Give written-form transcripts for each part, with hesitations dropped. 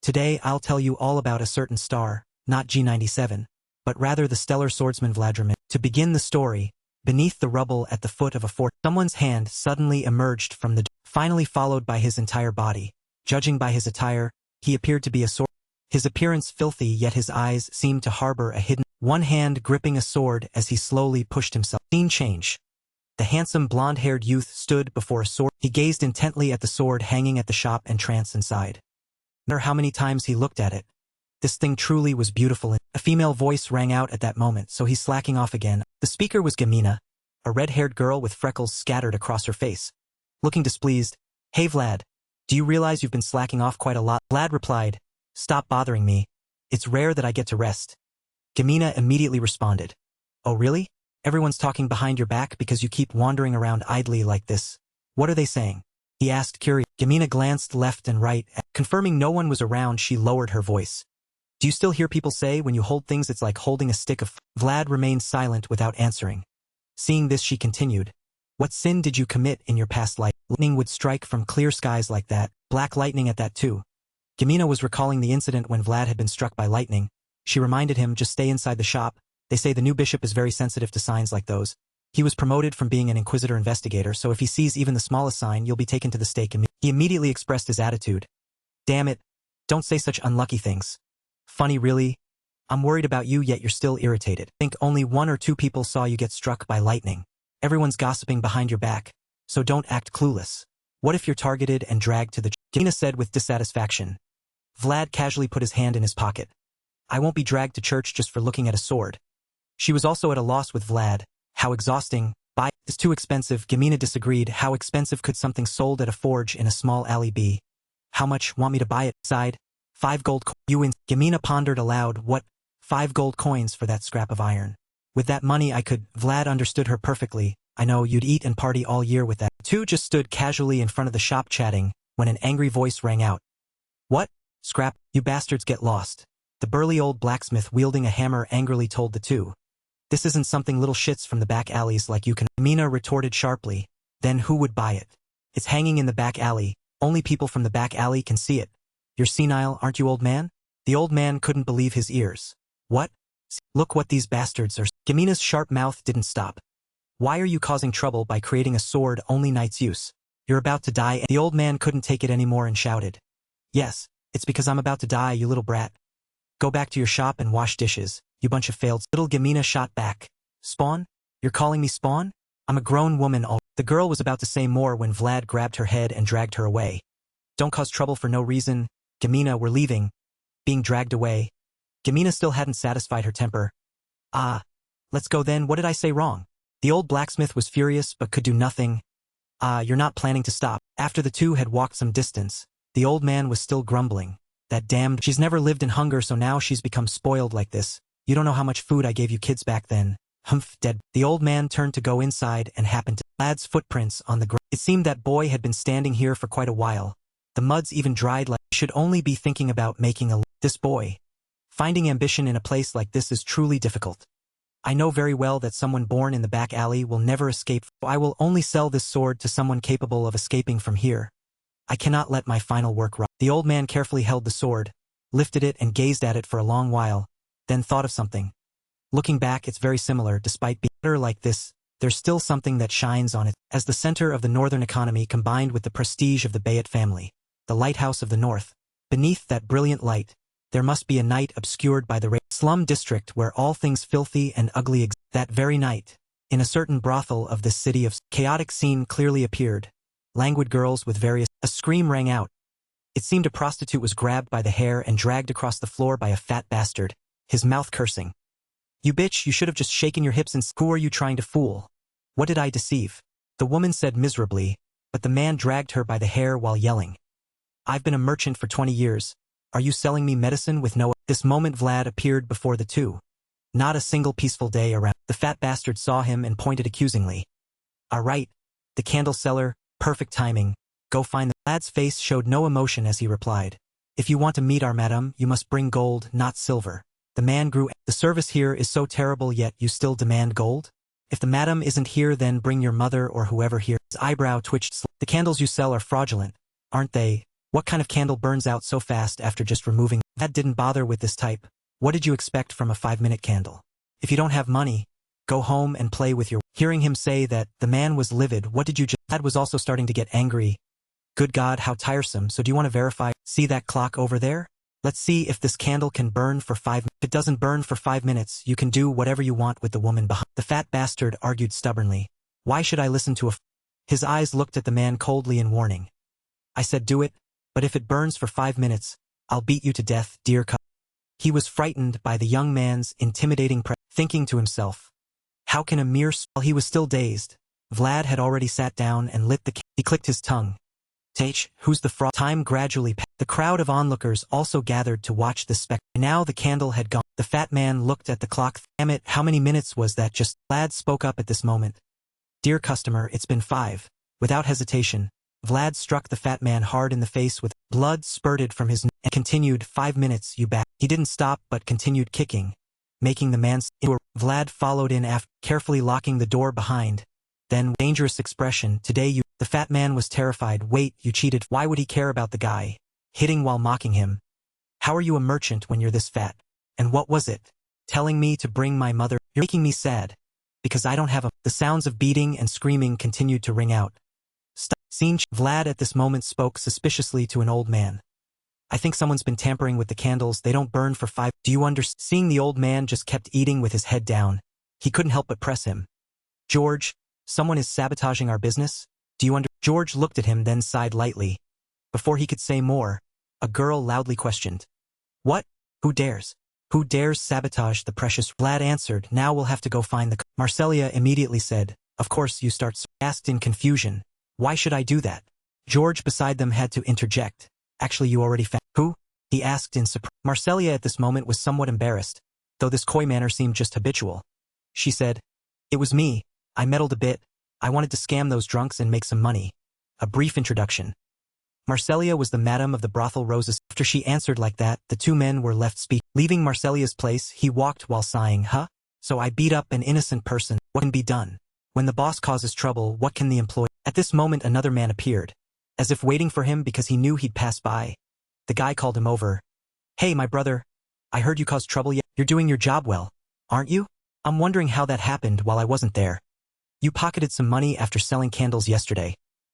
Today I'll tell you all about a certain star, not G97, but rather the stellar swordsman Vladimir. To begin the story, beneath the rubble at the foot of a fort, someone's hand suddenly emerged from the finally followed by his entire body. Judging by his attire, he appeared to be a sword. His appearance filthy, yet his eyes seemed to harbor a hidden one hand gripping a sword as he slowly pushed himself. Scene change. The handsome blonde-haired youth stood before a sword. He gazed intently at the sword hanging at the shop entrance inside. No matter how many times he looked at it, this thing truly was beautiful. A female voice rang out at that moment, so he's slacking off again. The speaker was Gamina, a red-haired girl with freckles scattered across her face. Looking displeased, "Hey Vlad, do you realize you've been slacking off quite a lot?" Vlad replied, "Stop bothering me. It's rare that I get to rest." Gamina immediately responded, "Oh really? Everyone's talking behind your back because you keep wandering around idly like this. What are they saying?" he asked curious. Gamina glanced left and right. Confirming no one was around, she lowered her voice. "Do you still hear people say when you hold things it's like holding a stick of..." Vlad remained silent without answering. Seeing this, she continued, "What sin did you commit in your past life? Lightning would strike from clear skies like that, black lightning at that too." Gamina was recalling the incident when Vlad had been struck by lightning. She reminded him, "Just stay inside the shop. They say the new bishop is very sensitive to signs like those. He was promoted from being an inquisitor investigator, so if he sees even the smallest sign, you'll be taken to the stake." He immediately expressed his attitude. "Damn it, don't say such unlucky things. Funny really? I'm worried about you, yet you're still irritated. Think only 1 or 2 people saw you get struck by lightning. Everyone's gossiping behind your back, so don't act clueless. What if you're targeted and dragged to the..." Gamina said with dissatisfaction. Vlad casually put his hand in his pocket. "I won't be dragged to church just for looking at a sword." She was also at a loss with Vlad. How exhausting. "Buy is too expensive." Gamina disagreed. "How expensive could something sold at a forge in a small alley be?" "How much? Want me to buy it?" Sighed. 5 gold coins. Gamina pondered aloud. "What? 5 gold coins for that scrap of iron? With that money I could..." Vlad understood her perfectly. "I know, you'd eat and party all year with that." The two just stood casually in front of the shop chatting when an angry voice rang out. "What? Scrap? You bastards get lost." The burly old blacksmith wielding a hammer angrily told the two. "This isn't something little shits from the back alleys like you can..." Gamina retorted sharply. "Then who would buy it? It's hanging in the back alley. Only people from the back alley can see it. You're senile, aren't you, old man?" The old man couldn't believe his ears. "What? Look what these bastards are..." Gamina's sharp mouth didn't stop. "Why are you causing trouble by creating a sword only knights use? You're about to die." The old man couldn't take it anymore and shouted. "Yes, it's because I'm about to die, you little brat. Go back to your shop and wash dishes, you bunch of failed..." Little Gamina shot back. "Spawn? You're calling me Spawn? I'm a grown woman all..." The girl was about to say more when Vlad grabbed her head and dragged her away. "Don't cause trouble for no reason. Gamina, we're leaving." Being dragged away. Gamina still hadn't satisfied her temper. "Ah, let's go then. What did I say wrong?" The old blacksmith was furious but could do nothing. "Ah, you're not planning to stop." After the two had walked some distance, the old man was still grumbling. "That damned... She's never lived in hunger, so now she's become spoiled like this. You don't know how much food I gave you kids back then." Humph, dead. The old man turned to go inside and happened to Vlad's footprints on the ground. It seemed that boy had been standing here for quite a while. The mud's even dried like... Should only be thinking about making a... This boy. Finding ambition in a place like this is truly difficult. I know very well that someone born in the back alley will never escape. I will only sell this sword to someone capable of escaping from here. I cannot let my final work rot." The old man carefully held the sword, lifted it and gazed at it for a long while, then thought of something. Looking back, it's very similar. Despite being better like this, there's still something that shines on it. As the center of the northern economy combined with the prestige of the Bayet family, the lighthouse of the north, beneath that brilliant light, there must be a night obscured by the slum district where all things filthy and ugly exist. That very night, in a certain brothel of this city of chaotic scene clearly appeared. Languid girls with various... A scream rang out. It seemed a prostitute was grabbed by the hair and dragged across the floor by a fat bastard, his mouth cursing. "You bitch, you should have just shaken your hips and... Who are you trying to fool? What did I deceive?" The woman said miserably, but the man dragged her by the hair while yelling. "I've been a merchant for 20 years. Are you selling me medicine with no..." This moment Vlad appeared before the two. Not a single peaceful day around. The fat bastard saw him and pointed accusingly. "All right, the candle seller, perfect timing. Go find the..." Vlad's face showed no emotion as he replied. "If you want to meet our madam, you must bring gold, not silver." The man grew. "The service here is so terrible, yet you still demand gold? If the madam isn't here, then bring your mother or whoever here." His eyebrow twitched. "The candles you sell are fraudulent, aren't they?" What kind of candle burns out so fast after just removing? Vlad didn't bother with this type. What did you expect from a 5-minute candle? If you don't have money, go home and play with your... Hearing him say that, the man was livid. What did you just... Vlad was also starting to get angry. Good God, how tiresome. So do you want to verify? See that clock over there? Let's see if this candle can burn for 5 minutes. If it doesn't burn for 5 minutes, you can do whatever you want with the woman behind. The fat bastard argued stubbornly. Why should I listen to a... His eyes looked at the man coldly in warning. I said do it, but if it burns for 5 minutes, I'll beat you to death, dear cousin. He was frightened by the young man's intimidating presence, thinking to himself, how can a mere... While he was still dazed, Vlad had already sat down and lit the... He clicked his tongue. Tach, who's the fraud? Time gradually passed. The crowd of onlookers also gathered to watch the spectacle. Now the candle had gone. The fat man looked at the clock. Damn it, how many minutes was that just... Vlad spoke up at this moment. Dear customer, it's been 5. Without hesitation, Vlad struck the fat man hard in the face with... Blood spurted from his... and continued 5 minutes, you bat. He didn't stop but continued kicking, making the man... Vlad followed in after, carefully locking the door behind. Then, dangerous expression, today you... The fat man was terrified. Wait, you cheated. Why would he care about the guy? Hitting while mocking him. How are you a merchant when you're this fat? And what was it? Telling me to bring my mother. You're making me sad. Because I don't have a... The sounds of beating and screaming continued to ring out. Stop. Scene. Vlad at this moment spoke suspiciously to an old man. I think someone's been tampering with the candles. They don't burn for 5... Do you understand? Seeing the old man just kept eating with his head down, he couldn't help but press him. George, someone is sabotaging our business? Do you understand? George looked at him then sighed lightly. Before he could say more, a girl loudly questioned. What? Who dares? Who dares sabotage the precious... Vlad answered, now we'll have to go find the... Marcelia immediately said, of course you start... Asked in confusion, why should I do that? George beside them had to interject. Actually you already found... Who? He asked in surprise. Marcelia at this moment was somewhat embarrassed, though this coy manner seemed just habitual. She said, it was me. I meddled a bit. I wanted to scam those drunks and make some money. A brief introduction. Marcelia was the madam of the brothel Roses. After she answered like that, the two men were left speaking. Leaving Marcelia's place, he walked while sighing, huh? So I beat up an innocent person. What can be done? When the boss causes trouble, what can the employee... At this moment another man appeared, as if waiting for him because he knew he'd pass by. The guy called him over. Hey, my brother. I heard you caused trouble yet. You're doing your job well, aren't you? I'm wondering how that happened while I wasn't there. You pocketed some money after selling candles yesterday,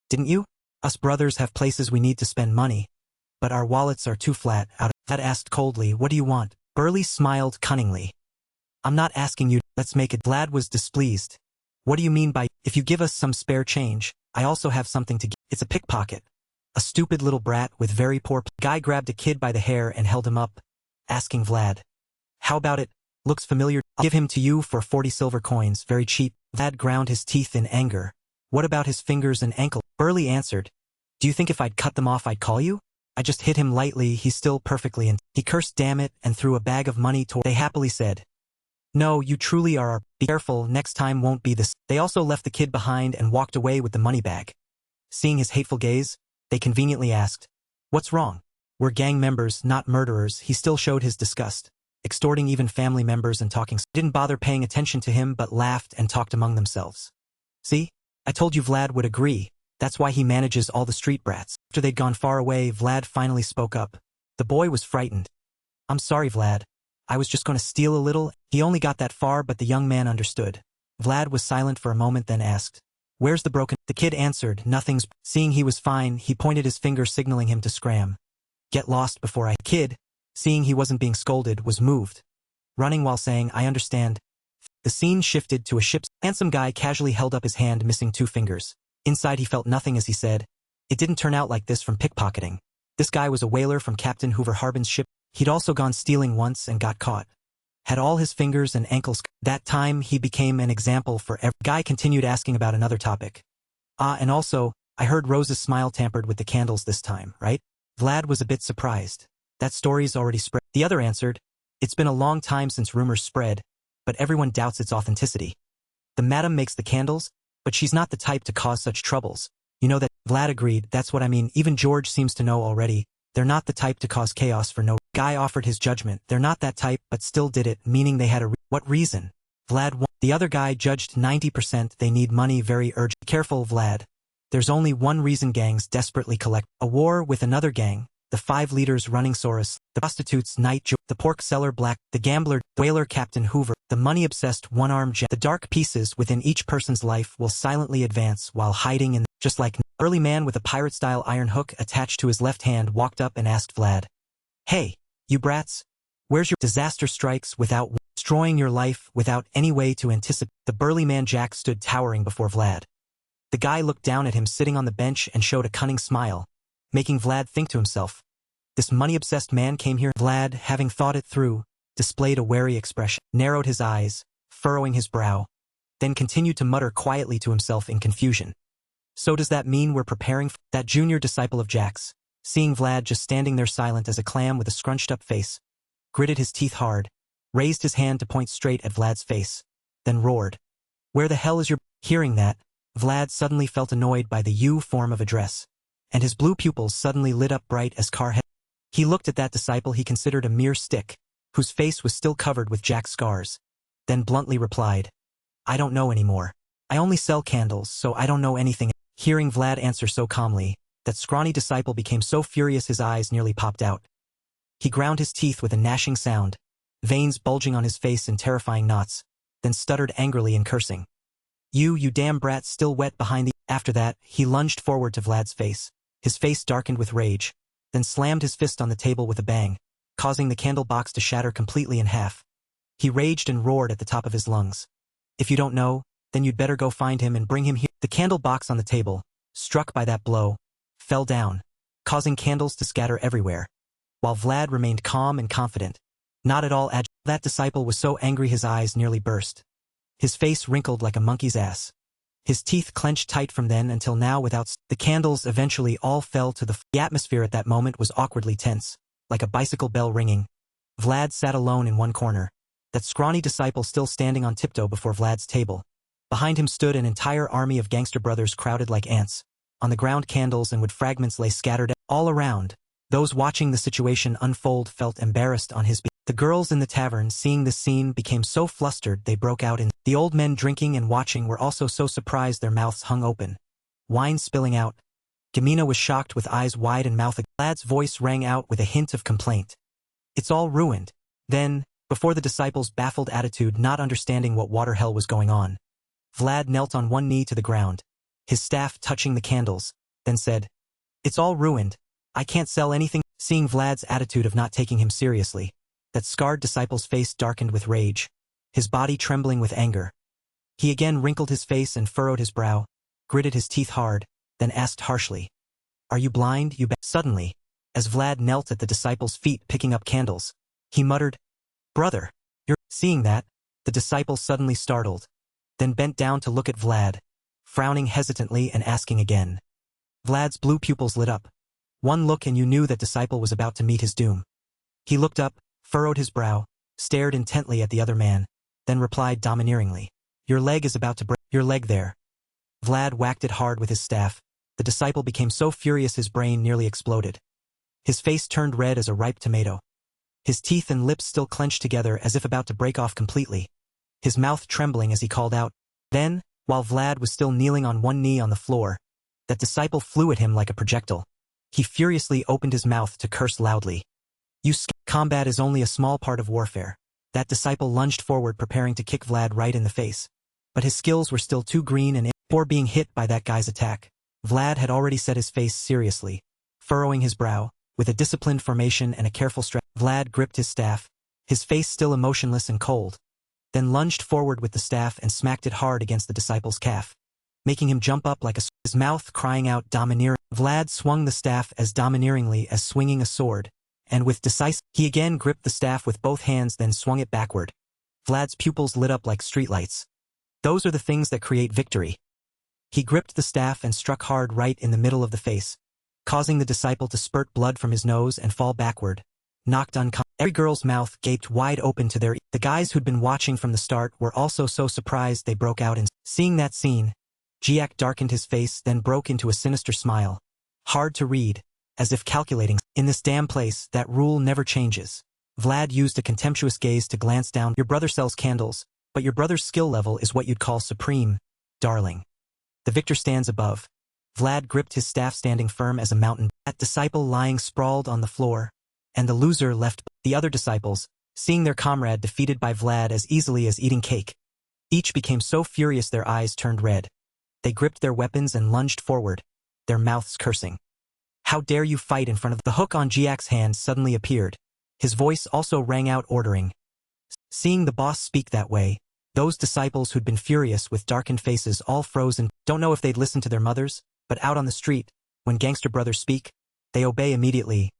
didn't you? Us brothers have places we need to spend money, but our wallets are too flat. Vlad asked coldly, what do you want? Burley smiled cunningly. I'm not asking you, let's make it. Vlad was displeased. What do you mean by, if you give us some spare change, I also have something to give. It's a pickpocket. A stupid little brat with very poor... Guy grabbed a kid by the hair and held him up, asking Vlad. How about it? Looks familiar. I'll give him to you for 40 silver coins, very cheap. Vlad ground his teeth in anger. What about his fingers and ankle? Burley answered. Do you think if I'd cut them off I'd call you? I just hit him lightly, he's still perfectly in. He cursed damn it and threw a bag of money toward... They happily said. No, you truly are. Be careful, next time won't be this. They also left the kid behind and walked away with the money bag. Seeing his hateful gaze, they conveniently asked, what's wrong? We're gang members, not murderers. He still showed his disgust, extorting even family members and talking. Didn't bother paying attention to him but laughed and talked among themselves. See? I told you Vlad would agree. That's why he manages all the street brats. After they'd gone far away, Vlad finally spoke up. The boy was frightened. I'm sorry, Vlad. I was just going to steal a little. He only got that far, but the young man understood. Vlad was silent for a moment, then asked, where's the broken... The kid answered, nothing's... Seeing he was fine, he pointed his finger signaling him to scram. Get lost before I... Kid, seeing he wasn't being scolded, was moved, running while saying, I understand. The scene shifted to a ship's... Handsome guy casually held up his hand, missing 2 fingers. Inside he felt nothing as he said, it didn't turn out like this from pickpocketing. This guy was a whaler from Captain Hoover Harbin's ship. He'd also gone stealing once and got caught. Had all his fingers and ankles... That time he became an example for every... Guy continued asking about another topic. And also, I heard Rose's smile tampered with the candles this time, right? Vlad was a bit surprised. That story's already spread. The other answered, it's been a long time since rumors spread, but everyone doubts its authenticity. The madam makes the candles, but she's not the type to cause such troubles. You know that? Vlad agreed, that's what I mean. Even George seems to know already. They're not the type to cause chaos for no... Guy offered his judgment. They're not that type, but still did it, meaning they had a... What reason? Vlad won. The other guy judged 90% they need money very urgent. Be careful, Vlad. There's only one reason gangs desperately collect. A war with another gang, the 5 leaders running Saurus, the prostitutes Night Joy, the pork seller Black, the gambler, whaler Captain Hoover, the money-obsessed one-armed jet. The dark pieces within each person's life will silently advance while hiding in, just like an early man with a pirate-style iron hook attached to his left hand walked up and asked Vlad, "Hey, you brats, where's your disaster strikes without destroying your life without any way to anticipate?" The burly man Jack stood towering before Vlad. The guy looked down at him sitting on the bench and showed a cunning smile, making Vlad think to himself, this money-obsessed man came here. Vlad, having thought it through, displayed a wary expression, narrowed his eyes, furrowing his brow, then continued to mutter quietly to himself in confusion. So does that mean we're preparing for that junior disciple of Jack's, seeing Vlad just standing there silent as a clam with a scrunched-up face, gritted his teeth hard, raised his hand to point straight at Vlad's face, then roared, "Where the hell is your—" Hearing that, Vlad suddenly felt annoyed by the "you" form of address, and his blue pupils suddenly lit up bright as car head. He looked at that disciple he considered a mere stick, whose face was still covered with Jack's scars, then bluntly replied, "I don't know anymore. I only sell candles, so I don't know anything." Hearing Vlad answer so calmly, that scrawny disciple became so furious his eyes nearly popped out. He ground his teeth with a gnashing sound, veins bulging on his face in terrifying knots, then stuttered angrily and cursing. You damn brat, still wet behind the—" After that, he lunged forward to Vlad's face. His face darkened with rage, then slammed his fist on the table with a bang, causing the candle box to shatter completely in half. He raged and roared at the top of his lungs. "If you don't know, then you'd better go find him and bring him here." The candle box on the table, struck by that blow, fell down, causing candles to scatter everywhere, while Vlad remained calm and confident, not at all agitated. That disciple was so angry his eyes nearly burst. His face wrinkled like a monkey's ass. His teeth clenched tight from then until now without. The candles eventually all fell to the floor. The atmosphere at that moment was awkwardly tense, like a bicycle bell ringing. Vlad sat alone in one corner, that scrawny disciple still standing on tiptoe before Vlad's table. Behind him stood an entire army of gangster brothers crowded like ants. On the ground candles and wood fragments lay scattered all around. Those watching the situation unfold felt embarrassed on his behalf. The girls in the tavern, seeing this scene, became so flustered they broke out in. The old men drinking and watching were also so surprised their mouths hung open, wine spilling out. Gamina was shocked with eyes wide and mouth agape. Vlad's voice rang out with a hint of complaint. "It's all ruined." Then, before the disciples' baffled attitude not understanding what water hell was going on, Vlad knelt on one knee to the ground, his staff touching the candles, then said, "It's all ruined. I can't sell anything." Seeing Vlad's attitude of not taking him seriously, that scarred disciple's face darkened with rage, his body trembling with anger. He again wrinkled his face and furrowed his brow, gritted his teeth hard, then asked harshly, "Are you blind, you Suddenly, as Vlad knelt at the disciple's feet picking up candles, he muttered, "Brother, you're—" Seeing that, the disciple suddenly startled, then bent down to look at Vlad, frowning hesitantly and asking again. Vlad's blue pupils lit up. One look and you knew that disciple was about to meet his doom. He looked up, furrowed his brow, stared intently at the other man, then replied domineeringly, "Your leg is about to break. Your leg there." Vlad whacked it hard with his staff. The disciple became so furious his brain nearly exploded. His face turned red as a ripe tomato. His teeth and lips still clenched together as if about to break off completely, his mouth trembling as he called out. Then, while Vlad was still kneeling on one knee on the floor, that disciple flew at him like a projectile. He furiously opened his mouth to curse loudly. Combat is only a small part of warfare. That disciple lunged forward preparing to kick Vlad right in the face. But his skills were still too green and before being hit by that guy's attack, Vlad had already set his face seriously, furrowing his brow, with a disciplined formation and a careful strap. Vlad gripped his staff, his face still emotionless and cold, then lunged forward with the staff and smacked it hard against the disciple's calf, making him jump up like his mouth crying out domineering. Vlad swung the staff as domineeringly as swinging a sword, and with he again gripped the staff with both hands then swung it backward. Vlad's pupils lit up like streetlights. Those are the things that create victory. He gripped the staff and struck hard right in the middle of the face, causing the disciple to spurt blood from his nose and fall backward, knocked unconscious. Every girl's mouth gaped wide open to their ears. The guys who'd been watching from the start were also so surprised they broke out in. Seeing that scene, Jiak darkened his face then broke into a sinister smile, hard to read, as if calculating. "In this damn place, that rule never changes." Vlad used a contemptuous gaze to glance down. "Your brother sells candles, but your brother's skill level is what you'd call supreme, darling. The victor stands above." Vlad gripped his staff standing firm as a mountain. That disciple lying sprawled on the floor, and the loser left. The other disciples, seeing their comrade defeated by Vlad as easily as eating cake, each became so furious their eyes turned red. They gripped their weapons and lunged forward, their mouths cursing. How dare you fight in front of the hook on Jiak's hand suddenly appeared. His voice also rang out ordering. Seeing the boss speak that way, those disciples who'd been furious with darkened faces all froze and don't know if they'd listened to their mothers, but out on the street, when gangster brothers speak, they obey immediately.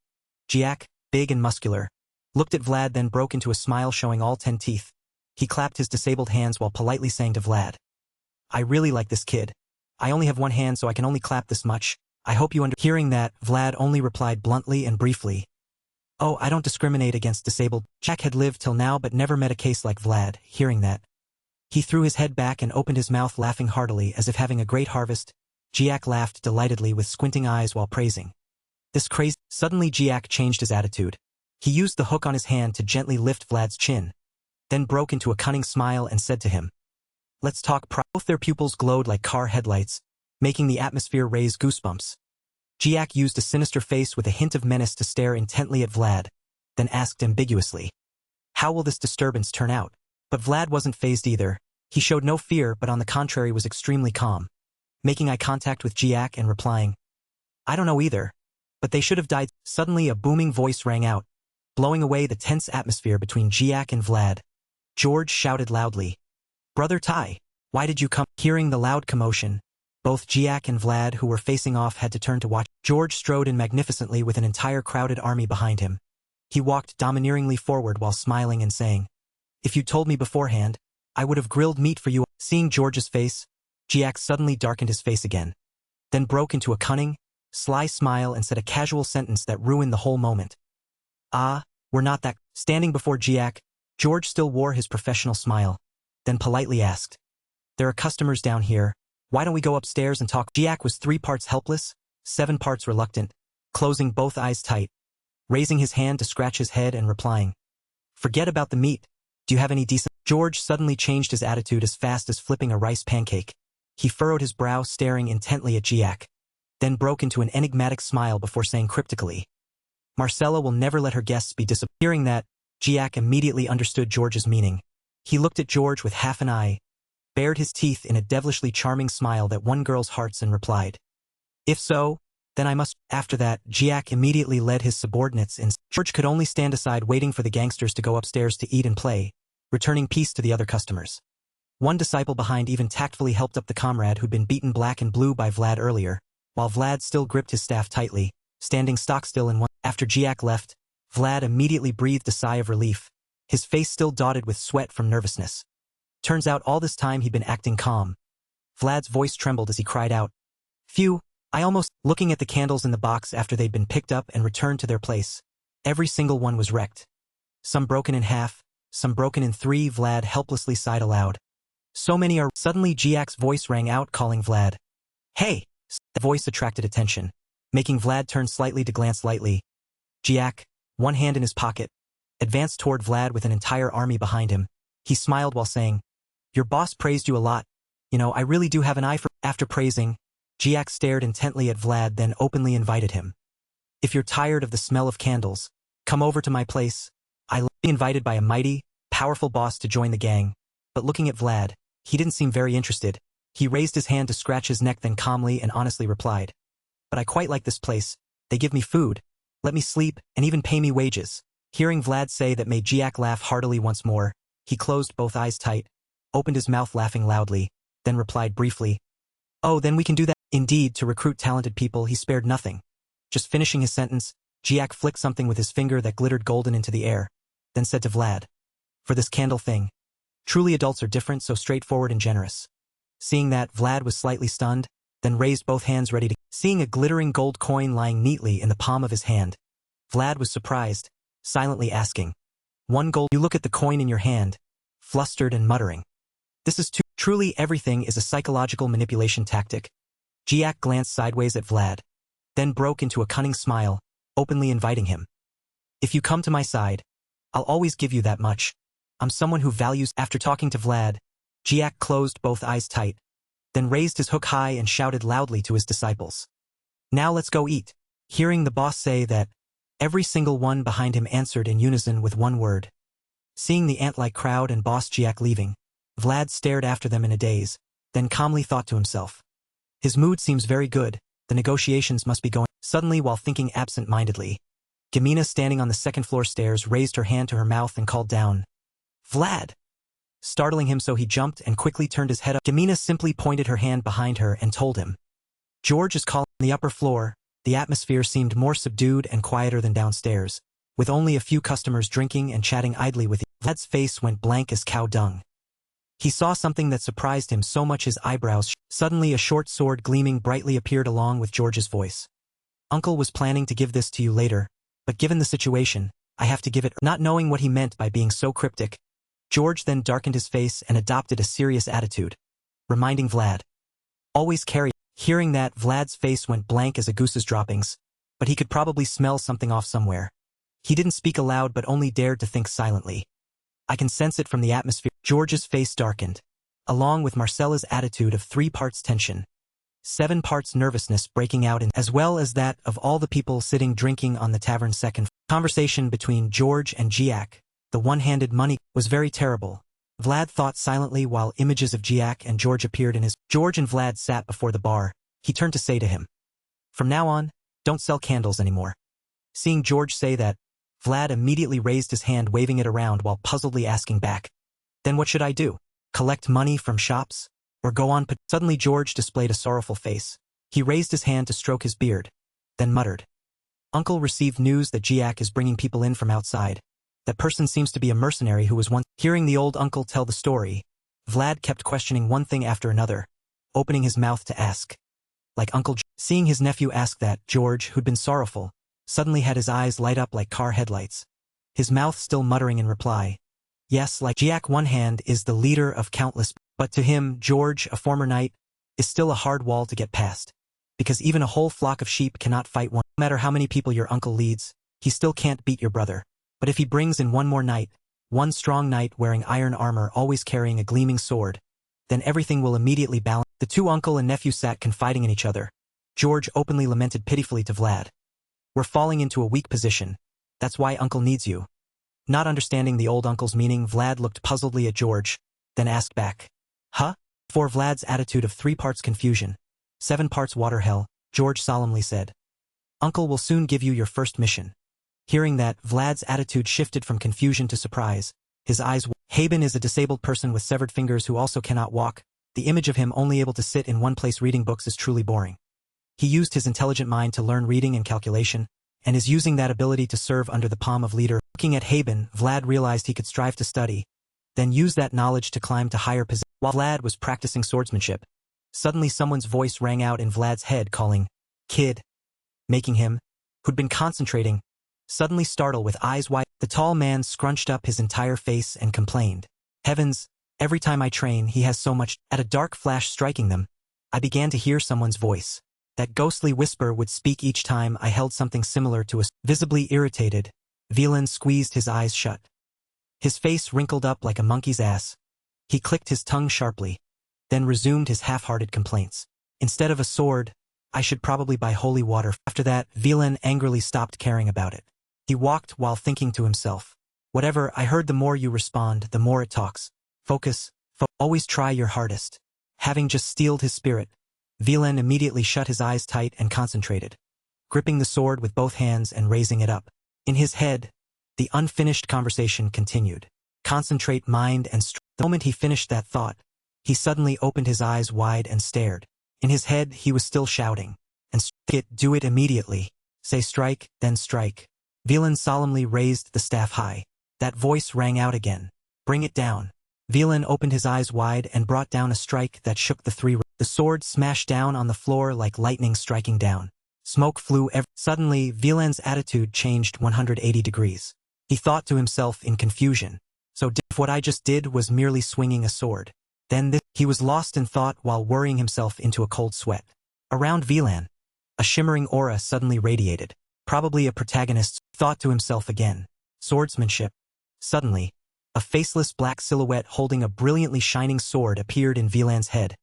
Jiak, big and muscular, looked at Vlad then broke into a smile showing all 10 teeth. He clapped his disabled hands while politely saying to Vlad, I really like this kid. I only have one hand so I can only clap this much. I hope you under. Hearing that, Vlad only replied bluntly and briefly, Oh, I don't discriminate against disabled. Jack had lived till now but never met a case like Vlad. Hearing that, he threw his head back and opened his mouth laughing heartily as if having a great harvest. Jiak laughed delightedly with squinting eyes while praising. This crazy. Suddenly Jiak changed his attitude. He used the hook on his hand to gently lift Vlad's chin, then broke into a cunning smile and said to him, Let's talk. Both their pupils glowed like car headlights, making the atmosphere raise goosebumps. Jiak used a sinister face with a hint of menace to stare intently at Vlad, then asked ambiguously, How will this disturbance turn out? But Vlad wasn't fazed either. He showed no fear but on the contrary was extremely calm, making eye contact with Jiak and replying, I don't know either, but they should have died. Suddenly a booming voice rang out, blowing away the tense atmosphere between Jiak and Vlad. George shouted loudly, Brother Tai, why did you come? Hearing the loud commotion, both Jiak and Vlad who were facing off had to turn to watch. George strode in magnificently with an entire crowded army behind him. He walked domineeringly forward while smiling and saying, If you'd told me beforehand, I would have grilled meat for you. Seeing George's face, Jiak suddenly darkened his face again, then broke into a cunning, sly smile and said a casual sentence that ruined the whole moment. Ah, we're not that. Standing before Jiak, George still wore his professional smile, then politely asked, There are customers down here. Why don't we go upstairs and talk? Jiak was 3 parts helpless, 7 parts reluctant, closing both eyes tight, raising his hand to scratch his head and replying, Forget about the meat. Do you have any decent? George suddenly changed his attitude as fast as flipping a rice pancake. He furrowed his brow staring intently at Jiak, then broke into an enigmatic smile before saying cryptically, Marcella will never let her guests be disappointed. Hearing that, Jiak immediately understood George's meaning. He looked at George with half an eye, bared his teeth in a devilishly charming smile that won girls' hearts and replied, If so, then I must. After that, Jiak immediately led his subordinates in. George could only stand aside waiting for the gangsters to go upstairs to eat and play, returning peace to the other customers. One disciple behind even tactfully helped up the comrade who'd been beaten black and blue by Vlad earlier, while Vlad still gripped his staff tightly, standing stock still in one. After Jiak left, Vlad immediately breathed a sigh of relief, his face still dotted with sweat from nervousness. Turns out all this time he'd been acting calm. Vlad's voice trembled as he cried out, Phew, I almost. Looking at the candles in the box after they'd been picked up and returned to their place, every single one was wrecked. Some broken in half, some broken in 3. Vlad helplessly sighed aloud. So many are. Suddenly Jiak's voice rang out calling Vlad. Hey! The voice attracted attention, making Vlad turn slightly to glance lightly. Jiak, one hand in his pocket, advanced toward Vlad with an entire army behind him. He smiled while saying, Your boss praised you a lot. You know, I really do have an eye for. After praising, Jiak stared intently at Vlad then openly invited him. If you're tired of the smell of candles, come over to my place. I love being invited by a mighty, powerful boss to join the gang. But looking at Vlad, he didn't seem very interested. He raised his hand to scratch his neck then calmly and honestly replied, But I quite like this place. They give me food, let me sleep, and even pay me wages. Hearing Vlad say that made Jiak laugh heartily once more. He closed both eyes tight, opened his mouth laughing loudly, then replied briefly, Oh, then we can do that. Indeed, to recruit talented people he spared nothing. Just finishing his sentence, Jiak flicked something with his finger that glittered golden into the air, then said to Vlad, For this candle thing. Truly adults are different, so straightforward and generous. Seeing that, Vlad was slightly stunned, then raised both hands ready to. Seeing a glittering gold coin lying neatly in the palm of his hand, Vlad was surprised, silently asking, 1 gold. You look at the coin in your hand, flustered and muttering, This is too. Truly everything is a psychological manipulation tactic. Jiak glanced sideways at Vlad, then broke into a cunning smile, openly inviting him. If you come to my side, I'll always give you that much. I'm someone who values. After talking to Vlad, Jiak closed both eyes tight, then raised his hook high and shouted loudly to his disciples. "Now let's go eat." Hearing the boss say that, every single one behind him answered in unison with one word. Seeing the ant-like crowd and boss Jiak leaving, Vlad stared after them in a daze, then calmly thought to himself. His mood seems very good, the negotiations must be going. Suddenly, while thinking absent-mindedly, Gamina standing on the second-floor stairs raised her hand to her mouth and called down, "Vlad!" Startling him, so he jumped and quickly turned his head up. Gamina simply pointed her hand behind her and told him, "George is calling." On the upper floor, the atmosphere seemed more subdued and quieter than downstairs, with only a few customers drinking and chatting idly with each other. Vlad's face went blank as cow dung. He saw something that surprised him so much his eyebrows. Suddenly a short sword gleaming brightly appeared along with George's voice. "Uncle was planning to give this to you later, but given the situation, I have to give it." Not knowing what he meant by being so cryptic, George then darkened his face and adopted a serious attitude, reminding Vlad, "Always carry." Hearing that, Vlad's face went blank as a goose's droppings, but he could probably smell something off somewhere. He didn't speak aloud but only dared to think silently. "I can sense it from the atmosphere." George's face darkened, along with Marcella's attitude of 3 parts tension, 7 parts nervousness breaking out in, as well as that of all the people sitting drinking on the tavern's second. Conversation between George and Jiak, the one-handed money, was very terrible. Vlad thought silently while images of Jiak and George appeared in his. George and Vlad sat before the bar. He turned to say to him, "From now on, don't sell candles anymore." Seeing George say that, Vlad immediately raised his hand, waving it around while puzzledly asking back, "Then what should I do? Collect money from shops? Or go on?" Suddenly George displayed a sorrowful face. He raised his hand to stroke his beard, then muttered, "Uncle received news that Jiak is bringing people in from outside. That person seems to be a mercenary who was once." Hearing the old uncle tell the story, Vlad kept questioning one thing after another, opening his mouth to ask, like Uncle. Seeing his nephew ask that, George, who'd been sorrowful, suddenly had his eyes light up like car headlights, his mouth still muttering in reply, "Yes, like Jiak." One hand is the leader of countless, but to him, George, a former knight, is still a hard wall to get past, because even a whole flock of sheep cannot fight one. No matter how many people your uncle leads, he still can't beat your brother. But if he brings in one more knight, one strong knight wearing iron armor always carrying a gleaming sword, then everything will immediately balance. The 2 uncle and nephew sat confiding in each other. George openly lamented pitifully to Vlad, "We're falling into a weak position. That's why Uncle needs you." Not understanding the old uncle's meaning, Vlad looked puzzledly at George, then asked back, "Huh?" For Vlad's attitude of 3 parts confusion, 7 parts water hell, George solemnly said, "Uncle will soon give you your first mission." Hearing that, Vlad's attitude shifted from confusion to surprise. His eyes. Haben is a disabled person with severed fingers who also cannot walk. The image of him only able to sit in one place reading books is truly boring. He used his intelligent mind to learn reading and calculation, and is using that ability to serve under the palm of leader. Looking at Haben, Vlad realized he could strive to study, then use that knowledge to climb to higher positions. While Vlad was practicing swordsmanship, suddenly someone's voice rang out in Vlad's head calling, "Kid," making him, who'd been concentrating, suddenly startle with eyes wide. The tall man scrunched up his entire face and complained, "Heavens, every time I train he has so much." At a dark flash striking them, I began to hear someone's voice. That ghostly whisper would speak each time I held something similar to a. Visibly irritated, Wieland squeezed his eyes shut. His face wrinkled up like a monkey's ass. He clicked his tongue sharply, then resumed his half-hearted complaints. "Instead of a sword, I should probably buy holy water." After that, Wieland angrily stopped caring about it. He walked while thinking to himself, "Whatever I heard, the more you respond, the more it talks. Focus, always try your hardest." Having just steeled his spirit, Wieland immediately shut his eyes tight and concentrated, gripping the sword with both hands and raising it up. In his head, the unfinished conversation continued. Concentrate mind and strength. The moment he finished that thought, he suddenly opened his eyes wide and stared. In his head he was still shouting, "And do it immediately. Say strike, then strike." Wieland solemnly raised the staff high. That voice rang out again, "Bring it down." Wieland opened his eyes wide and brought down a strike that shook the 3. The sword smashed down on the floor like lightning striking down. Smoke flew Suddenly, Wieland's attitude changed 180 degrees. He thought to himself in confusion, "So if what I just did was merely swinging a sword, then this." He was lost in thought while worrying himself into a cold sweat. Around Wieland, a shimmering aura suddenly radiated. Probably a protagonist's. Thought to himself again, "Swordsmanship." Suddenly, a faceless black silhouette holding a brilliantly shining sword appeared in Wieland's head.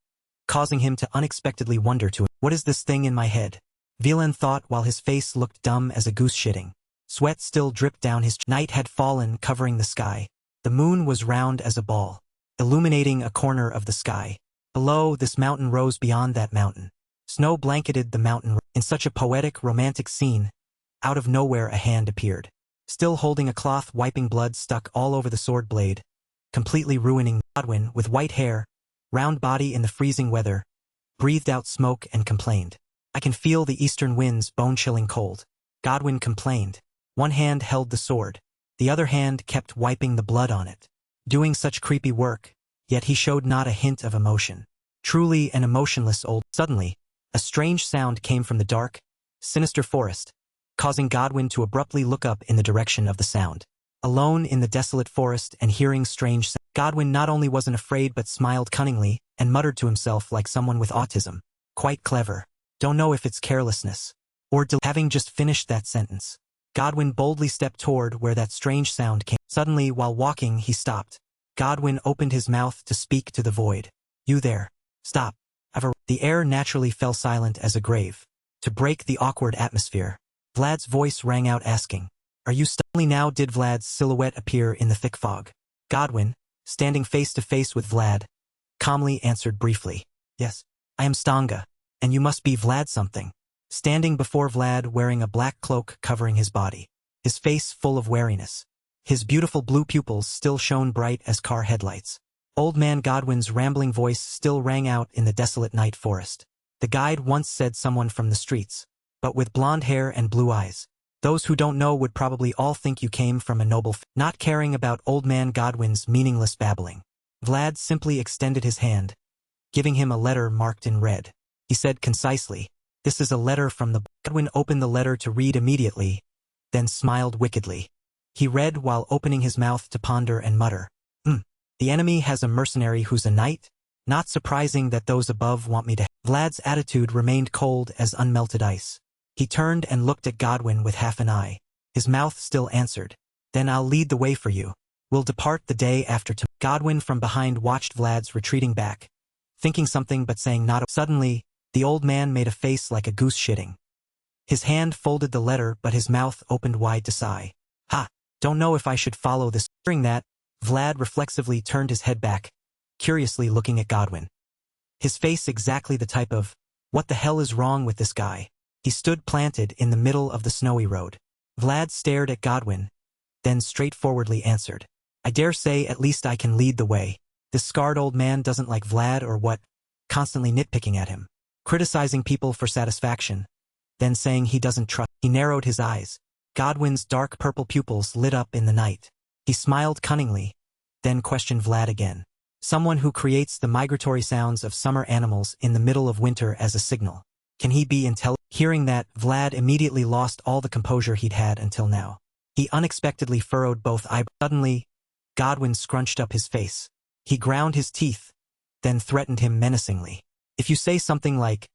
causing him to unexpectedly wonder what is this thing in my head? Villain thought while his face looked dumb as a goose shitting. Sweat still dripped down his night had fallen, covering the sky. The moon was round as a ball, illuminating a corner of the sky. Below, this mountain rose beyond that mountain. Snow blanketed the mountain. In such a poetic, romantic scene, out of nowhere a hand appeared. Still holding a cloth, wiping blood stuck all over the sword blade, completely ruining. Godwin, with white hair, round body in the freezing weather, breathed out smoke and complained. I can feel the eastern winds, bone-chilling cold. Godwin complained. One hand held the sword. The other hand kept wiping the blood on it. Doing such creepy work, yet he showed not a hint of emotion. Truly an emotionless old. Suddenly, a strange sound came from the dark, sinister forest, causing Godwin to abruptly look up in the direction of the sound. Alone in the desolate forest and hearing strange sounds, Godwin not only wasn't afraid but smiled cunningly and muttered to himself like someone with autism. Quite clever. Don't know if it's carelessness or having just finished that sentence. Godwin boldly stepped toward where that strange sound came. Suddenly, while walking, he stopped. Godwin opened his mouth to speak to the void. You there. Stop. The air naturally fell silent as a grave. To break the awkward atmosphere, Vlad's voice rang out asking, Are you only now did Vlad's silhouette appear in the thick fog. Godwin, standing face to face with Vlad, calmly answered briefly, Yes, I am Stanga, and you must be Vlad something. Standing before Vlad wearing a black cloak covering his body, his face full of wariness. His beautiful blue pupils still shone bright as car headlights. Old man Godwin's rambling voice still rang out in the desolate night forest. The guide once said someone from the streets, but with blonde hair and blue eyes. Those who don't know would probably all think you came from a noble not caring about old man Godwin's meaningless babbling. Vlad simply extended his hand, giving him a letter marked in red. He said concisely, This is a letter from the. Godwin opened the letter to read immediately, then smiled wickedly. He read while opening his mouth to ponder and mutter. The enemy has a mercenary who's a knight? Not surprising that those above want me to. Vlad's attitude remained cold as unmelted ice. He turned and looked at Godwin with half an eye. His mouth still answered. Then I'll lead the way for you. We'll depart the day after tomorrow. Godwin from behind watched Vlad's retreating back, thinking something but saying not. Suddenly, the old man made a face like a goose shitting. His hand folded the letter but his mouth opened wide to sigh. Ha! Don't know if I should follow this. Hearing that, Vlad reflexively turned his head back, curiously looking at Godwin. His face exactly the type of, what the hell is wrong with this guy? He stood planted in the middle of the snowy road. Vlad stared at Godwin, then straightforwardly answered. I dare say at least I can lead the way. This scarred old man doesn't like Vlad or what, constantly nitpicking at him, criticizing people for satisfaction, then saying he doesn't trust. He narrowed his eyes. Godwin's dark purple pupils lit up in the night. He smiled cunningly, then questioned Vlad again. Someone who creates the migratory sounds of summer animals in the middle of winter as a signal. Can he be intelligent? Hearing that, Vlad immediately lost all the composure he'd had until now. He unexpectedly furrowed both eyebrows. Suddenly, Godwin scrunched up his face. He ground his teeth, then threatened him menacingly. If you say something like,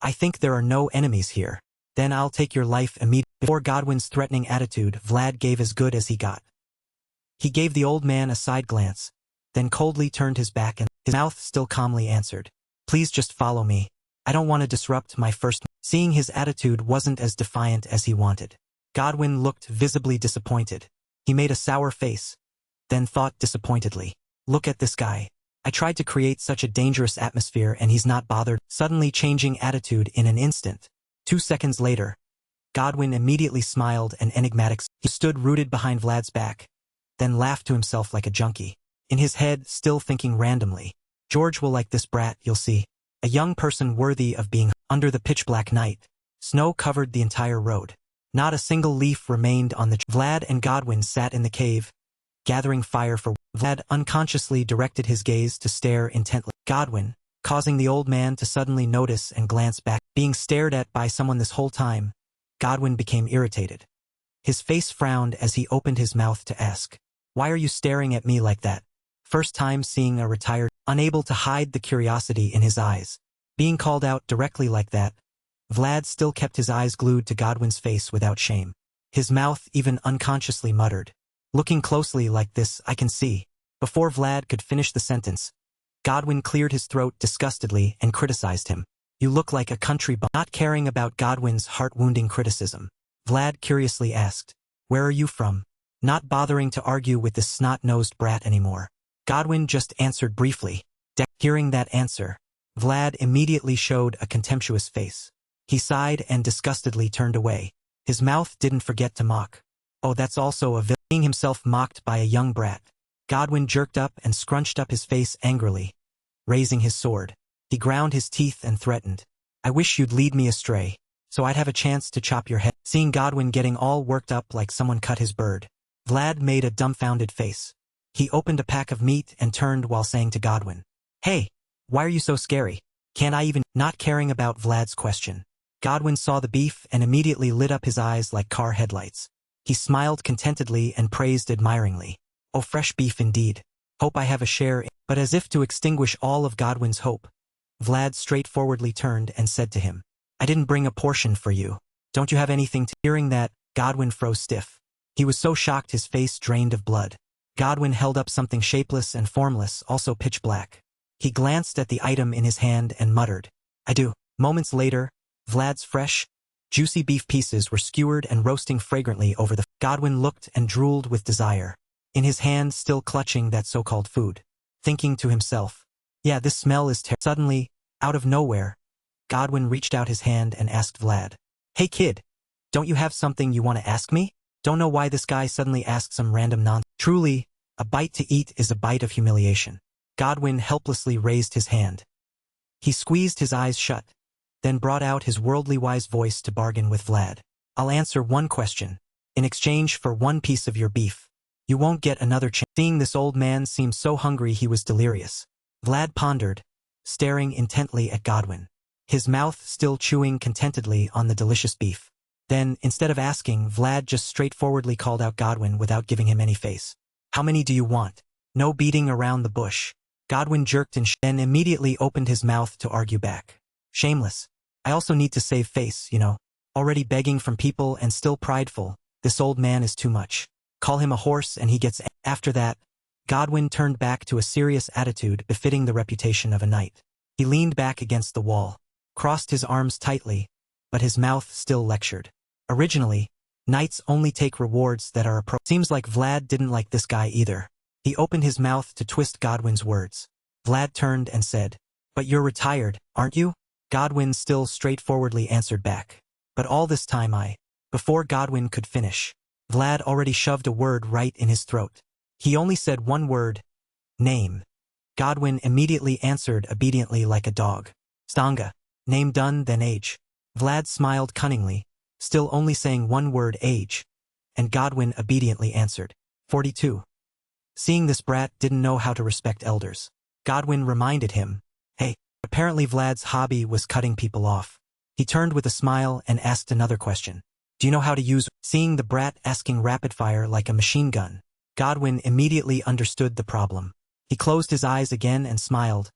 I think there are no enemies here, then I'll take your life immediately. Before Godwin's threatening attitude, Vlad gave as good as he got. He gave the old man a side glance, then coldly turned his back and his mouth still calmly answered. Please just follow me. I don't want to disrupt my first. Seeing his attitude wasn't as defiant as he wanted, Godwin looked visibly disappointed. He made a sour face, then thought disappointedly. Look at this guy. I tried to create such a dangerous atmosphere and he's not bothered. Suddenly changing attitude in an instant. 2 seconds later, Godwin immediately smiled and enigmatic. He stood rooted behind Vlad's back, then laughed to himself like a junkie. In his head, still thinking randomly. George will like this brat, you'll see. A young person worthy of being. Under the pitch-black night, snow covered the entire road. Not a single leaf remained on the. Vlad and Godwin sat in the cave, gathering fire for. Vlad unconsciously directed his gaze to stare intently. Godwin, causing the old man to suddenly notice and glance back. Being stared at by someone this whole time, Godwin became irritated. His face frowned as he opened his mouth to ask, Why are you staring at me like that? First time seeing a retired, unable to hide the curiosity in his eyes. Being called out directly like that, Vlad still kept his eyes glued to Godwin's face without shame. His mouth even unconsciously muttered, Looking closely like this, I can see. Before Vlad could finish the sentence, Godwin cleared his throat disgustedly and criticized him. You look like a country bum. Not caring about Godwin's heart-wounding criticism, Vlad curiously asked, where are you from? Not bothering to argue with this snot-nosed brat anymore. Godwin just answered briefly. Hearing that answer, Vlad immediately showed a contemptuous face. He sighed and disgustedly turned away. His mouth didn't forget to mock. Oh, that's also a villain. Seeing himself mocked by a young brat, Godwin jerked up and scrunched up his face angrily. Raising his sword, he ground his teeth and threatened. I wish you'd lead me astray, so I'd have a chance to chop your head. Seeing Godwin getting all worked up like someone cut his bird, Vlad made a dumbfounded face. He opened a pack of meat and turned while saying to Godwin, Hey, why are you so scary? Can't I even? Not caring about Vlad's question, Godwin saw the beef and immediately lit up his eyes like car headlights. He smiled contentedly and praised admiringly. Oh, fresh beef indeed. Hope I have a share in. But as if to extinguish all of Godwin's hope, Vlad straightforwardly turned and said to him, I didn't bring a portion for you. Don't you have anything to? Hearing that, Godwin froze stiff. He was so shocked his face drained of blood. Godwin held up something shapeless and formless, also pitch black. He glanced at the item in his hand and muttered, I do. Moments later, Vlad's fresh, juicy beef pieces were skewered and roasting fragrantly over the. Godwin looked and drooled with desire, in his hand still clutching that so-called food, thinking to himself, yeah, this smell is terrible. Suddenly, out of nowhere, Godwin reached out his hand and asked Vlad, Hey kid, don't you have something you want to ask me? Don't know why this guy suddenly asked some random nonsense. Truly, a bite to eat is a bite of humiliation. Godwin helplessly raised his hand. He squeezed his eyes shut, then brought out his worldly-wise voice to bargain with Vlad. I'll answer one question. In exchange for one piece of your beef, you won't get another chance. Seeing this old man seem so hungry he was delirious, Vlad pondered, staring intently at Godwin, his mouth still chewing contentedly on the delicious beef. Then, instead of asking, Vlad just straightforwardly called out Godwin without giving him any face. How many do you want? No beating around the bush. Godwin jerked and then immediately opened his mouth to argue back. Shameless. I also need to save face, you know. Already begging from people and still prideful. This old man is too much. Call him a horse and he gets. After that, Godwin turned back to a serious attitude befitting the reputation of a knight. He leaned back against the wall, crossed his arms tightly, but his mouth still lectured. Originally, knights only take rewards that are appropriate. Seems like Vlad didn't like this guy either. He opened his mouth to twist Godwin's words. Vlad turned and said, But you're retired, aren't you? Godwin still straightforwardly answered back. But all this time Before Godwin could finish, Vlad already shoved a word right in his throat. He only said one word. Name. Godwin immediately answered obediently like a dog. Stanga. Name done, then age. Vlad smiled cunningly, still only saying one word, age, and Godwin obediently answered, 42. Seeing this brat didn't know how to respect elders, Godwin reminded him, Hey, apparently Vlad's hobby was cutting people off. He turned with a smile and asked another question. Do you know how to use? Seeing the brat asking rapid-fire like a machine gun, Godwin immediately understood the problem. He closed his eyes again and smiled,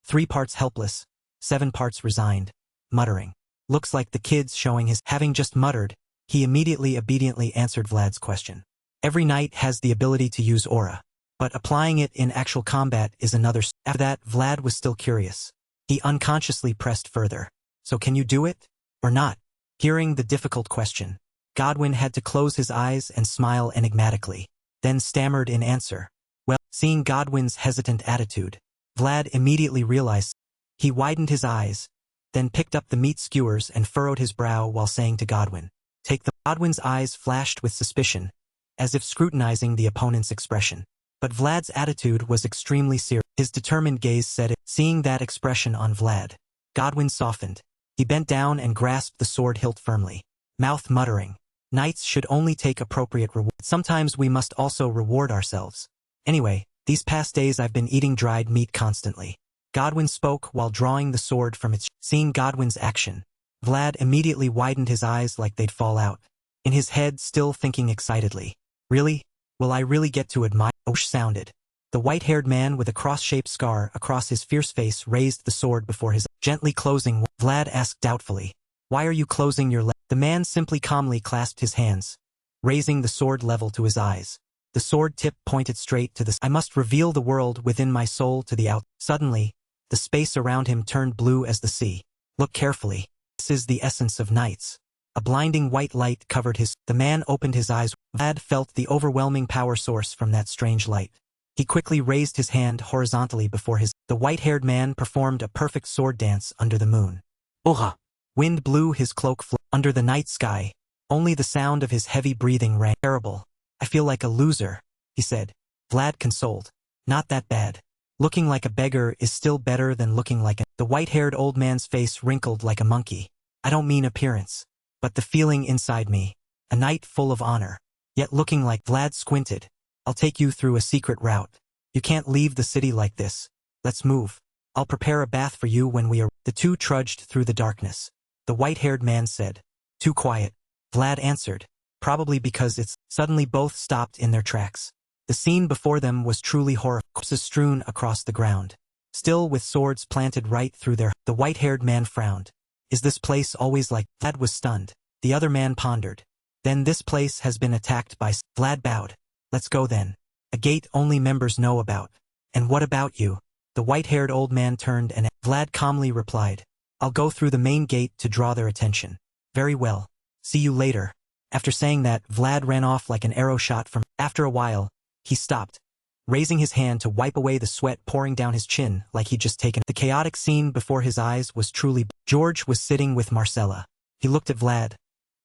3 parts helpless, 7 parts resigned, muttering. Looks like the kid's showing his. Having just muttered, he immediately obediently answered Vlad's question. Every knight has the ability to use aura, but applying it in actual combat is another. After that, Vlad was still curious. He unconsciously pressed further. So can you do it? Or not? Hearing the difficult question, Godwin had to close his eyes and smile enigmatically, then stammered in answer. Well, seeing Godwin's hesitant attitude, Vlad immediately realized. He widened his eyes, then picked up the meat skewers and furrowed his brow while saying to Godwin, Take them. Godwin's eyes flashed with suspicion, as if scrutinizing the opponent's expression. But Vlad's attitude was extremely serious. His determined gaze said it. Seeing that expression on Vlad, Godwin softened. He bent down and grasped the sword hilt firmly, mouth muttering, Knights should only take appropriate reward. Sometimes we must also reward ourselves. Anyway, these past days I've been eating dried meat constantly. Godwin spoke while drawing the sword from its. Seeing Godwin's action, Vlad immediately widened his eyes like they'd fall out. In his head still thinking excitedly. Really? Will I really get to admire? Osh sounded. The white-haired man with a cross-shaped scar across his fierce face raised the sword before his. Gently closing. Vlad asked doubtfully, Why are you closing your leg? The man simply calmly clasped his hands, raising the sword level to his eyes. The sword tip pointed straight to the I must reveal the world within my soul to the out. Suddenly, the space around him turned blue as the sea. Look carefully. This is the essence of nights. A blinding white light covered his. The man opened his eyes. Vlad felt the overwhelming power source from that strange light. He quickly raised his hand horizontally before his. The white-haired man performed a perfect sword dance under the moon. Oha! Wind blew his cloak under the night sky. Only the sound of his heavy breathing rang. Terrible. I feel like a loser, he said. Vlad consoled. Not that bad. Looking like a beggar is still better than looking like a. The white-haired old man's face wrinkled like a monkey. I don't mean appearance, but the feeling inside me. A knight full of honor. Yet looking like. Vlad squinted. I'll take you through a secret route. You can't leave the city like this. Let's move. I'll prepare a bath for you when we are. The two trudged through the darkness. The white-haired man said. Too quiet. Vlad answered. Probably because it's. Suddenly both stopped in their tracks. The scene before them was truly horrifying. Corpses strewn across the ground. Still with swords planted right through their. The white-haired man frowned. Is this place always like? Vlad was stunned. The other man pondered. Then this place has been attacked by. Vlad bowed. Let's go then. A gate only members know about. And what about you? The white-haired old man turned and. Vlad calmly replied. I'll go through the main gate to draw their attention. Very well. See you later. After saying that, Vlad ran off like an arrow shot from. After a while, he stopped, raising his hand to wipe away the sweat pouring down his chin like he'd just taken. The chaotic scene before his eyes was truly. George was sitting with Marcella. He looked at Vlad,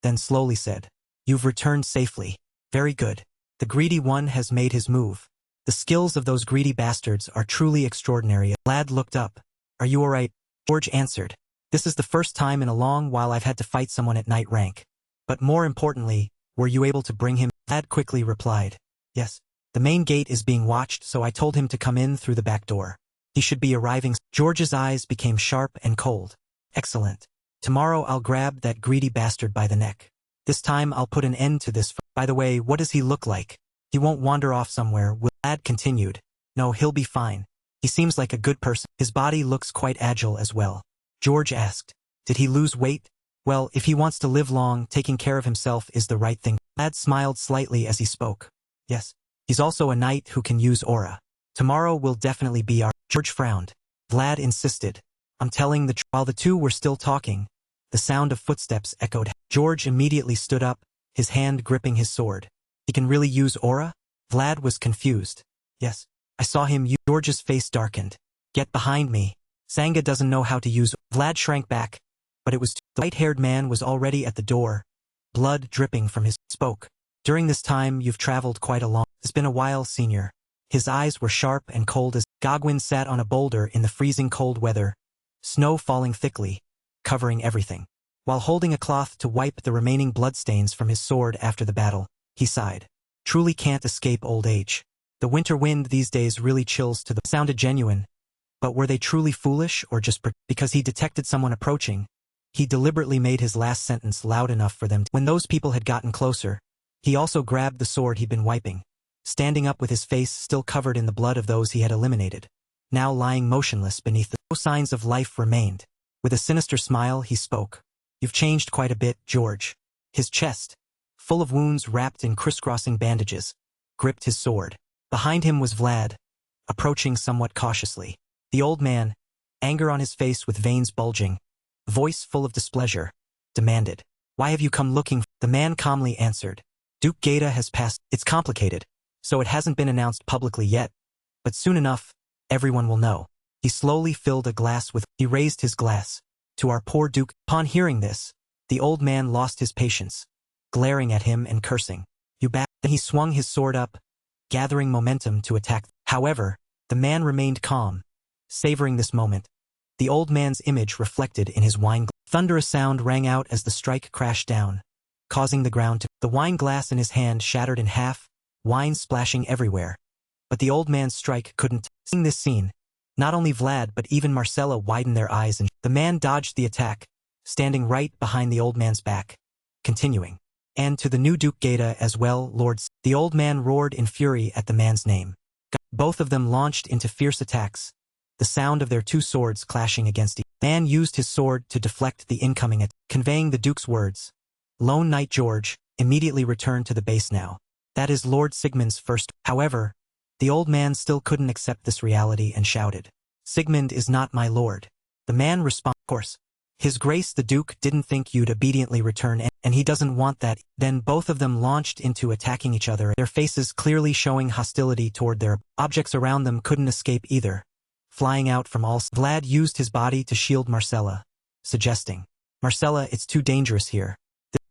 then slowly said, You've returned safely. Very good. The greedy one has made his move. The skills of those greedy bastards are truly extraordinary. Vlad looked up. Are you alright? George answered. This is the first time in a long while I've had to fight someone at knight rank. But more importantly, were you able to bring him? Vlad quickly replied. Yes. The main gate is being watched, so I told him to come in through the back door. He should be arriving. George's eyes became sharp and cold. Excellent. Tomorrow I'll grab that greedy bastard by the neck. This time I'll put an end to this. By the way, what does he look like? He won't wander off somewhere, will? Vlad continued. No, he'll be fine. He seems like a good person. His body looks quite agile as well. George asked. Did he lose weight? Well, if he wants to live long, taking care of himself is the right thing. Vlad smiled slightly as he spoke. Yes. He's also a knight who can use aura. Tomorrow will definitely be our. George frowned. Vlad insisted. I'm telling the truth. While the two were still talking, the sound of footsteps echoed. George immediately stood up, his hand gripping his sword. He can really use aura? Vlad was confused. Yes. I saw him use. George's face darkened. Get behind me. Sangha doesn't know how to use. Vlad shrank back, but it was. The white-haired man was already at the door, blood dripping from his. Spoke. During this time you've traveled quite a long. It's been a while, senior. His eyes were sharp and cold as. Gogwin sat on a boulder in the freezing cold weather, snow falling thickly, covering everything. While holding a cloth to wipe the remaining bloodstains from his sword after the battle, he sighed. Truly can't escape old age. The winter wind these days really chills to the. Sounded genuine. But were they truly foolish or just because he detected someone approaching? He deliberately made his last sentence loud enough for them. When those people had gotten closer, he also grabbed the sword he'd been wiping, standing up with his face still covered in the blood of those he had eliminated, now lying motionless beneath the. No signs of life remained. With a sinister smile he spoke. You've changed quite a bit, George. His chest, full of wounds wrapped in crisscrossing bandages, gripped his sword. Behind him was Vlad, approaching somewhat cautiously. The old man, anger on his face with veins bulging, voice full of displeasure, demanded, Why have you come looking? The man calmly answered. Duke Gaeta has passed. It's complicated, so it hasn't been announced publicly yet, but soon enough, everyone will know. He slowly filled a glass with. He raised his glass. To our poor Duke. Upon hearing this, the old man lost his patience, glaring at him and cursing. You bat. Then he swung his sword up, gathering momentum to attack. However, the man remained calm, savoring this moment. The old man's image reflected in his wine glass. Thunderous sound rang out as the strike crashed down, causing the ground to. The wine glass in his hand shattered in half, wine splashing everywhere. But the old man's strike couldn't. Seeing this scene, not only Vlad but even Marcella widened their eyes and. The man dodged the attack, standing right behind the old man's back, continuing. And to the new Duke Gaeta as well, lords. The old man roared in fury at the man's name. Both of them launched into fierce attacks, the sound of their two swords clashing against each. The man used his sword to deflect the incoming attack, conveying the Duke's words. Lone Knight George immediately returned to the base now. That is Lord Sigmund's first. However, the old man still couldn't accept this reality and shouted, "Sigmund is not my lord." The man responded, "Of course. His Grace the Duke didn't think you'd obediently return and he doesn't want that." Then both of them launched into attacking each other, their faces clearly showing hostility toward their objects around them couldn't escape either. Flying out from all, Vlad used his body to shield Marcella, suggesting, "Marcella, it's too dangerous here."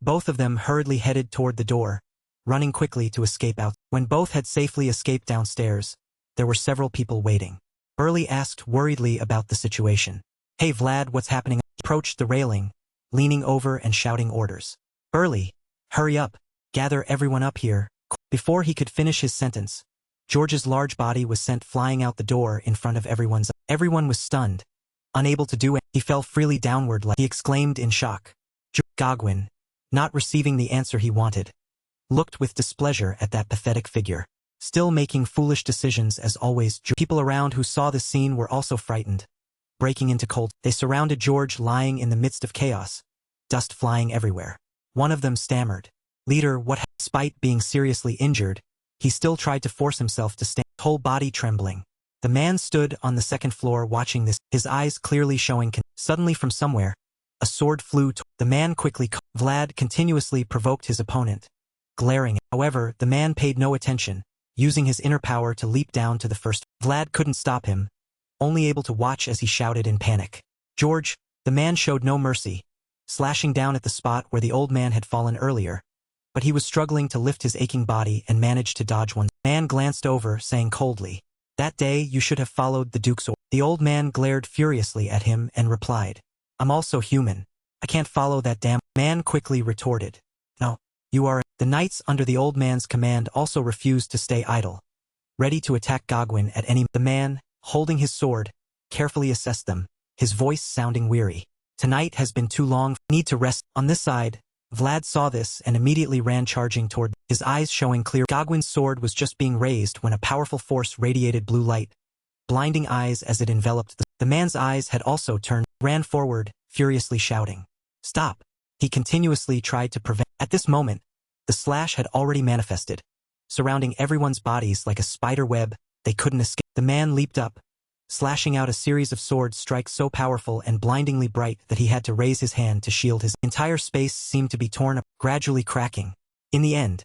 Both of them hurriedly headed toward the door, running quickly to escape out. When both had safely escaped downstairs, there were several people waiting. Burley asked worriedly about the situation. "Hey Vlad, what's happening?" He approached the railing, leaning over and shouting orders. "Burley, hurry up, gather everyone up here." Before he could finish his sentence, George's large body was sent flying out the door in front of everyone's. Everyone was stunned, unable to do it. He fell freely downward like he exclaimed in shock. Gogwin, not receiving the answer he wanted, looked with displeasure at that pathetic figure, still making foolish decisions as always. People around who saw this scene were also frightened, breaking into cold. They surrounded George lying in the midst of chaos, dust flying everywhere. One of them stammered, "Leader, what?" Despite being seriously injured, he still tried to force himself to stand, whole body trembling. The man stood on the second floor watching this, his eyes clearly showing. Suddenly from somewhere, a sword flew. The man quickly. Vlad continuously provoked his opponent, glaring. However, the man paid no attention, using his inner power to leap down to the first. Vlad couldn't stop him, only able to watch as he shouted in panic, "George!" The man showed no mercy, slashing down at the spot where the old man had fallen earlier, but he was struggling to lift his aching body and managed to dodge one. The man glanced over, saying coldly, "That day you should have followed the Duke's order." The old man glared furiously at him and replied, "I'm also human. I can't follow that damn." Man quickly retorted, "No, you are." The knights under the old man's command also refused to stay idle, ready to attack Gogwin at any. The man, holding his sword, carefully assessed them, his voice sounding weary. "Tonight has been too long. Need to rest." On this side, Vlad saw this and immediately ran charging toward, his eyes showing clear. Gogwin's sword was just being raised when a powerful force radiated blue light, blinding eyes as it enveloped the man's eyes had also turned, ran forward, furiously shouting, "Stop!" He continuously tried to prevent. At this moment, the slash had already manifested, surrounding everyone's bodies like a spider web. They couldn't escape. The man leaped up, slashing out a series of sword strikes so powerful and blindingly bright that he had to raise his hand to shield his entire space seemed to be torn up, gradually cracking. In the end,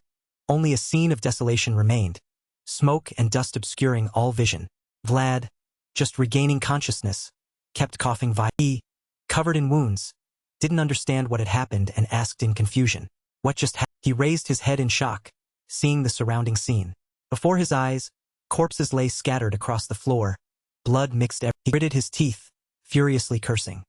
only a scene of desolation remained, smoke and dust obscuring all vision. Vlad, just regaining consciousness, kept coughing He, covered in wounds, didn't understand what had happened and asked in confusion, "What just happened?" He raised his head in shock, seeing the surrounding scene. Before his eyes, corpses lay scattered across the floor, blood mixed. He gritted his teeth, furiously cursing.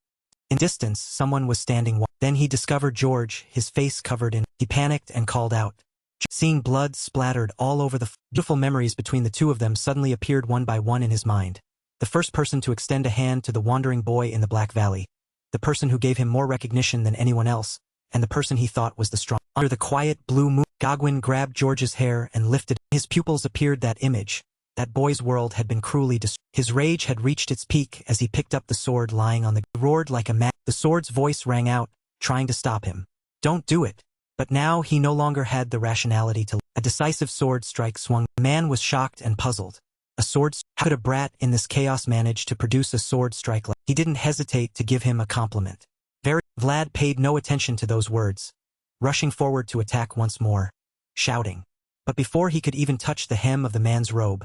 In distance, someone was standing. Then he discovered George, his face covered in. He panicked and called out. Seeing blood splattered all over the beautiful memories between the two of them suddenly appeared one by one in his mind. The first person to extend a hand to the wandering boy in the Black Valley, the person who gave him more recognition than anyone else, and the person he thought was the strong. Under the quiet blue moon, Gogwin grabbed George's hair and lifted. His pupils appeared that image. That boy's world had been cruelly destroyed. His rage had reached its peak as he picked up the sword lying on the ground. He roared like a man. The sword's voice rang out, trying to stop him. "Don't do it." But now he no longer had the rationality to. A decisive sword strike swung. The man was shocked and puzzled. A sword? How could a brat in this chaos manage to produce a sword strike like? He didn't hesitate to give him a compliment. Vlad paid no attention to those words, rushing forward to attack once more, shouting. But before he could even touch the hem of the man's robe,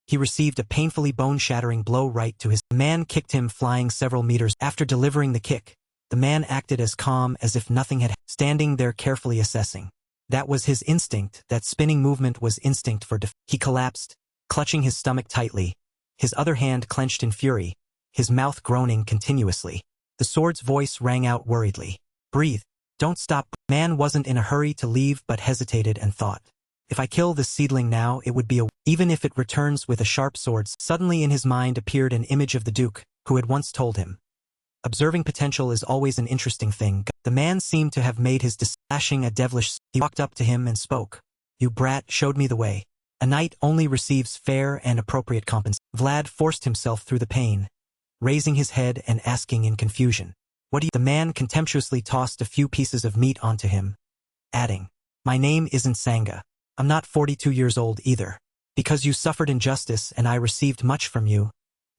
he received a painfully bone-shattering blow right to his. The man kicked him flying several meters. After delivering the kick, the man acted as calm as if nothing had happened, standing there carefully assessing. That was his instinct. That spinning movement was instinct for defense. He collapsed, clutching his stomach tightly, his other hand clenched in fury, his mouth groaning continuously. The sword's voice rang out worriedly. "Breathe. Don't stop." Man wasn't in a hurry to leave but hesitated and thought, "If I kill this seedling now it would be even if it returns with a sharp sword." Suddenly in his mind appeared an image of the Duke, who had once told him, "Observing potential is always an interesting thing." The man seemed to have made his slashing a devilish. He walked up to him and spoke. "You brat showed me the way. A knight only receives fair and appropriate compensation." Vlad forced himself through the pain, raising his head and asking in confusion, "What do you?" The man contemptuously tossed a few pieces of meat onto him, adding, "My name isn't Sanga. I'm not 42 years old either. Because you suffered injustice and I received much from you,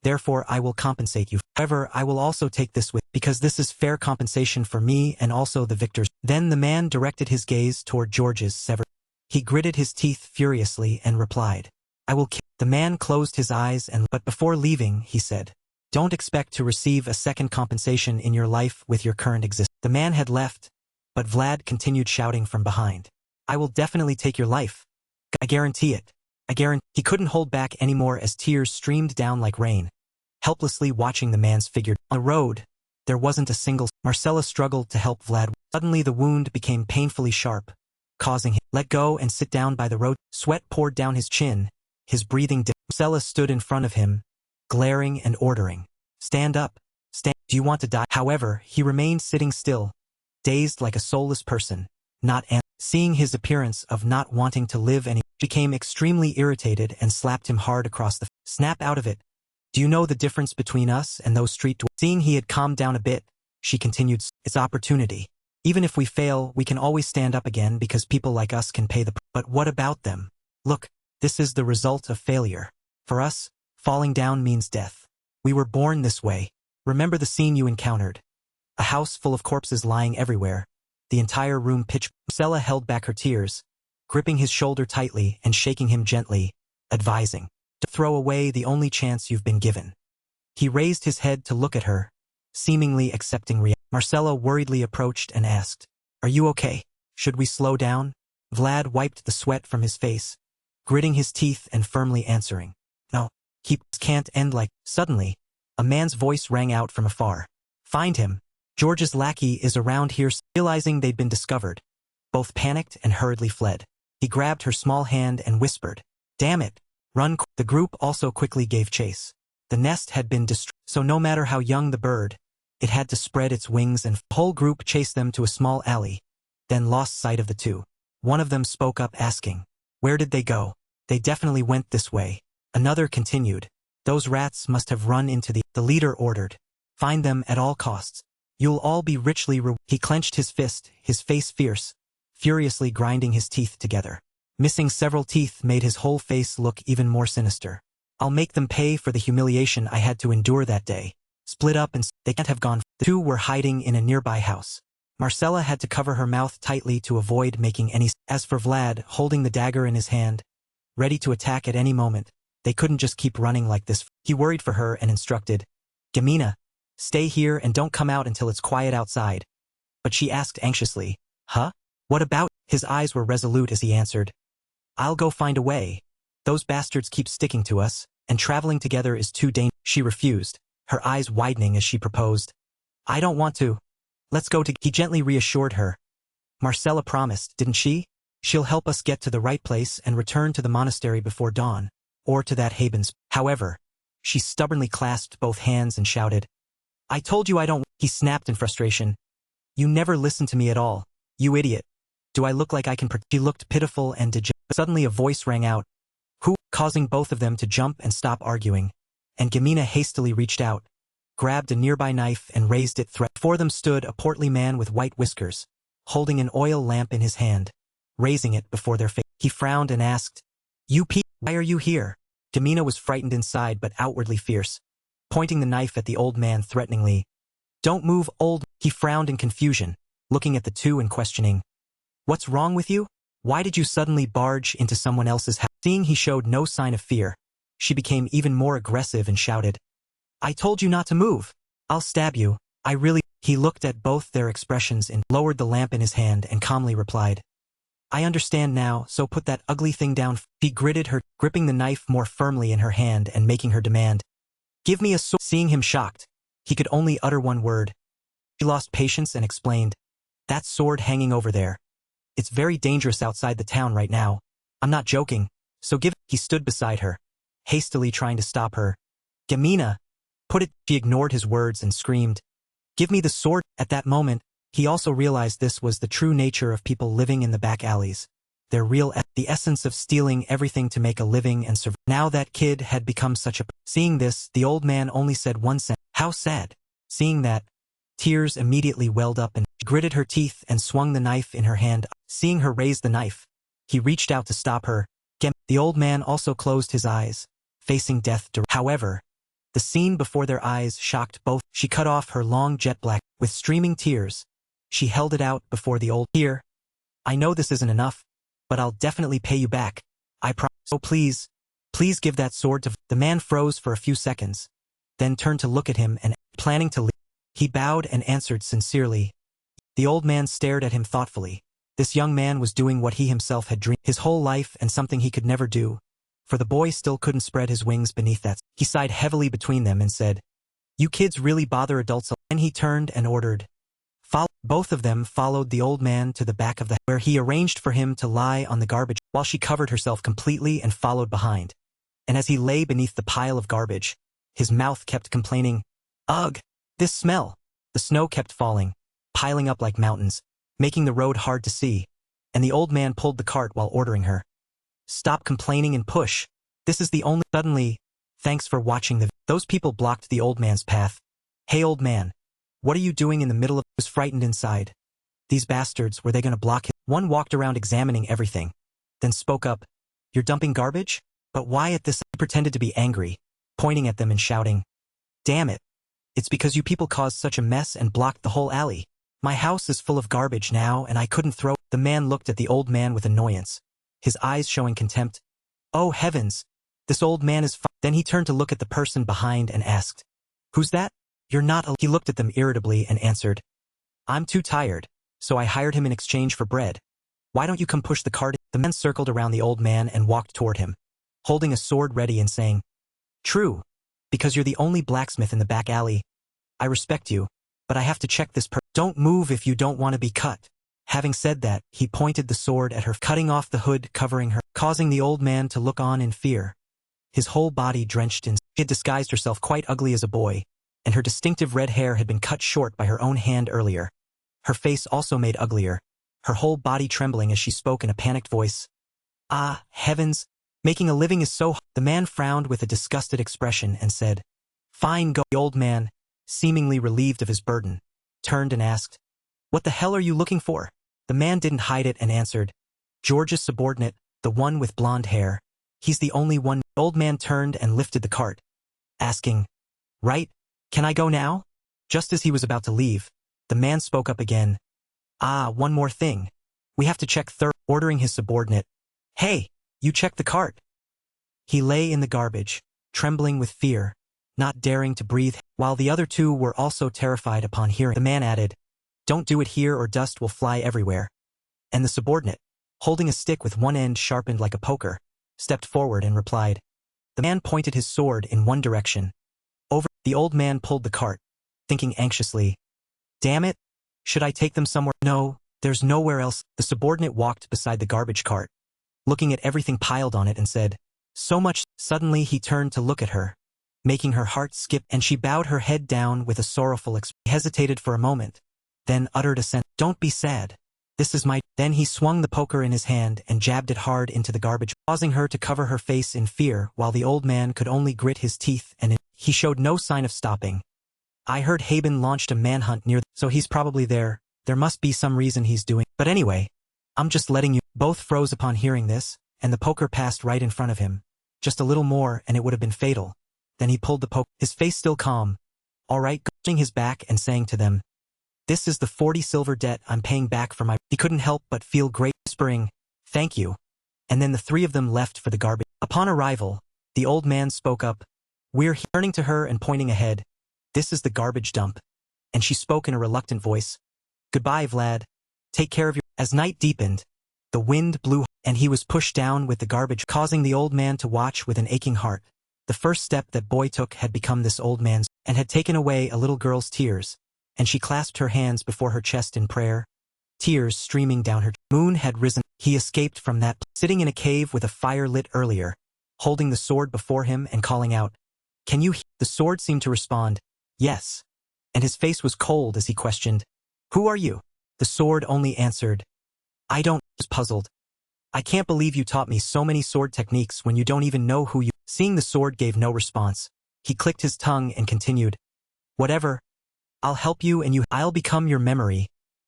therefore I will compensate you. However, I will also take this with, because this is fair compensation for me and also the victors. Then the man directed his gaze toward George's severed. He gritted his teeth furiously and replied, I will kill. The man closed his eyes but before leaving, he said, don't expect to receive a second compensation in your life with your current existence. The man had left, but Vlad continued shouting from behind. I will definitely take your life. I guarantee it. I guarantee. He couldn't hold back anymore as tears streamed down like rain, helplessly watching the man's figure. On the road, there wasn't a single. Marcella struggled to help Vlad. Suddenly the wound became painfully sharp, causing him to let go and sit down by the road. Sweat poured down his chin, his breathing dipped. Marcella stood in front of him, glaring and ordering, stand up, stand. Do you want to die? However, he remained sitting still, dazed like a soulless person, seeing his appearance of not wanting to live anymore, became extremely irritated and slapped him hard across the snap out of it. Do you know the difference between us and those street dwellers? Seeing he had calmed down a bit, she continued, it's opportunity. Even if we fail, we can always stand up again because people like us can pay the price. But what about them? Look, this is the result of failure. For us, falling down means death. We were born this way. Remember the scene you encountered. A house full of corpses lying everywhere. The entire room pitch. Marcella held back her tears, gripping his shoulder tightly and shaking him gently, advising, don't throw away the only chance you've been given. He raised his head to look at her, seemingly accepting reality. Marcella worriedly approached and asked, are you okay? Should we slow down? Vlad wiped the sweat from his face, gritting his teeth and firmly answering, no, he can't end like. Suddenly, a man's voice rang out from afar. Find him. George's lackey is around here. Realizing they'd been discovered, both panicked and hurriedly fled. He grabbed her small hand and whispered, damn it, run. The group also quickly gave chase. The nest had been destroyed, so no matter how young the bird, it had to spread its wings, and the whole group chased them to a small alley, then lost sight of the two. One of them spoke up asking, where did they go? They definitely went this way. Another continued, those rats must have run into the leader ordered, find them at all costs. You'll all be richly rewarded. He clenched his fist, his face fierce, furiously grinding his teeth together. Missing several teeth made his whole face look even more sinister. I'll make them pay for the humiliation I had to endure that day. Split up and they can't have gone. The two were hiding in a nearby house. Marcella had to cover her mouth tightly to avoid making any. As for Vlad, holding the dagger in his hand, ready to attack at any moment, they couldn't just keep running like this. He worried for her and instructed, Gamina, stay here and don't come out until it's quiet outside. But she asked anxiously, huh? What about? His eyes were resolute as he answered, I'll go find a way. Those bastards keep sticking to us, and traveling together is too dangerous. She refused, her eyes widening as she proposed, I don't want to. Let's go to. He gently reassured her. Marcella promised, didn't she? She'll help us get to the right place and return to the monastery before dawn, or to that Haben's. However, she stubbornly clasped both hands and shouted, I told you I don't. He snapped in frustration. You never listened to me at all, you idiot. Do I look like I can? She looked pitiful and dejected. Suddenly a voice rang out, who, causing both of them to jump and stop arguing, and Gamina hastily reached out, grabbed a nearby knife and raised it. Before them stood a portly man with white whiskers, holding an oil lamp in his hand, raising it before their face. He frowned and asked, you people, why are you here? Gamina was frightened inside but outwardly fierce, pointing the knife at the old man threateningly. Don't move, old. He frowned in confusion, looking at the two and questioning, what's wrong with you? Why did you suddenly barge into someone else's house? Seeing he showed no sign of fear, she became even more aggressive and shouted, I told you not to move. I'll stab you. I really. He looked at both their expressions and lowered the lamp in his hand and calmly replied, I understand now, so put that ugly thing down. He gritted her, gripping the knife more firmly in her hand and making her demand, give me a sword. Seeing him shocked, he could only utter one word. She lost patience and explained, that sword hanging over there. It's very dangerous outside the town right now. I'm not joking, so give it. He stood beside her, hastily trying to stop her. Gamina, put it. She ignored his words and screamed, give me the sword. At that moment, he also realized this was the true nature of people living in the back alleys. Their real the essence of stealing everything to make a living and survive. Now that kid had become such a. Seeing this, the old man only said one sentence, how sad. Seeing that, tears immediately welled up and she gritted her teeth and swung the knife in her hand. Seeing her raise the knife, He reached out to stop her. The old man also closed his eyes, facing death. However, the scene before their eyes shocked both. She cut off her long jet black. With streaming tears, she held it out before the old. Here, I know this isn't enough, but I'll definitely pay you back. I promise. So please give that sword to. The man froze for a few seconds, then turned to look at him and, planning to leave. He bowed and answered sincerely. The old man stared at him thoughtfully. This young man was doing what he himself had dreamed his whole life and something he could never do, for the boy still couldn't spread his wings beneath that. He sighed heavily between them and said, "You kids really bother adults." Then he turned and ordered. Both of them followed the old man to the back of the where he arranged for him to lie on the garbage while she covered herself completely and followed behind. And as he lay beneath the pile of garbage, his mouth kept complaining, "Ugh, this smell." The snow kept falling, piling up like mountains, making the road hard to see, and the old man pulled the cart while ordering her, "Stop complaining and push. This is the only." Suddenly, thanks for watching the. Those people blocked the old man's path. "Hey old man, what are you doing in the middle of?" He was frightened inside. These bastards, were they going to block him? One walked around examining everything, then spoke up, "You're dumping garbage? But why at this?" He pretended to be angry, pointing at them and shouting, "Damn it. It's because you people caused such a mess and blocked the whole alley. My house is full of garbage now and I couldn't throw." The man looked at the old man with annoyance, his eyes showing contempt. "Oh heavens, this old man is Then he turned to look at the person behind and asked, "Who's that?" "You're not." He looked at them irritably and answered, "I'm too tired, so I hired him in exchange for bread. Why don't you come push the cart?" The man circled around the old man and walked toward him, holding a sword ready and saying, "True, because you're the only blacksmith in the back alley. I respect you, but I have to check this Don't move if you don't want to be cut." Having said that, he pointed the sword at her, cutting off the hood covering her, causing the old man to look on in fear. His whole body drenched in. She had disguised herself quite ugly as a boy, and her distinctive red hair had been cut short by her own hand earlier. Her face also made uglier, her whole body trembling as she spoke in a panicked voice. "Ah, heavens, making a living is so." The man frowned with a disgusted expression and said, "Fine, go." The old man, seemingly relieved of his burden, turned and asked, "What the hell are you looking for?" The man didn't hide it and answered, "George's subordinate, the one with blonde hair. He's the only one." The old man turned and lifted the cart, asking, "Right, can I go now?" Just as he was about to leave, the man spoke up again. "Ah, one more thing. We have to check ordering his subordinate. "Hey, you check the cart." He lay in the garbage, trembling with fear, not daring to breathe, while the other two were also terrified upon hearing. The man added, "Don't do it here or dust will fly everywhere." And the subordinate, holding a stick with one end sharpened like a poker, stepped forward and replied. The man pointed his sword in one direction. Over. The old man pulled the cart, thinking anxiously, "Damn it, should I take them somewhere?" "No, there's nowhere else." The subordinate walked beside the garbage cart, looking at everything piled on it and said, "So much." Suddenly he turned to look at her, making her heart skip, and she bowed her head down with a sorrowful expression. He hesitated for a moment, then uttered a sentence. "Don't be sad. This is my." Then he swung the poker in his hand and jabbed it hard into the garbage, causing her to cover her face in fear while the old man could only grit his teeth and he showed no sign of stopping. "I heard Haben launched a manhunt near so he's probably there. There must be some reason he's doing. But anyway, I'm just letting you." Both froze upon hearing this, and the poker passed right in front of him. Just a little more and it would have been fatal. Then he pulled the poker, his face still calm. "All right," touching his back and saying to them, "This is the 40 silver debt I'm paying back for my." He couldn't help but feel great, whispering, "Thank you." And then the three of them left for the garbage. Upon arrival, the old man spoke up. "We're here." Turning to her and pointing ahead, "This is the garbage dump." And she spoke in a reluctant voice. "Goodbye, Vlad. Take care of your." As night deepened, the wind blew and he was pushed down with the garbage, causing the old man to watch with an aching heart. The first step that boy took had become this old man's and had taken away a little girl's tears, and she clasped her hands before her chest in prayer, tears streaming down her. Moon had risen. He escaped from that, sitting in a cave with a fire lit earlier, holding the sword before him and calling out, "Can you hear?" The sword seemed to respond, "Yes," and his face was cold as he questioned, "Who are you?" The sword only answered, "I don't." He was puzzled. "I can't believe you taught me so many sword techniques when you don't even know who you." Seeing the sword gave no response, he clicked his tongue and continued, "Whatever. I'll help you and I'll become your memory,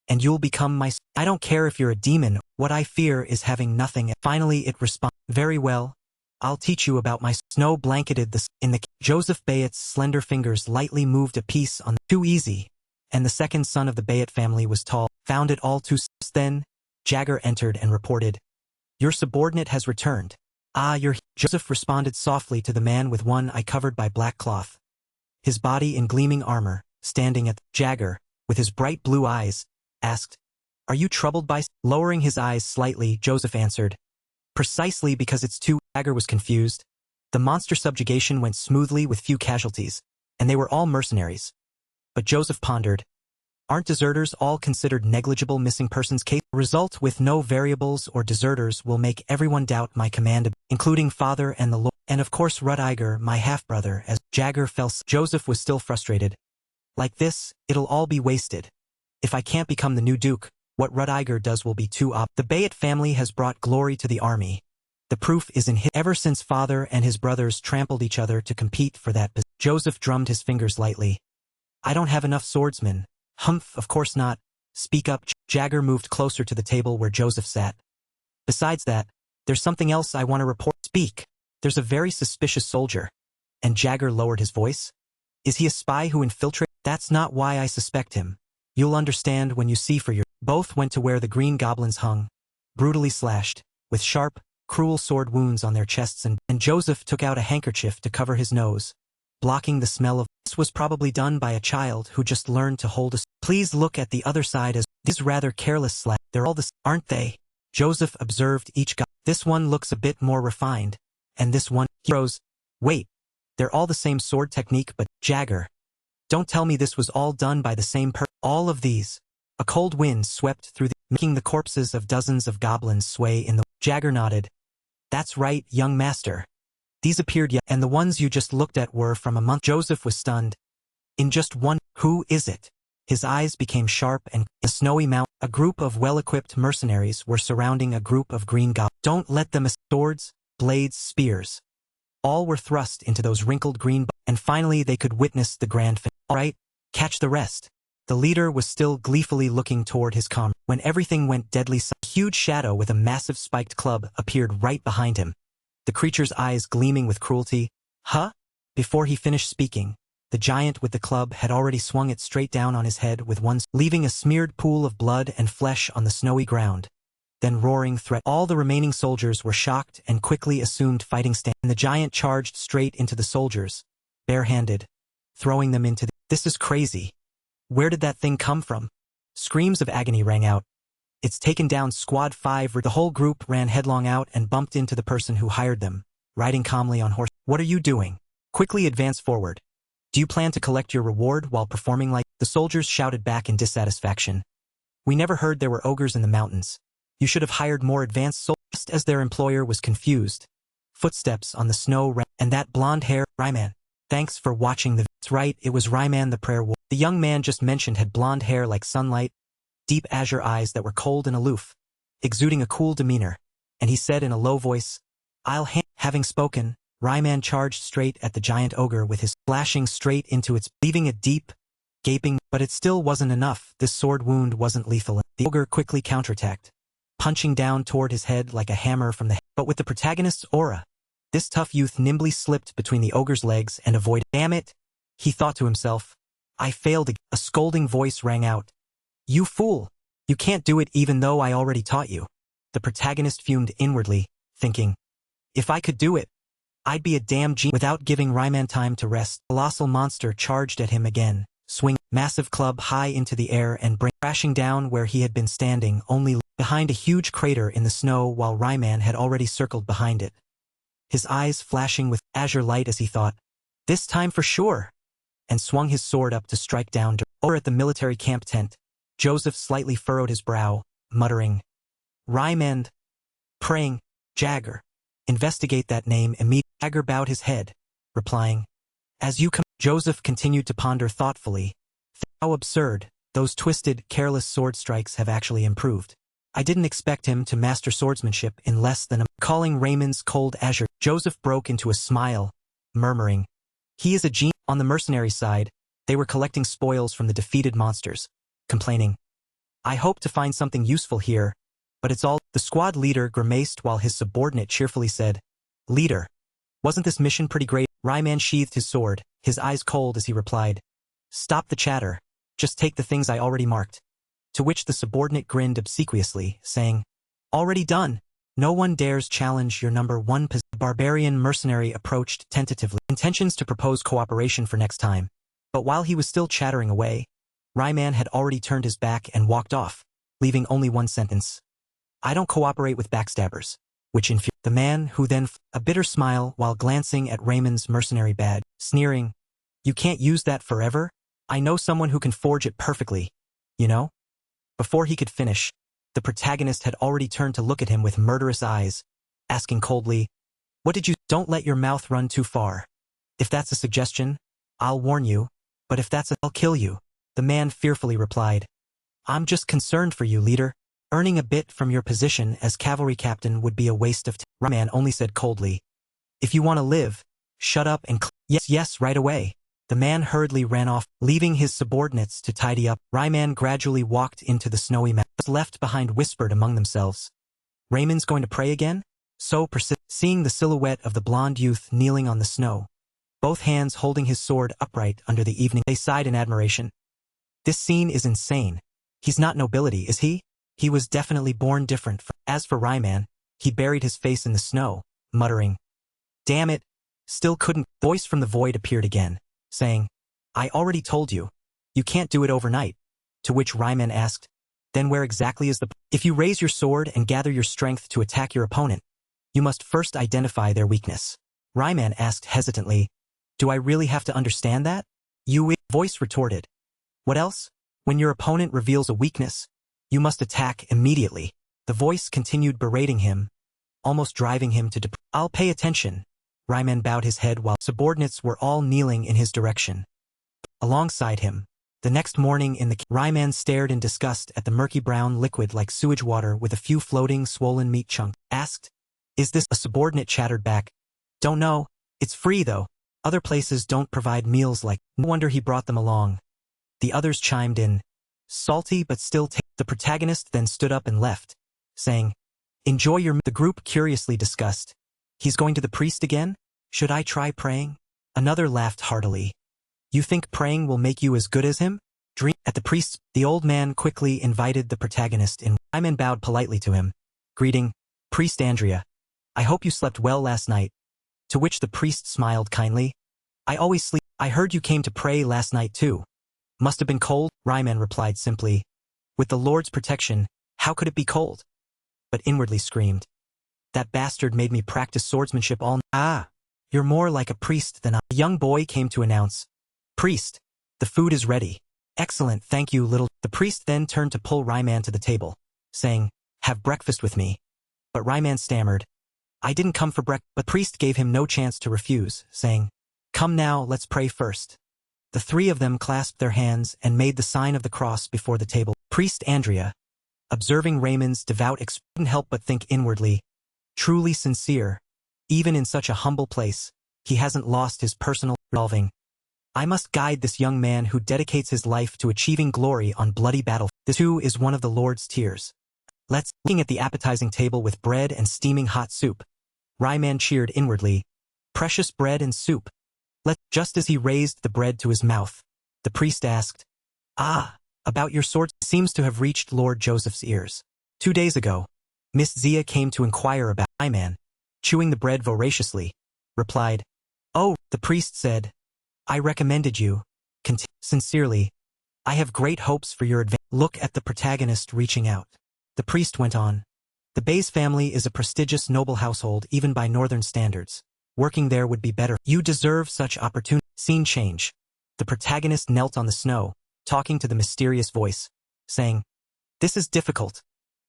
and you'll become my... I don't care if you're a demon, what I fear is having nothing. Finally it responds, very well, I'll teach you about my... Snow blanketed in the... Joseph Bayet's slender fingers lightly moved a piece on... Too easy, and the second son of the Bayet family was tall, found it all too... Then, Jagger entered and reported, your subordinate has returned. Ah, you're... Joseph responded softly to the man with one eye covered by black cloth. His body in gleaming armor, standing at... Jagger, with his bright blue eyes, asked, are you troubled by... Lowering his eyes slightly, Joseph answered, precisely because it's too... Jagger was confused. The monster subjugation went smoothly with few casualties, and they were all mercenaries. But Joseph pondered, aren't deserters all considered negligible missing persons case? Result with no variables or deserters will make everyone doubt my command, including father and the Lord, and of course Rudiger, my half-brother, as Jagger fell. Joseph was still frustrated. Like this, it'll all be wasted. If I can't become the new duke, what Rudiger does will be too obvious. The Bayet family has brought glory to the army. The proof is in his... Ever since father and his brothers trampled each other to compete for that position. Joseph drummed his fingers lightly. I don't have enough swordsmen. Humph, of course not. Speak up. Jagger moved closer to the table where Joseph sat. Besides that, there's something else I want to report. Speak. There's a very suspicious soldier. And Jagger lowered his voice. Is he a spy who infiltrated? That's not why I suspect him. You'll understand when you see for your... Both went to where the green goblins hung, brutally slashed, with sharp, cruel sword wounds on their chests, and Joseph took out a handkerchief to cover his nose, blocking the smell of... This was probably done by a child who just learned to hold a... Please look at the other side as... These rather careless slash... They're all the... Aren't they? Joseph observed each guy. This one looks a bit more refined, and this one... Heroes. Wait. They're all the same sword technique, but... Jagger. Don't tell me this was all done by the same All of these. A cold wind swept through making the corpses of dozens of goblins sway in the... Jagger nodded. That's right, young master. These appeared and the ones you just looked at were from a month. Joseph was stunned. In just one... Who is it? His eyes became sharp and... A snowy mount. A group of well-equipped mercenaries were surrounding a group of green goblins. Don't let them... Swords, blades, spears. All were thrust into those wrinkled green... And finally they could witness the grand finale. All right, catch the rest. The leader was still gleefully looking toward his comrade when everything went deadly silent. A huge shadow with a massive spiked club appeared right behind him, the creature's eyes gleaming with cruelty. Huh? Before he finished speaking, the giant with the club had already swung it straight down on his head with one, leaving a smeared pool of blood and flesh on the snowy ground. Then roaring threat. All the remaining soldiers were shocked and quickly assumed fighting stance. And the giant charged straight into the soldiers, barehanded, throwing them into the... This is crazy. Where did that thing come from? Screams of agony rang out. It's taken down Squad 5. The whole group ran headlong out and bumped into the person who hired them, riding calmly on horse. What are you doing? Quickly advance forward. Do you plan to collect your reward while performing like... The soldiers shouted back in dissatisfaction. We never heard there were ogres in the mountains. You should have hired more advanced soldiers. Just as their employer was confused. Footsteps on the snow ran, and that blonde hair... Ryman. Thanks for watching the... That's right, it was Ryman the prayer warrior. The young man just mentioned had blonde hair like sunlight, deep azure eyes that were cold and aloof, exuding a cool demeanor, and he said in a low voice, Having spoken, Ryman charged straight at the giant ogre with his slashing straight into its, leaving it deep, gaping, but it still wasn't enough. This sword wound wasn't lethal. The ogre quickly counterattacked, punching down toward his head like a hammer from the head. But with the protagonist's aura, this tough youth nimbly slipped between the ogre's legs and avoided. Damn it, he thought to himself. I failed. A scolding voice rang out. You fool! You can't do it even though I already taught you. The protagonist fumed inwardly, thinking, if I could do it, I'd be a damn genius. Without giving Ryman time to rest, the colossal monster charged at him again, swinging massive club high into the air and crashing down where he had been standing, only behind a huge crater in the snow while Ryman had already circled behind it. His eyes flashing with azure light as he thought, this time for sure, and swung his sword up to strike down. Over at the military camp tent, Joseph slightly furrowed his brow, muttering, Ryman, praying, Jagger. Investigate that name immediately. Jagger bowed his head, replying, as you come. Joseph continued to ponder thoughtfully. How absurd, those twisted, careless sword strikes have actually improved. I didn't expect him to master swordsmanship in less than a... Calling Raymond's cold azure, Joseph broke into a smile, murmuring, he is a genius. On the mercenary side, they were collecting spoils from the defeated monsters, complaining, I hope to find something useful here, but it's all. The squad leader grimaced while his subordinate cheerfully said, Leader, wasn't this mission pretty great? Ryman sheathed his sword, his eyes cold as he replied, Stop the chatter, just take the things I already marked. To which the subordinate grinned obsequiously, saying, Already done. No one dares challenge your number one position. The barbarian mercenary approached tentatively, intentions to propose cooperation for next time. But while he was still chattering away, Ryman had already turned his back and walked off, leaving only one sentence. I don't cooperate with backstabbers, which infuriated the man who then a bitter smile while glancing at Raymond's mercenary badge, sneering, You can't use that forever? I know someone who can forge it perfectly, you know? Before he could finish, the protagonist had already turned to look at him with murderous eyes, asking coldly, What did you? Don't let your mouth run too far. If that's a suggestion, I'll warn you, but if that's I'll kill you. The man fearfully replied, I'm just concerned for you, leader. Earning a bit from your position as cavalry captain would be a waste of time. Ryman only said coldly, If you want to live, shut up and yes, right away. The man hurriedly ran off, leaving his subordinates to tidy up. Ryman gradually walked into the snowy mountains. Left behind whispered among themselves, Raymond's going to pray again? So seeing the silhouette of the blond youth kneeling on the snow, both hands holding his sword upright under the evening, they sighed in admiration. This scene is insane. He's not nobility, is he? He was definitely born different. As for Ryman, he buried his face in the snow, muttering, Damn it, still couldn't. Voice from the void appeared again, saying, I already told you, you can't do it overnight. To which Ryman asked, Then where exactly is the... If you raise your sword and gather your strength to attack your opponent, you must first identify their weakness. Ryman asked hesitantly, Do I really have to understand that? Voice retorted, What else? When your opponent reveals a weakness, you must attack immediately. The voice continued berating him, almost driving him to I'll pay attention. Ryman bowed his head while subordinates were all kneeling in his direction. Alongside him, the next morning in the Ryman stared in disgust at the murky brown liquid like sewage water with a few floating swollen meat chunks. Asked, Is this? A subordinate chattered back, Don't know, it's free though. Other places don't provide meals like. No wonder he brought them along. The others chimed in, salty but still The protagonist then stood up and left, saying, Enjoy your... The group curiously discussed, He's going to the priest again? Should I try praying? Another laughed heartily. You think praying will make you as good as him? Dream. At the priest's, the old man quickly invited the protagonist in. Ryman bowed politely to him, greeting, Priest Andrea, I hope you slept well last night. To which the priest smiled kindly. I always sleep. I heard you came to pray last night too. Must have been cold, Ryman replied simply. With the Lord's protection, how could it be cold? But inwardly screamed, That bastard made me practice swordsmanship all night. Ah, you're more like a priest than I. A young boy came to announce, Priest, the food is ready. Excellent, thank you, little. The priest then turned to pull Ryman to the table, saying, Have breakfast with me. But Ryman stammered, I didn't come for breakfast. But the priest gave him no chance to refuse, saying, Come now, let's pray first. The three of them clasped their hands and made the sign of the cross before the table. Priest Andrea, observing Raymond's devout expression, couldn't help but think inwardly, truly sincere, even in such a humble place, he hasn't lost his personal resolving. I must guide this young man who dedicates his life to achieving glory on bloody battlefield. This too is one of the Lord's tears. Let's. Looking at the appetizing table with bread and steaming hot soup, Ryman cheered inwardly, Precious bread and soup. Just as he raised the bread to his mouth, the priest asked, About your sword seems to have reached Lord Joseph's ears. 2 days ago, Miss Zia came to inquire about Ryman, chewing the bread voraciously, replied, Oh, the priest said, I recommended you. Sincerely, I have great hopes for your advance. Look at the protagonist reaching out. The priest went on, The Bays family is a prestigious noble household even by northern standards. Working there would be better. You deserve such opportunity. Scene change. The protagonist knelt on the snow, talking to the mysterious voice, saying, This is difficult.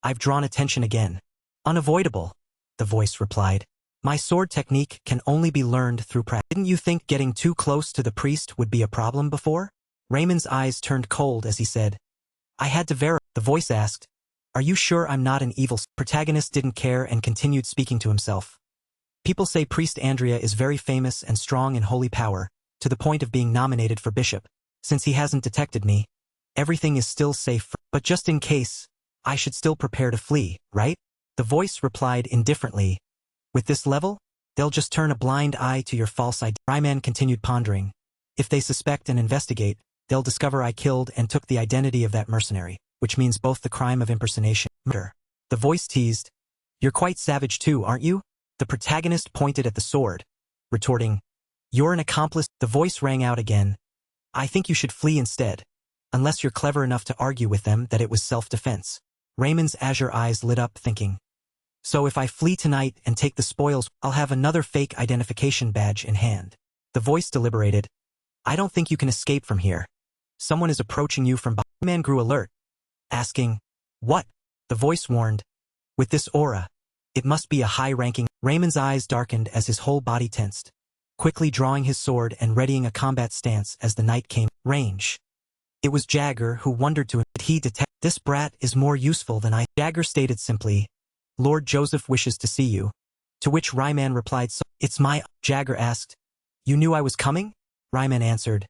I've drawn attention again. Unavoidable, the voice replied. My sword technique can only be learned through practice. Didn't you think getting too close to the priest would be a problem before? Raymond's eyes turned cold as he said, I had to verify. The voice asked, Are you sure I'm not an evil? Protagonist didn't care and continued speaking to himself. People say Priest Andrea is very famous and strong in holy power, to the point of being nominated for bishop. Since he hasn't detected me, everything is still safe. But just in case, I should still prepare to flee, right? The voice replied indifferently. With this level, they'll just turn a blind eye to your false identity. Ryman continued pondering. If they suspect and investigate, they'll discover I killed and took the identity of that mercenary, which means both the crime of impersonation and murder. The voice teased. You're quite savage too, aren't you? The protagonist pointed at the sword, retorting, You're an accomplice. The voice rang out again. I think you should flee instead, unless you're clever enough to argue with them that it was self-defense. Raymond's azure eyes lit up, thinking, So if I flee tonight and take the spoils, I'll have another fake identification badge in hand. The voice deliberated. I don't think you can escape from here. Someone is approaching you from behind. The man grew alert, asking, What? The voice warned. With this aura, it must be a high-ranking. Raymond's eyes darkened as his whole body tensed, quickly drawing his sword and readying a combat stance as the night came. Range. It was Jagger who wondered to him, did he detect, This brat is more useful than I. Jagger stated simply, Lord Joseph wishes to see you. To which Ryman replied, So, it's my. Jagger asked, You knew I was coming? Ryman answered,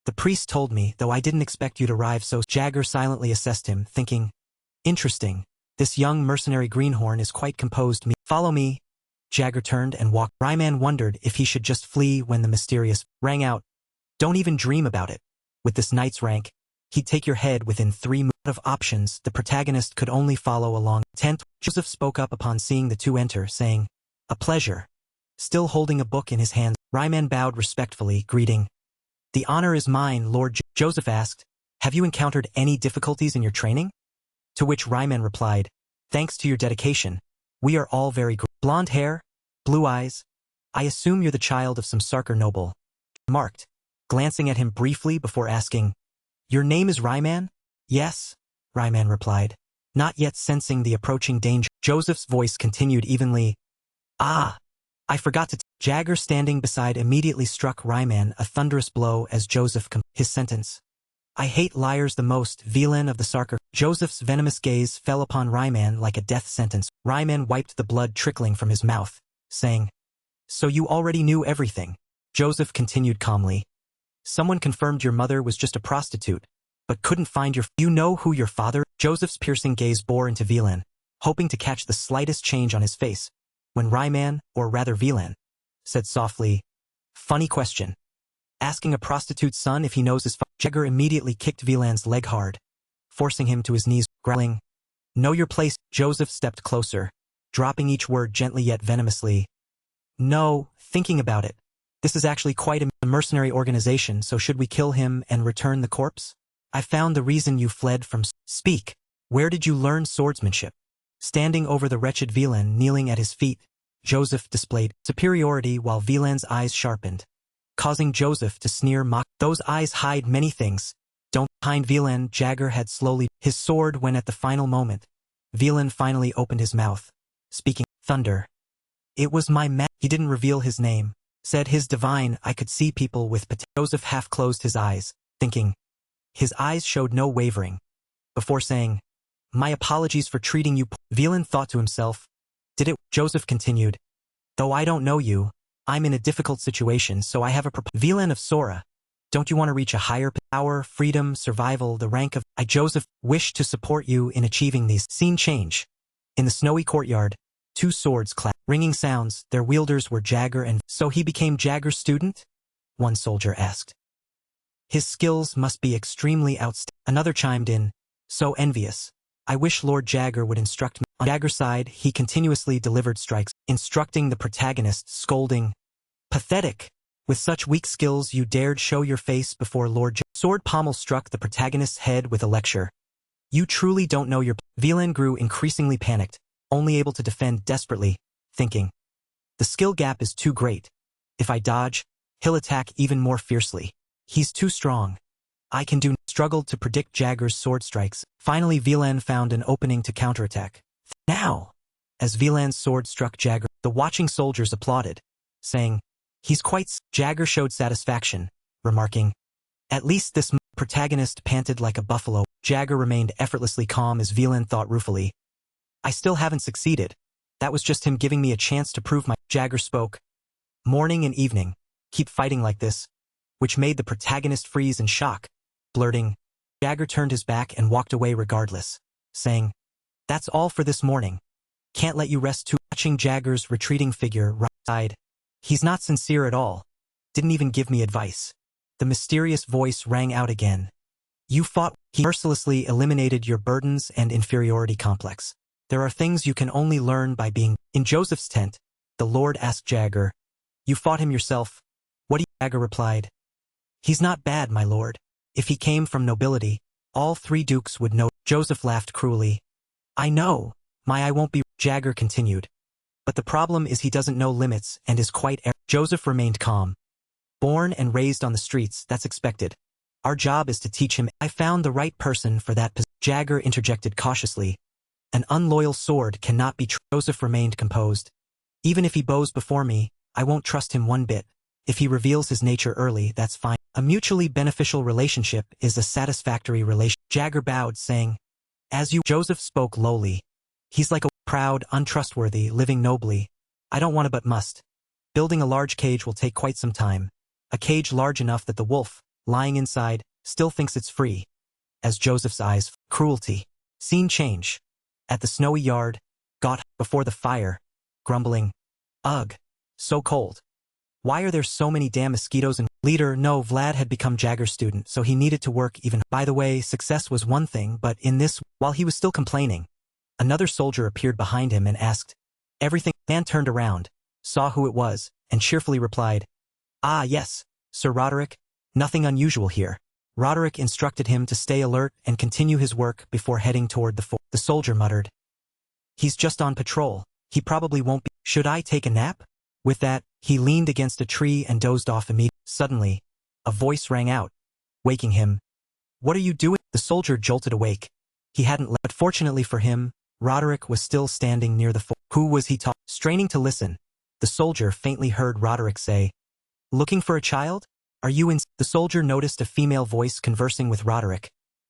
The priest told me, though I didn't expect you to arrive so. Jagger silently assessed him, thinking, Interesting. This young mercenary greenhorn is quite composed. Follow me. Jagger turned and walked. Ryman wondered if he should just flee when the mysterious rang out. Don't even dream about it. With this knight's rank, he'd take your head within 3 moves. Of options, the protagonist could only follow along. 10th, Joseph spoke up upon seeing the two enter, saying, A pleasure. Still holding a book in his hands, Ryman bowed respectfully, greeting. The honor is mine, Lord. Joseph asked, Have you encountered any difficulties in your training? To which Ryman replied, Thanks to your dedication, we are all very good. Blonde hair, blue eyes. I assume you're the child of some Sarkar noble. Marked, glancing at him briefly before asking, Your name is Ryman? Yes, Ryman replied, not yet sensing the approaching danger. Joseph's voice continued evenly. Ah, I forgot to. Jagger standing beside immediately struck Ryman a thunderous blow as Joseph his sentence. I hate liars the most, villain of the Sarkar. Joseph's venomous gaze fell upon Ryman like a death sentence. Ryman wiped the blood trickling from his mouth, saying, So you already knew everything. Joseph continued calmly. Someone confirmed your mother was just a prostitute, but couldn't find your. You know who your father? Joseph's piercing gaze bore into Villain, hoping to catch the slightest change on his face, when Ryman, or rather Villain, said softly, Funny question. Asking a prostitute's son if he knows his father. Jagger immediately kicked Villain's leg hard, forcing him to his knees, growling, Know your place. Joseph stepped closer, dropping each word gently yet venomously. No, thinking about it. This is actually quite a mercenary organization, so should we kill him and return the corpse? I found the reason you fled from. Speak. Where did you learn swordsmanship? Standing over the wretched Villain kneeling at his feet, Joseph displayed superiority while Villain's eyes sharpened, causing Joseph to sneer mock. Those eyes hide many things. Don't. Behind Villain, Jagger had slowly his sword when at the final moment, Villain finally opened his mouth, speaking. Thunder. It was my He didn't reveal his name. Said his divine, I could see people with Joseph half closed his eyes, thinking. His eyes showed no wavering. Before saying, My apologies for treating you. Villain thought to himself. Did it? Joseph continued. Though I don't know you, I'm in a difficult situation, so I have a Villain of Sora. Don't you want to reach a higher power, freedom, survival, the rank of. I, Joseph, wish to support you in achieving these. Scene change. In the snowy courtyard, 2 swords clapped. Ringing sounds, their wielders were Jagger and. So he became Jagger's student? One soldier asked. His skills must be extremely outstanding. Another chimed in, so envious. I wish Lord Jagger would instruct me. On Jagger's side, he continuously delivered strikes, instructing the protagonist, scolding. Pathetic. With such weak skills you dared show your face before Lord Jagger. Sword pommel struck the protagonist's head with a lecture. You truly don't know your. Villain grew increasingly panicked, only able to defend desperately, thinking. The skill gap is too great. If I dodge, he'll attack even more fiercely. He's too strong. I can do. Struggled to predict Jagger's sword strikes. Finally Villain found an opening to counterattack. Now! As Villain's sword struck Jagger, the watching soldiers applauded, saying, He's quite. Jagger showed satisfaction, remarking, At least this protagonist panted like a buffalo. Jagger remained effortlessly calm as Villain thought ruefully. I still haven't succeeded. That was just him giving me a chance to prove my. Jagger spoke. Morning and evening. Keep fighting like this. Which made the protagonist freeze in shock, blurting, Jagger turned his back and walked away regardless, saying, "That's all for this morning. Can't let you rest too." Watching Jagger's retreating figure right side. "He's not sincere at all. Didn't even give me advice." The mysterious voice rang out again. "You fought. He mercilessly eliminated your burdens and inferiority complex. There are things you can only learn by being." In Joseph's tent, the Lord asked Jagger, "You fought him yourself?" "What do you?" Jagger replied, "He's not bad, my lord. If he came from nobility, all 3 dukes would know." Joseph laughed cruelly. "I know. I won't be." Jagger continued. "But the problem is he doesn't know limits and is quite Joseph remained calm. "Born and raised on the streets, that's expected. Our job is to teach him." "I found the right person for that position." Jagger interjected cautiously. "An unloyal sword cannot be Joseph remained composed. "Even if he bows before me, I won't trust him one bit. If he reveals his nature early, that's fine. A mutually beneficial relationship is a satisfactory relation." Jagger bowed, saying, "As you." Joseph spoke lowly. "He's like a proud, untrustworthy, living nobly. I don't want to but must. Building a large cage will take quite some time. A cage large enough that the wolf, lying inside, still thinks it's free." As Joseph's eyes, cruelty. Scene change. At the snowy yard, got before the fire, grumbling, "Ugh, so cold. Why are there so many damn mosquitoes?" And leader, no, Vlad had become Jagger's student, so he needed to work even. By the way, success was one thing, but in this, while he was still complaining, another soldier appeared behind him and asked, "Everything?" Man turned around, saw who it was, and cheerfully replied, "Ah yes, Sir Roderick, nothing unusual here." Roderick instructed him to stay alert and continue his work before heading toward the fort. The soldier muttered, "He's just on patrol. He probably won't be. Should I take a nap?" With that, he leaned against a tree and dozed off immediately. Suddenly, a voice rang out, waking him. "What are you doing?" The soldier jolted awake. He hadn't left. But fortunately for him, Roderick was still standing near the fort. Who was he talking? Straining to listen, the soldier faintly heard Roderick say, "Looking for a child? Are you in?" The soldier noticed a female voice conversing with Roderick,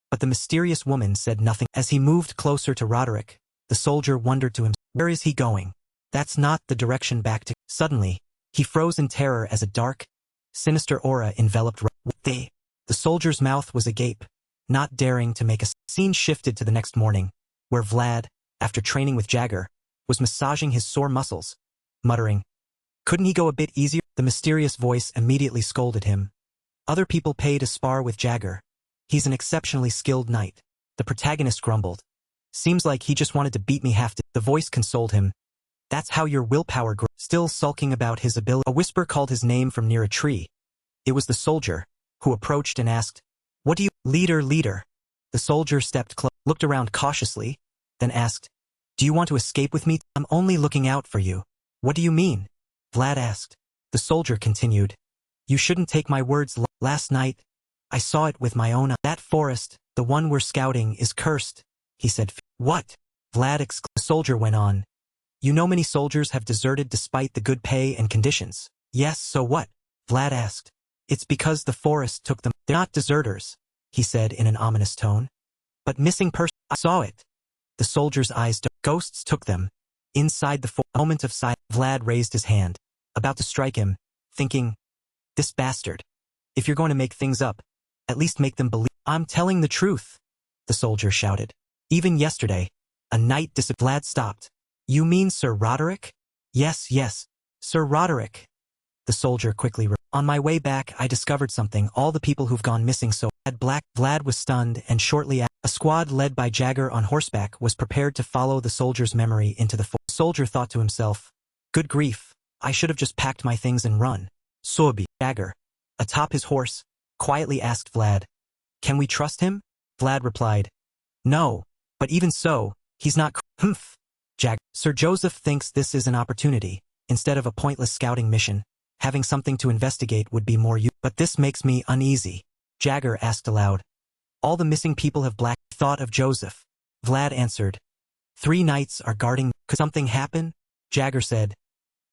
but the mysterious woman said nothing. As he moved closer to Roderick, the soldier wondered to himself, where is he going? That's not the direction back to. Suddenly, he froze in terror as a dark, sinister aura enveloped The soldier's mouth was agape, not daring to make a scene. Shifted to the next morning, where Vlad, after training with Jagger, was massaging his sore muscles, muttering, "Couldn't he go a bit easier?" The mysterious voice immediately scolded him. "Other people pay to spar with Jagger. He's an exceptionally skilled knight." The protagonist grumbled. "Seems like he just wanted to beat me half to." The voice consoled him. "That's how your willpower grows." Still sulking about his ability, a whisper called his name from near a tree. It was the soldier, who approached and asked, "What do you—" Leader. The soldier stepped close, looked around cautiously, then asked, "Do you want to escape with me?" "I'm only looking out for you." "What do you mean?" Vlad asked. The soldier continued, "You shouldn't take my words. Last night, I saw it with my own eyes. That forest, the one we're scouting, is cursed," he said. "What?" Vlad exclaimed. The soldier went on. "You know many soldiers have deserted despite the good pay and conditions." "Yes, so what?" Vlad asked. "It's because the forest took them." "They're not deserters," he said in an ominous tone. "But missing person." "I saw it." The soldier's eyes ghosts took them. Inside the moment of silence, Vlad raised his hand, about to strike him, thinking, "This bastard. If you're going to make things up, at least make them believe." "I'm telling the truth," the soldier shouted. "Even yesterday, a knight Vlad stopped. "You mean Sir Roderick?" Yes, Sir Roderick." The soldier quickly "On my way back I discovered something. All the people who've gone missing so Vlad was stunned, and shortly after, a squad led by Jagger on horseback was prepared to follow the soldier's memory into the fort. The soldier thought to himself, "Good grief, I should have just packed my things and run." Sobi. Jagger, atop his horse, quietly asked Vlad, "Can we trust him?" Vlad replied, "No, but even so, he's not." "Humph." Sir Joseph thinks this is an opportunity. Instead of a pointless scouting mission, having something to investigate would be more useful. But this makes me uneasy. Jagger asked aloud. "All the missing people have black." Thought of Joseph. Vlad answered, 3 knights are guarding." "Could something happen?" Jagger said.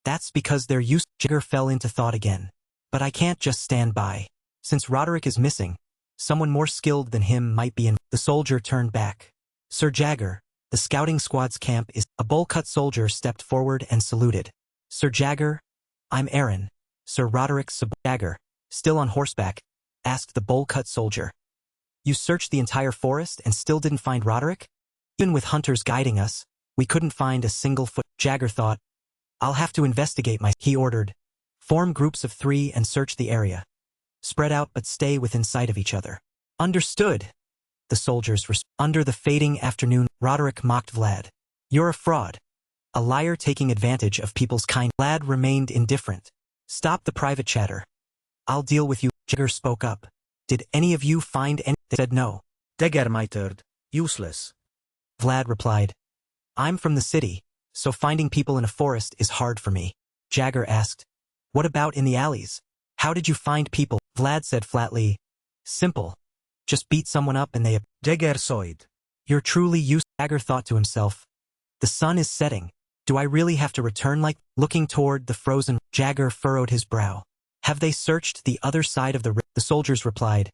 "That's because they're used." Jagger fell into thought again. "But I can't just stand by. Since Roderick is missing, someone more skilled than him might be in." The soldier turned back. "Sir Jagger, the scouting squad's camp is." A bowl-cut soldier stepped forward and saluted. "Sir Jagger, I'm Aaron." Sir Roderick Jagger, still on horseback, asked the bowl-cut soldier, You searched the entire forest and still didn't find Roderick? Even with hunters guiding us, we couldn't find a single foot. Jagger thought. I'll have to investigate he ordered. Form groups of 3 and search the area. Spread out but stay within sight of each other. Understood. The soldiers were under the fading afternoon. Roderick mocked Vlad. You're a fraud. A liar taking advantage of people's kind. Vlad remained indifferent. Stop the private chatter. I'll deal with you. Jagger spoke up. Did any of you find any? They said no. Degermitered. Useless. Vlad replied. I'm from the city, so finding people in a forest is hard for me. Jagger asked. What about in the alleys? How did you find people? Vlad said flatly. Simple. Just beat someone up and they... Degersoid. You're truly useless. Jagger thought to himself. The sun is setting. Do I really have to return like... Looking toward the frozen... Jagger furrowed his brow. Have they searched the other side of the river? The soldiers replied.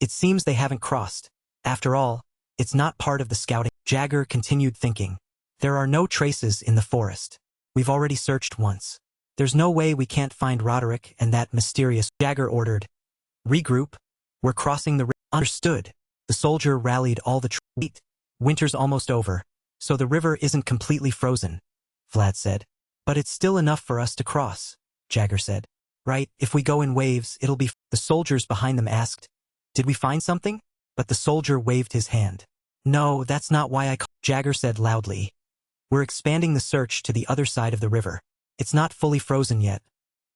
It seems they haven't crossed. After all, it's not part of the scouting. Jagger continued thinking. There are no traces in the forest. We've already searched once. There's no way we can't find Roderick and that mysterious... Jagger ordered. Regroup. We're crossing the river. Understood. The soldier rallied all the troops. Winter's almost over, so the river isn't completely frozen, Vlad said. But it's still enough for us to cross, Jagger said. Right, if we go in waves, it'll be... The soldiers behind them asked. Did we find something? But the soldier waved his hand. No, that's not why I... Jagger said loudly. We're expanding the search to the other side of the river. It's not fully frozen yet.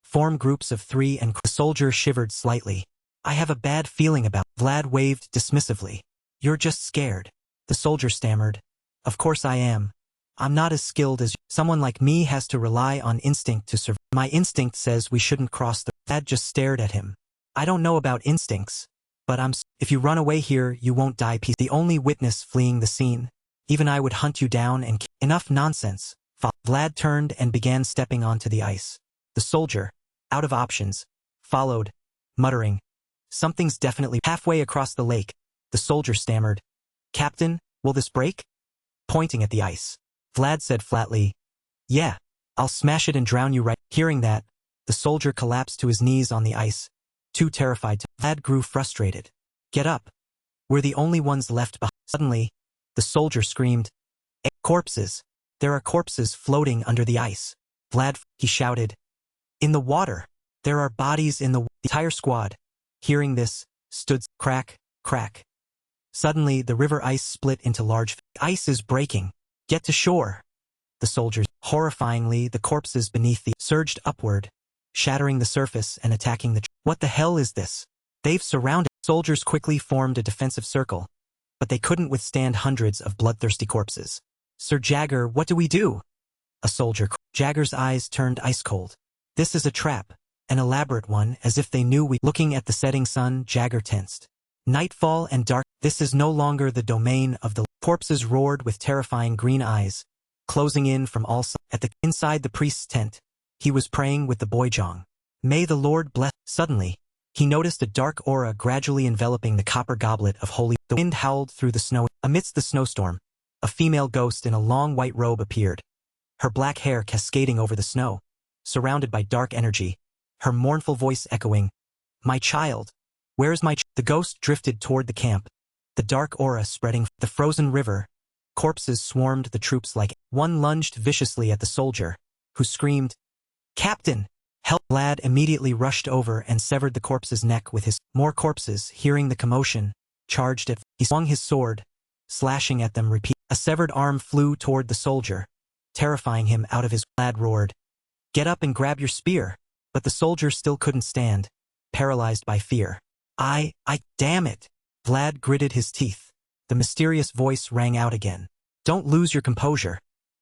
Form groups of 3 and... The soldier shivered slightly. I have a bad feeling about... Vlad waved dismissively. You're just scared. The soldier stammered. Of course I am. I'm not as skilled as you. Someone like me has to rely on instinct to survive. My instinct says we shouldn't cross the... Vlad just stared at him. I don't know about instincts, but if you run away here, you won't die. The only witness fleeing the scene. Even I would hunt you down and... Enough nonsense. Vlad turned and began stepping onto the ice. The soldier, out of options, followed, muttering. Something's definitely... Halfway across the lake, the soldier stammered. Captain, will this break? Pointing at the ice. Vlad said flatly. Yeah, I'll smash it and drown you right. Hearing that, the soldier collapsed to his knees on the ice, too terrified to... Vlad grew frustrated. Get up. We're the only ones left behind. Suddenly, the soldier screamed. Corpses. There are corpses floating under the ice. Vlad, he shouted. In the water. There are bodies in the entire squad. Hearing this, stood crack, crack. Suddenly, the river ice split into large... Ice is breaking. Get to shore. The soldiers, horrifyingly, the corpses beneath the... surged upward, shattering the surface and attacking the... What the hell is this? They've surrounded... Soldiers quickly formed a defensive circle, but they couldn't withstand hundreds of bloodthirsty corpses. Sir Jagger, what do we do? A soldier... Jagger's eyes turned ice-cold. This is a trap, an elaborate one, as if they knew we... Looking at the setting sun, Jagger tensed. Nightfall and dark... This is no longer the domain of the... Corpses roared with terrifying green eyes, closing in from all sides. Inside the priest's tent, he was praying with the bojang. May the Lord bless... Suddenly, he noticed a dark aura gradually enveloping the copper goblet of holy... The wind howled through the snow. Amidst the snowstorm, a female ghost in a long white robe appeared, her black hair cascading over the snow, surrounded by dark energy, her mournful voice echoing, My child, where is my The ghost drifted toward the camp, the dark aura spreading the frozen river. Corpses swarmed the troops like... One lunged viciously at the soldier, who screamed, Captain! Help! Vlad immediately rushed over and severed the corpse's neck with his... More corpses, hearing the commotion, charged at... He swung his sword, slashing at them repeatedly. A severed arm flew toward the soldier, terrifying him out of his... Vlad roared, Get up and grab your spear. But the soldier still couldn't stand, paralyzed by fear. Damn it! Vlad gritted his teeth. The mysterious voice rang out again. Don't lose your composure.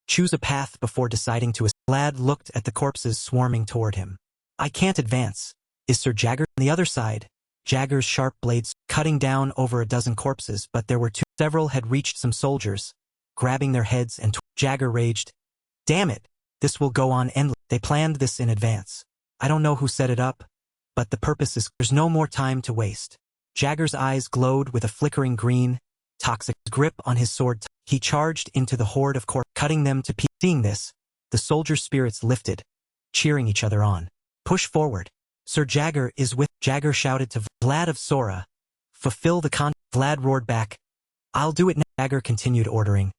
Choose a path before deciding to... Vlad looked at the corpses swarming toward him. I can't advance. Is Sir Jagger on the other side? Jagger's sharp blades cutting down over a dozen corpses, but there were two. Several had reached some soldiers, grabbing their heads and... Jagger raged. Damn it! This will go on endlessly. They planned this in advance. I don't know who set it up, but the purpose is... There's no more time to waste. Jagger's eyes glowed with a flickering green, toxic grip on his sword. He charged into the horde of corpses, cutting them to pieces. Seeing this, the soldiers' spirits lifted, cheering each other on. Push forward. Sir Jagger is with... Jagger shouted to Vlad of Sora. Fulfill the Vlad roared back. I'll do it now. Jagger continued ordering.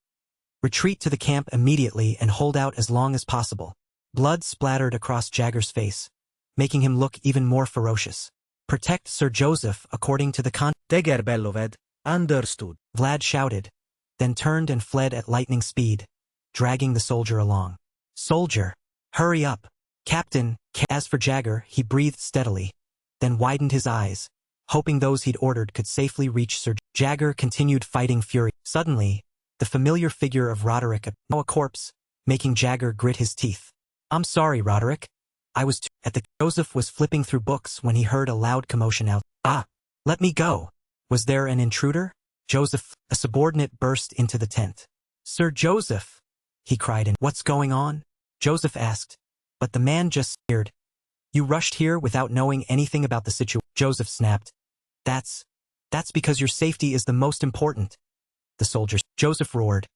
Retreat to the camp immediately and hold out as long as possible. Blood splattered across Jagger's face, making him look even more ferocious. Protect Sir Joseph according to the Teger belloved. Understood. Vlad shouted, then turned and fled at lightning speed, dragging the soldier along. Soldier, hurry up. Captain. As for Jagger, he breathed steadily, then widened his eyes, hoping those he'd ordered could safely reach Sir Jagger continued fighting fury. Suddenly, the familiar figure of Roderick, now a corpse, making Jagger grit his teeth. I'm sorry, Roderick. I was too. Joseph was flipping through books when he heard a loud commotion out. Let me go. Was there an intruder? Joseph, a subordinate, burst into the tent. Sir Joseph, he cried, and what's going on? Joseph asked, but the man just sneered. You rushed here without knowing anything about the situation. Joseph snapped. That's because your safety is the most important. The soldier. Joseph roared.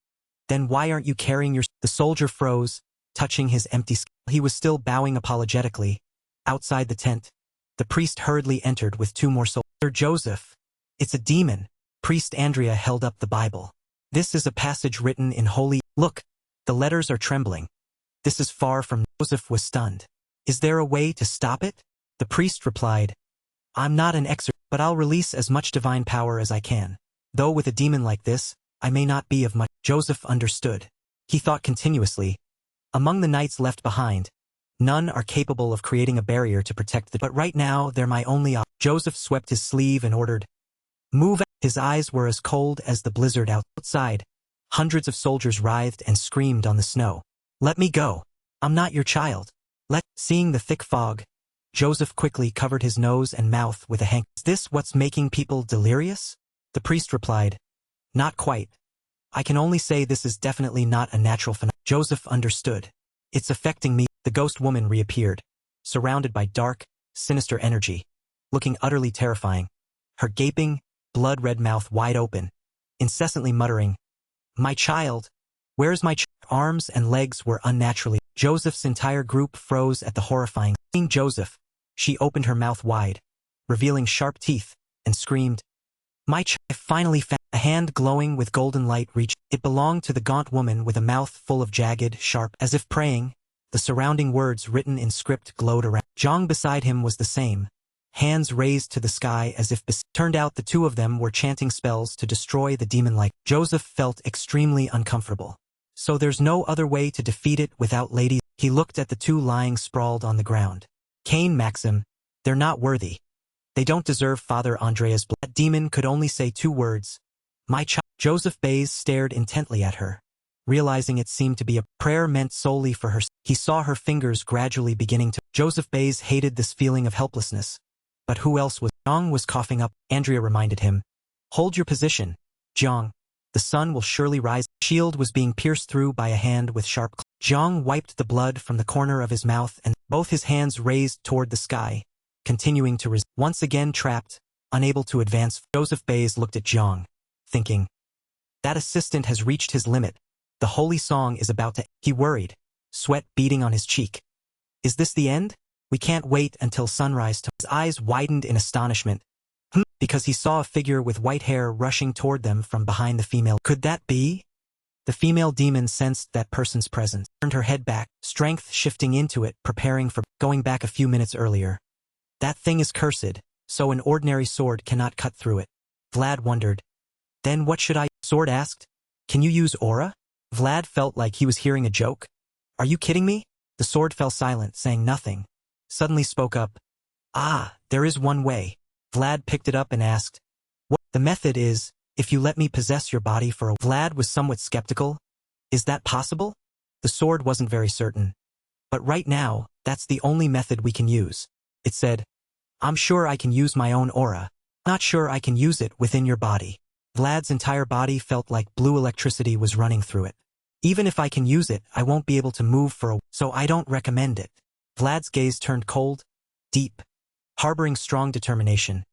Then why aren't you carrying your... The soldier froze, touching his empty skin. He was still bowing apologetically. Outside the tent, the priest hurriedly entered with two more soldiers. Sir Joseph, it's a demon. Priest Andrea held up the Bible. This is a passage written in holy... Look, the letters are trembling. This is far from... Joseph was stunned. Is there a way to stop it? The priest replied, I'm not an exorcist, but I'll release as much divine power as I can. Though with a demon like this, I may not be of much. Joseph understood. He thought continuously. Among the knights left behind, none are capable of creating a barrier to protect the... But right now, they're my only option. Joseph swept his sleeve and ordered, Move out. His eyes were as cold as the blizzard outside. Hundreds of soldiers writhed and screamed on the snow. Let me go. I'm not your child. Seeing the thick fog, Joseph quickly covered his nose and mouth with a handkerchief. Is this what's making people delirious? The priest replied, Not quite. I can only say this is definitely not a natural phenomenon. Joseph understood. It's affecting me. The ghost woman reappeared, surrounded by dark, sinister energy, looking utterly terrifying, her gaping, blood-red mouth wide open, incessantly muttering, My child! Where's my child? Arms and legs were unnaturally. Joseph's entire group froze at the horrifying. Seeing Joseph, she opened her mouth wide, revealing sharp teeth, and screamed, My child! I finally found. A hand glowing with golden light reached. It belonged to the gaunt woman with a mouth full of jagged, sharp, as if praying. The surrounding words written in script glowed around. Zhang beside him was the same, hands raised to the sky as if turned out the two of them were chanting spells to destroy the demon-like. Joseph felt extremely uncomfortable. So there's no other way to defeat it without ladies. He looked at the two lying sprawled on the ground. Cain, Maxim, they're not worthy. They don't deserve Father Andrea's blood. That demon could only say two words. My child. Joseph Bays stared intently at her, realizing it seemed to be a prayer meant solely for her. He saw her fingers gradually beginning to... Joseph Bays hated this feeling of helplessness. But who else was... Zhang was coughing up. Andrea reminded him. Hold your position, Zhang. The sun will surely rise. Shield was being pierced through by a hand with sharp claws. Zhang wiped the blood from the corner of his mouth and both his hands raised toward the sky, continuing to resist. Once again trapped, unable to advance, Joseph Bays looked at Zhang, thinking, that assistant has reached his limit. The holy song is about to... He worried, sweat beading on his cheek. Is this the end? We can't wait until sunrise. His eyes widened in astonishment, because he saw a figure with white hair rushing toward them from behind the female. Could that be? The female demon sensed that person's presence, turned her head back, strength shifting into it, preparing for going back a few minutes earlier. That thing is cursed, so an ordinary sword cannot cut through it. Vlad wondered. Then what should I... Sword asked. Can you use aura? Vlad felt like he was hearing a joke. Are you kidding me? The sword fell silent, saying nothing. Suddenly spoke up. There is one way. Vlad picked it up and asked, What? The method is, if you let me possess your body for a... Vlad was somewhat skeptical. Is that possible? The sword wasn't very certain. But right now, that's the only method we can use. It said, I'm sure I can use my own aura. Not sure I can use it within your body. Vlad's entire body felt like blue electricity was running through it. Even if I can use it, I won't be able to move for a... So I don't recommend it. Vlad's gaze turned cold, deep, harboring strong determination.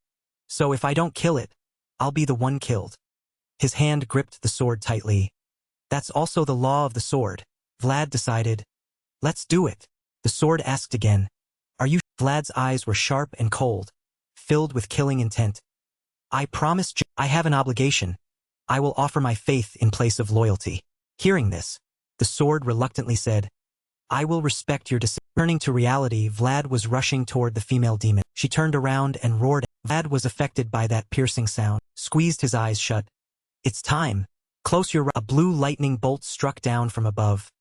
So if I don't kill it, I'll be the one killed. His hand gripped the sword tightly. That's also the law of the sword. Vlad decided. Let's do it. The sword asked again. Are you... Vlad's eyes were sharp and cold, filled with killing intent. I promise I have an obligation. I will offer my faith in place of loyalty. Hearing this, the sword reluctantly said, I will respect your decision. Turning to reality, Vlad was rushing toward the female demon. She turned around and roared. Vlad was affected by that piercing sound, squeezed his eyes shut. It's time. Close your... A blue lightning bolt struck down from above.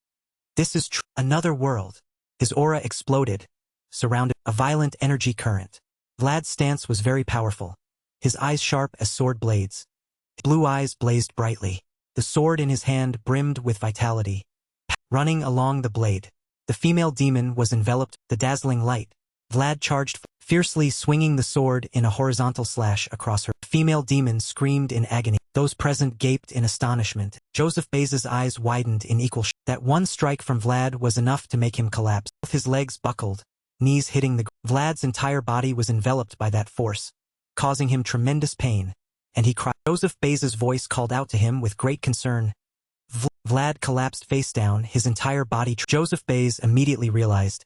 This is another world. His aura exploded, surrounded a violent energy current. Vlad's stance was very powerful, his eyes sharp as sword blades. His blue eyes blazed brightly. The sword in his hand brimmed with vitality. Running along the blade, the female demon was enveloped, the dazzling light. Vlad charged, fiercely swinging the sword in a horizontal slash across her. The female demon screamed in agony. Those present gaped in astonishment. Joseph Baez's eyes widened in equal shock. That one strike from Vlad was enough to make him collapse. Both his legs buckled, knees hitting the ground. Vlad's entire body was enveloped by that force, causing him tremendous pain, and he cried. Joseph Baez's voice called out to him with great concern. Vlad collapsed face down, his entire body. Joseph Baez immediately realized.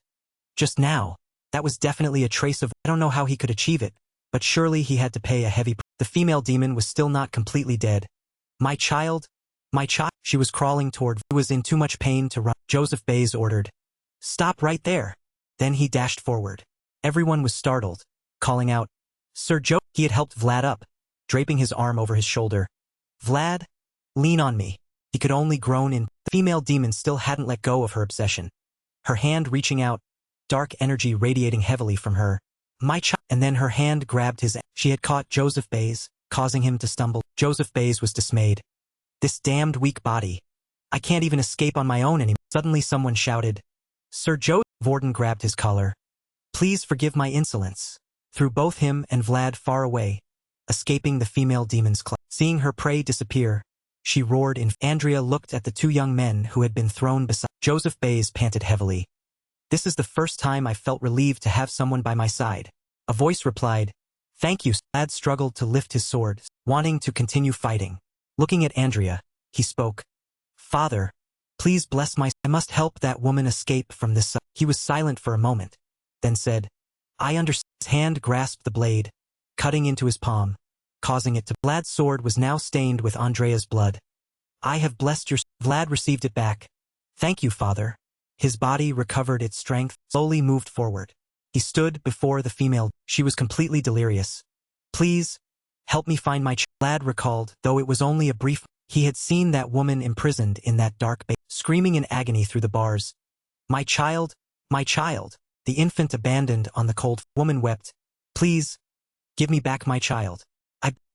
Just now, that was definitely a trace of... I don't know how he could achieve it, but surely he had to pay a heavy price. The female demon was still not completely dead. My child? My child? She was crawling toward... He was in too much pain to run. Joseph Baez ordered. Stop right there. Then he dashed forward. Everyone was startled, calling out, Sir Joe. He had helped Vlad up, draping his arm over his shoulder. Vlad, lean on me. He could only groan in. The female demon still hadn't let go of her obsession. Her hand reaching out, dark energy radiating heavily from her. My child. And then her hand grabbed his. She had caught Joseph Baez, causing him to stumble. Joseph Baez was dismayed. This damned weak body. I can't even escape on my own anymore. Suddenly someone shouted. Sir Joe. Vorden grabbed his collar. Please forgive my insolence. Threw both him and Vlad far away, escaping the female demon's clutch. Seeing her prey disappear, she roared in. Andrea looked at the two young men who had been thrown beside. Joseph Baez panted heavily. This is the first time I felt relieved to have someone by my side. A voice replied, Thank you. Vlad struggled to lift his sword, wanting to continue fighting. Looking at Andrea, he spoke. Father, please bless my... I must help that woman escape from this... He was silent for a moment, then said, I understand. His hand grasped the blade, cutting into his palm, causing it to... Vlad's sword was now stained with Andrea's blood. I have blessed your... Vlad received it back. Thank you, father. His body recovered its strength, slowly moved forward. He stood before the female. She was completely delirious. Please, help me find my Vlad recalled, though it was only a brief... He had seen that woman imprisoned in that dark bay, screaming in agony through the bars. My child, my child. The infant abandoned on the cold. Woman wept. Please, give me back my child.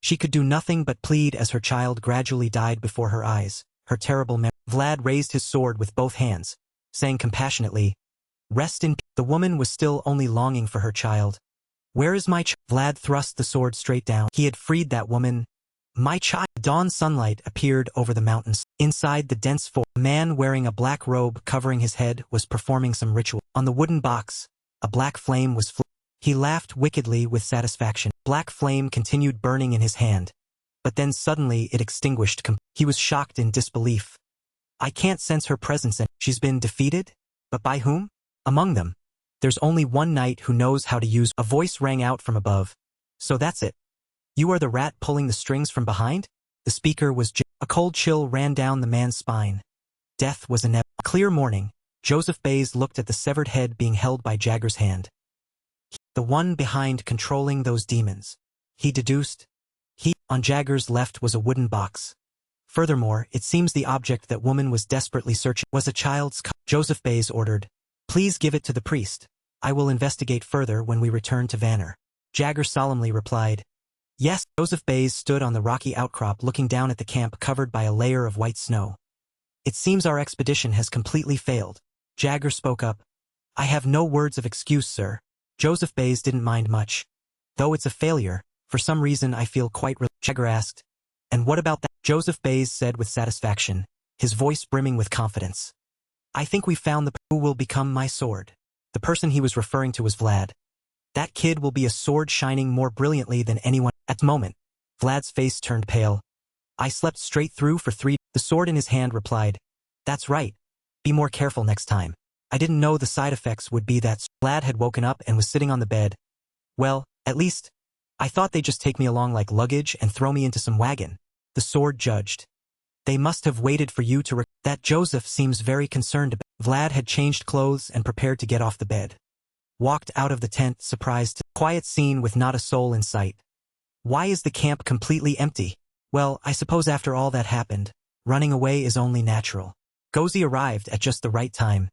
She could do nothing but plead as her child gradually died before her eyes. Her terrible memory. Vlad raised his sword with both hands, saying compassionately, Rest in peace. The woman was still only longing for her child. Where is my child? Vlad thrust the sword straight down. He had freed that woman. My child. Dawn sunlight appeared over the mountains. Inside the dense forest, a man wearing a black robe covering his head was performing some ritual. On the wooden box, a black flame was He laughed wickedly with satisfaction. Black flame continued burning in his hand, but then suddenly it extinguished. He was shocked in disbelief. I can't sense her presence and she's been defeated? But by whom? Among them. There's only one knight who knows how to use... A voice rang out from above. So that's it. You are the rat pulling the strings from behind? The speaker was... A cold chill ran down the man's spine. Death was inevitable. Clear morning, Joseph Baez looked at the severed head being held by Jagger's hand. The one behind controlling those demons. He deduced. On Jagger's left was a wooden box. Furthermore, it seems the object that woman was desperately searching was a child's... Joseph Baez ordered. Please give it to the priest. I will investigate further when we return to Vanner. Jagger solemnly replied. Yes. Joseph Baez stood on the rocky outcrop looking down at the camp covered by a layer of white snow. It seems our expedition has completely failed. Jagger spoke up. I have no words of excuse, sir. Joseph Baez didn't mind much. Though it's a failure, for some reason I feel quite Jagger asked. And what about that? Joseph Baez said with satisfaction, his voice brimming with confidence. I think we found the who will become my sword. The person he was referring to was Vlad. That kid will be a sword shining more brilliantly than anyone. At the moment, Vlad's face turned pale. I slept straight through for 3. The sword in his hand replied. That's right. Be more careful next time. I didn't know the side effects would be that. Vlad had woken up and was sitting on the bed. Well, at least, I thought they'd just take me along like luggage and throw me into some wagon. The sword judged. They must have waited for you to that Joseph seems very concerned about. Vlad had changed clothes and prepared to get off the bed. Walked out of the tent, surprised. Quiet scene with not a soul in sight. Why is the camp completely empty? Well, I suppose after all that happened, running away is only natural. Gozi arrived at just the right time.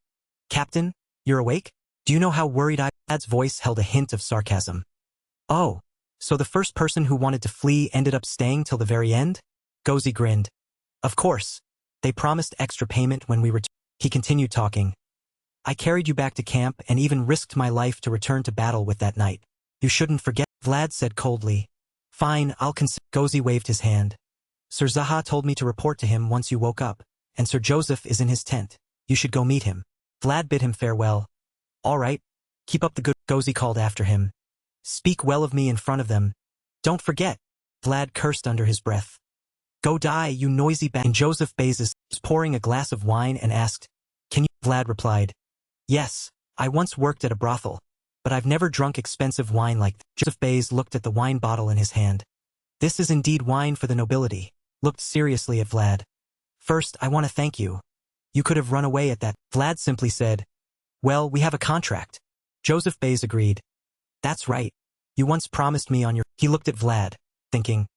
Captain, you're awake? Do you know how worried I... Vlad's voice held a hint of sarcasm. Oh, so the first person who wanted to flee ended up staying till the very end? Gozi grinned. Of course. They promised extra payment when we returned. He continued talking. I carried you back to camp and even risked my life to return to battle with that night. You shouldn't forget, Vlad said coldly. Fine, I'll consider. Gozi waved his hand. Sir Zaha told me to report to him once you woke up, and Sir Joseph is in his tent. You should go meet him. Vlad bid him farewell. All right. Keep up the good, Gozi called after him. Speak well of me in front of them. Don't forget. Vlad cursed under his breath. Go die, you noisy And Joseph Bezos was pouring a glass of wine and asked, Can you? Vlad replied. Yes, I once worked at a brothel, but I've never drunk expensive wine like that. Joseph Bezos looked at the wine bottle in his hand. This is indeed wine for the nobility. Looked seriously at Vlad. First, I want to thank you. You could have run away at that. Vlad simply said, Well, we have a contract. Joseph Bezos agreed. That's right. You once promised me on your... He looked at Vlad, thinking,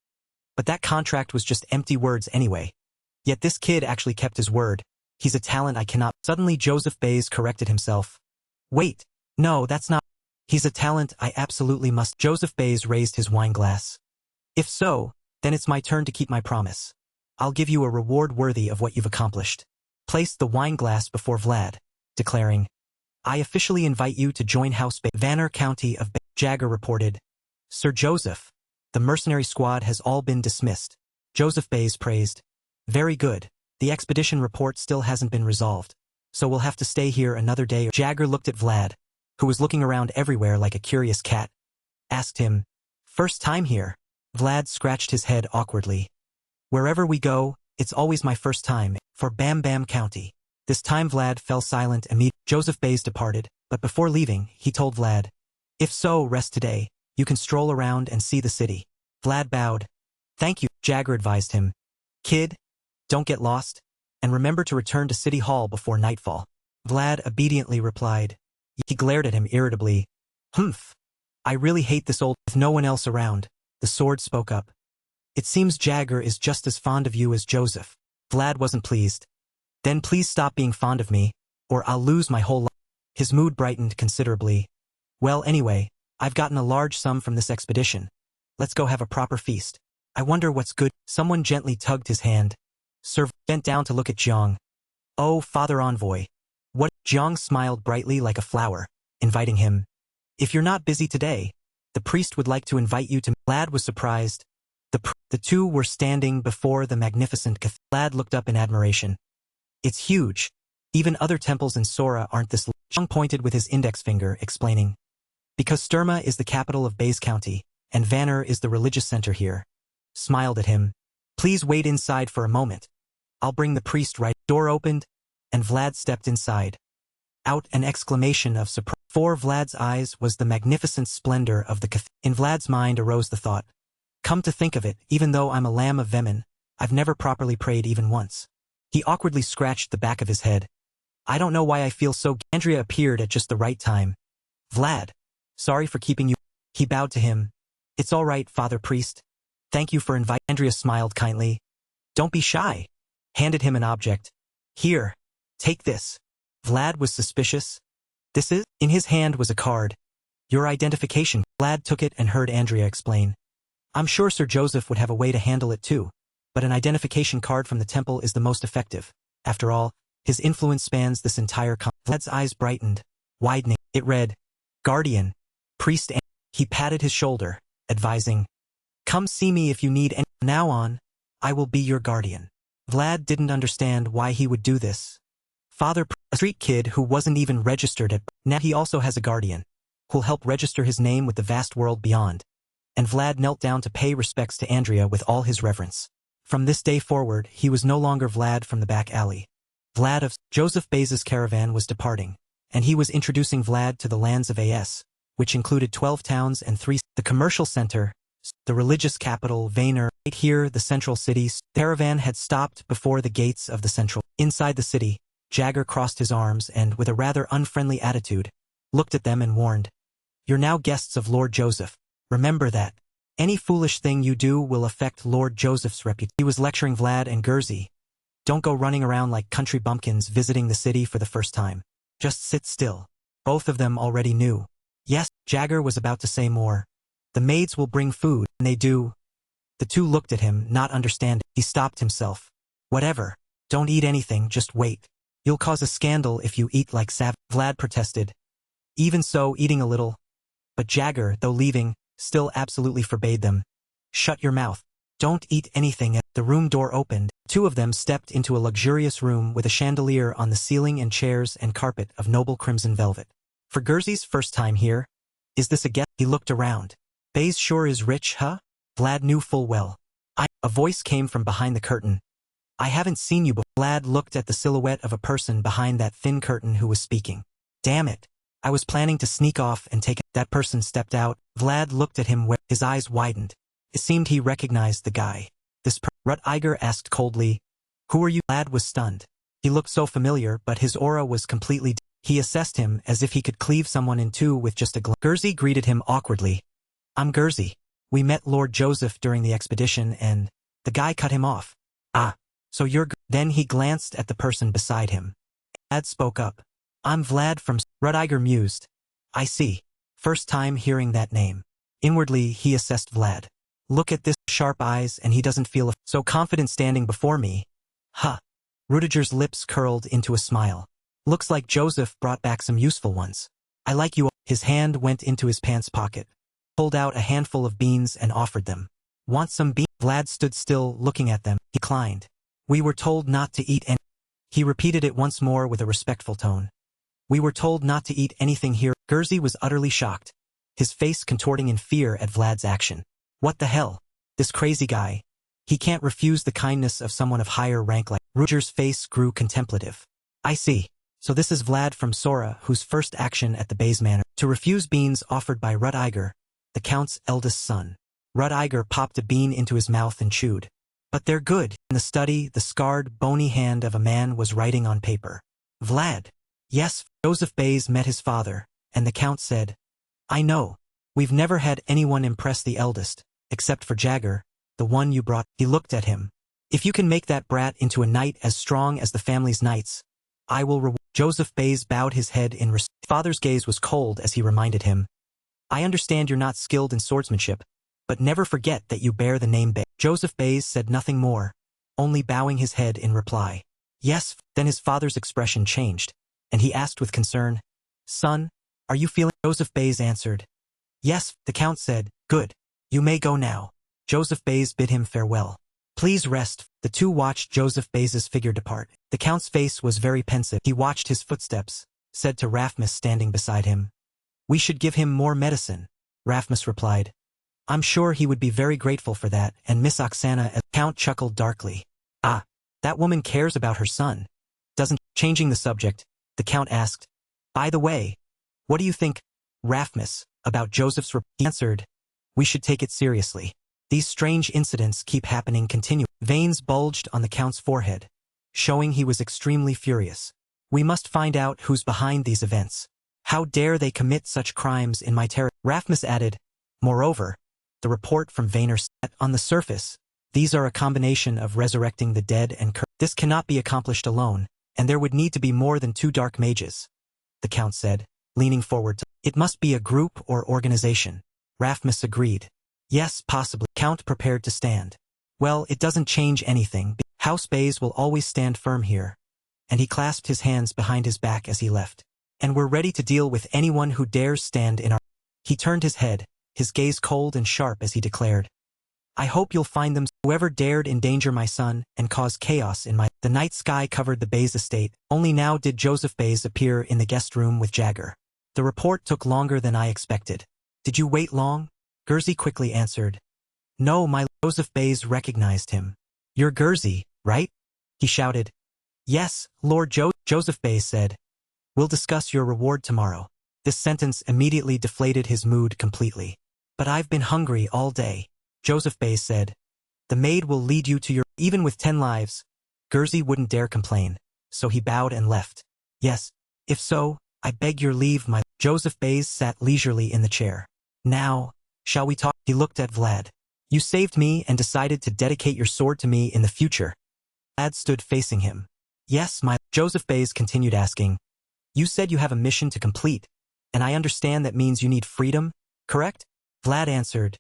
but that contract was just empty words anyway. Yet this kid actually kept his word. He's a talent I cannot... Suddenly Joseph Bezos corrected himself. Wait, no, that's not... He's a talent I absolutely must... Joseph Bezos raised his wine glass. If so, then it's my turn to keep my promise. I'll give you a reward worthy of what you've accomplished. Placed the wine glass before Vlad, declaring, I officially invite you to join House Vanner County of Jagger reported. Sir Joseph, the mercenary squad has all been dismissed. Joseph Bezos praised. Very good. The expedition report still hasn't been resolved, so we'll have to stay here another day. Jagger looked at Vlad, who was looking around everywhere like a curious cat. Asked him, First time here? Vlad scratched his head awkwardly. Wherever we go, it's always my first time, for Bam Bam County. This time Vlad fell silent immediately. Joseph Bezos departed, but before leaving, he told Vlad, If so, rest today. You can stroll around and see the city. Vlad bowed. Thank you, Jagger advised him. Kid, don't get lost, and remember to return to City Hall before nightfall. Vlad obediently replied. He glared at him irritably. Humph. I really hate this old... With no one else around, the sword spoke up. It seems Jagger is just as fond of you as Joseph. Vlad wasn't pleased. Then please stop being fond of me, or I'll lose my whole life. His mood brightened considerably. Well, anyway, I've gotten a large sum from this expedition. Let's go have a proper feast. I wonder what's good. Someone gently tugged his hand. Sir bent down to look at Jiang. Oh, Father Envoy. What? Jiang smiled brightly like a flower, inviting him. If you're not busy today, the priest would like to invite you to... Vlad was surprised. The two were standing before the magnificent cathedral. Vlad looked up in admiration. It's huge. Even other temples in Sora aren't this... Jiang pointed with his index finger, explaining. Because Sturma is the capital of Bays County, and Vanner is the religious center here. Smiled at him. Please wait inside for a moment. I'll bring the priest right. Door opened, and Vlad stepped inside. Out an exclamation of surprise. Before Vlad's eyes was the magnificent splendor of the cathedral. In Vlad's mind arose the thought. Come to think of it, even though I'm a lamb of Vemen, I've never properly prayed even once. He awkwardly scratched the back of his head. I don't know why I feel so... Andrea appeared at just the right time. Vlad. Sorry for keeping you... He bowed to him. It's all right, Father Priest. Thank you for inviting... Andrea smiled kindly. Don't be shy. Handed him an object. Here. Take this. Vlad was suspicious. This is... In his hand was a card. Your identification. Vlad took it and heard Andrea explain. I'm sure Sir Joseph would have a way to handle it too, but an identification card from the temple is the most effective. After all, his influence spans this entire Vlad's eyes brightened, widening. It read, Guardian. Priest. He patted his shoulder, advising, Come see me if you need any. Now on, I will be your guardian. Vlad didn't understand why he would do this. Father, a street kid who wasn't even registered at... Now he also has a guardian, who'll help register his name with the vast world beyond. And Vlad knelt down to pay respects to Andrea with all his reverence. From this day forward, he was no longer Vlad from the back alley. Vlad of Joseph Bezos' caravan was departing, and he was introducing Vlad to the lands of AS, which included 12 towns and 3 the commercial center, the religious capital, Vaner. Right here, the central city. The caravan had stopped before the gates of the central. Inside the city, Jagger crossed his arms and, with a rather unfriendly attitude, looked at them and warned, "You're now guests of Lord Joseph. Remember that. Any foolish thing you do will affect Lord Joseph's reputation." He was lecturing Vlad and Gurzy. "Don't go running around like country bumpkins visiting the city for the first time. Just sit still." Both of them already knew. Yes, Jagger was about to say more. "The maids will bring food, and they do." The two looked at him, not understanding. He stopped himself. "Whatever. Don't eat anything, just wait. You'll cause a scandal if you eat like Sav." Vlad protested. Even so, eating a little. But Jagger, though leaving, still absolutely forbade them. "Shut your mouth. Don't eat anything." The room door opened. Two of them stepped into a luxurious room with a chandelier on the ceiling and chairs and carpet of noble crimson velvet. "For Gurzy's first time here? Is this a guest?" He looked around. "Baze sure is rich, huh?" Vlad knew full well. A voice came from behind the curtain. "I haven't seen you before." Vlad looked at the silhouette of a person behind that thin curtain who was speaking. "Damn it. I was planning to sneak off and take it." That person stepped out. Vlad looked at him. His eyes widened. It seemed he recognized the guy. Rut Iger asked coldly, "Who are you?" Vlad was stunned. He looked so familiar, but his aura was completely. He assessed him as if he could cleave someone in two with just a glance. Gurzy greeted him awkwardly. "I'm Gurzy. We met Lord Joseph during the expedition and..." The guy cut him off. "Ah, so you're..." Then he glanced at the person beside him. Vlad spoke up. "I'm Vlad from..." Rut Iger mused. "I see. First time hearing that name." Inwardly, he assessed Vlad. "Look at this sharp eyes and he doesn't feel so confident standing before me. Huh." Rudiger's lips curled into a smile. "Looks like Joseph brought back some useful ones. I like you." His hand went into his pants pocket, pulled out a handful of beans and offered them. "Want some beans?" Vlad stood still looking at them. He declined. "We were told not to eat any..." He repeated it once more with a respectful tone. "We were told not to eat anything here." Gurzy was utterly shocked, his face contorting in fear at Vlad's action. What the hell? This crazy guy. He can't refuse the kindness of someone of higher rank like... Rudiger's face grew contemplative. "I see. So this is Vlad from Sora, whose first action at the Baze Manor to refuse beans offered by Rut Iger, the Count's eldest son." Rut Iger popped a bean into his mouth and chewed. "But they're good." In the study, the scarred, bony hand of a man was writing on paper. "Vlad." "Yes." Joseph Baze met his father, and the Count said, "I know. We've never had anyone impress the eldest, except for Jagger, the one you brought." He looked at him. "If you can make that brat into a knight as strong as the family's knights, I will reward." Joseph Baze bowed his head in respect. Father's gaze was cold as he reminded him, "I understand you're not skilled in swordsmanship, but never forget that you bear the name Baze." Joseph Baze said nothing more, only bowing his head in reply. "Yes." Then his father's expression changed, and he asked with concern, "Son, are you feeling..." Joseph Baze answered, "Yes." The Count said, "Good. You may go now." Joseph Baze bid him farewell. "Please rest." The two watched Joseph Baze's figure depart. The Count's face was very pensive. He watched his footsteps, said to Raphmus standing beside him, "We should give him more medicine." Raphmus replied, "I'm sure he would be very grateful for that." And Miss Oksana. The Count chuckled darkly. "Ah, that woman cares about her son, doesn't..." Changing the subject, the Count asked, "By the way, what do you think, Raphmus, about Joseph's..." He answered, "We should take it seriously. These strange incidents keep happening continually." Veins bulged on the Count's forehead, showing he was extremely furious. "We must find out who's behind these events. How dare they commit such crimes in my territory?" Raphmus added, "Moreover, the report from Vaner said, on the surface, these are a combination of resurrecting the dead and curse. This cannot be accomplished alone, and there would need to be more than 2 dark mages," the Count said, leaning forward. "It must be a group or organization." Raphmus agreed. "Yes, possibly." Count prepared to stand. "Well, it doesn't change anything. House Baze will always stand firm here." And he clasped his hands behind his back as he left. "And we're ready to deal with anyone who dares stand in our..." He turned his head, his gaze cold and sharp as he declared, "I hope you'll find them, whoever dared endanger my son and cause chaos in my..." The night sky covered the Baze estate. Only now did Joseph Baze appear in the guest room with Jagger. "The report took longer than I expected." "Did you wait long?" Gurzy quickly answered. "No, my..." Joseph Baze recognized him. "You're Gurzy, right?" he shouted. "Yes, Lord Joseph Baze said. "We'll discuss your reward tomorrow." This sentence immediately deflated his mood completely. But I've been hungry all day, Joseph Bays said. The maid will lead you to your... Even with 10 lives, Gersey wouldn't dare complain, so he bowed and left. Yes, if so, I beg your leave, my... Joseph Bays sat leisurely in the chair. Now, shall we talk? He looked at Vlad. You saved me and decided to dedicate your sword to me in the future. Vlad stood facing him. Yes, my... Joseph Bays continued asking. You said you have a mission to complete, and I understand that means you need freedom, correct? Vlad answered.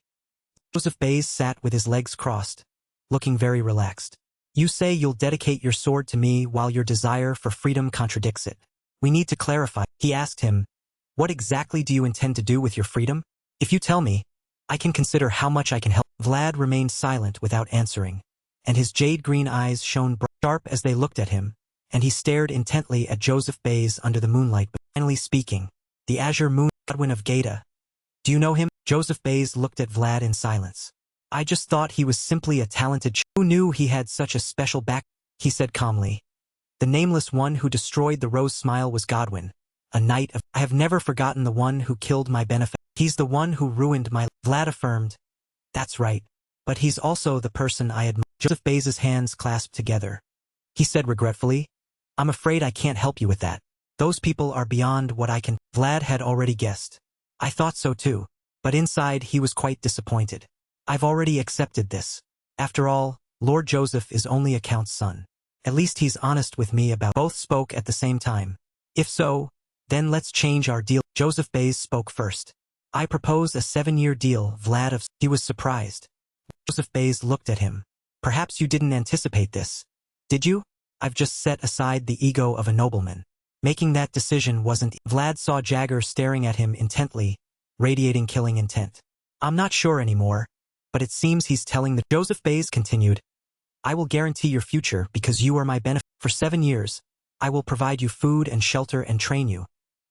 Joseph Bays sat with his legs crossed, looking very relaxed. You say you'll dedicate your sword to me while your desire for freedom contradicts it. We need to clarify. He asked him, what exactly do you intend to do with your freedom? If you tell me, I can consider how much I can help. Vlad remained silent without answering, and his jade-green eyes shone sharp as they looked at him, and he stared intently at Joseph Bays under the moonlight. But finally speaking, the azure moon, Godwin of Gaeta. Do you know him? Joseph Bays looked at Vlad in silence. I just thought he was simply a talented who knew he had such a special back, he said calmly. The nameless one who destroyed the rose smile was Godwin, a knight of... I have never forgotten the one who killed my benefactor. He's the one who ruined my... Vlad affirmed. That's right. But he's also the person I admire. Joseph Bays's hands clasped together. He said regretfully, I'm afraid I can't help you with that. Those people are beyond what I can... Vlad had already guessed. I thought so too. But inside he was quite disappointed. I've already accepted this. After all, Lord Joseph is only a count's son. At least he's honest with me about... Both spoke at the same time. If so, then let's change our deal. Joseph Bays spoke first. I propose a 7-year deal, Vlad of... He was surprised. Joseph Bays looked at him. Perhaps you didn't anticipate this. Did you? I've just set aside the ego of a nobleman. Making that decision wasn't... Vlad saw Jagger staring at him intently, radiating killing intent. I'm not sure anymore, but it seems he's telling the... Joseph Bays continued. I will guarantee your future because you are my benefit. For 7 years, I will provide you food and shelter and train you,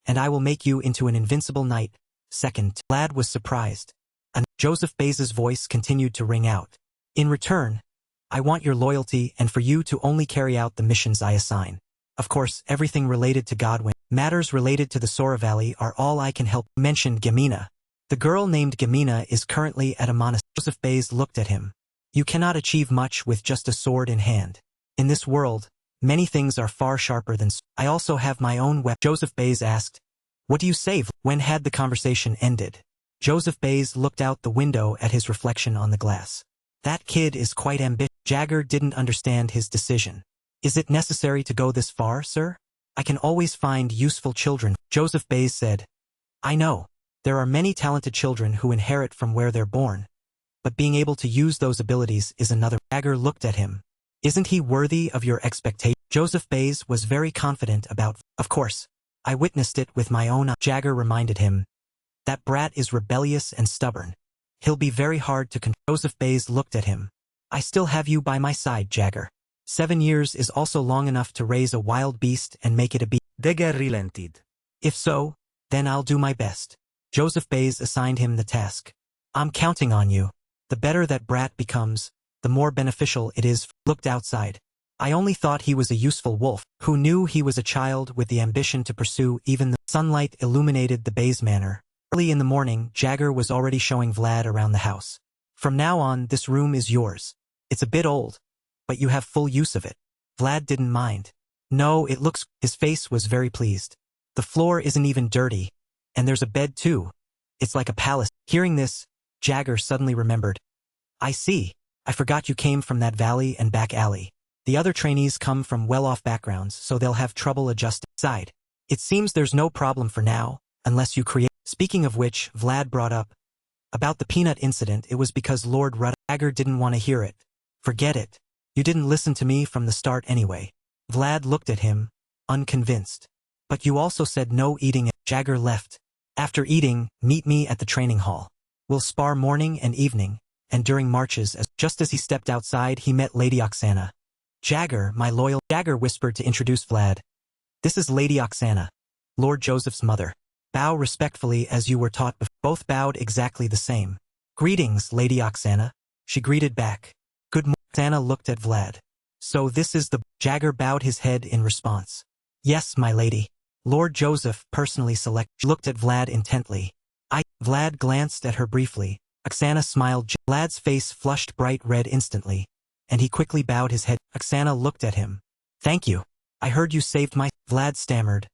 and I will make you into an invincible knight. Second, Vlad was surprised. And Joseph Bays's voice continued to ring out. In return, I want your loyalty and for you to only carry out the missions I assign. Of course, everything related to Godwin, matters related to the Sora Valley are all I can help. Mentioned Gamina. The girl named Gamina is currently at a monastery. Joseph Bays looked at him. You cannot achieve much with just a sword in hand. In this world, many things are far sharper than... I also have my own weapon. Joseph Bays asked. What do you say? When had the conversation ended? Joseph Bays looked out the window at his reflection on the glass. That kid is quite ambitious. Jagger didn't understand his decision. Is it necessary to go this far, sir? I can always find useful children. Joseph Bays said. I know. There are many talented children who inherit from where they're born. But being able to use those abilities is another. Jagger looked at him. Isn't he worthy of your expectation? Joseph Bays was very confident about... Of course. I witnessed it with my own eyes. Jagger reminded him. That brat is rebellious and stubborn. He'll be very hard to control. Joseph Bays looked at him. I still have you by my side, Jagger. 7 years is also long enough to raise a wild beast and make it a beast. Jagger relented. If so, then I'll do my best. Joseph Bays assigned him the task. I'm counting on you. The better that brat becomes, the more beneficial it is. Looked outside. I only thought he was a useful wolf, who knew he was a child with the ambition to pursue even the... Sunlight illuminated the Bays manor. Early in the morning, Jagger was already showing Vlad around the house. From now on, this room is yours. It's a bit old, but you have full use of it. Vlad didn't mind. No, it looks... His face was very pleased. The floor isn't even dirty, and there's a bed too. It's like a palace. Hearing this, Jagger suddenly remembered. I see. I forgot you came from that valley and back alley. The other trainees come from well-off backgrounds, so they'll have trouble adjusting. Side. It seems there's no problem for now, unless you create... Speaking of which, Vlad brought up. About the peanut incident, it was because Lord Jagger didn't want to hear it. Forget it. You didn't listen to me from the start anyway. Vlad looked at him, unconvinced. But you also said no eating. Jagger left. After eating, meet me at the training hall. We'll spar morning and evening, and during marches. Just as he stepped outside, he met Lady Oksana. Jagger, my loyal... Jagger whispered to introduce Vlad. This is Lady Oksana, Lord Joseph's mother. Bow respectfully as you were taught before. Both bowed exactly the same. Greetings, Lady Oksana. She greeted back. Good morning. Oksana looked at Vlad. So this is the... Jagger bowed his head in response. Yes, my lady. Lord Joseph personally looked at Vlad intently. Vlad glanced at her briefly. Oksana smiled. Vlad's face flushed bright red instantly, and he quickly bowed his head. Oksana looked at him. Thank you. I heard you saved my... Vlad stammered.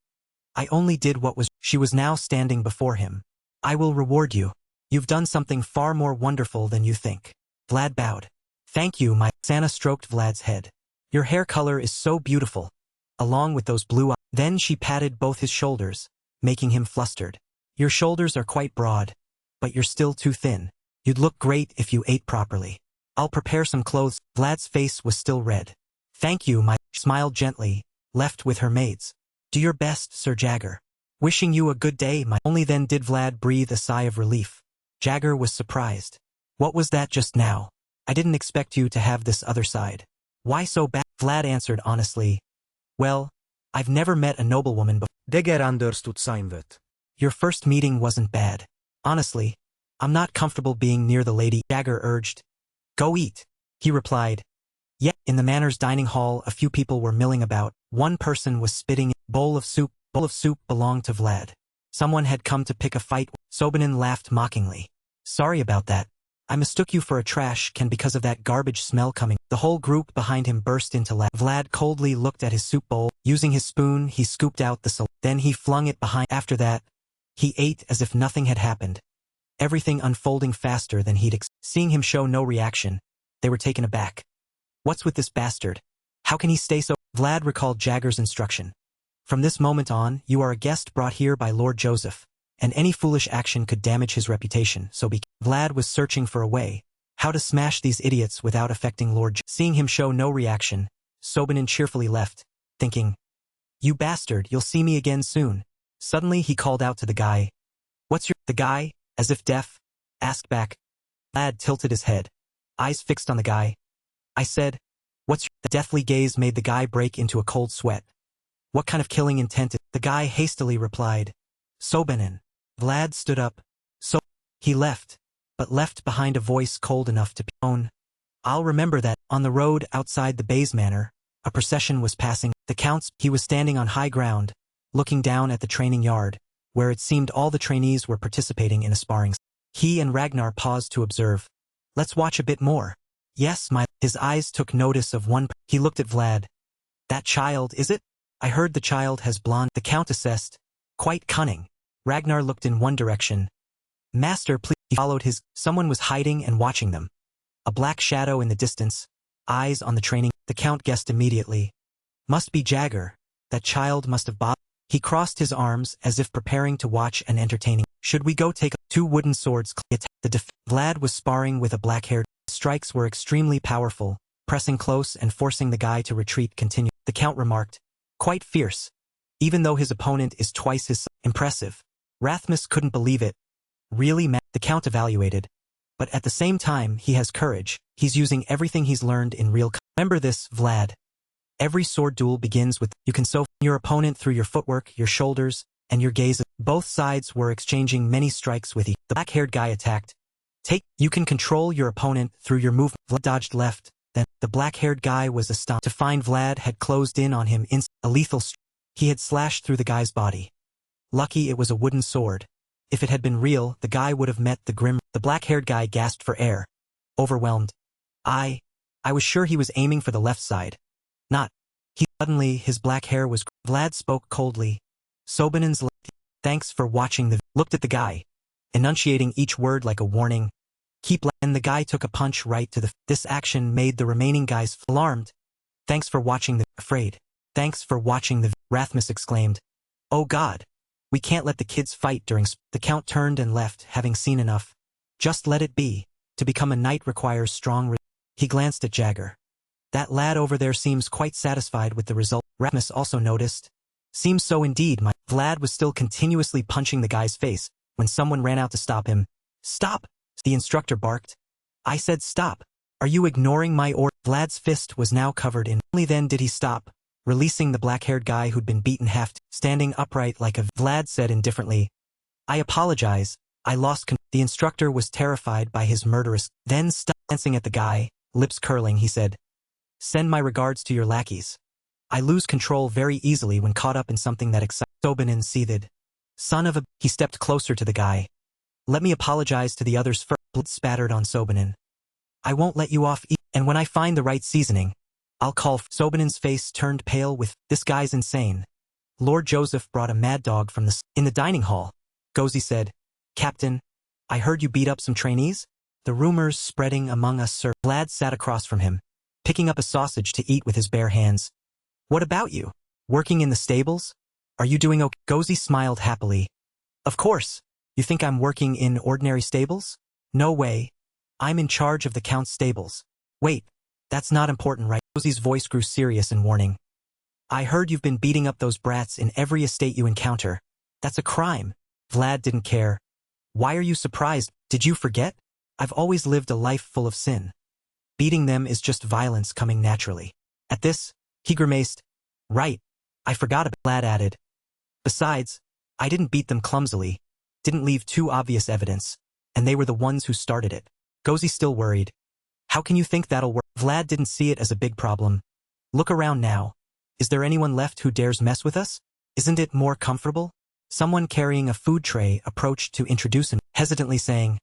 I only did what was... She was now standing before him. I will reward you. You've done something far more wonderful than you think. Vlad bowed. Thank you, my... Oksana stroked Vlad's head. Your hair color is so beautiful, along with those blue eyes. Then she patted both his shoulders, making him flustered. Your shoulders are quite broad, but you're still too thin. You'd look great if you ate properly. I'll prepare some clothes. Vlad's face was still red. Thank you, my... Smiled gently, left with her maids. Do your best, Sir Jagger. Wishing you a good day, my... Only then did Vlad breathe a sigh of relief. Jagger was surprised. What was that just now? I didn't expect you to have this other side. Why so bad? Vlad answered honestly. Well, I've never met a noblewoman before. Jagger understood Simvet. Your first meeting wasn't bad. Honestly, I'm not comfortable being near the lady, Jagger urged. Go eat, he replied. Yet, in the manor's dining hall, a few people were milling about. One person was spitting. Bowl of soup belonged to Vlad. Someone had come to pick a fight. Sobanin laughed mockingly. Sorry about that. I mistook you for a trash can because of that garbage smell coming. The whole group behind him burst into laughter. Vlad coldly looked at his soup bowl. Using his spoon, he scooped out the salad. Then he flung it behind. After that, he ate as if nothing had happened. Everything unfolding faster than he'd expected. Seeing him show no reaction, they were taken aback. What's with this bastard? How can he stay so? Vlad recalled Jagger's instruction. From this moment on, you are a guest brought here by Lord Joseph, and any foolish action could damage his reputation, so be... Vlad was searching for a way, how to smash these idiots without affecting Lord Seeing him show no reaction, Sobanin cheerfully left, thinking, You bastard, you'll see me again soon. Suddenly he called out to the guy. What's your... The guy, as if deaf, asked back. Vlad tilted his head, eyes fixed on the guy. I said, what's your... The deathly gaze made the guy break into a cold sweat. What kind of killing intent? The guy hastily replied. Sobanin. Vlad stood up. So... He left, but left behind a voice cold enough to own. I'll remember that. On the road outside the Bays Manor, a procession was passing. The Count's... He was standing on high ground, looking down at the training yard, where it seemed all the trainees were participating in a sparring. He and Ragnar paused to observe. Let's watch a bit more. Yes, my... His eyes took notice of one... He looked at Vlad. That child, is it? I heard the child has blonde... The Count assessed. Quite cunning. Ragnar looked in one direction. Master, please... He followed his... Someone was hiding and watching them. A black shadow in the distance. Eyes on the training... The Count guessed immediately. Must be Jagger. That child must have bothered... He crossed his arms as if preparing to watch an entertaining... Should we go take... Two wooden swords... Vlad was sparring with a black-haired... Strikes were extremely powerful, pressing close and forcing the guy to retreat continued. The Count remarked. Quite fierce. Even though his opponent is twice his... Impressive. Rathmus couldn't believe it. Really, the Count evaluated. But at the same time, he has courage. He's using everything he's learned in real... Remember this, Vlad. Every sword duel begins with... You can sow your opponent through your footwork, your shoulders, and your gaze. Both sides were exchanging many strikes with each. The black-haired guy attacked. You can control your opponent through your movement. Vlad dodged left. Then, the black-haired guy was astonished to find Vlad had closed in on him in a lethal strike. He had slashed through the guy's body. Lucky it was a wooden sword. If it had been real, the guy would have met the grim... The black-haired guy gasped for air. Overwhelmed. I was sure he was aiming for the left side. Not. Suddenly, his black hair was... Vlad spoke coldly. Sobanin's... Thanks for watching the... Looked at the guy, enunciating each word like a warning. And the guy took a punch right to the... This action made the remaining guys alarmed. Thanks for watching the... Afraid. Thanks for watching the... Rathmus exclaimed. Oh God. We can't let the kids fight during... The Count turned and left, having seen enough. Just let it be. To become a knight requires strong... He glanced at Jagger. That lad over there seems quite satisfied with the result. Rathmus also noticed. Seems so indeed, my... Vlad was still continuously punching the guy's face, when someone ran out to stop him. Stop! The instructor barked. I said stop. Are you ignoring my order? Vlad's fist was now covered in... Only then did he stop, releasing the black-haired guy who'd been beaten half, standing upright like a... Vlad said indifferently. I apologize. I lost control. The instructor was terrified by his murderous... Then glancing at the guy, lips curling, he said. Send my regards to your lackeys. I lose control very easily when caught up in something that excites. Sobanin seethed. Son of a... He stepped closer to the guy. Let me apologize to the others first. Blood spattered on Sobanin. I won't let you off and when I find the right seasoning, I'll call. Sobanin's face turned pale with, this guy's insane. Lord Joseph brought a mad dog from in the dining hall. Gozi said, Captain, I heard you beat up some trainees? The rumors spreading among us, sir. Vlad sat across from him, picking up a sausage to eat with his bare hands. What about you? Working in the stables? Are you doing okay? Gozi smiled happily. Of course. You think I'm working in ordinary stables? No way. I'm in charge of the Count's stables. Wait, that's not important, right? Gozi's voice grew serious in warning. I heard you've been beating up those brats in every estate you encounter. That's a crime. Vlad didn't care. Why are you surprised? Did you forget? I've always lived a life full of sin. Beating them is just violence coming naturally. At this, he grimaced. Right. I forgot about Vlad added. Besides, I didn't beat them clumsily, didn't leave too obvious evidence, and they were the ones who started it. Gozi still worried. How can you think that'll work? Vlad didn't see it as a big problem. Look around now. Is there anyone left who dares mess with us? Isn't it more comfortable? Someone carrying a food tray approached to introduce him, hesitantly saying,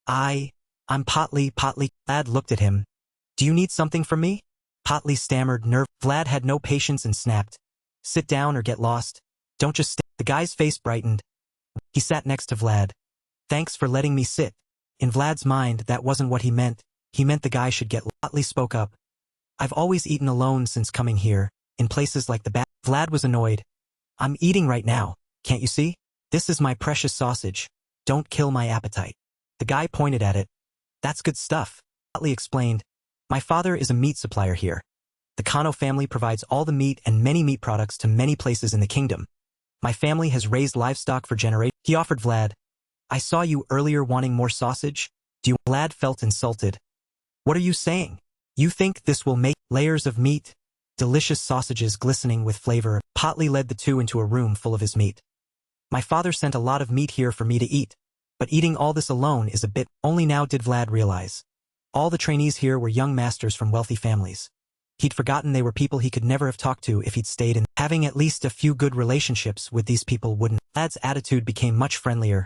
I'm Potly. Vlad looked at him. Do you need something from me? Potly stammered Vlad had no patience and snapped. Sit down or get lost. Don't just stay. The guy's face brightened. He sat next to Vlad. Thanks for letting me sit. In Vlad's mind, that wasn't what he meant. He meant the guy should get. Potly spoke up. I've always eaten alone since coming here, in places like the bath. Vlad was annoyed. I'm eating right now, can't you see? This is my precious sausage. Don't kill my appetite. The guy pointed at it. That's good stuff. Potly explained. My father is a meat supplier here. The Cana family provides all the meat and many meat products to many places in the kingdom. My family has raised livestock for generations. He offered Vlad. I saw you earlier wanting more sausage. Do you? Vlad felt insulted. What are you saying? You think this will make layers of meat? Delicious sausages glistening with flavor. Potly led the two into a room full of his meat. My father sent a lot of meat here for me to eat, but eating all this alone is a bit. Only now did Vlad realize. All the trainees here were young masters from wealthy families. He'd forgotten they were people he could never have talked to if he'd stayed in. Having at least a few good relationships with these people wouldn't. Vlad's attitude became much friendlier.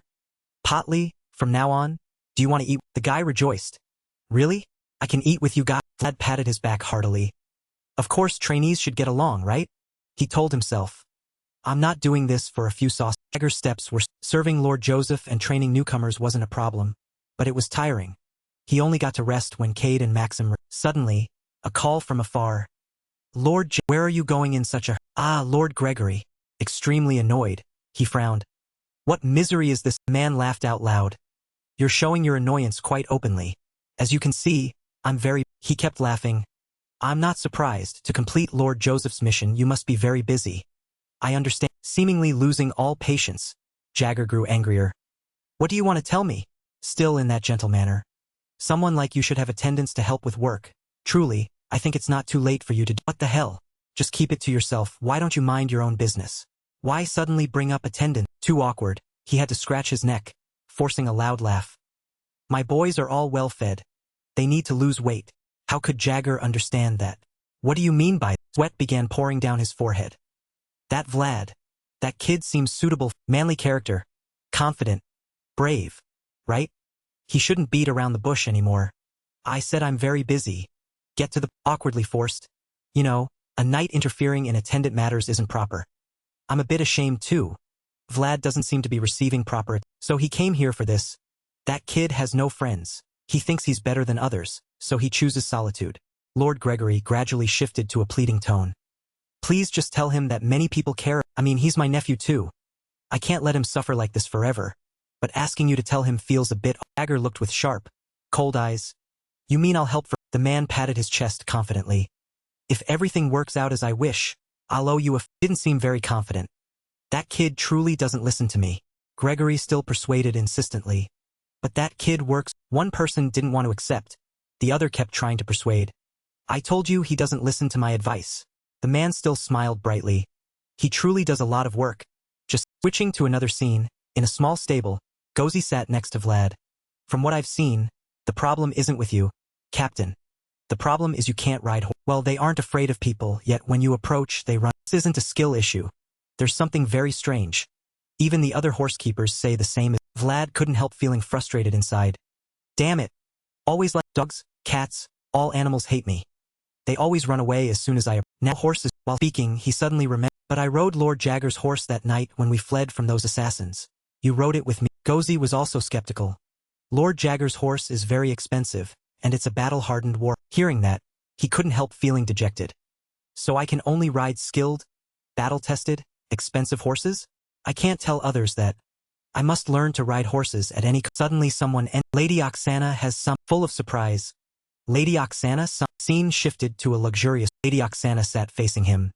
Potly, from now on, do you want to eat? The guy rejoiced. Really? I can eat with you guys. Vlad patted his back heartily. Of course trainees should get along, right? He told himself. I'm not doing this for a few sauce. Jagger's steps were serving Lord Joseph and training newcomers wasn't a problem, but it was tiring. He only got to rest when Cade and Maxim. Suddenly, a call from afar. Lord where are you going in such a... Lord Gregory. Extremely annoyed, he frowned. What misery is this? The man laughed out loud. You're showing your annoyance quite openly. As you can see, I'm very... He kept laughing. I'm not surprised. To complete Lord Joseph's mission, you must be very busy. I understand. Seemingly losing all patience, Jagger grew angrier. What do you want to tell me? Still in that gentle manner. Someone like you should have attendants to help with work. Truly, I think it's not too late for you to... What the hell? Just keep it to yourself. Why don't you mind your own business? Why suddenly bring up attendants? Too awkward. He had to scratch his neck, forcing a loud laugh. My boys are all well fed. They need to lose weight. How could Jagger understand that? What do you mean by... Sweat began pouring down his forehead. That Vlad. That kid seems suitable. Manly character. Confident. Brave. Right? He shouldn't beat around the bush anymore. I said I'm very busy. Get to the... Awkwardly forced. You know, a knight interfering in attendant matters isn't proper. I'm a bit ashamed too. Vlad doesn't seem to be receiving proper... So he came here for this. That kid has no friends. He thinks he's better than others, so he chooses solitude. Lord Gregory gradually shifted to a pleading tone. Please just tell him that many people care. I mean, he's my nephew too. I can't let him suffer like this forever. But asking you to tell him feels a bit... Jagger looked with sharp, cold eyes. You mean I'll help for... The man patted his chest confidently. If everything works out as I wish, I'll owe you a... Didn't seem very confident. That kid truly doesn't listen to me. Gregory still persuaded insistently. But that kid works... One person didn't want to accept. The other kept trying to persuade. I told you he doesn't listen to my advice. The man still smiled brightly. He truly does a lot of work. Just switching to another scene, in a small stable, Gozi sat next to Vlad. From what I've seen, the problem isn't with you, Captain. The problem is you can't ride horse. Well, they aren't afraid of people, yet when you approach, they run. This isn't a skill issue. There's something very strange. Even the other horsekeepers say the same. Vlad couldn't help feeling frustrated inside. Damn it. Always like dogs, cats, all animals hate me. They always run away as soon as I... Now horses... While speaking, he suddenly remembered. But I rode Lord Jagger's horse that night when we fled from those assassins. You rode it with me. Gozi was also skeptical. Lord Jagger's horse is very expensive, and it's a battle-hardened war. Hearing that, he couldn't help feeling dejected. So I can only ride skilled, battle-tested, expensive horses? I can't tell others that. I must learn to ride horses at any... Suddenly someone... Lady Oksana has some... Full of surprise. Lady Oksana? Some... Scene shifted to a luxurious... Lady Oksana sat facing him.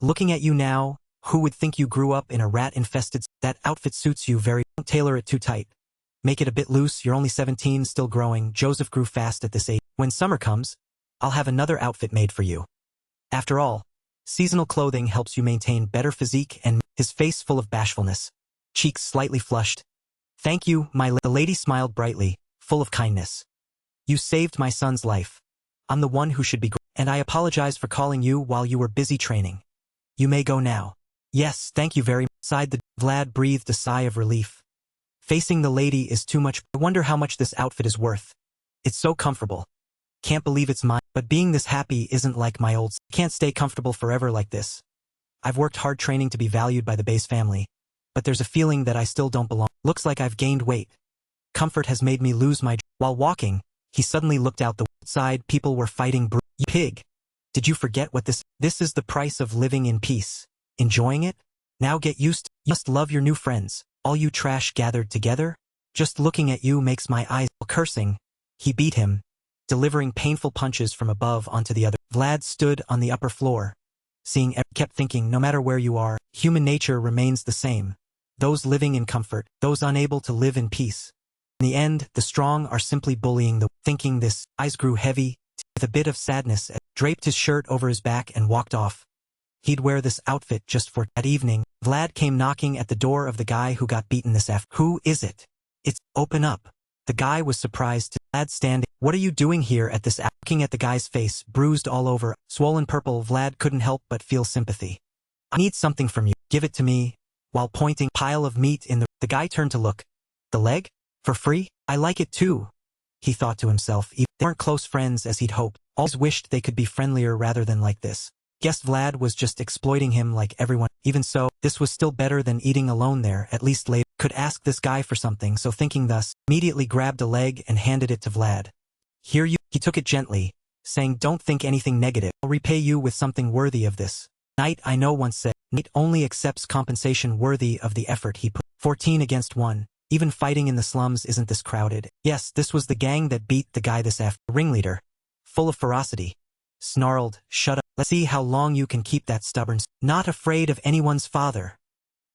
Looking at you now, who would think you grew up in a rat-infested... That outfit suits you very... Don't tailor it too tight. Make it a bit loose, you're only 17, still growing. Joseph grew fast at this age. When summer comes, I'll have another outfit made for you. After all, seasonal clothing helps you maintain better physique and... His face full of bashfulness. Cheeks slightly flushed. Thank you, The lady smiled brightly, full of kindness. You saved my son's life. I'm the one who should be... And I apologize for calling you while you were busy training. You may go now. Yes, thank you very much. Sighed the... Vlad breathed a sigh of relief. Facing the lady is too much. I wonder how much this outfit is worth. It's so comfortable. Can't believe it's mine. But being this happy isn't like my old... Can't stay comfortable forever like this. I've worked hard training to be valued by the base family. But there's a feeling that I still don't belong. Looks like I've gained weight. Comfort has made me lose my... While walking, he suddenly looked out the side. People were fighting. You pig. Did you forget what this... This is the price of living in peace. Enjoying it? Now get used to... You must love your new friends. All you trash gathered together? Just looking at you makes my eyes... Cursing, he beat him, delivering painful punches from above onto the other. Vlad stood on the upper floor. Seeing everything, kept thinking, no matter where you are, human nature remains the same. Those living in comfort, those unable to live in peace. In the end, the strong are simply bullying the... Thinking this, eyes grew heavy, with a bit of sadness, draped his shirt over his back and walked off. He'd wear this outfit just for... That evening, Vlad came knocking at the door of the guy who got beaten this afternoon. Who is it? It's... Open up. The guy was surprised to... Vlad standing... What are you doing here at this... Looking at the guy's face, bruised all over, swollen purple, Vlad couldn't help but feel sympathy. I need something from you. Give it to me. While pointing pile of meat in the guy turned to look. The leg? For free? I like it too. He thought to himself. They weren't close friends as he'd hoped. Always wished they could be friendlier rather than like this. Guessed Vlad was just exploiting him like everyone. Even so, this was still better than eating alone there, at least later. Could ask this guy for something, so thinking thus, immediately grabbed a leg and handed it to Vlad. Here you... He took it gently, saying, don't think anything negative. I'll repay you with something worthy of this. Knight I know once said, Knight only accepts compensation worthy of the effort he put. 14 against 1. Even fighting in the slums isn't this crowded. Yes, this was the gang that beat the guy this afternoon. Ringleader, full of ferocity, snarled, shut up. Let's see how long you can keep that stubborn... Not afraid of anyone's father,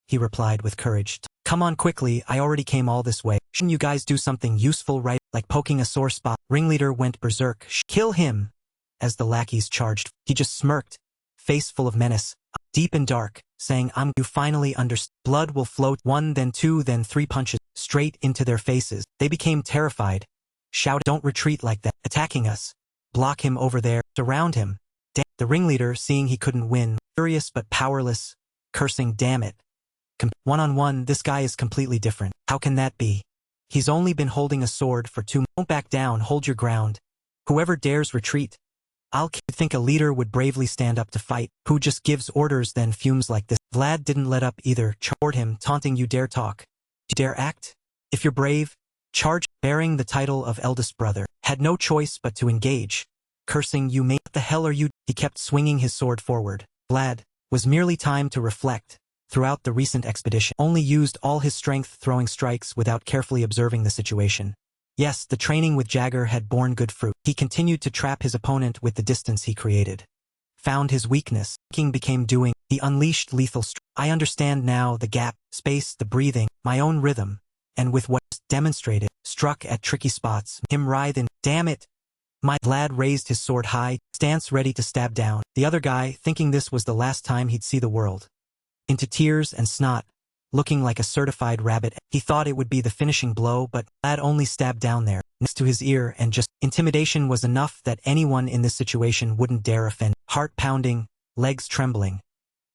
he replied with courage. Come on quickly, I already came all this way. Shouldn't you guys do something useful right, like poking a sore spot? Ringleader went berserk. Kill him! As the lackeys charged, he just smirked, face full of menace, deep and dark, saying, You finally understand. Blood will flow. 1, then 2, then 3 punches, straight into their faces. They became terrified. Shouted, don't retreat like that. Attacking us. Block him over there. Surround him. Damn. The ringleader, seeing he couldn't win, furious but powerless, cursing, damn it. One-on-one, this guy is completely different. How can that be? He's only been holding a sword for 2 months. Don't back down, hold your ground. Whoever dares retreat. I'll think a leader would bravely stand up to fight, who just gives orders then fumes like this. Vlad didn't let up either, charged him, taunting, you dare talk? You dare act? If you're brave, charge. Bearing the title of eldest brother, had no choice but to engage. Cursing, you may... What the hell are you... He kept swinging his sword forward. Vlad, was merely time to reflect. Throughout the recent expedition, only used all his strength throwing strikes without carefully observing the situation. Yes, the training with Jagger had borne good fruit. He continued to trap his opponent with the distance he created. Found his weakness. Thinking became doing. He unleashed lethal strength. I understand now the gap, space, the breathing, my own rhythm, and with what demonstrated, struck at tricky spots. Him writhe in. Damn it! My... Vlad raised his sword high, stance ready to stab down. The other guy, thinking this was the last time he'd see the world. Into tears and snot, looking like a certified rabbit. He thought it would be the finishing blow, but Vlad only stabbed down there, next to his ear, and just intimidation was enough that anyone in this situation wouldn't dare offend. Heart pounding, legs trembling.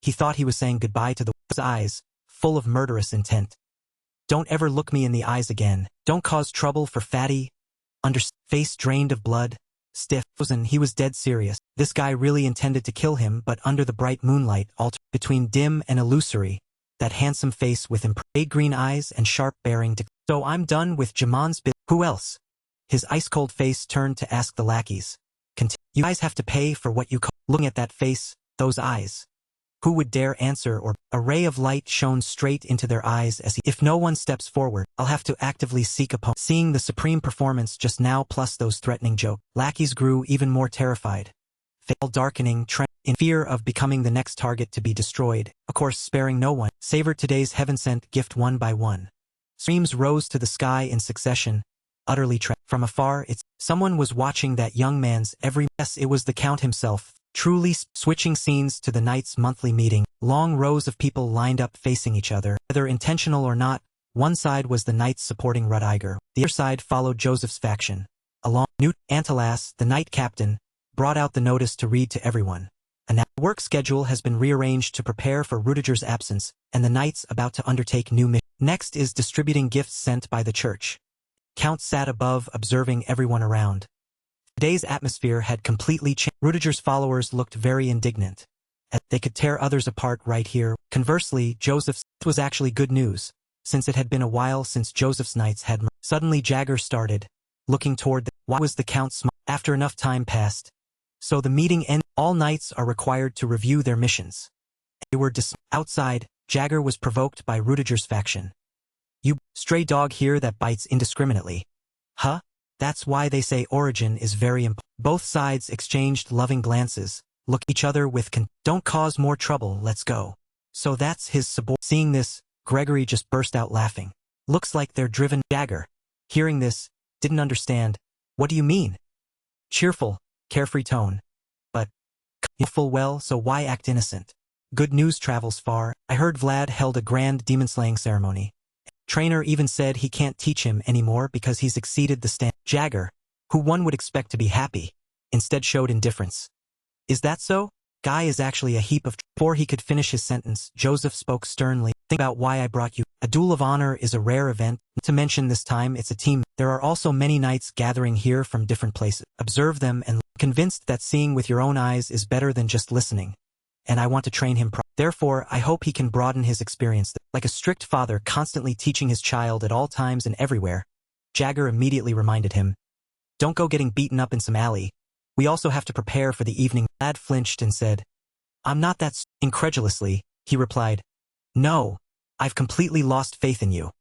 He thought he was saying goodbye to his eyes, full of murderous intent. Don't ever look me in the eyes again. Don't cause trouble for fatty. Face drained of blood, stiff, frozen. He was dead serious. This guy really intended to kill him, but under the bright moonlight, between dim and illusory, that handsome face with green eyes and sharp bearing. So I'm done with Jamon's bit. Who else? His ice-cold face turned to ask the lackeys. You guys have to pay for what you call. Looking at that face, those eyes. Who would dare answer? Or a ray of light shone straight into their eyes as if no one steps forward, I'll have to actively seek a Seeing the supreme performance just now plus those threatening jokes, lackeys grew even more terrified. All darkening, in fear of becoming the next target to be destroyed, of course sparing no one, savored today's heaven-sent gift one by one. Screams rose to the sky in succession, utterly trapped. From afar, someone was watching that young man's every. Yes, it was the Count himself. Truly switching scenes to the knight's monthly meeting, long rows of people lined up facing each other. Whether intentional or not, one side was the knights supporting Rudiger, the other side followed Joseph's faction. Along, Newt Antilas, the knight captain, brought out the notice to read to everyone. The work schedule has been rearranged to prepare for Rudiger's absence, and the knights about to undertake new mission. Next is distributing gifts sent by the church. Count sat above, observing everyone around. Today's atmosphere had completely changed. Rudiger's followers looked very indignant. As they could tear others apart right here. Conversely, Joseph's was actually good news, since it had been a while since Joseph's knights had. Suddenly Jagger started, looking toward the. Why was the Count smile? After enough time passed. So the meeting ended. All knights are required to review their missions. They were outside. Jagger was provoked by Rudiger's faction. You stray dog here that bites indiscriminately. Huh? That's why they say origin is very important. Both sides exchanged loving glances, look each other with don't cause more trouble, let's go. So that's his subordinate. Seeing this, Gregory just burst out laughing. Looks like they're driven. Jagger, hearing this, didn't understand. What do you mean? Cheerful, carefree tone. But, you full well, so why act innocent? Good news travels far. I heard Vlad held a grand demon-slaying ceremony. Trainer even said he can't teach him anymore because he's exceeded the stand. Jagger, who one would expect to be happy, instead showed indifference. Is that so? Guy is actually a heap of. Before he could finish his sentence, Joseph spoke sternly. Think about why I brought you. A duel of honor is a rare event. Not to mention this time it's a team. There are also many knights gathering here from different places. Observe them and convinced that seeing with your own eyes is better than just listening. And I want to train him. Therefore, I hope he can broaden his experience. Like a strict father constantly teaching his child at all times and everywhere, Jagger immediately reminded him. Don't go getting beaten up in some alley. We also have to prepare for the evening. Lad flinched and said, I'm not that. Incredulously, he replied, No, I've completely lost faith in you.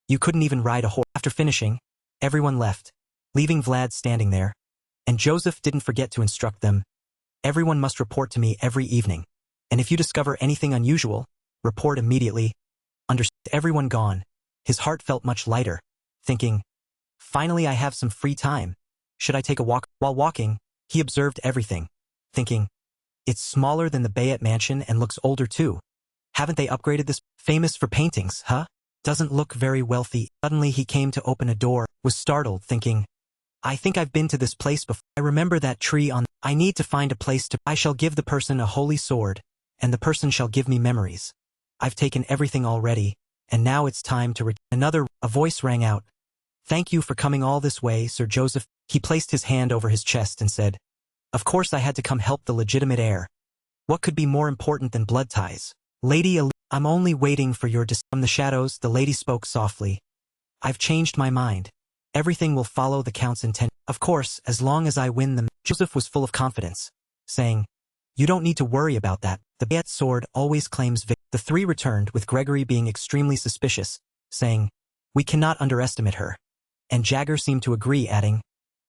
You couldn't even ride a horse. After finishing, everyone left, leaving Vlad standing there. And Joseph didn't forget to instruct them. Everyone must report to me every evening. And if you discover anything unusual, report immediately. Everyone gone. His heart felt much lighter, thinking, finally I have some free time. Should I take a walk? While walking, he observed everything, thinking, it's smaller than the Bayet mansion and looks older too. Haven't they upgraded this? Famous for paintings, huh? Doesn't look very wealthy. Suddenly he came to open a door, was startled, thinking, I think I've been to this place before. I remember that tree on. I need to find a place to. I shall give the person a holy sword, and the person shall give me memories. I've taken everything already, and now it's time to a voice rang out. Thank you for coming all this way, Sir Joseph. He placed his hand over his chest and said, Of course I had to come help the legitimate heir. What could be more important than blood ties? Lady I'm only waiting for your From the shadows, the lady spoke softly. I've changed my mind. Everything will follow the Count's intent. Of course, as long as I win them. Joseph was full of confidence, saying, You don't need to worry about that. The Bayet sword always claims victory. The three returned with Gregory being extremely suspicious, saying, We cannot underestimate her. And Jagger seemed to agree, adding,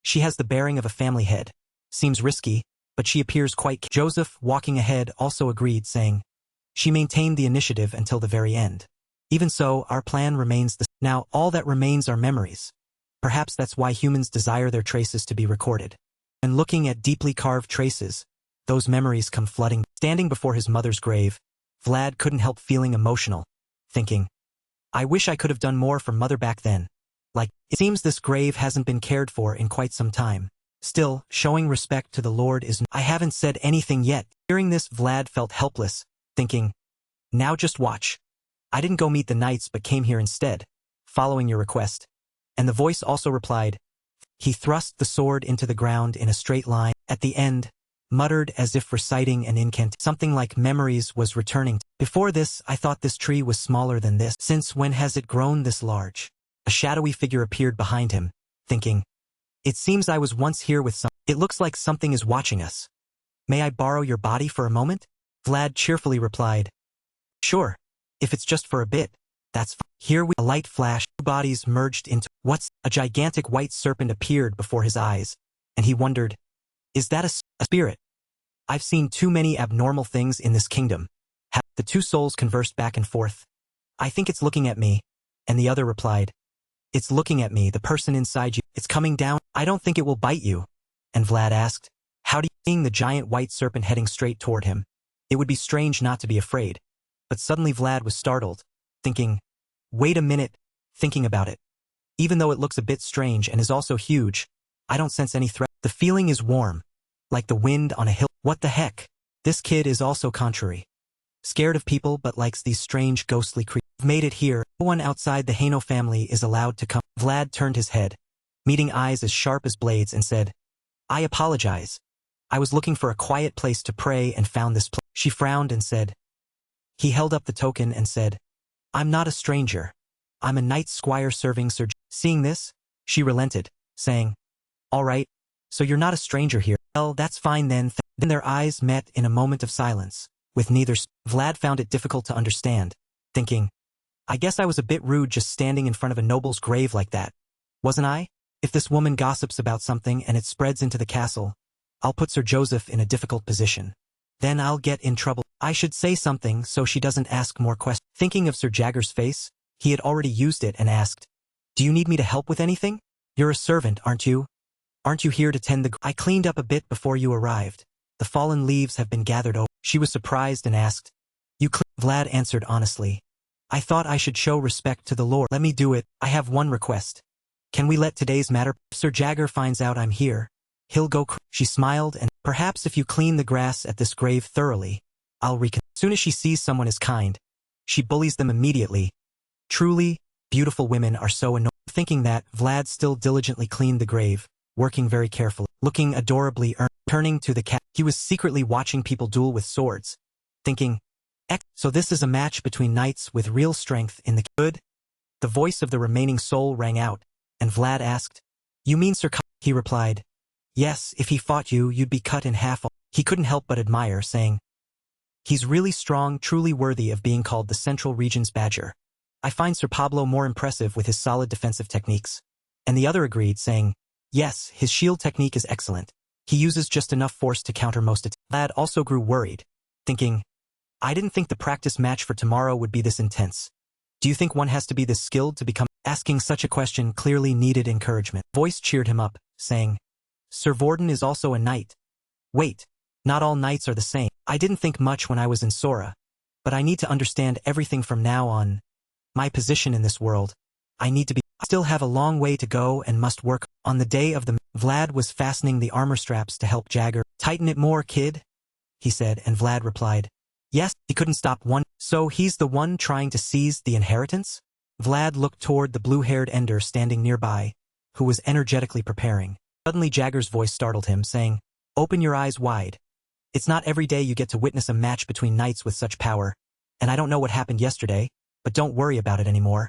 She has the bearing of a family head. Seems risky, but she appears quite. Joseph, walking ahead, also agreed, saying, She maintained the initiative until the very end. Even so, our plan remains the. Now, all that remains are memories. Perhaps that's why humans desire their traces to be recorded. And looking at deeply carved traces, those memories come flooding. Standing before his mother's grave, Vlad couldn't help feeling emotional, thinking, I wish I could have done more for Mother back then. Like, it seems this grave hasn't been cared for in quite some time. Still, showing respect to the Lord is— I haven't said anything yet. Hearing this, Vlad felt helpless, thinking, now just watch. I didn't go meet the knights but came here instead, following your request. And the voice also replied. He thrust the sword into the ground in a straight line. At the end, muttered as if reciting an incantation. Something like memories was returning. Before this, I thought this tree was smaller than this. Since when has it grown this large? A shadowy figure appeared behind him, thinking, it seems I was once here with some— It looks like something is watching us. May I borrow your body for a moment? Vlad cheerfully replied. Sure. If it's just for a bit, that's fine. Here a light flashed, two bodies merged into— What's— A gigantic white serpent appeared before his eyes, and he wondered, is that a spirit? I've seen too many abnormal things in this kingdom. The two souls conversed back and forth. I think it's looking at me. And the other replied, it's looking at me, the person inside you. It's coming down. I don't think it will bite you. And Vlad asked, how do you— Seeing the giant white serpent heading straight toward him, it would be strange not to be afraid. But suddenly Vlad was startled, thinking, wait a minute, thinking about it. Even though it looks a bit strange and is also huge, I don't sense any threat. The feeling is warm, like the wind on a hill. What the heck? This kid is also contrary. Scared of people but likes these strange ghostly creatures. Made it here. No one outside the Haino family is allowed to come. Vlad turned his head, meeting eyes as sharp as blades, and said, I apologize. I was looking for a quiet place to pray and found this place. She frowned and said. He held up the token and said, I'm not a stranger. I'm a knight squire serving Sir. Seeing this, she relented, saying, all right, so you're not a stranger here. Well, that's fine then. Then their eyes met in a moment of silence, with neither. Vlad found it difficult to understand, thinking, I guess I was a bit rude just standing in front of a noble's grave like that. Wasn't I? If this woman gossips about something and it spreads into the castle, I'll put Sir Joseph in a difficult position. Then I'll get in trouble. I should say something so she doesn't ask more questions. Thinking of Sir Jagger's face, he had already used it and asked, do you need me to help with anything? You're a servant, aren't you? Aren't you here to tend the— I cleaned up a bit before you arrived. The fallen leaves have been gathered over. She was surprised and asked, Vlad answered honestly. I thought I should show respect to the Lord. Let me do it. I have one request. Can we let today's matter— If Sir Jagger finds out I'm here, he'll go She smiled and, perhaps if you clean the grass at this grave thoroughly, I'll recon— As soon as she sees someone is kind, she bullies them immediately. Truly, beautiful women are so annoying. Thinking that, Vlad still diligently cleaned the grave, working very carefully, looking adorably earnest. Turning to the cat, he was secretly watching people duel with swords, thinking, so this is a match between knights with real strength in the— Good? The voice of the remaining soul rang out, and Vlad asked, you mean Sir Cana? He replied, yes, if he fought you, you'd be cut in half. He couldn't help but admire, saying, he's really strong, truly worthy of being called the Central Region's Badger. I find Sir Pablo more impressive with his solid defensive techniques. And the other agreed, saying, yes, his shield technique is excellent. He uses just enough force to counter most attacks. Vlad also grew worried, thinking, I didn't think the practice match for tomorrow would be this intense. Do you think one has to be this skilled to become— Asking such a question clearly needed encouragement. Voice cheered him up, saying, Sir Vorden is also a knight. Wait, not all knights are the same. I didn't think much when I was in Sora, but I need to understand everything from now on. My position in this world. I need to be— I still have a long way to go and must work. On the day of the— Vlad was fastening the armor straps to help Jagger. Tighten it more, kid, he said, and Vlad replied, yes. He couldn't stop one. So he's the one trying to seize the inheritance? Vlad looked toward the blue-haired Ender standing nearby, who was energetically preparing. Suddenly Jagger's voice startled him, saying, open your eyes wide. It's not every day you get to witness a match between knights with such power, and I don't know what happened yesterday, but don't worry about it anymore.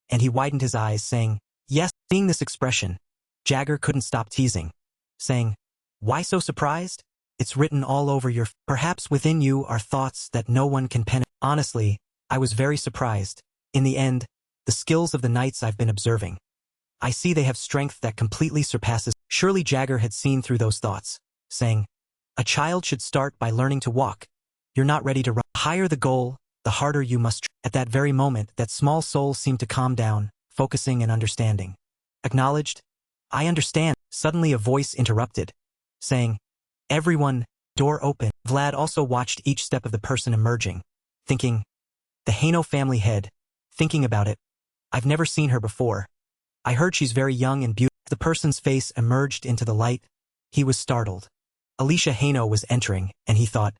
And he widened his eyes, saying, yes. Seeing this expression, Jagger couldn't stop teasing, saying, why so surprised? It's written all over your— Perhaps within you are thoughts that no one can pen. Honestly, I was very surprised. In the end, the skills of the knights I've been observing. I see they have strength that completely surpasses— Surely Jagger had seen through those thoughts, saying, a child should start by learning to walk. You're not ready to run. The higher the goal, the harder you must. At that very moment, that small soul seemed to calm down, focusing and understanding. Acknowledged? I understand. Suddenly a voice interrupted, saying, everyone, door open. Vlad also watched each step of the person emerging, thinking, the Haino family head, Thinking about it, I've never seen her before. I heard she's very young and beautiful. The person's face emerged into the light. He was startled. Alicia Haino was entering, and he thought,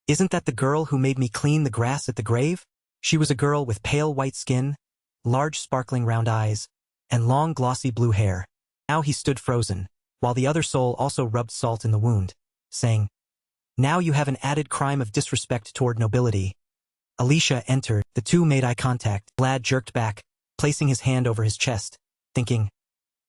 isn't that the girl who made me clean the grass at the grave? She was a girl with pale white skin, large sparkling round eyes, and long glossy blue hair. Now he stood frozen, while the other soul also rubbed salt in the wound, saying, now you have an added crime of disrespect toward nobility. Alicia entered. The two made eye contact. Vlad jerked back, placing his hand over his chest, thinking,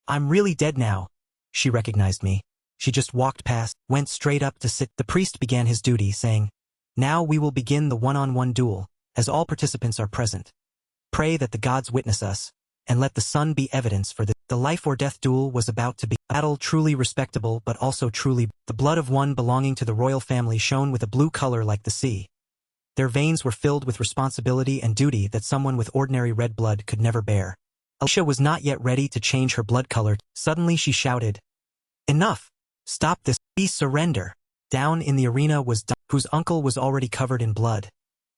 I'm really dead now. She recognized me. She just walked past, went straight up to sit. The priest began his duty, saying, now we will begin the one-on-one duel, as all participants are present. Pray that the gods witness us, and let the sun be evidence for this. The life-or-death duel was about to be a battle truly respectable but also truly. The blood of one belonging to the royal family shone with a blue color like the sea. Their veins were filled with responsibility and duty that someone with ordinary red blood could never bear. Alicia was not yet ready to change her blood color. Suddenly she shouted, enough! Stop this! Please surrender! Down in the arena was Duncan, whose uncle was already covered in blood.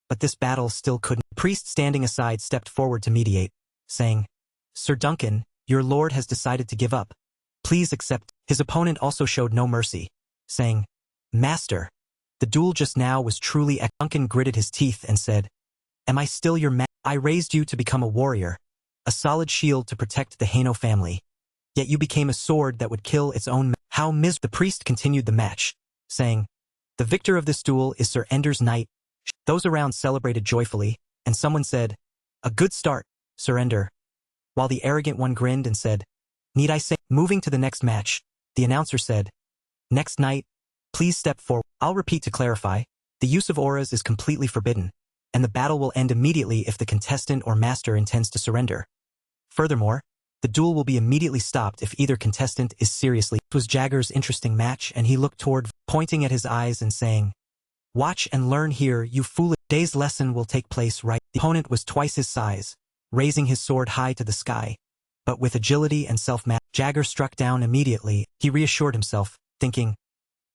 But this battle still couldn't. The priest standing aside stepped forward to mediate, saying, Sir Duncan, your lord has decided to give up. Please accept. His opponent also showed no mercy, saying, Master, the duel just now was truly. Duncan gritted his teeth and said, am I still your man? I raised you to become a warrior, a solid shield to protect the Haino family. Yet you became a sword that would kill its own. How miserable. The priest continued the match, saying, the victor of this duel is Sir Ender's knight. Those around celebrated joyfully, and someone said, a good start, Sir Ender. While the arrogant one grinned and said, need I say? Moving to the next match, the announcer said, next knight, please step forward. I'll repeat to clarify, the use of auras is completely forbidden, and the battle will end immediately if the contestant or master intends to surrender. Furthermore, the duel will be immediately stopped if either contestant is seriously. It was Jagger's interesting match, and he looked toward, pointing at his eyes and saying, watch and learn here, you foolish. Today's lesson will take place right. The opponent was twice his size, raising his sword high to the sky. But with agility and self-mastery, Jagger struck down immediately. He reassured himself, thinking,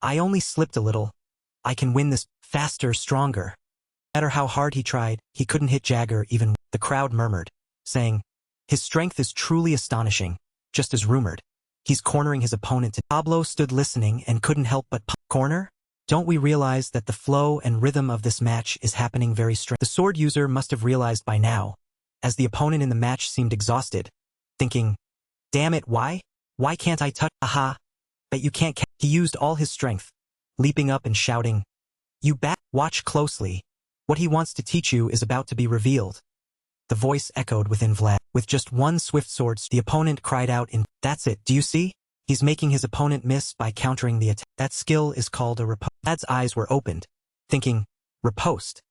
I only slipped a little. I can win this. Faster, stronger. No matter how hard he tried, he couldn't hit Jagger even. The crowd murmured, saying, his strength is truly astonishing, just as rumored. He's cornering his opponent. Pablo stood listening and couldn't help but corner? Don't we realize that the flow and rhythm of this match is happening very straight? The sword user must have realized by now, as the opponent in the match seemed exhausted, thinking, damn it, why? Why can't I touch? Aha! But you can't. He used all his strength, leaping up and shouting, you bat! Watch closely. What he wants to teach you is about to be revealed. The voice echoed within Vlad. With just one swift sword, the opponent cried out in, that's it, do you see? He's making his opponent miss by countering the attack. That skill is called a riposte. Vlad's eyes were opened, thinking, riposte.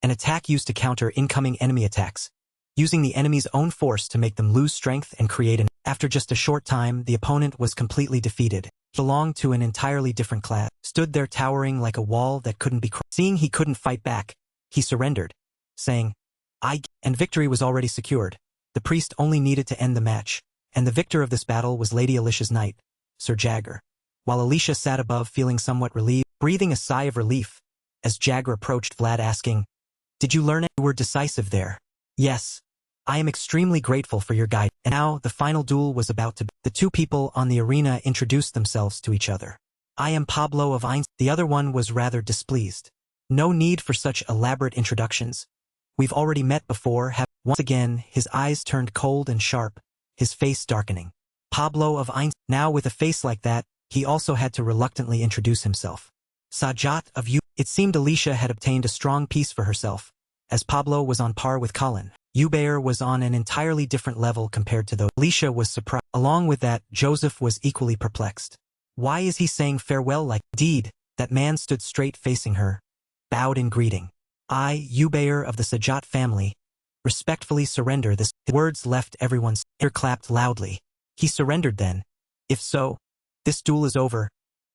An attack used to counter incoming enemy attacks, using the enemy's own force to make them lose strength and create an. After just a short time, the opponent was completely defeated. He belonged to an entirely different class, stood there towering like a wall that couldn't be crossed. Seeing he couldn't fight back, he surrendered, saying, and victory was already secured. The priest only needed to end the match, and the victor of this battle was Lady Alicia's knight, Sir Jagger. While Alicia sat above feeling somewhat relieved, breathing a sigh of relief, as Jagger approached Vlad asking, did you learn it? You were decisive there. Yes. I am extremely grateful for your guide. And now the final duel was about to begin. The two people on the arena introduced themselves to each other. I am Pablo of Einstein. The other one was rather displeased. No need for such elaborate introductions. We've already met before. Once again, his eyes turned cold and sharp, his face darkening. Pablo of Einstein. Now with a face like that, he also had to reluctantly introduce himself. Sajat of you. It seemed Alicia had obtained a strong piece for herself, as Pablo was on par with Colin. Ubair was on an entirely different level compared to those. Alicia was surprised. Along with that, Joseph was equally perplexed. Why is he saying farewell like? Indeed, that man stood straight facing her, bowed in greeting. I, Ubair of the Sajat family, respectfully surrender this. His words left everyone's ear clapped loudly. He surrendered then. If so, this duel is over.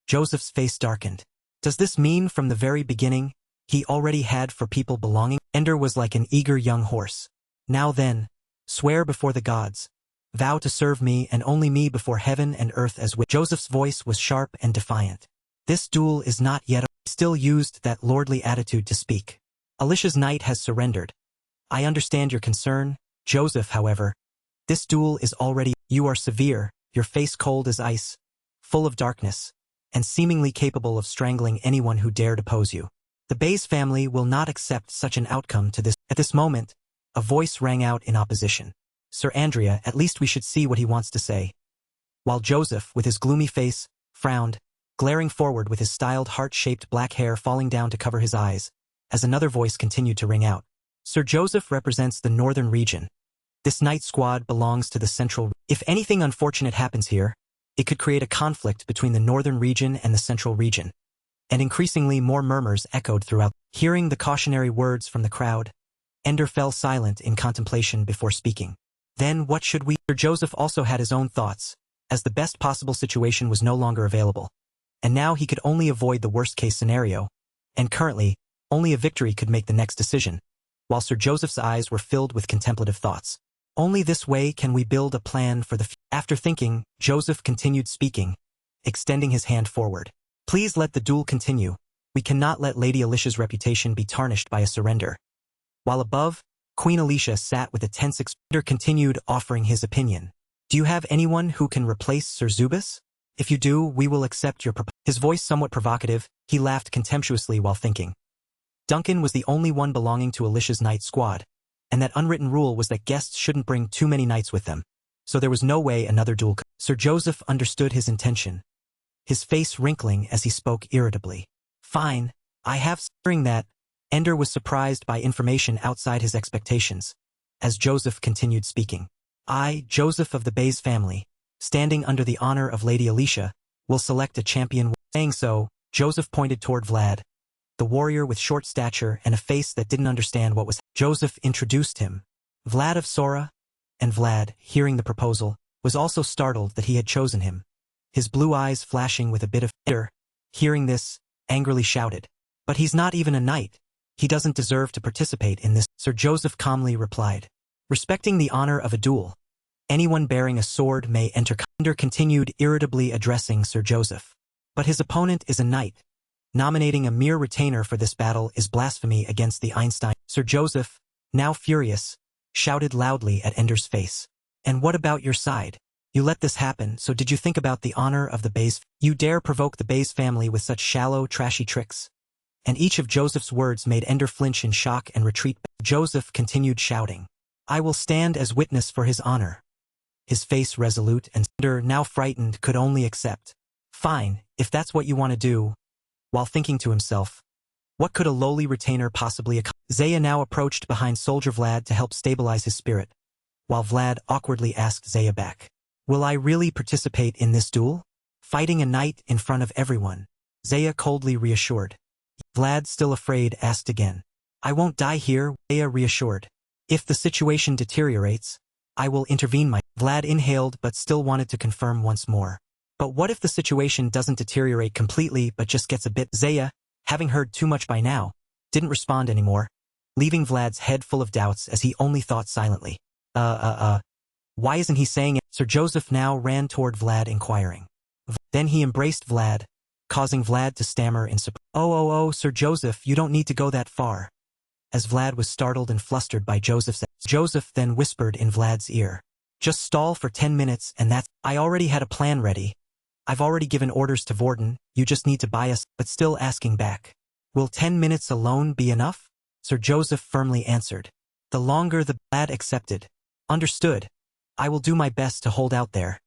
Joseph's face darkened. Does this mean from the very beginning, he already had for people belonging? Ender was like an eager young horse. Now then, swear before the gods. Vow to serve me and only me before heaven and earth as with. Joseph's voice was sharp and defiant. This duel is not yet. He still used that lordly attitude to speak. Alicia's knight has surrendered. I understand your concern, Joseph, however, this duel is already. You are severe, your face cold as ice, full of darkness, and seemingly capable of strangling anyone who dared oppose you. The Bayes family will not accept such an outcome to this. At this moment, a voice rang out in opposition. Sir Andrea, at least we should see what he wants to say. While Joseph, with his gloomy face, frowned, glaring forward with his styled heart-shaped black hair falling down to cover his eyes, as another voice continued to ring out. Sir Joseph represents the northern region. This night squad belongs to the central. If anything unfortunate happens here, it could create a conflict between the northern region and the central region. And increasingly more murmurs echoed throughout. Hearing the cautionary words from the crowd, Ender fell silent in contemplation before speaking. Then what should we? Sir Joseph also had his own thoughts, as the best possible situation was no longer available. And now he could only avoid the worst-case scenario, and currently, only a victory could make the next decision, while Sir Joseph's eyes were filled with contemplative thoughts. Only this way can we build a plan for the future. After thinking, Joseph continued speaking, extending his hand forward. Please let the duel continue. We cannot let Lady Alicia's reputation be tarnished by a surrender. While above, Queen Alicia sat with a tense expression. Continued offering his opinion. Do you have anyone who can replace Sir Zubas? If you do, we will accept your proposal. His voice somewhat provocative, he laughed contemptuously while thinking. Duncan was the only one belonging to Alicia's night squad, and that unwritten rule was that guests shouldn't bring too many knights with them, so there was no way another duel could. Sir Joseph understood his intention, his face wrinkling as he spoke irritably. Fine, I have. Hearing that, Ender was surprised by information outside his expectations, as Joseph continued speaking. I, Joseph of the Bayes family, standing under the honor of Lady Alicia, will select a champion. Saying so, Joseph pointed toward Vlad, the warrior with short stature and a face that didn't understand what was. Joseph introduced him. Vlad of Sora, and Vlad, hearing the proposal, was also startled that he had chosen him, his blue eyes flashing with a bit of fear. Hearing this, angrily shouted, "But he's not even a knight. He doesn't deserve to participate in this." Sir Joseph calmly replied, "Respecting the honor of a duel, anyone bearing a sword may enter." Ender continued irritably addressing Sir Joseph. "But his opponent is a knight. Nominating a mere retainer for this battle is blasphemy against the Einstein." Sir Joseph, now furious, shouted loudly at Ender's face. "And what about your side? You let this happen, so did you think about the honor of the Bayes? You dare provoke the Bayes family with such shallow, trashy tricks?" And each of Joseph's words made Ender flinch in shock and retreat. Joseph continued shouting, "I will stand as witness for his honor." His face resolute, and Ender, now frightened, could only accept. "Fine, if that's what you want to do." While thinking to himself, what could a lowly retainer possibly accomplish? Zaya now approached behind Soldier Vlad to help stabilize his spirit, while Vlad awkwardly asked Zaya back, "Will I really participate in this duel? Fighting a knight in front of everyone?" Zaya coldly reassured. Vlad, still afraid, asked again. "I won't die here," Zaya reassured. "If the situation deteriorates, I will intervene." Vlad inhaled but still wanted to confirm once more. "But what if the situation doesn't deteriorate completely but just gets a bit?" Zaya, having heard too much by now, didn't respond anymore, leaving Vlad's head full of doubts as he only thought silently. Why isn't he saying it?" Sir Joseph now ran toward Vlad inquiring. Then he embraced Vlad, causing Vlad to stammer in surprise. Oh, Sir Joseph, you don't need to go that far." As Vlad was startled and flustered by Joseph's. Joseph then whispered in Vlad's ear, "Just stall for 10 minutes and that's. I already had a plan ready. I've already given orders to Vorden, you just need to buy us." But still asking back, "Will 10 minutes alone be enough?" Sir Joseph firmly answered. "The longer the." Vlad accepted. "Understood. I will do my best to hold out there."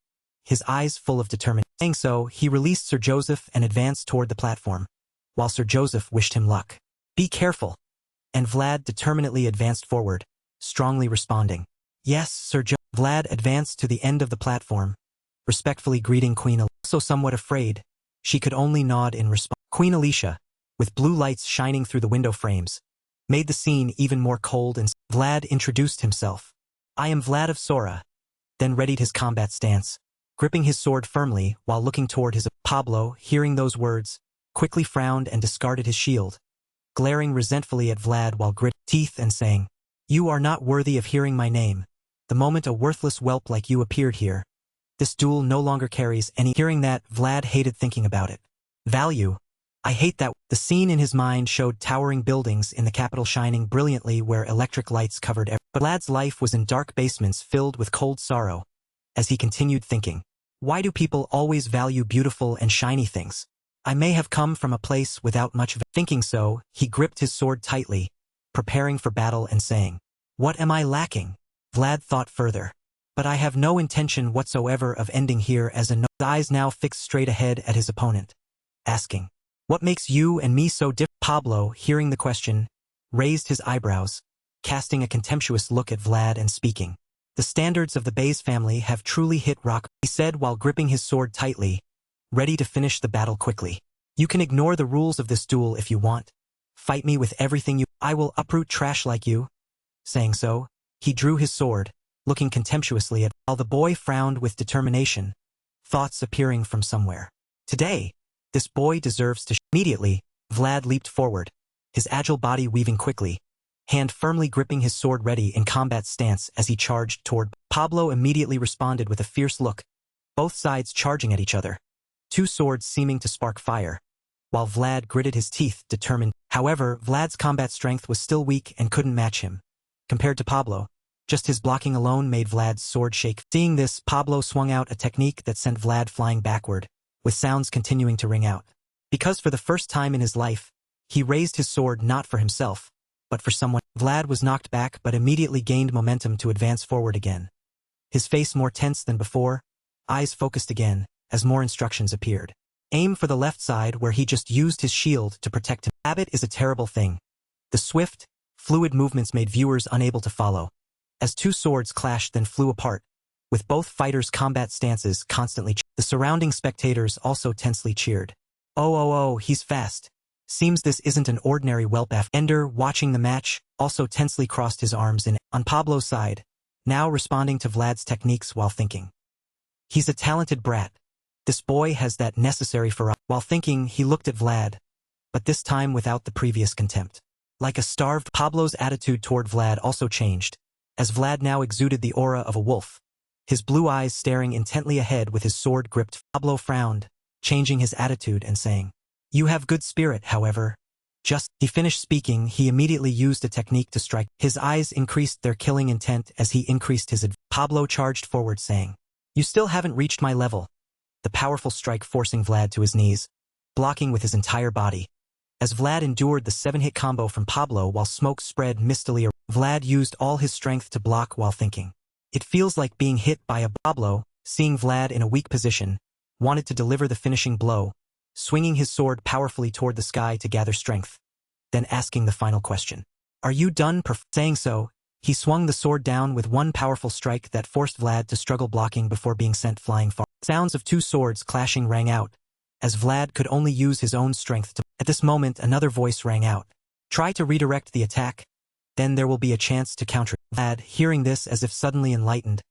His eyes full of determination. Saying so, he released Sir Joseph and advanced toward the platform, while Sir Joseph wished him luck. "Be careful." And Vlad determinedly advanced forward, strongly responding, "Yes, Sir Joseph." Vlad advanced to the end of the platform, respectfully greeting Queen Alicia. Also somewhat afraid, she could only nod in response. Queen Alicia, with blue lights shining through the window frames, made the scene even more cold and. Vlad introduced himself. "I am Vlad of Sora," then readied his combat stance, gripping his sword firmly while looking toward his. Pablo, hearing those words, quickly frowned and discarded his shield, glaring resentfully at Vlad while gritting teeth and saying, "You are not worthy of hearing my name. The moment a worthless whelp like you appeared here, this duel no longer carries any." Hearing that, Vlad hated thinking about it. Value? I hate that. The scene in his mind showed towering buildings in the capital shining brilliantly where electric lights covered everything. But Vlad's life was in dark basements filled with cold sorrow. As he continued thinking, why do people always value beautiful and shiny things? I may have come from a place without much value. Thinking so, he gripped his sword tightly, preparing for battle and saying, what am I lacking? Vlad thought further. But I have no intention whatsoever of ending here as his eyes now fixed straight ahead at his opponent, asking, what makes you and me so different? Pablo, hearing the question, raised his eyebrows, casting a contemptuous look at Vlad and speaking. The standards of the Bays family have truly hit rock, he said while gripping his sword tightly, ready to finish the battle quickly. You can ignore the rules of this duel if you want. Fight me with everything you— I will uproot trash like you. Saying so, he drew his sword, looking contemptuously at while the boy frowned with determination, thoughts appearing from somewhere. Today, this boy deserves to— Immediately, Vlad leaped forward, his agile body weaving quickly, hand firmly gripping his sword ready in combat stance as he charged toward. Pablo immediately responded with a fierce look, both sides charging at each other, two swords seeming to spark fire, while Vlad gritted his teeth, determined. However, Vlad's combat strength was still weak and couldn't match him. Compared to Pablo, just his blocking alone made Vlad's sword shake. Seeing this, Pablo swung out a technique that sent Vlad flying backward, with sounds continuing to ring out. Because for the first time in his life, he raised his sword not for himself, but for someone. Vlad was knocked back but immediately gained momentum to advance forward again. His face more tense than before, eyes focused again, as more instructions appeared. Aim for the left side where he just used his shield to protect him. Habit is a terrible thing. The swift, fluid movements made viewers unable to follow, as two swords clashed then flew apart, with both fighters' combat stances constantly. The surrounding spectators also tensely cheered. Oh, he's fast. Seems this isn't an ordinary whelp. Ender, watching the match, also tensely crossed his arms on Pablo's side, now responding to Vlad's techniques while thinking. He's a talented brat. This boy has that necessary for us. While thinking, he looked at Vlad, but this time without the previous contempt. Like a starved, Pablo's attitude toward Vlad also changed, as Vlad now exuded the aura of a wolf, his blue eyes staring intently ahead with his sword gripped. Pablo frowned, changing his attitude and saying, you have good spirit, however. Just he finished speaking, he immediately used a technique to strike. His eyes increased their killing intent as he increased his Pablo charged forward saying, you still haven't reached my level. The powerful strike forcing Vlad to his knees, blocking with his entire body. As Vlad endured the 7-hit combo from Pablo while smoke spread mistily around, Vlad used all his strength to block while thinking. It feels like being hit by a— Pablo, seeing Vlad in a weak position, wanted to deliver the finishing blow, swinging his sword powerfully toward the sky to gather strength, then asking the final question. Are you done? Saying so, he swung the sword down with one powerful strike that forced Vlad to struggle blocking before being sent flying far. Sounds of two swords clashing rang out, as Vlad could only use his own strength to— At this moment another voice rang out. Try to redirect the attack, then there will be a chance to counter. Vlad, hearing this as if suddenly enlightened,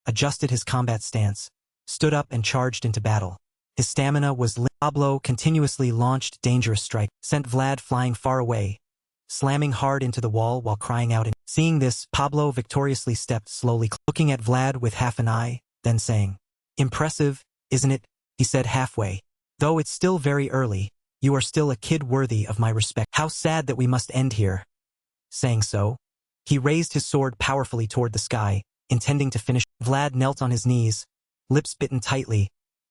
adjusted his combat stance, stood up and charged into battle. His stamina was Pablo continuously launched dangerous strike, sent Vlad flying far away, slamming hard into the wall while crying out. Seeing this, Pablo victoriously stepped slowly, looking at Vlad with half an eye, then saying, impressive, isn't it? He said halfway. Though it's still very early, you are still a kid worthy of my respect. How sad that we must end here. Saying so, he raised his sword powerfully toward the sky, intending to finish. Vlad knelt on his knees, lips bitten tightly,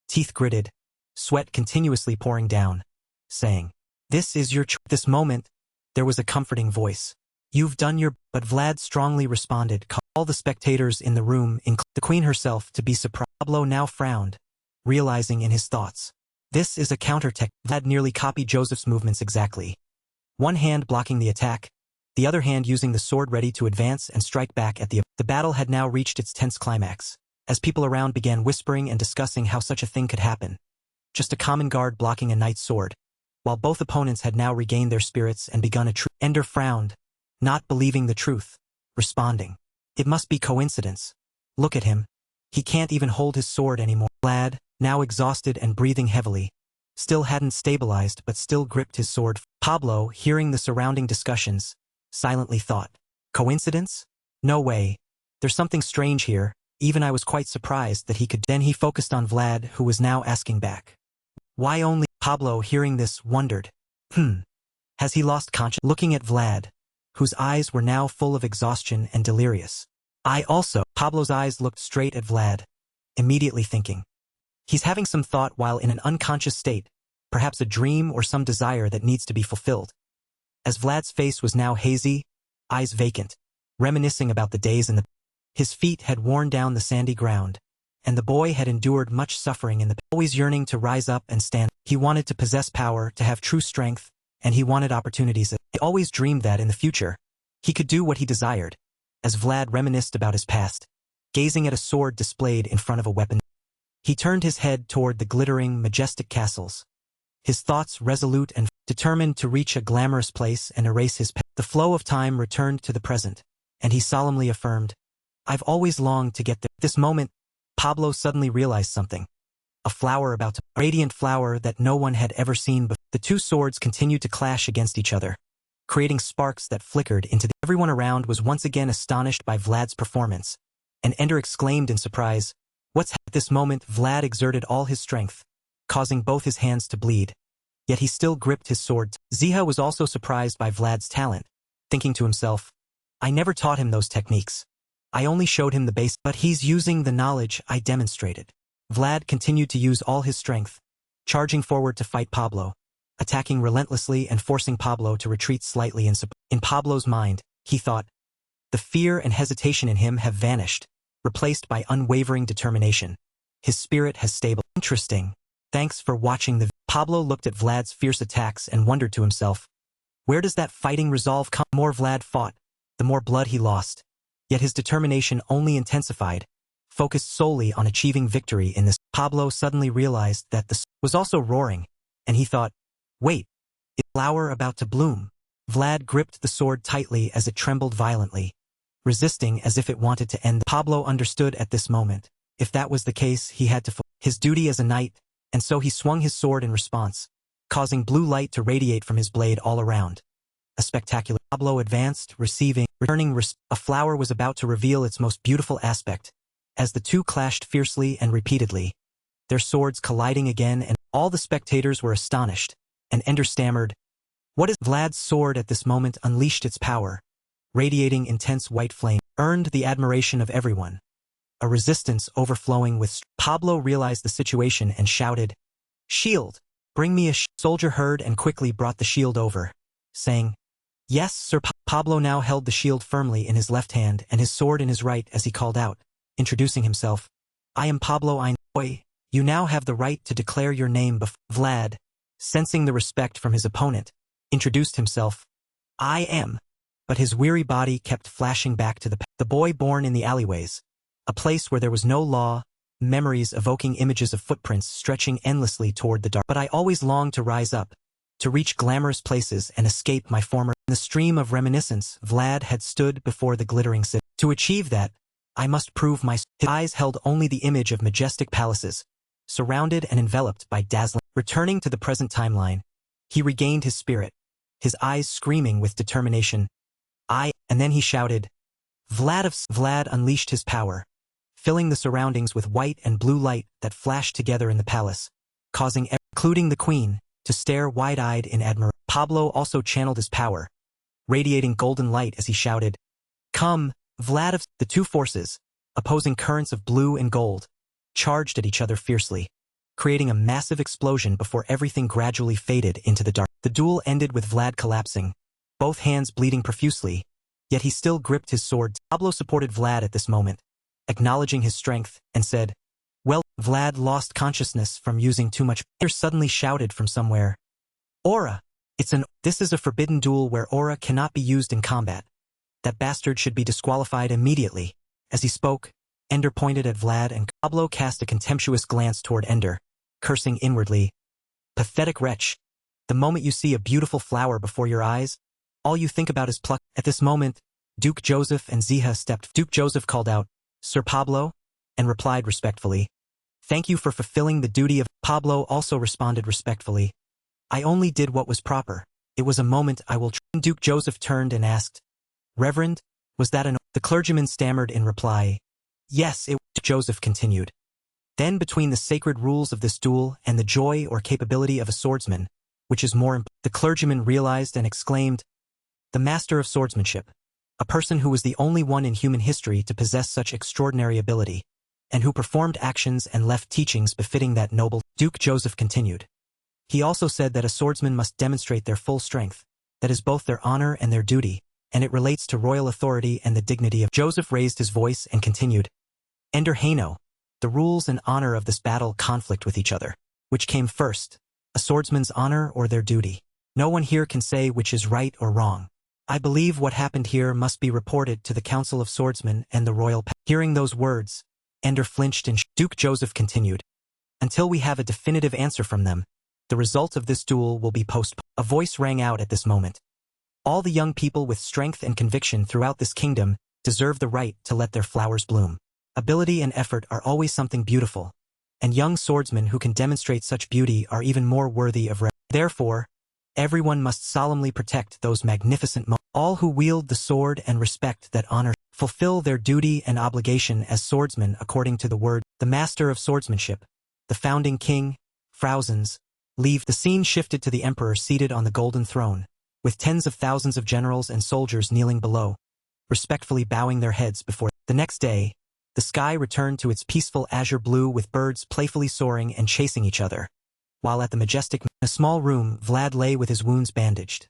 teeth gritted, sweat continuously pouring down, saying, this is your This moment, there was a comforting voice. You've done your— But Vlad strongly responded, all the spectators in the room, including the queen herself, to be surprised. Pablo now frowned, realizing in his thoughts. This is a counter-tech. Vlad nearly copied Joseph's movements exactly. One hand blocking the attack, the other hand using the sword ready to advance and strike back at the— The battle had now reached its tense climax, as people around began whispering and discussing how such a thing could happen. Just a common guard blocking a knight's sword, while both opponents had now regained their spirits and begun a Ender frowned, not believing the truth, responding, it must be coincidence. Look at him. He can't even hold his sword anymore. Vlad, now exhausted and breathing heavily, still hadn't stabilized but still gripped his sword. Pablo, hearing the surrounding discussions, silently thought, coincidence? No way. There's something strange here. Even I was quite surprised that he could. Then he focused on Vlad, who was now asking back. Why only? Pablo, hearing this, wondered. Has he lost conscience? Looking at Vlad, whose eyes were now full of exhaustion and delirious. I also. Pablo's eyes looked straight at Vlad, immediately thinking. He's having some thought while in an unconscious state, perhaps a dream or some desire that needs to be fulfilled. As Vlad's face was now hazy, eyes vacant, reminiscing about the days in the... His feet had worn down the sandy ground, and the boy had endured much suffering in the... Always yearning to rise up and stand. He wanted to possess power, to have true strength, and he wanted opportunities. He always dreamed that in the future, he could do what he desired. As Vlad reminisced about his past, gazing at a sword displayed in front of a weapon, he turned his head toward the glittering, majestic castles, his thoughts resolute and determined to reach a glamorous place and erase his past. The flow of time returned to the present, and he solemnly affirmed, I've always longed to get there. At this moment, Pablo suddenly realized something. A flower about to... A radiant flower that no one had ever seen before. The two swords continued to clash against each other, creating sparks that flickered into the... Everyone around was once again astonished by Vlad's performance, and Ender exclaimed in surprise, What's... At this moment, Vlad exerted all his strength, causing both his hands to bleed. Yet he still gripped his sword. Ziha was also surprised by Vlad's talent, thinking to himself, I never taught him those techniques. I only showed him the base, but he's using the knowledge I demonstrated. Vlad continued to use all his strength, charging forward to fight Pablo, attacking relentlessly and forcing Pablo to retreat slightly in Pablo's mind, he thought, the fear and hesitation in him have vanished, replaced by unwavering determination. His spirit has stabilized. Interesting. Thanks for watching the video. Pablo looked at Vlad's fierce attacks and wondered to himself, where does that fighting resolve come? The more Vlad fought, the more blood he lost. Yet his determination only intensified, focused solely on achieving victory in this. Pablo suddenly realized that the sun was also roaring, and he thought, wait, is a flower about to bloom? Vlad gripped the sword tightly as it trembled violently, resisting as if it wanted to end. Pablo understood at this moment, if that was the case, he had to fulfill his duty as a knight, and so he swung his sword in response, causing blue light to radiate from his blade all around. A spectacular... Pablo advanced, returning. A flower was about to reveal its most beautiful aspect, as the two clashed fiercely and repeatedly, their swords colliding again, and all the spectators were astonished, and Ender stammered, What is... Vlad's sword at this moment unleashed its power, radiating intense white flame, earned the admiration of everyone. A resistance overflowing with... Pablo realized the situation and shouted, Shield! Bring me a soldier heard and quickly brought the shield over, saying, Yes, sir. Pablo now held the shield firmly in his left hand and his sword in his right as he called out, introducing himself, I am Pablo Boy, you now have the right to declare your name before... Vlad, sensing the respect from his opponent, introduced himself, I am. But his weary body kept flashing back to the boy born in the alleyways, a place where there was no law, memories evoking images of footprints stretching endlessly toward the dark. But I always longed to rise up, to reach glamorous places and escape my former... In the stream of reminiscence, Vlad had stood before the glittering city. To achieve that, I must prove my... His eyes held only the image of majestic palaces, surrounded and enveloped by dazzling... Returning to the present timeline, he regained his spirit, his eyes screaming with determination. And then he shouted, Vlad unleashed his power, filling the surroundings with white and blue light that flashed together in the palace, causing including the queen, to stare wide-eyed in admiration. Pablo also channeled his power, radiating golden light as he shouted, Come, Vlad! The two forces, opposing currents of blue and gold, charged at each other fiercely, creating a massive explosion before everything gradually faded into the dark. The duel ended with Vlad collapsing, both hands bleeding profusely, yet he still gripped his sword. Pablo supported Vlad at this moment, acknowledging his strength, and said, Well, Vlad lost consciousness from using too much. Peter suddenly shouted from somewhere, Aura! This is a forbidden duel where aura cannot be used in combat. That bastard should be disqualified immediately. As he spoke, Ender pointed at Vlad and Pablo cast a contemptuous glance toward Ender, cursing inwardly, Pathetic wretch! The moment you see a beautiful flower before your eyes, all you think about is pluck. At this moment, Duke Joseph and Ziha stepped. Duke Joseph called out, Sir Pablo, and replied respectfully, Thank you for fulfilling the duty of... Pablo also responded respectfully, I only did what was proper. It was a moment I will... Duke Joseph turned and asked, Reverend, was that an... The clergyman stammered in reply, Yes, it... Joseph continued, Then between the sacred rules of this duel and the joy or capability of a swordsman, which is more important, the clergyman realized and exclaimed, "The master of swordsmanship, a person who was the only one in human history to possess such extraordinary ability, and who performed actions and left teachings befitting that noble." Duke Joseph continued. He also said that a swordsman must demonstrate their full strength, that is both their honor and their duty, and it relates to royal authority and the dignity of. Joseph raised his voice and continued, "Enderhaino, the rules and honor of this battle conflict with each other. Which came first, a swordsman's honor or their duty? No one here can say which is right or wrong. I believe what happened here must be reported to the Council of Swordsmen and the Royal Hearing those words, Ender flinched and Duke Joseph continued, "Until we have a definitive answer from them, the result of this duel will be postponed." A voice rang out at this moment. "All the young people with strength and conviction throughout this kingdom deserve the right to let their flowers bloom. Ability and effort are always something beautiful, and young swordsmen who can demonstrate such beauty are even more worthy of Therefore, everyone must solemnly protect those magnificent moments. All who wield the sword and respect that honor fulfill their duty and obligation as swordsmen according to the word. The master of swordsmanship, the founding king, Frausens, leave." The scene shifted to the emperor seated on the golden throne, with tens of thousands of generals and soldiers kneeling below, respectfully bowing their heads before. The next day, the sky returned to its peaceful azure blue with birds playfully soaring and chasing each other, while at the majestic, in a small room, Vlad lay with his wounds bandaged,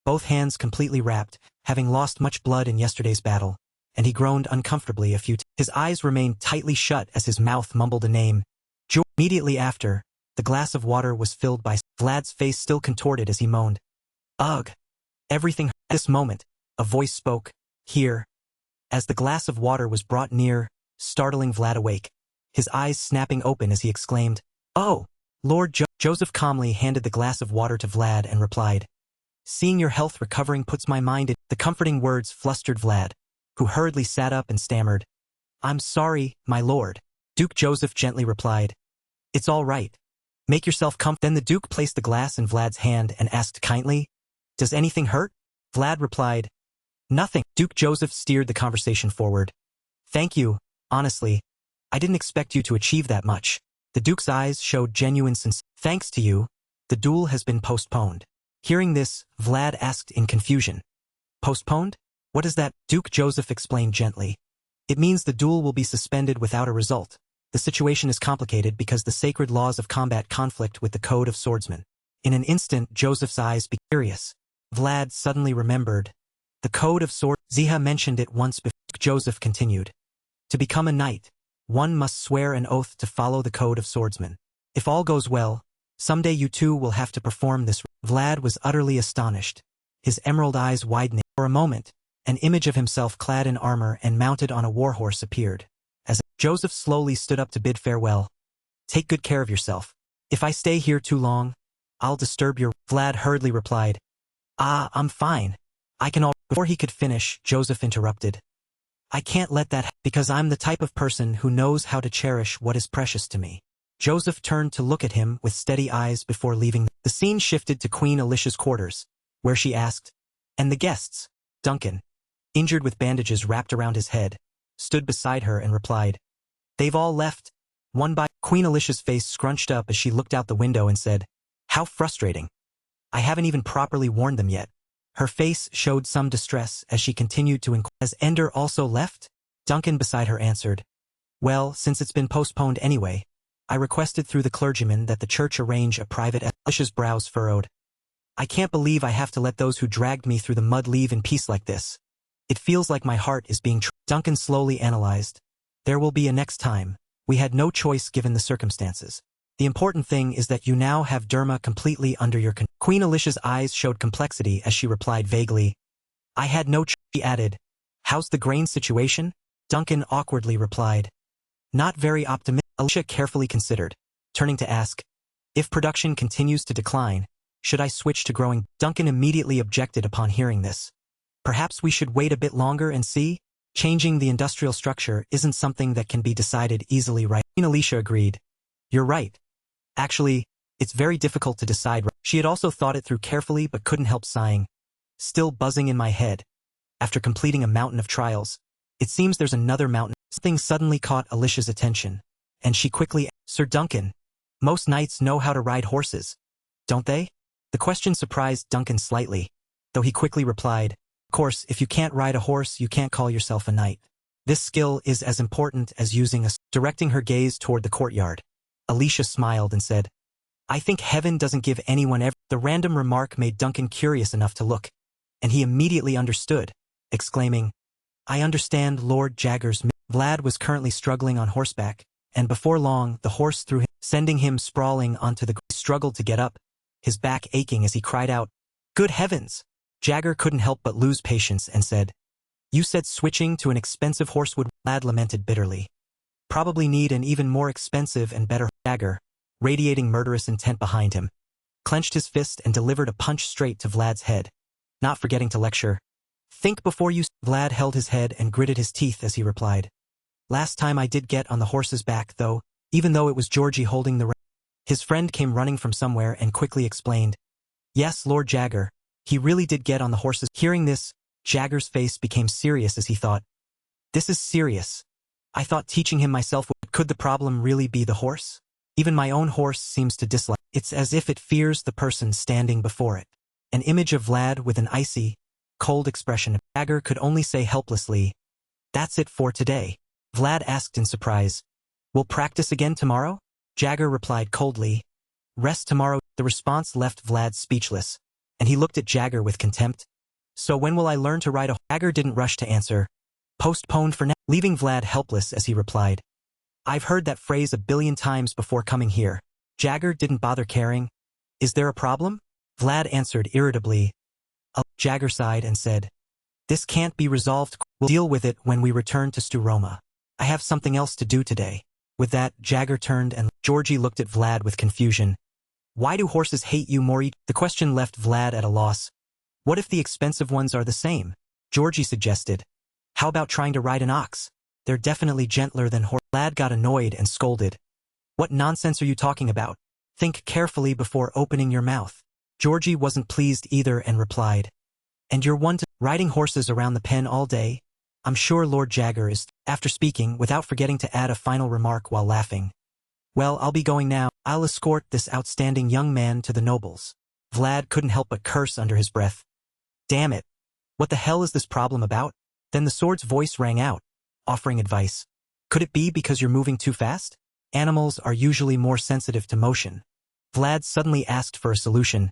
both hands completely wrapped, having lost much blood in yesterday's battle, and he groaned uncomfortably a few times. His eyes remained tightly shut as his mouth mumbled a name. Immediately after, the glass of water was filled by Vlad's face still contorted as he moaned, "Ugh! Everything." At this moment, a voice spoke, "Here." As the glass of water was brought near, startling Vlad awake, his eyes snapping open as he exclaimed, "Oh, Lord Joseph." Calmly handed the glass of water to Vlad and replied, "Seeing your health recovering puts my mind at." The comforting words flustered Vlad, who hurriedly sat up and stammered, "I'm sorry, my lord." Duke Joseph gently replied, "It's all right. Make yourself comfortable." Then the Duke placed the glass in Vlad's hand and asked kindly, "Does anything hurt?" Vlad replied, "Nothing." Duke Joseph steered the conversation forward. "Thank you, honestly. I didn't expect you to achieve that much." The Duke's eyes showed genuine sincerity. "Thanks to you, the duel has been postponed." Hearing this, Vlad asked in confusion, "Postponed? What is that?" Duke Joseph explained gently, "It means the duel will be suspended without a result. The situation is complicated because the sacred laws of combat conflict with the code of swordsmen." In an instant, Joseph's eyes became curious. Vlad suddenly remembered. The code of sword. Ziha mentioned it once before. Joseph continued, "To become a knight, one must swear an oath to follow the code of swordsmen. If all goes well, someday you too will have to perform this." Vlad was utterly astonished, his emerald eyes widening. For a moment, an image of himself clad in armor and mounted on a warhorse appeared. As Joseph slowly stood up to bid farewell, "Take good care of yourself. If I stay here too long, I'll disturb your." Vlad hurriedly replied, I'm fine. I can all." Before he could finish, Joseph interrupted, "I can't let that because I'm the type of person who knows how to cherish what is precious to me." Joseph turned to look at him with steady eyes before leaving. The scene shifted to Queen Alicia's quarters, where she asked, "And the guests?" Duncan, injured with bandages wrapped around his head, stood beside her and replied, "They've all left, one by." Queen Alicia's face scrunched up as she looked out the window and said, "How frustrating. I haven't even properly warned them yet." Her face showed some distress as she continued to inquire. "Has Ender also left?" Duncan beside her answered, "Well, since it's been postponed anyway, I requested through the clergyman that the church arrange a private." Alicia's brows furrowed. "I can't believe I have to let those who dragged me through the mud leave in peace like this. It feels like my heart is being." Duncan slowly analyzed. "There will be a next time. We had no choice given the circumstances. The important thing is that you now have Derma completely under your control." Queen Alicia's eyes showed complexity as she replied vaguely, "I had no choice." She added, "How's the grain situation?" Duncan awkwardly replied, "Not very optimistic." Alicia carefully considered, turning to ask, "If production continues to decline, should I switch to growing?" Duncan immediately objected upon hearing this. "Perhaps we should wait a bit longer and see? Changing the industrial structure isn't something that can be decided easily, right?" Queen Alicia agreed. "You're right. Actually, it's very difficult to decide." She had also thought it through carefully but couldn't help sighing. "Still buzzing in my head. After completing a mountain of trials, it seems there's another mountain." Something suddenly caught Alicia's attention, and she quickly, Sir Duncan, most knights know how to ride horses, don't they? The question surprised Duncan slightly, though he quickly replied, of course, if you can't ride a horse, you can't call yourself a knight. This skill is as important as using a... Directing her gaze toward the courtyard, Alicia smiled and said, I think heaven doesn't give anyone ever... The random remark made Duncan curious enough to look, and he immediately understood, exclaiming, I understand Lord Jagger's... Vlad was currently struggling on horseback, and before long the horse threw him, sending him sprawling onto the... He struggled to get up, his back aching as he cried out, Good heavens! Jagger couldn't help but lose patience and said, You said switching to an expensive horse would... Vlad lamented bitterly. Probably need an even more expensive and better... Jagger, radiating murderous intent behind him, clenched his fist and delivered a punch straight to Vlad's head, not forgetting to lecture. Think before you... Vlad held his head and gritted his teeth as he replied. Last time I did get on the horse's back, though, even though it was Georgie holding the... His friend came running from somewhere and quickly explained. Yes, Lord Jagger, he really did get on the horse's... Hearing this, Jagger's face became serious as he thought. This is serious. I thought teaching him myself would... Could the problem really be the horse? Even my own horse seems to dislike... It's as if it fears the person standing before it. An image of Vlad with an icy, cold expression. Jagger could only say helplessly, That's it for today. Vlad asked in surprise, We'll practice again tomorrow? Jagger replied coldly, Rest tomorrow. The response left Vlad speechless, and he looked at Jagger with contempt. So when will I learn to ride a... Jagger didn't rush to answer. Postponed for now, leaving Vlad helpless as he replied. I've heard that phrase a billion times before coming here. Jagger didn't bother caring. Is there a problem? Vlad answered irritably. Jagger sighed and said, This can't be resolved. We'll deal with it when we return to Sturoma. I have something else to do today. With that, Jagger turned and Georgie looked at Vlad with confusion. Why do horses hate you more? The question left Vlad at a loss. What if the expensive ones are the same? Georgie suggested. How about trying to ride an ox? They're definitely gentler than horses. Vlad got annoyed and scolded. What nonsense are you talking about? Think carefully before opening your mouth. Georgie wasn't pleased either and replied. And you're one to... Riding horses around the pen all day? I'm sure Lord Jagger is... After speaking, without forgetting to add a final remark while laughing. Well, I'll be going now. I'll escort this outstanding young man to the nobles. Vlad couldn't help but curse under his breath. Damn it. What the hell is this problem about? Then the sword's voice rang out, offering advice. Could it be because you're moving too fast? Animals are usually more sensitive to motion. Vlad suddenly asked for a solution.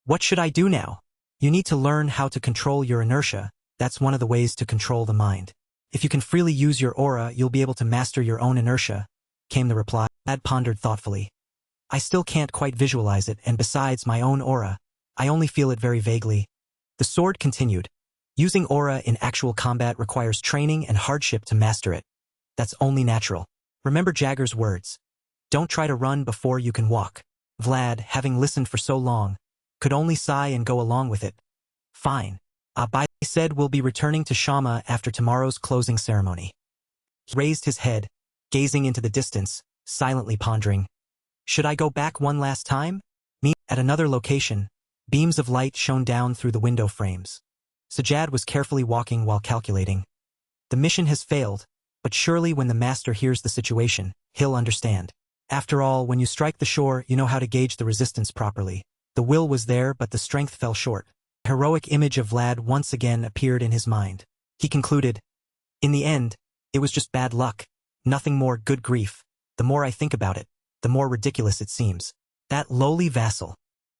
What should I do now? You need to learn how to control your inertia. That's one of the ways to control the mind. If you can freely use your aura, you'll be able to master your own inertia, came the reply. Vlad pondered thoughtfully. I still can't quite visualize it, and besides my own aura, I only feel it very vaguely. The sword continued. Using aura in actual combat requires training and hardship to master it. That's only natural. Remember Jagger's words. Don't try to run before you can walk. Vlad, having listened for so long, could only sigh and go along with it. Fine. He said we'll be returning to Shama after tomorrow's closing ceremony. He raised his head, gazing into the distance, silently pondering. Should I go back one last time? At another location, beams of light shone down through the window frames. Sajjad was carefully walking while calculating. The mission has failed, but surely when the master hears the situation, he'll understand. After all, when you strike the shore, you know how to gauge the resistance properly. The will was there, but the strength fell short. The heroic image of Vlad once again appeared in his mind. He concluded, in the end, it was just bad luck. Nothing more. Good grief. The more I think about it, the more ridiculous it seems. That lowly vassal.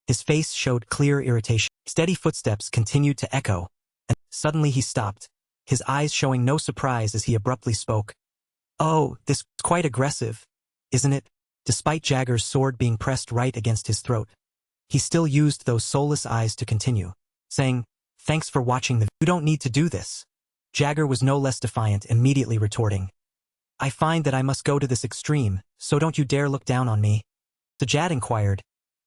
His face showed clear irritation. Steady footsteps continued to echo, and suddenly he stopped, his eyes showing no surprise as he abruptly spoke. Oh, this is quite aggressive, isn't it? Despite Jagger's sword being pressed right against his throat, he still used those soulless eyes to continue, saying, Thanks for watching the... You don't need to do this. Jagger was no less defiant, immediately retorting. I find that I must go to this extreme, so don't you dare look down on me. Sajjad inquired.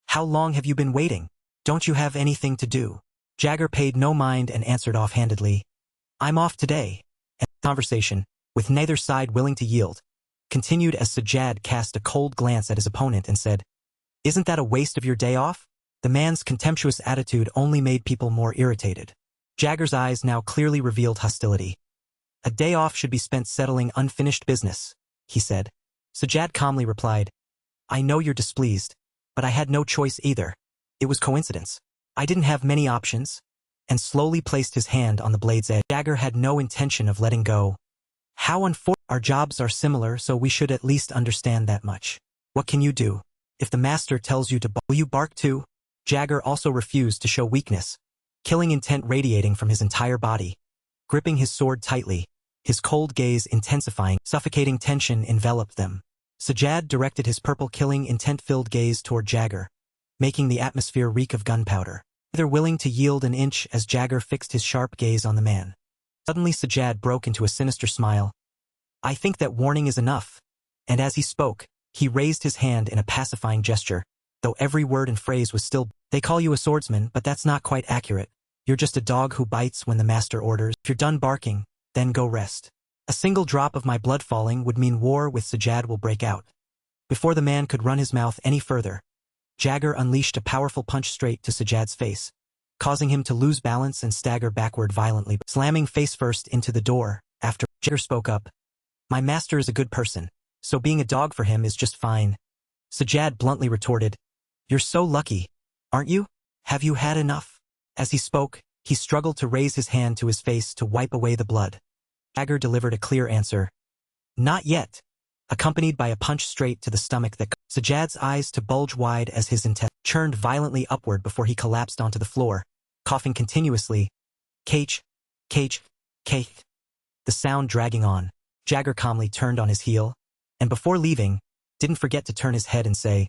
How long have you been waiting? Don't you have anything to do? Jagger paid no mind and answered offhandedly. I'm off today. And the conversation, with neither side willing to yield, continued as Sajjad cast a cold glance at his opponent and said, Isn't that a waste of your day off? The man's contemptuous attitude only made people more irritated. Jagger's eyes now clearly revealed hostility. A day off should be spent settling unfinished business, he said. Sajad calmly replied, I know you're displeased, but I had no choice either. It was coincidence. I didn't have many options, and slowly placed his hand on the blade's edge. Jagger had no intention of letting go. How unfortunate. Our jobs are similar, so we should at least understand that much. What can you do? If the master tells you to bark, will you bark too? Jagger also refused to show weakness, killing intent radiating from his entire body. Gripping his sword tightly, his cold gaze intensifying, suffocating tension enveloped them. Sajad directed his purple killing intent-filled gaze toward Jagger, making the atmosphere reek of gunpowder. Neither willing to yield an inch as Jagger fixed his sharp gaze on the man. Suddenly Sajad broke into a sinister smile. I think that warning is enough. And as he spoke, he raised his hand in a pacifying gesture, though every word and phrase was still, they call you a swordsman, but that's not quite accurate. You're just a dog who bites when the master orders. If you're done barking, then go rest. A single drop of my blood falling would mean war with Sajad will break out. Before the man could run his mouth any further, Jagger unleashed a powerful punch straight to Sajad's face, causing him to lose balance and stagger backward violently, slamming face first into the door. After Jagger spoke up, my master is a good person, so being a dog for him is just fine. Sajad bluntly retorted, you're so lucky, aren't you? Have you had enough? As he spoke, he struggled to raise his hand to his face to wipe away the blood. Jagger delivered a clear answer. Not yet, accompanied by a punch straight to the stomach that Sajad's eyes to bulge wide as his intestines churned violently upward before he collapsed onto the floor, coughing continuously. Cage, cage, cage. The sound dragging on. Jagger calmly turned on his heel, and before leaving, didn't forget to turn his head and say,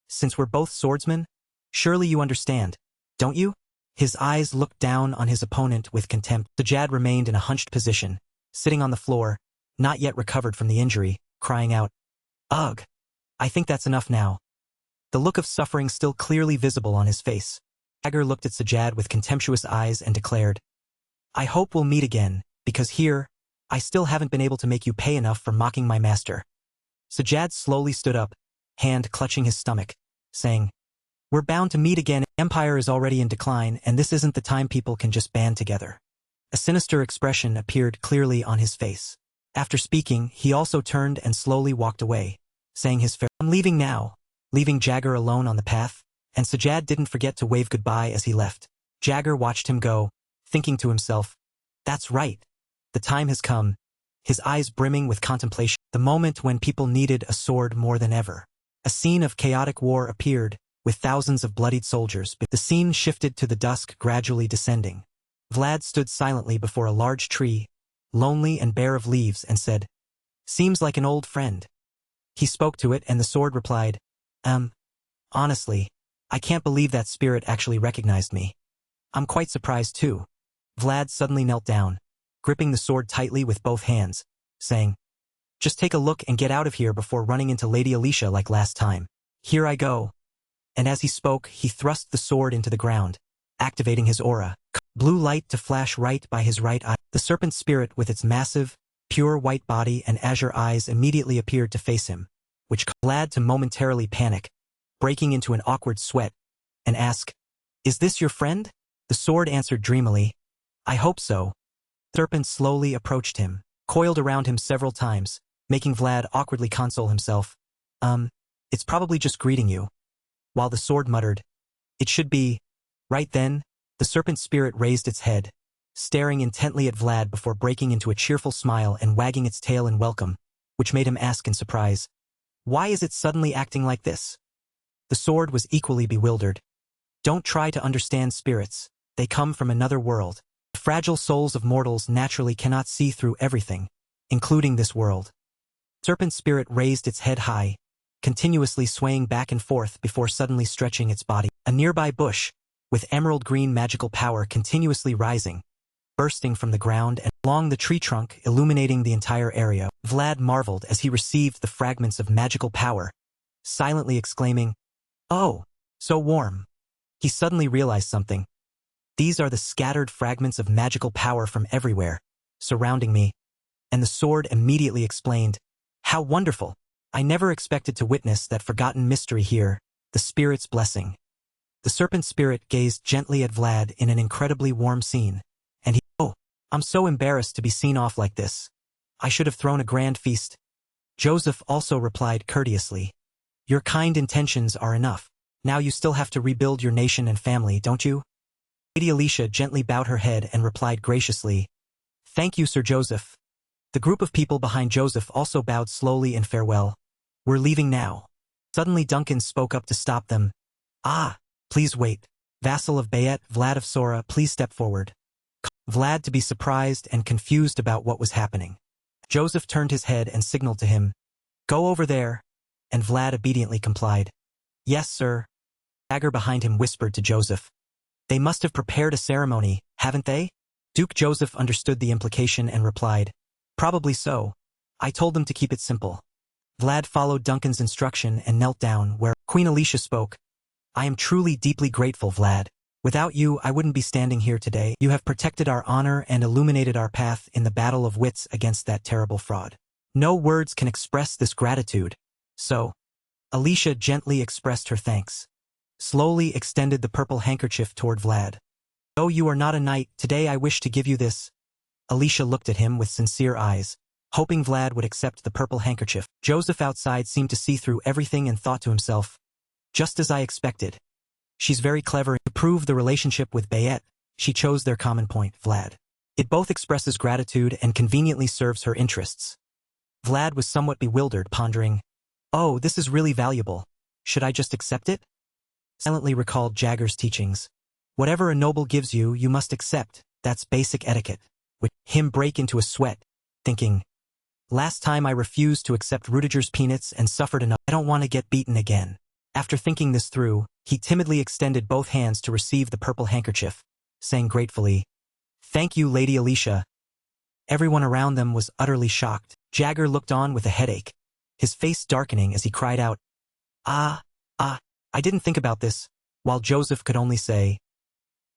since we're both swordsmen, surely you understand, don't you? His eyes looked down on his opponent with contempt. Sajad remained in a hunched position, sitting on the floor, not yet recovered from the injury, crying out, ugh, I think that's enough now. The look of suffering still clearly visible on his face. Jagger looked at Sajad with contemptuous eyes and declared, I hope we'll meet again, because here, I still haven't been able to make you pay enough for mocking my master. Sajad slowly stood up, hand clutching his stomach, saying, we're bound to meet again. Empire is already in decline, and this isn't the time people can just band together. A sinister expression appeared clearly on his face. After speaking, he also turned and slowly walked away, saying his farewell. I'm leaving now, leaving Jagger alone on the path, and Sajad didn't forget to wave goodbye as he left. Jagger watched him go, thinking to himself, that's right. The time has come, his eyes brimming with contemplation, the moment when people needed a sword more than ever. A scene of chaotic war appeared, with thousands of bloodied soldiers, but the scene shifted to the dusk gradually descending. Vlad stood silently before a large tree, lonely and bare of leaves, and said, seems like an old friend. He spoke to it, and the sword replied, honestly, I can't believe that spirit actually recognized me. I'm quite surprised too. Vlad suddenly knelt down, gripping the sword tightly with both hands, saying, just take a look and get out of here before running into Lady Alicia like last time. Here I go. And as he spoke, he thrust the sword into the ground, activating his aura. Blue light to flash right by his right eye. The serpent spirit with its massive, pure white body and azure eyes immediately appeared to face him, which caused Vlad to momentarily panic, breaking into an awkward sweat, and ask, is this your friend? The sword answered dreamily, I hope so. The serpent slowly approached him, coiled around him several times, making Vlad awkwardly console himself. It's probably just greeting you. While the sword muttered, it should be. Right then, the serpent spirit raised its head, staring intently at Vlad before breaking into a cheerful smile and wagging its tail in welcome, which made him ask in surprise, why is it suddenly acting like this? The sword was equally bewildered. Don't try to understand spirits, they come from another world. The fragile souls of mortals naturally cannot see through everything, including this world. Serpent spirit raised its head high, continuously swaying back and forth before suddenly stretching its body. A nearby bush, with emerald green magical power continuously rising, bursting from the ground and along the tree trunk, illuminating the entire area. Vlad marveled as he received the fragments of magical power, silently exclaiming, oh, so warm. He suddenly realized something. These are the scattered fragments of magical power from everywhere, surrounding me. And the sword immediately explained, how wonderful. I never expected to witness that forgotten mystery here, the spirit's blessing. The serpent spirit gazed gently at Vlad in an incredibly warm scene, and he, oh, I'm so embarrassed to be seen off like this. I should have thrown a grand feast. Joseph also replied courteously. Your kind intentions are enough. Now you still have to rebuild your nation and family, don't you? Lady Alicia gently bowed her head and replied graciously. Thank you, Sir Joseph. The group of people behind Joseph also bowed slowly in farewell. We're leaving now. Suddenly Duncan spoke up to stop them. Ah, please wait. Vassal of Bayet, Vlad of Sora, please step forward. Vlad to be surprised and confused about what was happening. Joseph turned his head and signaled to him. Go over there. And Vlad obediently complied. Yes, sir. Jagger behind him whispered to Joseph. They must have prepared a ceremony, haven't they? Duke Joseph understood the implication and replied. Probably so. I told them to keep it simple. Vlad followed Duncan's instruction and knelt down where Queen Alicia spoke. I am truly deeply grateful, Vlad. Without you, I wouldn't be standing here today. You have protected our honor and illuminated our path in the battle of wits against that terrible fraud. No words can express this gratitude. So, Alicia gently expressed her thanks. Slowly extended the purple handkerchief toward Vlad. Though you are not a knight, today I wish to give you this. Alicia looked at him with sincere eyes, hoping Vlad would accept the purple handkerchief. Joseph outside seemed to see through everything and thought to himself, just as I expected. She's very clever. To prove the relationship with Bayet, she chose their common point, Vlad. It both expresses gratitude and conveniently serves her interests. Vlad was somewhat bewildered, pondering, oh, this is really valuable. Should I just accept it? Silently recalled Jagger's teachings. Whatever a noble gives you, you must accept. That's basic etiquette. With him break into a sweat, thinking, last time I refused to accept Rudiger's peanuts and suffered enough. I don't want to get beaten again. After thinking this through, he timidly extended both hands to receive the purple handkerchief, saying gratefully, Thank you, Lady Alicia. Everyone around them was utterly shocked. Jagger looked on with a headache, his face darkening as he cried out, I didn't think about this, while Joseph could only say,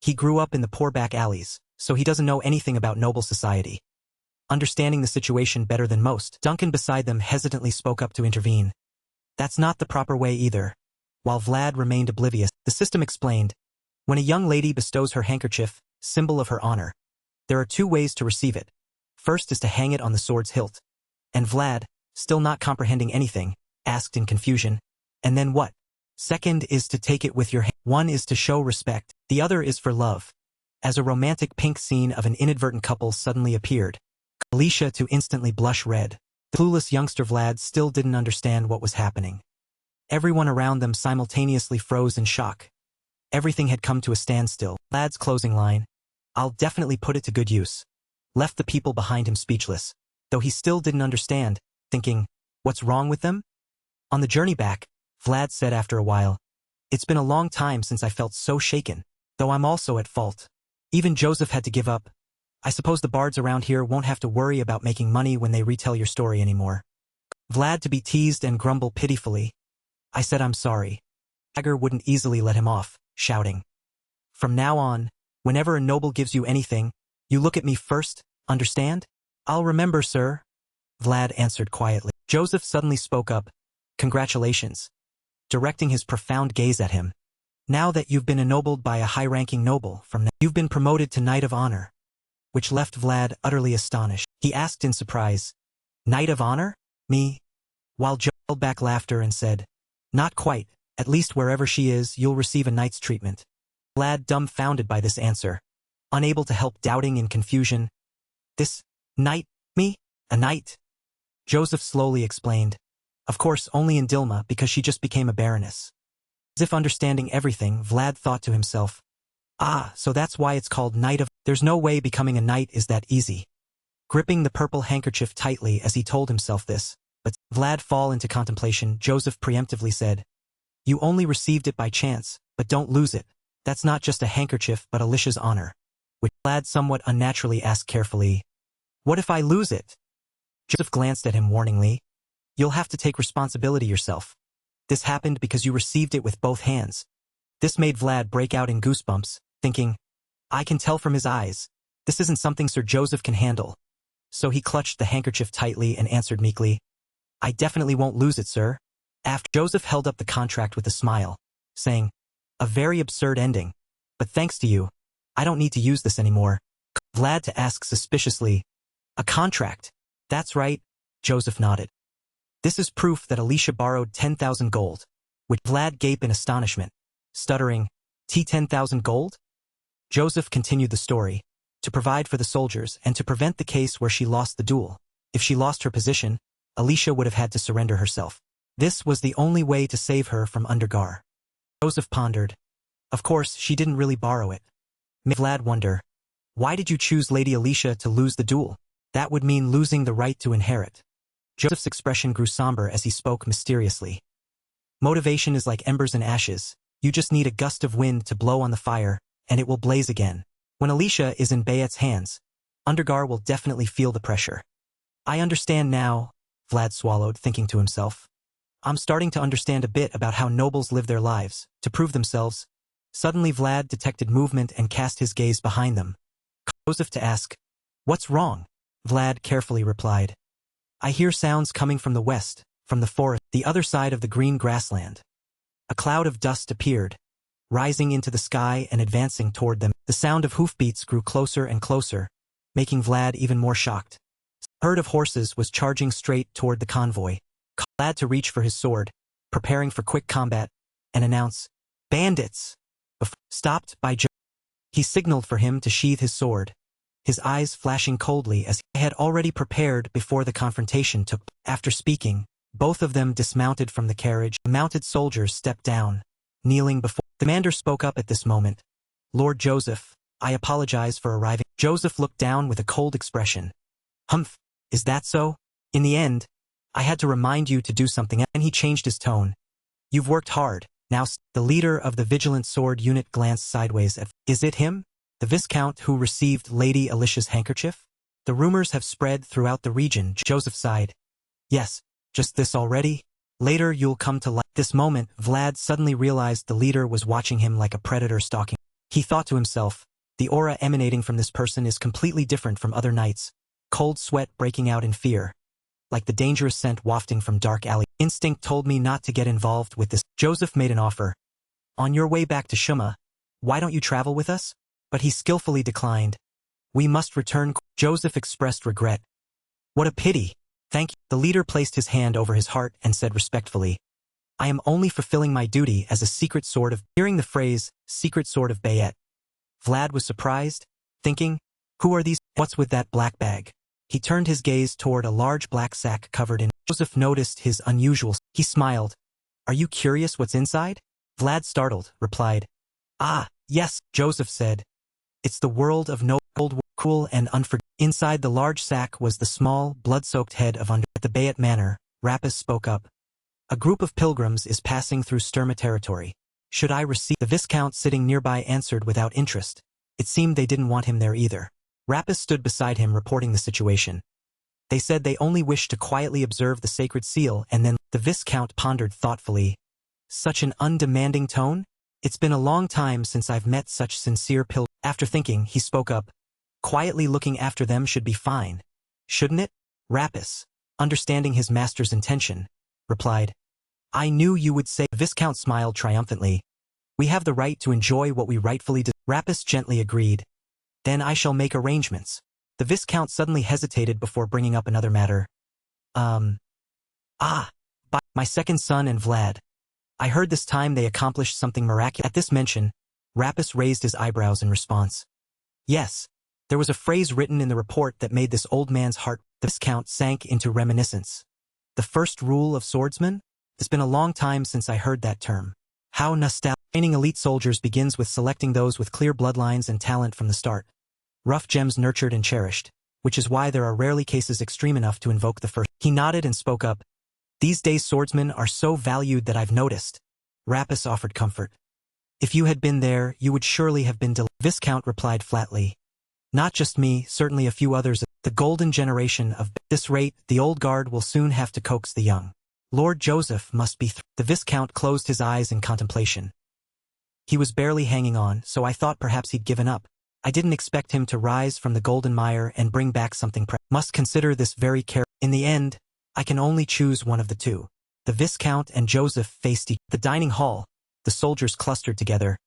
he grew up in the poor back alleys, so he doesn't know anything about noble society. Understanding the situation better than most, Duncan beside them hesitantly spoke up to intervene. That's not the proper way either. While Vlad remained oblivious, the system explained, when a young lady bestows her handkerchief, symbol of her honor, there are two ways to receive it. First is to hang it on the sword's hilt. And Vlad, still not comprehending anything, asked in confusion, and then what? Second is to take it with your hand. One is to show respect, the other is for love. As a romantic pink scene of an inadvertent couple suddenly appeared, Alicia to instantly blush red. The clueless youngster Vlad still didn't understand what was happening. Everyone around them simultaneously froze in shock. Everything had come to a standstill. Vlad's closing line, I'll definitely put it to good use, left the people behind him speechless, though he still didn't understand, thinking, what's wrong with them? On the journey back, Vlad said after a while, it's been a long time since I felt so shaken, though I'm also at fault. Even Joseph had to give up. I suppose the bards around here won't have to worry about making money when they retell your story anymore. Vlad to be teased and grumble pitifully. I said I'm sorry. Jagger wouldn't easily let him off, shouting. From now on, whenever a noble gives you anything, you look at me first, understand? I'll remember, sir. Vlad answered quietly. Joseph suddenly spoke up. Congratulations. Directing his profound gaze at him. Now that you've been ennobled by a high-ranking noble, from now you've been promoted to Knight of Honor. Which left Vlad utterly astonished. He asked in surprise, Knight of Honor? Me? While Joe held back laughter and said, not quite, at least wherever she is, you'll receive a knight's treatment. Vlad dumbfounded by this answer, unable to help doubting in confusion. This, knight, me? A knight? Joseph slowly explained, of course only in Dilma because she just became a baroness. As if understanding everything, Vlad thought to himself, ah, so that's why it's called Knight of... There's no way becoming a knight is that easy. Gripping the purple handkerchief tightly as he told himself this, but Vlad fall into contemplation, Joseph preemptively said, you only received it by chance, but don't lose it. That's not just a handkerchief but Alicia's honor. Which Vlad somewhat unnaturally asked carefully, what if I lose it? Joseph glanced at him warningly. You'll have to take responsibility yourself. This happened because you received it with both hands. This made Vlad break out in goosebumps, thinking, I can tell from his eyes, this isn't something Sir Joseph can handle. So he clutched the handkerchief tightly and answered meekly, I definitely won't lose it, sir. After Joseph held up the contract with a smile, saying, a very absurd ending, but thanks to you, I don't need to use this anymore. Vlad to ask suspiciously, a contract? That's right, Joseph nodded. This is proof that Alicia borrowed 10,000 gold, which Vlad gaped in astonishment, stuttering, "10,000 gold?" Joseph continued the story, to provide for the soldiers and to prevent the case where she lost the duel. If she lost her position, Alicia would have had to surrender herself. This was the only way to save her from Undergar. Joseph pondered. Of course, she didn't really borrow it. Made Vlad wonder, why did you choose Lady Alicia to lose the duel? That would mean losing the right to inherit. Joseph's expression grew somber as he spoke mysteriously. Motivation is like embers and ashes. You just need a gust of wind to blow on the fire, and it will blaze again. When Alicia is in Bayet's hands, Undergar will definitely feel the pressure. I understand now, Vlad swallowed, thinking to himself. I'm starting to understand a bit about how nobles live their lives, to prove themselves. Suddenly Vlad detected movement and cast his gaze behind them. Joseph to ask, "What's wrong?" Vlad carefully replied, "I hear sounds coming from the west, from the forest, the other side of the green grassland." A cloud of dust appeared, rising into the sky and advancing toward them. The sound of hoofbeats grew closer and closer, making Vlad even more shocked. A herd of horses was charging straight toward the convoy. Vlad to reach for his sword, preparing for quick combat, and announce, "Bandits!" Stopped by Joe. He signaled for him to sheathe his sword, his eyes flashing coldly as he had already prepared before the confrontation took place. After speaking, both of them dismounted from the carriage. The mounted soldiers stepped down, kneeling before. The commander spoke up at this moment. "Lord Joseph, I apologize for arriving." Joseph looked down with a cold expression. "Humph, is that so? In the end, I had to remind you to do something." And he changed his tone. "You've worked hard. Now." The leader of the Vigilant Sword Unit glanced sideways at. "Is it him? The Viscount who received Lady Alicia's handkerchief? The rumors have spread throughout the region." Joseph sighed. "Yes, just this already? Later you'll come to light." This moment, Vlad suddenly realized the leader was watching him like a predator stalking. He thought to himself, the aura emanating from this person is completely different from other knights. Cold sweat breaking out in fear, like the dangerous scent wafting from dark alley. Instinct told me not to get involved with this. Joseph made an offer. "On your way back to Shuma, why don't you travel with us?" But he skillfully declined. "We must return." Joseph expressed regret. "What a pity. Thank you." The leader placed his hand over his heart and said respectfully, "I am only fulfilling my duty as a secret sword of." Hearing the phrase, secret sword of Bayet, Vlad was surprised, thinking, who are these? What's with that black bag? He turned his gaze toward a large black sack covered in. Joseph noticed his unusual. He smiled. "Are you curious what's inside?" Vlad, startled, replied, "Ah, yes," Joseph said. "It's the world of no old, cool and unforgettable." Inside the large sack was the small, blood-soaked head of Under. At the Bayet Manor, Rapis spoke up. "A group of pilgrims is passing through Sturma territory. Should I receive?" The Viscount sitting nearby answered without interest. It seemed they didn't want him there either. Rapis stood beside him reporting the situation. "They said they only wished to quietly observe the sacred seal and then." The Viscount pondered thoughtfully. "Such an undemanding tone? It's been a long time since I've met such sincere pilgrims." After thinking, he spoke up. "Quietly looking after them should be fine, shouldn't it?" Rapis, understanding his master's intention, replied, "I knew you would say." The Viscount smiled triumphantly. "We have the right to enjoy what we rightfully do." Rapis gently agreed. "Then I shall make arrangements." The Viscount suddenly hesitated before bringing up another matter. By my second son and Vlad. I heard this time they accomplished something miraculous." At this mention, Rapis raised his eyebrows in response. "Yes, there was a phrase written in the report that made this old man's heart." The Viscount sank into reminiscence. "The first rule of swordsmen? It's been a long time since I heard that term. How nostalgic." Training elite soldiers begins with selecting those with clear bloodlines and talent from the start. Rough gems nurtured and cherished, which is why there are rarely cases extreme enough to invoke the first. He nodded and spoke up. "These days swordsmen are so valued that I've noticed." Rapis offered comfort. "If you had been there, you would surely have been delighted." Viscount replied flatly. "Not just me, certainly a few others. The golden generation of." At this rate, the old guard will soon have to coax the young. Lord Joseph must be. The Viscount closed his eyes in contemplation. He was barely hanging on, so I thought perhaps he'd given up. I didn't expect him to rise from the golden mire and bring back something. Must consider this very carefully. In the end, I can only choose one of the two. The Viscount and Joseph faced the dining hall. The soldiers clustered together.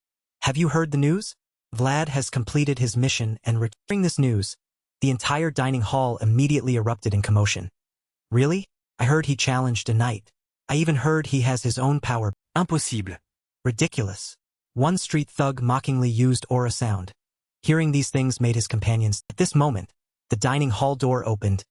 "Have you heard the news? Vlad has completed his mission and hearing this news, the entire dining hall immediately erupted in commotion. "Really? I heard he challenged a knight. I even heard he has his own power. Impossible. Ridiculous. One street thug mockingly used aura sound. Hearing these things made his companions. At this moment, the dining hall door opened.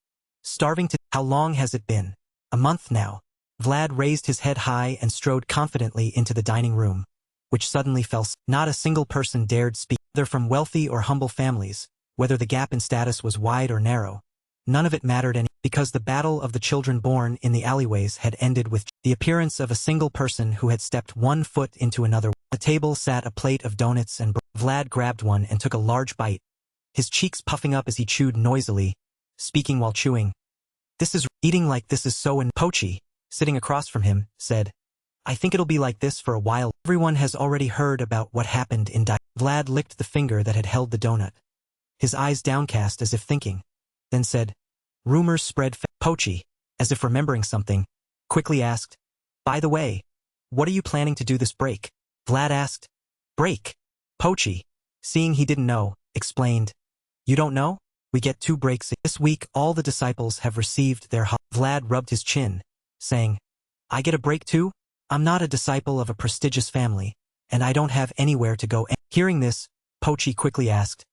Starving to... How long has it been? A month now. Vlad raised his head high and strode confidently into the dining room, which suddenly fell. Not a single person dared speak, whether from wealthy or humble families, whether the gap in status was wide or narrow. None of it mattered any, because the battle of the children born in the alleyways had ended with the appearance of a single person who had stepped one foot into another. On the table sat a plate of donuts and Vlad grabbed one and took a large bite, his cheeks puffing up as he chewed noisily, speaking while chewing. This is eating like this is so Pochi, sitting across from him, said, I think it'll be like this for a while. Everyone has already heard about what happened in Vlad licked the finger that had held the donut, his eyes downcast as if thinking, then said, rumors spread Pochi, as if remembering something, quickly asked, by the way, what are you planning to do this break? Vlad asked. Break. Pochi, seeing he didn't know, explained, you don't know? We get 2 breaks. This week all the disciples have received their Vlad rubbed his chin, saying, I get a break too? I'm not a disciple of a prestigious family, and I don't have anywhere to go. Hearing this, Pochi quickly asked,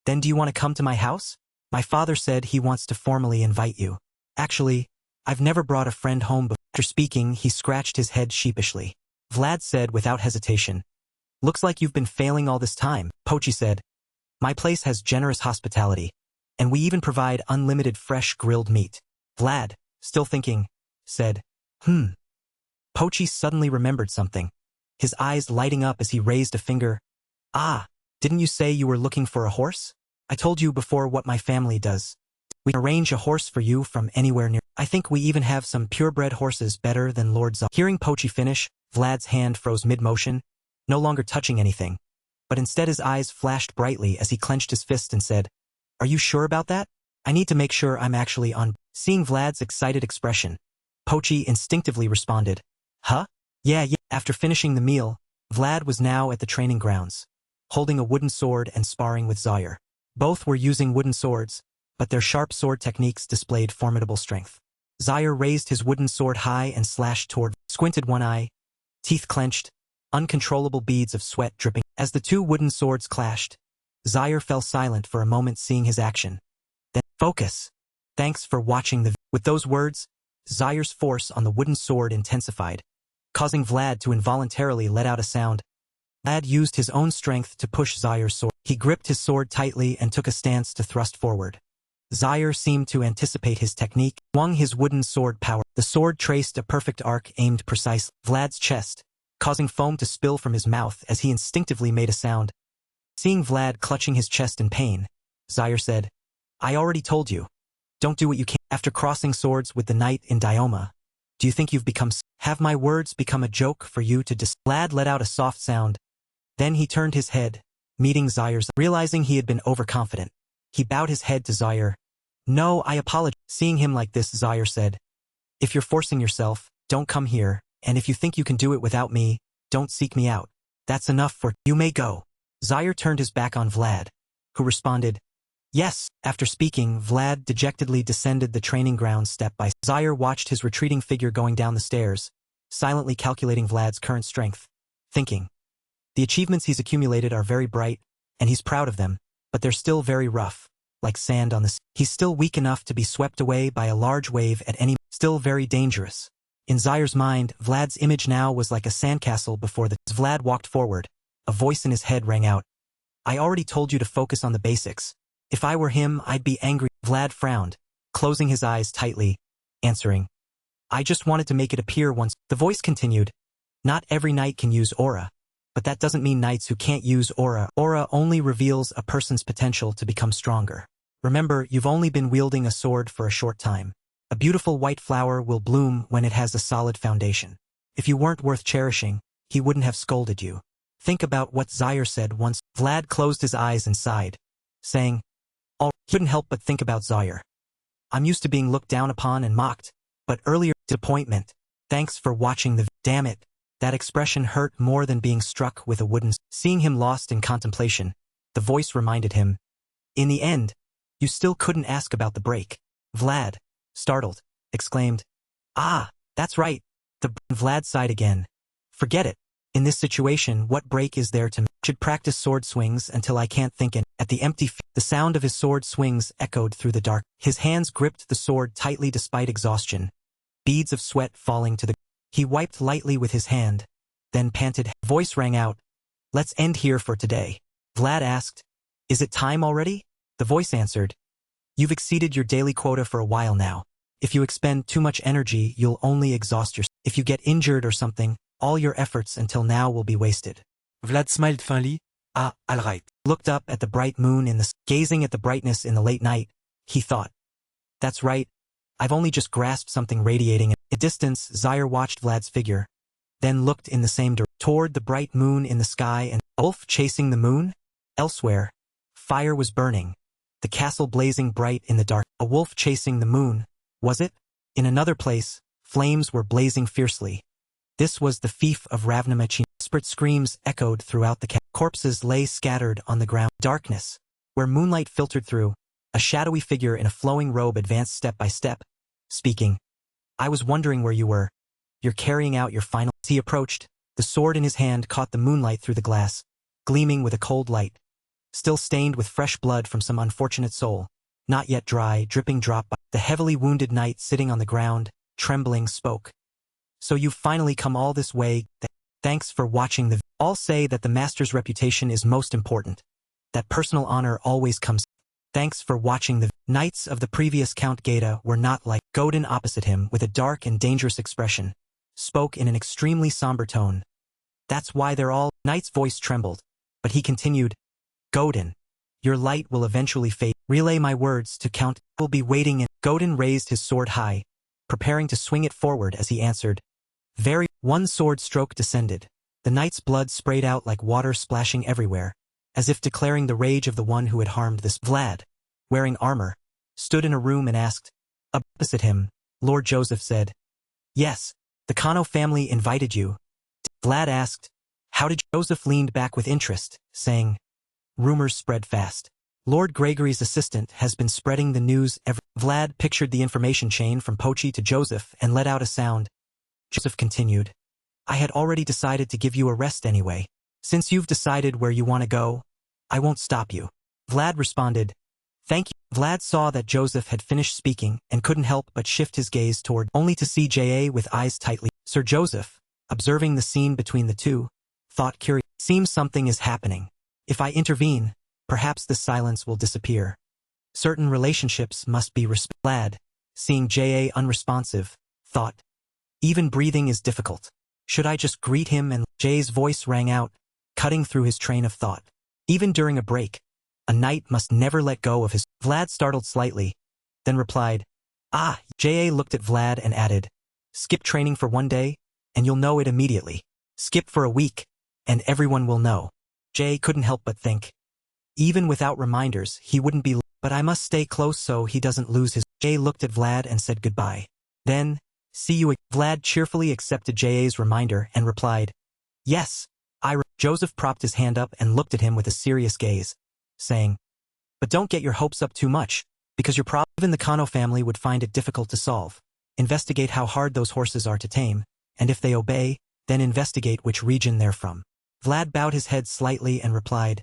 then do you want to come to my house? My father said he wants to formally invite you. Actually, I've never brought a friend home before. After speaking, he scratched his head sheepishly. Vlad said without hesitation, looks like you've been failing all this time. Pochi said, my place has generous hospitality, and we even provide unlimited fresh grilled meat. Vlad, still thinking, said, Pochi suddenly remembered something, his eyes lighting up as he raised a finger. Ah, didn't you say you were looking for a horse? I told you before what my family does. We can arrange a horse for you from anywhere near. I think we even have some purebred horses better than Lord Zah. Hearing Pochi finish, Vlad's hand froze mid-motion, no longer touching anything, but instead his eyes flashed brightly as he clenched his fist and said, are you sure about that? I need to make sure I'm actually on. Seeing Vlad's excited expression, Pochi instinctively responded, huh? Yeah. After finishing the meal, Vlad was now at the training grounds, holding a wooden sword and sparring with Zaire. Both were using wooden swords, but their sharp sword techniques displayed formidable strength. Zaire raised his wooden sword high and slashed toward, squinted one eye, teeth clenched, uncontrollable beads of sweat dripping. As the 2 wooden swords clashed, Zaire fell silent for a moment seeing his action. Then, focus. Thanks for watching the video. With those words, Zaire's force on the wooden sword intensified, causing Vlad to involuntarily let out a sound. Vlad used his own strength to push Zaire's sword. He gripped his sword tightly and took a stance to thrust forward. Zaire seemed to anticipate his technique, swung his wooden sword power. The sword traced a perfect arc aimed precisely at Vlad's chest, causing foam to spill from his mouth as he instinctively made a sound. Seeing Vlad clutching his chest in pain, Zaire said, I already told you. Don't do what you can. After crossing swords with the knight in Dioma, do you think you've become... Have my words become a joke for you to Vlad let out a soft sound. Then he turned his head, meeting Zaire's. Realizing he had been overconfident, he bowed his head to Zaire. No, I apologize. Seeing him like this, Zaire said, if you're forcing yourself, don't come here, and if you think you can do it without me, don't seek me out. That's enough for... You may go. Zaire turned his back on Vlad, who responded, yes. After speaking, Vlad dejectedly descended the training grounds step by step. Zaire watched his retreating figure going down the stairs, silently calculating Vlad's current strength, thinking, the achievements he's accumulated are very bright, and he's proud of them, but they're still very rough, like sand on the sea. He's still weak enough to be swept away by a large wave at any... Still very dangerous. In Zaire's mind, Vlad's image now was like a sandcastle before the... As Vlad walked forward, a voice in his head rang out. I already told you to focus on the basics. If I were him, I'd be angry. Vlad frowned, closing his eyes tightly, answering, I just wanted to make it appear once. The voice continued, not every knight can use aura, but that doesn't mean knights who can't use aura. Aura only reveals a person's potential to become stronger. Remember, you've only been wielding a sword for a short time. A beautiful white flower will bloom when it has a solid foundation. If you weren't worth cherishing, he wouldn't have scolded you. Think about what Zaire said once. Vlad closed his eyes and sighed, saying, he couldn't help but think about Zaire. I'm used to being looked down upon and mocked, but earlier, disappointment. Thanks for watching the... Damn it. That expression hurt more than being struck with a wooden... Seeing him lost in contemplation, the voice reminded him, in the end, you still couldn't ask about the break. Vlad, startled, exclaimed, Ah, that's right. Vlad sighed again. Forget it. In this situation, what break is there to should practice sword swings until I can't think and at the empty the sound of his sword swings echoed through the dark. His hands gripped the sword tightly despite exhaustion. Beads of sweat falling to the he wiped lightly with his hand, then panted. Voice rang out. Let's end here for today. Vlad asked, Is it time already? The voice answered, You've exceeded your daily quota for a while now. If you expend too much energy, you'll only exhaust yourself. If you get injured or something, all your efforts until now will be wasted. Vlad smiled faintly. Ah, all right. Looked up at the bright moon gazing at the brightness in the late night, he thought. That's right. I've only just grasped something radiating. At a distance, Zaire watched Vlad's figure, then looked in the same direction, toward the bright moon in the sky and wolf chasing the moon? Elsewhere, fire was burning, the castle blazing bright in the dark. A wolf chasing the moon, was it? In another place, flames were blazing fiercely. This was the fief of Ravnamachin. Desperate screams echoed throughout the castle. Corpses lay scattered on the ground. Darkness, where moonlight filtered through, a shadowy figure in a flowing robe advanced step by step, speaking. I was wondering where you were. You're carrying out your final. As he approached, the sword in his hand caught the moonlight through the glass, gleaming with a cold light, still stained with fresh blood from some unfortunate soul, not yet dry, dripping drop by. The heavily wounded knight sitting on the ground, trembling, spoke. So you've finally come all this way. Thanks for watching the. All say that the master's reputation is most important, that personal honor always comes. Thanks for watching the. Knights of the previous Count Geta were not like. Godin opposite him with a dark and dangerous expression, spoke in an extremely somber tone. That's why they're all. Knight's voice trembled, but he continued. Godin, your light will eventually fade. Relay my words to Count. Will be waiting. And Godin raised his sword high, preparing to swing it forward as he answered. Very. One sword stroke descended. The knight's blood sprayed out like water splashing everywhere, as if declaring the rage of the one who had harmed this. Vlad, wearing armor, stood in a room and asked. Opposite him, Lord Joseph said. Yes, the Cano family invited you. Vlad asked. How did Joseph leaned back with interest, saying. Rumors spread fast. Lord Gregory's assistant has been spreading the news ever. Vlad pictured the information chain from Pochi to Joseph and let out a sound. Joseph continued. I had already decided to give you a rest anyway. Since you've decided where you want to go, I won't stop you. Vlad responded. Thank you. Vlad saw that Joseph had finished speaking and couldn't help but shift his gaze toward, only to see J.A. with eyes tightly. Sir Joseph, observing the scene between the two, thought curious. Seems something is happening. If I intervene, perhaps the silence will disappear. Certain relationships must be respected. Vlad, seeing J.A. unresponsive, thought. Even breathing is difficult. Should I just greet him? And Jay's voice rang out, cutting through his train of thought. Even during a break, a knight must never let go of his. Vlad startled slightly, then replied, Ah, J.A. looked at Vlad and added, Skip training for one day, and you'll know it immediately. Skip for a week, and everyone will know. Jay couldn't help but think. Even without reminders, he wouldn't be. But I must stay close so he doesn't lose his. Jay looked at Vlad and said goodbye. Then, see you. Vlad cheerfully accepted J.A.'s reminder and replied, Yes, Joseph propped his hand up and looked at him with a serious gaze, saying, But don't get your hopes up too much, because your problem. Even the Cano family would find it difficult to solve. Investigate how hard those horses are to tame, and if they obey, then investigate which region they're from. Vlad bowed his head slightly and replied,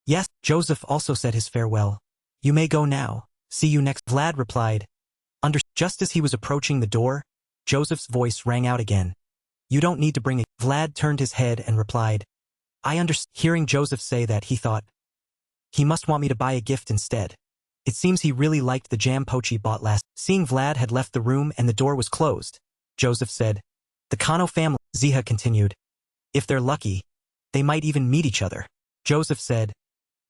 Yes. Joseph also said his farewell. You may go now. See you next. Vlad replied. Just as he was approaching the door, Joseph's voice rang out again. You don't need to bring it. Vlad turned his head and replied. I understand. Hearing Joseph say that, he thought. He must want me to buy a gift instead. It seems he really liked the jam Pochi bought last. Seeing Vlad had left the room and the door was closed, Joseph said. The Cano family. Ziha continued. If they're lucky, they might even meet each other. Joseph said.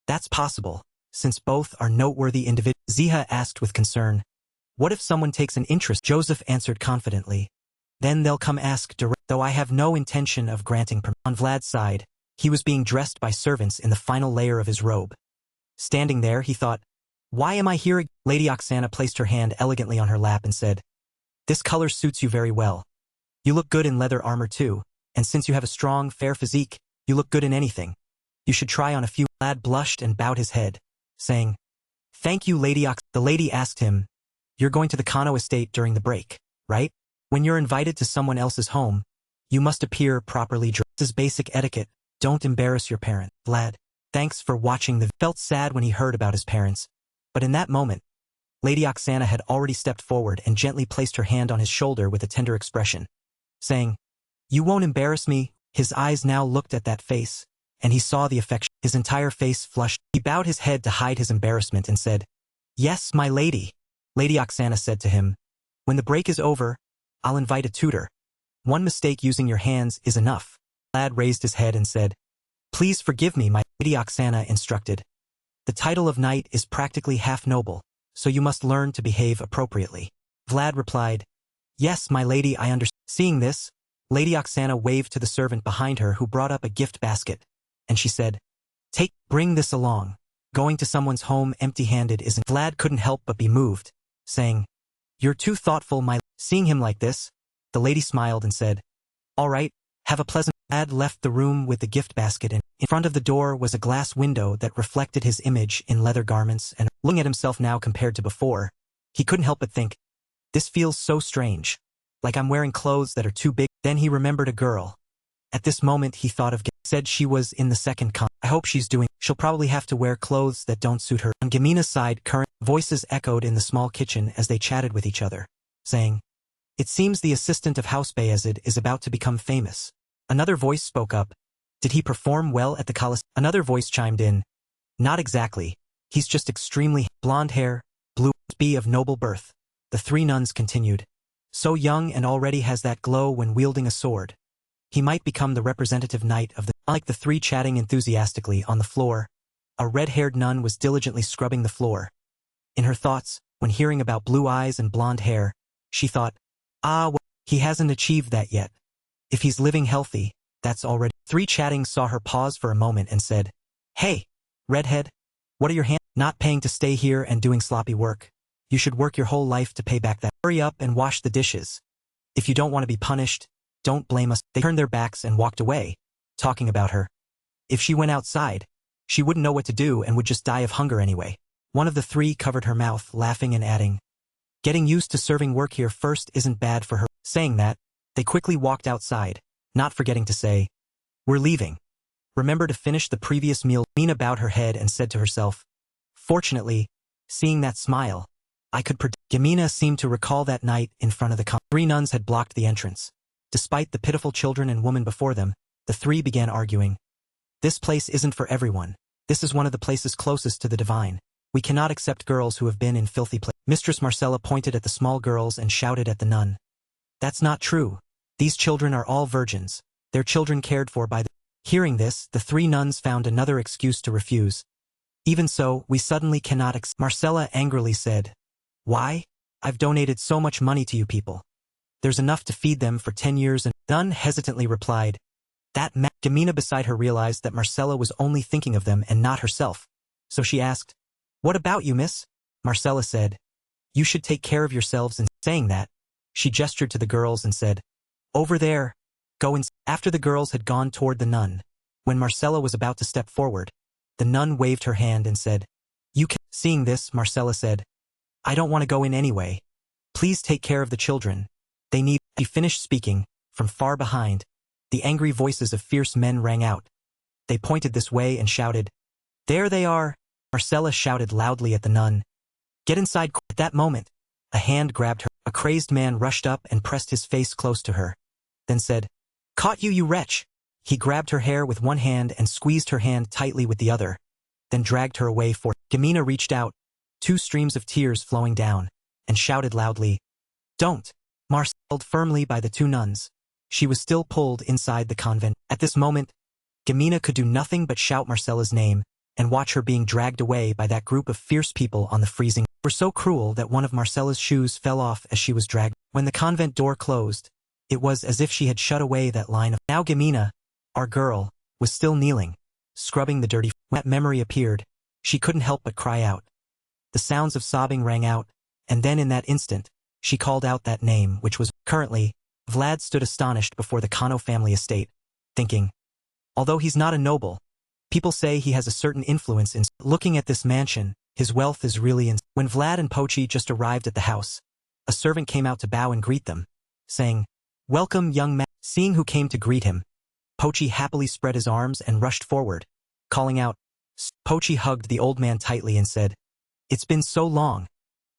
That's possible, since both are noteworthy individuals. Ziha asked with concern. What if someone takes an interest? Joseph answered confidently. Then they'll come ask direct. Though I have no intention of granting permission. On Vlad's side, he was being dressed by servants in the final layer of his robe. Standing there, he thought, Why am I here? Lady Oksana placed her hand elegantly on her lap and said, This color suits you very well. You look good in leather armor too, and since you have a strong, fair physique, you look good in anything. You should try on a few. Vlad blushed and bowed his head, saying, Thank you, Lady Oksana. The lady asked him, You're going to the Cano estate during the break, right? When you're invited to someone else's home, you must appear properly dressed. This is basic etiquette. Don't embarrass your parent. Vlad, thanks for watching the felt sad when he heard about his parents, but in that moment, Lady Oksana had already stepped forward and gently placed her hand on his shoulder with a tender expression, saying, "You won't embarrass me." His eyes now looked at that face, and he saw the affection. His entire face flushed. He bowed his head to hide his embarrassment and said, "Yes, my lady." Lady Oksana said to him, "When the break is over, I'll invite a tutor. One mistake using your hands is enough." Vlad raised his head and said, "Please forgive me," my Lady Oksana instructed. "The title of knight is practically half noble, so you must learn to behave appropriately." Vlad replied, "Yes, my lady, I understand." Seeing this, Lady Oksana waved to the servant behind her who brought up a gift basket, and she said, Bring this along. Going to someone's home empty-handed isn't." Vlad couldn't help but be moved, saying, "You're too thoughtful, my." Seeing him like this, the lady smiled and said, "All right, have a pleasant." Vlad left the room with the gift basket, and in front of the door was a glass window that reflected his image in leather garments, and looking at himself now compared to before, he couldn't help but think, "This feels so strange, like I'm wearing clothes that are too big." Then he remembered a girl. At this moment he thought of said she was in the second con. I hope she's doing. She'll probably have to wear clothes that don't suit her. On Gamina's side, current voices echoed in the small kitchen as they chatted with each other, saying, "It seems the assistant of House Bayezid is about to become famous." Another voice spoke up, "Did he perform well at the Coliseum?" Another voice chimed in, "Not exactly. He's just extremely blonde hair, blue, be of noble birth." The three nuns continued, "So young and already has that glow when wielding a sword. He might become the representative knight of the." Like the three chatting enthusiastically on the floor, a red-haired nun was diligently scrubbing the floor. In her thoughts, when hearing about blue eyes and blonde hair, she thought, well, he hasn't achieved that yet. If he's living healthy, that's already. Three chatting saw her pause for a moment and said, "Hey, redhead, what are your hands? Not paying to stay here and doing sloppy work. You should work your whole life to pay back that. Hurry up and wash the dishes. If you don't want to be punished, don't blame us." They turned their backs and walked away, talking about her. If she went outside, she wouldn't know what to do and would just die of hunger anyway. One of the three covered her mouth, laughing and adding, "Getting used to serving work here first isn't bad for her." Saying that, they quickly walked outside, not forgetting to say, "We're leaving. Remember to finish the previous meal." Mina bowed her head and said to herself, "Fortunately, seeing that smile, I could predict." Gamina seemed to recall that night in front of the three nuns had blocked the entrance. Despite the pitiful children and woman before them, the three began arguing. "This place isn't for everyone. This is one of the places closest to the divine. We cannot accept girls who have been in filthy places." Mistress Marcella pointed at the small girls and shouted at the nun, "That's not true. These children are all virgins. Their children cared for by the." Hearing this, the three nuns found another excuse to refuse. "Even so, we suddenly cannot accept." Marcella angrily said, "Why? I've donated so much money to you people. There's enough to feed them for 10 years and." The nun hesitantly replied, Gamina beside her realized that Marcella was only thinking of them and not herself, so she asked, "What about you, miss?" Marcella said, "You should take care of yourselves," and saying that, she gestured to the girls and said, "Over there, go in." After the girls had gone toward the nun, when Marcella was about to step forward, the nun waved her hand and said, "You can." Seeing this, Marcella said, "I don't want to go in anyway. Please take care of the children. They need." She finished speaking. From far behind, the angry voices of fierce men rang out. They pointed this way and shouted, "There they are!" Marcella shouted loudly at the nun, "Get inside!" At that moment, a hand grabbed her. A crazed man rushed up and pressed his face close to her, then said, "Caught you, you wretch!" He grabbed her hair with one hand and squeezed her hand tightly with the other, then dragged her away for. Gamina reached out, 2 streams of tears flowing down, and shouted loudly, "Don't!" Marcella held firmly by the 2 nuns. She was still pulled inside the convent. At this moment, Gamina could do nothing but shout Marcella's name and watch her being dragged away by that group of fierce people on the freezing. They were so cruel that one of Marcella's shoes fell off as she was dragged. When the convent door closed, it was as if she had shut away that line of. Now Gamina, our girl, was still kneeling, scrubbing the dirty. When that memory appeared, she couldn't help but cry out. The sounds of sobbing rang out, and then in that instant, she called out that name, which was. Currently, Vlad stood astonished before the Cano family estate, thinking, although he's not a noble, people say he has a certain influence in. Looking at this mansion, his wealth is really in. When Vlad and Pochi just arrived at the house, a servant came out to bow and greet them, saying, "Welcome, young man." Seeing who came to greet him, Pochi happily spread his arms and rushed forward, calling out. Pochi hugged the old man tightly and said, "It's been so long.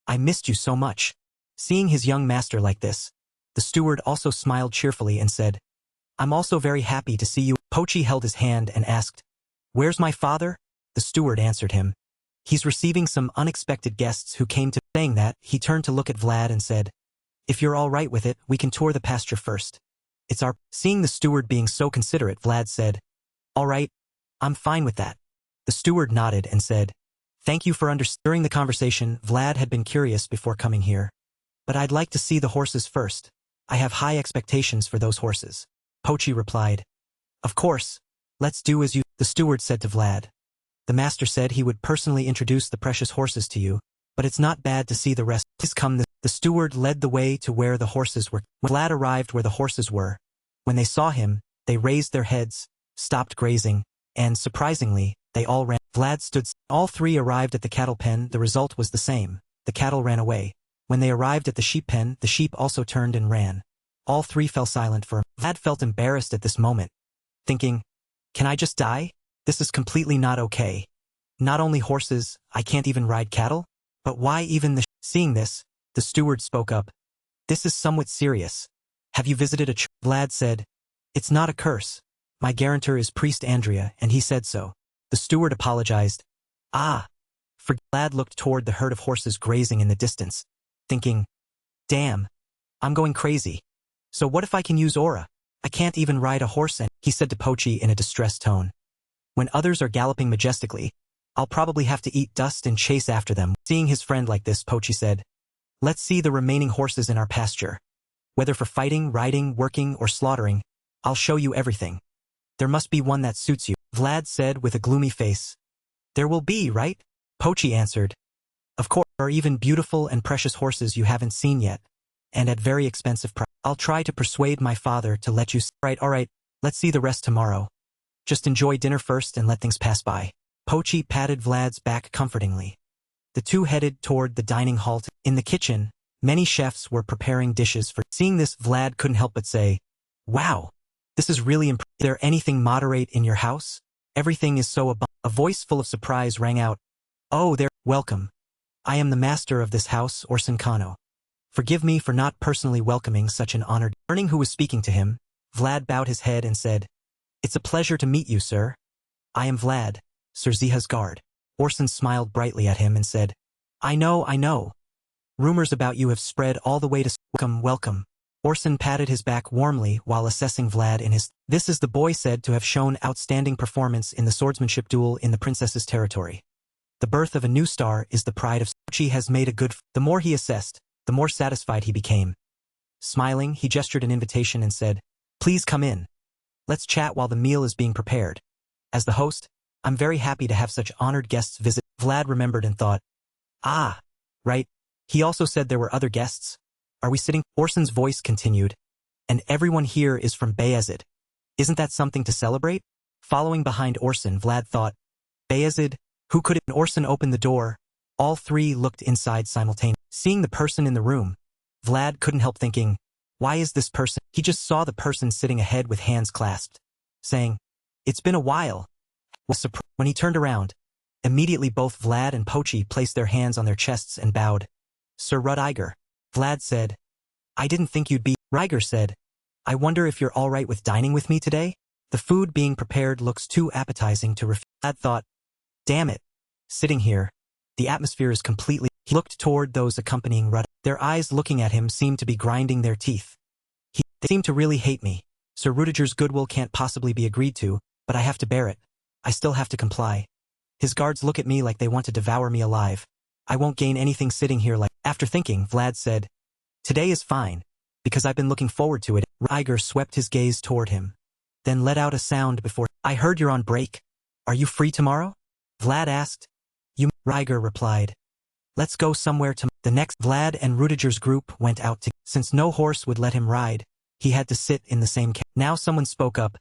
I missed you so much." Seeing his young master like this, the steward also smiled cheerfully and said, "I'm also very happy to see you." Pochi held his hand and asked, "Where's my father?" The steward answered him, "He's receiving some unexpected guests who came to." Saying that, he turned to look at Vlad and said, "If you're all right with it, we can tour the pasture first. It's our..." Seeing the steward being so considerate, Vlad said, "All right, I'm fine with that." The steward nodded and said, "Thank you for understanding." During the conversation, Vlad had been curious before coming here. "But I'd like to see the horses first. I have high expectations for those horses." Pochi replied, "Of course, let's do as you..." The steward said to Vlad, "The master said he would personally introduce the precious horses to you, but it's not bad to see the rest. Please come." The steward led the way to where the horses were. When Vlad arrived where the horses were, when they saw him, they raised their heads, stopped grazing, and, surprisingly, they all ran. Vlad stood. All three arrived at the cattle pen. The result was the same. The cattle ran away. When they arrived at the sheep pen, the sheep also turned and ran. All three fell silent for a moment. Vlad felt embarrassed at this moment, thinking, "Can I just die? This is completely not okay. Not only horses, I can't even ride cattle? But why even the..." Seeing this, the steward spoke up. "This is somewhat serious. Have you visited a church?" Vlad said, "It's not a curse. My guarantor is Priest Andrea, and he said so." The steward apologized. Vlad looked toward the herd of horses grazing in the distance, thinking, "Damn, I'm going crazy. So what if I can use aura? I can't even ride a horse," and he said to Pochi in a distressed tone. "When others are galloping majestically, I'll probably have to eat dust and chase after them." Seeing his friend like this, Pochi said, "Let's see the remaining horses in our pasture. Whether for fighting, riding, working, or slaughtering, I'll show you everything. There must be one that suits you." Vlad said with a gloomy face. "There will be, right?" Pochi answered, "Of course, there are even beautiful and precious horses you haven't seen yet, and at very expensive price. I'll try to persuade my father to let you see." All right, let's see the rest tomorrow. Just enjoy dinner first and let things pass by." Pochi patted Vlad's back comfortingly. The two headed toward the dining hall. In the kitchen, many chefs were preparing dishes for. Seeing this, Vlad couldn't help but say, "Wow, this is really impressive. Is there anything moderate in your house? Everything is so abundant." A voice full of surprise rang out. "Oh, there, welcome. I am the master of this house, Orson Kano. Forgive me for not personally welcoming such an honored." Learning who was speaking to him, Vlad bowed his head and said, "It's a pleasure to meet you, sir. I am Vlad, Sir Ziha's guard." Orson smiled brightly at him and said, I know. Rumors about you have spread all the way to..." Welcome. Orson patted his back warmly while assessing Vlad in his... This is the boy said to have shown outstanding performance in the swordsmanship duel in the princess's territory. The birth of a new star is the pride of... Pochi has made a good... The more he assessed, the more satisfied he became. Smiling, he gestured an invitation and said, "Please come in. Let's chat while the meal is being prepared. As the host, I'm very happy to have such honored guests visit." Vlad remembered and thought, right. He also said there were other guests. Are we sitting? Orson's voice continued. "And everyone here is from Bayezid. Isn't that something to celebrate?" Following behind Orson, Vlad thought, Bayezid, who could it? Orson opened the door. All three looked inside simultaneously. Seeing the person in the room, Vlad couldn't help thinking, why is this person? He just saw the person sitting ahead with hands clasped, saying, "It's been a while." When he turned around, immediately both Vlad and Pochi placed their hands on their chests and bowed. "Sir Rudiger." Vlad said, "I didn't think you'd be..." Ryger said, "I wonder if you're all right with dining with me today? The food being prepared looks too appetizing to refuse." Vlad thought, damn it. Sitting here, the atmosphere is completely... He looked toward those accompanying Rudiger. Their eyes looking at him seemed to be grinding their teeth. They seem to really hate me. Sir Rudiger's goodwill can't possibly be agreed to, but I have to bear it. I still have to comply. His guards look at me like they want to devour me alive. I won't gain anything sitting here like... After thinking, Vlad said, "Today is fine, because I've been looking forward to it." Ryger swept his gaze toward him, then let out a sound before... "I heard you're on break. Are you free tomorrow?" Vlad asked. Ryger replied, "Let's go somewhere to..." The next, Vlad and Rudiger's group went out to... Since no horse would let him ride, he had to sit in the same carriage. Now someone spoke up.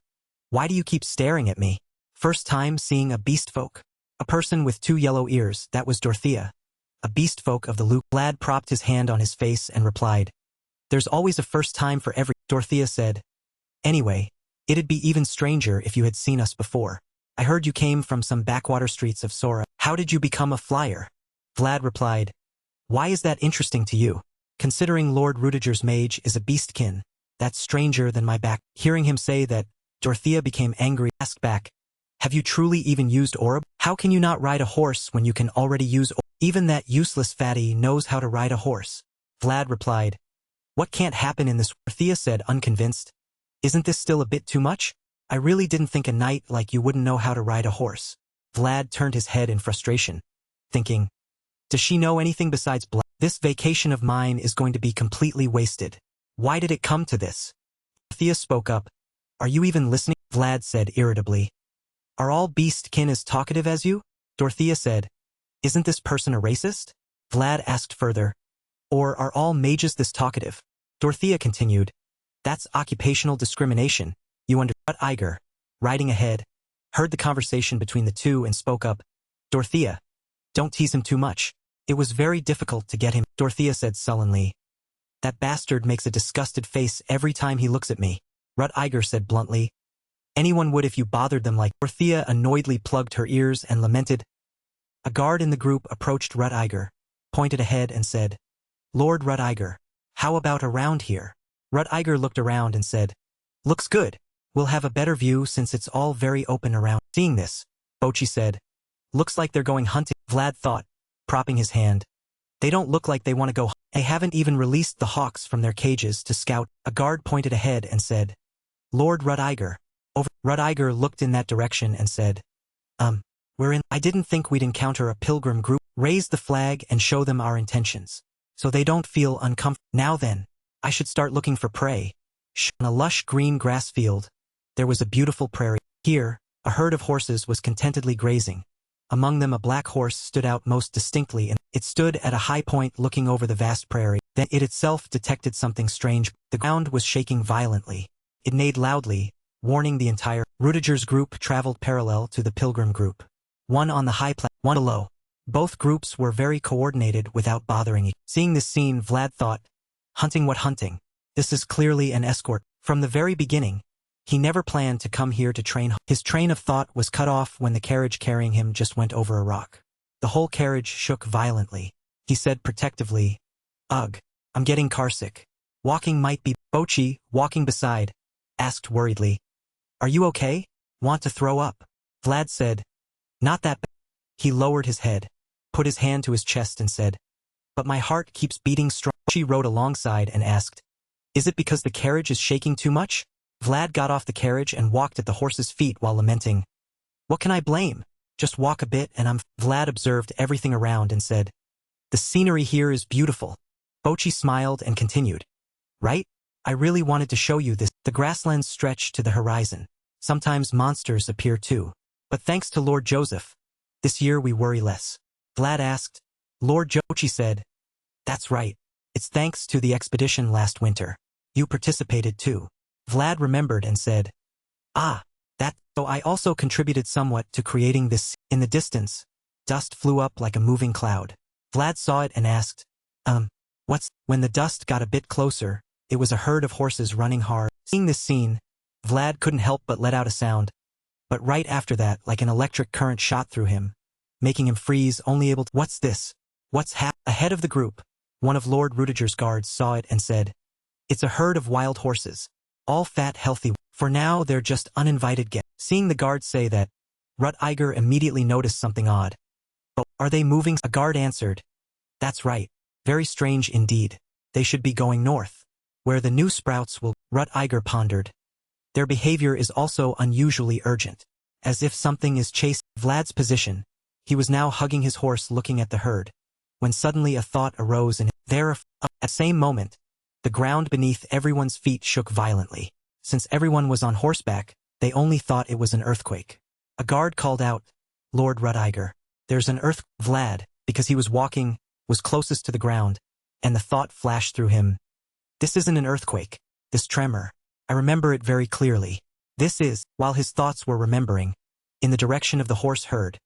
"Why do you keep staring at me? First time seeing a beast folk?" A person with 2 yellow ears, that was Dorothea. A beast folk of the Luke. Vlad propped his hand on his face and replied, There's always a first time for every, Dorothea said. Anyway, it'd be even stranger if you had seen us before. I heard you came from some backwater streets of Sora. How did you become a flyer? Vlad replied. Why is that interesting to you? Considering Lord Rudiger's mage is a beastkin, that's stranger than my back. Hearing him say that, Dorothea became angry, asked back, have you truly even used Orb? How can you not ride a horse when you can already use Orb? Even that useless fatty knows how to ride a horse. Vlad replied, what can't happen in this? Dorothea said, unconvinced. Isn't this still a bit too much? I really didn't think a knight like you wouldn't know how to ride a horse. Vlad turned his head in frustration, thinking, does she know anything besides blood? This vacation of mine is going to be completely wasted. Why did it come to this? Dorothea spoke up. Are you even listening? Vlad said irritably. Are all beastkin as talkative as you? Dorothea said. Isn't this person a racist? Vlad asked further. Or are all mages this talkative? Dorothea continued. That's occupational discrimination. You understand? Iger, riding ahead, heard the conversation between the two and spoke up. Dorothea, don't tease him too much. It was very difficult to get him. Dorothea said sullenly. That bastard makes a disgusted face every time he looks at me. Iger said bluntly. Anyone would if you bothered them like. Dorothea annoyedly plugged her ears and lamented. A guard in the group approached Iger, pointed ahead and said, Lord Iger, how about around here? Iger looked around and said, looks good. We'll have a better view since it's all very open around. Seeing this, Bochi said, looks like they're going hunting. Vlad thought, propping his hand. They don't look like they want to go. They haven't even released the hawks from their cages to scout. A guard pointed ahead and said, Lord Iger. Over. Iger looked in that direction and said, we're in. I didn't think we'd encounter a pilgrim group. Raise the flag and show them our intentions, so they don't feel uncomfortable. Now then, I should start looking for prey. On a lush green grass field, there was a beautiful prairie. Here, a herd of horses was contentedly grazing. Among them a black horse stood out most distinctly, and it stood at a high point looking over the vast prairie. Then it itself detected something strange. The ground was shaking violently. It neighed loudly, warning the entire. Rudiger's group traveled parallel to the pilgrim group. One on the high platform, one below. Both groups were very coordinated without bothering each. Seeing this scene, Vlad thought, hunting what hunting? This is clearly an escort. From the very beginning, he never planned to come here to train. His train of thought was cut off when the carriage carrying him just went over a rock. The whole carriage shook violently. He said protectively, ugh, I'm getting carsick. Walking might be. Bochi, walking beside, asked worriedly, are you okay? Want to throw up? Vlad said, not that bad. He lowered his head, put his hand to his chest and said, but my heart keeps beating strong. She rode alongside and asked, is it because the carriage is shaking too much? Vlad got off the carriage and walked at the horse's feet while lamenting. What can I blame? Just walk a bit and I'm. Vlad observed everything around and said, the scenery here is beautiful. Bochi smiled and continued. Right? I really wanted to show you this. The grasslands stretch to the horizon. Sometimes monsters appear too. But thanks to Lord Joseph, this year we worry less. Vlad asked. Lord Bochi said, that's right. It's thanks to the expedition last winter. You participated too. Vlad remembered and said, ah, that, so I also contributed somewhat to creating this. In the distance, dust flew up like a moving cloud. Vlad saw it and asked, what's. When the dust got a bit closer, it was a herd of horses running hard. Seeing this scene, Vlad couldn't help but let out a sound. But right after that, like an electric current shot through him, making him freeze, only able to. What's this? What's Ahead of the group, one of Lord Rudiger's guards saw it and said, it's a herd of wild horses. All fat, healthy. For now, they're just uninvited guests. Seeing the guard say that, Iger immediately noticed something odd. But are they moving? A guard answered, that's right. Very strange indeed. They should be going north, where the new sprouts will. Iger pondered. Their behavior is also unusually urgent, as if something is chasing. Vlad's position. He was now hugging his horse looking at the herd, when suddenly a thought arose in him. At the same moment, the ground beneath everyone's feet shook violently. Since everyone was on horseback, they only thought it was an earthquake. A guard called out, Lord Iger, there's an earth. Vlad, because he was walking, was closest to the ground, and the thought flashed through him. This isn't an earthquake. This tremor. I remember it very clearly. This is, while his thoughts were remembering, in the direction of the horse herd,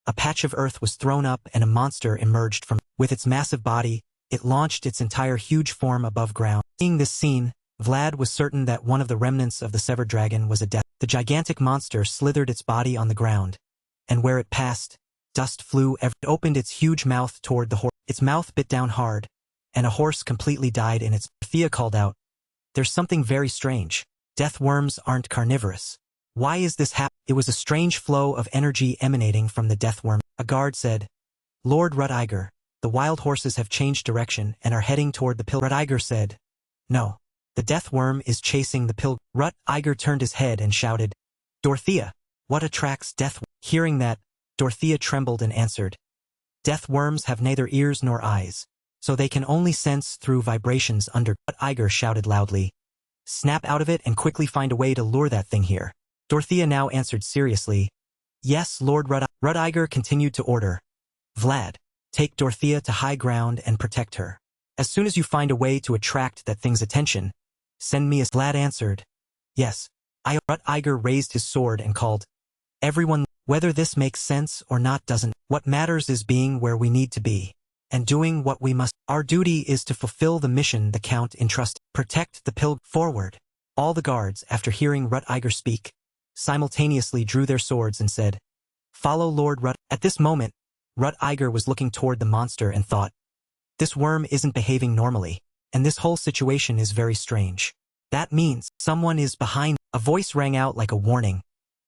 a patch of earth was thrown up and a monster emerged from. With its massive body, it launched its entire huge form above ground. Seeing this scene, Vlad was certain that one of the remnants of the severed dragon was a death. The gigantic monster slithered its body on the ground, and where it passed, dust flew. It opened its huge mouth toward the horse. Its mouth bit down hard, and a horse completely died in its. Thea called out, "There's something very strange. Death worms aren't carnivorous. Why is this happening?" It was a strange flow of energy emanating from the death worm. A guard said, "Lord Rutiger, the wild horses have changed direction and are heading toward the pilgrim." Rutiger said, "No. The death worm is chasing the pilgrim." Rutiger turned his head and shouted, "Dorothea, what attracts death?" Hearing that, Dorothea trembled and answered, "Death worms have neither ears nor eyes, so they can only sense through vibrations under." Rutiger shouted loudly, "Snap out of it and quickly find a way to lure that thing here." Dorothea now answered seriously, "Yes, Lord Rutiger." Rutiger continued to order, "Vlad, take Dorothea to high ground and protect her. As soon as you find a way to attract that thing's attention, send me a." Vlad answered, "Yes, I." Rutiger raised his sword and called, "Everyone, whether this makes sense or not doesn't. What matters is being where we need to be, and doing what we must. Our duty is to fulfill the mission the Count entrusted. Protect the pilgrim." Forward. All the guards, after hearing Rutiger speak, simultaneously drew their swords and said, "Follow Lord Rut." At this moment, Rutiger was looking toward the monster and thought, "This worm isn't behaving normally, and this whole situation is very strange. That means someone is behind." A voice rang out like a warning,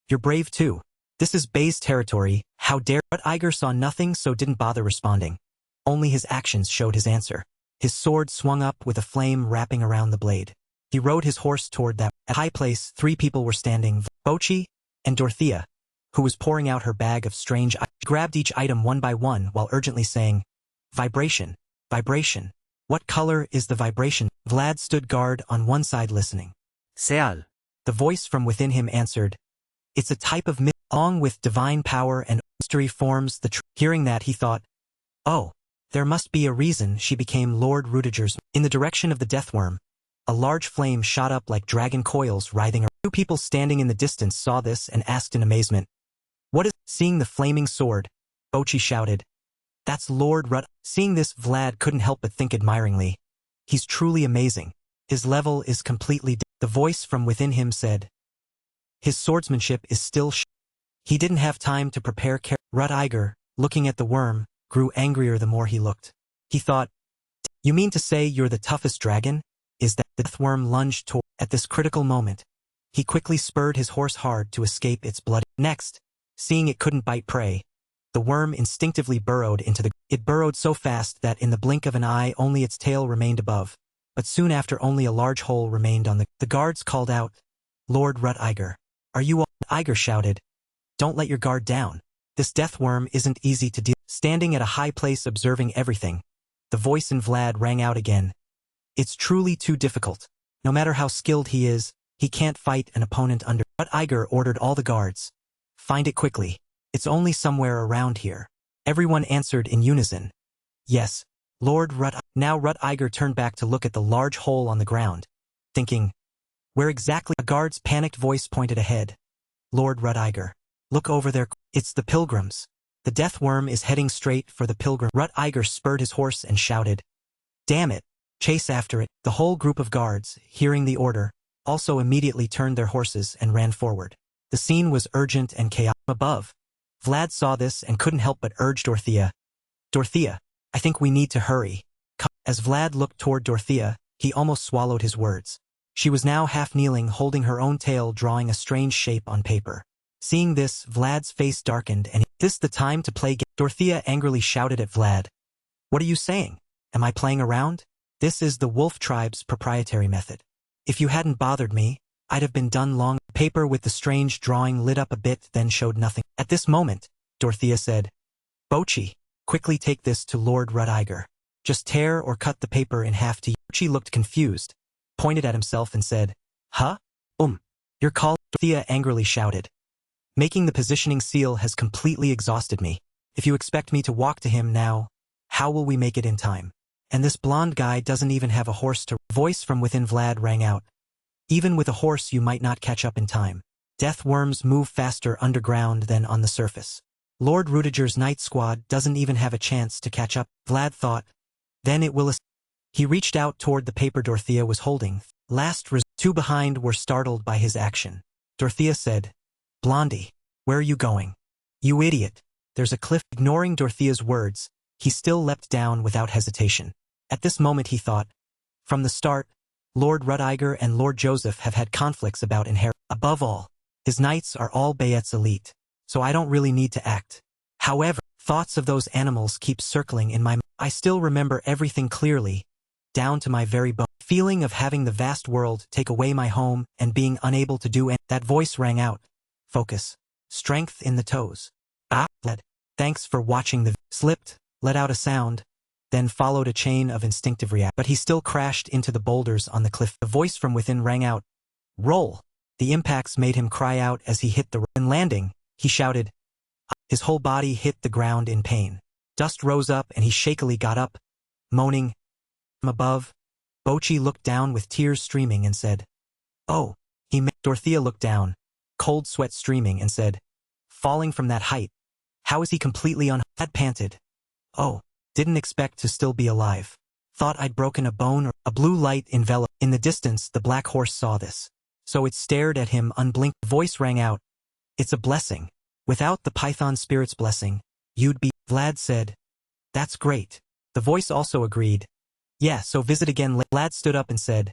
"You're brave too. This is Bay's territory, how dare." Rutiger saw nothing so didn't bother responding. Only his actions showed his answer. His sword swung up with a flame wrapping around the blade. He rode his horse toward that. At high place 3 people were standing, Bochi and Dorothea, who was pouring out her bag of strange items. She grabbed each item one by one while urgently saying, "Vibration, vibration. What color is the vibration?" Vlad stood guard on one side listening. Seal. The voice from within him answered, "It's a type of myth, along with divine power and mystery forms the Hearing that he thought, "Oh, there must be a reason she became Lord Rutiger's." In the direction of the death worm, a large flame shot up like dragon coils writhing around. 2 people standing in the distance saw this and asked in amazement, "What is?" Seeing the flaming sword, Bochi shouted, "That's Lord Rut." Seeing this, Vlad couldn't help but think admiringly, "He's truly amazing. His level is completely." The voice from within him said, "His swordsmanship is still He didn't have time to prepare. Rutiger, looking at the worm, grew angrier the more he looked. He thought, "You mean to say you're the toughest dragon? Is that?" The death worm lunged toward. At this critical moment, he quickly spurred his horse hard to escape its blood. Next, seeing it couldn't bite prey, the worm instinctively burrowed into the. It burrowed so fast that in the blink of an eye only its tail remained above, but soon after only a large hole remained on the. The guards called out, "Lord Rutiger, are you all?" Rutiger shouted, "Don't let your guard down. This death worm isn't easy to deal." Standing at a high place observing everything, the voice in Vlad rang out again, "It's truly too difficult. No matter how skilled he is, he can't fight an opponent under." Rutiger ordered all the guards, "Find it quickly. It's only somewhere around here." Everyone answered in unison, "Yes, Lord Rutiger." Now Rutiger turned back to look at the large hole on the ground, thinking, "Where exactly?" A guard's panicked voice pointed ahead, "Lord Rutiger, look over there. It's the pilgrims. The death worm is heading straight for the pilgrim." Rutiger spurred his horse and shouted, "Damn it, chase after it." The whole group of guards, hearing the order, also immediately turned their horses and ran forward. The scene was urgent and chaotic. Above, Vlad saw this and couldn't help but urge Dorothea, "Dorothea, I think we need to hurry." As Vlad looked toward Dorothea, he almost swallowed his words. She was now half kneeling, holding her own tail, drawing a strange shape on paper. Seeing this, Vlad's face darkened and "This the time to play?" Dorothea angrily shouted at Vlad, "What are you saying? Am I playing around? This is the wolf tribe's proprietary method. If you hadn't bothered me, I'd have been done long." Paper with the strange drawing lit up a bit, then showed nothing. At this moment, Dorothea said, "Bochi, quickly take this to Lord Rutiger. Just tear or cut the paper in half to." Bochi looked confused, pointed at himself and said, "Huh? You're called?" Dorothea angrily shouted, "Making the positioning seal has completely exhausted me. If you expect me to walk to him now, how will we make it in time? And this blonde guy doesn't even have a horse to." Voice from within Vlad rang out, "Even with a horse you might not catch up in time. Death worms move faster underground than on the surface. Lord Rutiger's night squad doesn't even have a chance to catch up." Vlad thought, "Then it will." He reached out toward the paper Dorothea was holding. Two behind were startled by his action. Dorothea said, "Blondie, where are you going? You idiot. There's a cliff." Ignoring Dorothea's words, he still leapt down without hesitation. At this moment he thought, from the start, Lord Rudiger and Lord Joseph have had conflicts about inheritance. Above all, his knights are all Bayette's elite, so I don't really need to act. However, thoughts of those animals keep circling in my mind. I still remember everything clearly, down to my very bone. Feeling of having the vast world take away my home and being unable to do anything. That voice rang out. Focus. Strength in the toes. Lad. Thanks for watching the slipped, let out a sound, then followed a chain of instinctive reactions. But he still crashed into the boulders on the cliff. The voice from within rang out. Roll. The impacts made him cry out as he hit the in landing, he shouted. His whole body hit the ground in pain. Dust rose up and he shakily got up, moaning. From above, Bochi looked down with tears streaming and said, "Oh." Dorothea looked down, cold sweat streaming, and said, "Falling from that height. How is he completely Had panted. "Oh, didn't expect to still be alive. Thought I'd broken a bone." Or a blue light enveloped. In the distance the black horse saw this, so it stared at him unblinked. Voice rang out. "It's a blessing. Without the Python spirit's blessing, you'd be." Vlad said, "That's great." The voice also agreed. "Yeah, so visit again." Vlad stood up and said,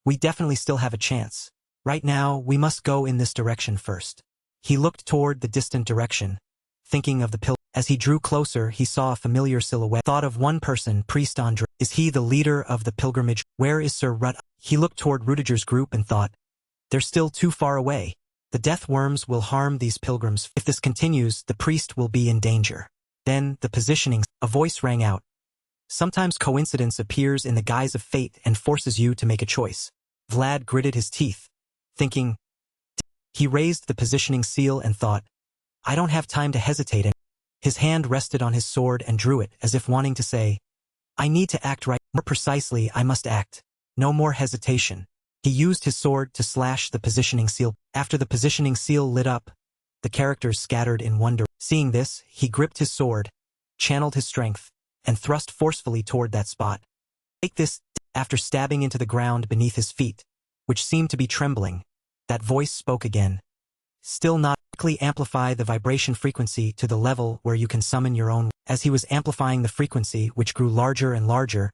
"We definitely still have a chance. Right now, we must go in this direction first." He looked toward the distant direction, thinking of the pilgrim. As he drew closer, he saw a familiar silhouette. Thought of one person, Priest Andre. Is he the leader of the pilgrimage? Where is Sir Rut? He looked toward Rudiger's group and thought, they're still too far away. The death worms will harm these pilgrims. If this continues, the priest will be in danger. Then, the positioning. A voice rang out. Sometimes coincidence appears in the guise of fate and forces you to make a choice. Vlad gritted his teeth, thinking. He raised the positioning seal and thought, I don't have time to hesitate. His hand rested on his sword and drew it as if wanting to say, I need to act right. More precisely, I must act. No more hesitation. He used his sword to slash the positioning seal. After the positioning seal lit up, the characters scattered in wonder. Seeing this, he gripped his sword, channeled his strength, and thrust forcefully toward that spot. Take this. After stabbing into the ground beneath his feet, which seemed to be trembling, that voice spoke again. Still not. Quickly amplify the vibration frequency to the level where you can summon your own. As he was amplifying the frequency, which grew larger and larger,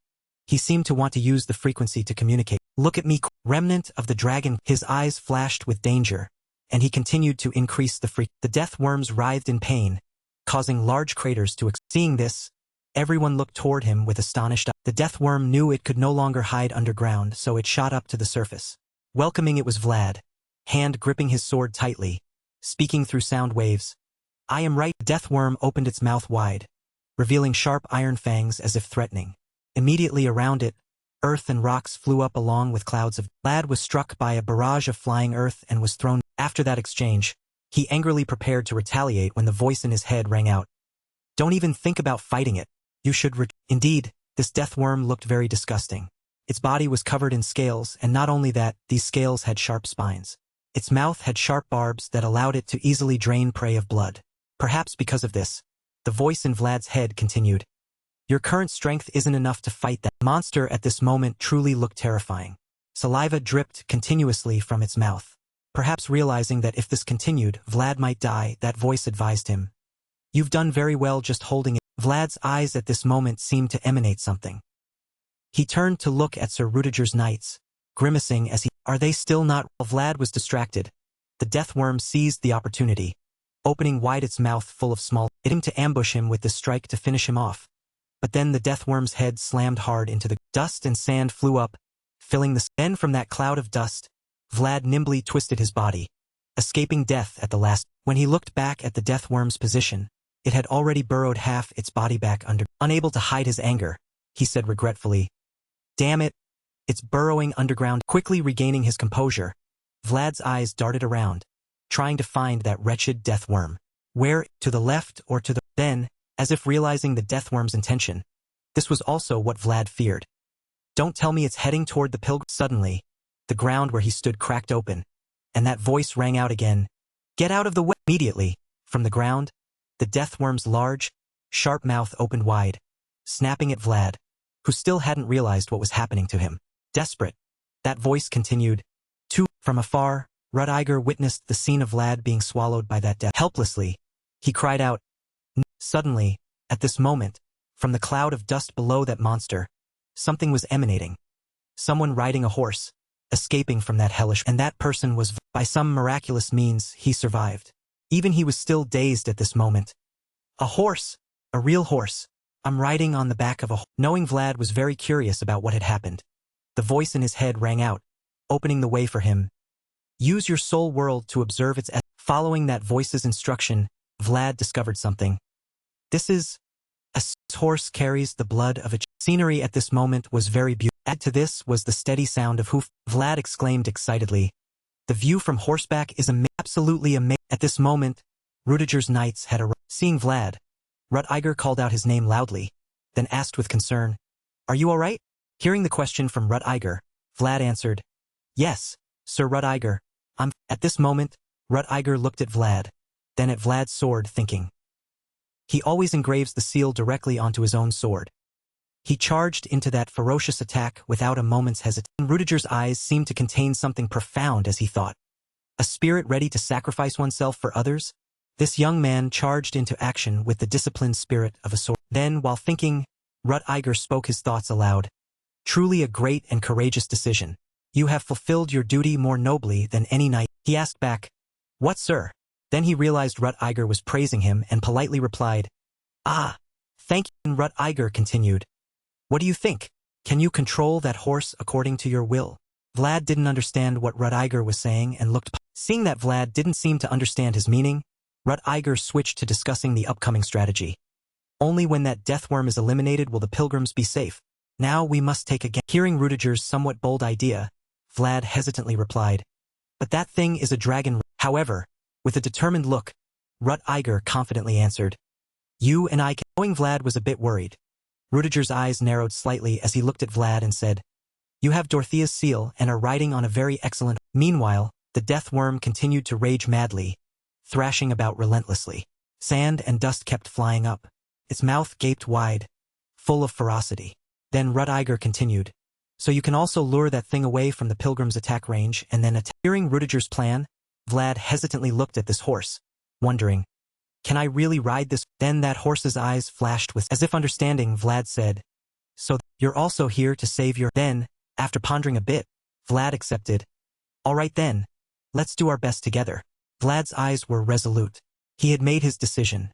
he seemed to want to use the frequency to communicate. Look at me, remnant of the dragon. His eyes flashed with danger, and he continued to increase the frequency. The death worms writhed in pain, causing large craters to Seeing this, everyone looked toward him with astonished eyes. The death worm knew it could no longer hide underground, so it shot up to the surface. Welcoming it was Vlad, hand gripping his sword tightly, speaking through sound waves. I am right. The death worm opened its mouth wide, revealing sharp iron fangs as if threatening. Immediately around it, earth and rocks flew up along with clouds of. Vlad was struck by a barrage of flying earth and was thrown. After that exchange, he angrily prepared to retaliate when the voice in his head rang out. Don't even think about fighting it. You should Indeed, this death worm looked very disgusting. Its body was covered in scales, and not only that, these scales had sharp spines. Its mouth had sharp barbs that allowed it to easily drain prey of blood. Perhaps because of this, the voice in Vlad's head continued. Your current strength isn't enough to fight that monster. At this moment truly looked terrifying. Saliva dripped continuously from its mouth. Perhaps realizing that if this continued, Vlad might die, that voice advised him. You've done very well just holding it. Vlad's eyes at this moment seemed to emanate something. He turned to look at Sir Rudiger's knights, grimacing as he. Are they still not? While Vlad was distracted, the death worm seized the opportunity, opening wide its mouth full of small. It aimed to ambush him with this strike to finish him off. But then the death worm's head slammed hard into the dust and sand flew up, filling the. Then from that cloud of dust, Vlad nimbly twisted his body, escaping death at the last. When he looked back at the death worm's position, it had already burrowed half its body back under. Unable to hide his anger, he said regretfully, Damn it. It's burrowing underground. Quickly regaining his composure, Vlad's eyes darted around, trying to find that wretched death worm. Where, to the left or to the. Then, as if realizing the death worm's intention, this was also what Vlad feared. Don't tell me it's heading toward the pilgrim. Suddenly, the ground where he stood cracked open, and that voice rang out again. Get out of the way. Immediately, from the ground, the death worm's large, sharp mouth opened wide, snapping at Vlad. who still hadn't realized what was happening to him. Desperate, that voice continued. From afar, Rudiger witnessed the scene of Vlad being swallowed by that death. Helplessly, he cried out. Suddenly, at this moment, from the cloud of dust below that monster, something was emanating. Someone riding a horse, escaping from that hellish, and that person was, by some miraculous means, he survived. Even he was still dazed at this moment. A horse, a real horse. I'm riding on the back of a horse. Knowing Vlad was very curious about what had happened, the voice in his head rang out, opening the way for him. Use your soul world to observe its essence. Following that voice's instruction, Vlad discovered something. This is a horse carries the blood of a scenery at this moment was very beautiful. Add to this was the steady sound of hoof. Vlad exclaimed excitedly. The view from horseback is absolutely amazing. At this moment, Rudiger's knights had arrived. Seeing Vlad, Rudiger called out his name loudly, then asked with concern, "Are you all right?" Hearing the question from Rudiger, Vlad answered, "Yes, Sir Rudiger, I'm." At this moment, Rudiger looked at Vlad, then at Vlad's sword, thinking. He always engraves the seal directly onto his own sword. He charged into that ferocious attack without a moment's hesitation. Rudiger's eyes seemed to contain something profound as he thought. A spirit ready to sacrifice oneself for others? This young man charged into action with the disciplined spirit of a sword. Then, while thinking, Rudiger spoke his thoughts aloud. Truly a great and courageous decision. You have fulfilled your duty more nobly than any knight. He asked back, "What, sir?" Then he realized Rudiger was praising him and politely replied, "Ah, thank you." And Rudiger continued, "What do you think? Can you control that horse according to your will?" Vlad didn't understand what Rudiger was saying and looked. Seeing that Vlad didn't seem to understand his meaning, Rudiger switched to discussing the upcoming strategy. Only when that deathworm is eliminated will the pilgrims be safe. Now we must take again. Hearing Rudiger's somewhat bold idea, Vlad hesitantly replied, "But that thing is a dragon." However, with a determined look, Rudiger confidently answered, "You and I can." Knowing Vlad was a bit worried, Rudiger's eyes narrowed slightly as he looked at Vlad and said, "You have Dorothea's seal and are riding on a very excellent." Meanwhile, the death worm continued to rage madly, thrashing about relentlessly. Sand and dust kept flying up. Its mouth gaped wide, full of ferocity. Then Rudiger continued, "So you can also lure that thing away from the pilgrim's attack range and then attack." Hearing Rudiger's plan, Vlad hesitantly looked at this horse, wondering, "Can I really ride this?" Then that horse's eyes flashed with, as if understanding, Vlad said, "So you're also here to save your." Then, after pondering a bit, Vlad accepted. "All right then, let's do our best together." Vlad's eyes were resolute. He had made his decision.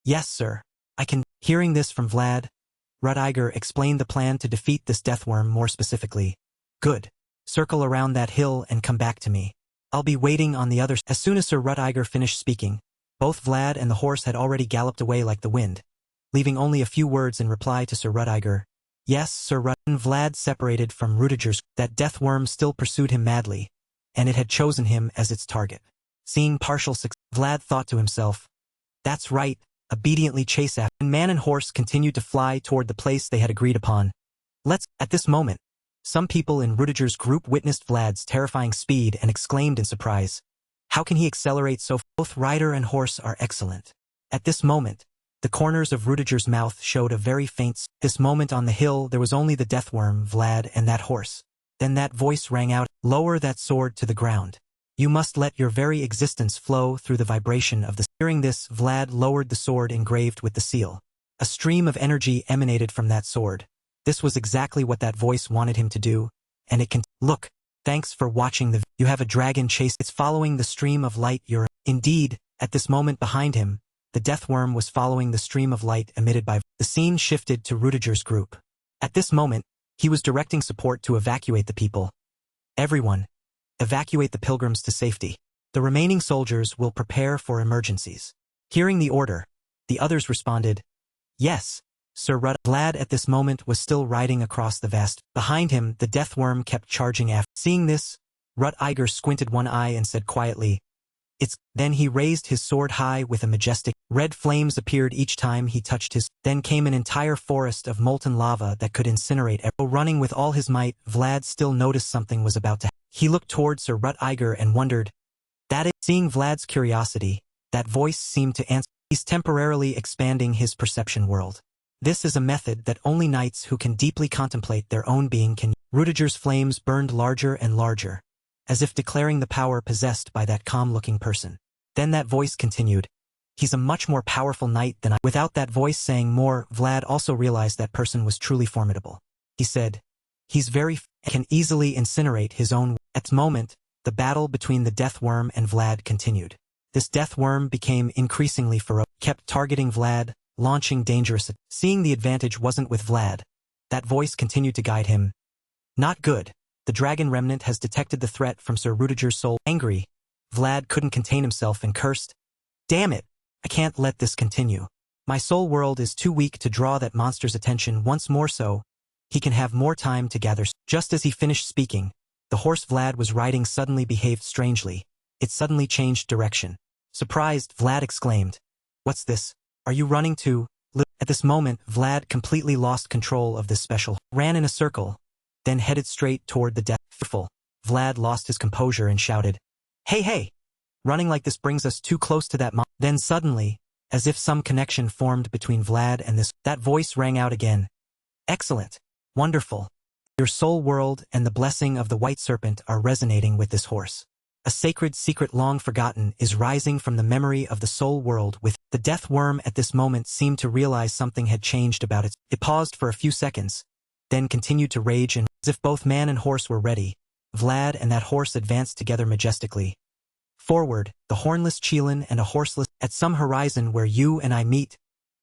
"Yes, sir, I can." Hearing this from Vlad, Rudiger explained the plan to defeat this deathworm more specifically. "Good. Circle around that hill and come back to me. I'll be waiting on the other." As soon as Sir Rudiger finished speaking, both Vlad and the horse had already galloped away like the wind, leaving only a few words in reply to Sir Rudiger. "Yes, Sir Rudiger." Vlad separated from Rudiger's. That deathworm still pursued him madly, and it had chosen him as its target. Seeing partial success, Vlad thought to himself, "That's right, obediently chase after." And man and horse continued to fly toward the place they had agreed upon. At this moment, some people in Rudiger's group witnessed Vlad's terrifying speed and exclaimed in surprise, "How can he accelerate so fast?" Both rider and horse are excellent. At this moment, the corners of Rudiger's mouth showed a very faint. This moment on the hill there was only the deathworm, Vlad, and that horse. Then that voice rang out, "Lower that sword to the ground. You must let your very existence flow through the vibration of the." Hearing this, Vlad lowered the sword engraved with the seal. A stream of energy emanated from that sword. This was exactly what that voice wanted him to do, and it can. Look, thanks for watching the. You have a dragon chase. It's following the stream of light you're. Indeed, at this moment behind him, the deathworm was following the stream of light emitted by. The scene shifted to Rudiger's group. At this moment, he was directing support to evacuate the people. "Everyone, evacuate the pilgrims to safety. The remaining soldiers will prepare for emergencies." Hearing the order, the others responded, "Yes, Sir Rudiger." Vlad at this moment was still riding across the vast. Behind him, the deathworm kept charging after. Seeing this, Rudiger squinted one eye and said quietly, "It's." Then he raised his sword high with a majestic. Red flames appeared each time he touched his. Then came an entire forest of molten lava that could incinerate. Running with all his might, Vlad still noticed something was about to happen. He looked toward Sir Rudiger and wondered, "That is." Seeing Vlad's curiosity, that voice seemed to answer. "He's temporarily expanding his perception world. This is a method that only knights who can deeply contemplate their own being can use. Rudiger's flames burned larger and larger, as if declaring the power possessed by that calm-looking person. Then that voice continued, "He's a much more powerful knight than I." Without that voice saying more, Vlad also realized that person was truly formidable. He said, "He's can easily incinerate his own." At the moment, the battle between the death worm and Vlad continued. This death worm became increasingly ferocious, kept targeting Vlad, launching dangerous. Seeing the advantage wasn't with Vlad, that voice continued to guide him. "Not good. The dragon remnant has detected the threat from Sir Rudiger's soul." Angry, Vlad couldn't contain himself and cursed, "Damn it! I can't let this continue. My soul world is too weak to draw that monster's attention once more, so he can have more time to gather." Just as he finished speaking, the horse Vlad was riding suddenly behaved strangely. It suddenly changed direction. Surprised, Vlad exclaimed, "What's this? Are you running to?" At this moment, Vlad completely lost control of this special, ran in a circle, then headed straight toward the death. Fearful, Vlad lost his composure and shouted, "Hey, hey! Running like this brings us too close to that Then suddenly, as if some connection formed between Vlad and this, that voice rang out again. "Excellent! Wonderful! Your soul world and the blessing of the white serpent are resonating with this horse. A sacred secret long forgotten is rising from the memory of the soul world with." The death worm at this moment seemed to realize something had changed about it. It paused for a few seconds, then continued to rage, and as if both man and horse were ready, Vlad and that horse advanced together majestically. Forward, the hornless Chelan and a horseless. At some horizon where you and I meet,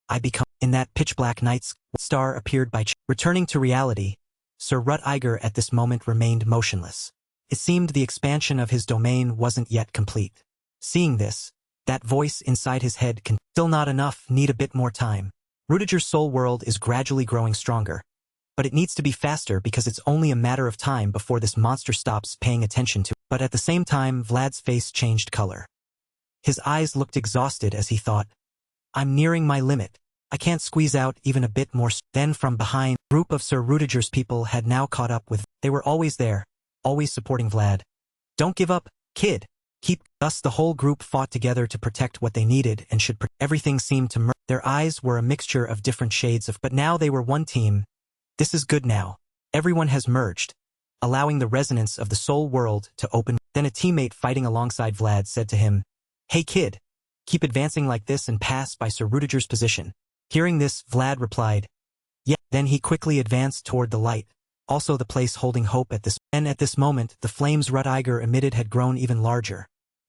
I become. In that pitch-black night's star appeared by returning to reality. Sir Rutiger at this moment remained motionless. It seemed the expansion of his domain wasn't yet complete. Seeing this, that voice inside his head can still not enough, need a bit more time. Rudiger's soul world is gradually growing stronger, but it needs to be faster because it's only a matter of time before this monster stops paying attention to it. But at the same time, Vlad's face changed color. His eyes looked exhausted as he thought, "I'm nearing my limit. I can't squeeze out even a bit more." Then from behind, a group of Sir Rudiger's people had now caught up with. They were always there, always supporting Vlad. "Don't give up, kid. Keep." Thus the whole group fought together to protect what they needed and should. Everything seemed to merge. Their eyes were a mixture of different shades of, but now they were one team. This is good now. Everyone has merged, allowing the resonance of the soul world to open. Then a teammate fighting alongside Vlad said to him, "Hey kid, keep advancing like this and pass by Sir Rudiger's position." Hearing this, Vlad replied, "Yeah." Then he quickly advanced toward the light, also the place holding hope at this. And at this moment, the flames Rutiger emitted had grown even larger.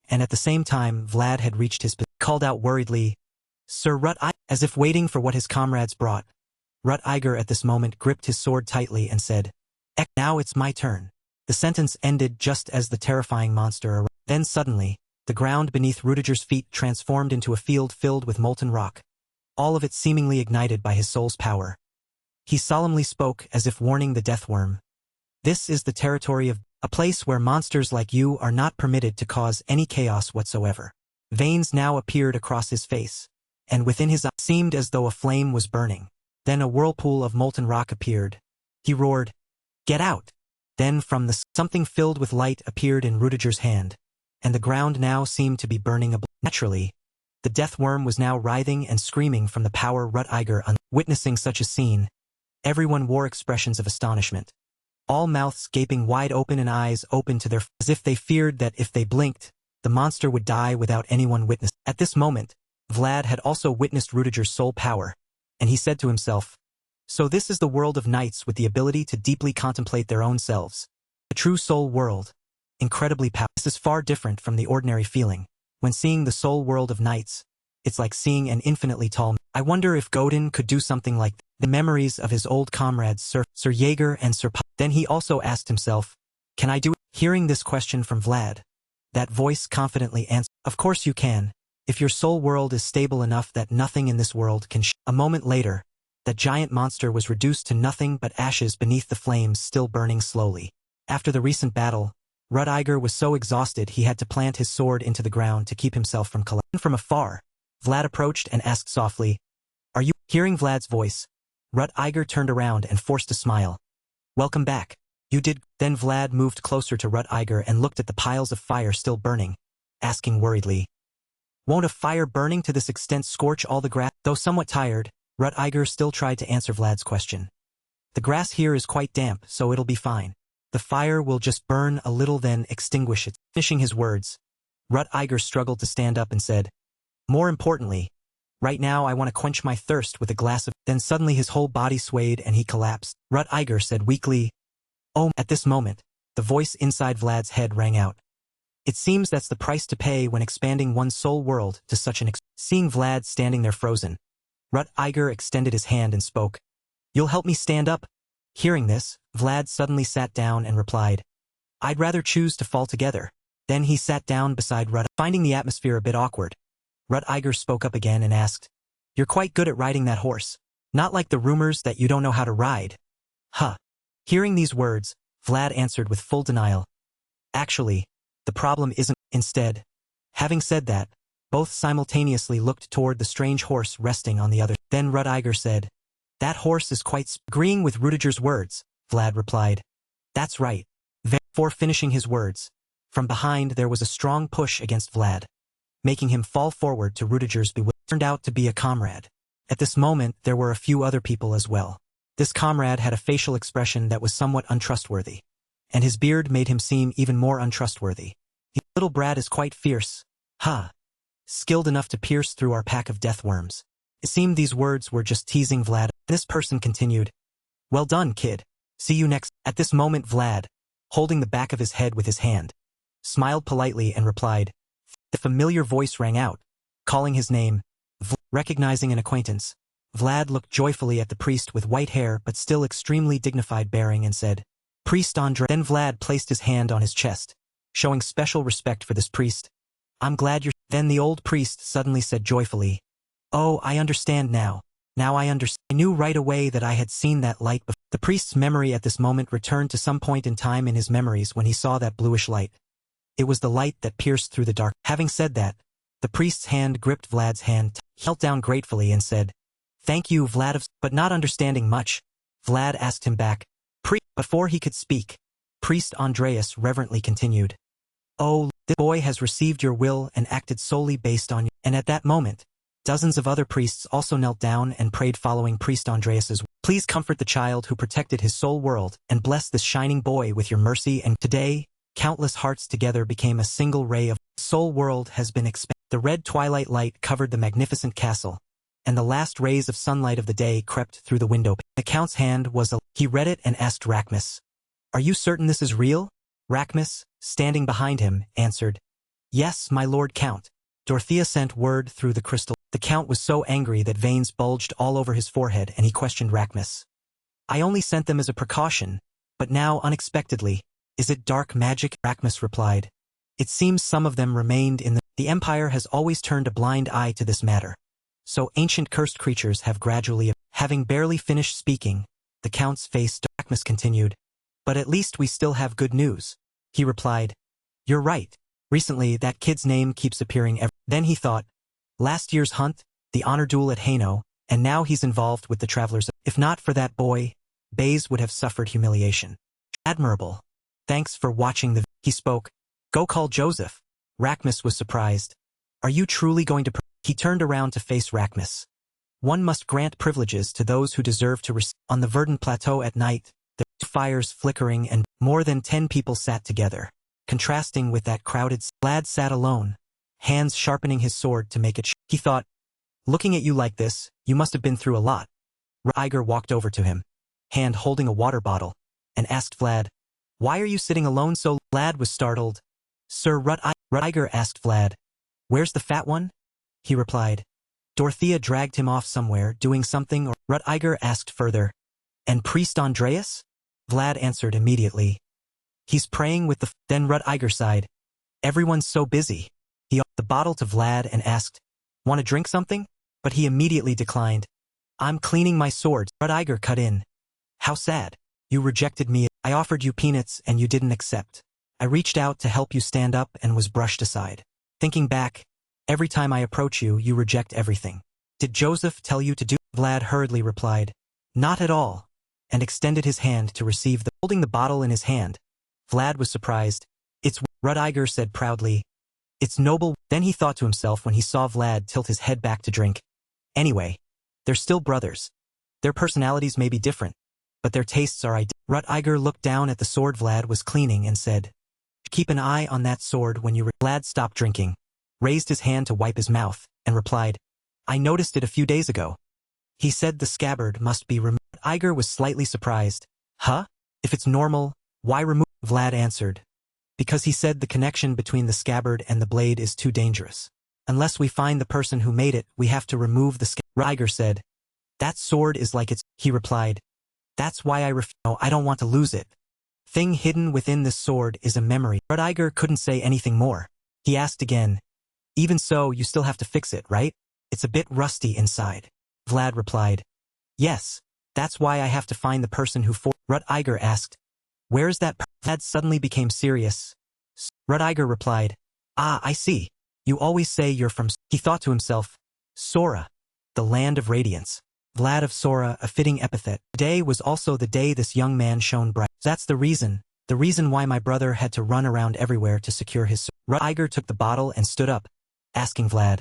And at the same time, Vlad had reached his position. Called out worriedly, "Sir Rutiger," as if waiting for what his comrades brought. Rutiger at this moment gripped his sword tightly and said, "Now it's my turn." The sentence ended just as the terrifying monster arrived. Then suddenly, the ground beneath Rudiger's feet transformed into a field filled with molten rock, all of it seemingly ignited by his soul's power. He solemnly spoke as if warning the death worm. "This is the territory of a place where monsters like you are not permitted to cause any chaos whatsoever." Veins now appeared across his face, and within his eyes seemed as though a flame was burning. Then a whirlpool of molten rock appeared. He roared, "Get out!" Then from the something filled with light appeared in Rudiger's hand, and the ground now seemed to be burning ablaze. Naturally, the death worm was now writhing and screaming from the power Rutiger. Witnessing such a scene, everyone wore expressions of astonishment, all mouths gaping wide open and eyes open to their as if they feared that if they blinked, the monster would die without anyone witnessing. At this moment, Vlad had also witnessed Rudiger's soul power, and he said to himself, "So this is the world of knights with the ability to deeply contemplate their own selves. The true soul world. Incredibly powerful." This is far different from the ordinary feeling. When seeing the soul world of knights, it's like seeing an infinitely tall. I wonder if Godin could do something like that. The memories of his old comrades Sir Jaeger and Sir Pa. Then he also asked himself, "Can I do it?" Hearing this question from Vlad, that voice confidently answered, "Of course you can, if your soul world is stable enough that nothing in this world can A moment later, that giant monster was reduced to nothing but ashes beneath the flames still burning slowly. After the recent battle, Rutiger was so exhausted he had to plant his sword into the ground to keep himself from collapsing. From afar, Vlad approached and asked softly, "Are you?" Hearing Vlad's voice, Rutiger turned around and forced a smile. "Welcome back. You did." Then Vlad moved closer to Rutiger and looked at the piles of fire still burning, asking worriedly, "Won't a fire burning to this extent scorch all the grass?" Though somewhat tired, Rut-Iger still tried to answer Vlad's question. The grass here is quite damp, so it'll be fine. The fire will just burn a little then extinguish it. Finishing his words, Rut-Iger struggled to stand up and said, more importantly, right now I want to quench my thirst with a glass of... Then suddenly his whole body swayed and he collapsed. Rut-Iger said weakly, oh, at this moment, the voice inside Vlad's head rang out. It seems that's the price to pay when expanding one's soul world to such an Seeing Vlad standing there frozen, Rut-Iger extended his hand and spoke. You'll help me stand up? Hearing this, Vlad suddenly sat down and replied, I'd rather choose to fall together. Then he sat down beside Rut. Finding the atmosphere a bit awkward, Rut-Iger spoke up again and asked, you're quite good at riding that horse. Not like the rumors that you don't know how to ride. Huh. Hearing these words, Vlad answered with full denial. Actually, the problem isn't. Instead, having said that, both simultaneously looked toward the strange horse resting on the other. Then Rut-Iger said, that horse is quite agreeing with Rudiger's words, Vlad replied. That's right. Before finishing his words, from behind there was a strong push against Vlad, making him fall forward to Rudiger's bewilderment. Turned out to be a comrade. At this moment there were a few other people as well. This comrade had a facial expression that was somewhat untrustworthy, and his beard made him seem even more untrustworthy. The little brat is quite fierce. Ha! Skilled enough to pierce through our pack of death worms. It seemed these words were just teasing Vlad. This person continued, well done, kid. See you next. At this moment Vlad, holding the back of his head with his hand, smiled politely and replied. The familiar voice rang out, calling his name. Recognizing an acquaintance, Vlad looked joyfully at the priest with white hair but still extremely dignified bearing and said, Priest Andre. Then Vlad placed his hand on his chest, showing special respect for this priest. I'm glad you're... Then the old priest suddenly said joyfully, oh, I understand now. Now I understand. I knew right away that I had seen that light before. The priest's memory at this moment returned to some point in time in his memories when he saw that bluish light. It was the light that pierced through the dark. Having said that, the priest's hand gripped Vlad's hand, knelt down gratefully and said, thank you, Vlad. But not understanding much, Vlad asked him back. Before he could speak, Priest Andreas reverently continued, oh, this boy has received your will and acted solely based on you. And at that moment, dozens of other priests also knelt down and prayed following Priest Andreas's. Please comfort the child who protected his soul world and bless this shining boy with your mercy. And today, countless hearts together became a single ray of soul world has been expanded. The red twilight light covered the magnificent castle, and the last rays of sunlight of the day crept through the window. The Count's hand was He read it and asked Rachmis, are you certain this is real? Rachmis, standing behind him, answered, yes, my lord Count. Dorothea sent word through the crystal. The Count was so angry that veins bulged all over his forehead and he questioned Rachmis. I only sent them as a precaution, but now unexpectedly, is it dark magic? Rachmis replied, it seems some of them remained in the Empire has always turned a blind eye to this matter. So ancient cursed creatures have gradually... Having barely finished speaking, the Count's face darkness continued. But at least we still have good news. He replied, you're right. Recently that kid's name keeps appearing Then he thought, last year's hunt, the honor duel at Haino, and now he's involved with the travelers. If not for that boy, Baze would have suffered humiliation. Admirable. Thanks for watching the... He spoke. Go call Joseph. Rachmis was surprised. Are you truly going to... He turned around to face Rachmis. One must grant privileges to those who deserve to receive. On the verdant plateau at night, the fires flickering and more than 10 people sat together, contrasting with that crowded... Vlad sat alone, hands sharpening his sword to make it He thought, looking at you like this, you must have been through a lot. Rut-Iger walked over to him, hand holding a water bottle, and asked Vlad, why are you sitting alone so... Vlad was startled. Sir Rut-Iger asked Vlad, where's the fat one? He replied, Dorothea dragged him off somewhere doing something or... Rut-Iger asked further, and Priest Andreas? Vlad answered immediately, he's praying with the... Then Rut-Iger sighed, everyone's so busy. He offered the bottle to Vlad and asked, want to drink something? But he immediately declined. I'm cleaning my sword. Rut-Iger cut in. How sad. You rejected me. I offered you peanuts and you didn't accept. I reached out to help you stand up and was brushed aside. Thinking back, every time I approach you, you reject everything. Did Joseph tell you to do? Vlad hurriedly replied, not at all, and extended his hand to receive the... Holding the bottle in his hand, Vlad was surprised. It's... Rut-Iger said proudly, it's noble. Then he thought to himself when he saw Vlad tilt his head back to drink. Anyway, They're still brothers. Their personalities may be different, but their tastes are identical. Rut-Iger looked down at the sword Vlad was cleaning and said, "Keep an eye on that sword when you..." Vlad stopped drinking, raised his hand to wipe his mouth, and replied, "I noticed it a few days ago." He said the scabbard must be removed. Iger was slightly surprised. "Huh? If it's normal, why remove?" Vlad answered, "Because he said the connection between the scabbard and the blade is too dangerous. Unless we find the person who made it, we have to remove the scabbard." Iger said, "That sword is like it's..." He replied, "That's why No, I don't want to lose it. Thing hidden within this sword is a memory." Rut-Iger couldn't say anything more. He asked again, "Even so, you still have to fix it, right? It's a bit rusty inside." Vlad replied, "Yes, that's why I have to find the person who Rut-Iger asked, "Where's that?" Vlad suddenly became serious. Rut-Iger replied, "Ah, I see. You always say you're from..." He thought to himself, "Sora, the land of radiance." Vlad of Sora, a fitting epithet. Today was also the day this young man shone bright. That's the reason why my brother had to run around everywhere to secure his... Rut-Iger took the bottle and stood up, asking Vlad,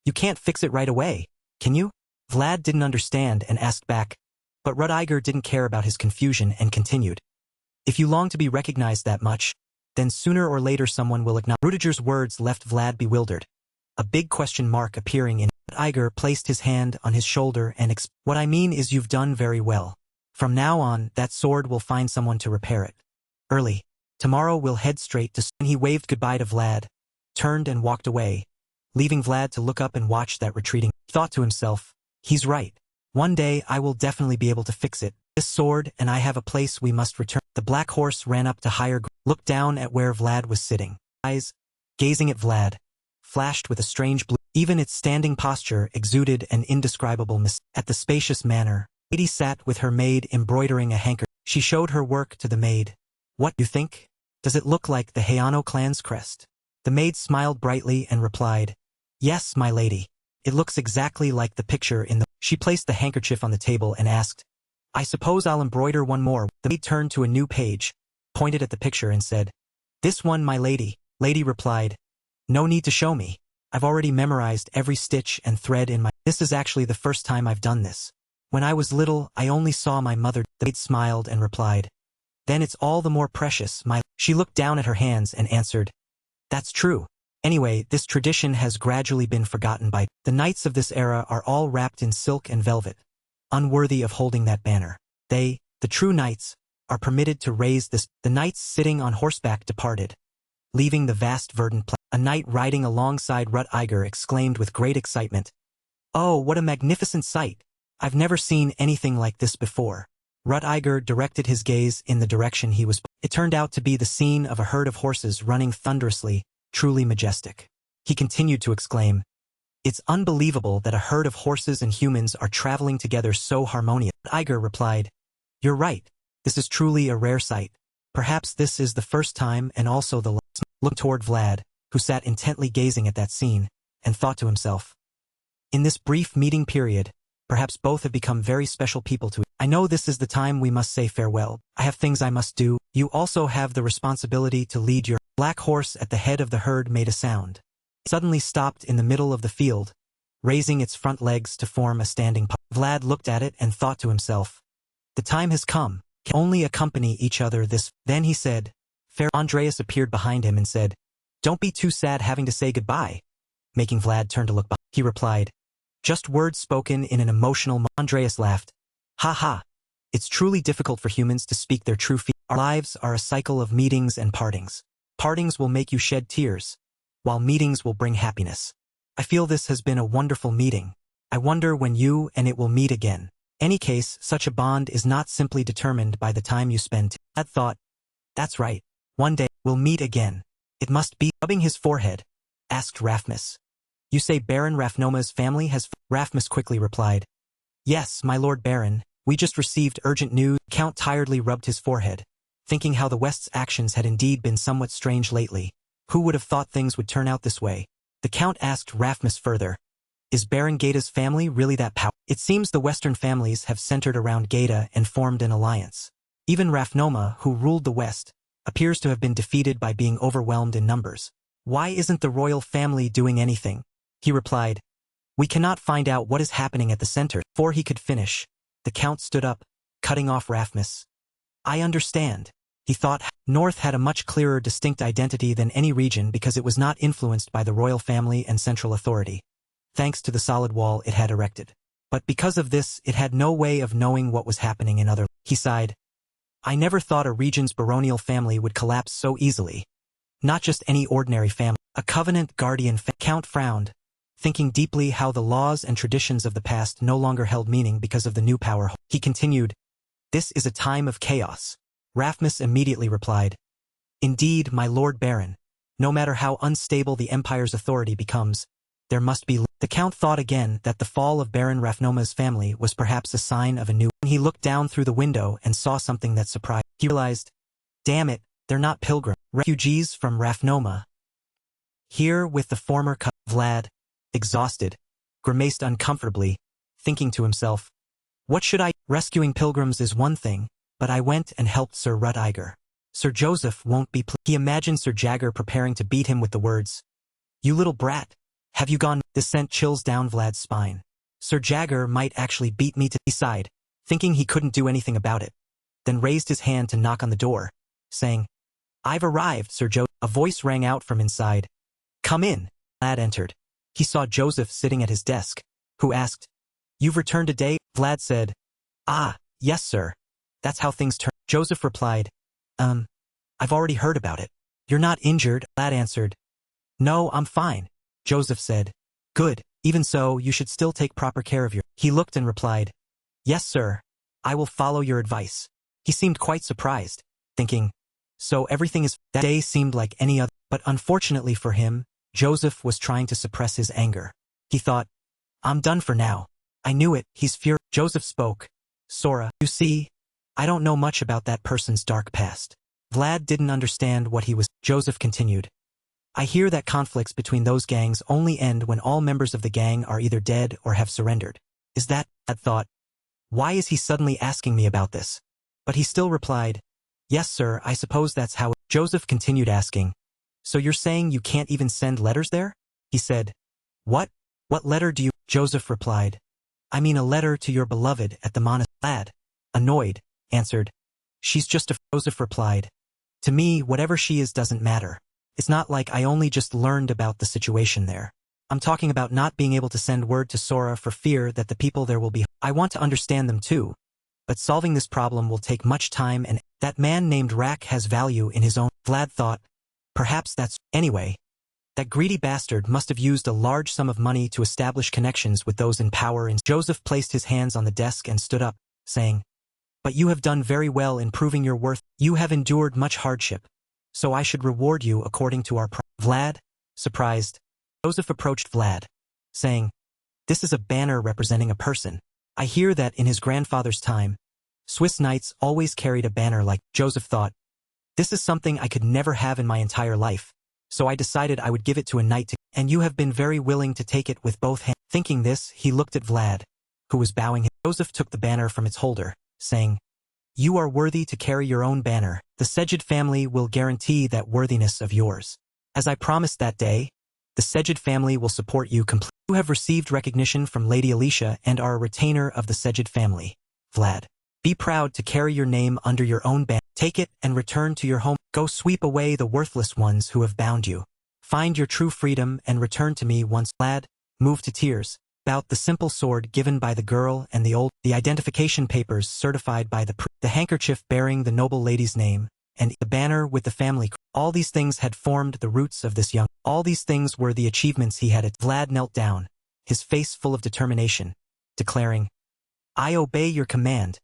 "You can't fix it right away, can you?" Vlad didn't understand and asked back, but Rut-Iger didn't care about his confusion and continued, "If you long to be recognized that much, then sooner or later someone will acknowledge..." Rudiger's words left Vlad bewildered, a big question mark appearing in... Rut-Iger placed his hand on his shoulder and "What I mean is you've done very well. From now on, that sword will find someone to repair it. Early. Tomorrow we'll head straight to..." He waved goodbye to Vlad, turned and walked away, leaving Vlad to look up and watch that retreating... He thought to himself, "He's right. One day I will definitely be able to fix it. This sword and I have a place we must return." The black horse ran up to higher ground, looked down at where Vlad was sitting. Eyes, gazing at Vlad, flashed with a strange blue. Even its standing posture exuded an indescribable At the spacious manor, lady sat with her maid embroidering a handkerchief. She showed her work to the maid. "What you think? Does it look like the Heiano clan's crest?" The maid smiled brightly and replied, "Yes, my lady. It looks exactly like the picture in the..." She placed the handkerchief on the table and asked, "I suppose I'll embroider one more." The maid turned to a new page, pointed at the picture and said, "This one, my lady." Lady replied, "No need to show me. I've already memorized every stitch and thread in my... This is actually the first time I've done this. When I was little, I only saw my mother..." The maid smiled and replied, "Then it's all the more precious, my..." She looked down at her hands and answered, "That's true. Anyway, this tradition has gradually been forgotten by... The knights of this era are all wrapped in silk and velvet, unworthy of holding that banner. They, the true knights, are permitted to raise this..." The knights sitting on horseback departed, leaving the vast verdant plain. A knight riding alongside Rut-Iger exclaimed with great excitement, "Oh, what a magnificent sight! I've never seen anything like this before." Rut-Iger directed his gaze in the direction he was. It turned out to be the scene of a herd of horses running thunderously, truly majestic. He continued to exclaim, "It's unbelievable that a herd of horses and humans are traveling together so harmonious." Rut-Iger replied, "You're right. This is truly a rare sight. Perhaps this is the first time and also the last." Looked toward Vlad, who sat intently gazing at that scene, and thought to himself, "In this brief meeting period, perhaps both have become very special people to... I know this is the time we must say farewell. I have things I must do. You also have the responsibility to lead your..." Black horse at the head of the herd made a sound. It suddenly stopped in the middle of the field, raising its front legs to form a standing posture. Vlad looked at it and thought to himself, "The time has come. Can only accompany each other this..." Then he said, "Fair..." Andreas appeared behind him and said, "Don't be too sad having to say goodbye." Making Vlad turn to look back, he replied, "Just words spoken in an emotional..." Andreas laughed. "Ha ha. It's truly difficult for humans to speak their true feelings. Our lives are a cycle of meetings and partings. Partings will make you shed tears, while meetings will bring happiness. I feel this has been a wonderful meeting. I wonder when you and it will meet again. Any case, such a bond is not simply determined by the time you spend." Vlad thought, "That's right. One day, we'll meet again. It must be..." Rubbing his forehead, asked Raphmus, "You say Baron Rafnoma's family has..." Raphmus quickly replied, "Yes, my Lord Baron, we just received urgent news." Count tiredly rubbed his forehead, thinking how the West's actions had indeed been somewhat strange lately. Who would have thought things would turn out this way? The Count asked Raphmus further, "Is Baron Gaeta's family really that powerful?" It seems the Western families have centered around Gaeta and formed an alliance. Even Rafnoma, who ruled the West, appears to have been defeated by being overwhelmed in numbers. Why isn't the royal family doing anything? He replied, We cannot find out what is happening at the center. Before he could finish, the Count stood up, cutting off Raphmus. I understand. He thought North had a much clearer distinct identity than any region because it was not influenced by the royal family and central authority, thanks to the solid wall it had erected. But because of this, it had no way of knowing what was happening in other. He sighed. I never thought a region's baronial family would collapse so easily. Not just any ordinary family. A covenant guardian Count frowned, thinking deeply how the laws and traditions of the past no longer held meaning because of the new power. He continued, This is a time of chaos. Raphmus immediately replied, Indeed, my Lord Baron, no matter how unstable the Empire's authority becomes, there must be. The Count thought again that the fall of Baron Raphnoma's family was perhaps a sign of a new. He looked down through the window and saw something that surprised. He realized, damn it, they're not pilgrims. Refugees from Raphnoma. Here with the former Vlad, exhausted, grimaced uncomfortably, thinking to himself, what should I? Rescuing pilgrims is one thing, but I went and helped Sir Rutiger. Sir Joseph won't be He imagined Sir Jagger preparing to beat him with the words, You little brat, have you gone? This sent chills down Vlad's spine. Sir Jagger might actually beat me to. He sighed, thinking he couldn't do anything about it, then raised his hand to knock on the door, saying, I've arrived, Sir Joseph. A voice rang out from inside. Come in. Vlad entered. He saw Joseph sitting at his desk, who asked, You've returned today? Vlad said, Ah, yes, sir. That's how things turn. Joseph replied, I've already heard about it. You're not injured? Vlad answered, No, I'm fine. Joseph said, Good, even so, you should still take proper care of your. He looked and replied, Yes, sir. I will follow your advice. He seemed quite surprised, thinking, So everything is. That day seemed like any other, but unfortunately for him, Joseph was trying to suppress his anger. He thought, I'm done for now. I knew it, he's furious. Joseph spoke. Sora, you see, I don't know much about that person's dark past. Vlad didn't understand what he was. Joseph continued. I hear that conflicts between those gangs only end when all members of the gang are either dead or have surrendered. Is that? Vlad thought. Why is he suddenly asking me about this? But he still replied, Yes, sir, I suppose that's how. Joseph continued asking, So you're saying you can't even send letters there? He said, What? What letter do you? Joseph replied, I mean a letter to your beloved at the monastery. Vlad, annoyed, answered, She's just a. Joseph replied, To me, whatever she is doesn't matter. It's not like I only just learned about the situation there. I'm talking about not being able to send word to Sora for fear that the people there will be. I want to understand them too. But solving this problem will take much time, and that man named Rak has value in his own. Vlad thought, perhaps that's. Anyway, that greedy bastard must have used a large sum of money to establish connections with those in power. And Joseph placed his hands on the desk and stood up, saying, But you have done very well in proving your worth. You have endured much hardship, so I should reward you according to our. Vlad, surprised, Joseph approached Vlad, saying, This is a banner representing a person. I hear that in his grandfather's time, Swiss knights always carried a banner like. Joseph thought, This is something I could never have in my entire life, so I decided I would give it to a knight and you have been very willing to take it with both hands. Thinking this, he looked at Vlad, who was bowing. Joseph took the banner from its holder, saying, You are worthy to carry your own banner. The Sejid family will guarantee that worthiness of yours. As I promised that day, the Sejid family will support you completely. You have received recognition from Lady Alicia and are a retainer of the Sejid family. Vlad, be proud to carry your name under your own banner. Take it and return to your home. Go sweep away the worthless ones who have bound you. Find your true freedom and return to me once. Vlad, moved to tears, about the simple sword given by the girl and the identification papers certified by the handkerchief bearing the noble lady's name, and the banner with the family. All these things had formed the roots of this young. All these things were the achievements he had. Vlad knelt down, his face full of determination, declaring, I obey your command.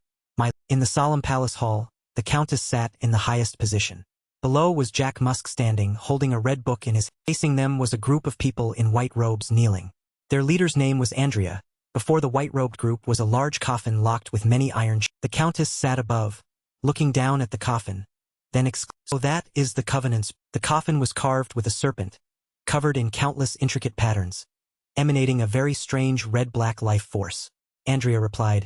In the solemn palace hall, the countess sat in the highest position. Below was Jack Musk standing, holding a red book in his. Facing them was a group of people in white robes kneeling. Their leader's name was Andrea. Before the white-robed group was a large coffin locked with many iron chains. The countess sat above, looking down at the coffin, then exclaimed, So that is the covenant's. The coffin was carved with a serpent, covered in countless intricate patterns, emanating a very strange red-black life force. Andrea replied,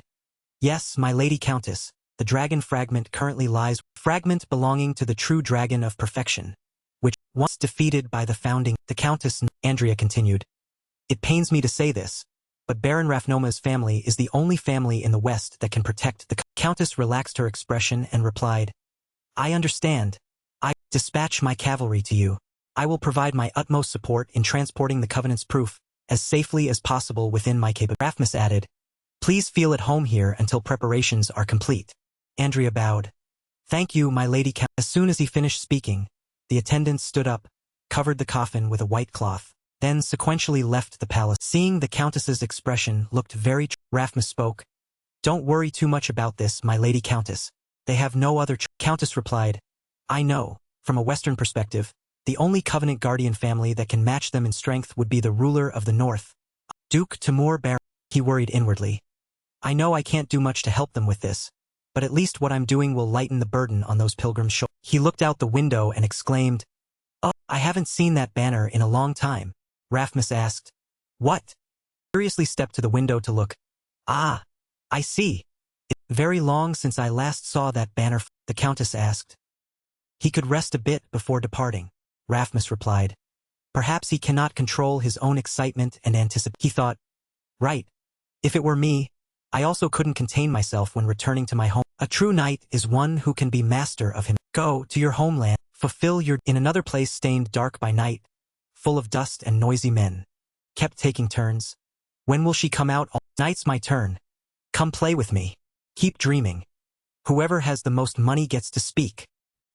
Yes, my lady countess, the dragon fragment currently lies. Fragment belonging to the true dragon of perfection, which, once defeated by the founding, the countess. Andrea continued, It pains me to say this, but Baron Rafnoma's family is the only family in the West that can protect the Countess relaxed her expression and replied, I understand. I dispatch my cavalry to you. I will provide my utmost support in transporting the Covenant's proof as safely as possible within my capability. Rafmus added, Please feel at home here until preparations are complete. Andrea bowed. Thank you, my lady. As soon as he finished speaking, the attendants stood up, covered the coffin with a white cloth, then sequentially left the palace. Seeing the Countess's expression looked very Rafmus spoke. Don't worry too much about this, my lady Countess. They have no other Countess replied, I know, from a Western perspective, the only Covenant Guardian family that can match them in strength would be the ruler of the North. Duke Timur Baron. He worried inwardly. I know I can't do much to help them with this, but at least what I'm doing will lighten the burden on those pilgrims' shoulders. He looked out the window and exclaimed, Oh, I haven't seen that banner in a long time. Rafmus asked, What? Curiously stepped to the window to look. Ah, I see. It's very long since I last saw that banner, the Countess asked. He could rest a bit before departing, Rafmus replied. Perhaps he cannot control his own excitement and anticipation. He thought, Right. If it were me, I also couldn't contain myself when returning to my home. A true knight is one who can be master of him. Go to your homeland, fulfill your in another place stained dark by night, full of dust and noisy men. Kept taking turns. When will she come out? Night's my turn. Come play with me. Keep dreaming. Whoever has the most money gets to speak.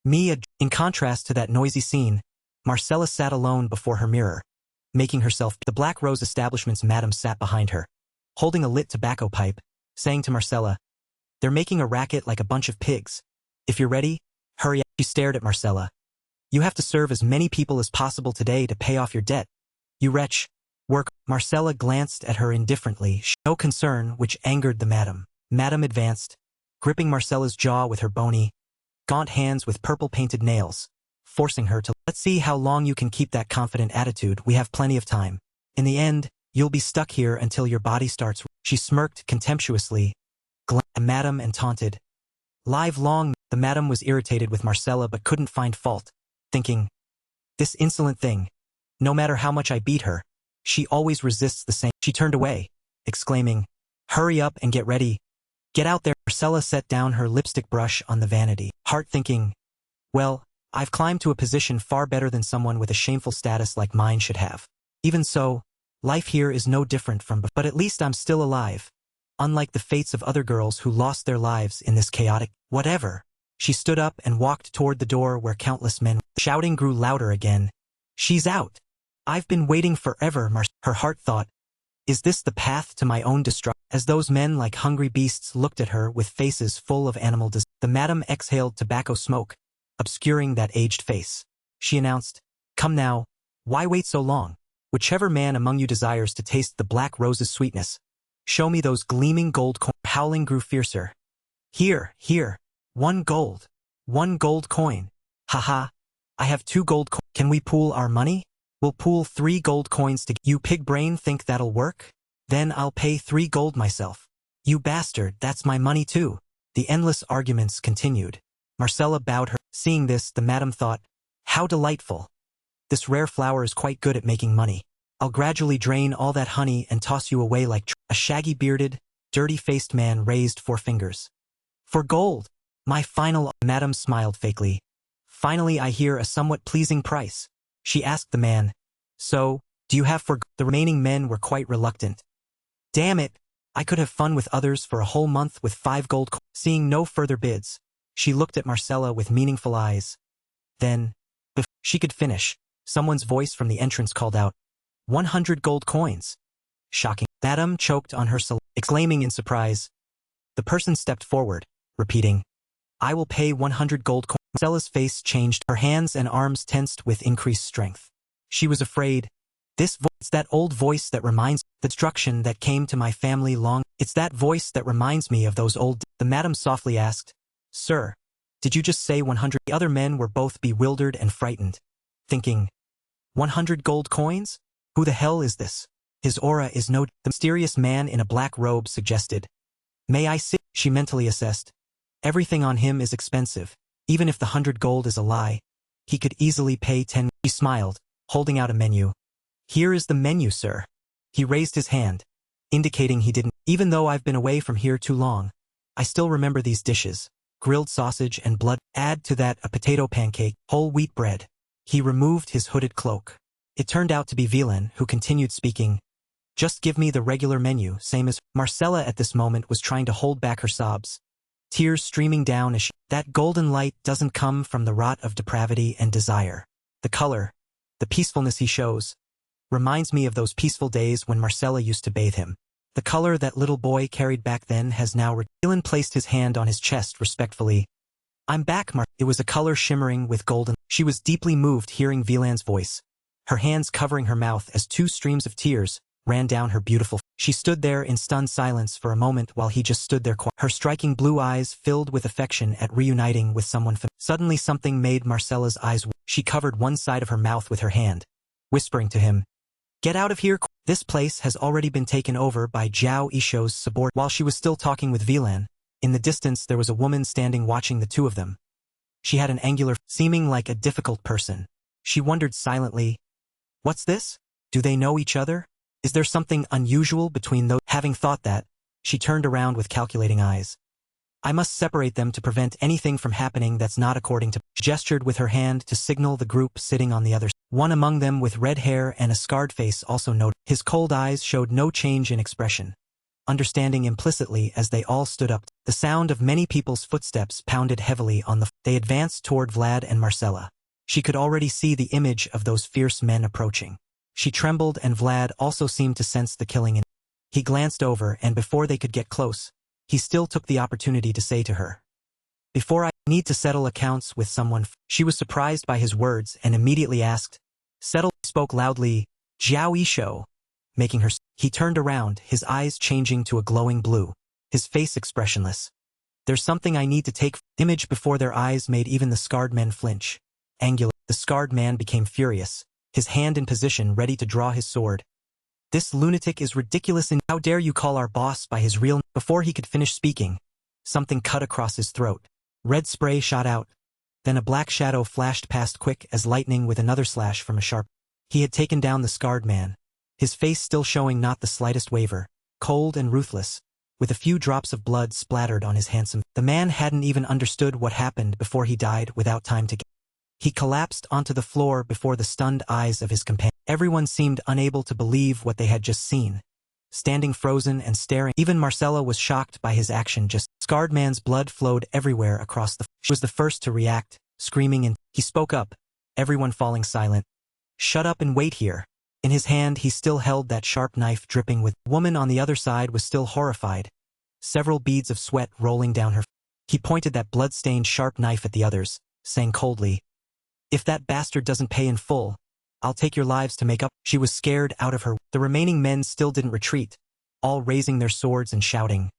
In contrast to that noisy scene, Marcella sat alone before her mirror, making herself. The Black Rose establishment's madam sat behind her, holding a lit tobacco pipe, saying to Marcella, They're making a racket like a bunch of pigs. If you're ready, hurry up. She stared at Marcella. You have to serve as many people as possible today to pay off your debt. You wretch. Work. Marcella glanced at her indifferently, no concern, which angered the madam. Madam advanced, gripping Marcella's jaw with her bony, gaunt hands with purple-painted nails, forcing her to, Let's see how long you can keep that confident attitude. We have plenty of time. In the end, you'll be stuck here until your body starts. She smirked contemptuously, madam, and taunted. Live long. The madam was irritated with Marcella but couldn't find fault, thinking, This insolent thing. No matter how much I beat her, she always resists the same. She turned away, exclaiming, Hurry up and get ready. Get out there. Marcella set down her lipstick brush on the vanity, heart thinking, Well, I've climbed to a position far better than someone with a shameful status like mine should have. Even so, life here is no different from before. But at least I'm still alive, unlike the fates of other girls who lost their lives in this chaotic whatever. She stood up and walked toward the door where countless men. Shouting grew louder again. She's out. I've been waiting forever. Her heart thought, Is this the path to my own destruction? As those men like hungry beasts looked at her with faces full of animal desire, the madam exhaled tobacco smoke, obscuring that aged face. She announced, Come now, why wait so long? Whichever man among you desires to taste the Black Rose's sweetness, show me those gleaming gold coins. Howling grew fiercer. Here, 1 gold. 1 gold coin. Haha, I have 2 gold coins. Can we pool our money? We'll pool 3 gold coins to. You pig brain think that'll work? Then I'll pay 3 gold myself. You bastard, that's my money too. The endless arguments continued. Marcella bowed her. Seeing this, the madam thought, How delightful. This rare flower is quite good at making money. I'll gradually drain all that honey and toss you away like a shaggy-bearded, dirty-faced man raised 4 fingers. For gold, my final. Madam smiled fakely. Finally I hear a somewhat pleasing price. She asked the man, So, do you have for. The remaining men were quite reluctant. Damn it, I could have fun with others for a whole month with 5 gold coins. Seeing no further bids, she looked at Marcella with meaningful eyes. Then, before she could finish, someone's voice from the entrance called out, 100 gold coins. Shocking. Madam choked on her exclaiming in surprise. The person stepped forward, repeating, I will pay 100 gold coins. Marcella's face changed, her hands and arms tensed with increased strength. She was afraid. It's that old voice that reminds the destruction that came to my family long. It's that voice that reminds me of those old. The madam softly asked, Sir, did you just say 100? The other men were both bewildered and frightened, thinking, 100 gold coins? Who the hell is this? His aura is no. The mysterious man in a black robe suggested. May I see? She mentally assessed. Everything on him is expensive. Even if the 100 gold is a lie, he could easily pay 10. He smiled, holding out a menu. Here is the menu, sir. He raised his hand, indicating he didn't. Even though I've been away from here too long, I still remember these dishes. Grilled sausage and blood. Add to that a potato pancake, whole wheat bread. He removed his hooded cloak. It turned out to be Vilain, who continued speaking. Just give me the regular menu, same as. Marcella at this moment was trying to hold back her sobs. Tears streaming down as she. That golden light doesn't come from the rot of depravity and desire. The color, the peacefulness he shows, reminds me of those peaceful days when Marcella used to bathe him. The color that little boy carried back then has now Vilain placed his hand on his chest respectfully. I'm back, It was a color shimmering with golden. She was deeply moved hearing Vilain's voice, her hands covering her mouth as two streams of tears ran down her beautiful. She stood there in stunned silence for a moment while he just stood there quiet. Her striking blue eyes filled with affection at reuniting with someone familiar. Suddenly something made Marcella's eyes. She covered one side of her mouth with her hand, whispering to him, "Get out of here." This place has already been taken over by Zhao Isho's subordinate. While she was still talking with Vilain, in the distance there was a woman standing watching the two of them. She had an angular, seeming like a difficult person. She wondered silently, "What's this? Do they know each other? Is there something unusual between those?" Having thought that, she turned around with calculating eyes. "I must separate them to prevent anything from happening that's not according to." She gestured with her hand to signal the group sitting on the other side. One among them with red hair and a scarred face also noted. His cold eyes showed no change in expression, understanding implicitly as they all stood up. The sound of many people's footsteps pounded heavily on the. They advanced toward Vlad and Marcella. She could already see the image of those fierce men approaching. She trembled, and Vlad also seemed to sense the killing in. He glanced over, and before they could get close, he still took the opportunity to say to her, "Before I need to settle accounts with someone." She was surprised by his words and immediately asked, "Settle?" He spoke loudly, "Zhao Isho," making her. He turned around, his eyes changing to a glowing blue, his face expressionless. "There's something I need to take." Image before their eyes made even the scarred men flinch. Angular. The scarred man became furious, his hand in position ready to draw his sword. "This lunatic is ridiculous, and how dare you call our boss by his real name?" Before he could finish speaking, something cut across his throat. Red spray shot out. Then a black shadow flashed past quick as lightning with another slash from a sharp. He had taken down the scarred man, his face still showing not the slightest waver, cold and ruthless, with a few drops of blood splattered on his handsome. The man hadn't even understood what happened before he died without time to. He collapsed onto the floor before the stunned eyes of his companion. Everyone seemed unable to believe what they had just seen, standing frozen and staring. Even Marcella was shocked by his action. Just scarred man's blood flowed everywhere across the. She was the first to react, screaming, and he spoke up, everyone falling silent. "Shut up and wait here." In his hand he still held that sharp knife dripping with. The woman on the other side was still horrified, several beads of sweat rolling down her. He pointed that blood-stained sharp knife at the others, saying coldly, "If that bastard doesn't pay in full, I'll take your lives to make up." She was scared out of her. The remaining men still didn't retreat, all raising their swords and shouting,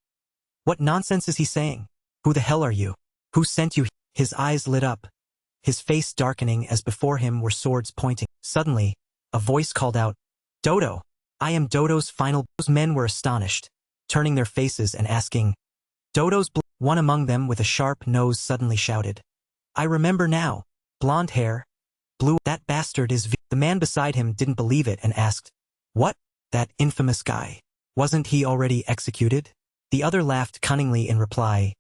"What nonsense is he saying? Who the hell are you? Who sent you?" His eyes lit up, his face darkening as before him were swords pointing. Suddenly, a voice called out, "Dodo! I am Dodo's final." Those men were astonished, turning their faces and asking, "Dodo's bl—" One among them with a sharp nose suddenly shouted, "I remember now. Blonde hair, blue. That bastard is V." The man beside him didn't believe it and asked, "What? That infamous guy? Wasn't he already executed?" The other laughed cunningly in reply,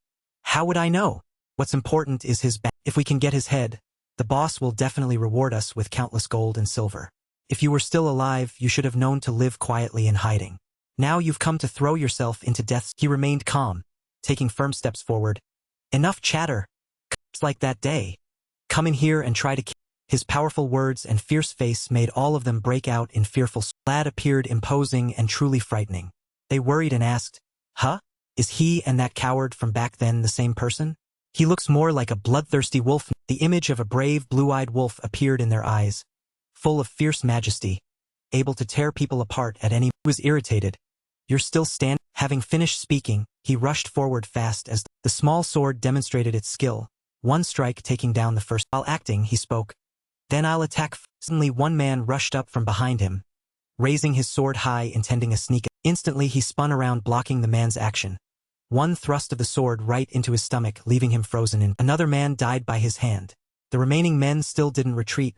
"How would I know? What's important is his back. If we can get his head, the boss will definitely reward us with countless gold and silver. If you were still alive, you should have known to live quietly in hiding. Now you've come to throw yourself into death." He remained calm, taking firm steps forward. "Enough chatter. It's like that day. Come in here and try to kill." His powerful words and fierce face made all of them break out in fearful. Lad appeared imposing and truly frightening. They worried and asked, "Huh? Is he and that coward from back then the same person? He looks more like a bloodthirsty wolf." The image of a brave blue-eyed wolf appeared in their eyes, full of fierce majesty, able to tear people apart at any. He was irritated. "You're still standing?" Having finished speaking, he rushed forward fast as the small sword demonstrated its skill, one strike taking down the first. While acting, he spoke, "Then I'll attack." Suddenly one man rushed up from behind him, raising his sword high intending a sneak. Instantly he spun around blocking the man's action. One thrust of the sword right into his stomach, leaving him frozen in. Another man died by his hand. The remaining men still didn't retreat,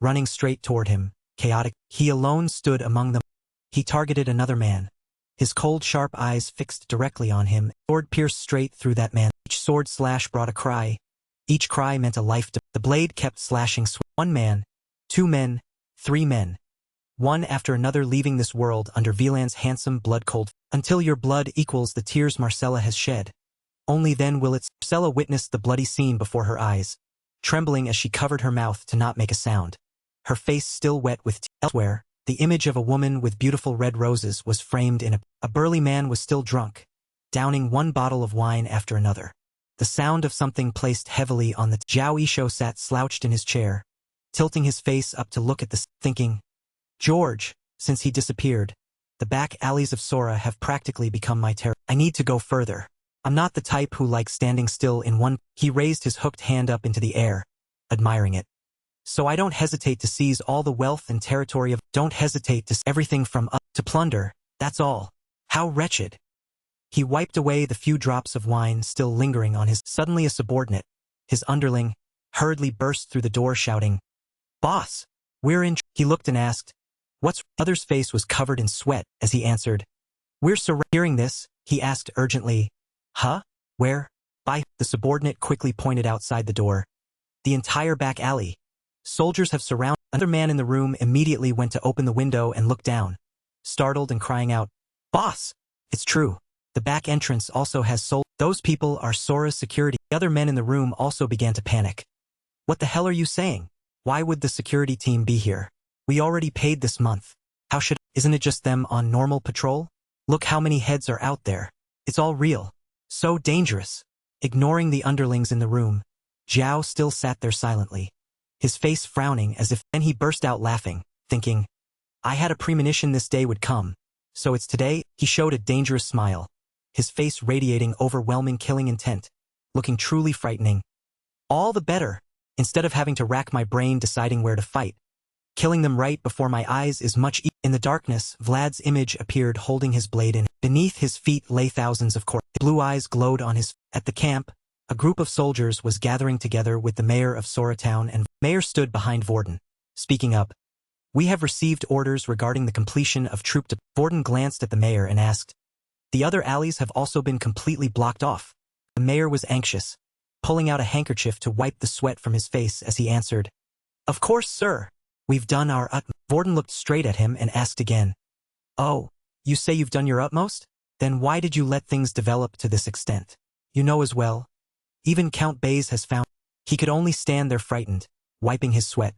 running straight toward him, chaotic. He alone stood among them. He targeted another man, his cold, sharp eyes fixed directly on him. Sword pierced straight through that man. Each sword slash brought a cry. Each cry meant a life. The blade kept slashing. One man, 2 men, 3 men. One after another leaving this world under Vlan's handsome blood-cold. Until your blood equals the tears Marcella has shed. Only then will it. Marcella witnessed the bloody scene before her eyes, trembling as she covered her mouth to not make a sound. Her face still wet with tears. Elsewhere, the image of a woman with beautiful red roses was framed in a burly man was still drunk, downing one bottle of wine after another. The sound of something placed heavily on the Zhao Yisho sat slouched in his chair, tilting his face up to look at the thinking, George, since he disappeared, the back alleys of Sora have practically become my terror. I need to go further. I'm not the type who likes standing still in one. He raised his hooked hand up into the air, admiring it. So I don't hesitate to seize all the wealth and territory of. Don't hesitate to everything from up to plunder, that's all. How wretched. He wiped away the few drops of wine still lingering on his. Suddenly a subordinate, his underling, hurriedly burst through the door shouting, Boss, we're in. He looked and asked, What's. Other's face was covered in sweat as he answered, We're surrounded. Hearing this, he asked urgently, Huh? Where? By. The subordinate quickly pointed outside the door. The entire back alley. Soldiers have surrounded. Another man in the room immediately went to open the window and look down, startled and crying out, Boss! It's true. The back entrance also has soldiers. Those people are Sora's security. The other men in the room also began to panic. What the hell are you saying? Why would the security team be here? We already paid this month. How should. Isn't it just them on normal patrol? Look how many heads are out there. It's all real. So dangerous. Ignoring the underlings in the room, Zhao still sat there silently, his face frowning as if. Then he burst out laughing, thinking, I had a premonition this day would come. So it's today. He showed a dangerous smile, his face radiating overwhelming killing intent, looking truly frightening. All the better. Instead of having to rack my brain deciding where to fight, killing them right before my eyes is much easier. In the darkness, Vlad's image appeared holding his blade in. Beneath his feet lay thousands of corpses. Blue eyes glowed on his. At the camp, a group of soldiers was gathering together with the mayor of Sora Town, and mayor stood behind Vorden, speaking up. We have received orders regarding the completion of troop deployment. Vorden glanced at the mayor and asked, The other alleys have also been completely blocked off. The mayor was anxious, pulling out a handkerchief to wipe the sweat from his face as he answered, Of course, sir. We've done our utmost. Vorden looked straight at him and asked again, Oh, you say you've done your utmost? Then why did you let things develop to this extent? You know as well. Even Count Baze has found. He could only stand there frightened, wiping his sweat.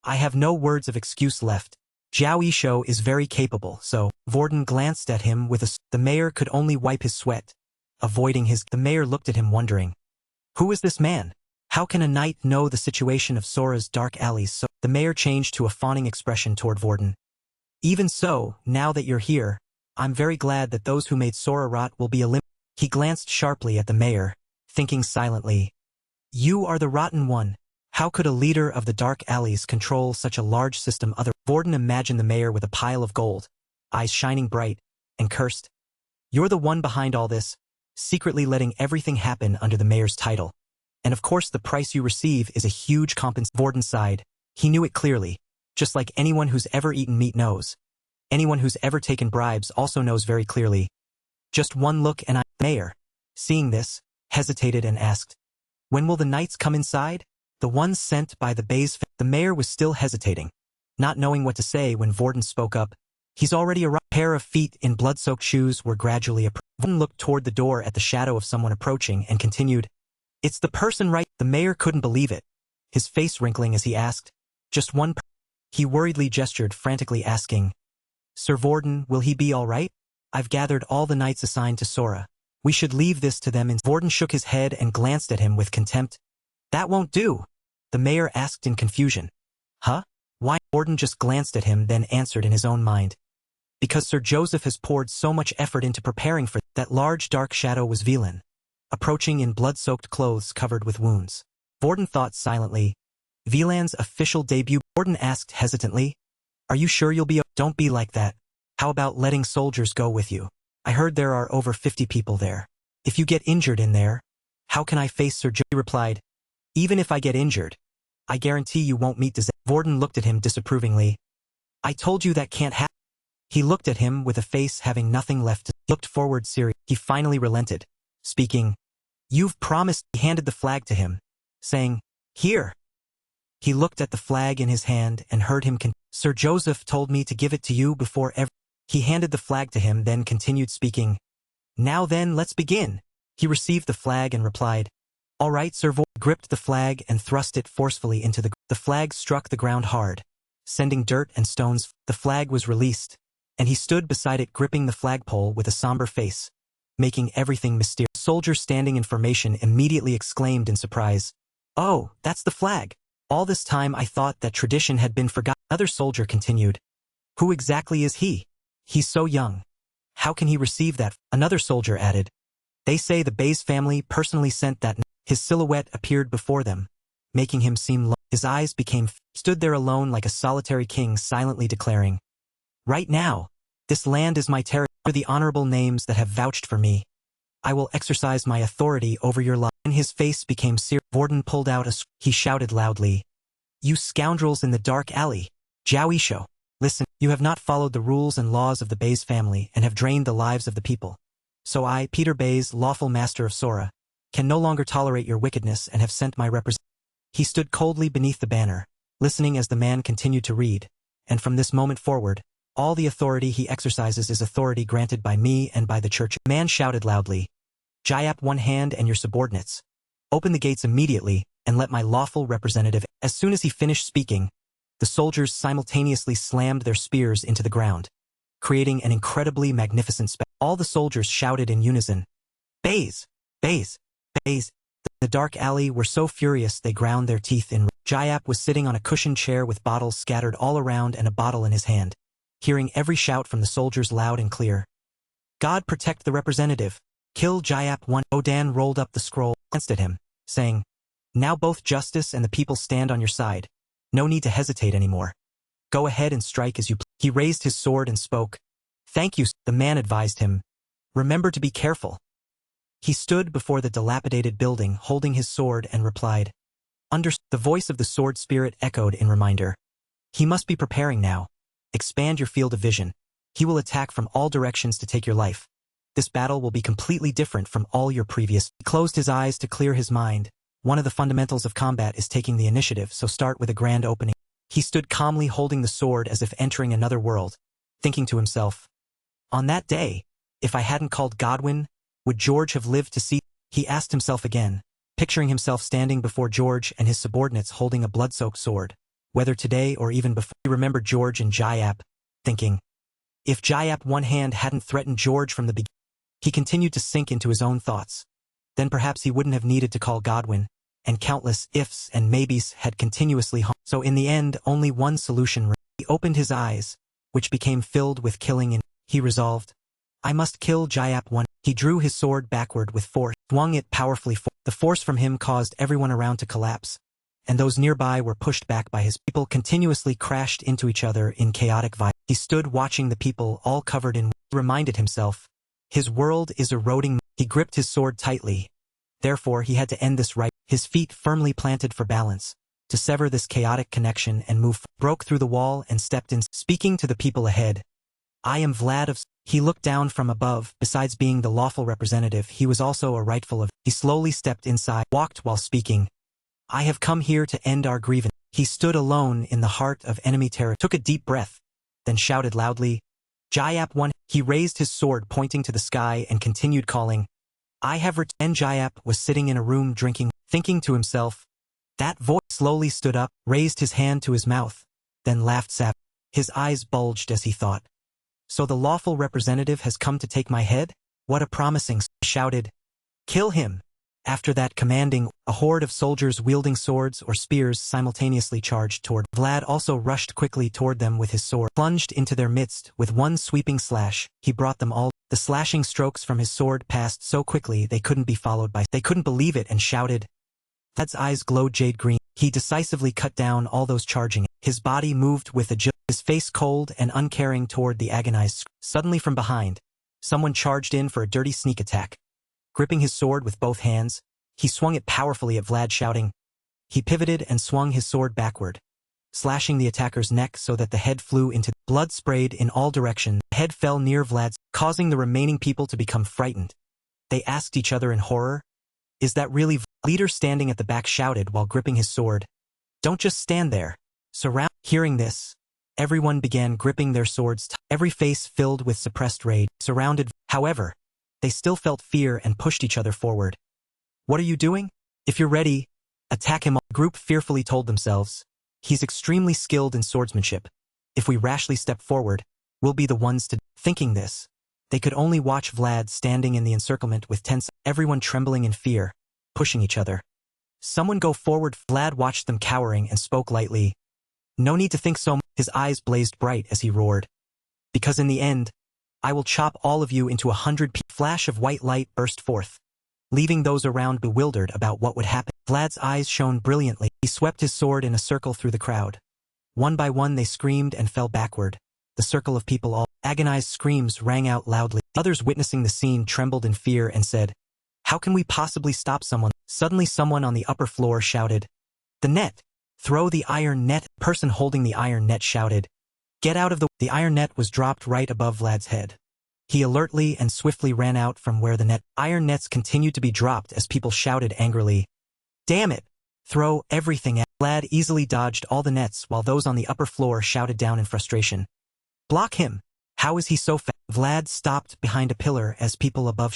I have no words of excuse left. Zhao Yisho is very capable, so. Vorden glanced at him with a. The mayor could only wipe his sweat, avoiding his. The mayor looked at him wondering. Who is this man? How can a knight know the situation of Sora's dark alleys? So the mayor changed to a fawning expression toward Vorden. Even so, now that you're here, I'm very glad that those who made Sora rot will be eliminated. He glanced sharply at the mayor, thinking silently. You are the rotten one. How could a leader of the dark alleys control such a large system? Vorden imagined the mayor with a pile of gold, eyes shining bright, and cursed. You're the one behind all this, secretly letting everything happen under the mayor's title. And of course the price you receive is a huge compensation. Vorden sighed. He knew it clearly, just like anyone who's ever eaten meat knows. Anyone who's ever taken bribes also knows very clearly. Just one look and Mayor, seeing this, hesitated and asked, When will the knights come inside? The ones sent by the Baze. The mayor was still hesitating, not knowing what to say when Vorden spoke up. He's already arrived. A pair of feet in blood-soaked shoes were gradually approaching. Vorden looked toward the door at the shadow of someone approaching and continued, It's the person right. The mayor couldn't believe it, his face wrinkling as he asked, Just one person? He worriedly gestured, frantically asking, Sir Vorden, will he be all right? I've gathered all the knights assigned to Sora. We should leave this to them. Vorden shook his head and glanced at him with contempt. That won't do, the mayor asked in confusion. Huh? Why? Vorden just glanced at him, then answered in his own mind. Because Sir Joseph has poured so much effort into preparing for that large dark shadow was Vlan, approaching in blood-soaked clothes covered with wounds. Vorden thought silently. Vlan's official debut. Vorden asked hesitantly, Are you sure you'll be? Don't be like that. How about letting soldiers go with you? I heard there are over 50 people there. If you get injured in there, how can I face Sir Joseph? He replied, Even if I get injured, I guarantee you won't meet disaster. Vorden looked at him disapprovingly. I told you that can't happen. He looked at him with a face having nothing left to looked forward serious. He finally relented, speaking, "You've promised." He handed the flag to him, saying, "Here." He looked at the flag in his hand and heard him "Sir Joseph told me to give it to you before ever." He handed the flag to him, then continued speaking, "Now then, let's begin." He received the flag and replied, "All right, Sir." Gripped the flag and thrust it forcefully into the flag struck the ground hard, sending dirt and stones. The flag was released, and he stood beside it gripping the flagpole with a somber face, making everything mysterious. A soldier standing in formation immediately exclaimed in surprise, "Oh, that's the flag. All this time I thought that tradition had been forgotten." Another soldier continued, "Who exactly is he? He's so young. How can he receive that?" Another soldier added, "They say the Bayes family personally sent that." His silhouette appeared before them, making him seem low. His eyes became stood there alone like a solitary king, silently declaring, "Right now, this land is my territory. For the honorable names that have vouched for me, I will exercise my authority over your life." And his face became serious. Vorden pulled out he shouted loudly, "You scoundrels in the dark alley, Jiaoisho, listen, you have not followed the rules and laws of the Bayes family and have drained the lives of the people. So I, Peter Bayes, lawful master of Sora, can no longer tolerate your wickedness and have sent my representative." He stood coldly beneath the banner, listening as the man continued to read, and from this moment forward, all the authority he exercises is authority granted by me and by the church. The man shouted loudly, "Jayap one hand and your subordinates. Open the gates immediately and let my lawful representative." As soon as he finished speaking, the soldiers simultaneously slammed their spears into the ground, creating an incredibly magnificent spectacle. All the soldiers shouted in unison, "Bayes! Bayes! Bayes!" The dark alley were so furious they ground their teeth in. Jayap was sitting on a cushioned chair with bottles scattered all around and a bottle in his hand, hearing every shout from the soldiers loud and clear. "God protect the representative! Kill Jayap one." Odan rolled up the scroll, glanced at him, saying, "Now both justice and the people stand on your side. No need to hesitate anymore. Go ahead and strike as you please." He raised his sword and spoke. "Thank you." The man advised him, "Remember to be careful." He stood before the dilapidated building holding his sword and replied, The voice of the sword spirit echoed in reminder. "He must be preparing now. Expand your field of vision. He will attack from all directions to take your life. This battle will be completely different from all your previous." He closed his eyes to clear his mind. One of the fundamentals of combat is taking the initiative, so start with a grand opening. He stood calmly holding the sword as if entering another world, thinking to himself, "On that day, if I hadn't called Godwin, would George have lived to see?" He asked himself again, picturing himself standing before George and his subordinates holding a blood-soaked sword, whether today or even before. He remembered George and Jayap, thinking, if Jayap one hand hadn't threatened George from the beginning. He continued to sink into his own thoughts. Then perhaps he wouldn't have needed to call Godwin, and countless ifs and maybes had continuously haunted. So in the end, only one solution remained. He opened his eyes, which became filled with killing, and he resolved, "I must kill Jayap one." He drew his sword backward with force, swung it powerfully. The force from him caused everyone around to collapse, and those nearby were pushed back by his people. Continuously crashed into each other in chaotic violence. He stood watching the people all covered in. He reminded himself, his world is eroding. He gripped his sword tightly. Therefore he had to end this right. His feet firmly planted for balance, to sever this chaotic connection and move. Broke through the wall and stepped in, speaking to the people ahead. "I am Vlad of." He looked down from above. Besides being the lawful representative, he was also a rightful of. He slowly stepped inside, walked while speaking. "I have come here to end our grievance." He stood alone in the heart of enemy territory, took a deep breath, then shouted loudly, "Jayap one." He raised his sword pointing to the sky and continued calling, "I have returned." Jayap was sitting in a room drinking, thinking to himself, that voice. Slowly stood up, raised his hand to his mouth, then laughed savagely. His eyes bulged as he thought, "So the lawful representative has come to take my head? What a promising." He shouted, "Kill him." After that commanding, a horde of soldiers wielding swords or spears simultaneously charged toward. Vlad also rushed quickly toward them with his sword, plunged into their midst with one sweeping slash. He brought them all. The slashing strokes from his sword passed so quickly they couldn't be followed by. They couldn't believe it and shouted. Vlad's eyes glowed jade green. He decisively cut down all those charging. His body moved with agility, his face cold and uncaring toward the agonized. Suddenly from behind, someone charged in for a dirty sneak attack. Gripping his sword with both hands, he swung it powerfully at Vlad, shouting. He pivoted and swung his sword backward, slashing the attacker's neck so that the head flew into blood sprayed in all directions. The head fell near Vlad's, causing the remaining people to become frightened. They asked each other in horror, "Is that really Vlad?" Leader standing at the back shouted while gripping his sword, "Don't just stand there. Surround." Hearing this, everyone began gripping their swords, every face filled with suppressed rage. Surrounded, however, they still felt fear and pushed each other forward. "What are you doing? If you're ready, attack him." The group fearfully told themselves, "He's extremely skilled in swordsmanship. If we rashly step forward, we'll be the ones to." Thinking this, they could only watch Vlad standing in the encirclement with tense, everyone trembling in fear, pushing each other. "Someone go forward." Vlad watched them cowering and spoke lightly. "No need to think so much." His eyes blazed bright as he roared, "Because in the end, I will chop all of you into 100 pieces." Flash of white light burst forth, leaving those around bewildered about what would happen. Vlad's eyes shone brilliantly. He swept his sword in a circle through the crowd. One by one they screamed and fell backward. The circle of people all agonized screams rang out loudly. Others witnessing the scene trembled in fear and said, "How can we possibly stop someone?" Suddenly someone on the upper floor shouted, "The net! Throw the iron net!" The person holding the iron net shouted, "Get out of the—" The iron net was dropped right above Vlad's head. He alertly and swiftly ran out from where the iron nets continued to be dropped as people shouted angrily, "Damn it! Throw everything at." Vlad easily dodged all the nets while those on the upper floor shouted down in frustration, "Block him! How is he so fast?" Vlad stopped behind a pillar as people above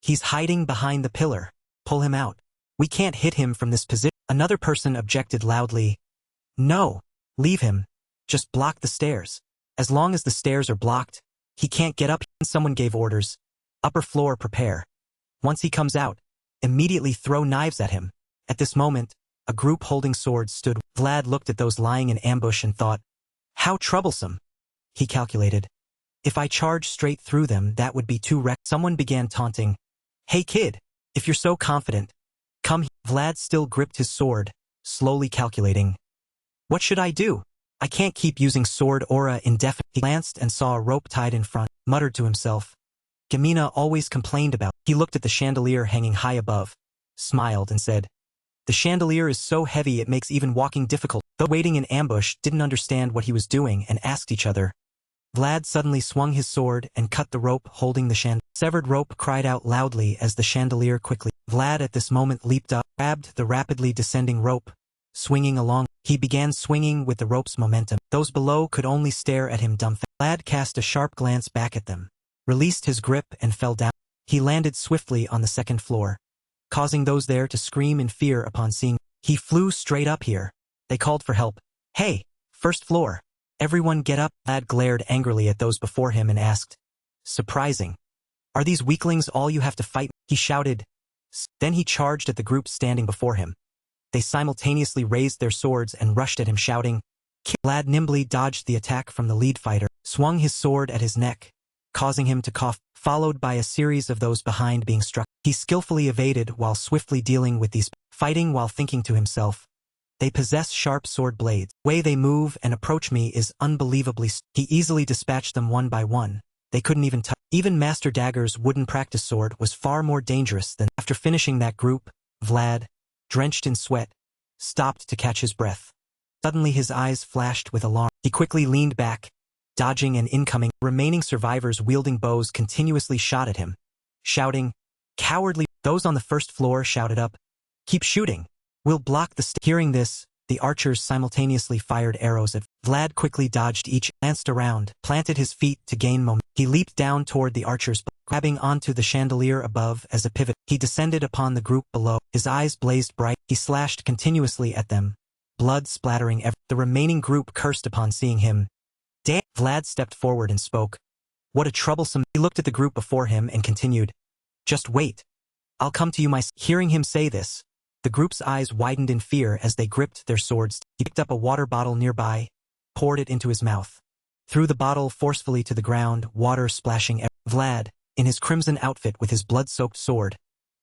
"He's hiding behind the pillar. Pull him out. We can't hit him from this position." Another person objected loudly, "No, leave him. Just block the stairs. As long as the stairs are blocked, he can't get up." Someone gave orders, "Upper floor prepare. Once he comes out, immediately throw knives at him." At this moment, a group holding swords stood. Vlad looked at those lying in ambush and thought, "How troublesome." He calculated, "If I charge straight through them, that would be too wrecked." Someone began taunting, "Hey kid, if you're so confident, come here." Vlad still gripped his sword, slowly calculating, "What should I do? I can't keep using sword aura indefinitely." He glanced and saw a rope tied in front, muttered to himself, "Gamina always complained about." He looked at the chandelier hanging high above, smiled and said, "The chandelier is so heavy it makes even walking difficult." Those waiting in ambush didn't understand what he was doing and asked each other. Vlad suddenly swung his sword and cut the rope holding the chandelier. Severed rope cried out loudly as the chandelier quickly. Vlad at this moment leaped up, grabbed the rapidly descending rope, swinging along. He began swinging with the rope's momentum. Those below could only stare at him dumbfounded. Vlad cast a sharp glance back at them, released his grip and fell down. He landed swiftly on the second floor, causing those there to scream in fear upon seeing. He flew straight up here. They called for help. "Hey, first floor. Everyone get up." Vlad glared angrily at those before him and asked, "Surprising. Are these weaklings all you have to fight?" He shouted. Then he charged at the group standing before him. They simultaneously raised their swords and rushed at him shouting, "Kill!" Vlad nimbly dodged the attack from the lead fighter, swung his sword at his neck, causing him to cough, followed by a series of those behind being struck. He skillfully evaded while swiftly dealing with these, fighting while thinking to himself, "They possess sharp sword blades. The way they move and approach me is unbelievably." He easily dispatched them one by one. They couldn't even touch. Even Master Dagger's wooden practice sword was far more dangerous than. After finishing that group, Vlad, drenched in sweat, stopped to catch his breath. Suddenly his eyes flashed with alarm. He quickly leaned back, dodging an incoming. Remaining survivors wielding bows continuously shot at him, shouting, "Cowardly!" Those on the first floor shouted up, "Keep shooting. We'll block the stairs." Hearing this, the archers simultaneously fired arrows at Vlad. Quickly dodged each, glanced around, planted his feet to gain momentum. He leaped down toward the archers, grabbing onto the chandelier above as a pivot. He descended upon the group below. His eyes blazed bright. He slashed continuously at them, blood splattering everywhere. The remaining group cursed upon seeing him. "Damn!" Vlad stepped forward and spoke. "What a troublesome..." He looked at the group before him and continued, "Just wait. I'll come to you myself." Hearing him say this, the group's eyes widened in fear as they gripped their swords. He picked up a water bottle nearby, poured it into his mouth, threw the bottle forcefully to the ground, water splashing everywhere. Vlad, in his crimson outfit with his blood-soaked sword,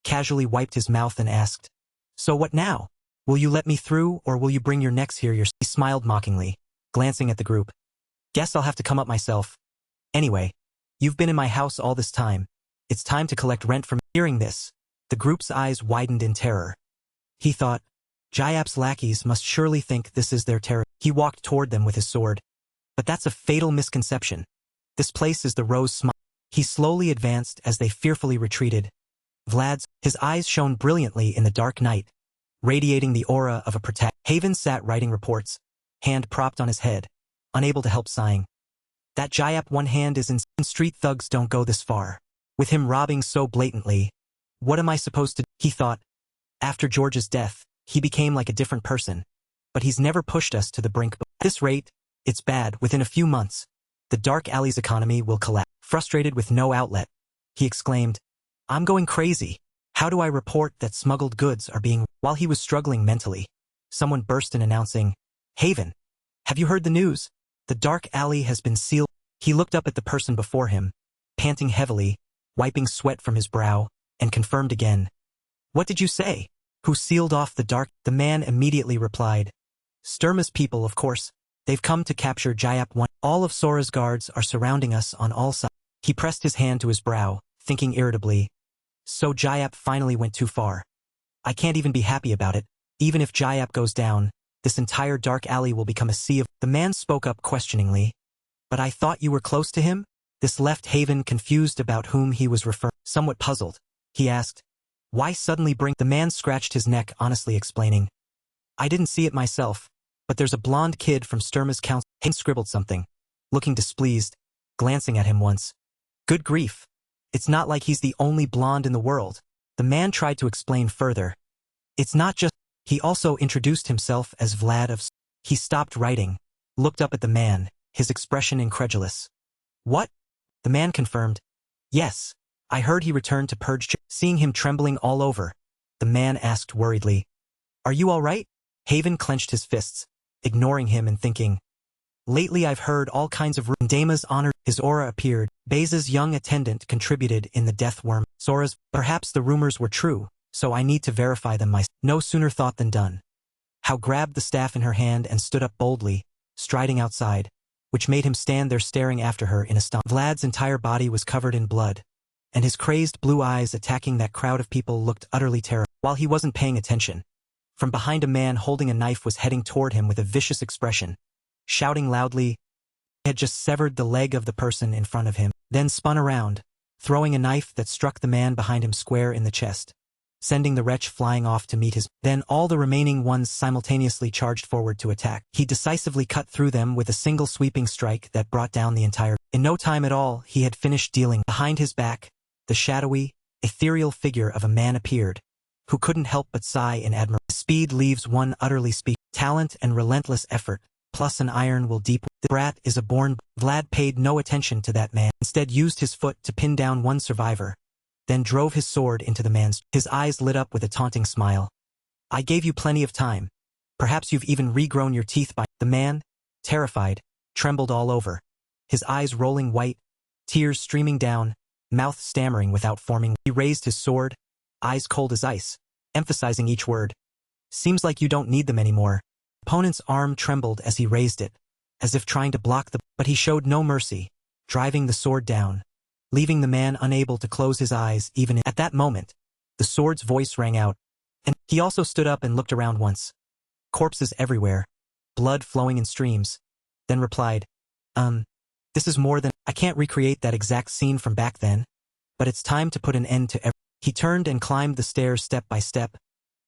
casually wiped his mouth and asked, "So what now? Will you let me through or will you bring your necks here yourself?" He smiled mockingly, glancing at the group. "Guess I'll have to come up myself. Anyway, you've been in my house all this time. It's time to collect rent from..." Hearing this, the group's eyes widened in terror. He thought, Jayap's lackeys must surely think this is their territory. He walked toward them with his sword. But that's a fatal misconception. This place is the Rose Smile. He slowly advanced as they fearfully retreated. His eyes shone brilliantly in the dark night, radiating the aura of a protect. Haven sat writing reports, hand propped on his head, unable to help sighing. That Jayap one hand is in. Street thugs don't go this far. With him robbing so blatantly, what am I supposed to do? He thought. After George's death, he became like a different person. But he's never pushed us to the brink. At this rate, it's bad. Within a few months, the dark alley's economy will collapse. Frustrated with no outlet, he exclaimed, I'm going crazy. How do I report that smuggled goods are being... While he was struggling mentally, someone burst in announcing, Haven, have you heard the news? The dark alley has been sealed. He looked up at the person before him, panting heavily, wiping sweat from his brow, and confirmed again. What did you say? Who sealed off the dark? The man immediately replied. Sturma's people, of course. They've come to capture Jayap 1. All of Sora's guards are surrounding us on all sides. He pressed his hand to his brow, thinking irritably. So Jayap finally went too far. I can't even be happy about it. Even if Jayap goes down, this entire dark alley will become a sea of... The man spoke up questioningly. But I thought you were close to him? This left Haven confused about whom he was referring. Somewhat puzzled, he asked. Why suddenly bring... The man scratched his neck, honestly explaining. I didn't see it myself, but there's a blonde kid from Sturma's council. Haven scribbled something, looking displeased, glancing at him once. Good grief. It's not like he's the only blonde in the world. The man tried to explain further. It's not just... He also introduced himself as Vlad of... He stopped writing, looked up at the man, his expression incredulous. What? The man confirmed. Yes, I heard he returned to purge... Seeing him trembling all over, the man asked worriedly. Are you all right? Haven clenched his fists, ignoring him and thinking. Lately I've heard all kinds of... In Dama's honor, his aura appeared. Beza's young attendant contributed in the death worm. Sora's... Perhaps the rumors were true, so I need to verify them myself. No sooner thought than done. Hao grabbed the staff in her hand and stood up boldly, striding outside, which made him stand there staring after her in astonishment. Vlad's entire body was covered in blood, and his crazed blue eyes attacking that crowd of people looked utterly terrible. While he wasn't paying attention, from behind a man holding a knife was heading toward him with a vicious expression, shouting loudly. He had just severed the leg of the person in front of him, then spun around, throwing a knife that struck the man behind him square in the chest, sending the wretch flying off to meet his... Then all the remaining ones simultaneously charged forward to attack. He decisively cut through them with a single sweeping strike that brought down the entire... In no time at all, he had finished dealing. Behind his back, the shadowy, ethereal figure of a man appeared, who couldn't help but sigh in admiration. Speed leaves one utterly speechless. Talent and relentless effort, plus an iron will deep... The brat is a born... Vlad paid no attention to that man, instead used his foot to pin down one survivor, then drove his sword into the man's... His eyes lit up with a taunting smile. I gave you plenty of time. Perhaps you've even regrown your teeth by... The man, terrified, trembled all over, his eyes rolling white, tears streaming down, mouth stammering without forming. He raised his sword, eyes cold as ice, emphasizing each word. Seems like you don't need them anymore. Opponent's arm trembled as he raised it, as if trying to block the... But he showed no mercy, driving the sword down, leaving the man unable to close his eyes even in... At that moment, the sword's voice rang out, and he also stood up and looked around once. Corpses everywhere, blood flowing in streams, then replied, this is more than... I can't recreate that exact scene from back then, but it's time to put an end to He turned and climbed the stairs step by step,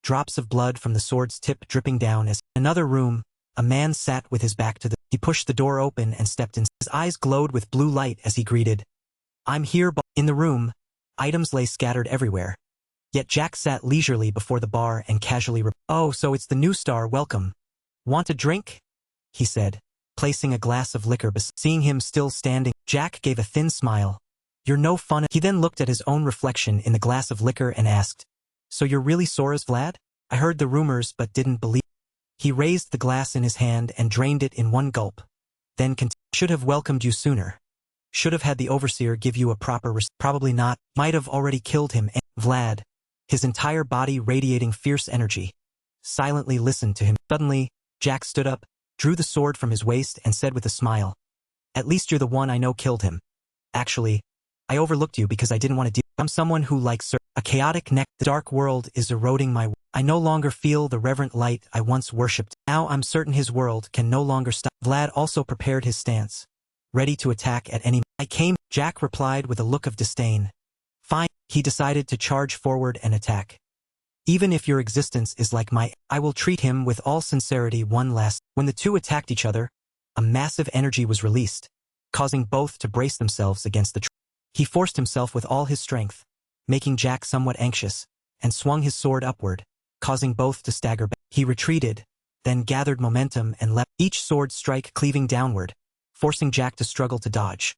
drops of blood from the sword's tip dripping down as... In another room, a man sat with his back to the... He pushed the door open and stepped in. His eyes glowed with blue light as he greeted, I'm here, but... In the room, items lay scattered everywhere. Yet Jack sat leisurely before the bar and casually... Oh, so it's the new star, welcome. Want a drink? He said, placing a glass of liquor beside... Seeing him still standing, Jack gave a thin smile. You're no fun... He then looked at his own reflection in the glass of liquor and asked, So you're really Sora's Vlad? I heard the rumors but didn't believe... He raised the glass in his hand and drained it in one gulp. Then continued, Should have welcomed you sooner. Should have had the overseer give you a proper Probably not. Might have already killed him. Vlad, his entire body radiating fierce energy, silently listened to him. Suddenly, Jack stood up, drew the sword from his waist and said with a smile, At least you're the one I know killed him. Actually, I overlooked you because I didn't want to deal. I'm someone who likes a chaotic neck. The dark world is eroding my. I no longer feel the reverent light I once worshipped. Now I'm certain his world can no longer stop. Vlad also prepared his stance, ready to attack at any. I came. Jack replied with a look of disdain. Fine. He decided to charge forward and attack. Even if your existence is like my, I will treat him with all sincerity one last. When the two attacked each other, a massive energy was released, causing both to brace themselves against the. He forced himself with all his strength, making Jack somewhat anxious, and swung his sword upward, causing both to stagger back. He retreated, then gathered momentum and left each sword strike cleaving downward, forcing Jack to struggle to dodge.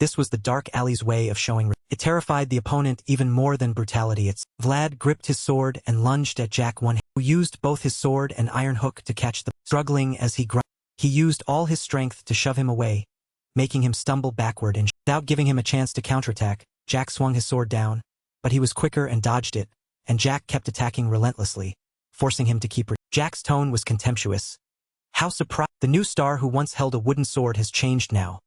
This was the dark alley's way of showing. It terrified the opponent even more than brutality. Vlad gripped his sword and lunged at Jack who used both his sword and iron hook to catch the. Struggling as he grunted, he used all his strength to shove him away, making him stumble backward and without giving him a chance to counterattack. Jack swung his sword down, but he was quicker and dodged it, and Jack kept attacking relentlessly, forcing him to keep. Jack's tone was contemptuous. How surprised! The new star who once held a wooden sword has changed now.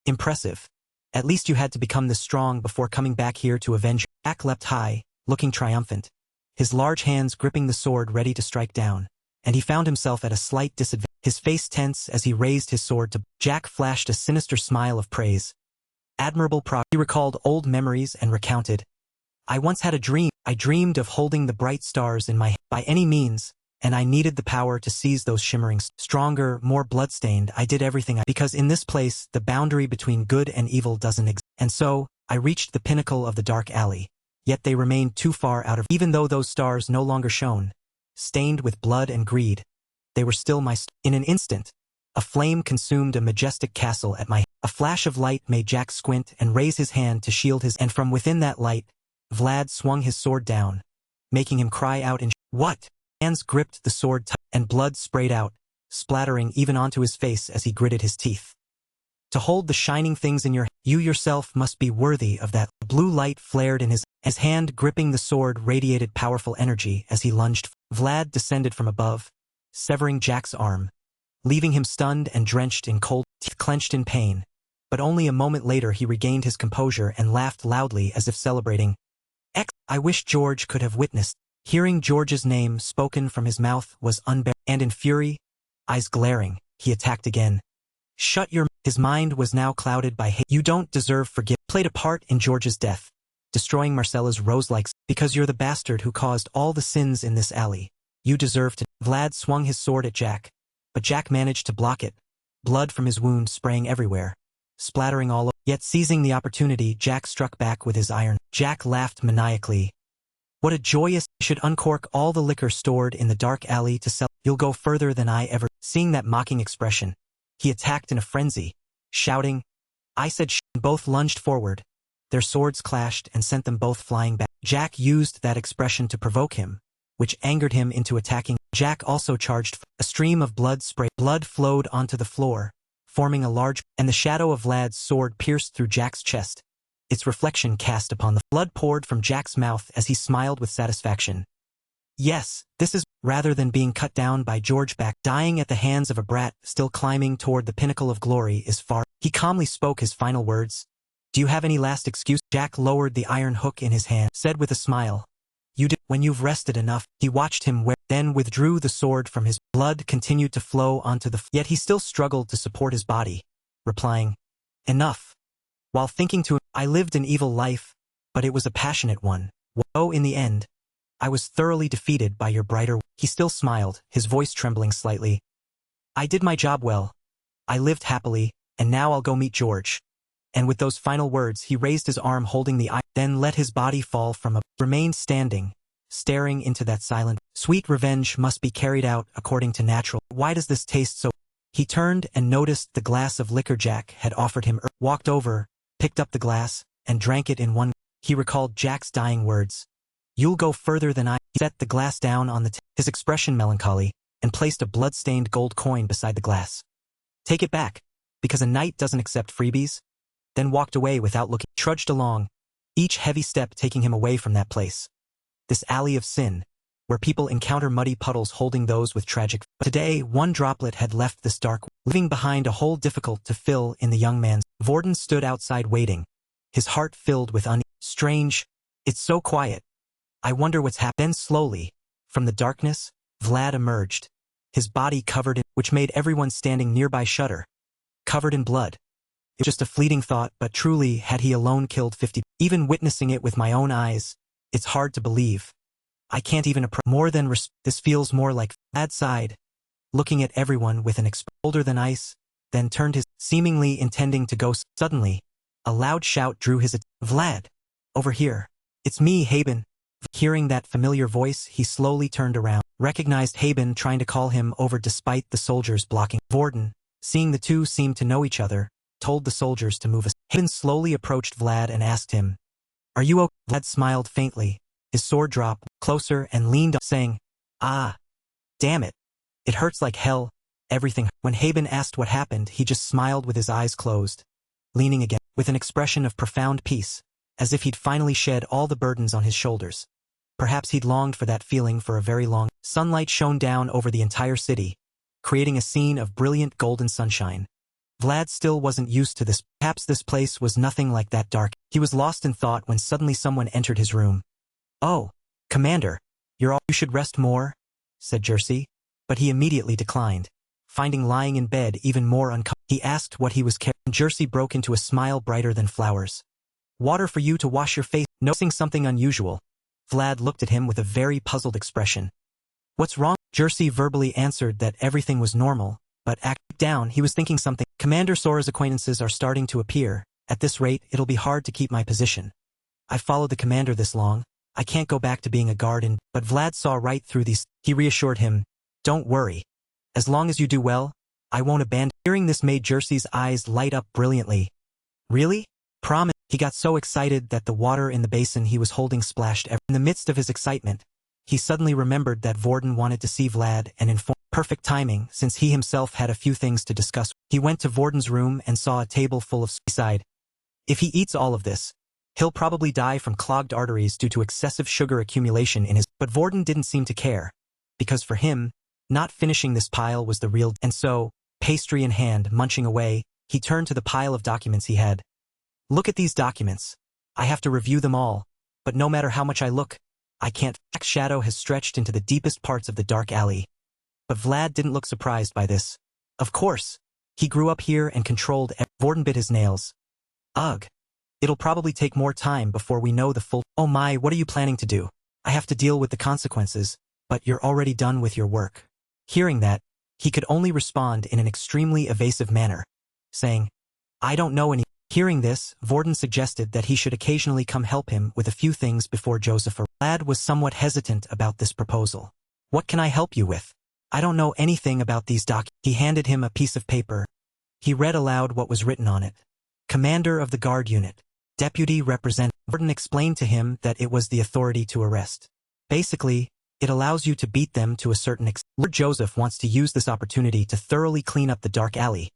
Impressive. At least you had to become this strong before coming back here to avenge. Jack leapt high, looking triumphant, his large hands gripping the sword ready to strike down, and he found himself at a slight disadvantage. His face tense as he raised his sword to. Jack flashed a sinister smile of praise. Admirable progress. He recalled old memories and recounted. I once had a dream. I dreamed of holding the bright stars in my hand by any means, and I needed the power to seize those shimmering. Stronger, more bloodstained, I did everything because in this place, the boundary between good and evil doesn't exist. And so, I reached the pinnacle of the dark alley. Yet they remained too far out of. Even though those stars no longer shone, stained with blood and greed, they were still my. In an instant, a flame consumed a majestic castle at my. A flash of light made Jack squint and raise his hand to shield his. And from within that light, Vlad swung his sword down, making him cry out in. What? Hands gripped the sword tight, and blood sprayed out, splattering even onto his face as he gritted his teeth. To hold the shining things in your. You yourself must be worthy of that. Blue light flared in his hand gripping the sword radiated powerful energy as he lunged. Vlad descended from above, severing Jack's arm, leaving him stunned and drenched in cold, teeth clenched in pain. But only a moment later he regained his composure and laughed loudly as if celebrating. I wish George could have witnessed. Hearing George's name spoken from his mouth was unbearable, and in fury, eyes glaring, he attacked again. Shut your. His mind was now clouded by hate. You don't deserve forgiveness. Played a part in George's death, destroying Marcella's rose-like. Because you're the bastard who caused all the sins in this alley. You deserve to. Vlad swung his sword at Jack, but Jack managed to block it, blood from his wound spraying everywhere, splattering all over. Yet seizing the opportunity, Jack struck back with his iron. Jack laughed maniacally. What a joyous. I should uncork all the liquor stored in the dark alley to sell. You'll go further than I ever. Seeing that mocking expression, he attacked in a frenzy, shouting, I said and both lunged forward. Their swords clashed and sent them both flying back. Jack used that expression to provoke him, which angered him into attacking. Jack also charged. A stream of blood sprayed. Blood flowed onto the floor, forming a large, and the shadow of Vlad's sword pierced through Jack's chest. Its reflection cast upon the. Blood poured from Jack's mouth as he smiled with satisfaction. Yes, this is. Rather than being cut down by George back, dying at the hands of a brat still climbing toward the pinnacle of glory is far. He calmly spoke his final words. Do you have any last excuse? Jack lowered the iron hook in his hand, said with a smile. You did. When you've rested enough. He watched him then withdrew the sword from his. Blood continued to flow onto the. Yet he still struggled to support his body, replying, Enough. While thinking to him, I lived an evil life, but it was a passionate one. Oh, in the end, I was thoroughly defeated by your brighter. He still smiled, his voice trembling slightly. I did my job well. I lived happily, and now I'll go meet George. And with those final words he raised his arm holding the eye, then let his body fall from a. Remained standing, staring into that silent. Sweet revenge must be carried out according to natural. Why does this taste so? He turned and noticed the glass of liquor Jack had offered him. Walked over, picked up the glass, and drank it in one. He recalled Jack's dying words. You'll go further than I. He set the glass down on the his expression melancholy, and placed a blood-stained gold coin beside the glass. Take it back, because a knight doesn't accept freebies. Then walked away without looking. Trudged along, each heavy step taking him away from that place. This alley of sin, where people encounter muddy puddles holding those with tragic. But today, one droplet had left this dark, leaving behind a hole difficult to fill in the young man's. Vorden stood outside waiting, his heart filled with strange. It's so quiet. I wonder what's happened. Then slowly, from the darkness, Vlad emerged, his body covered in, which made everyone standing nearby shudder. Covered in blood. It was just a fleeting thought, but truly had he alone killed 50. Even witnessing it with my own eyes, it's hard to believe. I can't even approach. More than this feels more like. Vlad sighed, looking at everyone with an expression older than ice, then turned his, seemingly intending to go. Suddenly, a loud shout drew his attention. Vlad! Over here. It's me, Haben. Hearing that familiar voice, he slowly turned around, recognized Haben trying to call him over despite the soldiers blocking. Vorden, seeing the two seemed to know each other, told the soldiers to move aside. Haben slowly approached Vlad and asked him, "Are you okay?" Vlad smiled faintly, his sword dropped closer and leaned up, saying, "Ah, damn it. It hurts like hell, everything." When Haben asked what happened, he just smiled with his eyes closed, leaning again, with an expression of profound peace, as if he'd finally shed all the burdens on his shoulders. Perhaps he'd longed for that feeling for a very long. Sunlight shone down over the entire city, creating a scene of brilliant golden sunshine. Vlad still wasn't used to this. Perhaps this place was nothing like that dark. He was lost in thought when suddenly someone entered his room. "Oh, Commander, you should rest more," said Jersey, but he immediately declined, finding lying in bed even more uncomfortable. He asked what he was carrying. Jersey broke into a smile brighter than flowers. "Water for you to wash your face." Noticing something unusual, Vlad looked at him with a very puzzled expression. "What's wrong?" Jersey verbally answered that everything was normal, but deep down he was thinking something. "Commander Sora's acquaintances are starting to appear. At this rate, it'll be hard to keep my position. I've followed the commander this long. I can't go back to being a guard in." But Vlad saw right through these. He reassured him, "Don't worry. As long as you do well, I won't abandon." Hearing this made Jersey's eyes light up brilliantly. "Really? Promise." He got so excited that the water in the basin he was holding splashed everywhere. In the midst of his excitement, he suddenly remembered that Vorden wanted to see Vlad and inform. Perfect timing, since he himself had a few things to discuss. He went to Vorden's room and saw a table full of suicide. If he eats all of this, he'll probably die from clogged arteries due to excessive sugar accumulation in his. But Vorden didn't seem to care, because for him, not finishing this pile was the real. And so, pastry in hand, munching away, he turned to the pile of documents he had. "Look at these documents. I have to review them all, but no matter how much I look, I can't." Black shadow has stretched into the deepest parts of the dark alley. But Vlad didn't look surprised by this. Of course, he grew up here and controlled. Vorden bit his nails. "Ugh. It'll probably take more time before we know the full." "Oh my, what are you planning to do?" "I have to deal with the consequences, but you're already done with your work." Hearing that, he could only respond in an extremely evasive manner, saying, "I don't know any." Hearing this, Vorden suggested that he should occasionally come help him with a few things before Joseph arrived. Vlad was somewhat hesitant about this proposal. "What can I help you with? I don't know anything about these documents." He handed him a piece of paper. He read aloud what was written on it. "Commander of the Guard Unit. Deputy Representative." Vorden explained to him that it was the authority to arrest. Basically, it allows you to beat them to a certain extent. Lord Joseph wants to use this opportunity to thoroughly clean up the dark alley,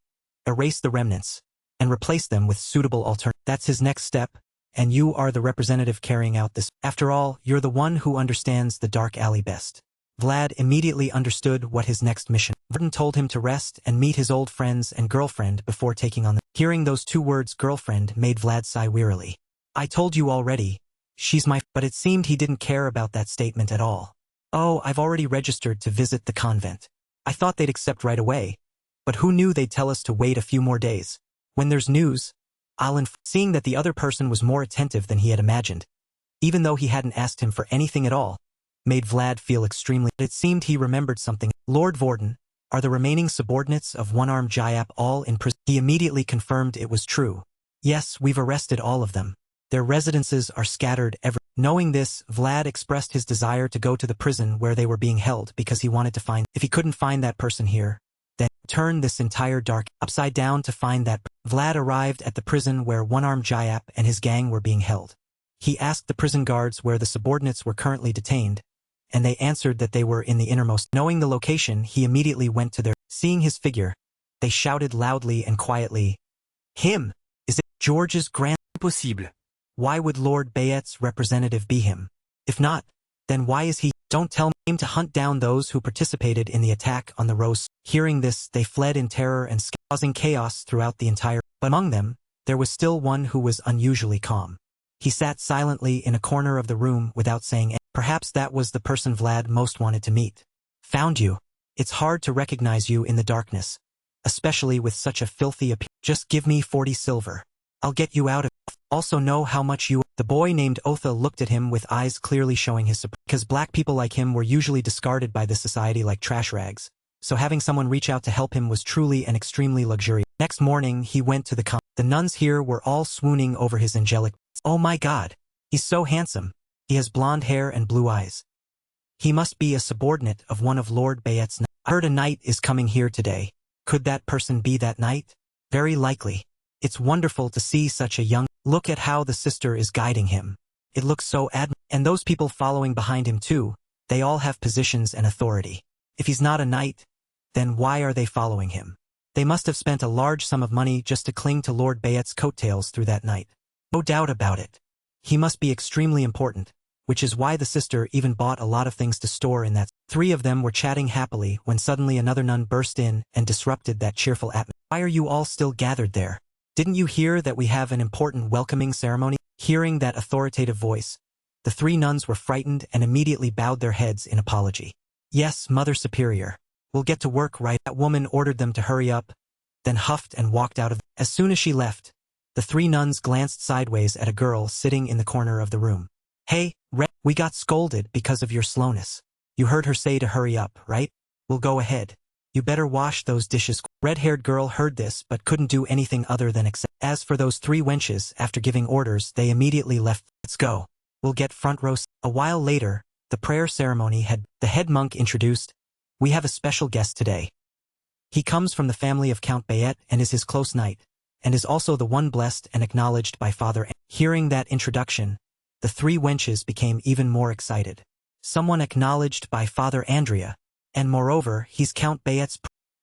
erase the remnants, and replace them with suitable alternatives. That's his next step, and you are the representative carrying out this. After all, you're the one who understands the dark alley best. Vlad immediately understood what his next mission. Vorden told him to rest and meet his old friends and girlfriend before taking on them. Hearing those two words girlfriend made Vlad sigh wearily. "I told you already. She's my." But it seemed he didn't care about that statement at all. "Oh, I've already registered to visit the convent. I thought they'd accept right away. But who knew they'd tell us to wait a few more days? When there's news, I'll inform." Seeing that the other person was more attentive than he had imagined, even though he hadn't asked him for anything at all, made Vlad feel extremely. It seemed he remembered something. "Lord Vorden, are the remaining subordinates of One-Armed Jayap all in prison?" He immediately confirmed it was true. "Yes, we've arrested all of them. Their residences are scattered everywhere." Knowing this, Vlad expressed his desire to go to the prison where they were being held because he wanted to find. If he couldn't find that person here, then turn this entire dark upside down to find that. Vlad arrived at the prison where One-Armed Jayap and his gang were being held. He asked the prison guards where the subordinates were currently detained, and they answered that they were in the innermost. Knowing the location, he immediately went to their. Seeing his figure, they shouted loudly and quietly, "Him! Is it George's grand?" Impossible. Why would Lord Bayet's representative be him? If not, then why is he? "Don't tell me." Aim to hunt down those who participated in the attack on the Rose. Hearing this, they fled in terror and causing chaos throughout the entire. But among them, there was still one who was unusually calm. He sat silently in a corner of the room without saying anything. Perhaps that was the person Vlad most wanted to meet. Found you. It's hard to recognize you in the darkness, especially with such a filthy appearance. Just give me 40 silver. I'll get you out of it. Also know how much you... The boy named Otha looked at him with eyes clearly showing his surprise. Because black people like him were usually discarded by this society like trash rags, so having someone reach out to help him was truly and extremely luxurious. Next morning, he went to the The nuns here were all swooning over his angelic... Oh my god! He's so handsome. He has blonde hair and blue eyes. He must be a subordinate of one of Lord Bayet's... I heard a knight is coming here today. Could that person be that knight? Very likely. It's wonderful to see such a young... Look at how the sister is guiding him. It looks so And those people following behind him too, they all have positions and authority. If he's not a knight, then why are they following him? They must have spent a large sum of money just to cling to Lord Bayet's coattails through that night. No doubt about it. He must be extremely important, which is why the sister even bought a lot of things to store in that. 3 of them were chatting happily when suddenly another nun burst in and disrupted that cheerful atmosphere. Why are you all still gathered there? Didn't you hear that we have an important welcoming ceremony? Hearing that authoritative voice, the 3 nuns were frightened and immediately bowed their heads in apology. Yes, Mother Superior. We'll get to work right. That woman ordered them to hurry up, then huffed and walked out of. As soon as she left, the 3 nuns glanced sideways at a girl sitting in the corner of the room. Hey, we got scolded because of your slowness. You heard her say to hurry up, right? We'll go ahead. You better wash those dishes. Red-haired girl heard this but couldn't do anything other than accept. As for those 3 wenches, after giving orders, they immediately left. Let's go. We'll get front row. A while later, the prayer ceremony had the head monk introduced. We have a special guest today. He comes from the family of Count Bayet and is his close knight, and is also the one blessed and acknowledged by Father. Hearing that introduction, the 3 wenches became even more excited. Someone acknowledged by Father Andrea, and moreover, he's Count Bayet's.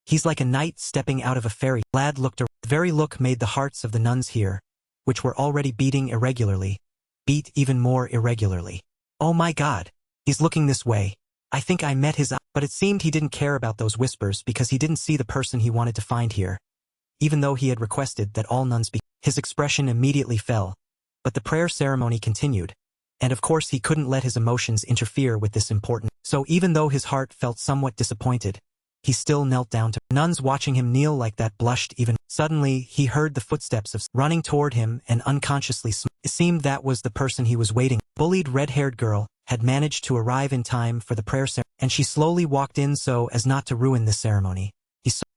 He's like a knight stepping out of a fairy. Lad looked around. The very look made the hearts of the nuns here, which were already beating irregularly, beat even more irregularly. Oh my god, he's looking this way. I think I met his eye. But it seemed he didn't care about those whispers because he didn't see the person he wanted to find here, even though he had requested that all nuns be. His expression immediately fell, but the prayer ceremony continued, and of course he couldn't let his emotions interfere with this important. So even though his heart felt somewhat disappointed, he still knelt down to. Nuns watching him kneel like that blushed even. Suddenly he heard the footsteps of running toward him and unconsciously It seemed that was the person he was waiting. Bullied red-haired girl had managed to arrive in time for the prayer ceremony, and she slowly walked in so as not to ruin the ceremony.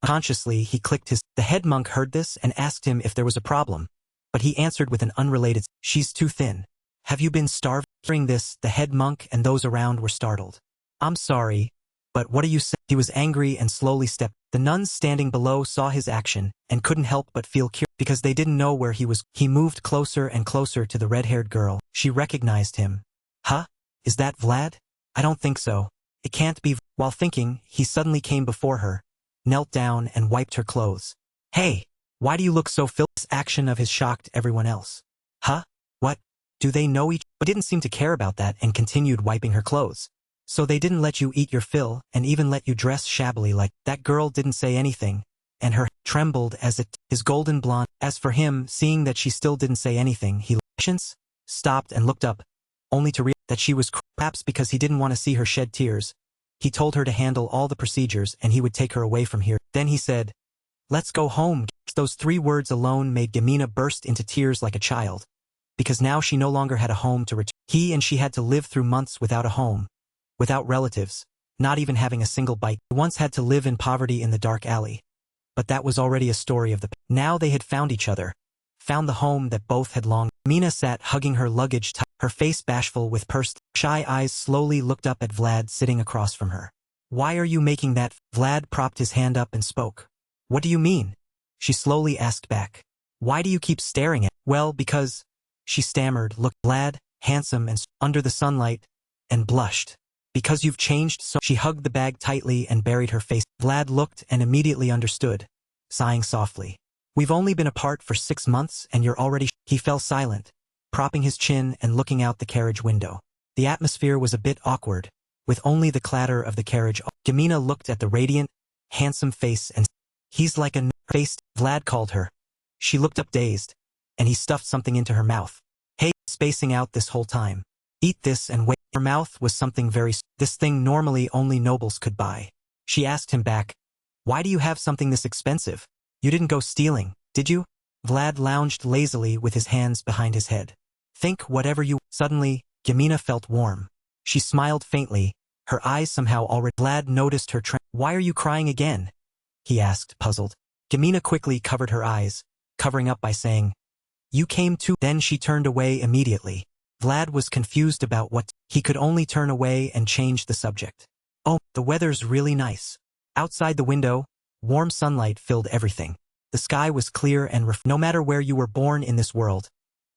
Consciously he clicked his. The head monk heard this and asked him if there was a problem, but he answered with an unrelated, she's too thin. Have you been starved? Hearing this, the head monk and those around were startled. I'm sorry, but what are you saying? He was angry and slowly stepped. The nuns standing below saw his action and couldn't help but feel curious because they didn't know where he was. He moved closer and closer to the red-haired girl. She recognized him. Huh? Is that Vlad? I don't think so. It can't be. While thinking, he suddenly came before her, knelt down and wiped her clothes. Hey, why do you look so filthy? This action of his shocked everyone else. Huh? What? Do they know each? But didn't seem to care about that and continued wiping her clothes. So they didn't let you eat your fill and even let you dress shabbily like that. Girl didn't say anything, and her trembled as it. His golden blonde. As for him, seeing that she still didn't say anything, he stopped and looked up, only to realize that she was perhaps because he didn't want to see her shed tears. He told her to handle all the procedures and he would take her away from here. Then he said, let's go home. Those 3 words alone made Gamina burst into tears like a child, because now she no longer had a home to return. He and she had to live through months without a home, without relatives, not even having a single bite. They once had to live in poverty in the dark alley, but that was already a story of the past. Now they had found each other, found the home that both had longed. Mina sat hugging her luggage, her face bashful with pursed, shy eyes slowly looked up at Vlad sitting across from her. Why are you making that? Vlad propped his hand up and spoke. What do you mean? She slowly asked back. Why do you keep staring at? Well, because, she stammered, looked Vlad, handsome and under the sunlight, and blushed. Because you've changed so. She hugged the bag tightly and buried her face. Vlad looked and immediately understood, sighing softly. We've only been apart for 6 months and you're already. He fell silent, propping his chin and looking out the carriage window. The atmosphere was a bit awkward, with only the clatter of the carriage. Gamina looked at the radiant, handsome face and he's like a faced. Vlad called her. She looked up dazed, and he stuffed something into her mouth. Hey, spacing out this whole time. Eat this and wait. Her mouth was something this thing normally only nobles could buy. She asked him back, why do you have something this expensive? You didn't go stealing, did you? Vlad lounged lazily with his hands behind his head. Think whatever you... Suddenly, Yamina felt warm. She smiled faintly, her eyes somehow already... Vlad noticed her Why are you crying again? He asked, puzzled. Yamina quickly covered her eyes, covering up by saying, you came too... Then she turned away immediately. Vlad was confused about what... He could only turn away and change the subject. Oh, the weather's really nice. Outside the window, warm sunlight filled everything. The sky was clear and no matter where you were born in this world,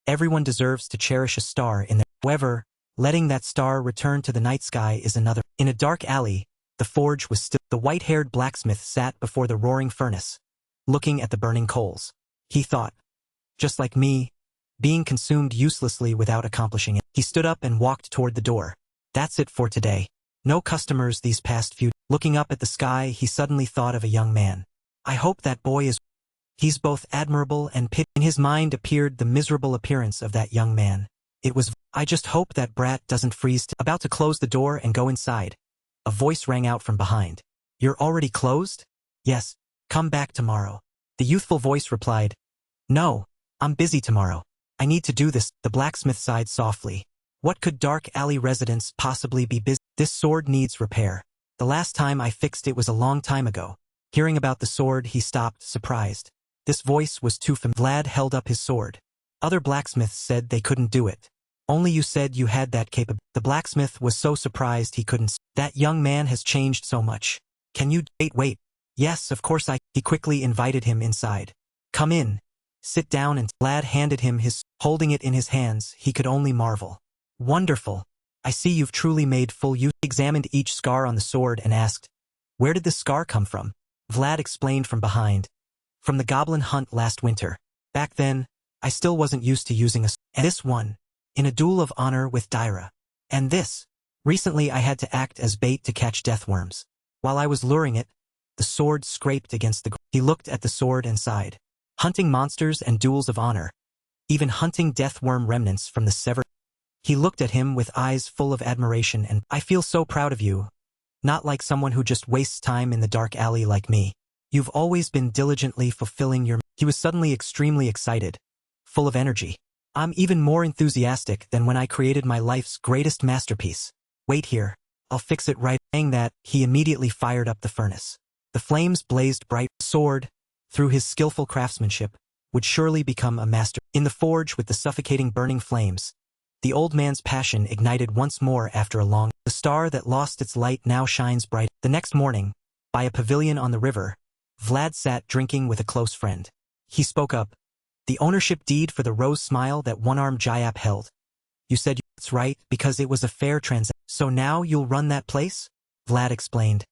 everyone deserves to cherish a star in their... However, letting that star return to the night sky is another. In a dark alley, the forge was still... The white-haired blacksmith sat before the roaring furnace, looking at the burning coals. He thought, just like me, being consumed uselessly without accomplishing it. He stood up and walked toward the door. That's it for today. No customers these past few... Looking up at the sky, he suddenly thought of a young man. I hope that boy is... He's both admirable and pit. In his mind appeared the miserable appearance of that young man. It was... I just hope that brat doesn't freeze About to close the door and go inside. A voice rang out from behind. You're already closed? Yes. Come back tomorrow. The youthful voice replied. No, I'm busy tomorrow. I need to do this. The blacksmith sighed softly. What could dark alley residents possibly be busy? This sword needs repair. The last time I fixed it was a long time ago. Hearing about the sword, he stopped, surprised. This voice was too familiar. Vlad held up his sword. Other blacksmiths said they couldn't do it. Only you said you had that capability. The blacksmith was so surprised he couldn't. That young man has changed so much. Can you... Wait. Yes, of course He quickly invited him inside. Come in. Sit down and... Vlad handed him his... Holding it in his hands, he could only marvel. Wonderful. I see you've truly made full use. He examined each scar on the sword and asked, where did this scar come from? Vlad explained from behind. From the goblin hunt last winter. Back then, I still wasn't used to using a... And this one. In a duel of honor with Daira. And this. Recently I had to act as bait to catch deathworms. While I was luring it, the sword scraped against the... He looked at the sword and sighed. Hunting monsters and duels of honor. Even hunting deathworm remnants from the severed... He looked at him with eyes full of admiration and... I feel so proud of you. Not like someone who just wastes time in the dark alley like me. You've always been diligently fulfilling your... He was suddenly extremely excited. Full of energy. I'm even more enthusiastic than when I created my life's greatest masterpiece. Wait here. I'll fix it right. Saying that, he immediately fired up the furnace. The flames blazed bright. Sword, through his skillful craftsmanship, would surely become a master. In the forge with the suffocating burning flames, the old man's passion ignited once more after a long... The star that lost its light now shines bright. The next morning, by a pavilion on the river, Vlad sat drinking with a close friend. He spoke up. The ownership deed for the rose smile that one-armed Jayap held. You said that's right, because it was a fair transaction. So now you'll run that place? Vlad explained.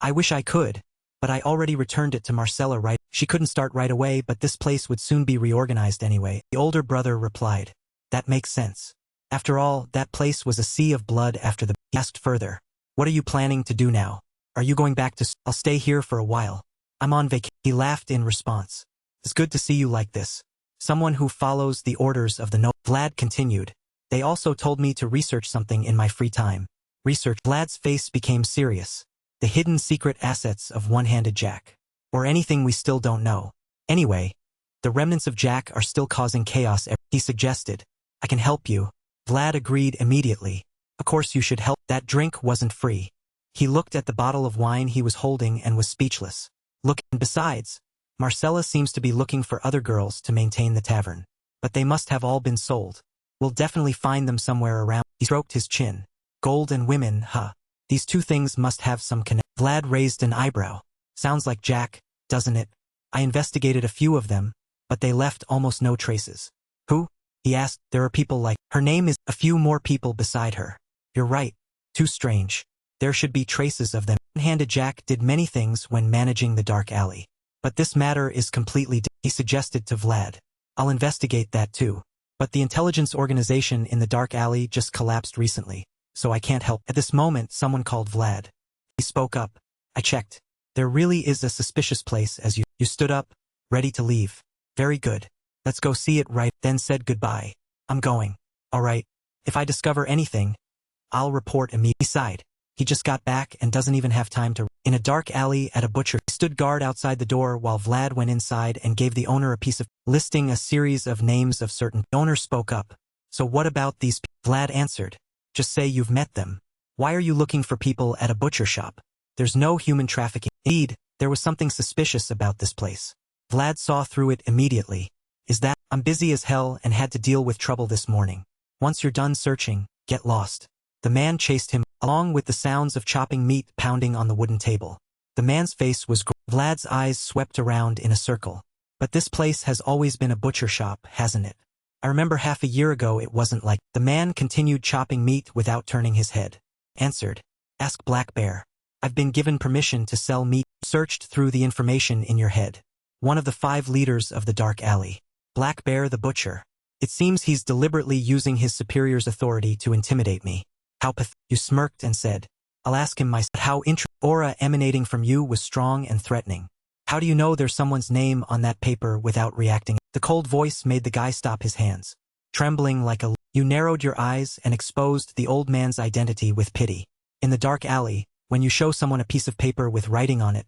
I wish I could, but I already returned it to Marcella right. She couldn't start right away, but this place would soon be reorganized anyway. The older brother replied. That makes sense. After all, that place was a sea of blood after the... He asked further. What are you planning to do now? Are you going back to... I'll stay here for a while. I'm on vacation. He laughed in response. It's good to see you like this. Someone who follows the orders of the no... Vlad continued. They also told me to research something in my free time. Research. Vlad's face became serious. The hidden secret assets of one-handed Jack. Or anything we still don't know. Anyway, the remnants of Jack are still causing chaos. He suggested. I can help you. Vlad agreed immediately. Of course you should help. That drink wasn't free. He looked at the bottle of wine he was holding and was speechless. Look, and besides, Marcella seems to be looking for other girls to maintain the tavern. But they must have all been sold. We'll definitely find them somewhere around. He stroked his chin. Gold and women, huh? These two things must have some connection. Vlad raised an eyebrow. Sounds like Jack, doesn't it? I investigated a few of them, but they left almost no traces. Who? He asked. There are people like... Her name is... A few more people beside her. You're right. Too strange. There should be traces of them. One-handed Jack did many things when managing the dark alley. But this matter is completely... He suggested to Vlad. I'll investigate that too. But the intelligence organization in the dark alley just collapsed recently, so I can't help. At this moment, someone called Vlad. He spoke up. I checked. There really is a suspicious place as you stood up, ready to leave. Very good. Let's go see it right then said goodbye. I'm going. Alright. If I discover anything, I'll report immediately. Beside, he just got back and doesn't even have time to. In a dark alley at a butcher, he stood guard outside the door while Vlad went inside and gave the owner a piece of listing a series of names of certain. The owner spoke up. So what about these people? Vlad answered. Just say you've met them. Why are you looking for people at a butcher shop? There's no human trafficking. Indeed, there was something suspicious about this place. Vlad saw through it immediately. Is that? I'm busy as hell and had to deal with trouble this morning. Once you're done searching, get lost. The man chased him, along with the sounds of chopping meat pounding on the wooden table. The man's face was Vlad's eyes swept around in a circle. But this place has always been a butcher shop, hasn't it? I remember half a year ago it wasn't like. The man continued chopping meat without turning his head. Answered. Ask Black Bear. I've been given permission to sell meat. Searched through the information in your head. One of the 5 leaders of the dark alley. Black Bear the butcher. It seems he's deliberately using his superior's authority to intimidate me. How you smirked and said, I'll ask him myself. How aura emanating from you was strong and threatening. How do you know there's someone's name on that paper without reacting? The cold voice made the guy stop his hands. Trembling like a you narrowed your eyes and exposed the old man's identity with pity. In the dark alley, when you show someone a piece of paper with writing on it,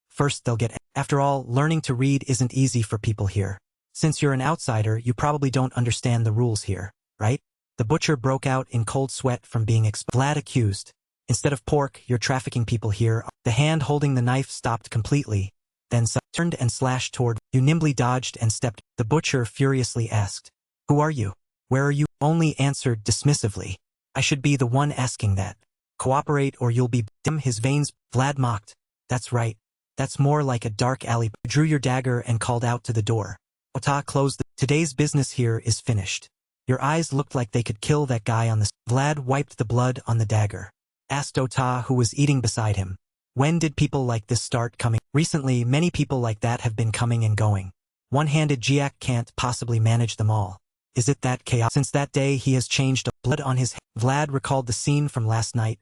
first they'll get. After all, learning to read isn't easy for people here. Since you're an outsider, you probably don't understand the rules here, right? The butcher broke out in cold sweat from being Vlad accused. Instead of pork, you're trafficking people here. The hand holding the knife stopped completely, then turned and slashed toward. You nimbly dodged and stepped. The butcher furiously asked, Who are you? Where are you? Only answered dismissively. I should be the one asking that. Cooperate or you'll be dim. His veins. Vlad mocked. That's right. That's more like a dark alley. Drew your dagger and called out to the door. Ota closed. Today's business here is finished. Your eyes looked like they could kill that guy on the. Vlad wiped the blood on the dagger. Asked Ota, who was eating beside him. When did people like this start coming? Recently, many people like that have been coming and going. One-handed Jiak can't possibly manage them all. Is it that chaos? Since that day he has changed. Blood on his head. Vlad recalled the scene from last night,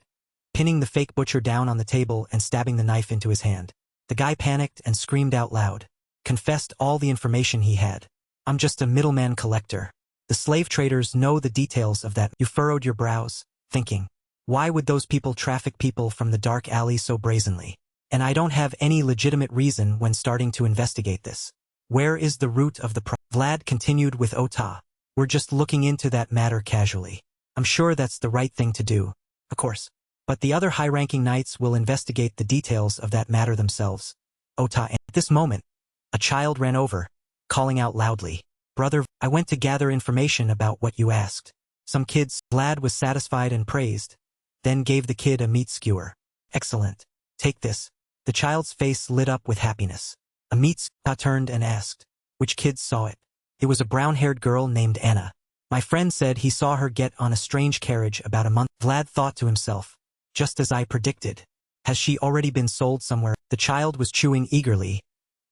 pinning the fake butcher down on the table and stabbing the knife into his hand. The guy panicked and screamed out loud. Confessed all the information he had. I'm just a middleman collector. The slave traders know the details of that. You furrowed your brows, thinking, why would those people traffic people from the dark alley so brazenly? And I don't have any legitimate reason when starting to investigate this. Where is the root of the problem? Vlad continued with Ota. We're just looking into that matter casually. I'm sure that's the right thing to do, of course. But the other high-ranking knights will investigate the details of that matter themselves. Ota. At this moment, a child ran over, calling out loudly. Brother, I went to gather information about what you asked. Some kids. Vlad was satisfied and praised, then gave the kid a meat skewer. Excellent. Take this. The child's face lit up with happiness. A meat skewer turned and asked, which kids saw it? It was a brown-haired girl named Anna. My friend said he saw her get on a strange carriage about a month. Vlad thought to himself, just as I predicted. Has she already been sold somewhere? The child was chewing eagerly,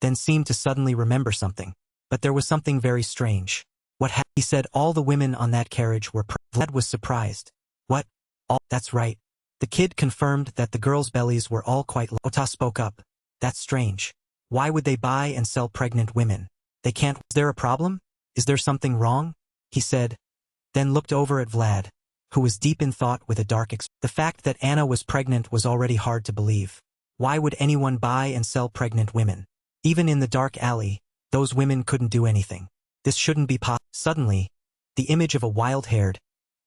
then seemed to suddenly remember something. But there was something very strange. What happened? He said all the women on that carriage were Vlad was surprised. What? All? That's right. The kid confirmed that the girls' bellies were all quite low. Ota spoke up. That's strange. Why would they buy and sell pregnant women? They can't. Is there a problem? Is there something wrong? He said, then looked over at Vlad, who was deep in thought with a dark expression. The fact that Anna was pregnant was already hard to believe. Why would anyone buy and sell pregnant women? Even in the dark alley, those women couldn't do anything. This shouldn't be possible. Suddenly, the image of a wild-haired,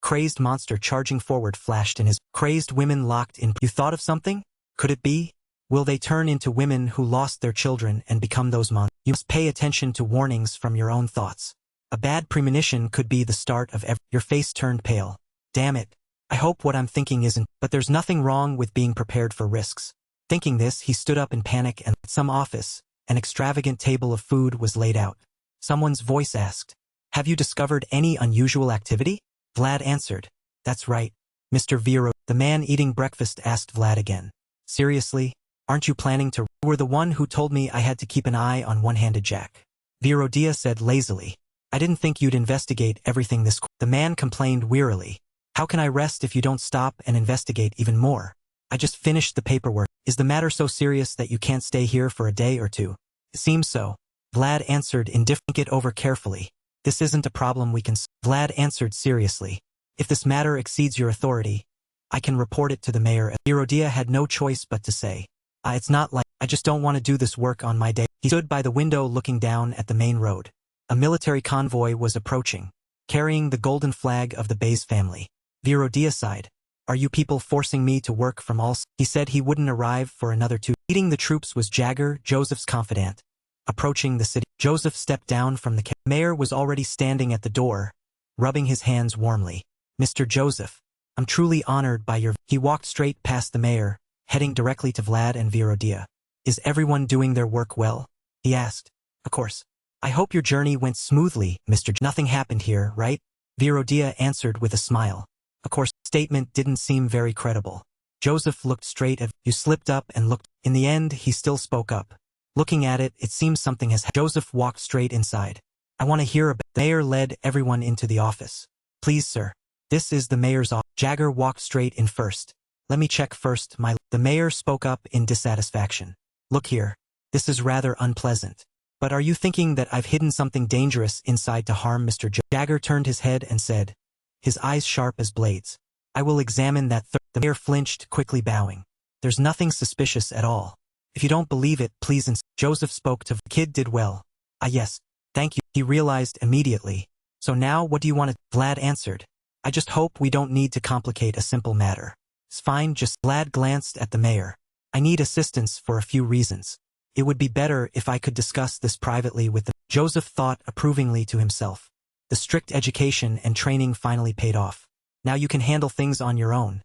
crazed monster charging forward flashed in his. Crazed women locked in. You thought of something? Could it be? Will they turn into women who lost their children and become those monsters? You must pay attention to warnings from your own thoughts. A bad premonition could be the start of every. Your face turned pale. Damn it. I hope what I'm thinking isn't. But there's nothing wrong with being prepared for risks. Thinking this, he stood up in panic and at some office, an extravagant table of food was laid out. Someone's voice asked, have you discovered any unusual activity? Vlad answered, that's right, Mr. Vero. The man eating breakfast asked Vlad again. Seriously? Aren't you planning to? You were the one who told me I had to keep an eye on one-handed Jack. Virodia said lazily. I didn't think you'd investigate everything this quick. The man complained wearily. How can I rest if you don't stop and investigate even more? I just finished the paperwork. Is the matter so serious that you can't stay here for a day or two? It seems so. Vlad answered indifferently. Think it over carefully. This isn't a problem we can Vlad answered seriously. If this matter exceeds your authority, I can report it to the mayor. Virodia had no choice but to say, it's not like, I just don't want to do this work on my day. He stood by the window looking down at the main road. A military convoy was approaching, carrying the golden flag of the Bays family. Virodia sighed. Are you people forcing me to work from all? He said he wouldn't arrive for another 2. Leading the troops was Jagger, Joseph's confidant. Approaching the city, Joseph stepped down from the carriage. The mayor was already standing at the door, rubbing his hands warmly. Mr. Joseph, I'm truly honored by your... He walked straight past the mayor, heading directly to Vlad and Virodia. Is everyone doing their work well? He asked. Of course. I hope your journey went smoothly, Mr. Nothing happened here, right? Virodia answered with a smile. Of course, the statement didn't seem very credible. Joseph looked straight at... You slipped up and looked... In the end, he still spoke up. Looking at it, it seems something has... Joseph walked straight inside. I want to hear about... The mayor led everyone into the office. Please, sir. This is the mayor's office. Jagger walked straight in first. Let me check first, my... The mayor spoke up in dissatisfaction. Look here. This is rather unpleasant. But are you thinking that I've hidden something dangerous inside to harm Mr. Jagger turned his head and said, his eyes sharp as blades. I will examine that. The mayor flinched, quickly bowing. There's nothing suspicious at all. If you don't believe it, please Joseph spoke to... The kid did well. Yes. Thank you. He realized immediately. So now what do you want to... Vlad answered. I just hope we don't need to complicate a simple matter. It's fine, just... Vlad glanced at the mayor. I need assistance for a few reasons. It would be better if I could discuss this privately with the... Joseph thought approvingly to himself. The strict education and training finally paid off. Now you can handle things on your own.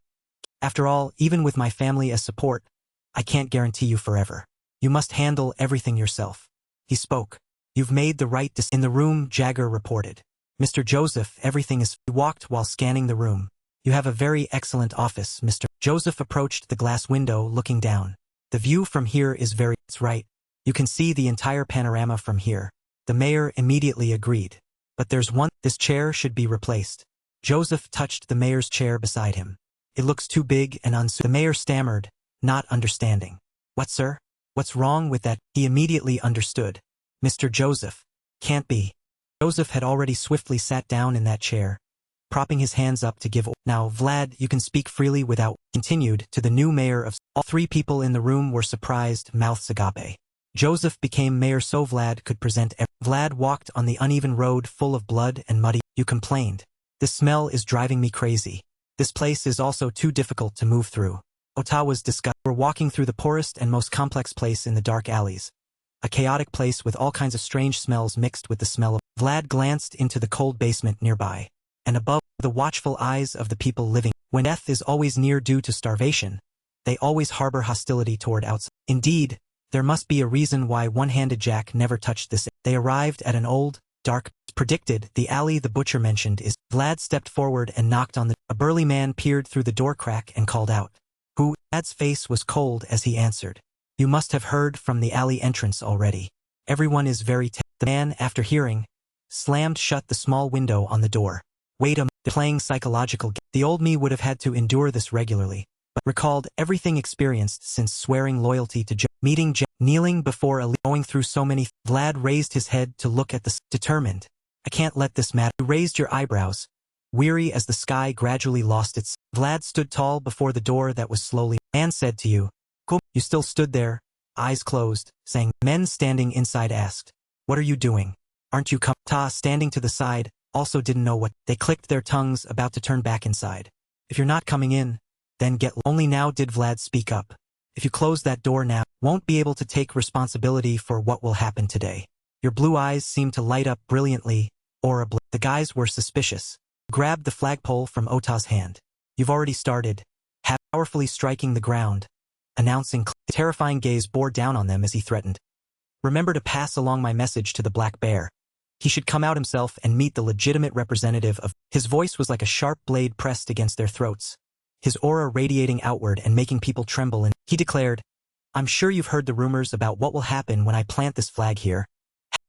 After all, even with my family as support, I can't guarantee you forever. You must handle everything yourself. He spoke. You've made the right decision. In the room, Jagger reported. Mr. Joseph, everything is... He walked while scanning the room. You have a very excellent office, Mr. Joseph approached the glass window, looking down. The view from here is very... It's right. You can see the entire panorama from here. The mayor immediately agreed. But there's one... This chair should be replaced. Joseph touched the mayor's chair beside him. It looks too big and unsuitable. The mayor stammered, not understanding. What, sir? What's wrong with that? He immediately understood. Mr. Joseph. Can't be. Joseph had already swiftly sat down in that chair, propping his hands up to give... Now, Vlad, you can speak freely without... Continued to the new mayor of... All 3 people in the room were surprised, mouths agape. Joseph became mayor so Vlad could present... Vlad walked on the uneven road full of blood and muddy... You complained. This smell is driving me crazy. This place is also too difficult to move through. Ota was disgusted. We're walking through the poorest and most complex place in the dark alleys. A chaotic place with all kinds of strange smells mixed with the smell of... Vlad glanced into the cold basement nearby. And above, the watchful eyes of the people living. When death is always near due to starvation, they always harbor hostility toward outside. Indeed, there must be a reason why one-handed Jack never touched this. They arrived at an old, dark... Predicted, the alley the butcher mentioned is... Vlad stepped forward and knocked on the... A burly man peered through the door crack and called out. Who? Vlad's face was cold as he answered. You must have heard from the alley entrance already. Everyone is very... The man, after hearing, slammed shut the small window on the door. Wait a minute, playing psychological... The old me would have had to endure this regularly, but recalled everything experienced since swearing loyalty to meeting kneeling before a... Going through so many... Vlad raised his head to look at the... Determined. I can't let this matter. You raised your eyebrows, weary as the sky gradually lost its... Vlad stood tall before the door that was slowly... Man said to you. Cool. You still stood there, eyes closed, saying... Men standing inside asked. What are you doing? Aren't you come... Ta, standing to the side, also didn't know what... They clicked their tongues, about to turn back inside. If you're not coming in, then get... Only now did Vlad speak up. If you close that door now, won't be able to take responsibility for what will happen today. Your blue eyes seemed to light up brilliantly, horribly. The guys were suspicious. Grabbed the flagpole from Ota's hand. You've already started. Powerfully striking the ground, announcing... The terrifying gaze bore down on them as he threatened. Remember to pass along my message to the Black Bear. He should come out himself and meet the legitimate representative of... His voice was like a sharp blade pressed against their throats, his aura radiating outward and making people tremble, and he declared, I'm sure you've heard the rumors about what will happen when I plant this flag here.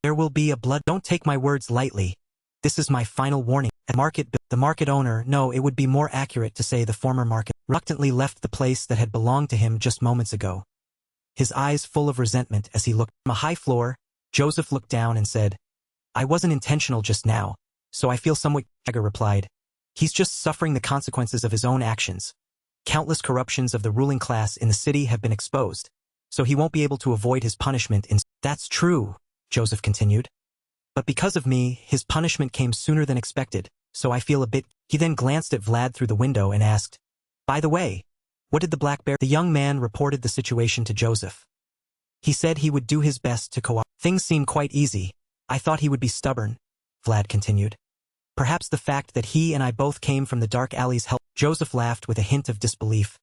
There will be a blood... Don't take my words lightly. This is my final warning. The market owner, no, it would be more accurate to say the former market, reluctantly left the place that had belonged to him just moments ago. His eyes full of resentment as he looked from a high floor, Joseph looked down and said, I wasn't intentional just now, so I feel somewhat. Jagger replied, he's just suffering the consequences of his own actions. Countless corruptions of the ruling class in the city have been exposed, so he won't be able to avoid his punishment in. That's true, Joseph continued. But because of me, his punishment came sooner than expected, so I feel a bit. He then glanced at Vlad through the window and asked, by the way, what did the black bear? The young man reported the situation to Joseph. He said he would do his best to cooperate. Things seem quite easy. I thought he would be stubborn, Vlad continued. Perhaps the fact that he and I both came from the dark alleys helped. Joseph laughed with a hint of disbelief.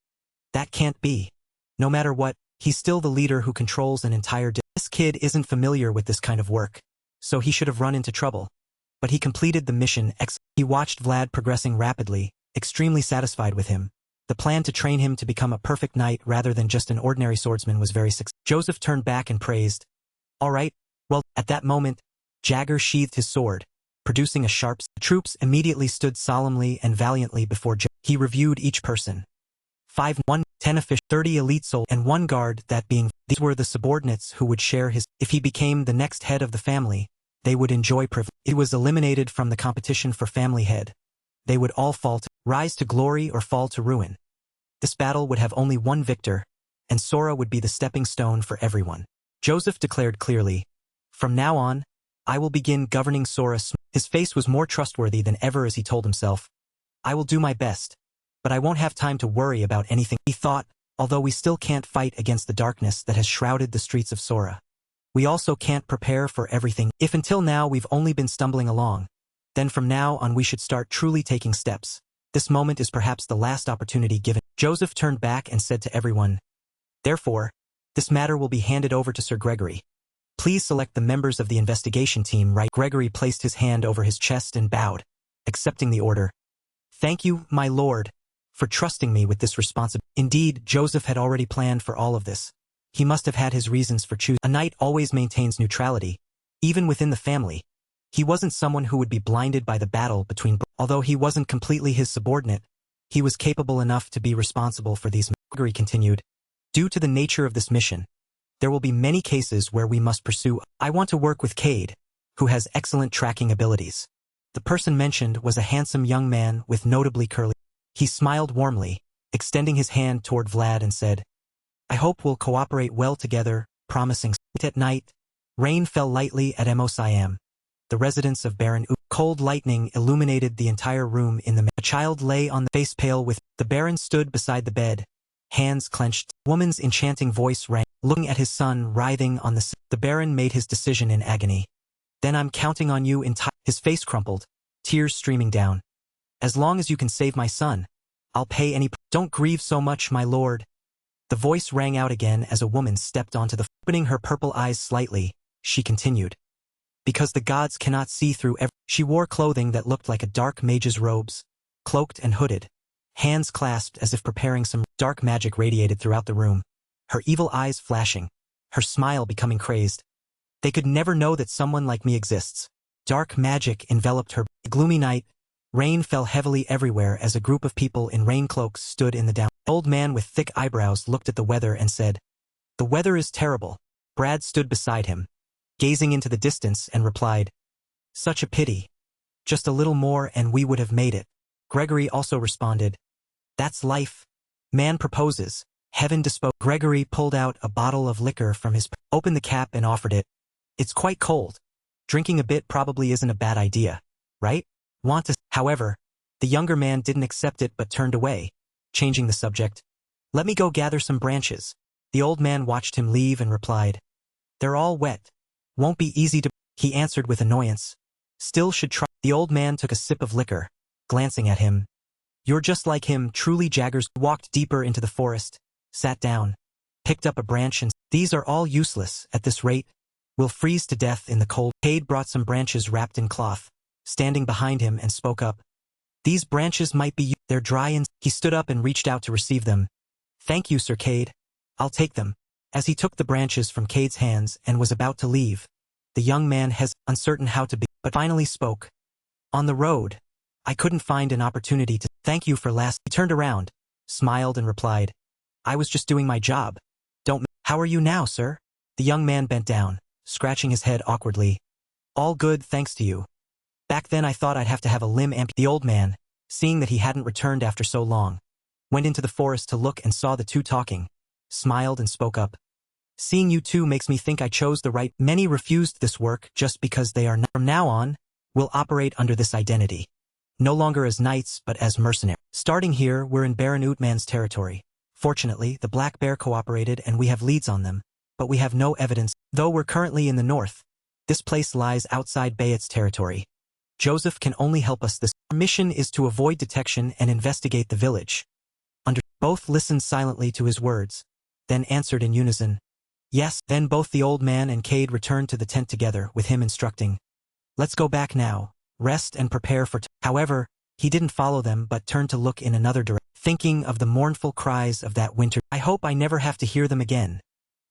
That can't be. No matter what, he's still the leader who controls an entire. This kid isn't familiar with this kind of work, so he should have run into trouble. But he completed the mission. He watched Vlad progressing rapidly, extremely satisfied with him. The plan to train him to become a perfect knight rather than just an ordinary swordsman was very successful. Joseph turned back and praised. All right, well, at that moment, Jagger sheathed his sword, producing a sharp. The troops immediately stood solemnly and valiantly before Jagger. He reviewed each person. 5, 1, 10 officials, 30 elite soldiers, and 1 guard, that being. These were the subordinates who would share his. If he became the next head of the family, they would enjoy privilege. It was eliminated from the competition for family head. They would all rise to glory or fall to ruin. This battle would have only one victor, and Sora would be the stepping stone for everyone. Joseph declared clearly, from now on, I will begin governing Sora. His face was more trustworthy than ever as he told himself, I will do my best, but I won't have time to worry about anything. He thought, although we still can't fight against the darkness that has shrouded the streets of Sora, we also can't prepare for everything. If until now we've only been stumbling along, then from now on we should start truly taking steps. This moment is perhaps the last opportunity given. Joseph turned back and said to everyone, therefore, this matter will be handed over to Sir Gregory. Please select the members of the investigation team. Right. Gregory placed his hand over his chest and bowed, accepting the order. Thank you, my lord, for trusting me with this responsibility. Indeed, Joseph had already planned for all of this. He must have had his reasons for choosing. A knight always maintains neutrality, even within the family. He wasn't someone who would be blinded by the battle between. Although he wasn't completely his subordinate, he was capable enough to be responsible for these. Gregory continued, due to the nature of this mission, there will be many cases where we must pursue. I want to work with Cade, who has excellent tracking abilities. The person mentioned was a handsome young man with notably curly. He smiled warmly, extending his hand toward Vlad and said, I hope we'll cooperate well together, promising. At night, rain fell lightly at Mosiam, the residence of Baron U. Cold lightning illuminated the entire room. A child lay on the face pale with. The Baron stood beside the bed, hands clenched. A woman's enchanting voice rang, looking at his son writhing on the. The Baron made his decision in agony. Then I'm counting on you entirely. His face crumpled, tears streaming down. As long as you can save my son, I'll pay any. Don't grieve so much, my lord. The voice rang out again as a woman stepped onto the. Opening her purple eyes slightly, she continued. Because the gods cannot see through every. She wore clothing that looked like a dark mage's robes, cloaked and hooded, hands clasped as if preparing some. Dark magic radiated throughout the room, her evil eyes flashing, her smile becoming crazed. They could never know that someone like me exists. Dark magic enveloped her. Gloomy night, rain fell heavily everywhere as a group of people in rain cloaks stood in the down. An old man with thick eyebrows looked at the weather and said, the weather is terrible. Brad stood beside him, gazing into the distance, and replied, such a pity. Just a little more and we would have made it. Gregory also responded, that's life. Man proposes, heaven disposes. Gregory pulled out a bottle of liquor from his. Opened the cap and offered it. It's quite cold. Drinking a bit probably isn't a bad idea, right? Want to. However, the younger man didn't accept it but turned away, changing the subject. Let me go gather some branches. The old man watched him leave and replied, they're all wet. Won't be easy to. He answered with annoyance. Still should try. The old man took a sip of liquor, glancing at him. You're just like him. Truly. Jaggers walked deeper into the forest, sat down, picked up a branch and. These are all useless at this rate. We'll freeze to death in the cold. Cade brought some branches wrapped in cloth, standing behind him, and spoke up. These branches might be. They're dry and. He stood up and reached out to receive them. Thank you, Sir Cade. I'll take them. As he took the branches from Cade's hands and was about to leave, the young man uncertain how to be, but finally spoke. On the road, I couldn't find an opportunity to. Thank you for last. He turned around, smiled and replied, I was just doing my job. Don't. How are you now, sir? The young man bent down, scratching his head awkwardly. All good thanks to you. Back then I thought I'd have to have a limb amputated. The old man, seeing that he hadn't returned after so long, went into the forest to look and saw the two talking, smiled and spoke up. Seeing you two makes me think I chose the right. Many refused this work just because they are not. From now on, we'll operate under this identity. No longer as knights, but as mercenaries. Starting here, we're in Baron Utman's territory. Fortunately, the Black Bear cooperated and we have leads on them, but we have no evidence. Though we're currently in the north, this place lies outside Bayet's territory. Joseph can only help us. Our mission is to avoid detection and investigate the village. Both listened silently to his words, then answered in unison. Yes. Then both the old man and Cade returned to the tent together, with him instructing. Let's go back now, rest and prepare for However, he didn't follow them but turned to look in another direction, thinking of the mournful cries of that winter. I hope I never have to hear them again.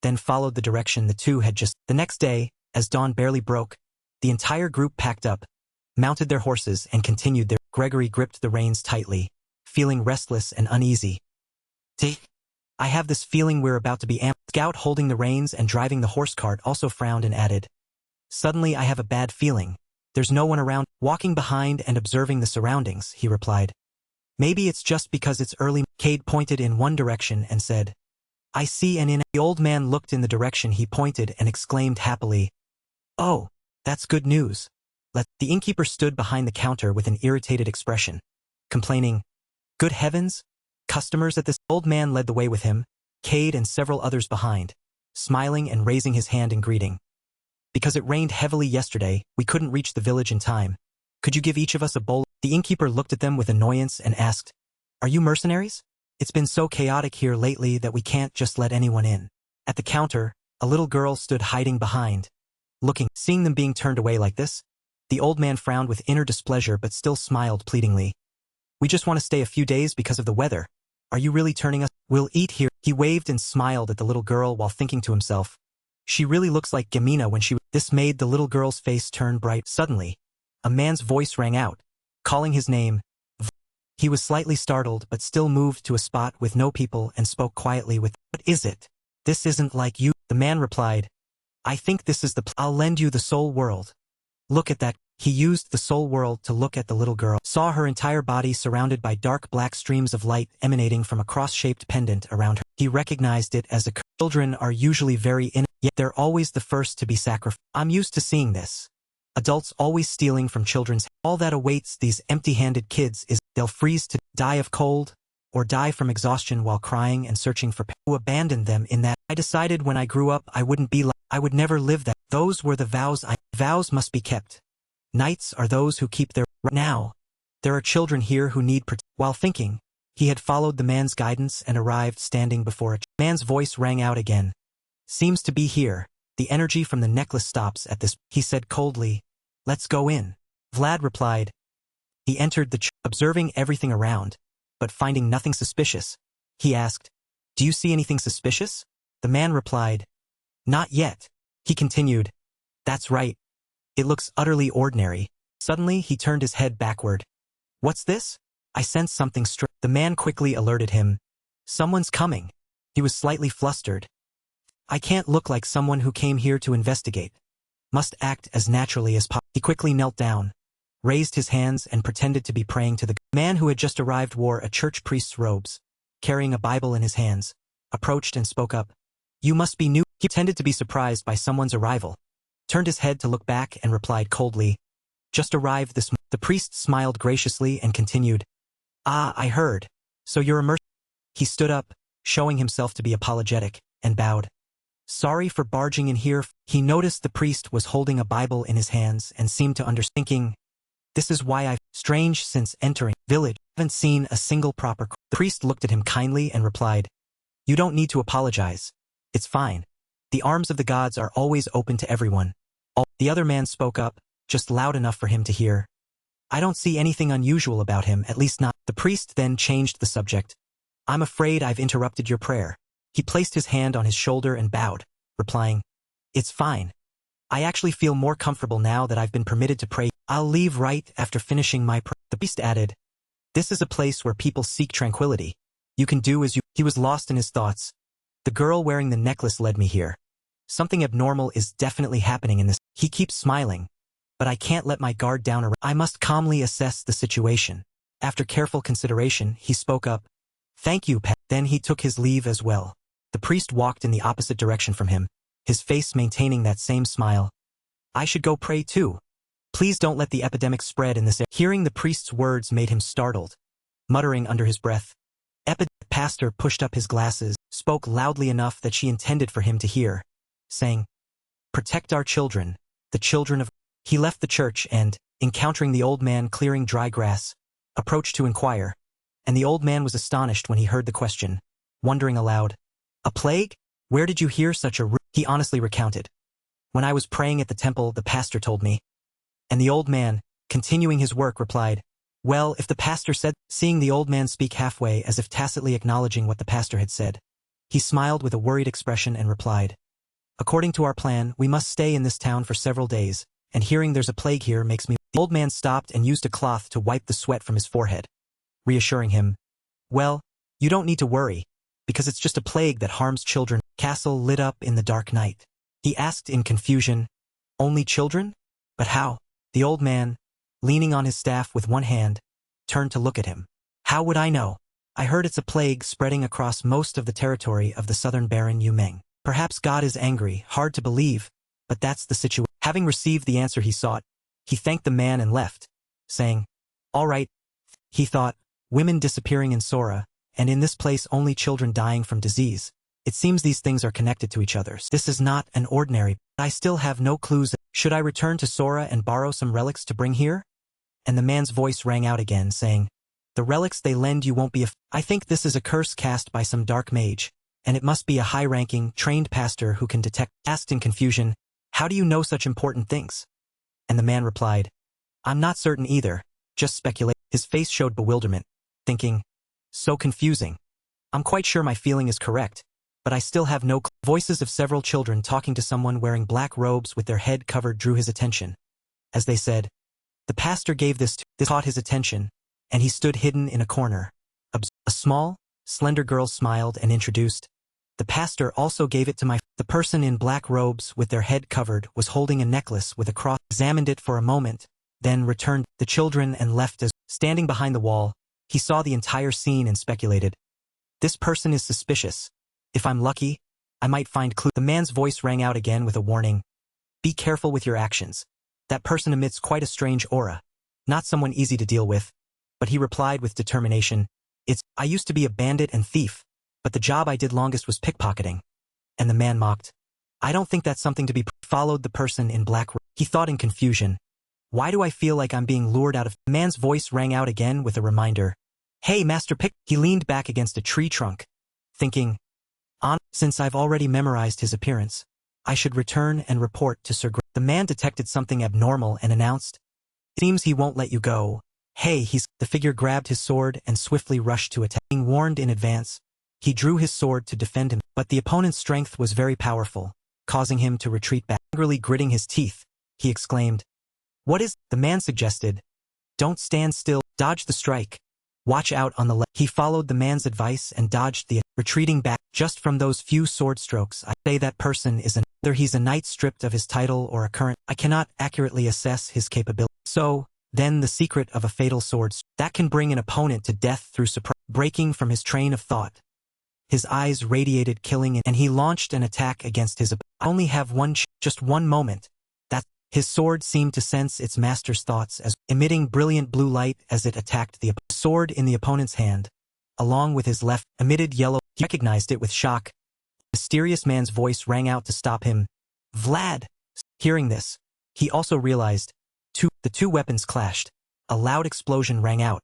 Then followed the direction the two had just. The next day, as dawn barely broke, the entire group packed up, mounted their horses and continued their. Gregory gripped the reins tightly, feeling restless and uneasy. I have this feeling we're about to be Scout holding the reins and driving the horse cart also frowned and added. Suddenly I have a bad feeling. There's no one around. Walking behind and observing the surroundings, he replied. Maybe it's just because it's early. Cade pointed in one direction and said, I see an inn. The old man looked in the direction he pointed and exclaimed happily. Oh, that's good news. The innkeeper stood behind the counter with an irritated expression, complaining, Good heavens! Customers at this. Old man led the way with him, Cade and several others behind, smiling and raising his hand in greeting. Because it rained heavily yesterday, we couldn't reach the village in time. Could you give each of us a bowl? The innkeeper looked at them with annoyance and asked, Are you mercenaries? It's been so chaotic here lately that we can't just let anyone in. At the counter, a little girl stood hiding behind, looking. Seeing them being turned away like this, the old man frowned with inner displeasure but still smiled pleadingly. We just want to stay a few days because of the weather. Are you really turning us? We'll eat here. He waved and smiled at the little girl while thinking to himself. She really looks like Gamina when she. This made the little girl's face turn bright. Suddenly, a man's voice rang out, calling his name. He was slightly startled but still moved to a spot with no people and spoke quietly with, What is it? This isn't like you. The man replied, I think this is I'll lend you the soul world. Look at that. He used the soul world to look at the little girl, saw her entire body surrounded by dark black streams of light emanating from a cross-shaped pendant around her. He recognized it as a curse. Children are usually very innocent, yet they're always the first to be sacrificed. I'm used to seeing this. Adults always stealing from children's. All that awaits these empty-handed kids is they'll freeze to die of cold or die from exhaustion while crying and searching for who abandoned them in that. I decided when I grew up I wouldn't be like. I would never live that. Those were the vows. Vows must be kept. Knights are those who keep their. Now, there are children here who need protection. While thinking, he had followed the man's guidance and arrived standing before a man's voice rang out again. Seems to be here. The energy from the necklace stops at this. He said coldly, Let's go in. Vlad replied. He entered the observing everything around, but finding nothing suspicious. He asked, Do you see anything suspicious? The man replied, Not yet. He continued, That's right. It looks utterly ordinary. Suddenly, he turned his head backward. What's this? I sense something strange. The man quickly alerted him. Someone's coming. He was slightly flustered. I can't look like someone who came here to investigate. Must act as naturally as possible. He quickly knelt down, raised his hands and pretended to be praying to the man who had just arrived wore a church priest's robes, carrying a Bible in his hands, approached and spoke up. You must be new. He pretended to be surprised by someone's arrival, turned his head to look back and replied coldly, Just arrived this morning. The priest smiled graciously and continued, Ah, I heard. So you're a mercenary. He stood up, showing himself to be apologetic, and bowed. Sorry for barging in here. He noticed the priest was holding a Bible in his hands and seemed to understand. Thinking, This is why I've strange since entering village. Haven't seen a single proper. The priest looked at him kindly and replied, You don't need to apologize. It's fine. The arms of the gods are always open to everyone. The other man spoke up, just loud enough for him to hear. I don't see anything unusual about him, at least not. The priest then changed the subject. I'm afraid I've interrupted your prayer. He placed his hand on his shoulder and bowed, replying, It's fine. I actually feel more comfortable now that I've been permitted to pray. I'll leave right after finishing my prayer. The priest added, This is a place where people seek tranquility. You can do as you. He was lost in his thoughts. The girl wearing the necklace led me here. Something abnormal is definitely happening in this. He keeps smiling, but I can't let my guard down. I must calmly assess the situation. After careful consideration, he spoke up. Thank you, Pat. Then he took his leave as well. The priest walked in the opposite direction from him, his face maintaining that same smile. I should go pray too. Please don't let the epidemic spread in this area. Hearing the priest's words made him startled, muttering under his breath. The pastor pushed up his glasses, spoke loudly enough that she intended for him to hear, saying, Protect our children, the children of... He left the church and, encountering the old man clearing dry grass, approached to inquire, and the old man was astonished when he heard the question, wondering aloud, A plague? Where did you hear such a... He honestly recounted. When I was praying at the temple, the pastor told me. And the old man, continuing his work, replied, Well, if the pastor said... Seeing the old man speak halfway as if tacitly acknowledging what the pastor had said, he smiled with a worried expression and replied, According to our plan, we must stay in this town for several days, and hearing there's a plague here makes me... The old man stopped and used a cloth to wipe the sweat from his forehead, reassuring him, Well, you don't need to worry, because it's just a plague that harms children. Castle lit up in the dark night. He asked in confusion, Only children? But how? The old man, leaning on his staff with one hand, turned to look at him. How would I know? I heard it's a plague spreading across most of the territory of the southern Baron Yumeng. Perhaps God is angry, hard to believe, but that's the situation. Having received the answer he sought, he thanked the man and left, saying, All right, he thought, women disappearing in Sora, and in this place only children dying from disease. It seems these things are connected to each other. This is not an ordinary... I still have no clues. Should I return to Sora and borrow some relics to bring here? And the man's voice rang out again, saying, The relics they lend you won't be I think this is a curse cast by some dark mage, and it must be a high-ranking, trained pastor who can detect... Asked in confusion, How do you know such important things? And the man replied, I'm not certain either, just speculate. His face showed bewilderment, thinking, So confusing. I'm quite sure my feeling is correct, but I still have no clue. Voices of several children talking to someone wearing black robes with their head covered drew his attention. As they said, The pastor gave this caught his attention, and he stood hidden in a corner. A small, slender girl smiled and introduced, The pastor also gave it to my... The person in black robes with their head covered was holding a necklace with a cross. Examined it for a moment, then returned the children and left as... Standing behind the wall, he saw the entire scene and speculated, This person is suspicious. If I'm lucky, I might find clue. The man's voice rang out again with a warning. Be careful with your actions. That person emits quite a strange aura. Not someone easy to deal with. But he replied with determination, I used to be a bandit and thief, but the job I did longest was pickpocketing. And the man mocked. I don't think that's something to be... Followed the person in black. He thought in confusion. Why do I feel like I'm being lured out of... The man's voice rang out again with a reminder. Hey, Master Pick... He leaned back against a tree trunk, thinking, Since I've already memorized his appearance, I should return and report to Sir Gr... The man detected something abnormal and announced, It seems he won't let you go. Hey, The figure grabbed his sword and swiftly rushed to attack. Being warned in advance, he drew his sword to defend him, but the opponent's strength was very powerful, causing him to retreat back. Angrily gritting his teeth, he exclaimed, What is... The man suggested, Don't stand still, dodge the strike. Watch out on the left. He followed the man's advice and dodged the... Retreating back, just from those few sword strokes, I say that person is whether he's a knight stripped of his title or a current... I cannot accurately assess his capability. So, then the secret of a fatal sword that can bring an opponent to death through surprise. Breaking from his train of thought, his eyes radiated killing and he launched an attack against his... I only have just one moment. That... His sword seemed to sense its master's thoughts as emitting brilliant blue light as it attacked the sword in the opponent's hand, along with his left, emitted yellow. He recognized it with shock. The mysterious man's voice rang out to stop him. Vlad! Hearing this, he also realized, the two weapons clashed. A loud explosion rang out,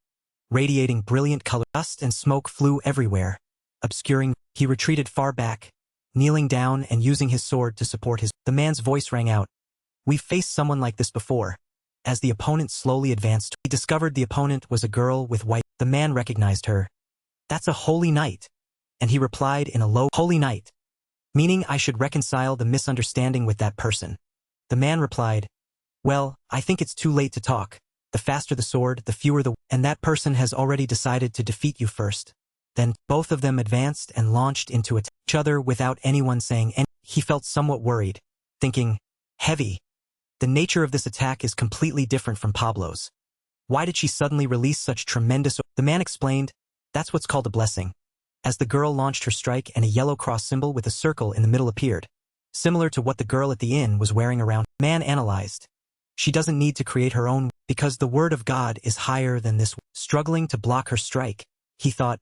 radiating brilliant color. Dust and smoke flew everywhere, obscuring. He retreated far back, kneeling down and using his sword to support his... The man's voice rang out. We've faced someone like this before. As the opponent slowly advanced, he discovered the opponent was a girl with white... The man recognized her. That's a holy knight. And he replied in a low, Holy knight. Meaning I should reconcile the misunderstanding with that person. The man replied, Well, I think it's too late to talk. The faster the sword, the fewer the... And that person has already decided to defeat you first. Then, both of them advanced and launched into each other without anyone saying anything. he felt somewhat worried, thinking, heavy. The nature of this attack is completely different from Pablo's. Why did she suddenly release such tremendous... The man explained, that's what's called a blessing. As the girl launched her strike and a yellow cross symbol with a circle in the middle appeared, similar to what the girl at the inn was wearing around. Man analyzed. She doesn't need to create her own, because the word of God is higher than this. Struggling to block her strike, he thought,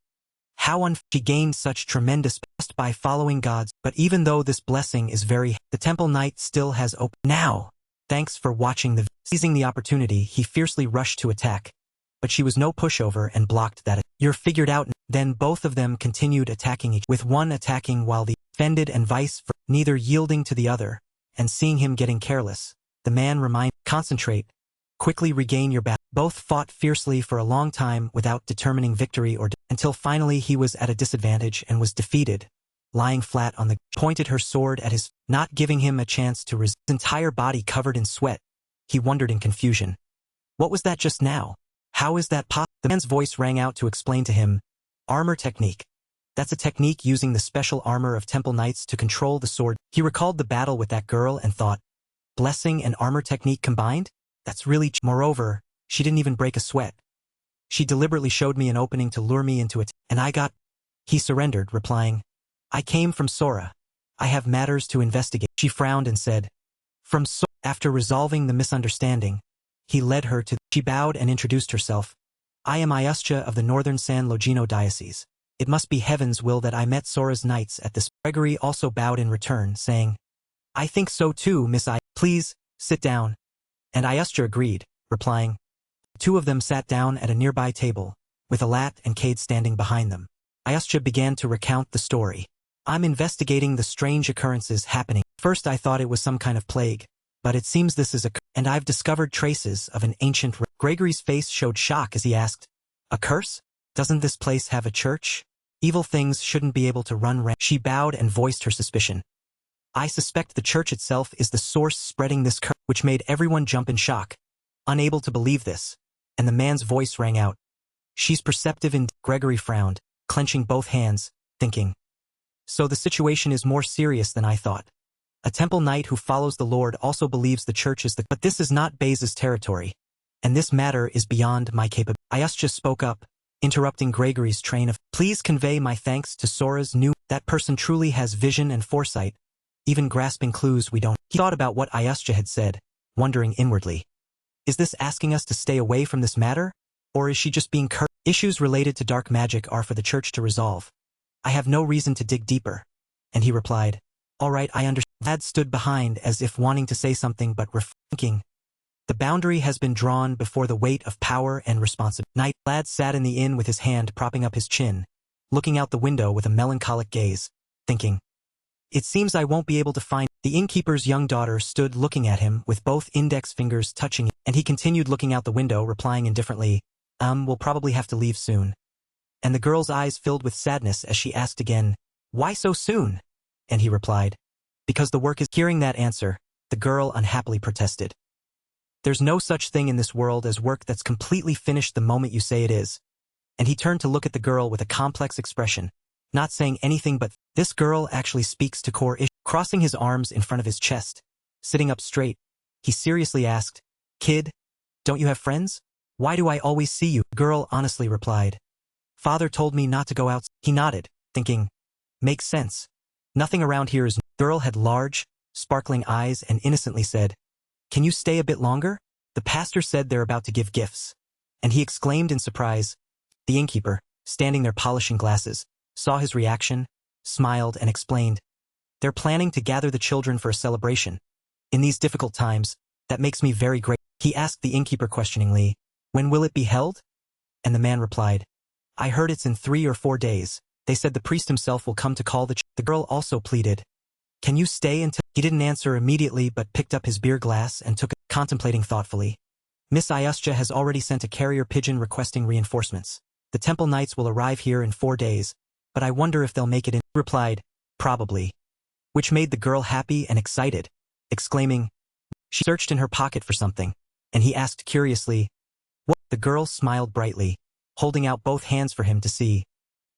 how she gained such tremendous just by following God's. But even though this blessing is very, the temple knight still has open. Now, thanks for watching the. Seizing the opportunity, he fiercely rushed to attack. But she was no pushover and blocked that. You're figured out. Then both of them continued attacking each, with one attacking while the offended and vice versa, neither yielding to the other. And seeing him getting careless, the man reminded, concentrate, quickly regain your battle. Both fought fiercely for a long time without determining victory until finally he was at a disadvantage and was defeated, lying flat on the pointed her sword at his, not giving him a chance to resist. His entire body covered in sweat. He wondered in confusion. What was that just now? How is that possible? The man's voice rang out to explain to him. Armor technique. That's a technique using the special armor of temple knights to control the sword. He recalled the battle with that girl and thought, blessing and armor technique combined? That's really... Moreover, she didn't even break a sweat. She deliberately showed me an opening to lure me into it, and I got... He surrendered, replying, I came from Sora. I have matters to investigate. She frowned and said, from Sora. After resolving the misunderstanding, he led her to... She bowed and introduced herself. I am Ayuscha of the Northern San Logino Diocese. It must be heaven's will that I met Sora's knights at this. Gregory also bowed in return, saying, I think so too, Miss I. Please, sit down. And Ayuscha agreed, replying. Two of them sat down at a nearby table, with Alat and Cade standing behind them. Ayuscha began to recount the story. I'm investigating the strange occurrences happening. First I thought it was some kind of plague, but it seems this is and I've discovered traces of an ancient... Gregory's face showed shock as he asked, a curse? Doesn't this place have a church? Evil things shouldn't be able to run. She bowed and voiced her suspicion. I suspect the church itself is the source spreading this curse, which made everyone jump in shock, unable to believe this, and the man's voice rang out. She's perceptive and... Gregory frowned, clenching both hands, thinking. So the situation is more serious than I thought. A temple knight who follows the Lord also believes the church is the... But this is not Baze's territory, and this matter is beyond my capability. Ayuscha spoke up, interrupting Gregory's train of... Please convey my thanks to Sora's new... That person truly has vision and foresight, even grasping clues we don't... He thought about what Ayuscha had said, wondering inwardly. Is this asking us to stay away from this matter? Or is she just being cursed? Issues related to dark magic are for the church to resolve. I have no reason to dig deeper. And he replied, all right, I understand. Vlad stood behind as if wanting to say something but thinking. The boundary has been drawn before the weight of power and responsibility. Vlad sat in the inn with his hand propping up his chin, looking out the window with a melancholic gaze, thinking. It seems I won't be able to find... The innkeeper's young daughter stood looking at him with both index fingers touching, and he continued looking out the window, replying indifferently, we'll probably have to leave soon. And the girl's eyes filled with sadness as she asked again, why so soon? And he replied, because the work is... Hearing that answer, the girl unhappily protested. There's no such thing in this world as work that's completely finished the moment you say it is. And he turned to look at the girl with a complex expression, not saying anything but, this girl actually speaks to core issues. Crossing his arms in front of his chest, sitting up straight, he seriously asked, kid, don't you have friends? Why do I always see you? The girl honestly replied, Father told me not to go out. He nodded, thinking, makes sense. Nothing around here is... The girl had large, sparkling eyes and innocently said, can you stay a bit longer? The pastor said they're about to give gifts. And he exclaimed in surprise. The innkeeper, standing there polishing glasses, saw his reaction, smiled and explained, they're planning to gather the children for a celebration. In these difficult times, that makes me very grateful. He asked the innkeeper questioningly, when will it be held? And the man replied, I heard it's in 3 or 4 days. They said the priest himself will come to call the... The girl also pleaded, can you stay until... He didn't answer immediately but picked up his beer glass and took it, contemplating thoughtfully. Miss Ayuscha has already sent a carrier pigeon requesting reinforcements. The temple knights will arrive here in 4 days, but I wonder if they'll make it in... He replied, probably. Which made the girl happy and excited, exclaiming, she searched in her pocket for something, and he asked curiously, what? The girl smiled brightly, holding out both hands for him to see.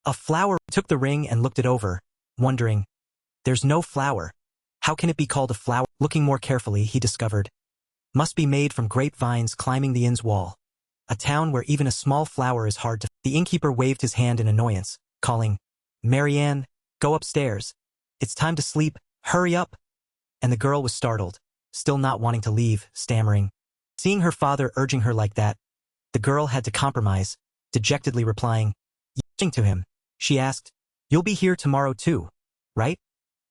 A flower. Took the ring and looked it over, wondering, there's no flower. How can it be called a flower? Looking more carefully, he discovered. Must be made from grapevines climbing the inn's wall. A town where even a small flower is hard to... The innkeeper waved his hand in annoyance, calling, Marianne, go upstairs. It's time to sleep, hurry up. And the girl was startled, still not wanting to leave, stammering. Seeing her father urging her like that, the girl had to compromise, dejectedly replying, yelling to him. She asked, You'll be here tomorrow too, right?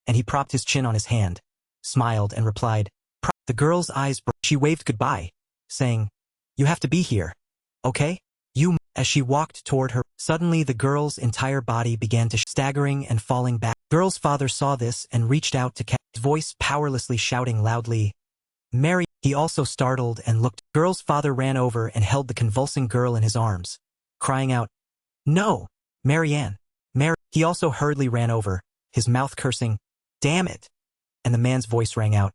And he propped his chin on his hand, smiled and replied, The girl's eyes broke. She waved goodbye, saying, You have to be here, okay? You. As she walked toward her, suddenly the girl's entire body began to staggering and falling back. Girl's father saw this and reached out to catch his voice powerlessly shouting loudly, Mary. He also startled and looked. Girl's father ran over and held the convulsing girl in his arms, crying out, No, Marianne, Mary. He also hurriedly ran over, his mouth cursing, Damn it. And the man's voice rang out,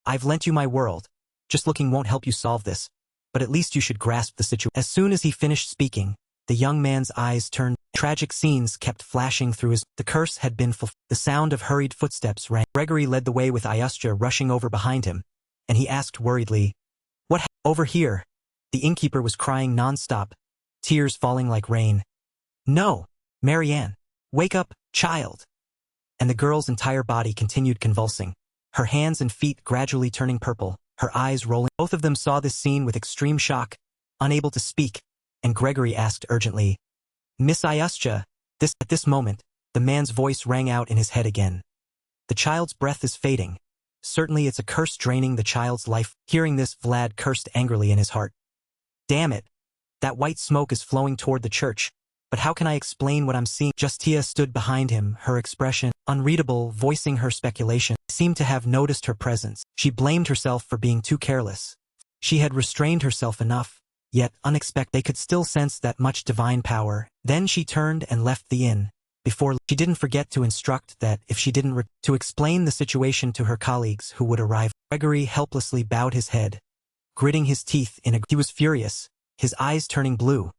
I've lent you my world. Just looking won't help you solve this, but at least you should grasp the situation. As soon as he finished speaking, the young man's eyes turned. Tragic scenes kept flashing through his... The curse had been fulfilled. The sound of hurried footsteps rang. Gregory led the way with Ayusha rushing over behind him, and he asked worriedly, What over here? The innkeeper was crying non-stop, tears falling like rain. No, Marianne, wake up, child. And the girl's entire body continued convulsing, her hands and feet gradually turning purple, her eyes rolling. Both of them saw this scene with extreme shock, unable to speak, and Gregory asked urgently, Miss Ayusha, at this moment, the man's voice rang out in his head again. The child's breath is fading. Certainly it's a curse draining the child's life. Hearing this, Vlad cursed angrily in his heart. Damn it. That white smoke is flowing toward the church. But how can I explain what I'm seeing? Justia stood behind him, her expression, unreadable, voicing her speculation. Seemed to have noticed her presence. She blamed herself for being too careless. She had restrained herself enough, yet unexpected they could still sense that much divine power. Then she turned and left the inn. Before she didn't forget to instruct that if she didn't to explain the situation to her colleagues who would arrive. Gregory helplessly bowed his head, gritting his teeth in a... He was furious, his eyes turning blue,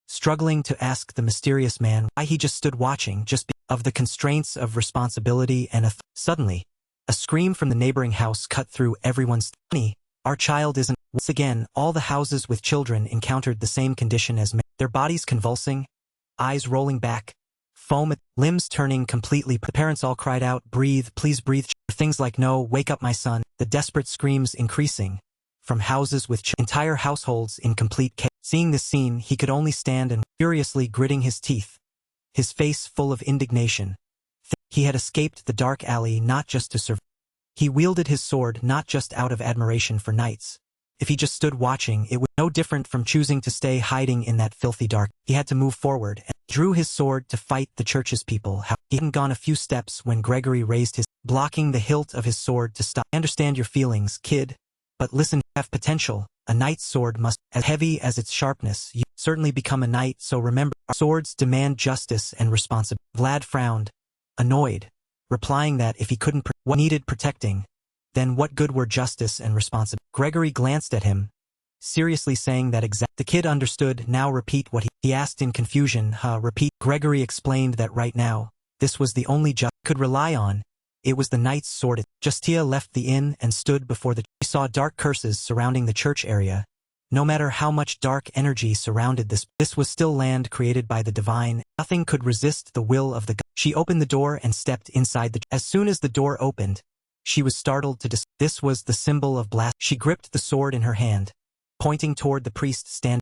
struggling to ask the mysterious man why he just stood watching of the constraints of responsibility and Suddenly, a scream from the neighboring house cut through everyone's... Honey, our child isn't... Once again, all the houses with children encountered the same condition as their bodies convulsing, eyes rolling back, foam at limbs turning completely. The parents all cried out, Breathe, please breathe. Things like no, wake up my son. The desperate screams increasing from houses with entire households in complete chaos. Seeing this scene, he could only stand and furiously gritting his teeth, his face full of indignation. He had escaped the dark alley not just to survive. He wielded his sword not just out of admiration for knights. If he just stood watching, it was no different from choosing to stay hiding in that filthy dark. He had to move forward and drew his sword to fight the church's people. He hadn't gone a few steps when Gregory raised his, blocking the hilt of his sword to stop. I understand your feelings, kid, but listen, you have potential. A knight's sword must, as heavy as its sharpness, you certainly become a knight, so remember, our swords demand justice and responsibility. Vlad frowned, annoyed, replying that if he couldn't what needed protecting, then what good were justice and responsibility? Gregory glanced at him, seriously saying that the kid understood. Now repeat what he asked in confusion. Repeat. Gregory explained that right now, this was the only could rely on. It was the knight's sword. Justia left the inn and stood before She saw dark curses surrounding the church area. No matter how much dark energy surrounded this was still land created by the divine. Nothing could resist the will of the god. She opened the door and stepped inside As soon as the door opened, she was startled to this was the symbol of blast. She gripped the sword in her hand, pointing toward the priest standing.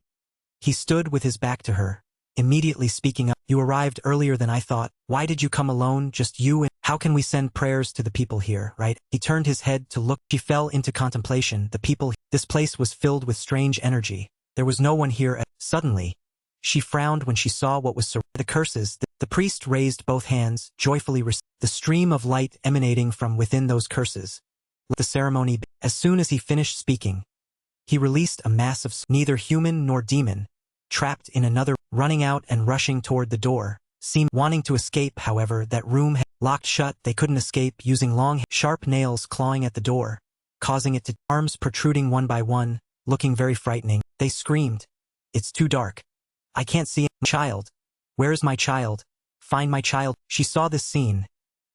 He stood with his back to her, immediately speaking up. You arrived earlier than I thought. Why did you come alone, just you and... How can we send prayers to the people here, right? He turned his head to look. She fell into contemplation. The people... This place was filled with strange energy. There was no one here. Suddenly, she frowned when she saw what was the curses. The priest raised both hands, joyfully the stream of light emanating from within those curses. The ceremony... As soon as he finished speaking, he released a mass of neither human nor demon, trapped in another, running out and rushing toward the door, seemed wanting to escape. However, that room had locked shut. They couldn't escape, using long, sharp nails clawing at the door, causing it to arms protruding one by one, looking very frightening. They screamed, It's too dark. I can't see my child. Where is my child? Find my child. She saw this scene,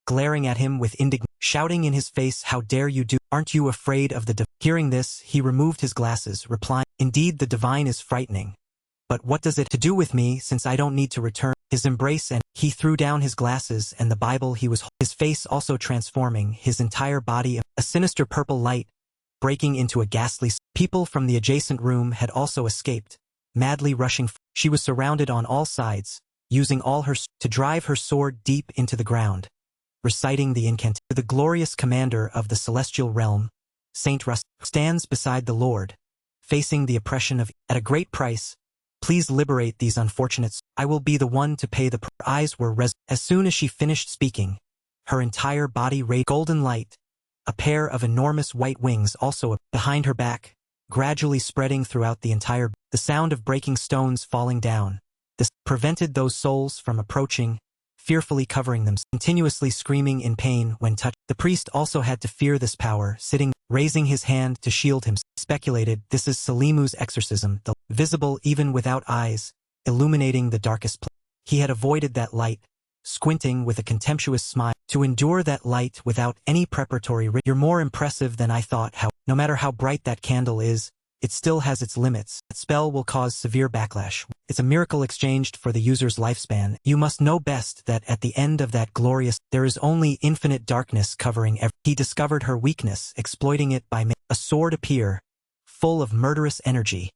glaring at him with indignation, shouting in his face, "How dare you do? Aren't you afraid of the divine?" Hearing this, he removed his glasses, replying, "Indeed, the divine is frightening. But what does it to do with me, since I don't need to return his embrace?" And he threw down his glasses and the Bible he was holding, his face also transforming, his entire body a sinister purple light, breaking into a ghastly. People from the adjacent room had also escaped, madly rushing. She was surrounded on all sides, using all her to drive her sword deep into the ground, reciting the incantation. The glorious commander of the celestial realm, Saint Rus, stands beside the Lord, facing the oppression of at a great price. Please liberate these unfortunates. I will be the one to pay the price. Her eyes were as soon as she finished speaking, her entire body radiated golden light. A pair of enormous white wings also behind her back, gradually spreading throughout the entire. The sound of breaking stones falling down. This prevented those souls from approaching, fearfully covering them, continuously screaming in pain when touched. The priest also had to fear this power, sitting, raising his hand to shield him. Speculated, this is Selimu's exorcism, the visible even without eyes, illuminating the darkest place. He had avoided that light, squinting with a contemptuous smile. To endure that light without any preparatory You're more impressive than I thought. No matter how bright that candle is, it still has its limits. That spell will cause severe backlash. It's a miracle exchanged for the user's lifespan. You must know best that at the end of that glorious, there is only infinite darkness covering everything. He discovered her weakness, exploiting it by making a sword appear, full of murderous energy,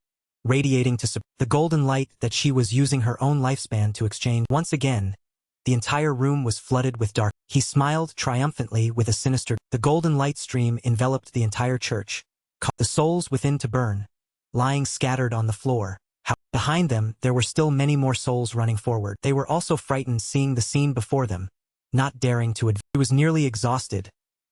radiating to the golden light that she was using her own lifespan to exchange. Once again, the entire room was flooded with dark. He smiled triumphantly with a sinister. The golden light stream enveloped the entire church, the souls within to burn, lying scattered on the floor. Behind them, there were still many more souls running forward. They were also frightened seeing the scene before them, not daring to advance. He was nearly exhausted,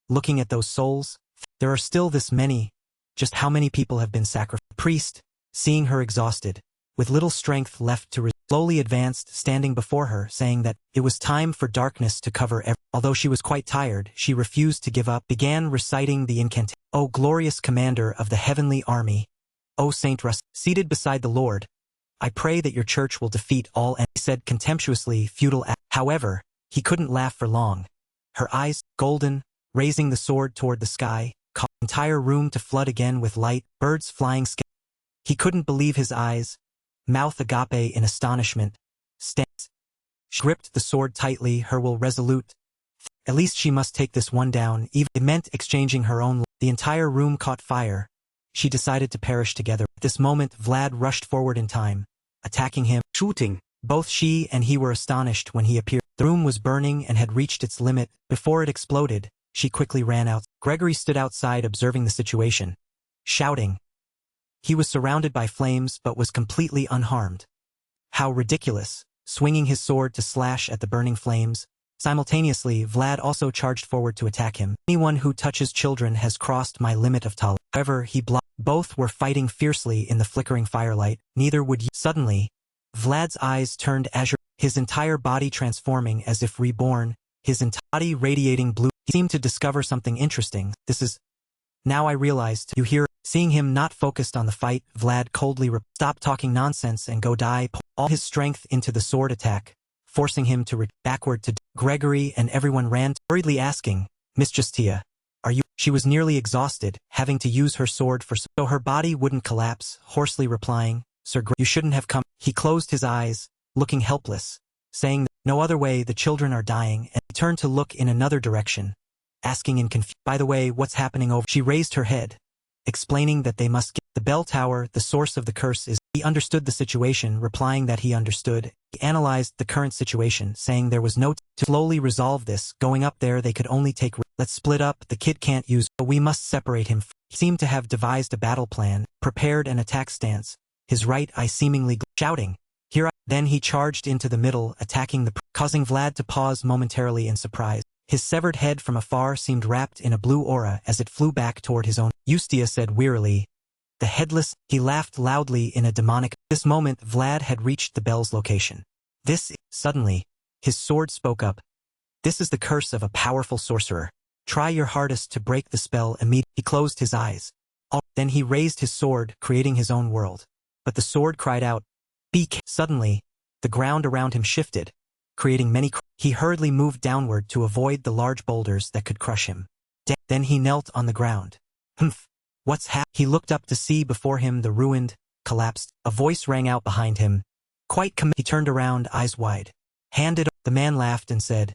looking at those souls. There are still this many. Just how many people have been sacrificed? The priest, seeing her exhausted, with little strength left to slowly advanced, standing before her, saying that it was time for darkness to cover everything. Although she was quite tired, she refused to give up, began reciting the incantation. O glorious commander of the heavenly army, O Saint Rus, seated beside the Lord, I pray that your church will defeat all enemies. He said contemptuously, futile act. However, he couldn't laugh for long. Her eyes, golden, raising the sword toward the sky, caused the entire room to flood again with light, birds flying. He couldn't believe his eyes. Mouth agape in astonishment. She gripped the sword tightly, her will resolute. At least she must take this one down, even it meant exchanging her own. The entire room caught fire. She decided to perish together. At this moment, Vlad rushed forward in time, attacking him, shooting. Both she and he were astonished when he appeared. The room was burning and had reached its limit. Before it exploded, she quickly ran out. Gregory stood outside observing the situation, shouting. He was surrounded by flames but was completely unharmed. How ridiculous, swinging his sword to slash at the burning flames. Simultaneously, Vlad also charged forward to attack him. Anyone who touches children has crossed my limit of tolerance. However, he blocked. Both were fighting fiercely in the flickering firelight. Neither would. Suddenly, Vlad's eyes turned azure, his entire body transforming as if reborn, his entire body radiating blue. He seemed to discover something interesting. This is... Now I realized. You hear... Seeing him not focused on the fight, Vlad coldly stop talking nonsense and go die. All his strength into the sword attack, forcing him to backward to Gregory and everyone ran, hurriedly asking, Mistress Tia, are you? She was nearly exhausted, having to use her sword so her body wouldn't collapse, hoarsely replying, Sir you shouldn't have come. He closed his eyes, looking helpless, saying, no other way, the children are dying, and he turned to look in another direction, asking in confusion, by the way, what's happening over? She raised her head, explaining that they must get the bell tower, the source of the curse is. He understood the situation, replying that he understood. He analyzed the current situation, saying there was no to slowly resolve this. Going up there they could only take. Let's split up, the kid can't use, but we must separate him. He seemed to have devised a battle plan, prepared an attack stance, his right eye seemingly shouting, here I. Then he charged into the middle, attacking causing Vlad to pause momentarily in surprise. His severed head from afar seemed wrapped in a blue aura as it flew back toward his own. Eustia said wearily, the headless. He laughed loudly in a demonic. This moment Vlad had reached the bell's location. Suddenly, his sword spoke up. This is the curse of a powerful sorcerer. Try your hardest to break the spell immediately. He closed his eyes. Then he raised his sword, creating his own world. But the sword cried out, Suddenly, the ground around him shifted, creating many he hurriedly moved downward to avoid the large boulders that could crush him. Then he knelt on the ground. Humph! What's He looked up to see before him the ruined, collapsed. A voice rang out behind him. He turned around, eyes wide. Hand it. The man laughed and said,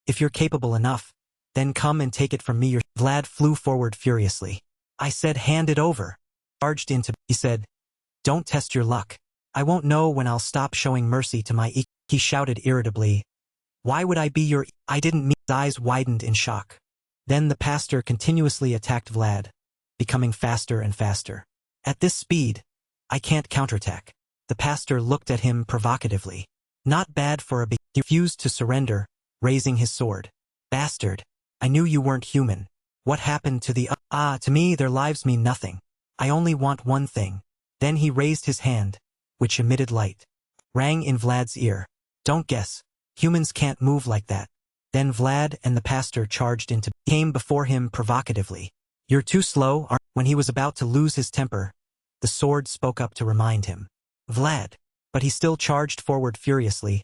"If you're capable enough, then come and take it from me." Vlad flew forward furiously. I said, "Hand it over." Charged into. He said, "Don't test your luck. I won't know when I'll stop showing mercy to my He shouted irritably. "Why would I be your I didn't mean." His eyes widened in shock. Then the pastor continuously attacked Vlad, becoming faster and faster. At this speed, I can't counterattack. The pastor looked at him provocatively. Not bad for a He refused to surrender, raising his sword. "Bastard, I knew you weren't human. What happened to the to me their lives mean nothing. I only want one thing." Then he raised his hand, which emitted light. Rang in Vlad's ear. "Don't guess. Humans can't move like that." Then Vlad and the pastor charged into came before him provocatively. "You're too slow." When he was about to lose his temper, the sword spoke up to remind him. "Vlad." But he still charged forward furiously,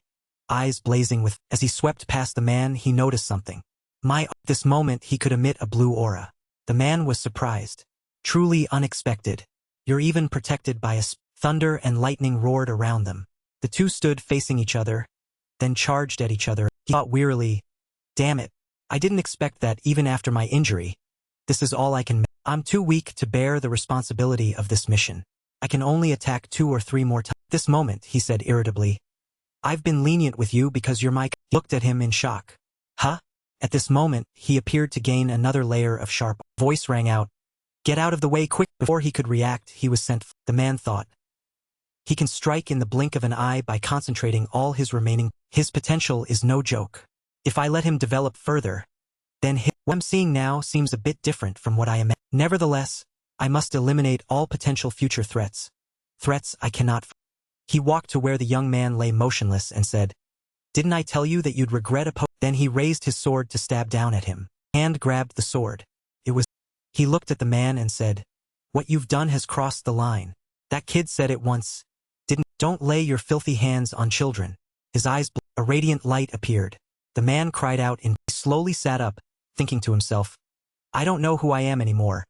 eyes blazing with. As he swept past the man, he noticed something. This moment he could emit a blue aura. The man was surprised. Truly unexpected. "You're even protected by a thunder and lightning roared around them." The two stood facing each other, then charged at each other. He thought wearily, "Damn it. I didn't expect that even after my injury. This is all I can. I'm too weak to bear the responsibility of this mission. I can only attack 2 or 3 more times." This moment, he said irritably, "I've been lenient with you because you're my." Looked at him in shock. "Huh?" At this moment, he appeared to gain another layer of sharp. Voice rang out. "Get out of the way quick." Before he could react, he was sent. The man thought, he can strike in the blink of an eye by concentrating all his remaining. His potential is no joke. If I let him develop further, then what I'm seeing now seems a bit different from what I imagined. Nevertheless, I must eliminate all potential future threats. Threats I cannot. He walked to where the young man lay motionless and said, "Didn't I tell you that you'd regret a Then he raised his sword to stab down at him. Hand grabbed the sword. He looked at the man and said, "What you've done has crossed the line. That kid said it once. Don't lay your filthy hands on children." His eyes a radiant light appeared. The man cried out and slowly sat up, thinking to himself, "I don't know who I am anymore,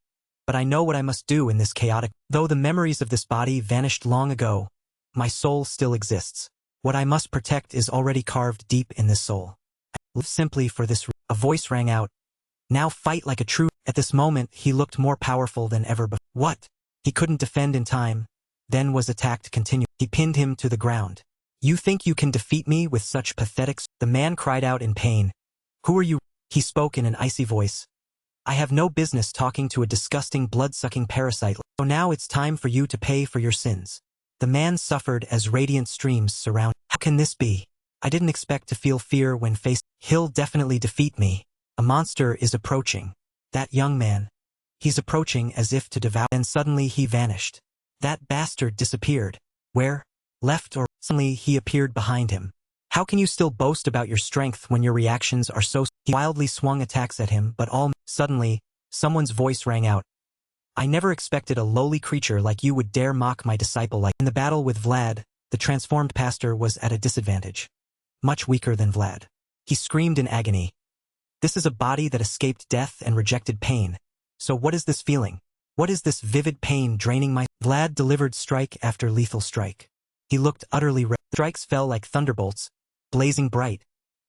but I know what I must do in this chaotic. Though the memories of this body vanished long ago, my soul still exists. What I must protect is already carved deep in this soul. I live simply for this." A voice rang out. "Now fight like a true." At this moment, he looked more powerful than ever before. What? He couldn't defend in time, then was attacked continually. He pinned him to the ground. "You think you can defeat me with such pathetic?" The man cried out in pain. "Who are you?" He spoke in an icy voice. "I have no business talking to a disgusting blood-sucking parasite. So now it's time for you to pay for your sins." The man suffered as radiant streams surrounded. "How can this be? I didn't expect to feel fear when faced. He'll definitely defeat me. A monster is approaching. That young man. He's approaching as if to devour." And suddenly he vanished. That bastard disappeared. Where? Left or? Suddenly he appeared behind him. "How can you still boast about your strength when your reactions are so?" He wildly swung attacks at him, but suddenly, someone's voice rang out. "I never expected a lowly creature like you would dare mock my disciple like." In the battle with Vlad, the transformed pastor was at a disadvantage. Much weaker than Vlad. He screamed in agony. "This is a body that escaped death and rejected pain. So what is this feeling? What is this vivid pain draining my..." Vlad delivered strike after lethal strike. He looked utterly red. Strikes fell like thunderbolts, blazing bright,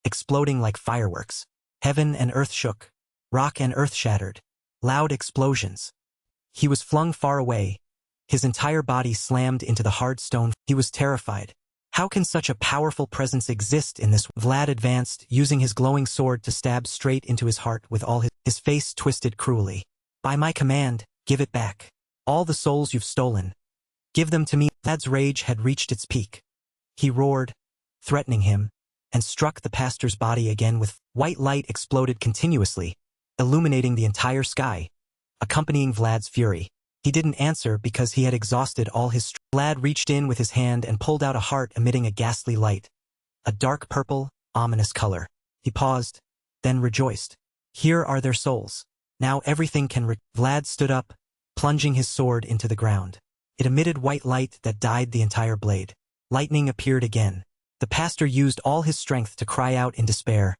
exploding like fireworks. Heaven and earth shook. Rock and earth shattered. Loud explosions. He was flung far away. His entire body slammed into the hard stone. He was terrified. How can such a powerful presence exist in this? Vlad advanced, using his glowing sword to stab straight into his heart with all his face twisted cruelly. "By my command, give it back. All the souls you've stolen. Give them to me." Vlad's rage had reached its peak. He roared, threatening him, and struck the pastor's body again with white light exploded continuously, illuminating the entire sky, accompanying Vlad's fury. He didn't answer because he had exhausted all his strength. Vlad reached in with his hand and pulled out a heart emitting a ghastly light. A dark purple, ominous color. He paused, then rejoiced. "Here are their souls. Now everything can Vlad stood up, plunging his sword into the ground. It emitted white light that dyed the entire blade. Lightning appeared again. The pastor used all his strength to cry out in despair.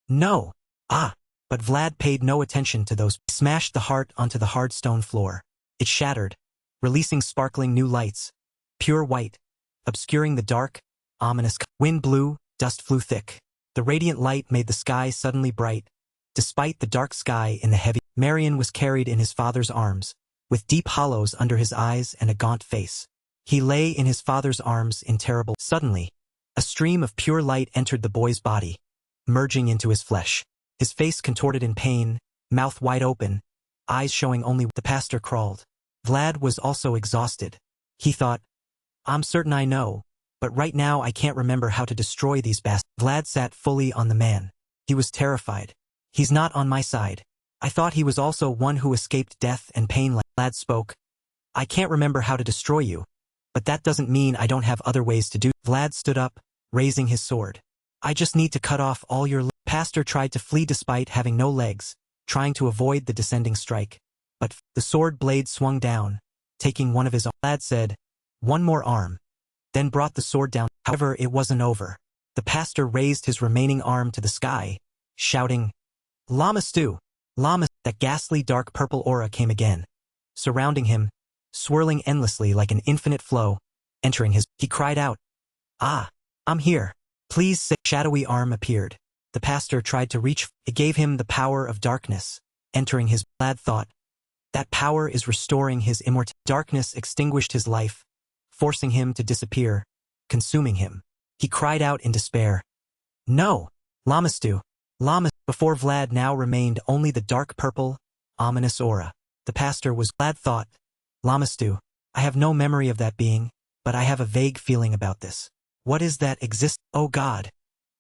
No! Ah! But Vlad paid no attention to those. He smashed the heart onto the hard stone floor. It shattered, releasing sparkling new lights, pure white, obscuring the dark, ominous. Wind blew, dust flew thick. The radiant light made the sky suddenly bright. Despite the dark sky in the heavy, Marion was carried in his father's arms, with deep hollows under his eyes and a gaunt face. He lay in his father's arms in terrible. Suddenly, a stream of pure light entered the boy's body, merging into his flesh. His face contorted in pain, mouth wide open, eyes showing only. The pastor crawled. Vlad was also exhausted. He thought, I'm certain I know, but right now I can't remember how to destroy these bastards. Vlad sat fully on the man. He was terrified. He's not on my side. I thought he was also one who escaped death and pain. Vlad spoke. I can't remember how to destroy you, but that doesn't mean I don't have other ways to do. Vlad stood up, raising his sword. I just need to cut off all your. Pastor tried to flee despite having no legs, trying to avoid the descending strike. But the sword blade swung down, taking one of his arms. Vlad said, one more arm, then brought the sword down. However, it wasn't over. The pastor raised his remaining arm to the sky, shouting, Lamastu! Lama! That ghastly dark purple aura came again, surrounding him, swirling endlessly like an infinite flow, entering his. He cried out, Ah! I'm here. Please say. Shadowy arm appeared. The pastor tried to reach. It gave him the power of darkness, entering his. Vlad thought, that power is restoring his immortality. Darkness extinguished his life, forcing him to disappear, consuming him. He cried out in despair. No! Lamastu! Lamas! Before Vlad now remained only the dark purple, ominous aura. The pastor was. Vlad thought, Lamastu, I have no memory of that being, but I have a vague feeling about this. What is that exist? Oh God!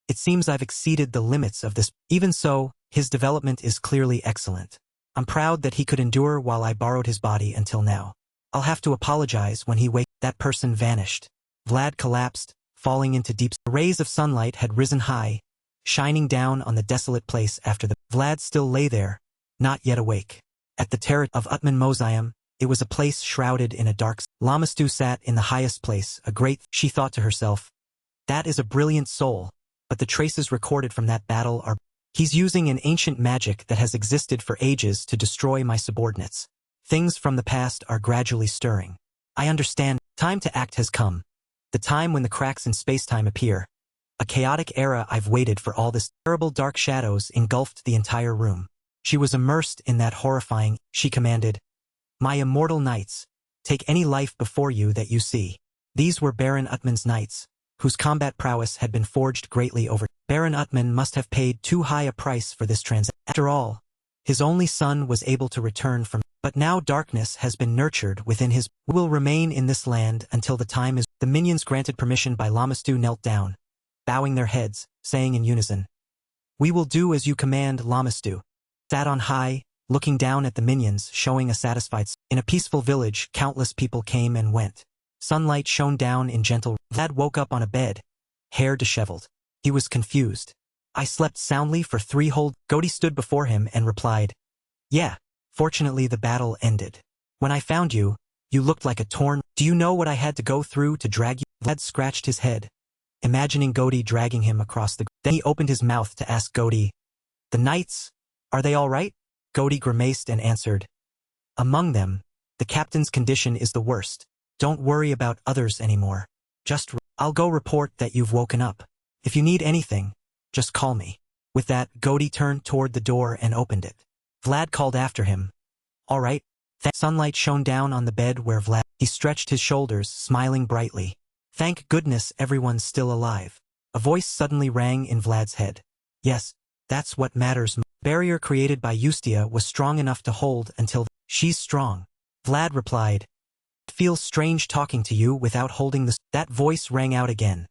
It seems I've exceeded the limits of this. Even so, his development is clearly excellent. I'm proud that he could endure while I borrowed his body until now. I'll have to apologize when he wakes. That person vanished. Vlad collapsed, falling into deep. The rays of sunlight had risen high, shining down on the desolate place after the. Vlad still lay there, not yet awake. At the terrace of Utman Mozayam, it was a place shrouded in a dark. Lamastu sat in the highest place, a great. She thought to herself, that is a brilliant soul, but the traces recorded from that battle are. He's using an ancient magic that has existed for ages to destroy my subordinates. Things from the past are gradually stirring. I understand. Time to act has come. The time when the cracks in spacetime appear. A chaotic era. I've waited for all this. Terrible dark shadows engulfed the entire room. She was immersed in that horrifying. She commanded, my immortal knights, take any life before you that you see. These were Baron Utman's knights, whose combat prowess had been forged greatly over. Baron Utman must have paid too high a price for this transaction. After all, his only son was able to return from. But now darkness has been nurtured within his. Will remain in this land until the time is. The minions granted permission by Lamastu knelt down, bowing their heads, saying in unison, we will do as you command. Lamastu sat on high, looking down at the minions, showing a satisfied. In a peaceful village, countless people came and went. Sunlight shone down in gentle. Vlad woke up on a bed, hair disheveled. He was confused. I slept soundly for 3 whole. Godi stood before him and replied, yeah, fortunately the battle ended. When I found you, you looked like a torn. Do you know what I had to go through to drag you? Vlad scratched his head, imagining Godi dragging him across the. Then he opened his mouth to ask Godi, the knights, are they all right? Godi grimaced and answered, among them, the captain's condition is the worst. Don't worry about others anymore. Just. I'll go report that you've woken up. If you need anything, just call me. With that, Godi turned toward the door and opened it. Vlad called after him. All right. Sunlight shone down on the bed where Vlad. He stretched his shoulders, smiling brightly. Thank goodness everyone's still alive. A voice suddenly rang in Vlad's head. Yes, that's what matters. Barrier created by Ustia was strong enough to hold until. She's strong. Vlad replied. It feels strange talking to you without holding the. That voice rang out again.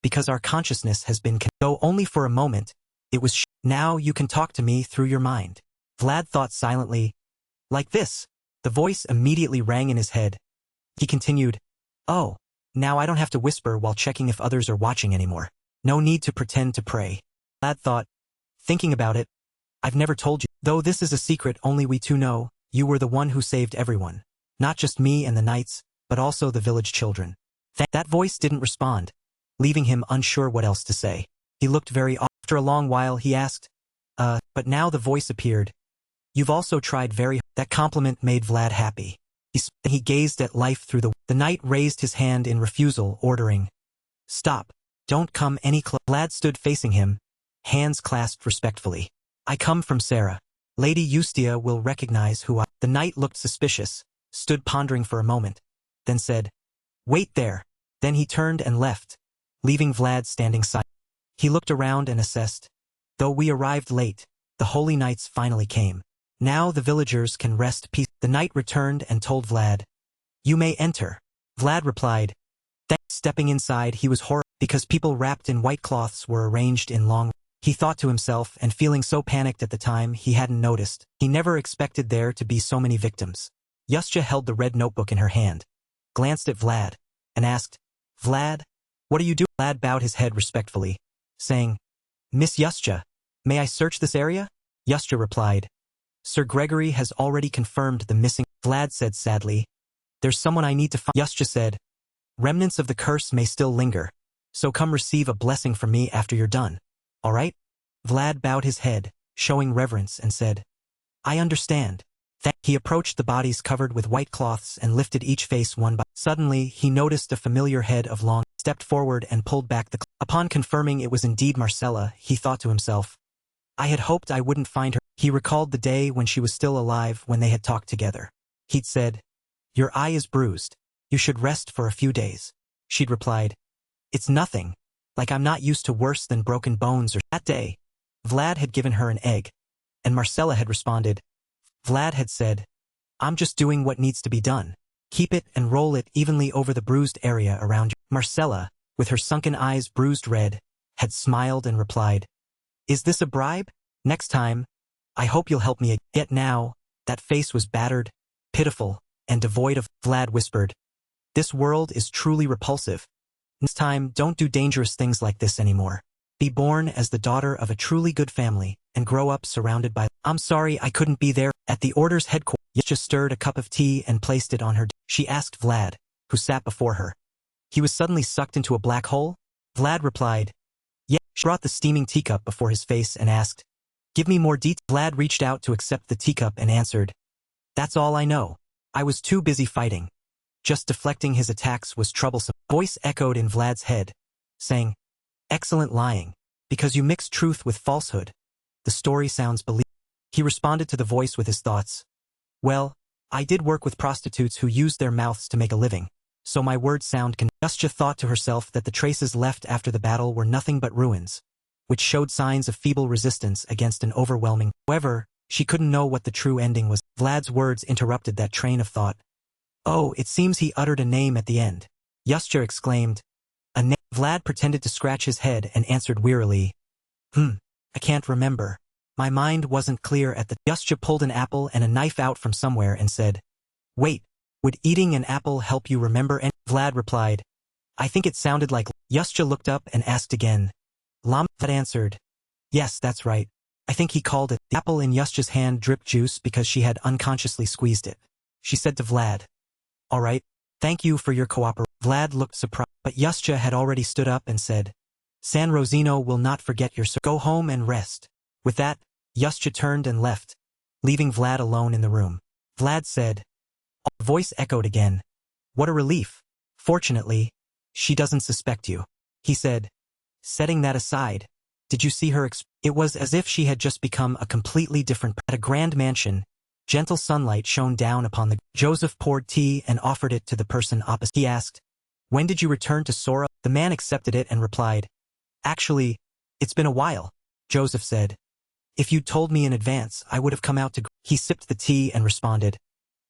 Because our consciousness has been. Though only for a moment, it was. Now you can talk to me through your mind. Vlad thought silently. Like this. The voice immediately rang in his head. He continued. Oh, now I don't have to whisper while checking if others are watching anymore. No need to pretend to pray. Vlad thought. Thinking about it. I've never told you. Though this is a secret only we two know, you were the one who saved everyone. Not just me and the knights, but also the village children. That voice didn't respond. leaving him unsure what else to say. He looked very off. After a long while he asked, but now the voice appeared. You've also tried very hard. That compliment made Vlad happy. He gazed at life through the knight raised his hand in refusal, ordering, "Stop. Don't come any closer." Vlad stood facing him, hands clasped respectfully. "I come from Sarah. Lady Eustia will recognize who I..." The knight looked suspicious, stood pondering for a moment, then said, "Wait there." Then he turned and left, leaving Vlad standing silent. He looked around and assessed. Though we arrived late, the holy nights finally came. Now the villagers can rest peacefully. The knight returned and told Vlad, "You may enter." Vlad replied, "Thanks." Stepping inside, he was horrified because people wrapped in white cloths were arranged in long. He thought to himself, and feeling so panicked at the time he hadn't noticed. He never expected there to be so many victims. Yustya held the red notebook in her hand, glanced at Vlad, and asked, "Vlad, what are you doing?" Vlad bowed his head respectfully, saying, "Miss Yustya, may I search this area?" Yustya replied, "Sir Gregory has already confirmed the missing." Vlad said sadly, "There's someone I need to find." Yustya said, "Remnants of the curse may still linger, so come receive a blessing from me after you're done. All right?" Vlad bowed his head, showing reverence, and said, "I understand." He approached the bodies covered with white cloths and lifted each face one by. Suddenly, he noticed a familiar head of long, stepped forward and pulled back the. Upon confirming it was indeed Marcella, he thought to himself, "I had hoped I wouldn't find her." He recalled the day when she was still alive when they had talked together. He'd said, "Your eye is bruised. You should rest for a few days." She'd replied, "It's nothing. Like I'm not used to worse than broken bones or." That day, Vlad had given her an egg, and Marcella had responded. Vlad had said, "I'm just doing what needs to be done. Keep it and roll it evenly over the bruised area around you." Marcella, with her sunken eyes bruised red, had smiled and replied, "Is this a bribe? Next time, I hope you'll help me." Yet now, that face was battered, pitiful, and devoid of. Vlad whispered, "This world is truly repulsive. Next time, don't do dangerous things like this anymore. Be born as the daughter of a truly good family, and grow up surrounded by." "I'm sorry I couldn't be there." At the order's headquarters, Yustya stirred a cup of tea and placed it on her. She asked Vlad, who sat before her. He was suddenly sucked into a black hole? Vlad replied, "Yeah." She brought the steaming teacup before his face and asked, "Give me more details." Vlad reached out to accept the teacup and answered, "That's all I know. I was too busy fighting. Just deflecting his attacks was troublesome." Voice echoed in Vlad's head, saying, "Excellent lying, because you mix truth with falsehood. The story sounds believable." He responded to the voice with his thoughts. "Well, I did work with prostitutes who used their mouths to make a living, so my words sound Yustya thought to herself that the traces left after the battle were nothing but ruins, which showed signs of feeble resistance against an overwhelming. However, she couldn't know what the true ending was. Vlad's words interrupted that train of thought. "Oh, it seems he uttered a name at the end." Yustya exclaimed, "A name?" Vlad pretended to scratch his head and answered wearily, I can't remember. My mind wasn't clear at the." Yustya pulled an apple and a knife out from somewhere and said, "Wait, would eating an apple help you remember?" And Vlad replied, "I think it sounded like." Yustya looked up and asked again. Vlad answered, "Yes, that's right. I think he called it." The apple in Yustya's hand dripped juice because she had unconsciously squeezed it. She said to Vlad, "All right, thank you for your cooperation." Vlad looked surprised, but Yustya had already stood up and said, "San Rosino will not forget your Go home and rest." With that, Yustya turned and left, leaving Vlad alone in the room. Vlad said, the voice echoed again, "What a relief. Fortunately, she doesn't suspect you." He said, "Setting that aside, did you see her?" It was as if she had just become a completely different. At a grand mansion, gentle sunlight shone down upon the. Joseph poured tea and offered it to the person opposite. He asked, "When did you return to Sora?" The man accepted it and replied, "Actually, it's been a while." Joseph said, "If you'd told me in advance, I would have come out to." He sipped the tea and responded,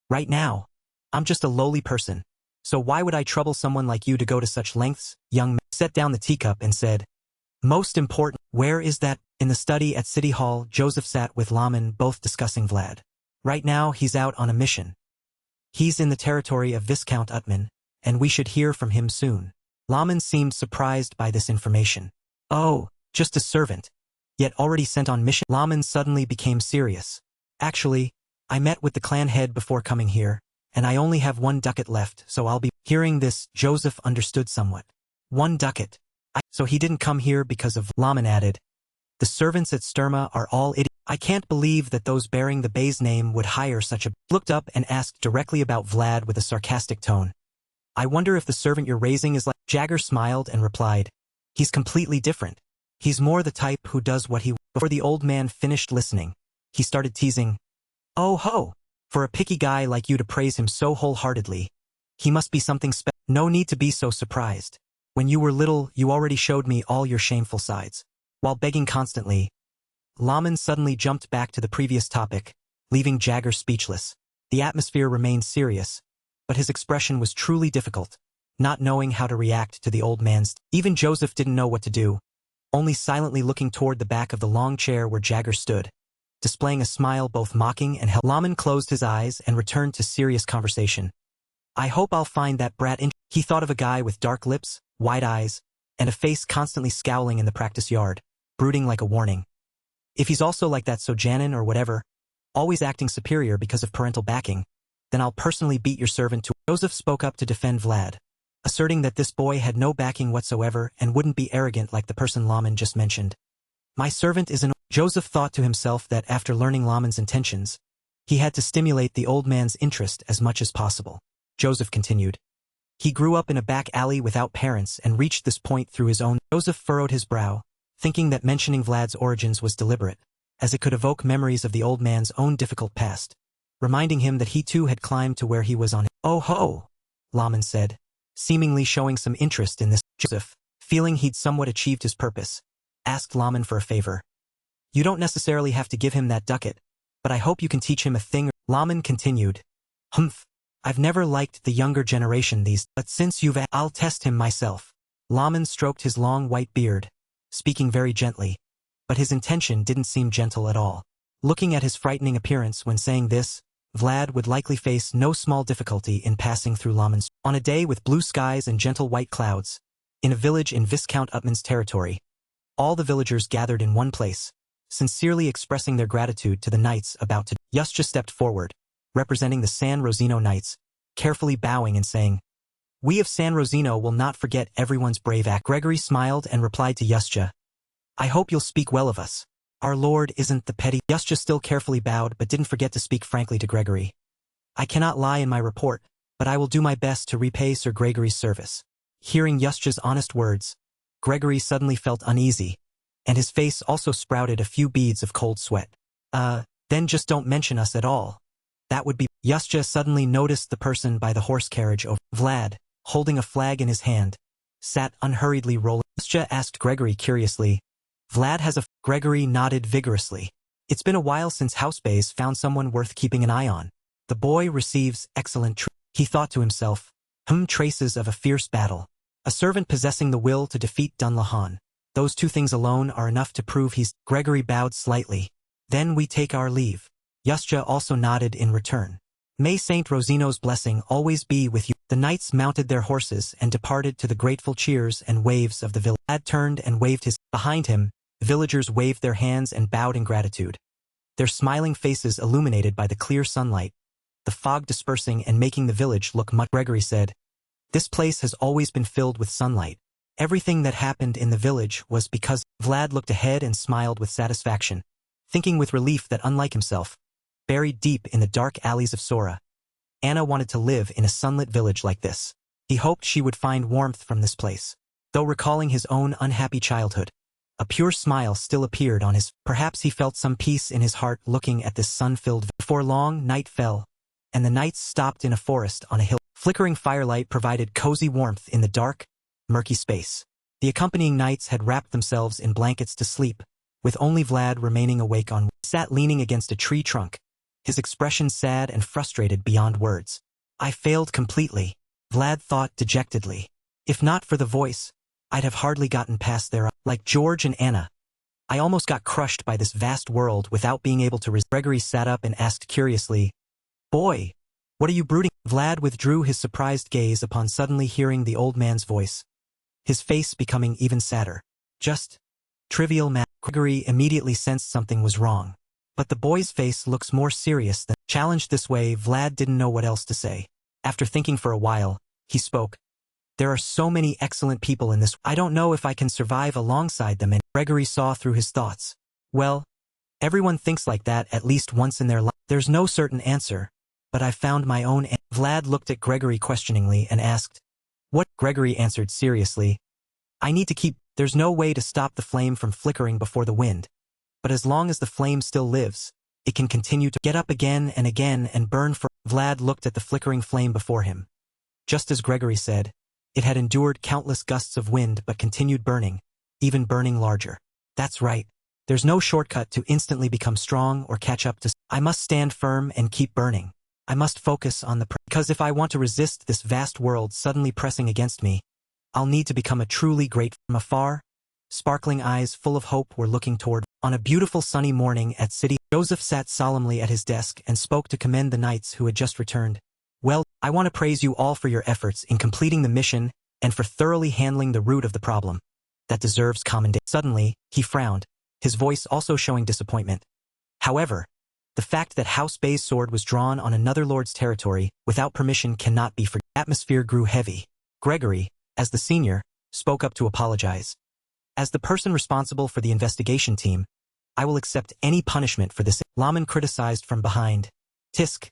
"Right now, I'm just a lowly person, so why would I trouble someone like you to go to such lengths?" Young man set down the teacup and said, "Most important, where is that?" In the study at City Hall, Joseph sat with Laman, both discussing Vlad. "Right now he's out on a mission. He's in the territory of Viscount Utman, and we should hear from him soon." Laman seemed surprised by this information. "Oh, just a servant, yet already sent on mission." Laman suddenly became serious. "Actually, I met with the clan head before coming here, and I only have 1 ducat left, so I'll be." Hearing this, Joseph understood somewhat. 1 ducat. So he didn't come here because of Laman added. The servants at Sturma are all idiots. I can't believe that those bearing the Bay's name would hire such a... Looked up and asked directly about Vlad with a sarcastic tone. I wonder if the servant you're raising is like... Jagger smiled and replied. He's completely different. He's more the type who does what he... Before the old man finished listening, he started teasing. Oh ho! For a picky guy like you to praise him so wholeheartedly. He must be something special. No need to be so surprised. When you were little, you already showed me all your shameful sides. While begging constantly, Laman suddenly jumped back to the previous topic, leaving Jagger speechless. The atmosphere remained serious, but his expression was truly difficult, not knowing how to react to the old man's... Even Joseph didn't know what to do, only silently looking toward the back of the long chair where Jagger stood, displaying a smile both mocking and Laman closed his eyes and returned to serious conversation. I hope I'll find that brat in... He thought of a guy with dark lips, wide eyes, and a face constantly scowling in the practice yard, brooding like a warning. If he's also like that Sojanin or whatever, always acting superior because of parental backing, then I'll personally beat your servant to... Joseph spoke up to defend Vlad, asserting that this boy had no backing whatsoever and wouldn't be arrogant like the person Laman just mentioned. My servant is an... Joseph thought to himself that after learning Laman's intentions, he had to stimulate the old man's interest as much as possible. Joseph continued. He grew up in a back alley without parents and reached this point through his own... Joseph furrowed his brow, thinking that mentioning Vlad's origins was deliberate, as it could evoke memories of the old man's own difficult past, reminding him that he too had climbed to where he was on... Oh ho! Laman said, seemingly showing some interest in this. Joseph, feeling he'd somewhat achieved his purpose, asked Laman for a favor. You don't necessarily have to give him that ducat, but I hope you can teach him a thing. Laman continued. Humph. I've never liked the younger generation but since you've I'll test him myself. Laman stroked his long white beard, speaking very gently, but his intention didn't seem gentle at all. Looking at his frightening appearance when saying this, Vlad would likely face no small difficulty in passing through Laman's. On a day with blue skies and gentle white clouds, in a village in Viscount Upman's territory, all the villagers gathered in one place, sincerely expressing their gratitude to the knights about to... Yusja stepped forward, representing the San Rosino Knights, carefully bowing and saying, We of San Rosino will not forget everyone's brave act. Gregory smiled and replied to Yusja, I hope you'll speak well of us. Our lord isn't the petty... Yusja still carefully bowed but didn't forget to speak frankly to Gregory. I cannot lie in my report, but I will do my best to repay Sir Gregory's service. Hearing Yusja's honest words, Gregory suddenly felt uneasy, and his face also sprouted a few beads of cold sweat. Then just don't mention us at all. That would be... Yusja suddenly noticed the person by the horse carriage over. Vlad, holding a flag in his hand, sat unhurriedly rolling. Yusja asked Gregory curiously, Vlad has a... Gregory nodded vigorously. It's been a while since Housebays found someone worth keeping an eye on. The boy receives excellent treatment. He thought to himself, traces of a fierce battle. A servant possessing the will to defeat Dunlahan. Those two things alone are enough to prove he's... Gregory bowed slightly. Then we take our leave. Yusja also nodded in return. May Saint Rosino's blessing always be with you. The knights mounted their horses and departed to the grateful cheers and waves of the village. Vlad turned and waved his... Behind him, villagers waved their hands and bowed in gratitude. Their smiling faces illuminated by the clear sunlight, the fog dispersing and making the village look much... Gregory said, This place has always been filled with sunlight. Everything that happened in the village was because... Vlad looked ahead and smiled with satisfaction, thinking with relief that unlike himself, buried deep in the dark alleys of Sora, Anna wanted to live in a sunlit village like this. He hoped she would find warmth from this place. Though recalling his own unhappy childhood, a pure smile still appeared on his... Perhaps he felt some peace in his heart looking at this sun-filled... Before long, night fell, and the knights stopped in a forest on a hill. Flickering firelight provided cozy warmth in the dark, murky space. The accompanying knights had wrapped themselves in blankets to sleep, with only Vlad remaining awake on... Sat leaning against a tree trunk, his expression sad and frustrated beyond words. I failed completely, Vlad thought dejectedly. If not for the voice, I'd have hardly gotten past their... Like George and Anna, I almost got crushed by this vast world without being able to... Gregory sat up and asked curiously, Boy, what are you brooding? Vlad withdrew his surprised gaze upon suddenly hearing the old man's voice, his face becoming even sadder. Just trivial matter. Gregory immediately sensed something was wrong. But the boy's face looks more serious than... Challenged this way, Vlad didn't know what else to say. After thinking for a while, he spoke. There are so many excellent people in this. I don't know if I can survive alongside them. And Gregory saw through his thoughts. Well, everyone thinks like that at least once in their life. There's no certain answer, but I found my own. Vlad looked at Gregory questioningly and asked, "What?" Gregory answered seriously, "I need to keep. There's no way to stop the flame from flickering before the wind. But as long as the flame still lives, it can continue to get up again and burn for." Vlad looked at the flickering flame before him. Just as Gregory said, it had endured countless gusts of wind but continued burning, even burning larger. That's right. There's no shortcut to instantly become strong or catch up to. I must stand firm and keep burning. I must focus on because if I want to resist this vast world suddenly pressing against me, I'll need to become a truly great. From afar, sparkling eyes full of hope were looking toward. On a beautiful sunny morning at City, Joseph sat solemnly at his desk and spoke to commend the knights who had just returned. Well, I want to praise you all for your efforts in completing the mission and for thoroughly handling the root of the problem. That deserves commendation. Suddenly, he frowned, his voice also showing disappointment. However, the fact that House Bay's sword was drawn on another lord's territory without permission cannot be forgiven. The atmosphere grew heavy. Gregory, as the senior, spoke up to apologize. As the person responsible for the investigation team, I will accept any punishment for this. Laman criticized from behind. Tisk.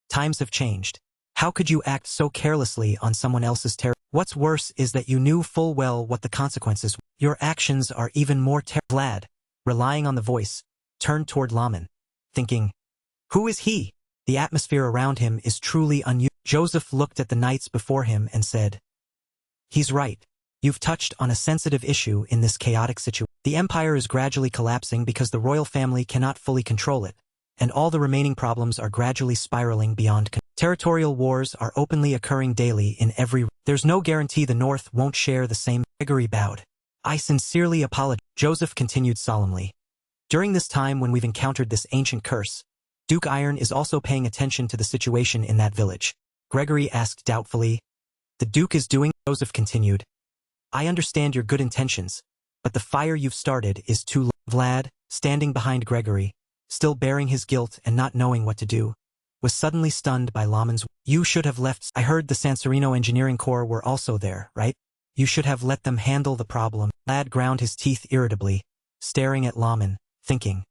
Times have changed. How could you act so carelessly on someone else's territory? What's worse is that you knew full well what the consequences were. Your actions are even more terrible. Vlad, relying on the voice, turned toward Laman, thinking, who is he? The atmosphere around him is truly unusual. Joseph looked at the knights before him and said, he's right. You've touched on a sensitive issue in this chaotic situation. The empire is gradually collapsing because the royal family cannot fully control it, and all the remaining problems are gradually spiraling beyond control. Territorial wars are openly occurring daily in every. There's no guarantee the North won't share the same. Gregory bowed. I sincerely apologize. Joseph continued solemnly. During this time when we've encountered this ancient curse, Duke Iron is also paying attention to the situation in that village. Gregory asked doubtfully. The Duke is doing. Joseph continued. I understand your good intentions, but the fire you've started is too low. Vlad, standing behind Gregory, still bearing his guilt and not knowing what to do, was suddenly stunned by Laman's. You should have left. I heard the Sancerino Engineering Corps were also there, right? You should have let them handle the problem. Vlad ground his teeth irritably, staring at Laman, thinking,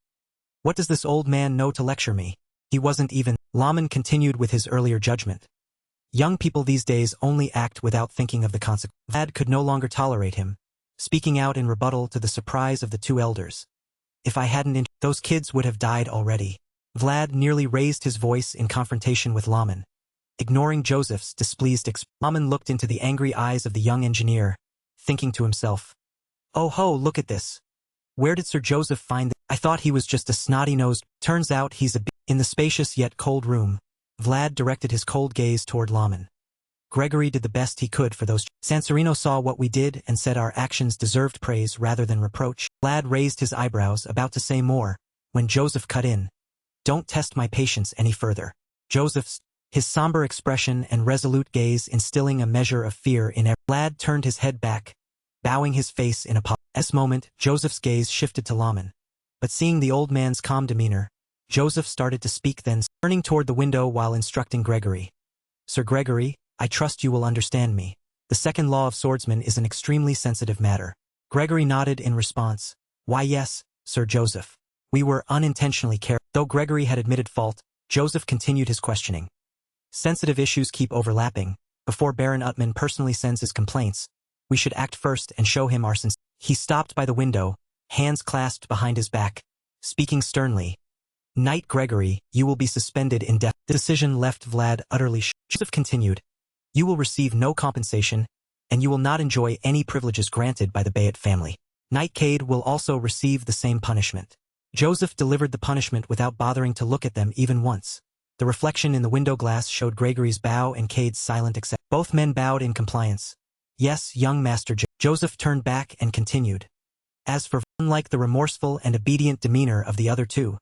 what does this old man know to lecture me? He wasn't even. Laman continued with his earlier judgment. Young people these days only act without thinking of the consequences. Vlad could no longer tolerate him, speaking out in rebuttal to the surprise of the two elders. If I hadn't, those kids would have died already. Vlad nearly raised his voice in confrontation with Laman, ignoring Joseph's displeased expression. Laman looked into the angry eyes of the young engineer, thinking to himself, oh ho, look at this. Where did Sir Joseph find this? I thought he was just a snotty-nosed. Turns out he's a. In the spacious yet cold room, Vlad directed his cold gaze toward Laman. Gregory did the best he could for those. Sancerino saw what we did and said our actions deserved praise rather than reproach. Vlad raised his eyebrows, about to say more, when Joseph cut in. Don't test my patience any further. Joseph's, his somber expression and resolute gaze instilling a measure of fear in every. Vlad turned his head back, bowing his face in apology. At this moment, Joseph's gaze shifted to Laman, but seeing the old man's calm demeanor, Joseph started to speak then, turning toward the window while instructing Gregory. Sir Gregory, I trust you will understand me. The second law of swordsmen is an extremely sensitive matter. Gregory nodded in response. Why yes, Sir Joseph. We were unintentionally careless. Though Gregory had admitted fault, Joseph continued his questioning. Sensitive issues keep overlapping. Before Baron Utman personally sends his complaints, we should act first and show him our sincerity. He stopped by the window, hands clasped behind his back, speaking sternly. Knight Gregory, you will be suspended indefinitely. The decision left Vlad utterly shocked. Joseph continued. You will receive no compensation, and you will not enjoy any privileges granted by the Bayet family. Knight Cade will also receive the same punishment. Joseph delivered the punishment without bothering to look at them even once. The reflection in the window glass showed Gregory's bow and Cade's silent acceptance. Both men bowed in compliance. Yes, young Master Joseph turned back and continued. As for, unlike the remorseful and obedient demeanor of the other two,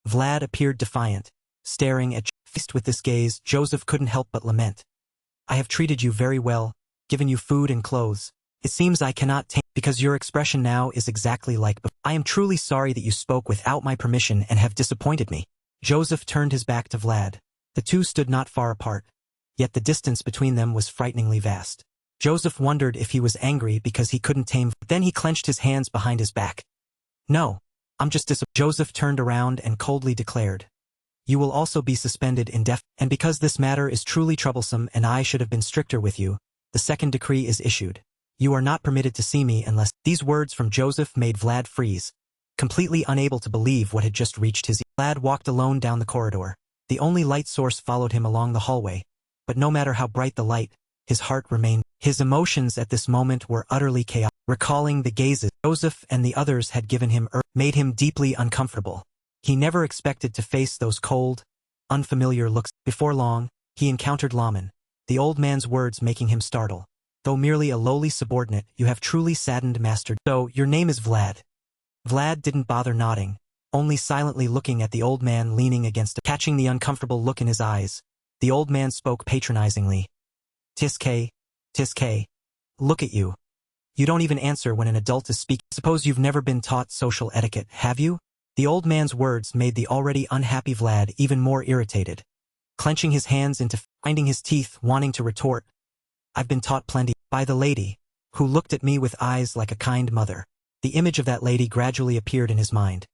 Vlad appeared defiant, staring at. Faced with this gaze, Joseph couldn't help but lament. I have treated you very well, given you food and clothes. It seems I cannot take, because your expression now is exactly like before. I am truly sorry that you spoke without my permission and have disappointed me. Joseph turned his back to Vlad. The two stood not far apart, yet the distance between them was frighteningly vast. Joseph wondered if he was angry because he couldn't tame. Then he clenched his hands behind his back. No, I'm just Joseph turned around and coldly declared. You will also be suspended indefinitely. And because this matter is truly troublesome and I should have been stricter with you, the second decree is issued. You are not permitted to see me unless. These words from Joseph made Vlad freeze, completely unable to believe what had just reached his ear. Vlad walked alone down the corridor. The only light source followed him along the hallway, but no matter how bright the light, his heart remained. His emotions at this moment were utterly chaotic. Recalling the gazes Joseph and the others had given him made him deeply uncomfortable. He never expected to face those cold, unfamiliar looks. Before long, he encountered Laman, the old man's words making him startle. Though merely a lowly subordinate, you have truly saddened Master. So, your name is Vlad. Vlad didn't bother nodding, only silently looking at the old man leaning against him. Catching the uncomfortable look in his eyes, the old man spoke patronizingly. Tiskay, look at you. You don't even answer when an adult is speaking. Suppose you've never been taught social etiquette, have you? The old man's words made the already unhappy Vlad even more irritated. Clenching his hands into finding his teeth, wanting to retort. I've been taught plenty by the lady, who looked at me with eyes like a kind mother. The image of that lady gradually appeared in his mind.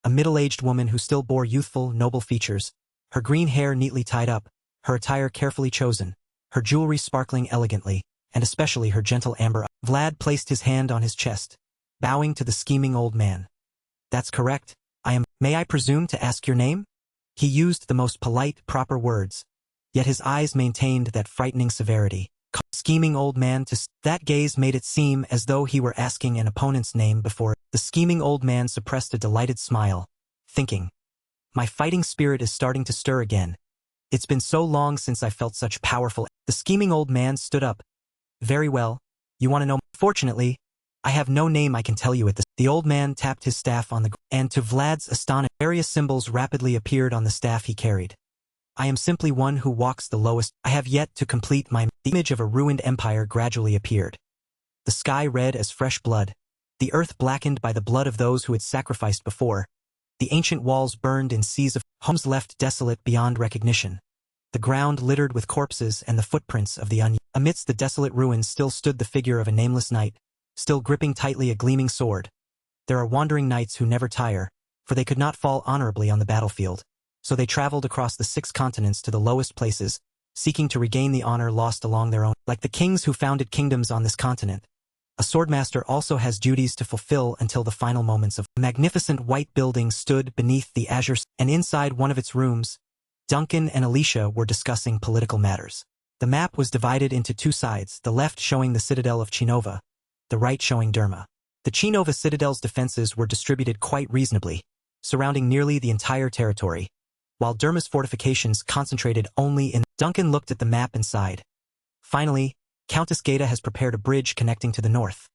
A middle-aged woman who still bore youthful, noble features, her green hair neatly tied up, her attire carefully chosen, her jewelry sparkling elegantly, and especially her gentle amber eyes. Vlad placed his hand on his chest, bowing to the scheming old man. That's correct. May I presume to ask your name? He used the most polite, proper words, yet his eyes maintained that frightening severity. Scheming old man that gaze made it seem as though he were asking an opponent's name before. The scheming old man suppressed a delighted smile, thinking, my fighting spirit is starting to stir again. It's been so long since I felt such powerful. The scheming old man stood up. Very well. You want to know? Fortunately, I have no name I can tell you at this. The old man tapped his staff on the ground, and to Vlad's astonishment, various symbols rapidly appeared on the staff he carried. I am simply one who walks the lowest. I have yet to complete my. The image of a ruined empire gradually appeared. The sky red as fresh blood, the earth blackened by the blood of those who had sacrificed before, the ancient walls burned in seas of homes left desolate beyond recognition, the ground littered with corpses and the footprints of the onion. Amidst the desolate ruins still stood the figure of a nameless knight, still gripping tightly a gleaming sword. There are wandering knights who never tire, for they could not fall honorably on the battlefield, so they traveled across the 6 continents to the lowest places, seeking to regain the honor lost along their own. Like the kings who founded kingdoms on this continent, a swordmaster also has duties to fulfill until the final moments of. A magnificent white building stood beneath the azure, and inside one of its rooms, Duncan and Alicia were discussing political matters. The map was divided into 2 sides, the left showing the citadel of Chinova, the right showing Derma. The Chinova citadel's defenses were distributed quite reasonably, surrounding nearly the entire territory, while Derma's fortifications concentrated only in. Duncan looked at the map and sighed. Finally, Countess Geta has prepared a bridge connecting to the north.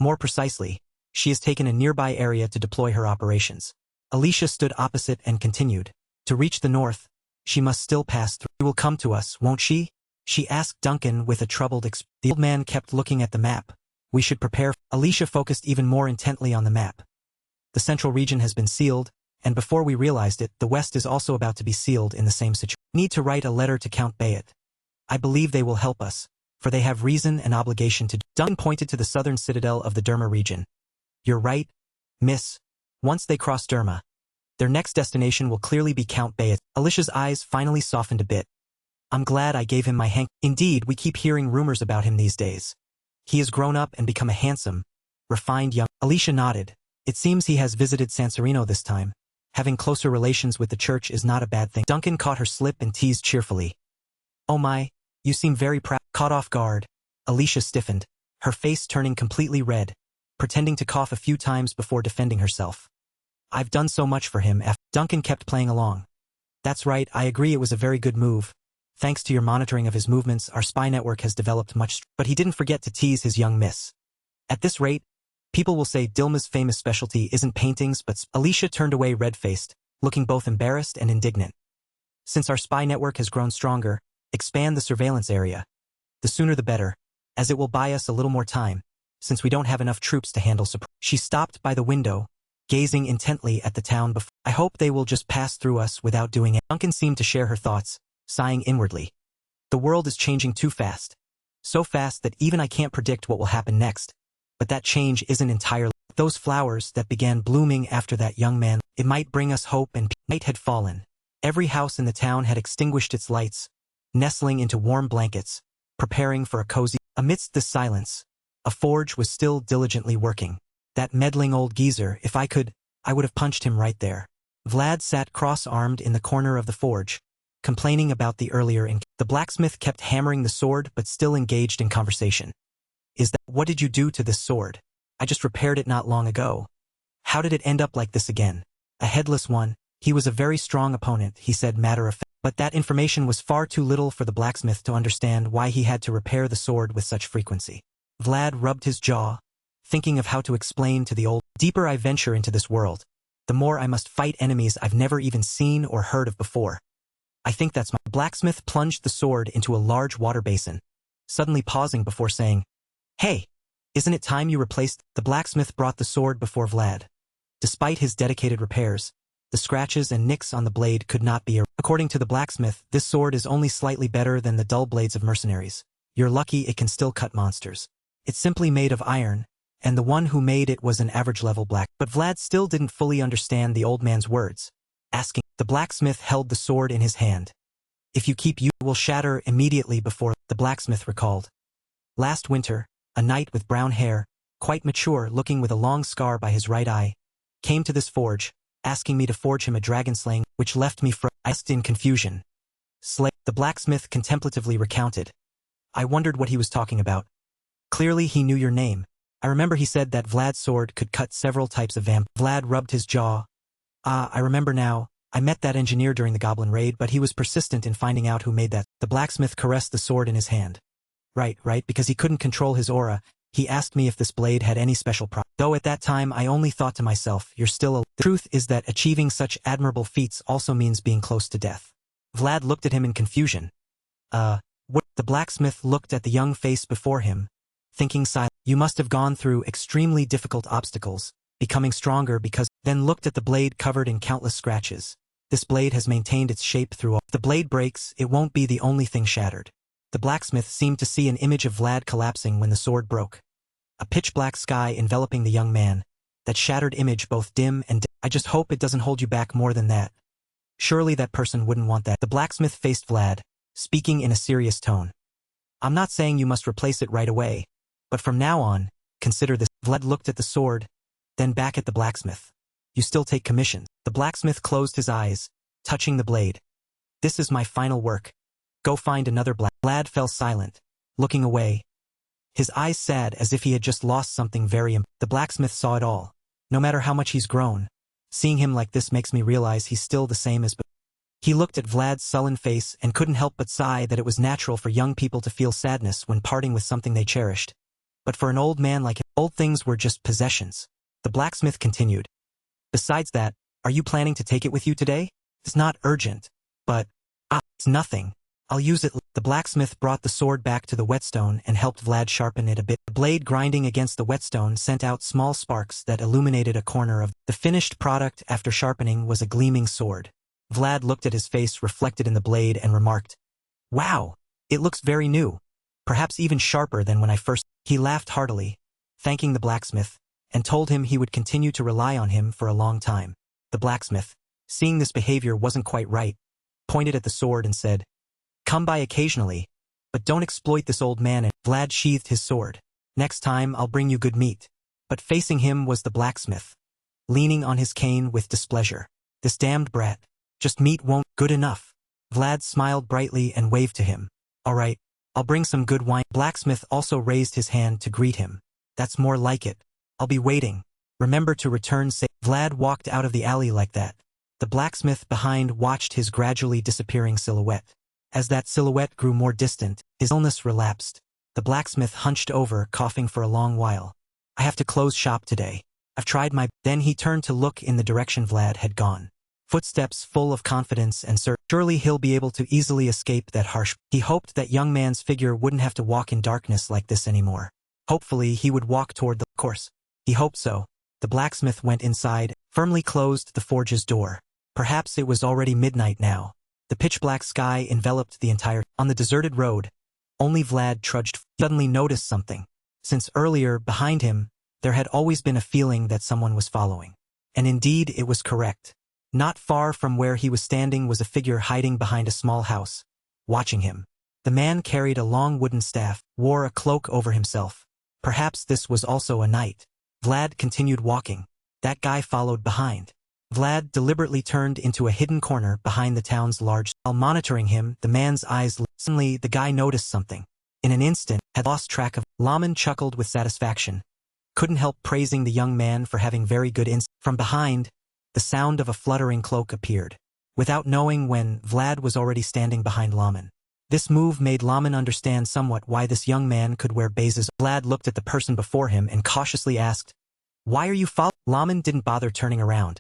More precisely, she has taken a nearby area to deploy her operations. Alicia stood opposite and continued. To reach the north, she must still pass through. She will come to us, won't she? She asked Duncan with a troubled expression. The old man kept looking at the map. We should prepare. Alicia focused even more intently on the map. The central region has been sealed, and before we realized it, the west is also about to be sealed in the same situation. We need to write a letter to Count Bayet. I believe they will help us, for they have reason and obligation to. Duncan pointed to the southern citadel of the Derma region. You're right, miss. Once they cross Derma, their next destination will clearly be Count Bayet. Alicia's eyes finally softened a bit. I'm glad I gave him my hank. Indeed, we keep hearing rumors about him these days. He has grown up and become a handsome, refined young. Alicia nodded. It seems he has visited San Sereno this time. Having closer relations with the church is not a bad thing. Duncan caught her slip and teased cheerfully. Oh my, you seem very proud. Caught off guard, Alicia stiffened, her face turning completely red, pretending to cough a few times before defending herself. I've done so much for him. Duncan kept playing along. That's right, I agree it was a very good move. Thanks to your monitoring of his movements, our spy network has developed much. But he didn't forget to tease his young miss. At this rate, people will say Dilma's famous specialty isn't paintings but. Alicia turned away red-faced, looking both embarrassed and indignant. Since our spy network has grown stronger, expand the surveillance area. The sooner the better, as it will buy us a little more time, since we don't have enough troops to handle surprise. She stopped by the window, gazing intently at the town before. I hope they will just pass through us without doing it. Duncan seemed to share her thoughts, sighing inwardly. The world is changing too fast. So fast that even I can't predict what will happen next. But that change isn't entirely. Those flowers that began blooming after that young man, it might bring us hope and night had fallen. Every house in the town had extinguished its lights, nestling into warm blankets, preparing for a cozy. Amidst this silence, a forge was still diligently working. That meddling old geezer, if I could, I would have punched him right there. Vlad sat cross-armed in the corner of the forge, complaining about the earlier The blacksmith kept hammering the sword but still engaged in conversation. What did you do to this sword? I just repaired it not long ago. How did it end up like this again? A headless one. He was a very strong opponent, he said matter-of-fact. But that information was far too little for the blacksmith to understand why he had to repair the sword with such frequency. Vlad rubbed his jaw, thinking of how to explain to the old. Deeper I venture into this world, the more I must fight enemies I've never even seen or heard of before. I think that's my. Blacksmith plunged the sword into a large water basin, suddenly pausing before saying, "Hey, isn't it time you replaced?" The blacksmith brought the sword before Vlad. Despite his dedicated repairs, the scratches and nicks on the blade could not be. According to the blacksmith, this sword is only slightly better than the dull blades of mercenaries. You're lucky it can still cut monsters. It's simply made of iron, and the one who made it was an average-level black. But Vlad still didn't fully understand the old man's words, asking. The blacksmith held the sword in his hand. If you keep you will shatter immediately before. The blacksmith recalled. Last winter, a knight with brown hair, quite mature looking with a long scar by his right eye, came to this forge, asking me to forge him a dragon-slaying, which left me asked in confusion. The blacksmith contemplatively recounted. I wondered what he was talking about. Clearly he knew your name. I remember he said that Vlad's sword could cut several types of vamp. Vlad rubbed his jaw. I remember now. I met that engineer during the goblin raid, but he was persistent in finding out who made that. The blacksmith caressed the sword in his hand. Right, because he couldn't control his aura. He asked me if this blade had any special property. Though at that time I only thought to myself, you're still a. The truth is that achieving such admirable feats also means being close to death. Vlad looked at him in confusion. What? The blacksmith looked at the young face before him, thinking silently. You must have gone through extremely difficult obstacles, becoming stronger because. Then looked at the blade covered in countless scratches. This blade has maintained its shape through all. If the blade breaks, it won't be the only thing shattered. The blacksmith seemed to see an image of Vlad collapsing when the sword broke. A pitch-black sky enveloping the young man, that shattered image both dim and I just hope it doesn't hold you back more than that. Surely that person wouldn't want that. The blacksmith faced Vlad, speaking in a serious tone. I'm not saying you must replace it right away, but from now on, consider this. Vlad looked at the sword, then back at the blacksmith. You still take commissions. The blacksmith closed his eyes, touching the blade. This is my final work. Go find another Vlad fell silent, looking away. His eyes sad as if he had just lost something very important. The blacksmith saw it all. No matter how much he's grown, seeing him like this makes me realize he's still the same as before. He looked at Vlad's sullen face and couldn't help but sigh that it was natural for young people to feel sadness when parting with something they cherished. But for an old man like him, old things were just possessions. The blacksmith continued. Besides that, are you planning to take it with you today? It's not urgent, but, it's nothing. I'll use it. The blacksmith brought the sword back to the whetstone and helped Vlad sharpen it a bit. The blade grinding against the whetstone sent out small sparks that illuminated a corner of the finished product. After sharpening was a gleaming sword. Vlad looked at his face reflected in the blade and remarked, Wow, it looks very new. Perhaps even sharper than when I first. He laughed heartily, thanking the blacksmith, and told him he would continue to rely on him for a long time. The blacksmith, seeing this behavior wasn't quite right, pointed at the sword and said, Come by occasionally, but don't exploit this old man. And Vlad sheathed his sword. Next time I'll bring you good meat. But facing him was the blacksmith, leaning on his cane with displeasure. This damned brat, just meat won't good enough. Vlad smiled brightly and waved to him. All right, I'll bring some good wine. Blacksmith also raised his hand to greet him. That's more like it. I'll be waiting. Remember to return safe. Vlad walked out of the alley like that. The blacksmith behind watched his gradually disappearing silhouette. As that silhouette grew more distant, his illness relapsed. The blacksmith hunched over, coughing for a long while. I have to close shop today. I've tried my. Then he turned to look in the direction Vlad had gone. Footsteps full of confidence and surely he'll be able to easily escape that harsh. He hoped that young man's figure wouldn't have to walk in darkness like this anymore. Hopefully he would walk toward the course. He hoped so. The blacksmith went inside, firmly closed the forge's door. Perhaps it was already midnight now. The pitch-black sky enveloped the entire. On the deserted road, Only Vlad trudged, suddenly noticed something. Since earlier, behind him, there had always been a feeling that someone was following. And indeed, it was correct. Not far from where he was standing was a figure hiding behind a small house, watching him. The man carried a long wooden staff, wore a cloak over himself. Perhaps this was also a knight. Vlad continued walking. That guy followed behind. Vlad deliberately turned into a hidden corner behind the town's large. While monitoring him, the man's eyes lit. Suddenly, the guy noticed something. In an instant, had lost track of. Laman chuckled with satisfaction. Couldn't help praising the young man for having very good insight. From behind, the sound of a fluttering cloak appeared. Without knowing when, Vlad was already standing behind Laman. This move made Laman understand somewhat why this young man could wear bazes. Vlad looked at the person before him and cautiously asked, "Why are you following?" Laman didn't bother turning around,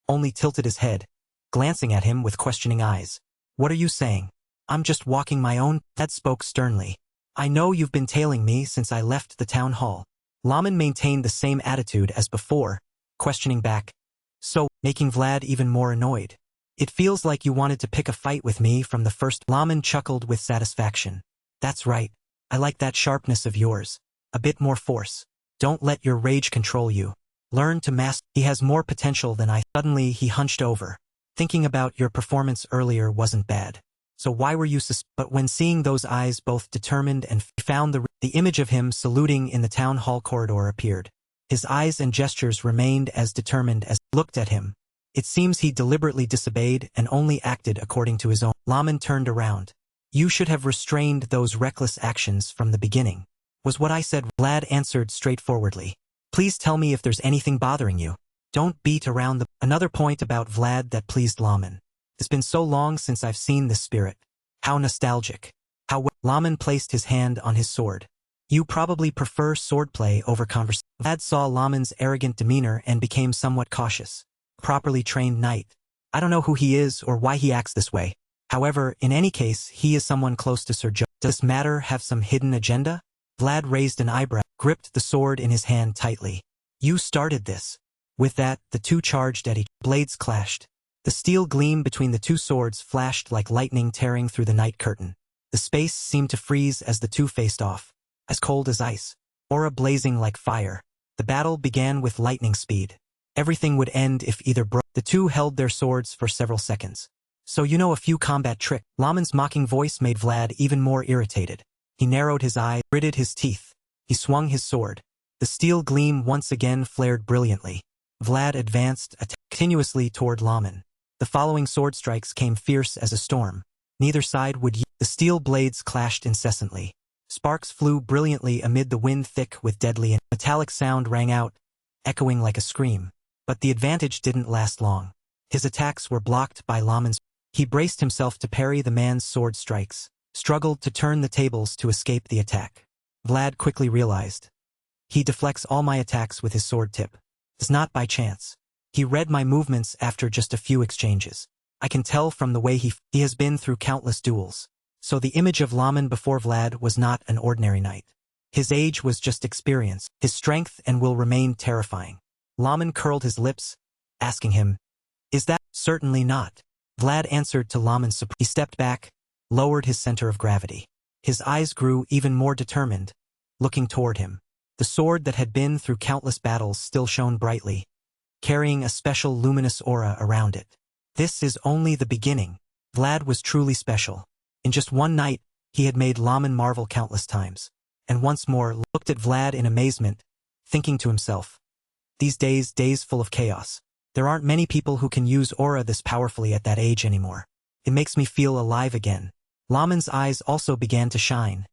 only tilted his head, glancing at him with questioning eyes. "What are you saying?" "I'm just walking my own." Vlad spoke sternly. "I know you've been tailing me since I left the town hall." Laman maintained the same attitude as before, questioning back. "So, making Vlad even more annoyed. It feels like you wanted to pick a fight with me from the first." Laman chuckled with satisfaction. "That's right. I like that sharpness of yours. A bit more force. Don't let your rage control you. Learn to master. He has more potential than I." Suddenly he hunched over. "Thinking about your performance earlier wasn't bad. So why were you But when seeing those eyes both determined and found the image of him saluting in the town hall corridor appeared. His eyes and gestures remained as determined as looked at him. It seems he deliberately disobeyed and only acted according to his own. Laman turned around. "You should have restrained those reckless actions from the beginning," was what I said. Vlad answered straightforwardly. "Please tell me if there's anything bothering you. Don't beat around the." Another point about Vlad that pleased Laman. "It's been so long since I've seen this spirit. How nostalgic. How well." Laman placed his hand on his sword. "You probably prefer swordplay over conversation." Vlad saw Laman's arrogant demeanor and became somewhat cautious. Properly trained knight. I don't know who he is or why he acts this way. However, in any case, he is someone close to Sir Joe. Does this matter have some hidden agenda? Vlad raised an eyebrow, gripped the sword in his hand tightly. "You started this." With that, the two charged at each. Blades clashed. The steel gleam between the two swords flashed like lightning tearing through the night curtain. The space seemed to freeze as the two faced off. As cold as ice. Aura blazing like fire. The battle began with lightning speed. Everything would end if either broke. The two held their swords for several seconds. "So you know a few combat tricks." Laman's mocking voice made Vlad even more irritated. He narrowed his eyes, gritted his teeth. He swung his sword. The steel gleam once again flared brilliantly. Vlad advanced continuously toward Laman. The following sword strikes came fierce as a storm. Neither side would yield. The steel blades clashed incessantly. Sparks flew brilliantly amid the wind, thick with deadly and metallic sound rang out, echoing like a scream. But the advantage didn't last long. His attacks were blocked by Laman's. He braced himself to parry the man's sword strikes, struggled to turn the tables to escape the attack. Vlad quickly realized. He deflects all my attacks with his sword tip. It's not by chance. He read my movements after just a few exchanges. I can tell from the way he has been through countless duels. So the image of Laman before Vlad was not an ordinary knight. His age was just experience. His strength and will remained terrifying. Laman curled his lips, asking him, "Is that?" "Certainly not." Vlad answered to Laman's surprise. He stepped back, lowered his center of gravity. His eyes grew even more determined, looking toward him. The sword that had been through countless battles still shone brightly, carrying a special luminous aura around it. This is only the beginning. Vlad was truly special. In just one night, he had made Laman marvel countless times. And once more looked at Vlad in amazement, thinking to himself, "These days full of chaos. There aren't many people who can use aura this powerfully at that age anymore. It makes me feel alive again." Laman's eyes also began to shine,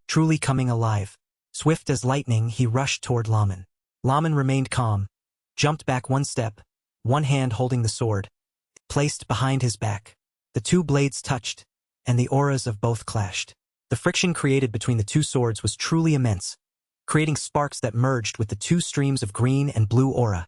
truly coming alive. Swift as lightning, he rushed toward Laman. Laman remained calm, jumped back one step, one hand holding the sword, placed behind his back. The two blades touched, and the auras of both clashed. The friction created between the two swords was truly immense, creating sparks that merged with the two streams of green and blue aura,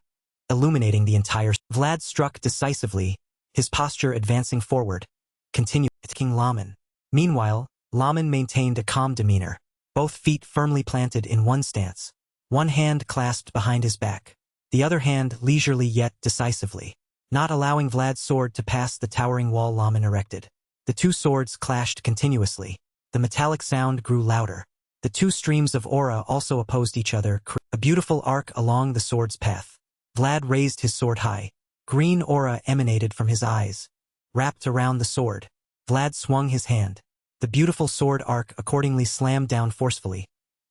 illuminating the entire. Vlad struck decisively, his posture advancing forward, continuing attacking Laman. Meanwhile, Laman maintained a calm demeanor, both feet firmly planted in one stance, one hand clasped behind his back, the other hand leisurely yet decisively, not allowing Vlad's sword to pass the towering wall Laman erected. The two swords clashed continuously, The metallic sound grew louder. The two streams of aura also opposed each other, a beautiful arc along the sword's path. Vlad raised his sword high. Green aura emanated from his eyes. Wrapped around the sword, Vlad swung his hand. The beautiful sword arc accordingly slammed down forcefully,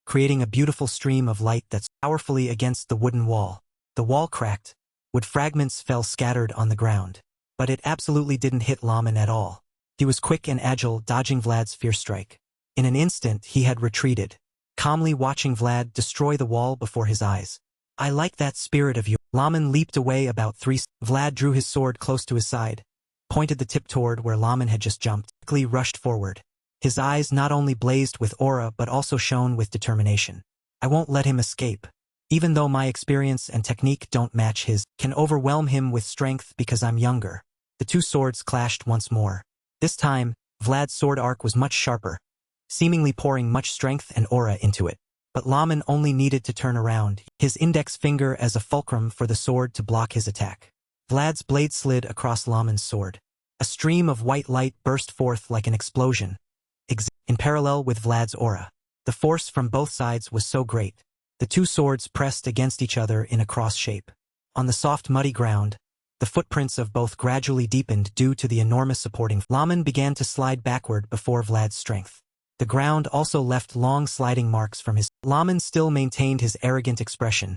creating a beautiful stream of light that's powerfully against the wooden wall. The wall cracked. Wood fragments fell scattered on the ground. But it absolutely didn't hit Laman at all. He was quick and agile, dodging Vlad's fierce strike. In an instant he had retreated, calmly watching Vlad destroy the wall before his eyes. I like that spirit of you. Laman leaped away about 3 steps. Vlad drew his sword close to his side, pointed the tip toward where Laman had just jumped, quickly rushed forward. His eyes not only blazed with aura but also shone with determination. I won't let him escape. Even though my experience and technique don't match his, can overwhelm him with strength because I'm younger. The two swords clashed once more. This time, Vlad's sword arc was much sharper, seemingly pouring much strength and aura into it. But Laman only needed to turn around, his index finger as a fulcrum for the sword to block his attack. Vlad's blade slid across Laman's sword. A stream of white light burst forth like an explosion, in parallel with Vlad's aura. The force from both sides was so great. The two swords pressed against each other in a cross shape. On the soft muddy ground, the footprints of both gradually deepened due to the enormous supporting. Laman began to slide backward before Vlad's strength. The ground also left long sliding marks from his. Laman still maintained his arrogant expression,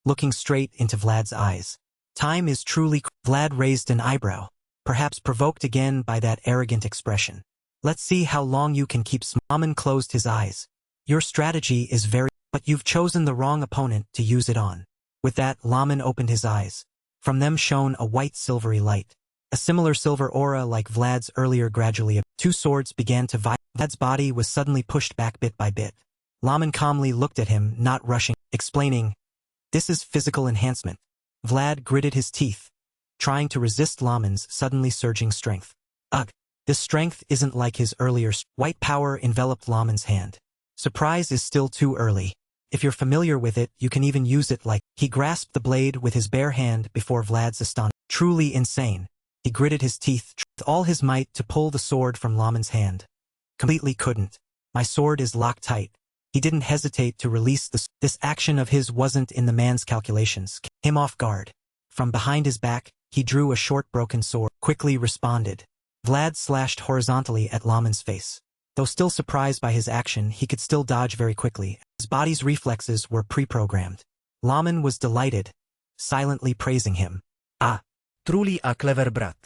looking straight into Vlad's eyes. Time is truly. Vlad raised an eyebrow, perhaps provoked again by that arrogant expression. Let's see how long you can keep. Laman closed his eyes. Your strategy is very, but you've chosen the wrong opponent to use it on. With that, Laman opened his eyes. From them shone a white silvery light. A similar silver aura like Vlad's earlier gradually. Two swords began to vibrate. Vlad's body was suddenly pushed back bit by bit. Laman calmly looked at him, not rushing, explaining, "This is physical enhancement." Vlad gritted his teeth, trying to resist Laman's suddenly surging strength. Ugh, this strength isn't like his earlier. White power enveloped Laman's hand. Surprise is still too early. If you're familiar with it, you can even use it like. He grasped the blade with his bare hand before Vlad's astonished. Truly insane. He gritted his teeth with all his might to pull the sword from Laman's hand. Completely couldn't. My sword is locked tight. He didn't hesitate to release the. This action of his wasn't in the man's calculations. Him off guard. From behind his back, he drew a short broken sword. Quickly responded. Vlad slashed horizontally at Laman's face. Though still surprised by his action, he could still dodge very quickly. His body's reflexes were pre-programmed. Laman was delighted, silently praising him. Ah, Truly a clever brat.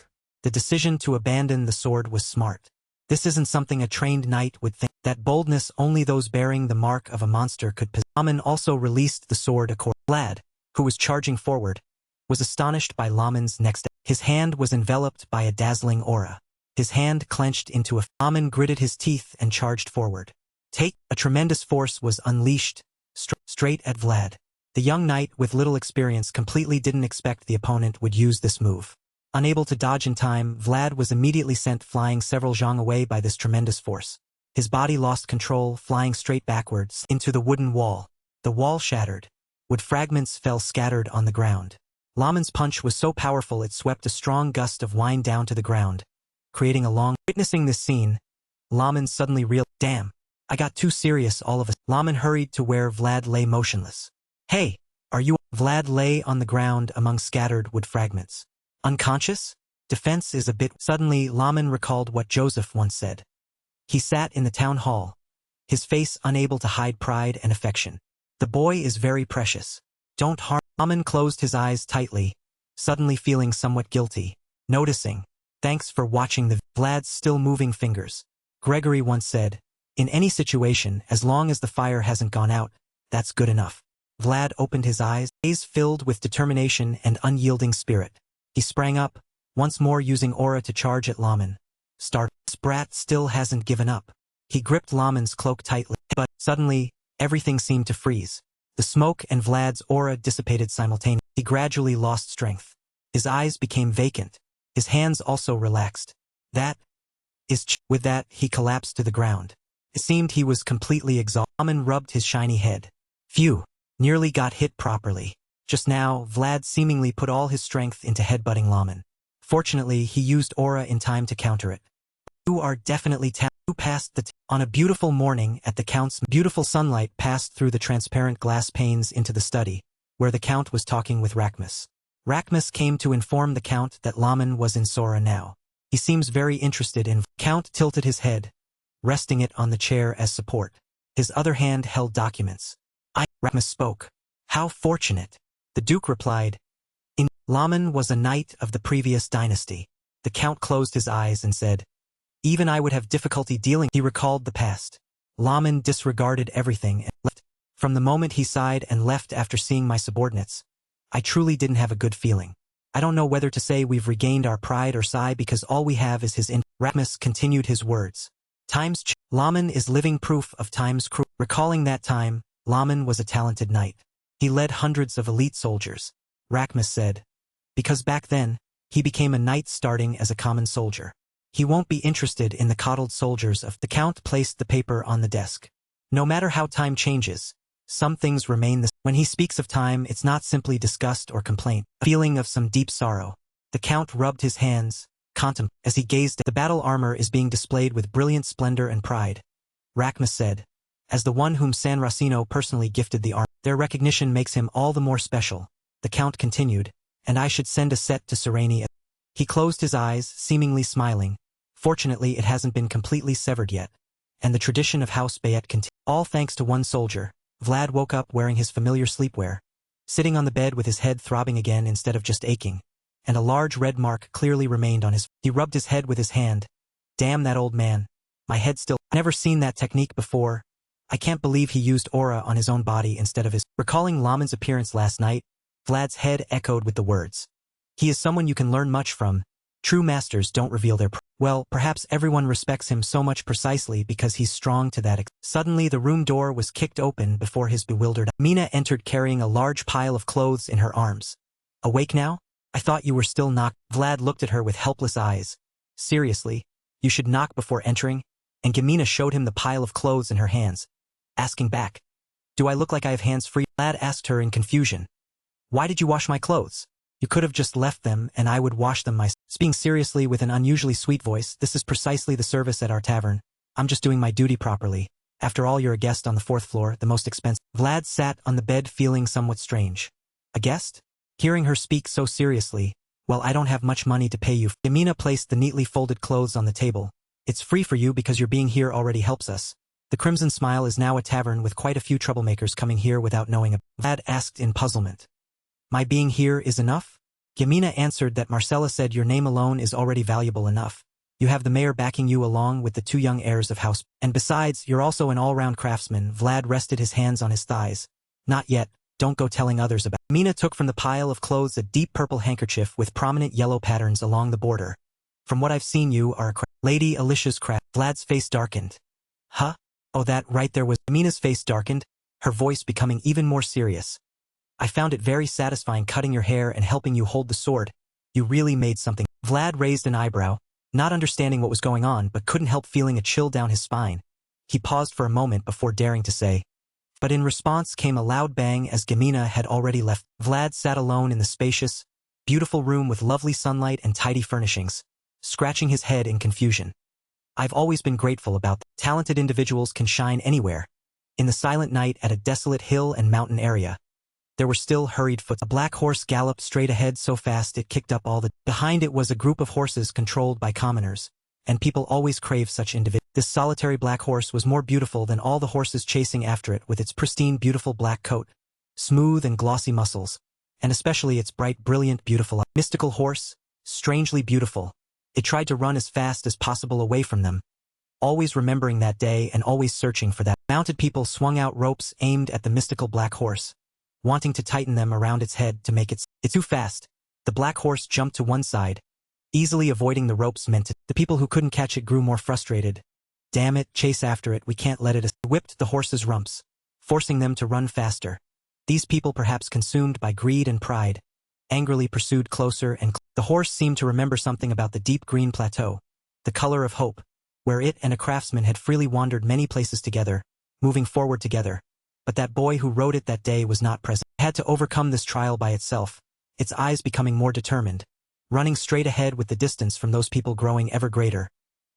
the decision to abandon the sword was smart. This isn't something a trained knight would think. That boldness only those bearing the mark of a monster could possess. Laman also released the sword accordingly. Vlad, who was charging forward, was astonished by Laman's next step. His hand was enveloped by a dazzling aura. His hand clenched into a. Laman gritted his teeth and charged forward. A tremendous force was unleashed, straight at Vlad. The young knight with little experience completely didn't expect the opponent would use this move. Unable to dodge in time, Vlad was immediately sent flying several zhang away by this tremendous force. His body lost control, flying straight backwards into the wooden wall. The wall shattered. Wood fragments fell scattered on the ground. Laman's punch was so powerful it swept a strong gust of wind down to the ground, creating a long. Witnessing this scene, Laman suddenly realized, damn, I got too serious all of a. Laman hurried to where Vlad lay motionless. Hey, are you? Vlad lay on the ground among scattered wood fragments. Unconscious? Defense is a bit. Suddenly, Laman recalled what Joseph once said. He sat in the town hall, his face unable to hide pride and affection. The boy is very precious. Don't harm. Laman closed his eyes tightly, suddenly feeling somewhat guilty, noticing, thanks for watching the. Vlad's still moving fingers. Gregory once said, in any situation, as long as the fire hasn't gone out, that's good enough. Vlad opened his eyes filled with determination and unyielding spirit. He sprang up, once more using aura to charge at Laman. This brat still hasn't given up. He gripped Laman's cloak tightly, but suddenly, everything seemed to freeze. The smoke and Vlad's aura dissipated simultaneously. He gradually lost strength. His eyes became vacant. His hands also relaxed. With that, he collapsed to the ground. It seemed he was completely exhausted. Laman rubbed his shiny head. Phew, nearly got hit properly. Just now, Vlad seemingly put all his strength into headbutting Laman. Fortunately, he used aura in time to counter it. You are definitely You passed on a beautiful morning at the Count's beautiful sunlight passed through the transparent glass panes into the study, where the Count was talking with Rachmus. Rachmus came to inform the Count that Laman was in Sora now. He seems very interested in. Count tilted his head, resting it on the chair as support. His other hand held documents. Rachmus spoke. How fortunate. The Duke replied. Laman was a knight of the previous dynasty. The Count closed his eyes and said, even I would have difficulty dealing. He recalled the past. Laman disregarded everything and left. From the moment he sighed and left after seeing my subordinates, I truly didn't have a good feeling. I don't know whether to say we've regained our pride or sigh because all we have is his Rachmus continued his words. Laman is living proof of time's cruelty. Recalling that time, Laman was a talented knight. He led hundreds of elite soldiers. Rachmus said. Because back then, he became a knight starting as a common soldier. He won't be interested in the coddled soldiers of. The Count placed the paper on the desk. No matter how time changes, some things remain the same. When he speaks of time, it's not simply disgust or complaint, a feeling of some deep sorrow. The Count rubbed his hands, as he gazed at the battle armor is being displayed with brilliant splendor and pride. Rachmus said, as the one whom San Racino personally gifted the armor, their recognition makes him all the more special. The Count continued, and I should send a set to Sereni. He closed his eyes, seemingly smiling. Fortunately, it hasn't been completely severed yet. And the tradition of House Bayet continued. All thanks to one soldier. Vlad woke up wearing his familiar sleepwear, sitting on the bed with his head throbbing again instead of just aching, and a large red mark clearly remained on his. He rubbed his head with his hand. Damn that old man. My head still. Never seen that technique before. I can't believe he used aura on his own body instead of his. Recalling Laman's appearance last night, Vlad's head echoed with the words. He is someone you can learn much from. True masters don't reveal their. Well, perhaps everyone respects him so much precisely because he's strong to that. Suddenly the room door was kicked open before his bewildered. Mina entered carrying a large pile of clothes in her arms. Awake now? I thought you were still knocked. Vlad looked at her with helpless eyes. Seriously? You should knock before entering? And Gamina showed him the pile of clothes in her hands, asking back. Do I look like I have hands free? Vlad asked her in confusion. Why did you wash my clothes? You could have just left them and I would wash them myself. Speaking seriously with an unusually sweet voice, this is precisely the service at our tavern. I'm just doing my duty properly. After all, you're a guest on the 4th floor, the most expensive. Vlad sat on the bed feeling somewhat strange. A guest? Hearing her speak so seriously, well, I don't have much money to pay you. Yamina placed the neatly folded clothes on the table. It's free for you because your being here already helps us. The Crimson Smile is now a tavern with quite a few troublemakers coming here without knowing it. Vlad asked in puzzlement. My being here is enough? Yamina answered that Marcella said your name alone is already valuable enough. You have the mayor backing you along with the 2 young heirs of House. And besides, you're also an all-round craftsman. Vlad rested his hands on his thighs. Not yet. Don't go telling others about. Yamina took from the pile of clothes a deep purple handkerchief with prominent yellow patterns along the border. From what I've seen, you are a Lady Alicia's craft. Vlad's face darkened. Huh? Oh, that right there was. Yamina's face darkened, her voice becoming even more serious. I found it very satisfying cutting your hair and helping you hold the sword. You really made something. Vlad raised an eyebrow, not understanding what was going on but couldn't help feeling a chill down his spine. He paused for a moment before daring to say. But in response came a loud bang as Gamina had already left. Vlad sat alone in the spacious, beautiful room with lovely sunlight and tidy furnishings, scratching his head in confusion. I've always been grateful about that. Talented individuals can shine anywhere. In the silent night at a desolate hill and mountain area, there were still hurried footsteps. A black horse galloped straight ahead so fast it kicked up all the. Behind it was a group of horses controlled by commoners, and people always crave such individuals. This solitary black horse was more beautiful than all the horses chasing after it with its pristine beautiful black coat, smooth and glossy muscles, and especially its bright brilliant beautiful eyes. Mystical horse, strangely beautiful. It tried to run as fast as possible away from them, always remembering that day and always searching for that. Mounted people swung out ropes aimed at the mystical black horse, wanting to tighten them around its head to make it. It's too fast. The black horse jumped to one side, easily avoiding the ropes meant to. The people who couldn't catch it grew more frustrated. Damn it, chase after it, we can't let it. Whipped the horses' rumps, forcing them to run faster. These people, perhaps consumed by greed and pride, angrily pursued closer and the horse seemed to remember something about the deep green plateau, the color of hope, where it and a craftsman had freely wandered many places together, moving forward together. But that boy who rode it that day was not present. It had to overcome this trial by itself, its eyes becoming more determined, running straight ahead with the distance from those people growing ever greater.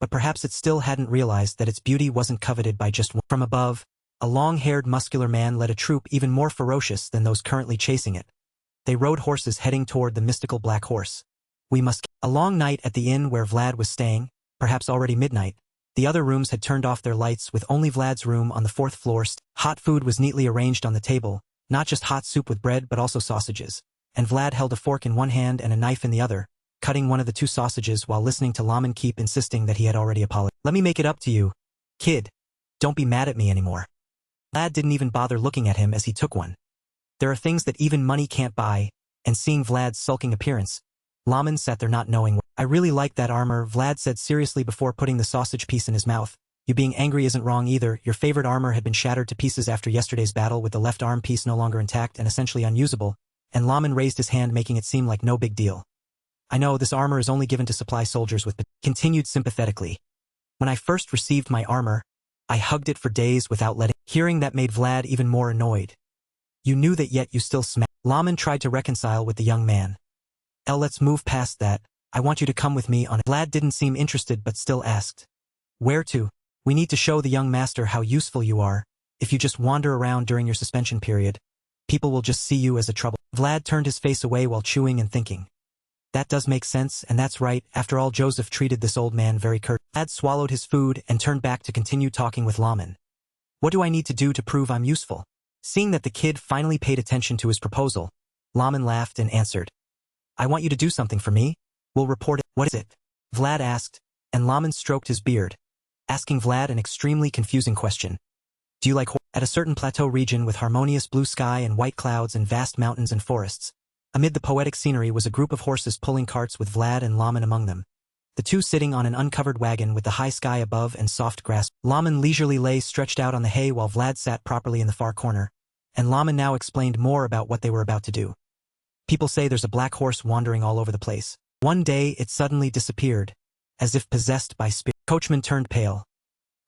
but perhaps it still hadn't realized that its beauty wasn't coveted by just one. From above, a long-haired muscular man led a troop even more ferocious than those currently chasing it. They rode horses heading toward the mystical black horse. We must. A long night at the inn where Vlad was staying, perhaps already midnight. The other rooms had turned off their lights with only Vlad's room on the fourth floor. Hot food was neatly arranged on the table, not just hot soup with bread but also sausages, and Vlad held a fork in one hand and a knife in the other, cutting one of the two sausages while listening to Laman keep insisting that he had already apologized. Let me make it up to you, kid. Don't be mad at me anymore. Vlad didn't even bother looking at him as he took one. There are things that even money can't buy, and seeing Vlad's sulking appearance, Laman sat there not knowing what. I really like that armor, Vlad said seriously before putting the sausage piece in his mouth. You being angry isn't wrong either. Your favorite armor had been shattered to pieces after yesterday's battle with the left arm piece no longer intact and essentially unusable, and Laman raised his hand making it seem like no big deal. I know this armor is only given to supply soldiers with, continued sympathetically. When I first received my armor, I hugged it for days without letting. Hearing that made Vlad even more annoyed. You knew that yet you still smacked. Laman tried to reconcile with the young man. Let's move past that. I want you to come with me on it. Vlad didn't seem interested but still asked. Where to? We need to show the young master how useful you are. If you just wander around during your suspension period, people will just see you as a trouble. Vlad turned his face away while chewing and thinking. That does make sense, and that's right. After all, Joseph treated this old man very curt. Vlad swallowed his food and turned back to continue talking with Laman. What do I need to do to prove I'm useful? Seeing that the kid finally paid attention to his proposal, Laman laughed and answered. I want you to do something for me. We'll report it. What is it? Vlad asked, and Laman stroked his beard, asking Vlad an extremely confusing question. Do you like horses? At a certain plateau region with harmonious blue sky and white clouds and vast mountains and forests, amid the poetic scenery was a group of horses pulling carts with Vlad and Laman among them. The two sitting on an uncovered wagon with the high sky above and soft grass. Laman leisurely lay stretched out on the hay while Vlad sat properly in the far corner, and Laman now explained more about what they were about to do. People say there's a black horse wandering all over the place. One day it suddenly disappeared, as if possessed by spirit. Coachman turned pale.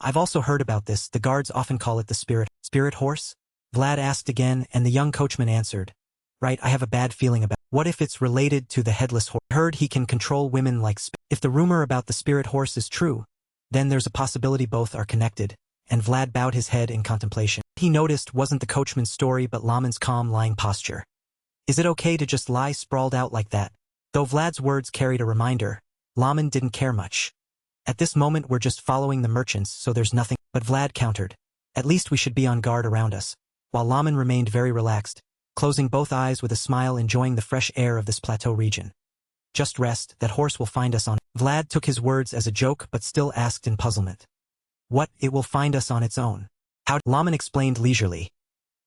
I've also heard about this. The guards often call it the spirit horse? Vlad asked again, and the young coachman answered. Right, I have a bad feeling about. What if it's related to the headless horse? I heard he can control women like If the rumor about the spirit horse is true, then there's a possibility both are connected, and Vlad bowed his head in contemplation. He noticed wasn't the coachman's story but Laman's calm lying posture. Is it okay to just lie sprawled out like that? Though Vlad's words carried a reminder, Laman didn't care much. At this moment we're just following the merchants, so there's nothing. But Vlad countered. At least we should be on guard around us. While Laman remained very relaxed, closing both eyes with a smile, enjoying the fresh air of this plateau region. Just rest, that horse will find us on. Vlad took his words as a joke but still asked in puzzlement. What, it will find us on its own? How? Laman explained leisurely.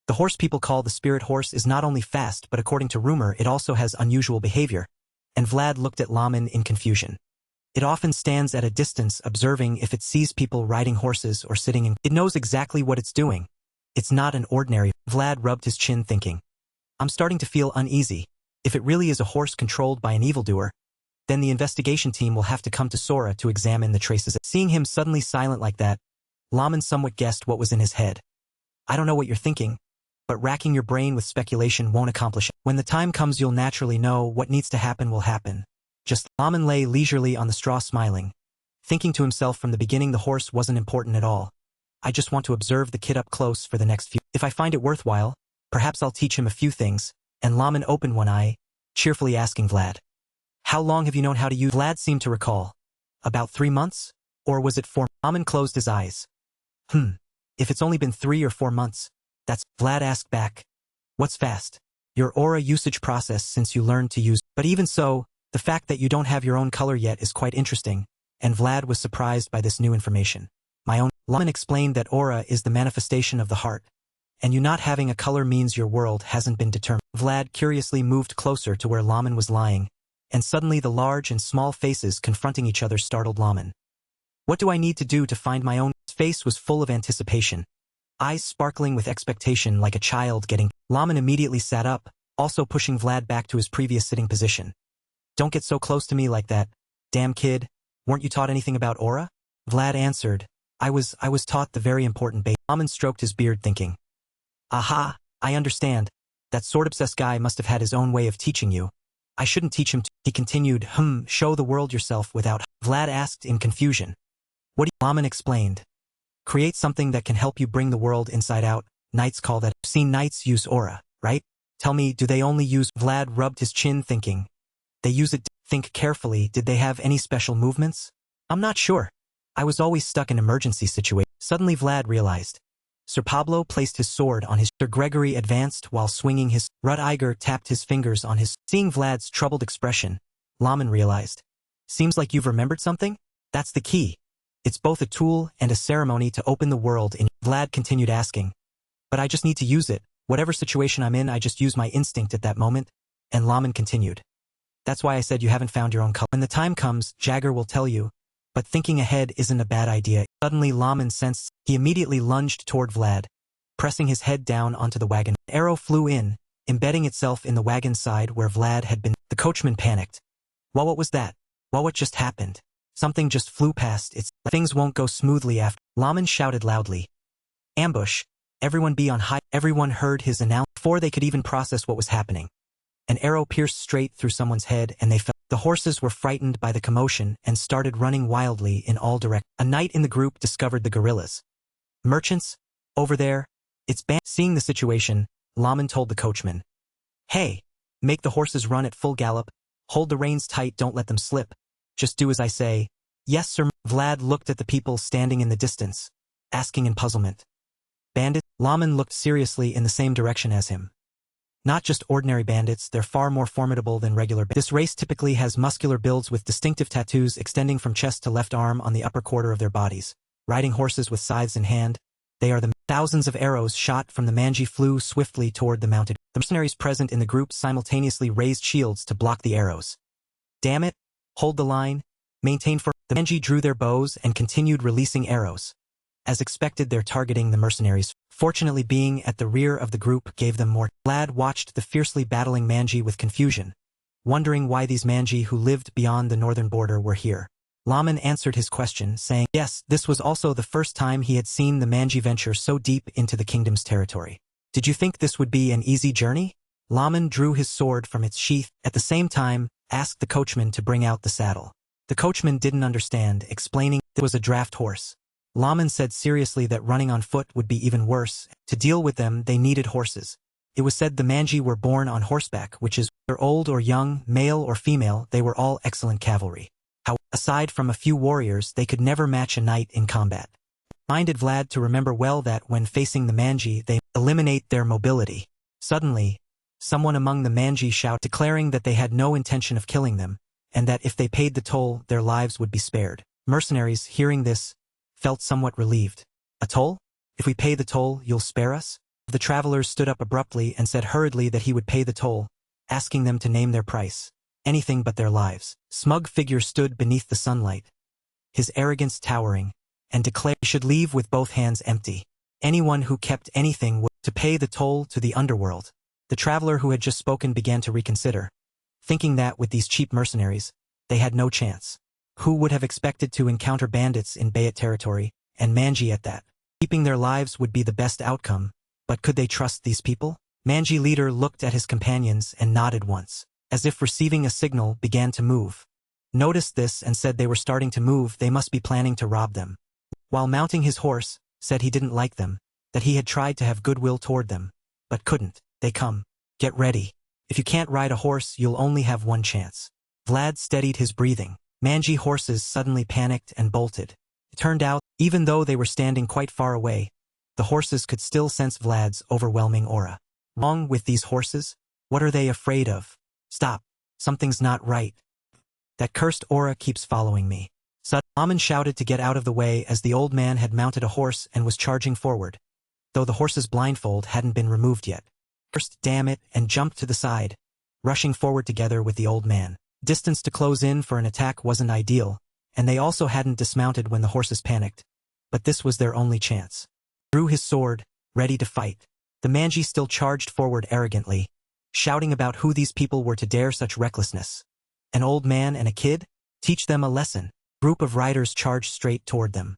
The horse people call the spirit horse is not only fast but according to rumor it also has unusual behavior, and Vlad looked at Laman in confusion. It often stands at a distance observing if it sees people riding horses or sitting in. It knows exactly what it's doing. It's not an ordinary. Vlad rubbed his chin thinking. I'm starting to feel uneasy. If it really is a horse controlled by an evildoer, then the investigation team will have to come to Sora to examine the traces. Seeing him suddenly silent like that, Laman somewhat guessed what was in his head. I don't know what you're thinking, but racking your brain with speculation won't accomplish it. When the time comes you'll naturally know what needs to happen will happen. Just. Laman lay leisurely on the straw smiling, thinking to himself from the beginning the horse wasn't important at all. I just want to observe the kid up close for the next few. If I find it worthwhile, perhaps I'll teach him a few things, and Laman opened one eye, cheerfully asking Vlad. How long have you known how to use? Vlad seemed to recall. About 3 months? Or was it 4? Laman closed his eyes. If it's only been 3 or 4 months, that's. Vlad asked back. What's fast? Your aura usage process since you learned to use. But even so, the fact that you don't have your own color yet is quite interesting, and Vlad was surprised by this new information. My own. Laman explained that aura is the manifestation of the heart, and you not having a color means your world hasn't been determined. Vlad curiously moved closer to where Laman was lying, and suddenly the large and small faces confronting each other startled Laman. What do I need to do to find my own? His face was full of anticipation, eyes sparkling with expectation like a child getting. Laman immediately sat up, also pushing Vlad back to his previous sitting position. Don't get so close to me like that. Damn kid, weren't you taught anything about aura? Vlad answered. I was taught the very important basics. Laman stroked his beard thinking. Aha, I understand. That sword-obsessed guy must have had his own way of teaching you. I shouldn't teach him to. He continued, show the world yourself without. Vlad asked in confusion. What do Laman explained? Create something that can help you bring the world inside out. Knights call that. Seen knights use aura, right? Tell me, do they only use? Vlad rubbed his chin thinking. They use it. Think carefully, did they have any special movements? I'm not sure. I was always stuck in emergency situations. Suddenly Vlad realized. Sir Pablo placed his sword on his. Sir Gregory advanced while swinging his. Rudiger tapped his fingers on his. Seeing Vlad's troubled expression, Laman realized. Seems like you've remembered something? That's the key. It's both a tool and a ceremony to open the world in. Vlad continued asking. But I just need to use it. Whatever situation I'm in, I just use my instinct at that moment. And Laman continued. That's why I said you haven't found your own color. When the time comes, Jagger will tell you. But thinking ahead isn't a bad idea. Suddenly Laman sensed. He immediately lunged toward Vlad, pressing his head down onto the wagon. An arrow flew in, embedding itself in the wagon side where Vlad had been. The coachman panicked. Well, what was that? Well, what just happened? Something just flew past. Things won't go smoothly after. Laman shouted loudly. Ambush. Everyone be on high. Everyone heard his announcement before they could even process what was happening. An arrow pierced straight through someone's head and they fell. The horses were frightened by the commotion and started running wildly in all directions. A knight in the group discovered the guerrillas. Merchants? Over there? It's banned. Seeing the situation, Laman told the coachman. Hey, make the horses run at full gallop. Hold the reins tight, don't let them slip. Just do as I say. Yes, sir. Vlad looked at the people standing in the distance, asking in puzzlement. Bandits? Laman looked seriously in the same direction as him. Not just ordinary bandits, they're far more formidable than regular bandits. This race typically has muscular builds with distinctive tattoos extending from chest to left arm on the upper quarter of their bodies. Riding horses with scythes in hand, they are the thousands of arrows shot from the manji flew swiftly toward the mounted. The mercenaries present in the group simultaneously raised shields to block the arrows. Damn it! Hold the line. Maintain for. The manji drew their bows and continued releasing arrows. As expected, they're targeting the mercenaries. Fortunately, being at the rear of the group gave them more. Vlad watched the fiercely battling manji with confusion, wondering why these manji who lived beyond the northern border were here. Laman answered his question, saying, yes, this was also the first time he had seen the manji venture so deep into the kingdom's territory. Did you think this would be an easy journey? Laman drew his sword from its sheath, at the same time, asked the coachman to bring out the saddle. The coachman didn't understand, explaining it was a draft horse. Laman said seriously that running on foot would be even worse. To deal with them, they needed horses. It was said the manji were born on horseback, which is, whether old or young, male or female, they were all excellent cavalry. However, aside from a few warriors, they could never match a knight in combat. Reminded Vlad to remember well that when facing the manji, they eliminate their mobility. Suddenly, someone among the manji shouted, declaring that they had no intention of killing them, and that if they paid the toll, their lives would be spared. Mercenaries, hearing this, felt somewhat relieved. A toll? If we pay the toll, you'll spare us? The travelers stood up abruptly and said hurriedly that he would pay the toll, asking them to name their price. Anything but their lives. Smug figure stood beneath the sunlight, his arrogance towering, and declared he should leave with both hands empty. Anyone who kept anything would to pay the toll to the underworld. The traveler who had just spoken began to reconsider, thinking that with these cheap mercenaries, they had no chance. Who would have expected to encounter bandits in Bayat territory, and manji at that? Keeping their lives would be the best outcome, but could they trust these people? Manji leader looked at his companions and nodded once, as if receiving a signal, began to move. Noticed this and said they were starting to move, they must be planning to rob them. While mounting his horse, said he didn't like them, that he had tried to have goodwill toward them, but couldn't. They come. Get ready. If you can't ride a horse, you'll only have one chance. Vlad steadied his breathing. Manji horses suddenly panicked and bolted. It turned out, even though they were standing quite far away, the horses could still sense Vlad's overwhelming aura. Wrong with these horses? What are they afraid of? Stop. Something's not right. That cursed aura keeps following me. Laman shouted to get out of the way as the old man had mounted a horse and was charging forward, though the horse's blindfold hadn't been removed yet. Cursed, damn it, and jumped to the side, rushing forward together with the old man. Distance to close in for an attack wasn't ideal, and they also hadn't dismounted when the horses panicked. But this was their only chance. Drew his sword, ready to fight. The manji still charged forward arrogantly, shouting about who these people were to dare such recklessness. An old man and a kid? Teach them a lesson. A group of riders charged straight toward them.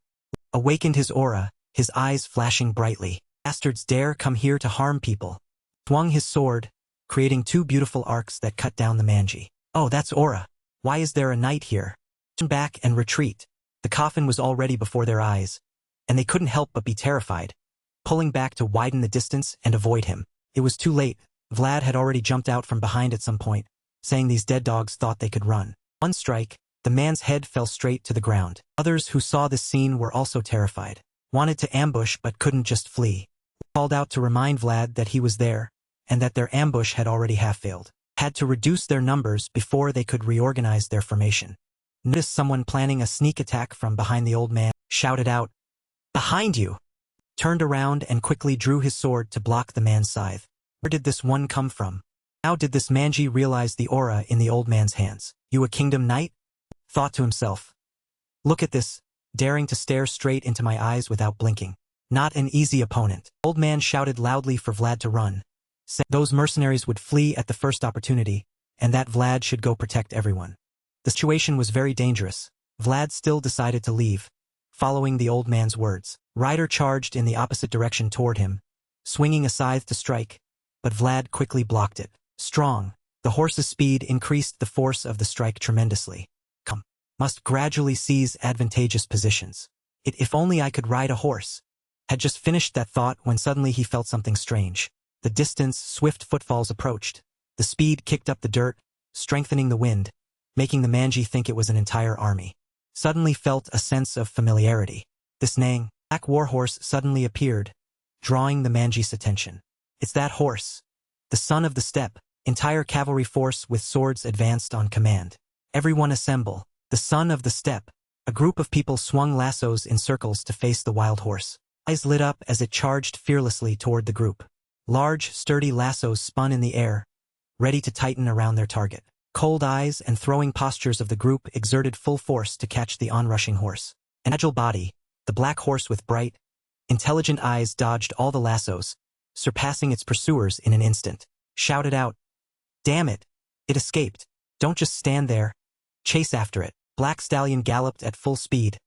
Awakened his aura, his eyes flashing brightly. Bastards dare come here to harm people. Swung his sword, creating two beautiful arcs that cut down the manji. Oh, that's aura. Why is there a knight here? Turn back and retreat. The coffin was already before their eyes, and they couldn't help but be terrified, pulling back to widen the distance and avoid him. It was too late. Vlad had already jumped out from behind at some point, saying these dead dogs thought they could run. One strike, the man's head fell straight to the ground. Others who saw this scene were also terrified, wanted to ambush but couldn't just flee. Called out to remind Vlad that he was there, and that their ambush had already half-failed. Had to reduce their numbers before they could reorganize their formation. Noticed someone planning a sneak attack from behind the old man, shouted out, "Behind you!" Turned around and quickly drew his sword to block the man's scythe. Where did this one come from? How did this manji realize the aura in the old man's hands? "You a kingdom knight?" Thought to himself. "Look at this, daring to stare straight into my eyes without blinking. Not an easy opponent." Old man shouted loudly for Vlad to run, saying those mercenaries would flee at the first opportunity, and that Vlad should go protect everyone. The situation was very dangerous. Vlad still decided to leave, following the old man's words. Ryder charged in the opposite direction toward him, swinging a scythe to strike, but Vlad quickly blocked it. Strong, the horse's speed increased the force of the strike tremendously. Must gradually seize advantageous positions. If only I could ride a horse. Had just finished that thought when suddenly he felt something strange. The distance, swift footfalls approached. The speed kicked up the dirt, strengthening the wind, making the manji think it was an entire army. Suddenly felt a sense of familiarity. This neighing, black warhorse suddenly appeared, drawing the manji's attention. It's that horse. The son of the steppe. Entire cavalry force with swords advanced on command. Everyone assemble. The son of the steppe. A group of people swung lassos in circles to face the wild horse. Eyes lit up as it charged fearlessly toward the group. Large, sturdy lassos spun in the air, ready to tighten around their target. Cold eyes and throwing postures of the group exerted full force to catch the onrushing horse. An agile body, the black horse with bright, intelligent eyes dodged all the lassos, surpassing its pursuers in an instant. Shouted out, "Damn it! It escaped. Don't just stand there. Chase after it." Black stallion galloped at full speed,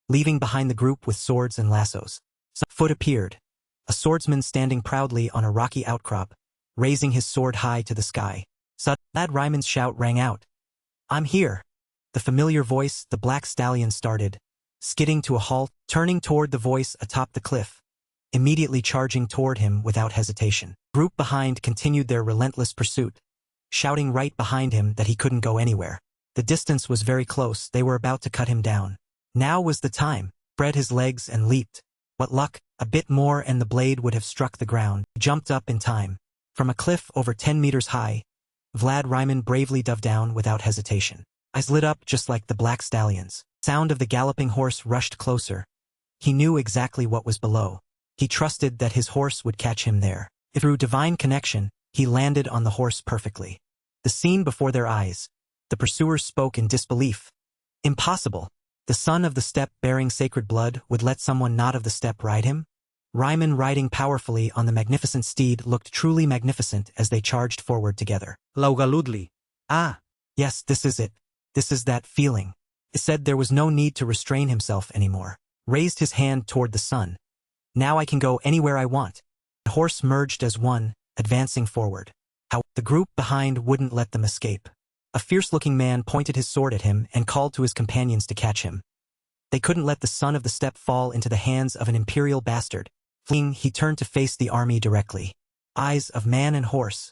leaving behind the group with swords and lassos. Some foot appeared, a swordsman standing proudly on a rocky outcrop, raising his sword high to the sky. Lad Ryman's shout rang out. "I'm here." The familiar voice, the black stallion started, skidding to a halt, turning toward the voice atop the cliff, immediately charging toward him without hesitation. Group behind continued their relentless pursuit, shouting right behind him that he couldn't go anywhere. The distance was very close, they were about to cut him down. Now was the time. Spread his legs and leaped. What luck, a bit more and the blade would have struck the ground. He jumped up in time. From a cliff over 10 meters high, Vlad Ryman bravely dove down without hesitation. Eyes lit up just like the black stallion's. Sound of the galloping horse rushed closer. He knew exactly what was below. He trusted that his horse would catch him there. Through divine connection, he landed on the horse perfectly. The scene before their eyes. The pursuers spoke in disbelief. Impossible. The son of the steppe bearing sacred blood would let someone not of the steppe ride him? Ryman riding powerfully on the magnificent steed looked truly magnificent as they charged forward together. Laugaludli. Ah. Yes, this is it. This is that feeling. It said there was no need to restrain himself anymore. Raised his hand toward the sun. Now I can go anywhere I want. The horse merged as one, advancing forward. How the group behind wouldn't let them escape. A fierce-looking man pointed his sword at him and called to his companions to catch him. They couldn't let the son of the steppe fall into the hands of an imperial bastard. Fleeing, he turned to face the army directly. Eyes of man and horse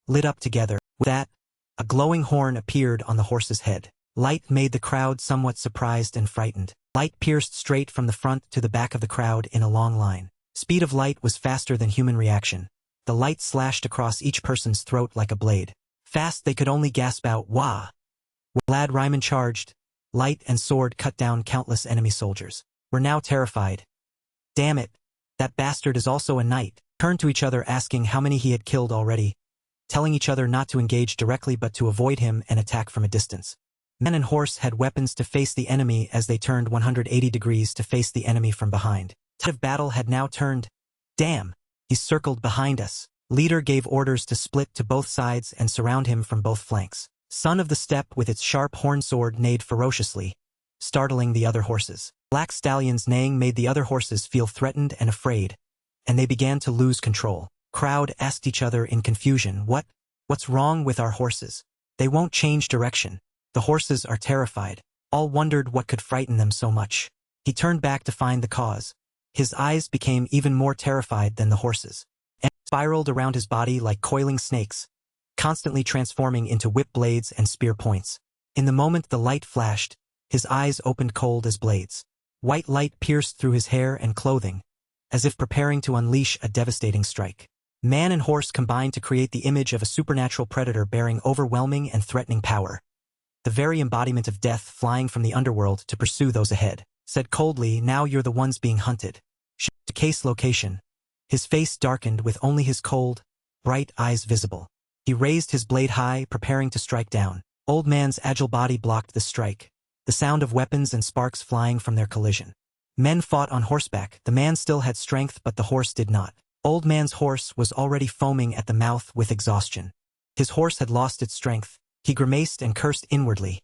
lit up together. With that, a glowing horn appeared on the horse's head. Light made the crowd somewhat surprised and frightened. Light pierced straight from the front to the back of the crowd in a long line. Speed of light was faster than human reaction. The light slashed across each person's throat like a blade. Fast they could only gasp out, "Wah!" Vlad Ryman charged. Light and sword cut down countless enemy soldiers. Were now terrified. Damn it! That bastard is also a knight. Turned to each other asking how many he had killed already, telling each other not to engage directly but to avoid him and attack from a distance. Man and horse had weapons to face the enemy as they turned 180 degrees to face the enemy from behind. Tide of battle had now turned. Damn! He's circled behind us. Leader gave orders to split to both sides and surround him from both flanks. Son of the steppe with its sharp horn sword neighed ferociously, startling the other horses. Black stallion's neighing made the other horses feel threatened and afraid, and they began to lose control. Crowd asked each other in confusion, What's wrong with our horses? They won't change direction. The horses are terrified. All wondered what could frighten them so much. He turned back to find the cause. His eyes became even more terrified than the horses, and spiraled around his body like coiling snakes, constantly transforming into whip blades and spear points. In the moment the light flashed, his eyes opened cold as blades. White light pierced through his hair and clothing, as if preparing to unleash a devastating strike. Man and horse combined to create the image of a supernatural predator bearing overwhelming and threatening power. The very embodiment of death flying from the underworld to pursue those ahead. Said coldly, "Now you're the ones being hunted." To case location. His face darkened with only his cold, bright eyes visible. He raised his blade high, preparing to strike down. Old Man's agile body blocked the strike, the sound of weapons and sparks flying from their collision. Men fought on horseback. The man still had strength, but the horse did not. Old Man's horse was already foaming at the mouth with exhaustion. His horse had lost its strength. He grimaced and cursed inwardly.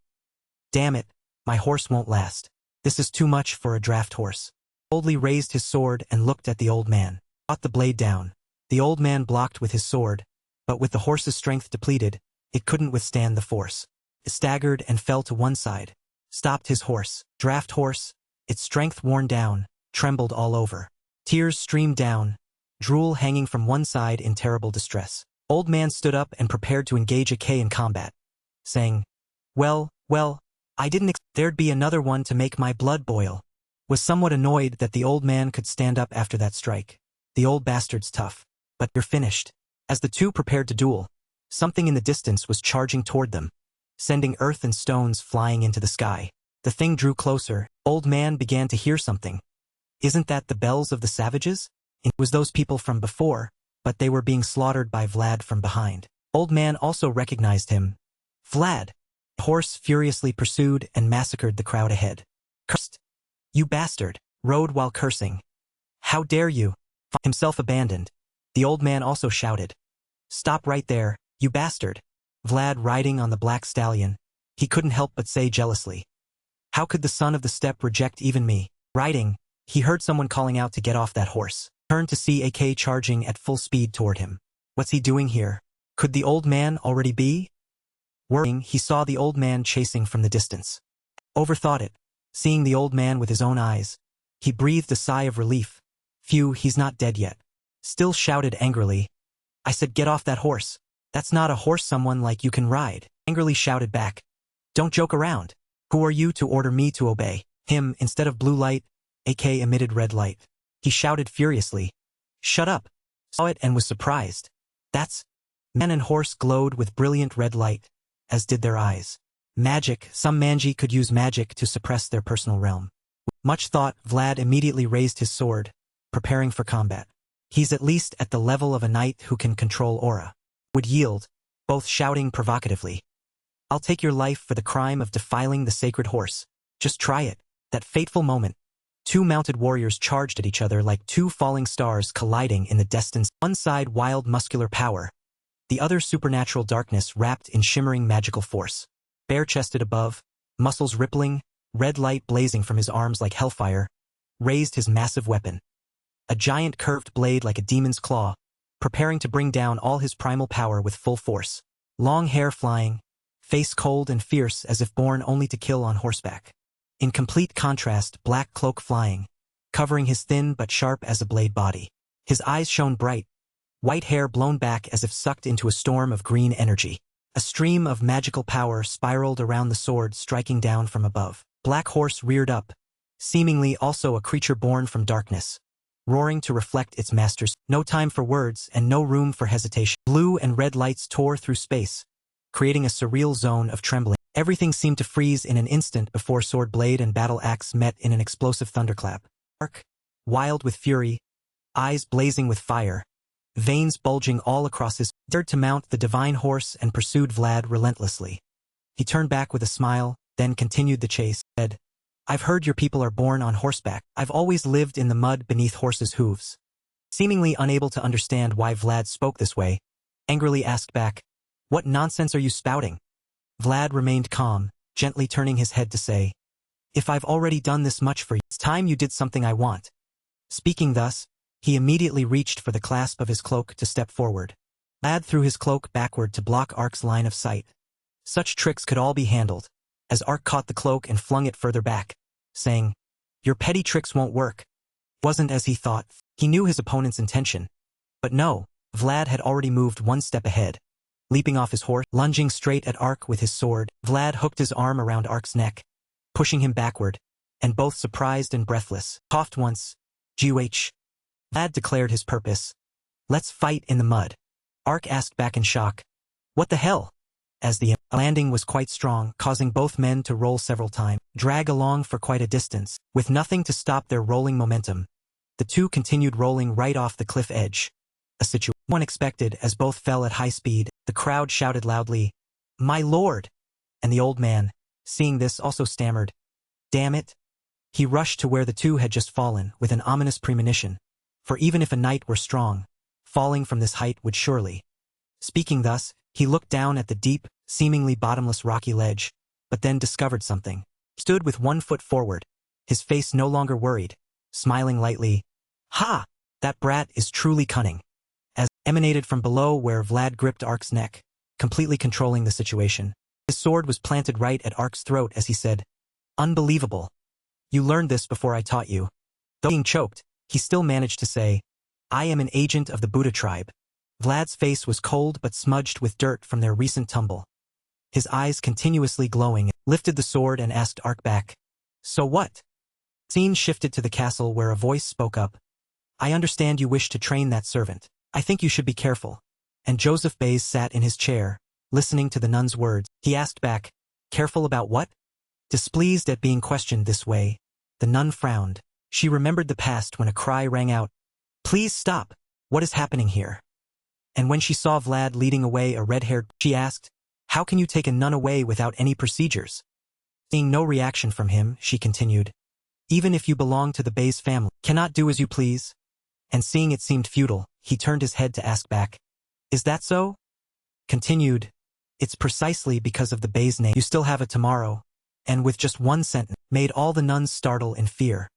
"Damn it, my horse won't last. This is too much for a draft horse." Boldly raised his sword and looked at the old man. Brought the blade down. The old man blocked with his sword, but with the horse's strength depleted, it couldn't withstand the force. It staggered and fell to one side. Stopped his horse. Draft horse, its strength worn down, trembled all over. Tears streamed down, drool hanging from one side in terrible distress. Old Man stood up and prepared to engage a K in combat, saying, Well, I didn't there'd be another one to make my blood boil." Was somewhat annoyed that the old man could stand up after that strike. The old bastard's tough. But you're finished. As the two prepared to duel, something in the distance was charging toward them, sending earth and stones flying into the sky. The thing drew closer. Old Man began to hear something. Isn't that the bells of the savages? It was those people from before, but they were being slaughtered by Vlad from behind. Old Man also recognized him. Vlad. The horse furiously pursued and massacred the crowd ahead. Cursed. "You bastard," rode while cursing. "How dare you?" Himself abandoned. The old man also shouted. "Stop right there, you bastard." Vlad riding on the black stallion, he couldn't help but say jealously, "How could the son of the steppe reject even me?" Riding, he heard someone calling out to get off that horse. Turned to see AK charging at full speed toward him. What's he doing here? Could the old man already be? Worrying, he saw the old man chasing from the distance. Overthought it. Seeing the old man with his own eyes, he breathed a sigh of relief. Phew, he's not dead yet. Still shouted angrily, "I said get off that horse. That's not a horse someone like you can ride." Angrily shouted back, "Don't joke around. Who are you to order me to obey?" Him, instead of blue light, AK emitted red light. He shouted furiously, "Shut up." Saw it and was surprised. That's... Man and horse glowed with brilliant red light, as did their eyes. Magic. Some manji could use magic to suppress their personal realm. Much thought, Vlad immediately raised his sword, preparing for combat. He's at least at the level of a knight who can control aura. Would yield, both shouting provocatively, "I'll take your life for the crime of defiling the sacred horse. Just try it." That fateful moment, two mounted warriors charged at each other like two falling stars colliding in the distance. One side wild muscular power, the other supernatural darkness wrapped in shimmering magical force. Bare-chested above, muscles rippling, red light blazing from his arms like hellfire, raised his massive weapon. A giant curved blade like a demon's claw, preparing to bring down all his primal power with full force. Long hair flying, face cold and fierce as if born only to kill on horseback. In complete contrast, black cloak flying, covering his thin but sharp as a blade body. His eyes shone bright, white hair blown back as if sucked into a storm of green energy. A stream of magical power spiraled around the sword striking down from above. Black horse reared up, seemingly also a creature born from darkness, roaring to reflect its master's. No time for words and no room for hesitation. Blue and red lights tore through space, creating a surreal zone of trembling. Everything seemed to freeze in an instant before sword blade and battle axe met in an explosive thunderclap. Dark, wild with fury, eyes blazing with fire, veins bulging all across his, dared to mount the divine horse and pursued Vlad relentlessly. He turned back with a smile, then continued the chase, said, "I've heard your people are born on horseback. I've always lived in the mud beneath horses' hooves." Seemingly unable to understand why Vlad spoke this way, angrily asked back, "What nonsense are you spouting?" Vlad remained calm, gently turning his head to say, "If I've already done this much for you, it's time you did something I want." Speaking thus, he immediately reached for the clasp of his cloak to step forward. Vlad threw his cloak backward to block Ark's line of sight. Such tricks could all be handled. as Ark caught the cloak and flung it further back, saying, "Your petty tricks won't work." It wasn't as he thought. He knew his opponent's intention. But no, Vlad had already moved one step ahead. Leaping off his horse, lunging straight at Ark with his sword, Vlad hooked his arm around Ark's neck, pushing him backward, and both surprised and breathless, coughed once. "G.U.H." Vlad declared his purpose. "Let's fight in the mud." Ark asked back in shock. "What the hell?" As the landing was quite strong, causing both men to roll several times, drag along for quite a distance, with nothing to stop their rolling momentum. The two continued rolling right off the cliff edge. A situation unexpected as both fell at high speed. The crowd shouted loudly, "My lord!" And the old man, seeing this, also stammered, "Damn it." He rushed to where the two had just fallen with an ominous premonition, for even if a knight were strong, falling from this height would surely. Speaking thus, he looked down at the deep, seemingly bottomless rocky ledge, but then discovered something. He stood with one foot forward, his face no longer worried, smiling lightly. "Ha! That brat is truly cunning." As emanated from below where Vlad gripped Ark's neck, completely controlling the situation. His sword was planted right at Ark's throat as he said, "Unbelievable. You learned this before I taught you." Though being choked, he still managed to say, "I am an agent of the Buddha tribe." Vlad's face was cold but smudged with dirt from their recent tumble. His eyes continuously glowing, lifted the sword and asked Ark back, "So what?" Scene shifted to the castle where a voice spoke up. "I understand you wish to train that servant. I think you should be careful." And Joseph Bays sat in his chair, listening to the nun's words. He asked back, "Careful about what?" Displeased at being questioned this way, the nun frowned. She remembered the past when a cry rang out, "Please stop! What is happening here?" And when she saw Vlad leading away a red-haired, she asked, "How can you take a nun away without any procedures?" Seeing no reaction from him, she continued, "Even if you belong to the Bays family, cannot do as you please?" And seeing it seemed futile, he turned his head to ask back, "Is that so?" Continued, "It's precisely because of the Bays name you still have it tomorrow," and with just one sentence, made all the nuns startle in fear.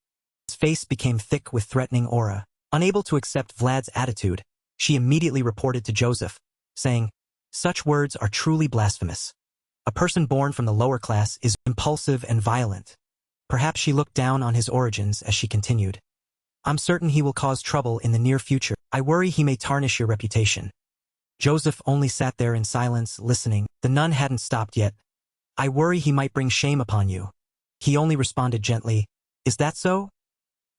His face became thick with threatening aura. Unable to accept Vlad's attitude, she immediately reported to Joseph, saying, "Such words are truly blasphemous. A person born from the lower class is impulsive and violent." Perhaps she looked down on his origins as she continued, "I'm certain he will cause trouble in the near future. I worry he may tarnish your reputation." Joseph only sat there in silence, listening. The nun hadn't stopped yet. "I worry he might bring shame upon you." He only responded gently, "Is that so?"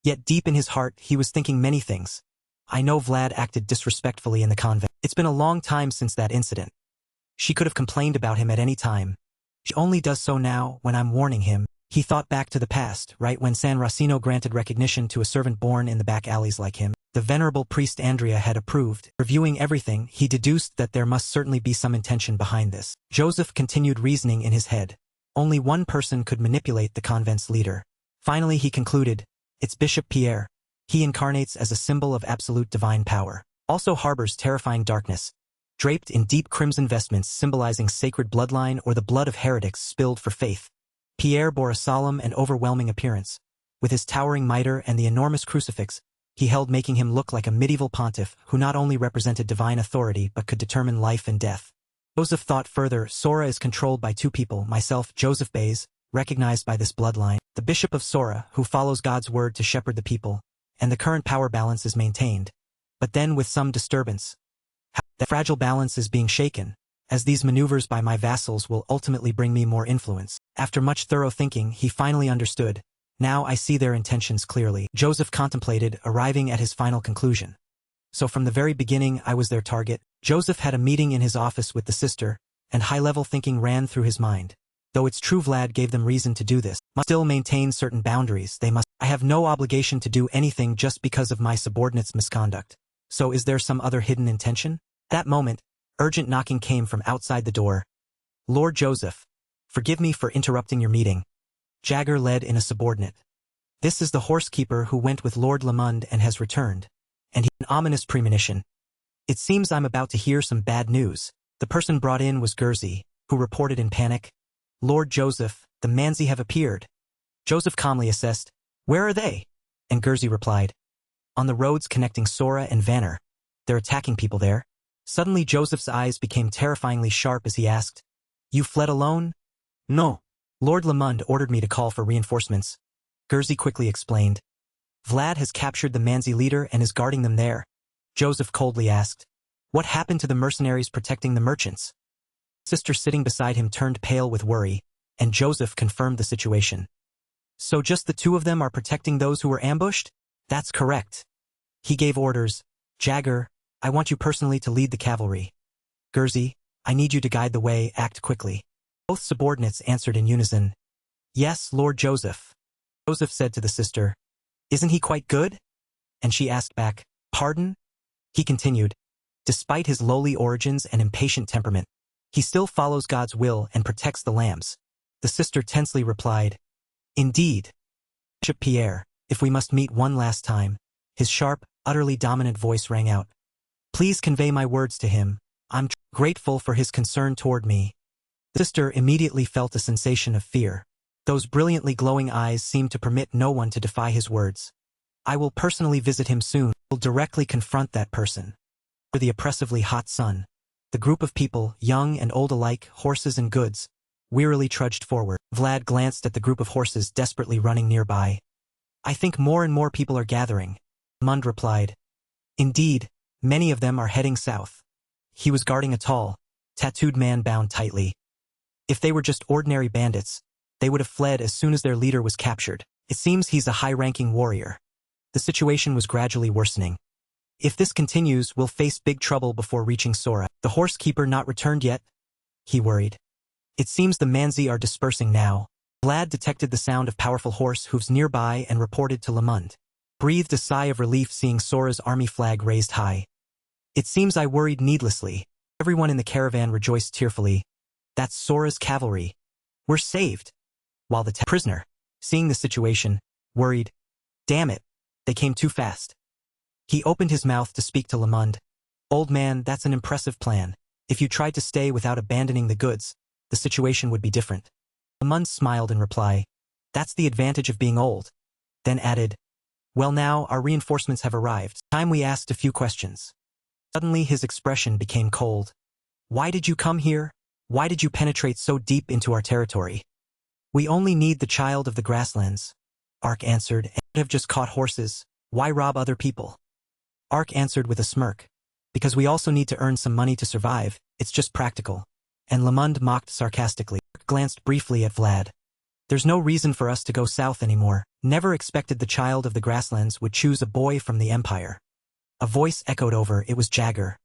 Yet deep in his heart, he was thinking many things. "I know Vlad acted disrespectfully in the convent. It's been a long time since that incident. She could have complained about him at any time. She only does so now when I'm warning him." He thought back to the past, right when San Racino granted recognition to a servant born in the back alleys like him. The venerable priest Andrea had approved. Reviewing everything, he deduced that there must certainly be some intention behind this. Joseph continued reasoning in his head. Only one person could manipulate the convent's leader. Finally he concluded, "It's Bishop Pierre. He incarnates as a symbol of absolute divine power. Also harbors terrifying darkness, draped in deep crimson vestments symbolizing sacred bloodline or the blood of heretics spilled for faith." Pierre bore a solemn and overwhelming appearance. With his towering mitre and the enormous crucifix he held, making him look like a medieval pontiff who not only represented divine authority but could determine life and death. Joseph thought further, Sora is controlled by two people, myself, Joseph Bays, recognized by this bloodline, the Bishop of Sora, who follows God's word to shepherd the people, and the current power balance is maintained. But then with some disturbance, that fragile balance is being shaken, as these maneuvers by my vassals will ultimately bring me more influence. After much thorough thinking, he finally understood. "Now I see their intentions clearly." Joseph contemplated, arriving at his final conclusion. "So from the very beginning I was their target." Joseph had a meeting in his office with the sister, and high-level thinking ran through his mind. Though it's true Vlad gave them reason to do this, must still maintain certain boundaries. I have no obligation to do anything just because of my subordinates' misconduct. So is there some other hidden intention? That moment, urgent knocking came from outside the door. "Lord Joseph, forgive me for interrupting your meeting." Jagger led in a subordinate. "This is the horsekeeper who went with Lord Lamond and has returned." And he had an ominous premonition. "It seems I'm about to hear some bad news." The person brought in was Gurzy, who reported in panic, "Lord Joseph, the Manzi have appeared." Joseph calmly assessed, "Where are they?" And Gurzy replied, "On the roads connecting Sora and Vanner. They're attacking people there." Suddenly Joseph's eyes became terrifyingly sharp as he asked, "You fled alone?" No. Lord Lamund ordered me to call for reinforcements. Gurzy quickly explained. Vlad has captured the Manzi leader and is guarding them there. Joseph coldly asked. What happened to the mercenaries protecting the merchants? Sister sitting beside him turned pale with worry, and Joseph confirmed the situation. So just the two of them are protecting those who were ambushed? That's correct. He gave orders. Jagger, I want you personally to lead the cavalry. Gurzy, I need you to guide the way, act quickly. Both subordinates answered in unison. Yes, Lord Joseph. Joseph said to the sister, Isn't he quite good? And she asked back, Pardon? He continued, Despite his lowly origins and impatient temperament, he still follows God's will and protects the lambs. The sister tensely replied, Indeed. Bishop Pierre, if we must meet one last time, his sharp, utterly dominant voice rang out. Please convey my words to him. I'm grateful for his concern toward me. The sister immediately felt a sensation of fear. Those brilliantly glowing eyes seemed to permit no one to defy his words. I will personally visit him soon. Will directly confront that person. For the oppressively hot sun, the group of people, young and old alike, horses and goods, wearily trudged forward. Vlad glanced at the group of horses desperately running nearby. I think more and more people are gathering. Mund replied. Indeed, many of them are heading south. He was guarding a tall, tattooed man bound tightly. If they were just ordinary bandits, they would have fled as soon as their leader was captured. It seems he's a high-ranking warrior. The situation was gradually worsening. If this continues, we'll face big trouble before reaching Sora. The horse keeper not returned yet? He worried. It seems the Manzi are dispersing now. Vlad detected the sound of powerful horse hooves nearby and reported to Lamund. Breathed a sigh of relief seeing Sora's army flag raised high. It seems I worried needlessly. Everyone in the caravan rejoiced tearfully. That's Sora's cavalry. We're saved. While the prisoner, seeing the situation, worried. Damn it. They came too fast. He opened his mouth to speak to Lamund. Old man, that's an impressive plan. If you tried to stay without abandoning the goods, the situation would be different. Lamund smiled in reply. That's the advantage of being old. Then added, Well now, our reinforcements have arrived. Time we asked a few questions. Suddenly his expression became cold. Why did you come here? Why did you penetrate so deep into our territory? We only need the child of the grasslands. Ark answered, and have just caught horses. Why rob other people? Ark answered with a smirk. Because we also need to earn some money to survive, it's just practical. And Lamund mocked sarcastically. Ark glanced briefly at Vlad. There's no reason for us to go south anymore. Never expected the child of the grasslands would choose a boy from the Empire. A voice echoed over, it was Jagger.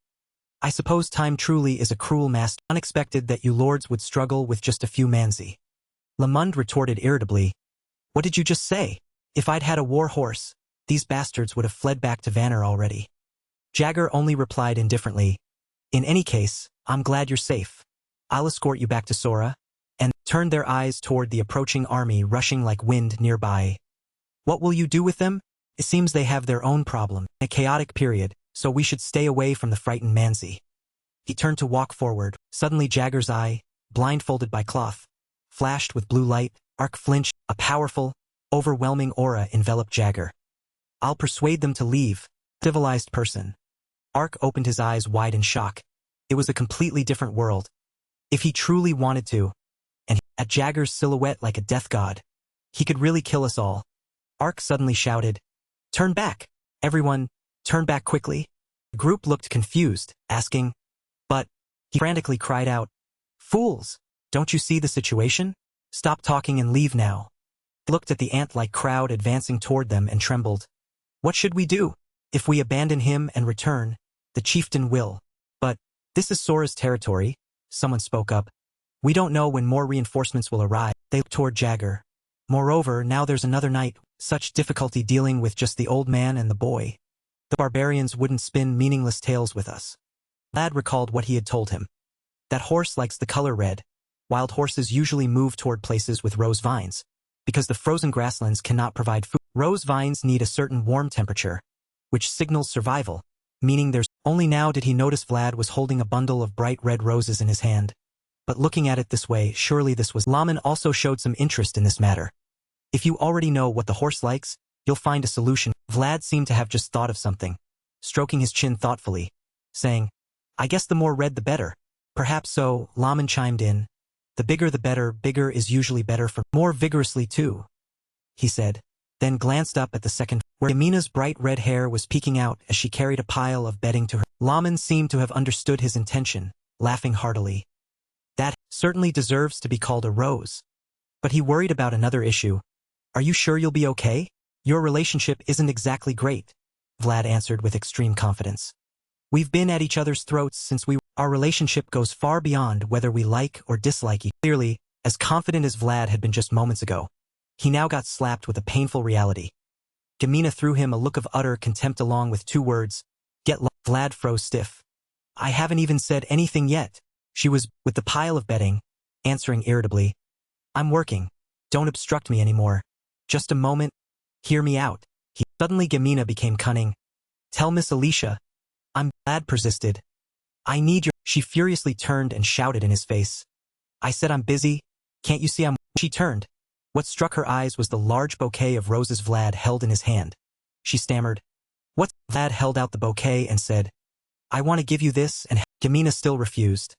I suppose time truly is a cruel master. Unexpected that you lords would struggle with just a few Manzi. Lamund retorted irritably. What did you just say? If I'd had a war horse, these bastards would have fled back to Vanner already. Jagger only replied indifferently. In any case, I'm glad you're safe. I'll escort you back to Sora, and turned their eyes toward the approaching army rushing like wind nearby. What will you do with them? It seems they have their own problem. A chaotic period, so we should stay away from the frightened Manzi. He turned to walk forward. Suddenly Jagger's eye, blindfolded by cloth, flashed with blue light. Ark flinched. A powerful, overwhelming aura enveloped Jagger. I'll persuade them to leave. Civilized person. Ark opened his eyes wide in shock. It was a completely different world. If he truly wanted to, and at Jagger's silhouette like a death god, he could really kill us all. Ark suddenly shouted, Turn back! Everyone, turn back quickly! The group looked confused, asking, But, he frantically cried out, Fools! Don't you see the situation? Stop talking and leave now. They looked at the ant-like crowd advancing toward them and trembled. What should we do? If we abandon him and return, the chieftain will. But, this is Sora's territory, someone spoke up. We don't know when more reinforcements will arrive. They looked toward Jagger. Moreover, now there's another night, such difficulty dealing with just the old man and the boy. The barbarians wouldn't spin meaningless tales with us. Lad recalled what he had told him. That horse likes the color red. Wild horses usually move toward places with rose vines, because the frozen grasslands cannot provide food. Rose vines need a certain warm temperature, which signals survival, meaning there's only now did he notice Vlad was holding a bundle of bright red roses in his hand. But looking at it this way, surely this was. Laman also showed some interest in this matter. If you already know what the horse likes, you'll find a solution. Vlad seemed to have just thought of something, stroking his chin thoughtfully, saying, I guess the more red the better. Perhaps so, Laman chimed in. The bigger the better, bigger is usually better for more vigorously too, he said, then glanced up at the second where Yamina's bright red hair was peeking out as she carried a pile of bedding to her. Laman seemed to have understood his intention, laughing heartily. That certainly deserves to be called a rose. But he worried about another issue. Are you sure you'll be okay? Your relationship isn't exactly great, Vlad answered with extreme confidence. We've been at each other's throats since our relationship goes far beyond whether we like or dislike each other. Clearly, as confident as Vlad had been just moments ago, he now got slapped with a painful reality. Gamina threw him a look of utter contempt along with 2 words, "Get lost." Vlad froze stiff. I haven't even said anything yet. She was, with the pile of bedding, answering irritably. I'm working. Don't obstruct me anymore. Just a moment. Hear me out. Suddenly Gamina became cunning. Tell Miss Alicia. Vlad persisted. I need your. She furiously turned and shouted in his face. I said I'm busy. Can't you see I'm. She turned. What struck her eyes was the large bouquet of roses Vlad held in his hand. She stammered. What? Vlad held out the bouquet and said, I want to give you this, and Gamina still refused.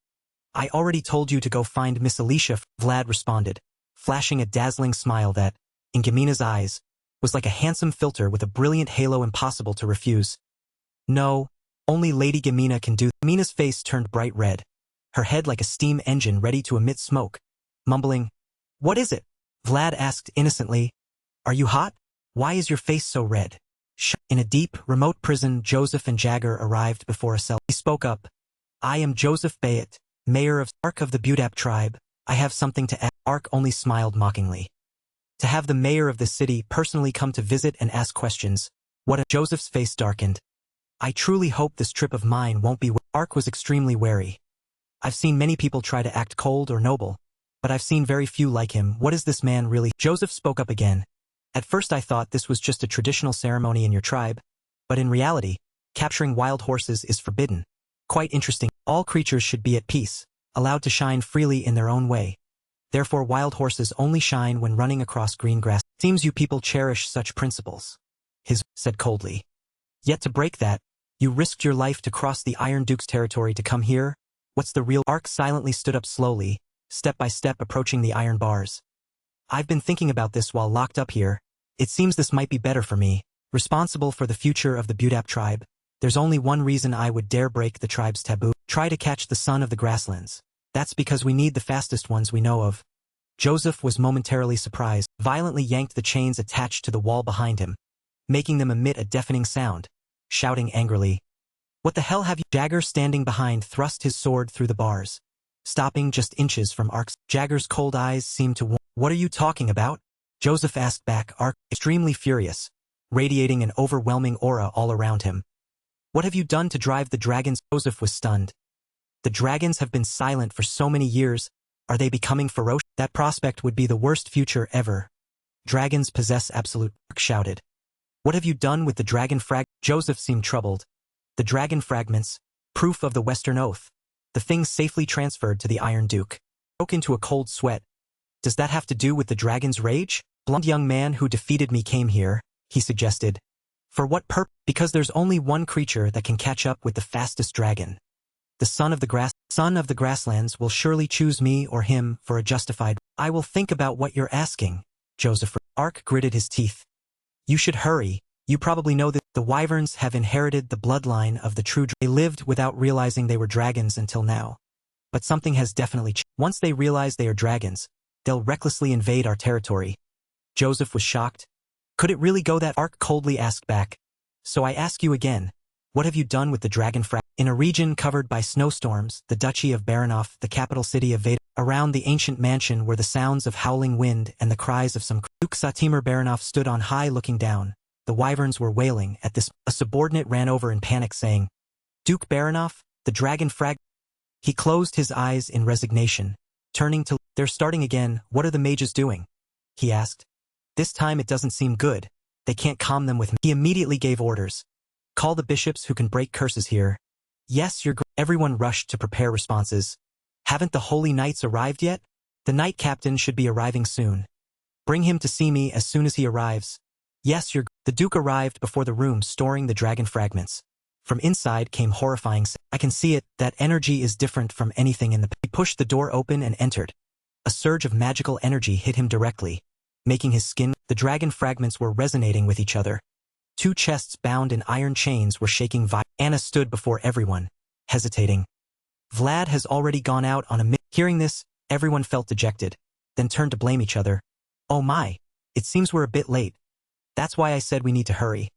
I already told you to go find Miss Alicia, Vlad responded, flashing a dazzling smile that, in Gamina's eyes, was like a handsome filter with a brilliant halo impossible to refuse. No, only Lady Gamina can do. Gamina's face turned bright red, her head like a steam engine ready to emit smoke, mumbling, What is it? Vlad asked innocently, Are you hot? Why is your face so red? In a deep, remote prison, Joseph and Jagger arrived before a cell. He spoke up. I am Joseph Bayet, mayor of Ark of the Budap tribe. I have something to add. Ark only smiled mockingly. To have the mayor of the city personally come to visit and ask questions. Joseph's face darkened. I truly hope this trip of mine won't be. Ark was extremely wary. I've seen many people try to act cold or noble, but I've seen very few like him. What is this man really? Joseph spoke up again. At first I thought this was just a traditional ceremony in your tribe, but in reality, capturing wild horses is forbidden. Quite interesting. All creatures should be at peace, allowed to shine freely in their own way. Therefore wild horses only shine when running across green grass. Seems you people cherish such principles. His said coldly. Yet to break that, you risked your life to cross the Iron Duke's territory to come here? What's the real? Ark silently stood up slowly, step by step approaching the iron bars. I've been thinking about this while locked up here. It seems this might be better for me. Responsible for the future of the Budap tribe, there's only one reason I would dare break the tribe's taboo. Try to catch the son of the grasslands. That's because we need the fastest ones we know of. Joseph was momentarily surprised, violently yanked the chains attached to the wall behind him, making them emit a deafening sound, shouting angrily. What the hell have you? Jagger standing behind thrust his sword through the bars, stopping just inches from Ark's. Jagger's cold eyes seemed to warn. What are you talking about? Joseph asked back, Ark, extremely furious, radiating an overwhelming aura all around him. What have you done to drive the dragons? Joseph was stunned. The dragons have been silent for so many years. Are they becoming ferocious? That prospect would be the worst future ever. Dragons possess absolute. Ark shouted. What have you done with the dragon frag? Joseph seemed troubled. The dragon fragments, proof of the Western Oath. The things safely transferred to the Iron Duke. Broke into a cold sweat. Does that have to do with the dragon's rage? Blonde young man who defeated me came here, he suggested. For what purpose? Because there's only one creature that can catch up with the fastest dragon. The son of the grasslands will surely choose me or him for a justified. I will think about what you're asking, Joseph. Ark gritted his teeth. You should hurry. You probably know that the wyverns have inherited the bloodline of the true. They lived without realizing they were dragons until now. But something has definitely changed. Once they realize they are dragons, they'll recklessly invade our territory. Joseph was shocked. Could it really go that? Ark coldly asked back. So I ask you again, what have you done with the dragon frag? In a region covered by snowstorms, the Duchy of Baranov, the capital city of Veda, around the ancient mansion were the sounds of howling wind and the cries of some. Duke Satimir Baranov stood on high looking down. The wyverns were wailing at this. A subordinate ran over in panic saying, Duke Baranov, the dragon frag. He closed his eyes in resignation, turning to. They're starting again. What are the mages doing? He asked. This time it doesn't seem good. They can't calm them with me. He immediately gave orders. Call the bishops who can break curses here. Yes, Everyone rushed to prepare responses. Haven't the holy knights arrived yet? The knight captain should be arriving soon. Bring him to see me as soon as he arrives. Yes, The Duke arrived before the room storing the dragon fragments. From inside came horrifying sound. I can see it, that energy is different from anything in the. He pushed the door open and entered. A surge of magical energy hit him directly, making his skin. The dragon fragments were resonating with each other. Two chests bound in iron chains were shaking violently. Anna stood before everyone, hesitating. Vlad has already gone out on a mission. Hearing this, everyone felt dejected, then turned to blame each other. Oh my, it seems we're a bit late. That's why I said we need to hurry.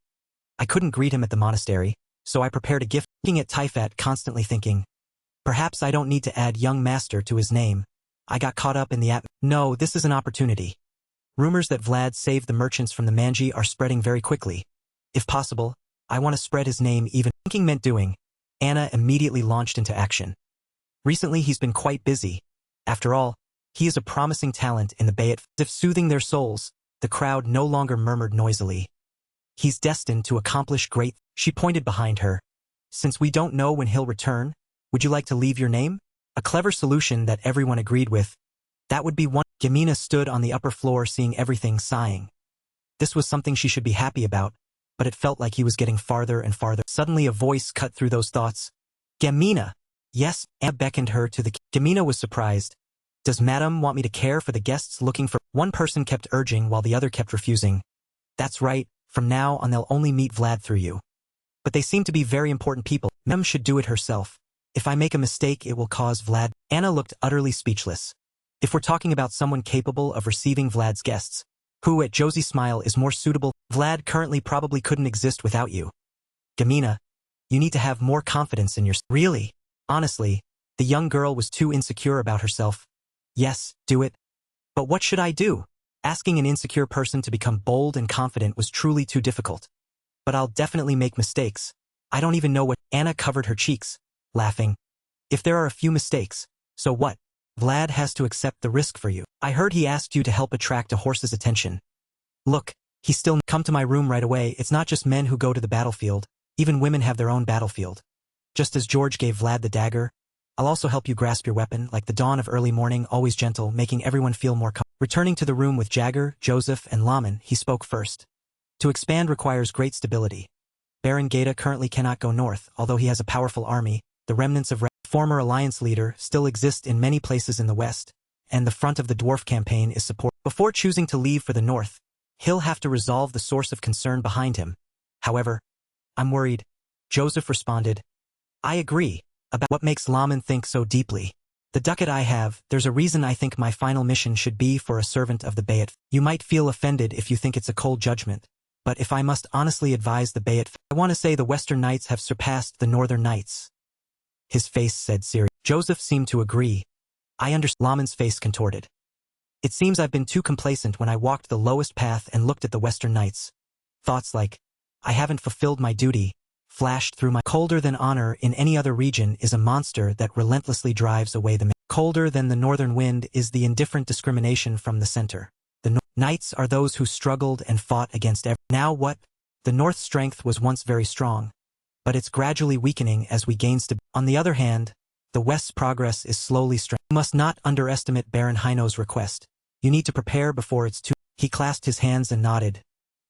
I couldn't greet him at the monastery, so I prepared a gift. Looking at Typhat, constantly thinking, perhaps I don't need to add young master to his name. I got caught up in the No, this is an opportunity. Rumors that Vlad saved the merchants from the Manji are spreading very quickly. If possible, I want to spread his name even. Thinking meant doing. Anna immediately launched into action. Recently he's been quite busy. After all, he is a promising talent in the Bayat. As if soothing their souls, the crowd no longer murmured noisily. He's destined to accomplish great. She pointed behind her. Since we don't know when he'll return, would you like to leave your name? A clever solution that everyone agreed with. That would be one. Gamina stood on the upper floor seeing everything, sighing. This was something she should be happy about, but it felt like he was getting farther and farther. Suddenly a voice cut through those thoughts. Gamina! Yes, Anna beckoned her to the. Gamina was surprised. Does Madam want me to care for the guests looking for? One person kept urging while the other kept refusing. That's right, from now on they'll only meet Vlad through you. But they seem to be very important people. Mem should do it herself. If I make a mistake it will cause Vlad. Anna looked utterly speechless. If we're talking about someone capable of receiving Vlad's guests, who at Josie's smile is more suitable? Vlad currently probably couldn't exist without you. Gamina, you need to have more confidence in yourself. Really? Honestly, the young girl was too insecure about herself. Yes, do it. But what should I do? Asking an insecure person to become bold and confident was truly too difficult. But I'll definitely make mistakes. I don't even know what. Anna covered her cheeks, laughing. If there are a few mistakes, so what? Vlad has to accept the risk for you. I heard he asked you to help attract a horse's attention. Look, he's still. Come to my room right away. It's not just men who go to the battlefield. Even women have their own battlefield. Just as George gave Vlad the dagger, I'll also help you grasp your weapon, like the dawn of early morning, always gentle, making everyone feel more comfortable. Returning to the room with Jagger, Joseph, and Laman, he spoke first. To expand requires great stability. Baron Gaeta currently cannot go north, although he has a powerful army. The remnants of former alliance leader still exist in many places in the west, and the front of the dwarf campaign is support. Before choosing to leave for the north, he'll have to resolve the source of concern behind him. However, I'm worried. Joseph responded. I agree. About what makes Laman think so deeply. The ducat I have, there's a reason I think my final mission should be for a servant of the Bayat. You might feel offended if you think it's a cold judgment, but if I must honestly advise the Bayat, I want to say the Western Knights have surpassed the Northern Knights. His face said serious. Joseph seemed to agree. I understand. Laman's face contorted. It seems I've been too complacent when I walked the lowest path and looked at the Western Knights. Thoughts like, I haven't fulfilled my duty, flashed through my. Colder than honor in any other region is a monster that relentlessly drives away the. Colder than the northern wind is the indifferent discrimination from the center. The Knights are those who struggled and fought against every. Now what? The North's strength was once very strong, but it's gradually weakening as we gain stability. On the other hand, the West's progress is slowly strengthening. You must not underestimate Baron Hino's request. You need to prepare before it's too. He clasped his hands and nodded.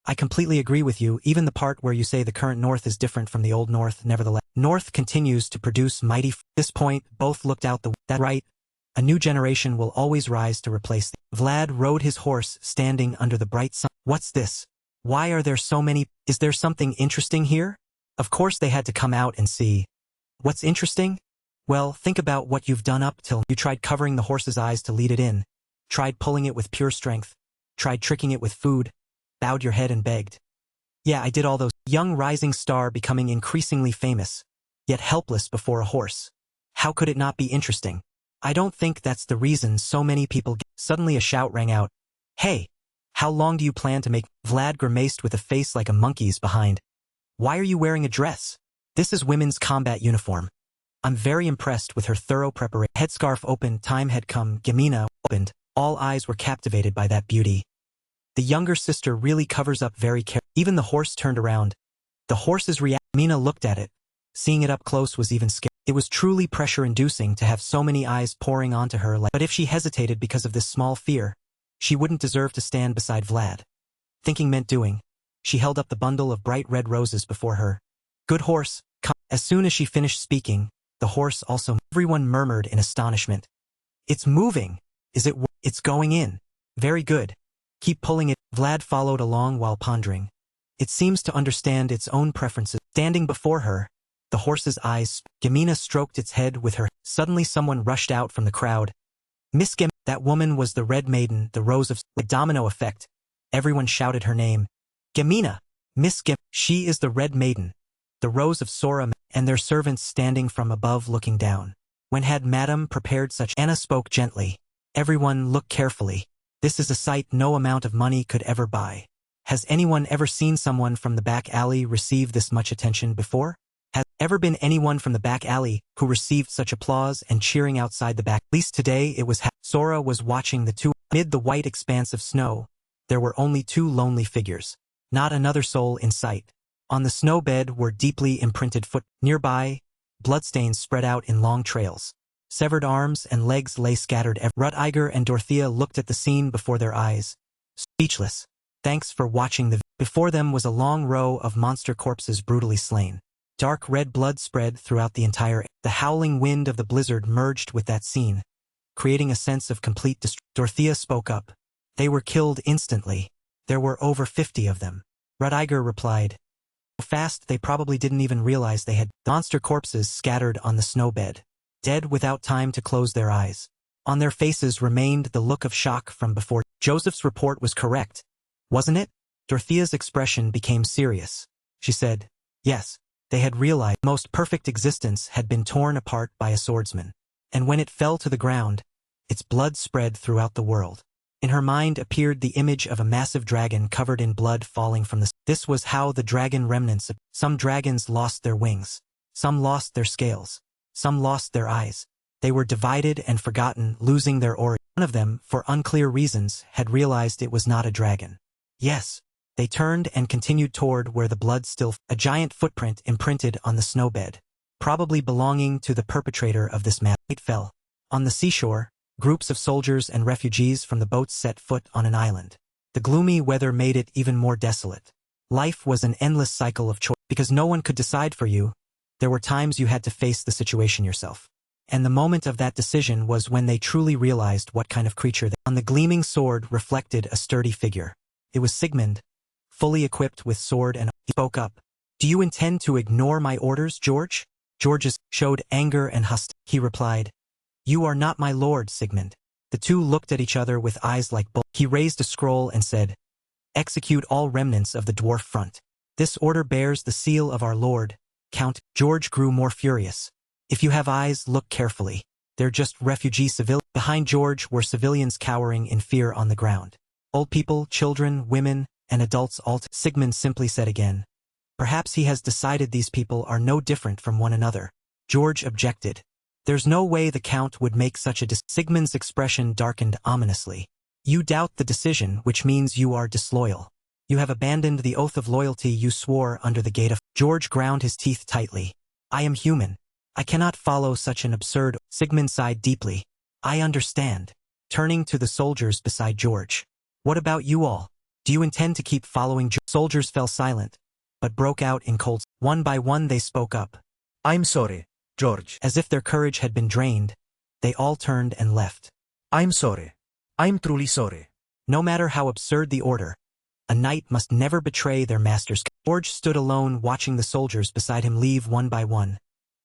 I completely agree with you, even the part where you say the current North is different from the old North. Nevertheless, North continues to produce mighty. At this point, both looked out the. That right. A new generation will always rise to replace the. Vlad rode his horse, standing under the bright sun. What's this? Why are there so many? Is there something interesting here? Of course they had to come out and see. What's interesting? Well, think about what you've done up till. You tried covering the horse's eyes to lead it in. Tried pulling it with pure strength. Tried tricking it with food. Bowed your head and begged. Yeah, I did all those. Young rising star becoming increasingly famous, yet helpless before a horse. How could it not be interesting? I don't think that's the reason so many people. Suddenly a shout rang out. Hey! How long do you plan to make? Vlad grimaced with a face like a monkey's behind. Why are you wearing a dress? This is women's combat uniform. I'm very impressed with her thorough preparation. Headscarf opened, time had come. Gamina opened. All eyes were captivated by that beauty. The younger sister really covers up very carefully. Even the horse turned around. The horse's reaction. Mina looked at it. Seeing it up close was even scary. It was truly pressure-inducing to have so many eyes pouring onto her. But if she hesitated because of this small fear, she wouldn't deserve to stand beside Vlad. Thinking meant doing. She held up the bundle of bright red roses before her. Good horse, come. As soon as she finished speaking, the horse also. Everyone murmured in astonishment. It's moving. It's going in. Very good. Keep pulling it. Vlad followed along while pondering. It seems to understand its own preferences. Standing before her, the horse's eyes. Gamina stroked its head with her. Suddenly someone rushed out from the crowd. Miss Gam. That woman was the Red Maiden, the Rose of... Like domino effect. Everyone shouted her name. Gamina! Miss Gam. She is the Red Maiden, the Rose of Sora, and their servants standing from above looking down. When had Madame prepared such? Anna spoke gently. Everyone look carefully. This is a sight no amount of money could ever buy. Has anyone ever seen someone from the back alley receive this much attention before? Has ever been anyone from the back alley who received such applause and cheering outside the back? At least today it was Sora was watching the two. Amid the white expanse of snow, there were only two lonely figures. Not another soul in sight. On the snow bed were deeply imprinted foot. Nearby, bloodstains spread out in long trails. Severed arms and legs lay scattered. Ruttiger and Dorothea looked at the scene before their eyes, speechless. Thanks for watching the. Before them was a long row of monster corpses brutally slain. Dark red blood spread throughout the entire. The howling wind of the blizzard merged with that scene, creating a sense of complete destruction. Dorothea spoke up. They were killed instantly. There were over 50 of them. Ruttiger replied. So fast they probably didn't even realize they had. Monster corpses scattered on the snowbed, dead without time to close their eyes. On their faces remained the look of shock from before. Joseph's report was correct, wasn't it? Dorothea's expression became serious. She said, yes, they had realized most perfect existence had been torn apart by a swordsman. And when it fell to the ground, its blood spread throughout the world. In her mind appeared the image of a massive dragon covered in blood falling from the. This was how the dragon remnants. Some dragons lost their wings. Some lost their scales. Some lost their eyes. They were divided and forgotten, losing their origin. One of them, for unclear reasons, had realized it was not a dragon. Yes. They turned and continued toward where the blood still. A giant footprint imprinted on the snowbed, probably belonging to the perpetrator of this massacre. It fell. On the seashore, groups of soldiers and refugees from the boats set foot on an island. The gloomy weather made it even more desolate. Life was an endless cycle of choice. Because no one could decide for you, there were times you had to face the situation yourself. And the moment of that decision was when they truly realized what kind of creature they. On the gleaming sword reflected a sturdy figure. It was Sigmund, fully equipped with sword and. He spoke up. Do you intend to ignore my orders, George? George showed anger and hostility. He replied. You are not my lord, Sigmund. The two looked at each other with eyes like bull. He raised a scroll and said, execute all remnants of the dwarf front. This order bears the seal of our lord, Count. George grew more furious. If you have eyes, look carefully. They're just refugee civilians. Behind George were civilians cowering in fear on the ground. Old people, children, women, and adults all. Sigmund simply said again. Perhaps he has decided these people are no different from one another. George objected. There's no way the Count would make such a decision. Sigmund's expression darkened ominously. You doubt the decision, which means you are disloyal. You have abandoned the oath of loyalty you swore under the gate of. George ground his teeth tightly. I am human. I cannot follow such an absurd. Sigmund sighed deeply. I understand. Turning to the soldiers beside George. What about you all? Do you intend to keep following? Soldiers fell silent, but broke out in cold. One by one they spoke up. I'm sorry, George. As if their courage had been drained, they all turned and left. I'm sorry. I'm truly sorry. No matter how absurd the order, a knight must never betray their master's. George stood alone watching the soldiers beside him leave one by one,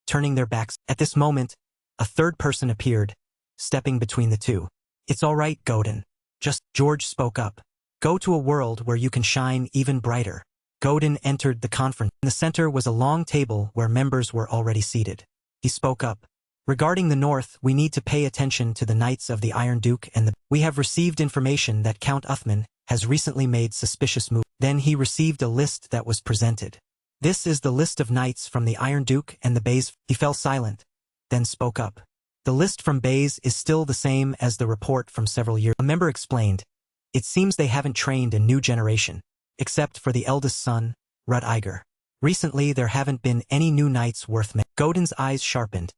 turning their backs. At this moment, a third person appeared, stepping between the two. It's all right, Godin. Just. George spoke up. Go to a world where you can shine even brighter. Godin entered the conference. In the center was a long table where members were already seated. He spoke up. Regarding the north, we need to pay attention to the Knights of the Iron Duke and the. We have received information that Count Uthman has recently made suspicious moves. Then he received a list that was presented. This is the list of knights from the Iron Duke and the Bays. He fell silent, then spoke up. The list from Bays is still the same as the report from several years. A member explained. It seems they haven't trained a new generation, except for the eldest son, Ruttiger. Recently there haven't been any new knights worth mentioning. Godin's eyes sharpened,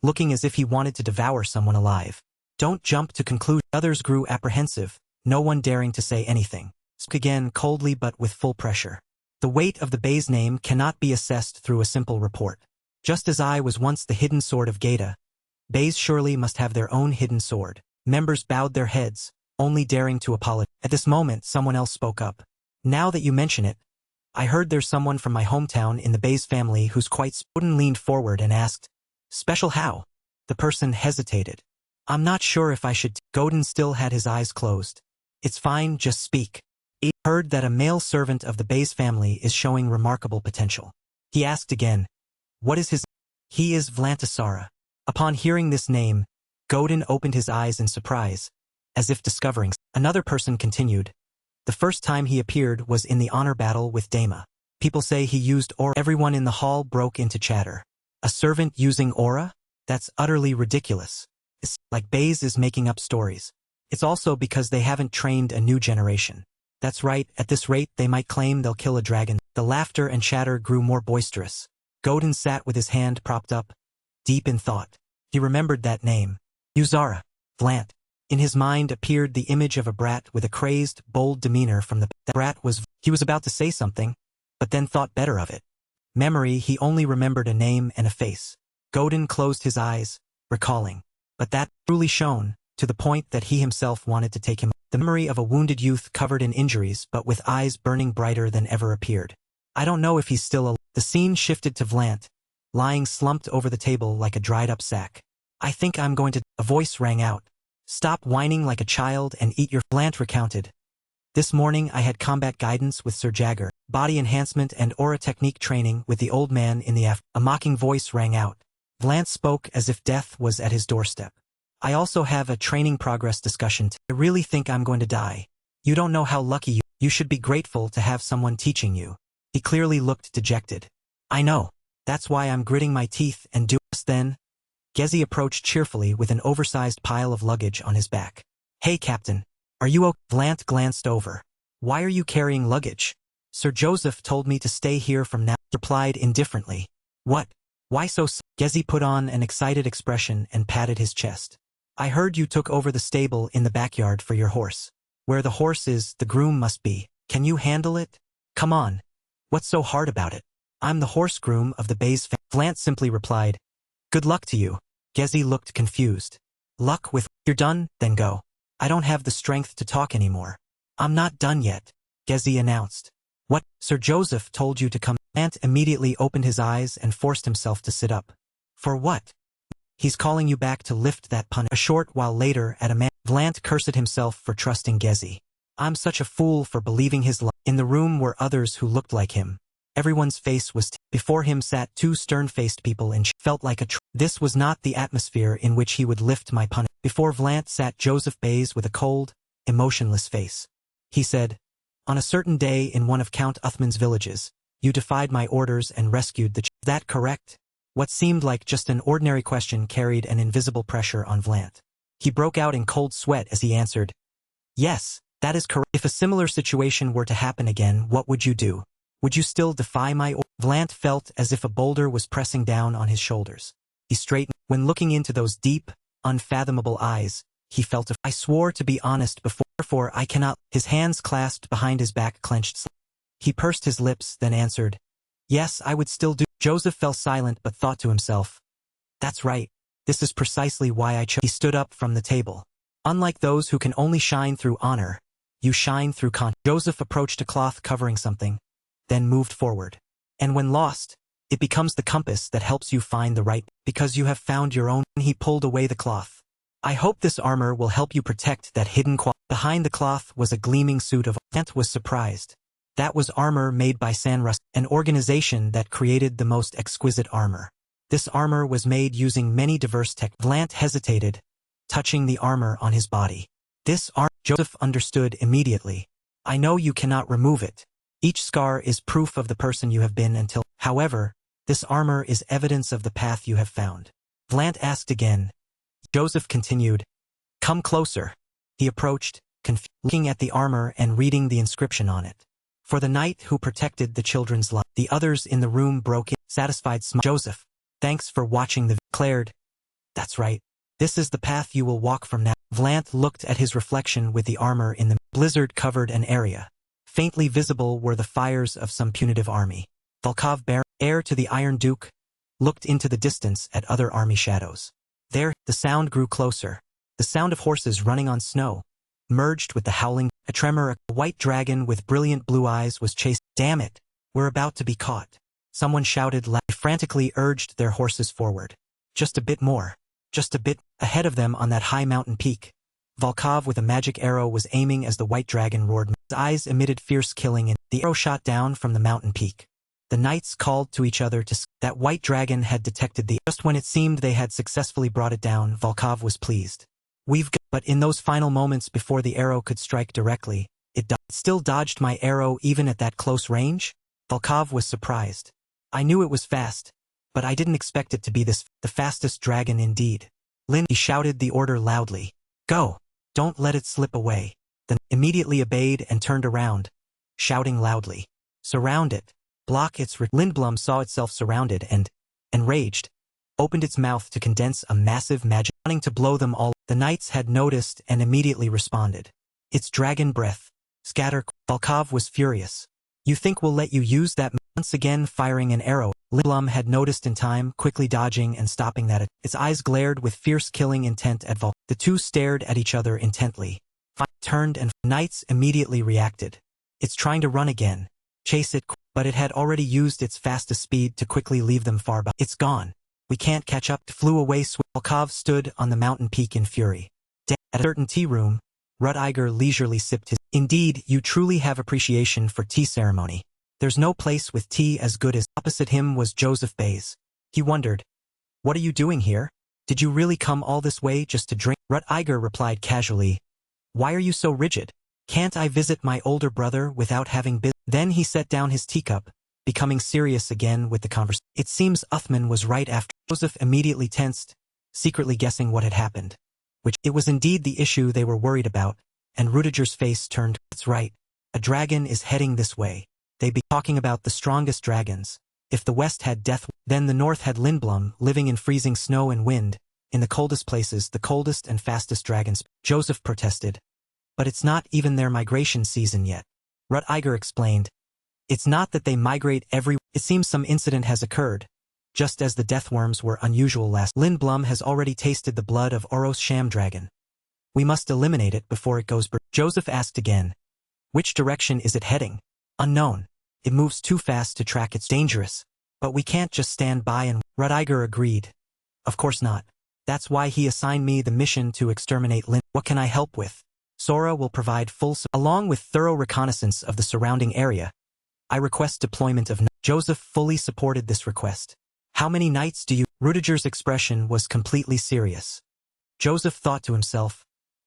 looking as if he wanted to devour someone alive. Don't jump to conclusions. Others grew apprehensive, no one daring to say anything. Spoke again coldly but with full pressure. The weight of the Bay's name cannot be assessed through a simple report. Just as I was once the hidden sword of Gaeta, Bays surely must have their own hidden sword. Members bowed their heads, only daring to apologize. At this moment, someone else spoke up. Now that you mention it, I heard there's someone from my hometown in the Bays family who's quite Odin leaned forward and asked, "Special how?" The person hesitated. "I'm not sure if I should." Godin still had his eyes closed. "It's fine, just speak." He heard that a male servant of the Bays family is showing remarkable potential. He asked again, "What is his?" "He is Vlantasara." Upon hearing this name, Godin opened his eyes in surprise, as if discovering. Another person continued, "The first time he appeared was in the honor battle with Dama. People say he used aura." Everyone in the hall broke into chatter. "A servant using aura? That's utterly ridiculous. It's like Bays is making up stories. It's also because they haven't trained a new generation. That's right, at this rate they might claim they'll kill a dragon." The laughter and chatter grew more boisterous. Godin sat with his hand propped up, deep in thought. He remembered that name. Uzara. Vlant. In his mind appeared the image of a brat with a crazed, bold demeanor from that brat was. He was about to say something, but then thought better of it. Memory, he only remembered a name and a face. Godin closed his eyes, recalling. But that truly shone, to the point that he himself wanted to take him. The memory of a wounded youth covered in injuries but with eyes burning brighter than ever appeared. "I don't know if he's still alive." The scene shifted to Vlant, lying slumped over the table like a dried-up sack. "I think I'm going to." A voice rang out. "Stop whining like a child and eat your." Vlant recounted. "This morning I had combat guidance with Sir Jagger, body enhancement and aura technique training with the old man in the A mocking voice rang out. Vlant spoke as if death was at his doorstep. "I also have a training progress discussion. I really think I'm going to die. You don't know how lucky you should be grateful to have someone teaching you." He clearly looked dejected. "I know. That's why I'm gritting my teeth and do." Just then, Gezi approached cheerfully with an oversized pile of luggage on his back. "Hey, Captain. Are you okay?" Vlant glanced over. "Why are you carrying luggage?" "Sir Joseph told me to stay here from now," replied indifferently. "What? Why so?" Gezi put on an excited expression and patted his chest. "I heard you took over the stable in the backyard for your horse. Where the horse is, the groom must be. Can you handle it? Come on. What's so hard about it?" "I'm the horse groom of the Bays family." Vlant simply replied, "Good luck to you." Gezi looked confused. "Luck with." "You're done? Then go. I don't have the strength to talk anymore." "I'm not done yet," Gezi announced. "What? Sir Joseph told you to come." Vlant immediately opened his eyes and forced himself to sit up. "For what?" "He's calling you back to lift that pun." A short while later at a man. Vlant cursed himself for trusting Gezi. "I'm such a fool for believing his lie." In the room were others who looked like him. Everyone's face was before him sat two stern-faced people and felt like a This was not the atmosphere in which he would lift my pun. Before Vlant sat Joseph Bays with a cold, emotionless face. He said, "On a certain day in one of Count Uthman's villages, you defied my orders and rescued the Is that correct?" What seemed like just an ordinary question carried an invisible pressure on Vlant. He broke out in cold sweat as he answered, "Yes, that is correct." "If a similar situation were to happen again, what would you do? Would you still defy my orders?" Vlant felt as if a boulder was pressing down on his shoulders. He straightened. When looking into those deep, unfathomable eyes, he felt "I swore to be honest before, therefore I cannot." His hands clasped behind his back clenched. He pursed his lips, then answered, "Yes, I would still do." Joseph fell silent but thought to himself, "That's right. This is precisely why I chose." He stood up from the table. "Unlike those who can only shine through honor, you shine through con." Joseph approached a cloth covering something, then moved forward. "And when lost, it becomes the compass that helps you find the right, because you have found your own." He pulled away the cloth. "I hope this armor will help you protect that hidden quality." Behind the cloth was a gleaming suit of. Vlant was surprised. That was armor made by Sanrus, an organization that created the most exquisite armor. This armor was made using many diverse tech. Vlant hesitated, touching the armor on his body. "This armor," Joseph understood immediately. "I know you cannot remove it. Each scar is proof of the person you have been until. However, this armor is evidence of the path you have found." Vlant asked again. Joseph continued, "Come closer." He approached, looking at the armor and reading the inscription on it. "For the knight who protected the children's life." The others in the room broke in, satisfied smile. Joseph, thanks for watching the declared. "That's right. This is the path you will walk from now." Vlant looked at his reflection with the armor in the blizzard covered an area. Faintly visible were the fires of some punitive army. Volkov Baron, heir to the Iron Duke, looked into the distance at other army shadows. There, the sound grew closer. The sound of horses running on snow merged with the howling. A tremor, a white dragon with brilliant blue eyes was chased. Damn it! We're about to be caught. Someone shouted loud. They frantically urged their horses forward. Just a bit more. Just a bit. Ahead of them on that high mountain peak, Volkov with a magic arrow was aiming as the white dragon roared. His eyes emitted fierce killing and the arrow shot down from the mountain peak. The knights called to each other to that white dragon had detected the. Just when it seemed they had successfully brought it down, Volkov was pleased. We've got. But in those final moments before the arrow could strike directly, it still dodged my arrow even at that close range? Volkov was surprised. I knew it was fast, but I didn't expect it to be this. The fastest dragon indeed. He shouted the order loudly. Go! Don't let it slip away. Then immediately obeyed and turned around, shouting loudly. Surround it. Block its. Lindblom saw itself surrounded and, enraged, opened its mouth to condense a massive magic, wanting to blow them all. The knights had noticed and immediately responded. It's dragon breath. Scatter. Volkov was furious. You think we'll let you use that? Once again firing an arrow. Lindblom had noticed in time, quickly dodging and stopping that. Its eyes glared with fierce killing intent at Volkov. The two stared at each other intently. Turned and knights immediately reacted. It's trying to run again. Chase it. But it had already used its fastest speed to quickly leave them far behind. It's gone. We can't catch up. Flew away. Volkov stood on the mountain peak in fury. At a certain tea room, Rudiger leisurely sipped his. Indeed, you truly have appreciation for tea ceremony. There's no place with tea as good as. Opposite him was Joseph Bays. He wondered, what are you doing here? Did you really come all this way just to drink? Rudiger replied casually, why are you so rigid? Can't I visit my older brother without having been? Then he set down his teacup, becoming serious again with the conversation. It seems Uthman was right after. Joseph immediately tensed, secretly guessing what had happened. Which, it was indeed the issue they were worried about, and Rudiger's face turned. That's right. A dragon is heading this way. They'd be talking about the strongest dragons. If the west had death, then the north had Lindblom, living in freezing snow and wind, in the coldest places, the coldest and fastest dragons. Joseph protested. But it's not even their migration season yet. Rudiger explained. It's not that they migrate every. It seems some incident has occurred. Just as the deathworms were unusual last. Lindblom has already tasted the blood of Oros Sham Dragon. We must eliminate it before it goes. Joseph asked again. Which direction is it heading? Unknown. It moves too fast to track. It's dangerous. But we can't just stand by and. Rudiger agreed. Of course not. That's why he assigned me the mission to exterminate Lind. What can I help with? Sora will provide full support. Along with thorough reconnaissance of the surrounding area, I request deployment of. Joseph fully supported this request. How many knights do you? Rudiger's expression was completely serious. Joseph thought to himself.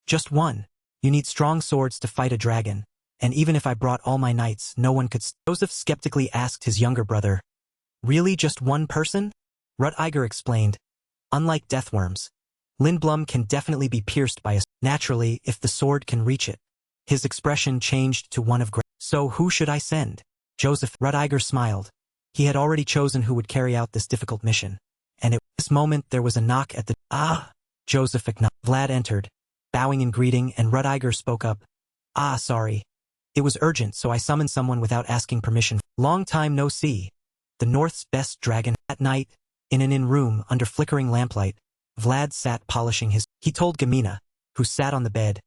Just one. You need strong swords to fight a dragon, and even if I brought all my knights, no one could. Joseph skeptically asked his younger brother. Really just one person? Rudiger explained. Unlike deathworms, Lindblom can definitely be pierced by a. Naturally, if the sword can reach it. His expression changed to one of great. So who should I send? Joseph. Rudiger smiled. He had already chosen who would carry out this difficult mission. And at this moment there was a knock at the. Joseph acknowledged. Vlad entered, bowing in greeting, and Rudiger spoke up. Sorry. It was urgent, so I summoned someone without asking permission. Long time no see. The North's best dragon. At night, in an inn room under flickering lamplight, Vlad sat polishing his. He told Gamina, who sat on the bed.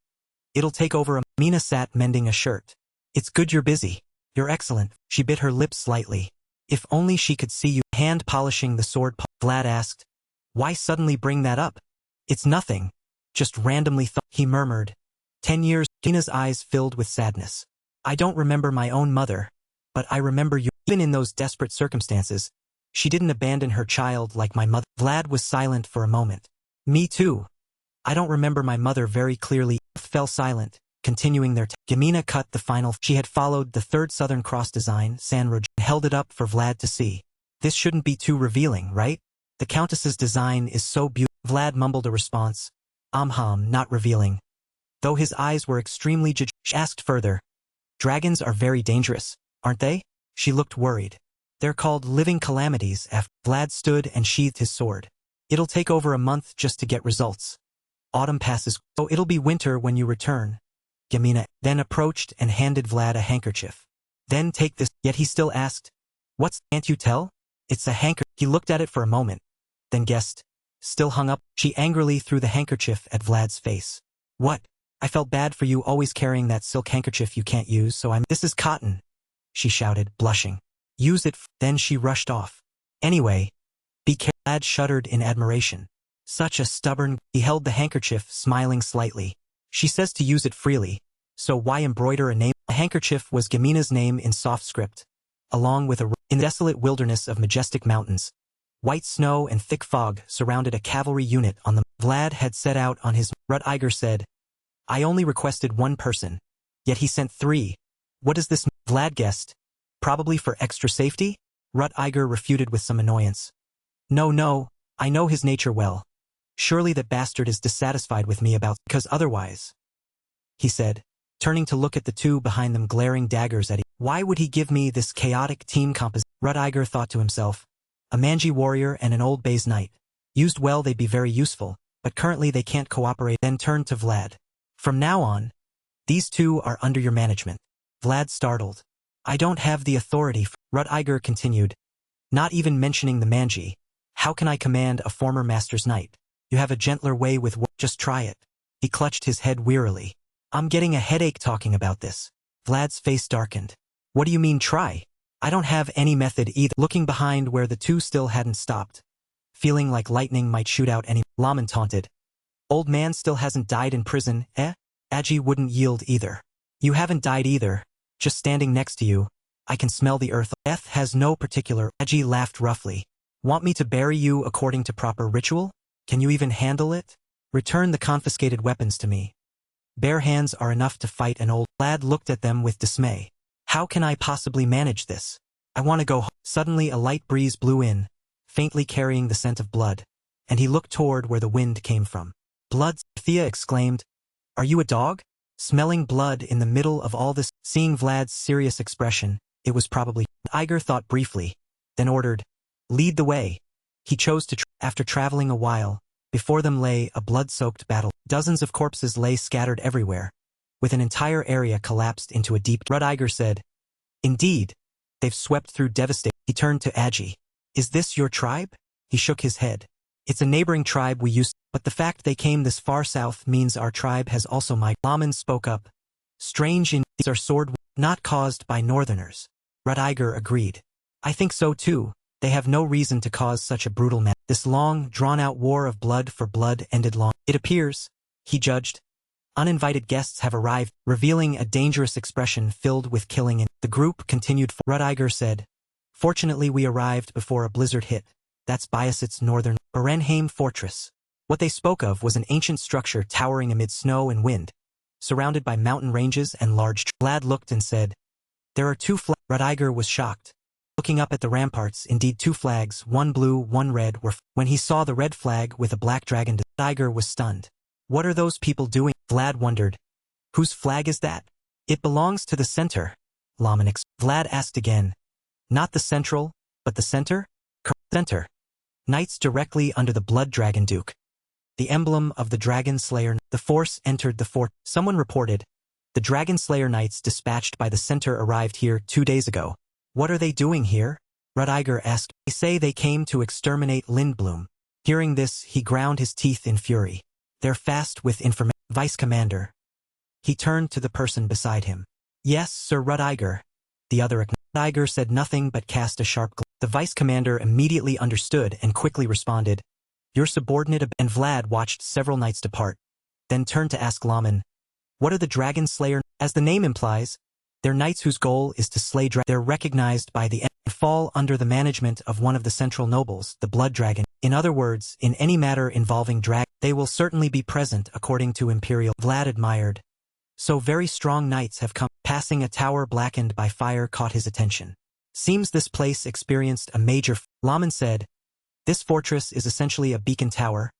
It'll take over a. Mina sat mending a shirt. It's good you're busy. You're excellent. She bit her lips slightly. If only she could see you. Hand polishing the sword. Vlad asked. Why suddenly bring that up? It's nothing. Just randomly thought. He murmured. 10 years. Gina's eyes filled with sadness. I don't remember my own mother, but I remember you. Even in those desperate circumstances, she didn't abandon her child like my mother. Vlad was silent for a moment. Me too. I don't remember my mother very clearly. Both fell silent, continuing their. Gamina cut the final. She had followed the third Southern Cross design, Sanroj, and held it up for Vlad to see. This shouldn't be too revealing, right? The Countess's design is so beautiful. Vlad mumbled a response. Not revealing. Though his eyes were extremely She asked further. Dragons are very dangerous, aren't they? She looked worried. They're called living calamities. After Vlad stood and sheathed his sword. It'll take over a month just to get results. Autumn passes, so it'll be winter when you return. Gamina then approached and handed Vlad a handkerchief. Then take this. Yet he still asked. Can't you tell? It's a handkerchief. He looked at it for a moment, then guessed. still hung up. She angrily threw the handkerchief at Vlad's face. What? I felt bad for you always carrying that silk handkerchief you can't use, so This is cotton, she shouted, blushing. Use it. Then she rushed off. Anyway, be careful. Vlad shuddered in admiration. Such a stubborn. He held the handkerchief, smiling slightly. She says to use it freely, so why embroider a name? The handkerchief was Gamina's name in soft script, along with in the desolate wilderness of majestic mountains. White snow and thick fog surrounded a cavalry unit on the. Vlad had set out on his. Rut-Iger said, I only requested one person, yet he sent 3. What does this mean? Vlad guessed. Probably for extra safety? Rut-Iger refuted with some annoyance. No, I know his nature well. Surely that bastard is dissatisfied with me about. Because otherwise, he said, turning to look at the 2 behind them glaring daggers at him. Why would he give me this chaotic team composition? Rut-Iger thought to himself. A Manji warrior and an old Baze knight. Used well they'd be very useful, but currently they can't cooperate. Then turned to Vlad. From now on, these 2 are under your management. Vlad startled. I don't have the authority. Rut-Iger continued. Not even mentioning the Manji. How can I command a former master's knight? You have a gentler way with just try it. He clutched his head wearily. I'm getting a headache talking about this. Vlad's face darkened. What do you mean try? I don't have any method either. Looking behind where the 2 still hadn't stopped. Feeling like lightning might shoot out any. Laman taunted. Old man still hasn't died in prison, eh? Agi wouldn't yield either. You haven't died either. Just standing next to you, I can smell the earth. Death has no particular. Agi laughed roughly. Want me to bury you according to proper ritual? Can you even handle it? Return the confiscated weapons to me. Bare hands are enough to fight an old. Lad looked at them with dismay. How can I possibly manage this? I want to go home. Suddenly a light breeze blew in, faintly carrying the scent of blood, and he looked toward where the wind came from. Blood, Thea exclaimed. Are you a dog? Smelling blood in the middle of all this. Seeing Vlad's serious expression, it was probably. Iger thought briefly, then ordered, lead the way. He chose to. After traveling a while, before them lay a blood-soaked battle. Dozens of corpses lay scattered everywhere, with an entire area collapsed into a deep. Rut-Iger said, Indeed, they've swept through devastation. He turned to Agi. Is this your tribe? He shook his head. It's a neighboring tribe we used, but the fact they came this far south means our tribe has also migrated. Laman spoke up. Strange in these are sword not caused by northerners. Rut-Iger agreed. I think so too. They have no reason to cause such a brutal mass. This long, drawn-out war of blood for blood ended long. It appears, he judged. Uninvited guests have arrived, revealing a dangerous expression filled with killing and the group continued. Rut-Iger said, Fortunately we arrived before a blizzard hit. That's Biasit's northern Barenheim fortress. What they spoke of was an ancient structure towering amid snow and wind, surrounded by mountain ranges and large trees. Vlad looked and said, There are 2 flags. Rut-Iger was shocked. Looking up at the ramparts, indeed 2 flags, one blue, one red, were. When he saw the red flag with a black dragon, Rut-Iger was stunned. What are those people doing? Vlad wondered. Whose flag is that? It belongs to the center. Vlad asked again. Not the central, but the center? Center. Knights directly under the Blood Dragon Duke. The emblem of the Dragon Slayer. The force entered the fort. Someone reported. The Dragon Slayer Knights dispatched by the center arrived here 2 days ago. What are they doing here? Rut-Iger asked. They say they came to exterminate Lindblom. Hearing this, he ground his teeth in fury. They're fast with information. Vice Commander. He turned to the person beside him. Yes, Sir Rut-Iger. The other Rut-Iger said nothing but cast a sharp glance. The Vice Commander immediately understood and quickly responded, Your subordinate. And Vlad watched several knights depart, then turned to ask Laman, What are the Dragon Slayer? As the name implies, they're knights whose goal is to slay dragons. They're recognized by the and fall under the management of one of the central nobles, the Blood Dragon. In other words, in any matter involving dragons, they will certainly be present according to Imperial. Vlad admired. So very strong knights have come. Passing a tower blackened by fire caught his attention. Seems this place experienced a major. Laman said, This fortress is essentially a beacon tower.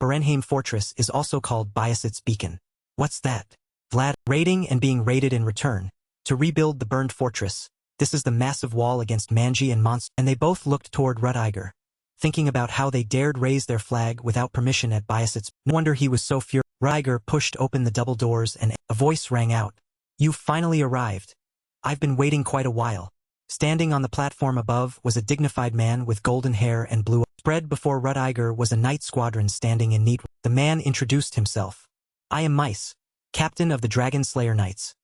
Barenheim Fortress is also called Biasit's Beacon. What's that? Vlad, raiding and being raided in return. To rebuild the burned fortress. This is the massive wall against Manji and monsters. And they both looked toward Rut-Iger, thinking about how they dared raise their flag without permission at Biasit's. No wonder he was so furious. Rut-Iger pushed open the double doors and a voice rang out. You've finally arrived. I've been waiting quite a while. Standing on the platform above was a dignified man with golden hair and blue eyes. Spread before Ruddiger was a knight squadron standing in neat. The man introduced himself. I am Mice, captain of the Dragon Slayer Knights.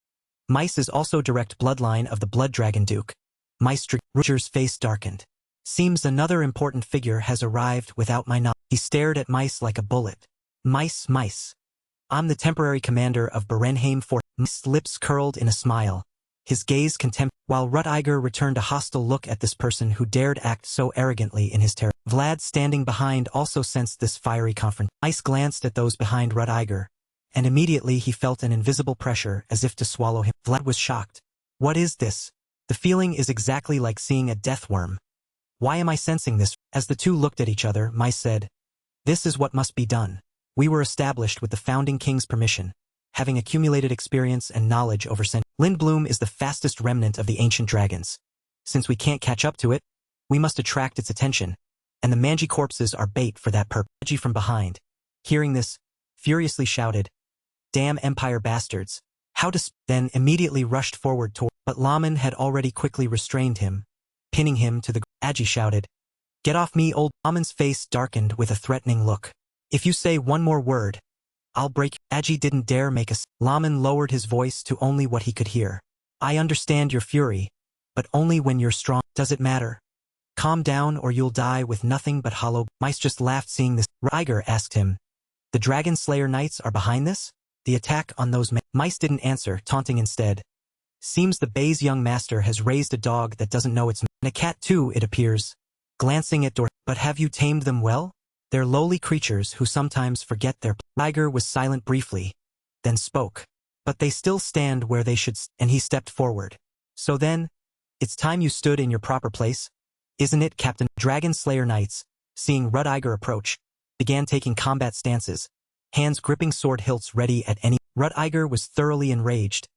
Mice is also direct bloodline of the Blood Dragon Duke. Mice Roger's face darkened. Seems another important figure has arrived without my knowledge. He stared at Mice like a bullet. Mice. I'm the temporary commander of Berenheim Fort. Mice's lips curled in a smile. His gaze contempt, while Ruddiger returned a hostile look at this person who dared act so arrogantly in his terror. Vlad standing behind also sensed this fiery confrontation. Mice glanced at those behind Ruddiger, and immediately he felt an invisible pressure as if to swallow him. Vlad was shocked. What is this? The feeling is exactly like seeing a death worm. Why am I sensing this? As the two looked at each other, Mice said, "This is what must be done. We were established with the founding king's permission, having accumulated experience and knowledge over centuries. Lindblom is the fastest remnant of the ancient dragons. Since we can't catch up to it, we must attract its attention, and the mangy corpses are bait for that purpose." Manji from behind, hearing this, furiously shouted, "Damn Empire bastards! How to then immediately rushed forward toward, but Laman had already quickly restrained him, pinning him to the Agi shouted, "Get off me, old." Laman's face darkened with a threatening look. "If you say one more word, I'll break." Agi didn't dare make a Laman lowered his voice to only what he could hear. "I understand your fury, but only when you're strong. Does it matter? Calm down or you'll die with nothing but hollow." Mice just laughed seeing this. Ruddiger asked him, "The Dragon Slayer Knights are behind this? The attack on those men?" Mice didn't answer, taunting instead. "Seems the Bay's young master has raised a dog that doesn't know its and a cat too, it appears." Glancing at Dor, "But have you tamed them well? They're lowly creatures who sometimes forget their." Ruddiger was silent briefly, then spoke. "But they still stand where they should and he stepped forward. "So then, it's time you stood in your proper place, isn't it, Captain?" Dragon Slayer Knights, seeing Ruddiger approach, began taking combat stances, hands gripping sword hilts ready at any. Ruddiger was thoroughly enraged,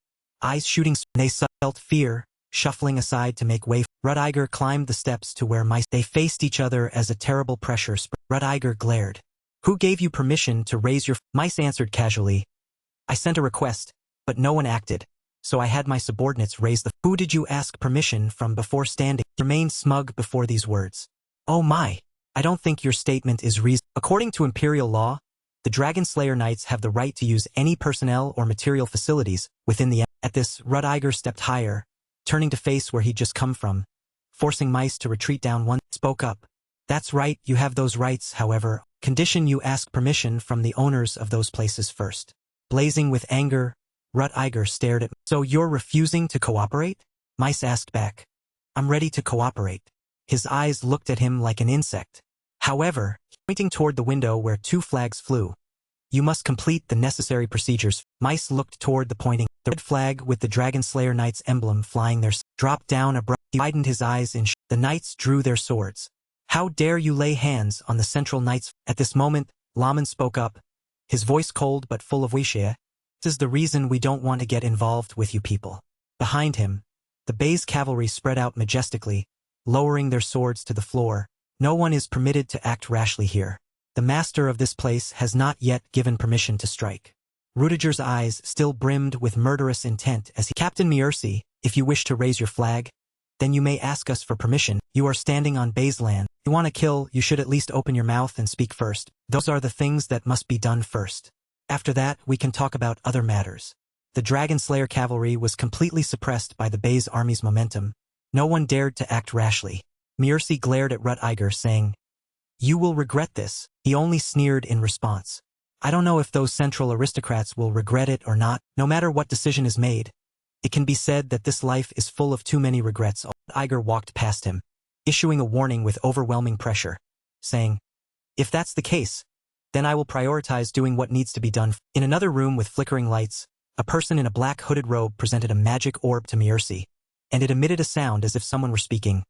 eyes shooting. They felt fear, shuffling aside to make way. Ruddiger climbed the steps to where Mice. They faced each other as a terrible pressure spread. Ruddiger glared. "Who gave you permission to raise your?" Mice answered casually. "I sent a request, but no one acted, so I had my subordinates raise the." "Who did you ask permission from before standing?" He remained smug before these words. "Oh my, I don't think your statement is reasonable. According to Imperial law, the Dragon Slayer Knights have the right to use any personnel or material facilities within the." At this, Ruddiger stepped higher, turning to face where he'd just come from, forcing Mice to retreat down one. Spoke up. "That's right, you have those rights, however, condition you ask permission from the owners of those places first." Blazing with anger, Ruddiger stared at. "So you're refusing to cooperate?" Mice asked back. "I'm ready to cooperate." His eyes looked at him like an insect. "However," pointing toward the window where two flags flew, "you must complete the necessary procedures." Mice looked toward the pointing. The red flag with the Dragon Slayer Knights emblem flying there dropped down abruptly. He widened his eyes in The knights drew their swords. "How dare you lay hands on the central knights?" At this moment, Laman spoke up, his voice cold but full of wishes. "This is the reason we don't want to get involved with you people." Behind him, the Bay's cavalry spread out majestically, lowering their swords to the floor. "No one is permitted to act rashly here. The master of this place has not yet given permission to strike." Rudiger's eyes still brimmed with murderous intent as he, "Captain Miercy, if you wish to raise your flag, then you may ask us for permission. You are standing on Bay's land. If you want to kill, you should at least open your mouth and speak first. Those are the things that must be done first. After that, we can talk about other matters." The Dragon Slayer cavalry was completely suppressed by the Bay's army's momentum. No one dared to act rashly. Miercy glared at Ruddiger, saying, "You will regret this." He only sneered in response. "I don't know if those central aristocrats will regret it or not. No matter what decision is made, it can be said that this life is full of too many regrets." Ruddiger walked past him, issuing a warning with overwhelming pressure, saying, "If that's the case, then I will prioritize doing what needs to be done." In another room with flickering lights, a person in a black hooded robe presented a magic orb to Miercy, and it emitted a sound as if someone were speaking.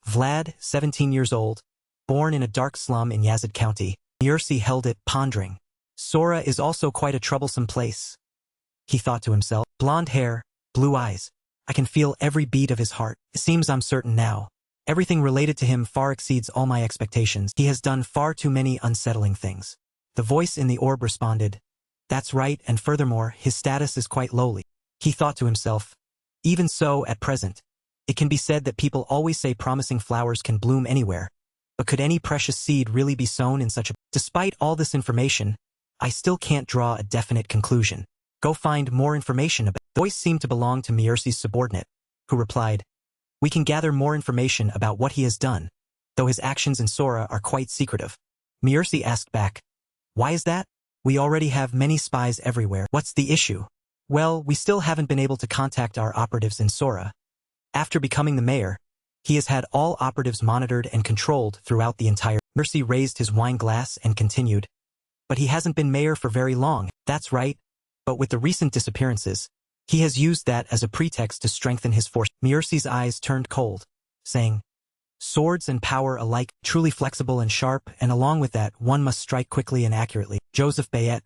Vlad, 17 years old, born in a dark slum in Yazid County. Miercy held it, pondering. Sora is also quite a troublesome place, he thought to himself. Blonde hair, blue eyes. I can feel every beat of his heart. It seems I'm certain now. Everything related to him far exceeds all my expectations. He has done far too many unsettling things. The voice in the orb responded, "That's right, and furthermore, his status is quite lowly." He thought to himself, "Even so, at present, it can be said that people always say promising flowers can bloom anywhere, But could any precious seed really be sown in such a... Despite all this information, I still can't draw a definite conclusion. Go find more information about... The voice seemed to belong to Miercy's subordinate, who replied, we can gather more information about what he has done, though his actions in Sora are quite secretive. Miercy asked back, why is that? We already have many spies everywhere. What's the issue? Well, we still haven't been able to contact our operatives in Sora. After becoming the mayor, he has had all operatives monitored and controlled throughout the entire... Miercy raised his wine glass and continued, but he hasn't been mayor for very long. That's right, but with the recent disappearances, he has used that as a pretext to strengthen his force. Miercy's eyes turned cold, saying, swords and power alike, truly flexible and sharp, and along with that, one must strike quickly and accurately. Joseph Bayet.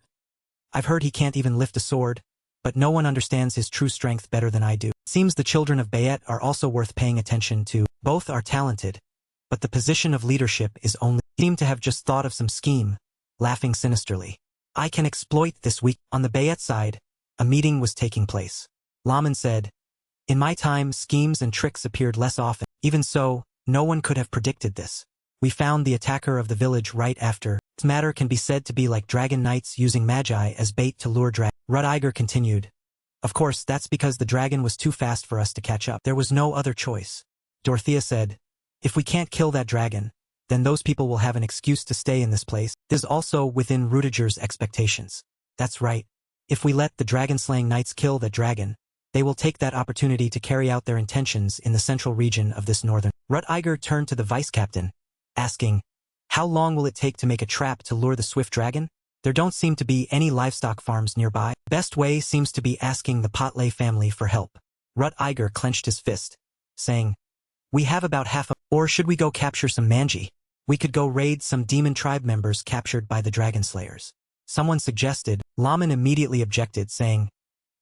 I've heard he can't even lift a sword, but no one understands his true strength better than I do. Seems the children of Bayet are also worth paying attention to. Both are talented, but the position of leadership is only... Seem to have just thought of some scheme, laughing sinisterly. I can exploit this weak... On the Bayet side, a meeting was taking place. Laman said, in my time, schemes and tricks appeared less often. Even so, no one could have predicted this. We found the attacker of the village right after. This matter can be said to be like dragon knights using magi as bait to lure dragon. Rudiger continued. Of course, that's because the dragon was too fast for us to catch up. There was no other choice. Dorothea said, if we can't kill that dragon, then those people will have an excuse to stay in this place. This is also within Rudiger's expectations. That's right. If we let the dragon-slaying knights kill that dragon, they will take that opportunity to carry out their intentions in the central region of this northern... Rudiger turned to the vice-captain, asking, how long will it take to make a trap to lure the swift dragon? There don't seem to be any livestock farms nearby. Best way seems to be asking the Potley family for help. Rudiger clenched his fist, saying, we have about half a... Or should we go capture some manji? We could go raid some demon tribe members captured by the dragon slayers. Someone suggested. Laman immediately objected, saying,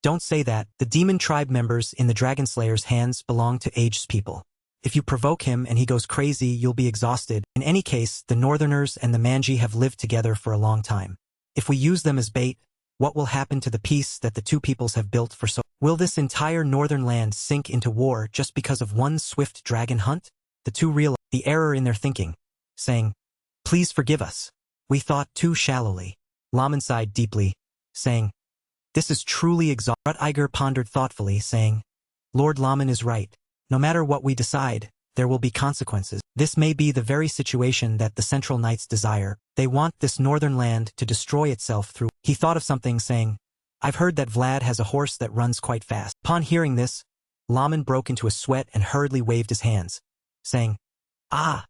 don't say that. The demon tribe members in the dragon slayers' hands belong to aged people. If you provoke him and he goes crazy, you'll be exhausted. In any case, the northerners and the manji have lived together for a long time. If we use them as bait, what will happen to the peace that the two peoples have built for so... Will this entire northern land sink into war just because of one swift dragon hunt? The two realized the error in their thinking, saying, please forgive us. We thought too shallowly. Laman sighed deeply, saying, this is truly exhausting. Rudiger pondered thoughtfully, saying, Lord Laman is right. No matter what we decide, there will be consequences. This may be the very situation that the Central Knights desire. They want this northern land to destroy itself through... He thought of something, saying, I've heard that Vlad has a horse that runs quite fast. Upon hearing this, Laman broke into a sweat and hurriedly waved his hands, saying, ah,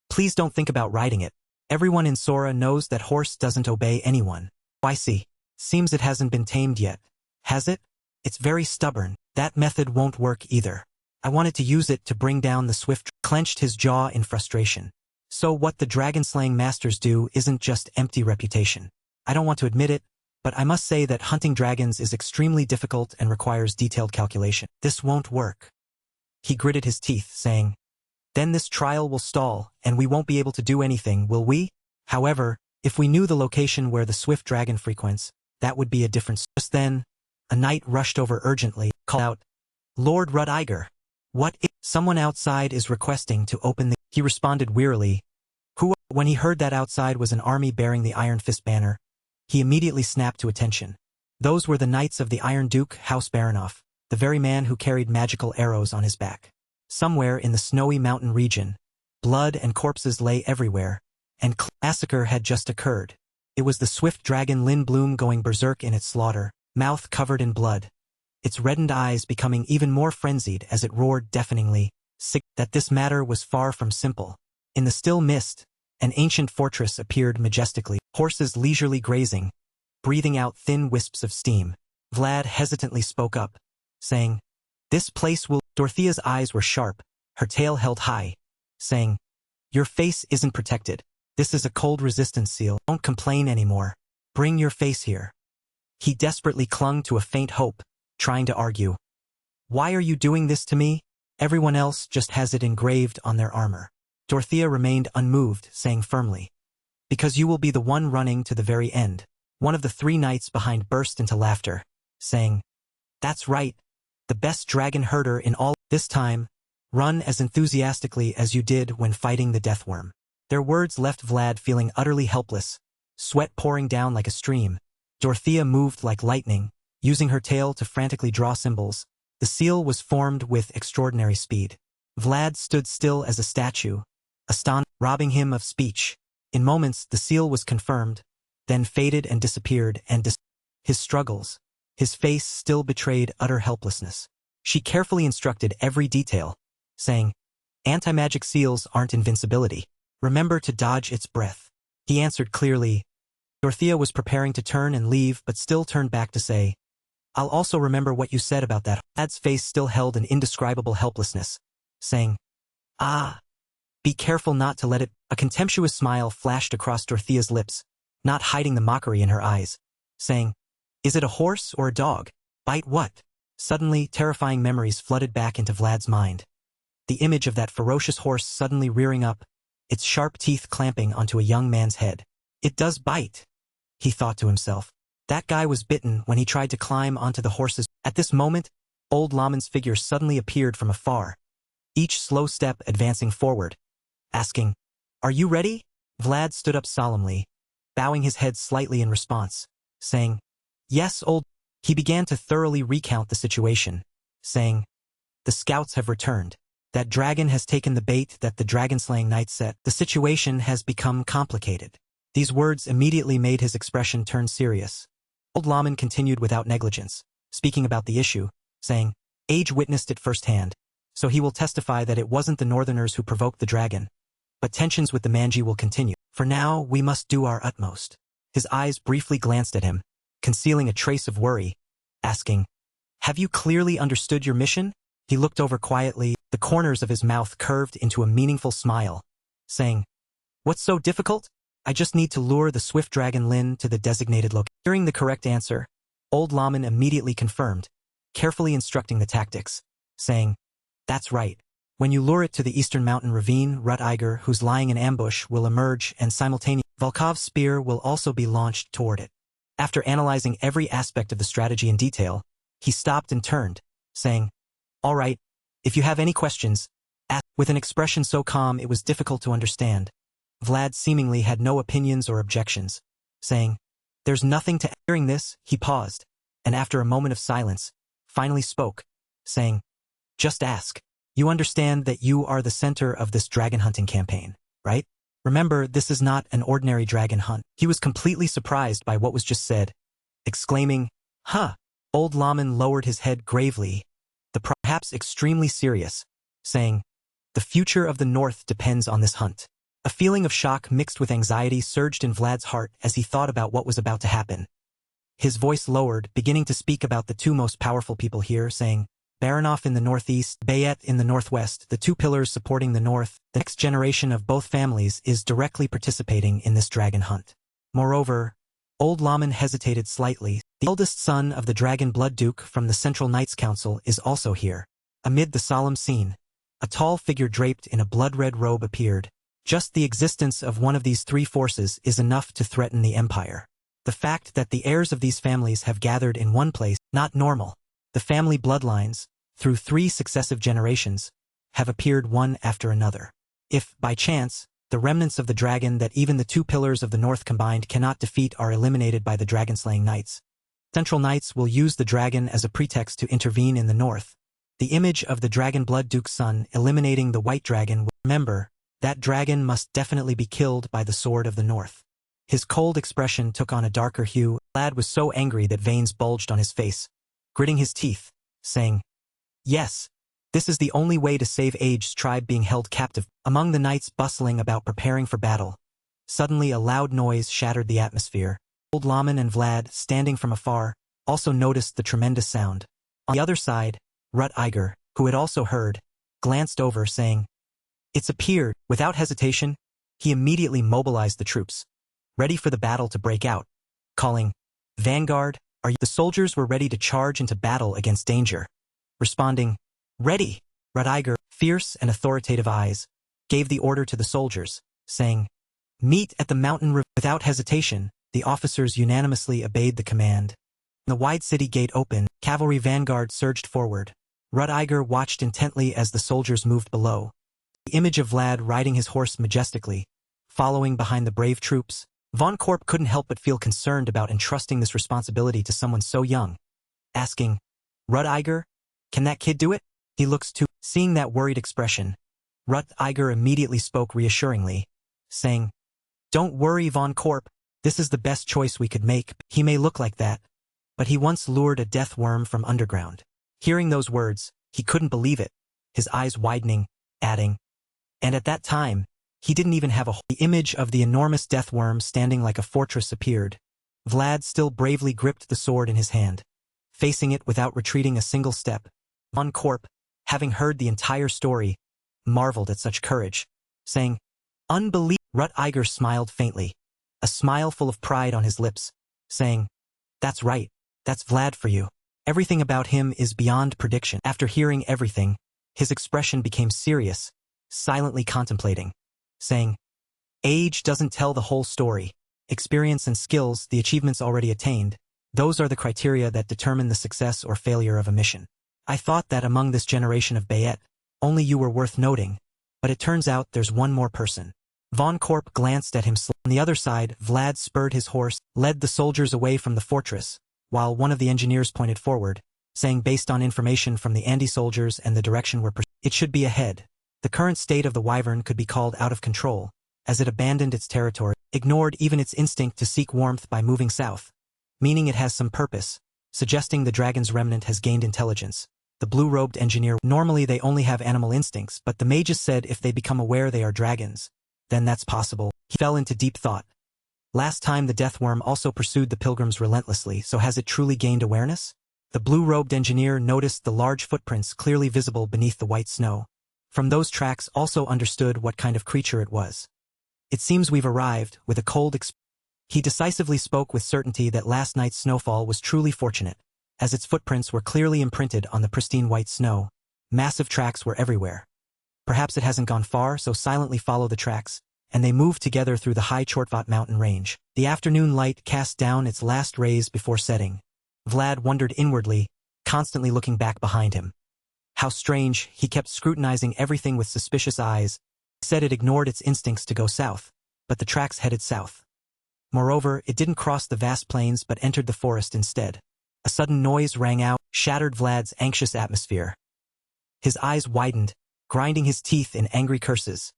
please don't think about riding it. Everyone in Sora knows that horse doesn't obey anyone. I see. Seems it hasn't been tamed yet. Has it? It's very stubborn. That method won't work either. I wanted to use it to bring down the swift... Clenched his jaw in frustration. So what the dragon-slaying masters do isn't just empty reputation. I don't want to admit it, but I must say that hunting dragons is extremely difficult and requires detailed calculation. This won't work. He gritted his teeth, saying, then this trial will stall, and we won't be able to do anything, will we? However, if we knew the location where the swift dragon frequents, that would be a different... Just then, a knight rushed over urgently, called out, Lord Rudiger. What if someone outside is requesting to open the... He responded wearily. Who? When he heard that outside was an army bearing the Iron Fist banner, he immediately snapped to attention. Those were the knights of the Iron Duke, House Baronoff, the very man who carried magical arrows on his back. Somewhere in the snowy mountain region, blood and corpses lay everywhere, and massacre had just occurred. It was the swift dragon Lindblum going berserk in its slaughter, mouth covered in blood, its reddened eyes becoming even more frenzied as it roared deafeningly, that this matter was far from simple. In the still mist, an ancient fortress appeared majestically, horses leisurely grazing, breathing out thin wisps of steam. Vlad hesitantly spoke up, saying, this place will... Dorothea's eyes were sharp, her tail held high, saying, your face isn't protected. This is a cold resistance seal. Don't complain anymore. Bring your face here. He desperately clung to a faint hope, trying to argue. Why are you doing this to me? Everyone else just has it engraved on their armor. Dorothea remained unmoved, saying firmly, because you will be the one running to the very end. One of the three knights behind burst into laughter, saying, that's right. The best dragon herder in all. This time, run as enthusiastically as you did when fighting the deathworm. Their words left Vlad feeling utterly helpless, sweat pouring down like a stream. Dorothea moved like lightning, using her tail to frantically draw symbols. The seal was formed with extraordinary speed. Vlad stood still as a statue, astonished, robbing him of speech. In moments, the seal was confirmed, then faded and disappeared, and his struggles, his face still betrayed utter helplessness. She carefully instructed every detail, saying, "Anti-magic seals aren't invincibility. Remember to dodge its breath." He answered clearly. Dorothea was preparing to turn and leave, but still turned back to say, "I'll also remember what you said about that." Vlad's face still held an indescribable helplessness, saying, "Ah, be careful not to let it." A contemptuous smile flashed across Dorothea's lips, not hiding the mockery in her eyes, saying, "Is it a horse or a dog? Bite what?" Suddenly, terrifying memories flooded back into Vlad's mind. The image of that ferocious horse suddenly rearing up, its sharp teeth clamping onto a young man's head. "It does bite," he thought to himself. That guy was bitten when he tried to climb onto the horse's. At this moment, old Laman's figure suddenly appeared from afar, each slow step advancing forward, asking, "Are you ready?" Vlad stood up solemnly, bowing his head slightly in response, saying, "Yes, old." He began to thoroughly recount the situation, saying, "The scouts have returned. That dragon has taken the bait that the dragon-slaying knight set. The situation has become complicated." These words immediately made his expression turn serious. Old Laman continued without negligence, speaking about the issue, saying, "Age witnessed it firsthand, so he will testify that it wasn't the northerners who provoked the dragon. But tensions with the Manji will continue. For now, we must do our utmost." His eyes briefly glanced at him, concealing a trace of worry, asking, "Have you clearly understood your mission?" He looked over quietly, the corners of his mouth curved into a meaningful smile, saying, "What's so difficult? I just need to lure the swift dragon Lin to the designated location." Hearing the correct answer, old Laman immediately confirmed, carefully instructing the tactics, saying, "That's right. When you lure it to the eastern mountain ravine, Rut-Iger, who's lying in ambush, will emerge, and simultaneously, Volkov's spear will also be launched toward it." After analyzing every aspect of the strategy in detail, he stopped and turned, saying, "All right, if you have any questions, ask." With an expression so calm it was difficult to understand, Vlad seemingly had no opinions or objections, saying, "There's nothing to." Hearing this, he paused, and after a moment of silence, finally spoke, saying, "Just ask. You understand that you are the center of this dragon hunting campaign, right? Remember, this is not an ordinary dragon hunt." He was completely surprised by what was just said, exclaiming, "Huh." Old Laman lowered his head gravely, perhaps extremely serious, saying, "The future of the North depends on this hunt." A feeling of shock mixed with anxiety surged in Vlad's heart as he thought about what was about to happen. His voice lowered, beginning to speak about the two most powerful people here, saying, Baranov in the northeast, Bayet in the northwest, the two pillars supporting the north. The next generation of both families is directly participating in this dragon hunt. Moreover, old Laman hesitated slightly. The eldest son of the Dragon Blood Duke from the Central Knights Council is also here. Amid the solemn scene, a tall figure draped in a blood-red robe appeared. Just the existence of one of these three forces is enough to threaten the empire. The fact that the heirs of these families have gathered in one place, not normal. The family bloodlines, through 3 successive generations, have appeared one after another. If, by chance, the remnants of the dragon that even the two pillars of the north combined cannot defeat are eliminated by the dragon-slaying knights, Central Knights will use the dragon as a pretext to intervene in the north. The image of the Dragon Blood Duke's son eliminating the white dragon will remember, that dragon must definitely be killed by the sword of the north. His cold expression took on a darker hue. The lad was so angry that veins bulged on his face, gritting his teeth, saying, "Yes, this is the only way to save Age's tribe being held captive." Among the knights bustling about preparing for battle, suddenly a loud noise shattered the atmosphere. Old Laman and Vlad, standing from afar, also noticed the tremendous sound. On the other side, Rut-Iger, who had also heard, glanced over, saying, "It's appeared." Without hesitation, he immediately mobilized the troops, ready for the battle to break out, calling, "Vanguard, are you?" The soldiers were ready to charge into battle against danger. Responding, "Ready!" Rut-Iger, fierce and authoritative eyes, gave the order to the soldiers, saying, "Meet at the mountain river." Without hesitation, the officers unanimously obeyed the command. The wide city gate opened, cavalry vanguard surged forward. Rut-Iger watched intently as the soldiers moved below. The image of Vlad riding his horse majestically, following behind the brave troops. Von Korp couldn't help but feel concerned about entrusting this responsibility to someone so young, asking, Rut Iger, can that kid do it? He looks too. Seeing that worried expression, Rut Iger immediately spoke reassuringly, saying, Don't worry, Von Korp, this is the best choice we could make. He may look like that, but he once lured a death worm from underground. Hearing those words, he couldn't believe it, his eyes widening, adding, and at that time, he didn't even have the image of the enormous death worm standing like a fortress appeared. Vlad still bravely gripped the sword in his hand, facing it without retreating a single step. Von Korp, having heard the entire story, marveled at such courage, saying, Unbelievable. Rut Iger smiled faintly, a smile full of pride on his lips, saying, That's right, that's Vlad for you. Everything about him is beyond prediction. After hearing everything, his expression became serious, silently contemplating, saying, Age doesn't tell the whole story. Experience and skills, the achievements already attained, those are the criteria that determine the success or failure of a mission. I thought that among this generation of Bayet, only you were worth noting, but it turns out there's one more person. Von Korp glanced at him. On the other side, Vlad spurred his horse, led the soldiers away from the fortress, while one of the engineers pointed forward, saying based on information from the Andy soldiers and the direction we're pursuing, it should be ahead. The current state of the Wyvern could be called out of control, as it abandoned its territory, ignored even its instinct to seek warmth by moving south, meaning it has some purpose, suggesting the dragon's remnant has gained intelligence. The blue-robed engineer, normally they only have animal instincts, but the mages said if they become aware they are dragons, then that's possible. He fell into deep thought. Last time the death worm also pursued the pilgrims relentlessly, so has it truly gained awareness? The blue-robed engineer noticed the large footprints clearly visible beneath the white snow. From those tracks also understood what kind of creature it was. It seems we've arrived, with a cold He decisively spoke with certainty that last night's snowfall was truly fortunate, as its footprints were clearly imprinted on the pristine white snow. Massive tracks were everywhere. Perhaps it hasn't gone far, so silently follow the tracks, and they moved together through the high Chortvat mountain range. The afternoon light cast down its last rays before setting. Vlad wondered inwardly, constantly looking back behind him. How strange, he kept scrutinizing everything with suspicious eyes. He said it ignored its instincts to go south, but the tracks headed south. Moreover, it didn't cross the vast plains but entered the forest instead. A sudden noise rang out, shattered Vlad's anxious atmosphere. His eyes widened, grinding his teeth in angry curses.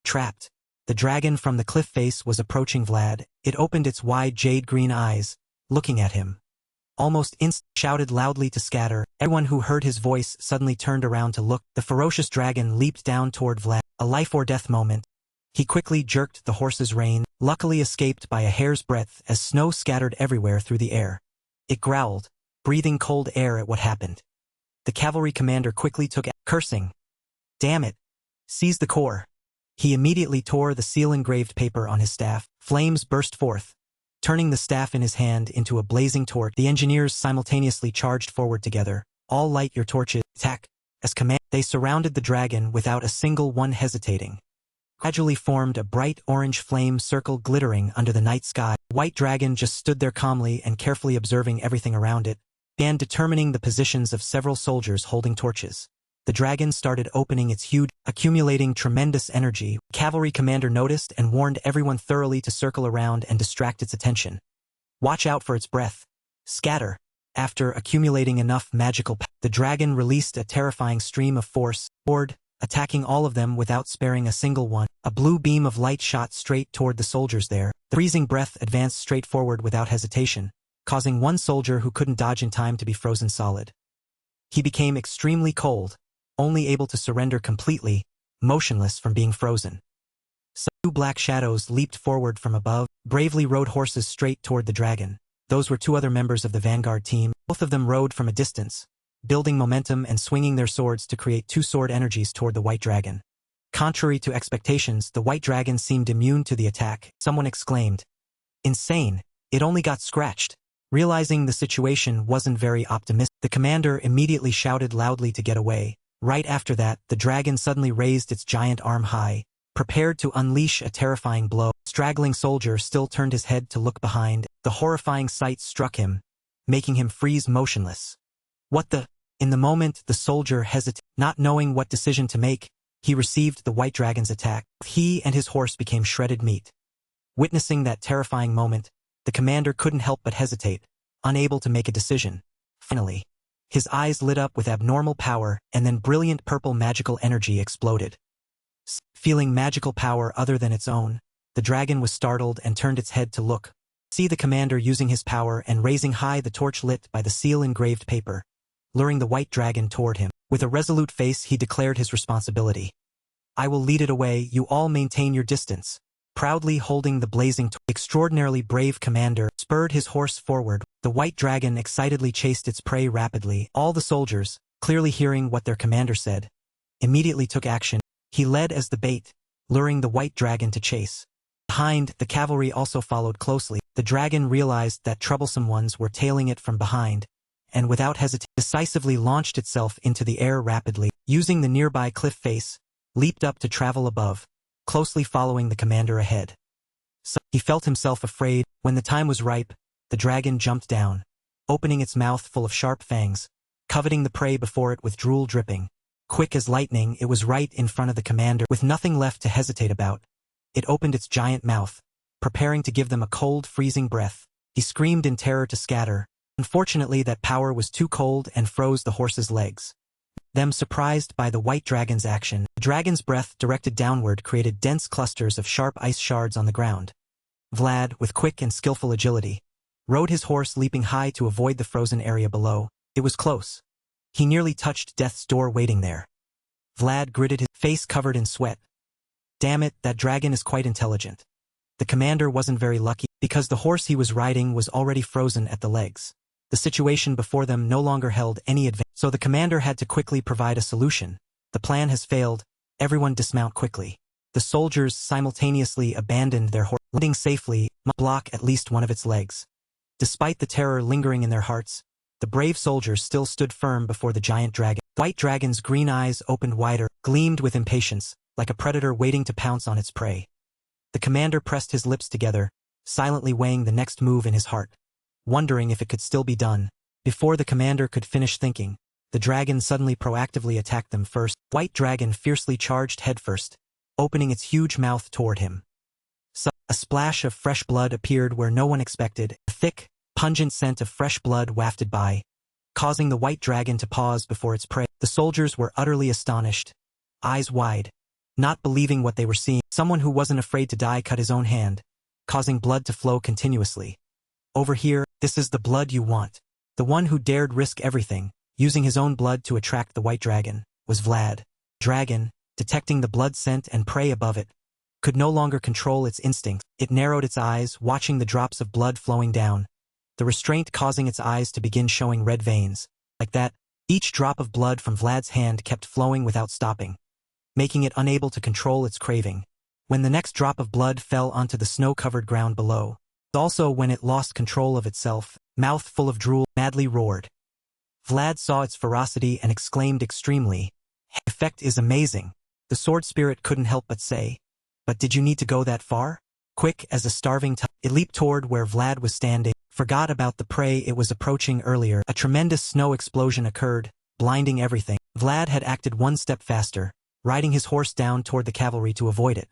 Trapped. The dragon from the cliff face was approaching Vlad. It opened its wide jade-green eyes, looking at him. Almost shouted loudly to scatter. Everyone who heard his voice suddenly turned around to look. The ferocious dragon leaped down toward Vlad. A life-or-death moment. He quickly jerked the horse's rein, luckily escaped by a hair's breadth as snow scattered everywhere through the air. It growled, breathing cold air at what happened. The cavalry commander quickly took cursing. Damn it! Seize the core. He immediately tore the seal-engraved paper on his staff. Flames burst forth, turning the staff in his hand into a blazing torch. The engineers simultaneously charged forward together. All light your torches. Attack. As command, they surrounded the dragon without a single one hesitating. Gradually formed a bright orange flame circle glittering under the night sky. The white dragon just stood there calmly and carefully observing everything around it, and determining the positions of several soldiers holding torches. The dragon started opening its huge, accumulating tremendous energy. Cavalry commander noticed and warned everyone thoroughly to circle around and distract its attention. Watch out for its breath. Scatter. After accumulating enough magical power, the dragon released a terrifying stream of force, attacking all of them without sparing a single one. A blue beam of light shot straight toward the soldiers there. The freezing breath advanced straight forward without hesitation, causing one soldier who couldn't dodge in time to be frozen solid. He became extremely cold, only able to surrender completely, motionless from being frozen. So two black shadows leaped forward from above, bravely rode horses straight toward the dragon. Those were two other members of the vanguard team. Both of them rode from a distance, building momentum and swinging their swords to create two sword energies toward the white dragon. Contrary to expectations, the white dragon seemed immune to the attack. Someone exclaimed, "Insane, it only got scratched." Realizing the situation wasn't very optimistic, the commander immediately shouted loudly to get away. Right after that, the dragon suddenly raised its giant arm high, prepared to unleash a terrifying blow. A straggling soldier still turned his head to look behind. The horrifying sight struck him, making him freeze motionless. What the? In the moment, the soldier hesitated, not knowing what decision to make. he received the white dragon's attack. He and his horse became shredded meat. Witnessing that terrifying moment, the commander couldn't help but hesitate, unable to make a decision. Finally, his eyes lit up with abnormal power, and then brilliant purple magical energy exploded. Feeling magical power other than its own, the dragon was startled and turned its head to look. See the commander using his power and raising high the torch lit by the seal-engraved paper, luring the white dragon toward him. With a resolute face he declared his responsibility. I will lead it away, you all maintain your distance. Proudly holding the blazing extraordinarily brave commander spurred his horse forward. The white dragon excitedly chased its prey rapidly. All the soldiers, clearly hearing what their commander said, immediately took action. He led as the bait, luring the white dragon to chase. Behind, the cavalry also followed closely. The dragon realized that troublesome ones were tailing it from behind, and without hesitation, decisively launched itself into the air rapidly. Using the nearby cliff face, leaped up to travel above, closely following the commander ahead. So he felt himself afraid. When the time was ripe, the dragon jumped down, opening its mouth full of sharp fangs, coveting the prey before it with drool dripping. Quick as lightning, it was right in front of the commander. With nothing left to hesitate about, it opened its giant mouth, preparing to give them a cold, freezing breath. He screamed in terror to scatter. Unfortunately, that power was too cold and froze the horse's legs. Them surprised by the white dragon's action, the dragon's breath directed downward created dense clusters of sharp ice shards on the ground. Vlad, with quick and skillful agility, rode his horse leaping high to avoid the frozen area below. It was close. He nearly touched death's door waiting there. Vlad gritted, his face covered in sweat. Damn it, that dragon is quite intelligent. The commander wasn't very lucky, because the horse he was riding was already frozen at the legs. The situation before them no longer held any advantage, so the commander had to quickly provide a solution. The plan has failed. Everyone dismount quickly. The soldiers simultaneously abandoned their horse, landing safely, block at least one of its legs. Despite the terror lingering in their hearts, the brave soldiers still stood firm before the giant dragon. The white dragon's green eyes opened wider, gleamed with impatience, like a predator waiting to pounce on its prey. The commander pressed his lips together, silently weighing the next move in his heart, wondering if it could still be done. Before the commander could finish thinking, the dragon suddenly proactively attacked them first. White dragon fiercely charged headfirst, opening its huge mouth toward him. A splash of fresh blood appeared where no one expected. A thick, pungent scent of fresh blood wafted by, causing the white dragon to pause before its prey. The soldiers were utterly astonished, eyes wide, not believing what they were seeing. Someone who wasn't afraid to die cut his own hand, causing blood to flow continuously. Over here, this is the blood you want. The one who dared risk everything, using his own blood to attract the white dragon, was Vlad. Dragon, detecting the blood scent and prey above it, could no longer control its instincts. It narrowed its eyes, watching the drops of blood flowing down, the restraint causing its eyes to begin showing red veins. Like that, each drop of blood from Vlad's hand kept flowing without stopping, making it unable to control its craving. When the next drop of blood fell onto the snow-covered ground below, also when it lost control of itself, mouth full of drool, madly roared. Vlad saw its ferocity and exclaimed extremely, "The effect is amazing." The sword spirit couldn't help but say, "But did you need to go that far?" Quick as a starving tiger, it leaped toward where Vlad was standing, forgot about the prey it was approaching earlier. A tremendous snow explosion occurred, blinding everything. Vlad had acted one step faster, riding his horse down toward the cavalry to avoid it.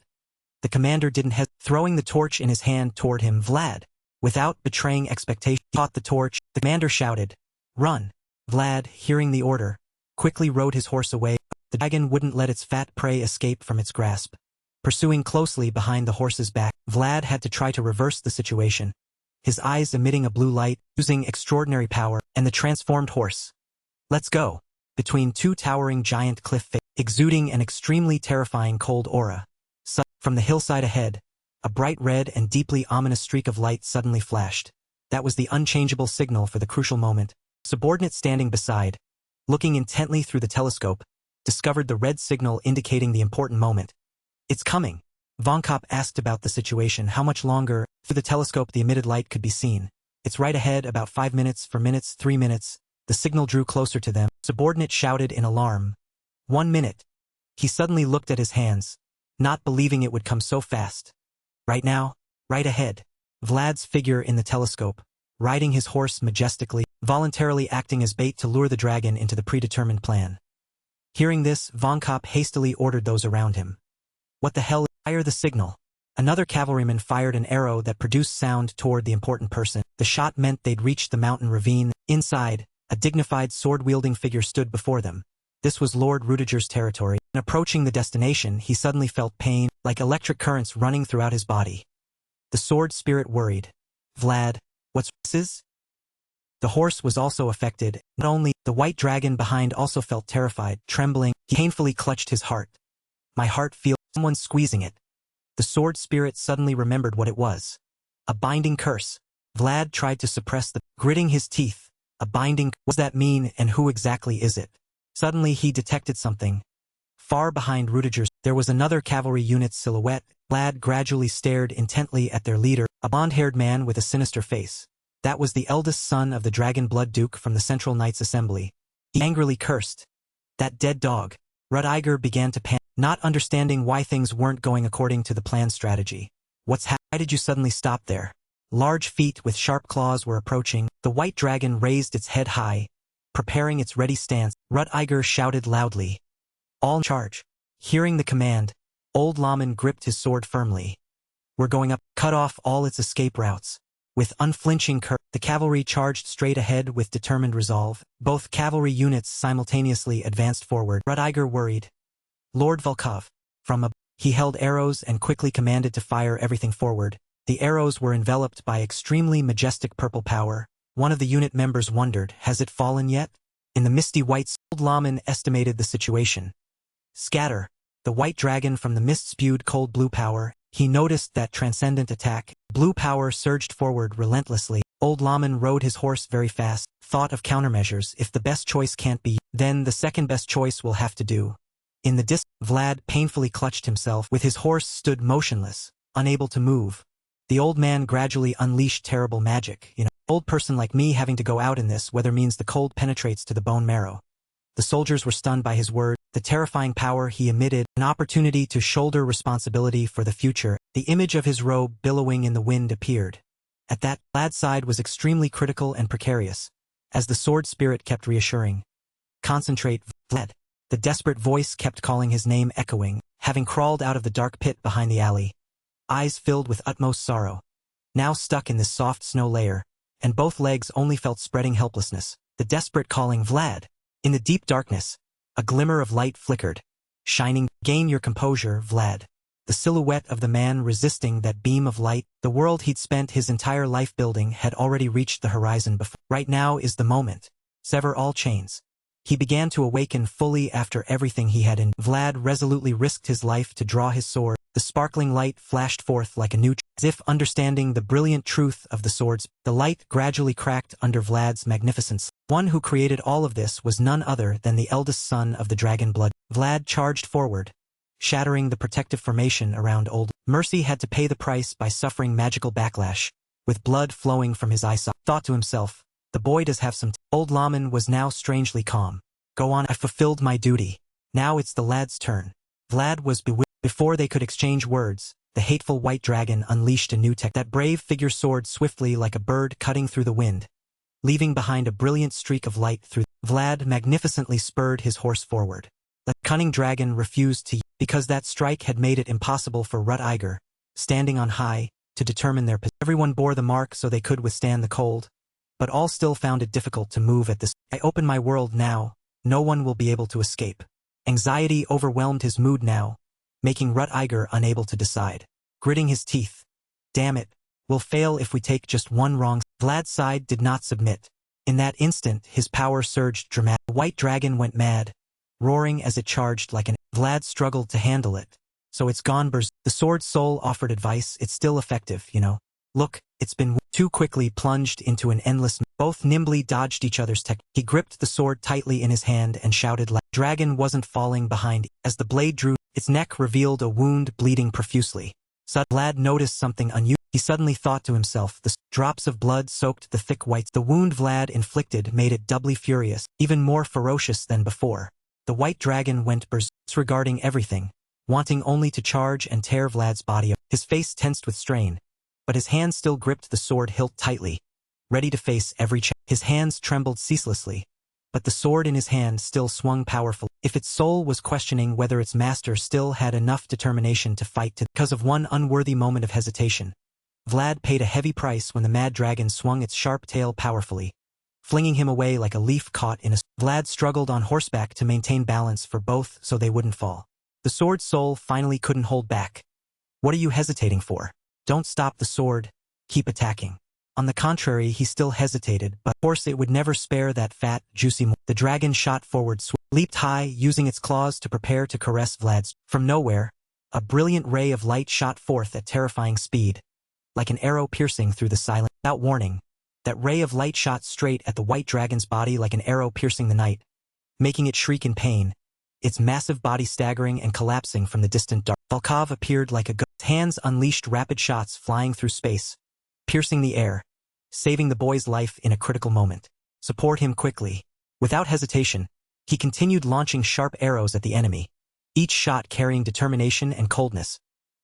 The commander didn't hesitate, throwing the torch in his hand toward him. Vlad, without betraying expectation, caught the torch. The commander shouted, "Run!" Vlad, hearing the order, quickly rode his horse away. The dragon wouldn't let its fat prey escape from its grasp. Pursuing closely behind the horse's back, Vlad had to try to reverse the situation, his eyes emitting a blue light, using extraordinary power, and the transformed horse. "Let's go!" Between two towering giant cliff faces, exuding an extremely terrifying cold aura. From the hillside ahead, a bright red and deeply ominous streak of light suddenly flashed. That was the unchangeable signal for the crucial moment. Subordinate standing beside, looking intently through the telescope, discovered the red signal indicating the important moment. "It's coming." Vonkop asked about the situation. How much longer? Through the telescope the emitted light could be seen. "It's right ahead, about 5 minutes, 4 minutes, 3 minutes. The signal drew closer to them. Subordinate shouted in alarm. 1 minute. He suddenly looked at his hands, not believing it would come so fast. Right now, right ahead. Vlad's figure in the telescope, riding his horse majestically, voluntarily acting as bait to lure the dragon into the predetermined plan. Hearing this, Vonkop hastily ordered those around him. What the hell? Fire the signal. Another cavalryman fired an arrow that produced sound toward the important person. The shot meant they'd reached the mountain ravine. Inside, a dignified sword-wielding figure stood before them. This was Lord Rudiger's territory. And approaching the destination, he suddenly felt pain, like electric currents running throughout his body. The sword spirit worried. Vlad, what's this? The horse was also affected. Not only, the white dragon behind also felt terrified, trembling. He painfully clutched his heart. My heart feels someone squeezing it. The sword spirit suddenly remembered what it was. A binding curse. Vlad tried to suppress the, gritting his teeth. A binding, what does that mean and who exactly is it? Suddenly he detected something. Far behind Rudiger's, there was another cavalry unit's silhouette. Vlad gradually stared intently at their leader, a blond-haired man with a sinister face. That was the eldest son of the Dragon Blood Duke from the Central Knights Assembly. He angrily cursed. That dead dog. Rudiger began to panic, not understanding why things weren't going according to the planned strategy. Why did you suddenly stop there? Large feet with sharp claws were approaching. The white dragon raised its head high, preparing its ready stance. Rudiger shouted loudly. All in charge. Hearing the command, Old Laman gripped his sword firmly. We're going up, cut off all its escape routes. With unflinching courage, the cavalry charged straight ahead with determined resolve. Both cavalry units simultaneously advanced forward. Rudiger worried. Lord Volkov. He held arrows and quickly commanded to fire everything forward. The arrows were enveloped by extremely majestic purple power. One of the unit members wondered, has it fallen yet? In the misty whites, Old Laman estimated the situation. Scatter. The white dragon from the mist spewed cold blue power. He noticed that transcendent attack. Blue power surged forward relentlessly. Old Laman rode his horse very fast, thought of countermeasures. If the best choice can't be, then the second best choice will have to do. In the distance, Vlad painfully clutched himself. With his horse stood motionless, unable to move. The old man gradually unleashed terrible magic. Old person like me having to go out in this weather means the cold penetrates to the bone marrow. The soldiers were stunned by his words, the terrifying power he emitted, an opportunity to shoulder responsibility for the future. The image of his robe billowing in the wind appeared. At that, Vlad's side was extremely critical and precarious, as the sword spirit kept reassuring. Concentrate, Vlad. The desperate voice kept calling his name, echoing, having crawled out of the dark pit behind the alley. Eyes filled with utmost sorrow. Now stuck in this soft snow layer, and both legs only felt spreading helplessness. The desperate calling, Vlad. In the deep darkness, a glimmer of light flickered, shining. Gain your composure, Vlad. The silhouette of the man resisting that beam of light, the world he'd spent his entire life building, had already reached the horizon before. Right now is the moment. Sever all chains. He began to awaken fully after everything he had endured. Vlad resolutely risked his life to draw his sword. The sparkling light flashed forth like a new, as if understanding the brilliant truth of the swords. The light gradually cracked under Vlad's magnificence. One who created all of this was none other than the eldest son of the Dragon Blood. Vlad charged forward, shattering the protective formation around Old. Mercy had to pay the price by suffering magical backlash, with blood flowing from his eye socket. Thought to himself, the boy does have some. Old Laman was now strangely calm. Go on, I fulfilled my duty. Now it's the lad's turn. Vlad was bewildered. Before they could exchange words, the hateful white dragon unleashed a new tech. That brave figure soared swiftly like a bird cutting through the wind, leaving behind a brilliant streak of light through. Vlad magnificently spurred his horse forward. The cunning dragon refused to, because that strike had made it impossible for Rudiger, standing on high, to determine their position. Everyone bore the mark so they could withstand the cold, but all still found it difficult to move at this. I open my world now, no one will be able to escape. Anxiety overwhelmed his mood now, making Rudiger unable to decide. Gritting his teeth. Damn it, we'll fail if we take just one wrong. Vlad's side did not submit. In that instant, his power surged dramatically. The white dragon went mad, roaring as it charged like an. Vlad struggled to handle it. So it's gone berserk. The sword soul offered advice. It's still effective, Look, it's been too quickly plunged into an endless. Both nimbly dodged each other's tech. He gripped the sword tightly in his hand and shouted loud. Dragon wasn't falling behind. As the blade drew, its neck revealed a wound bleeding profusely. Vlad noticed something unusual. He suddenly thought to himself, the drops of blood soaked the thick whites. The wound Vlad inflicted made it doubly furious, even more ferocious than before. The white dragon went berserk, disregarding everything, wanting only to charge and tear Vlad's body apart. His face tensed with strain, but his hand still gripped the sword hilt tightly, ready to face every challenge. His hands trembled ceaselessly, but the sword in his hand still swung powerfully. If its soul was questioning whether its master still had enough determination to fight because of one unworthy moment of hesitation, Vlad paid a heavy price when the mad dragon swung its sharp tail powerfully, flinging him away like a leaf caught in a... Vlad struggled on horseback to maintain balance for both so they wouldn't fall. The sword's soul finally couldn't hold back. What are you hesitating for? Don't stop the sword, keep attacking. On the contrary, he still hesitated, but of course it would never spare that fat, juicy... The dragon shot forward, leaped high, using its claws to prepare to caress Vlad's... From nowhere, a brilliant ray of light shot forth at terrifying speed, like an arrow piercing through the silence. Without warning, that ray of light shot straight at the white dragon's body like an arrow piercing the night, making it shriek in pain, its massive body staggering and collapsing from the distant dark. Volkov appeared like a ghost. His hands unleashed rapid shots flying through space, piercing the air, saving the boy's life in a critical moment. Support him quickly. Without hesitation, he continued launching sharp arrows at the enemy, each shot carrying determination and coldness,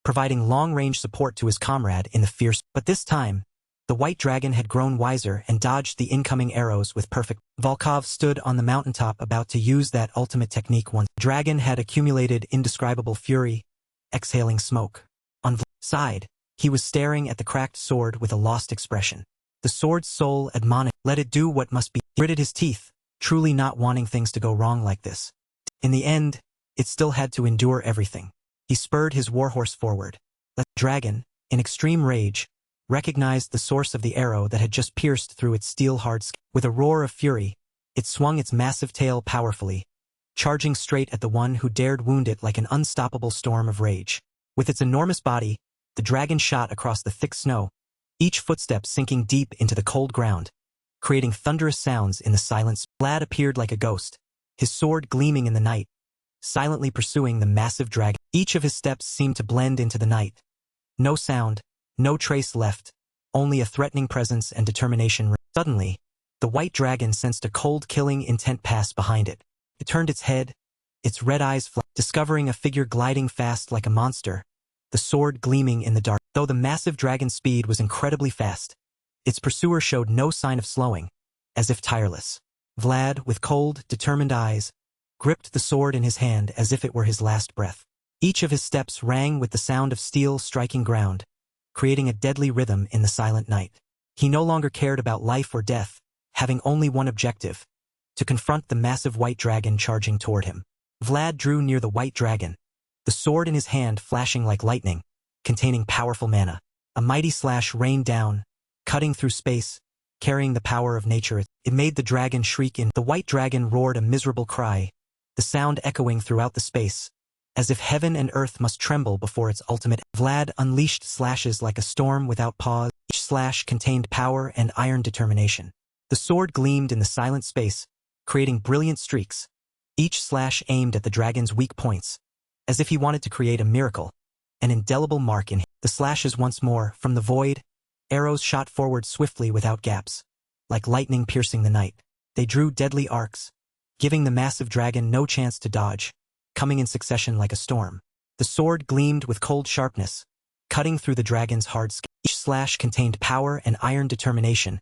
providing long-range support to his comrade in the fierce. But this time, the white dragon had grown wiser and dodged the incoming arrows with perfect... Volkov stood on the mountaintop about to use that ultimate technique once. The dragon had accumulated indescribable fury, exhaling smoke. On Vlad's side, he was staring at the cracked sword with a lost expression. The sword's soul admonished, let it do what must be. He gritted his teeth, truly not wanting things to go wrong like this. In the end, it still had to endure everything. He spurred his warhorse forward. The dragon, in extreme rage, recognized the source of the arrow that had just pierced through its steel-hard skin. With a roar of fury, it swung its massive tail powerfully, charging straight at the one who dared wound it like an unstoppable storm of rage. With its enormous body, the dragon shot across the thick snow, each footstep sinking deep into the cold ground, creating thunderous sounds in the silence. Vlad appeared like a ghost, his sword gleaming in the night, silently pursuing the massive dragon. Each of his steps seemed to blend into the night. No sound, no trace left, only a threatening presence and determination. Suddenly, the white dragon sensed a cold killing intent pass behind it. It turned its head, its red eyes discovering a figure gliding fast like a monster, the sword gleaming in the dark. Though the massive dragon's speed was incredibly fast, its pursuer showed no sign of slowing, as if tireless. Vlad, with cold, determined eyes, gripped the sword in his hand as if it were his last breath. Each of his steps rang with the sound of steel striking ground, creating a deadly rhythm in the silent night. He no longer cared about life or death, having only one objective: to confront the massive white dragon charging toward him. Vlad drew near the white dragon, the sword in his hand flashing like lightning, containing powerful mana. A mighty slash rained down, cutting through space, carrying the power of nature. It made the dragon shriek. The white dragon roared a miserable cry, the sound echoing throughout the space, as if heaven and earth must tremble before its ultimate. Vlad unleashed slashes like a storm without pause. Each slash contained power and iron determination. The sword gleamed in the silent space, creating brilliant streaks, each slash aimed at the dragon's weak points, as if he wanted to create a miracle, an indelible mark in him. The slashes once more, from the void, arrows shot forward swiftly without gaps, like lightning piercing the night. They drew deadly arcs, giving the massive dragon no chance to dodge, coming in succession like a storm. The sword gleamed with cold sharpness, cutting through the dragon's hard skin. Each slash contained power and iron determination,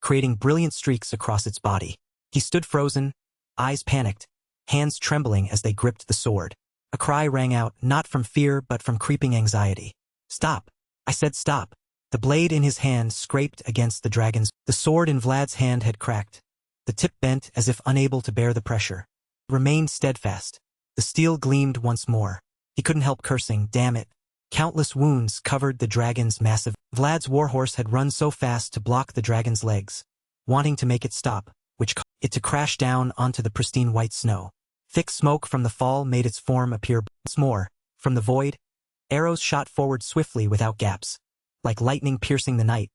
creating brilliant streaks across its body. He stood frozen, eyes panicked, hands trembling as they gripped the sword. A cry rang out, not from fear but from creeping anxiety. Stop! I said stop! The blade in his hand scraped against the dragon's. The sword in Vlad's hand had cracked. The tip bent as if unable to bear the pressure. It remained steadfast. The steel gleamed once more. He couldn't help cursing, damn it. Countless wounds covered the dragon's massive... Vlad's warhorse had run so fast to block the dragon's legs, wanting to make it stop, which caused it to crash down onto the pristine white snow. Thick smoke from the fall made its form appear. Once more, from the void, arrows shot forward swiftly without gaps, like lightning piercing the night,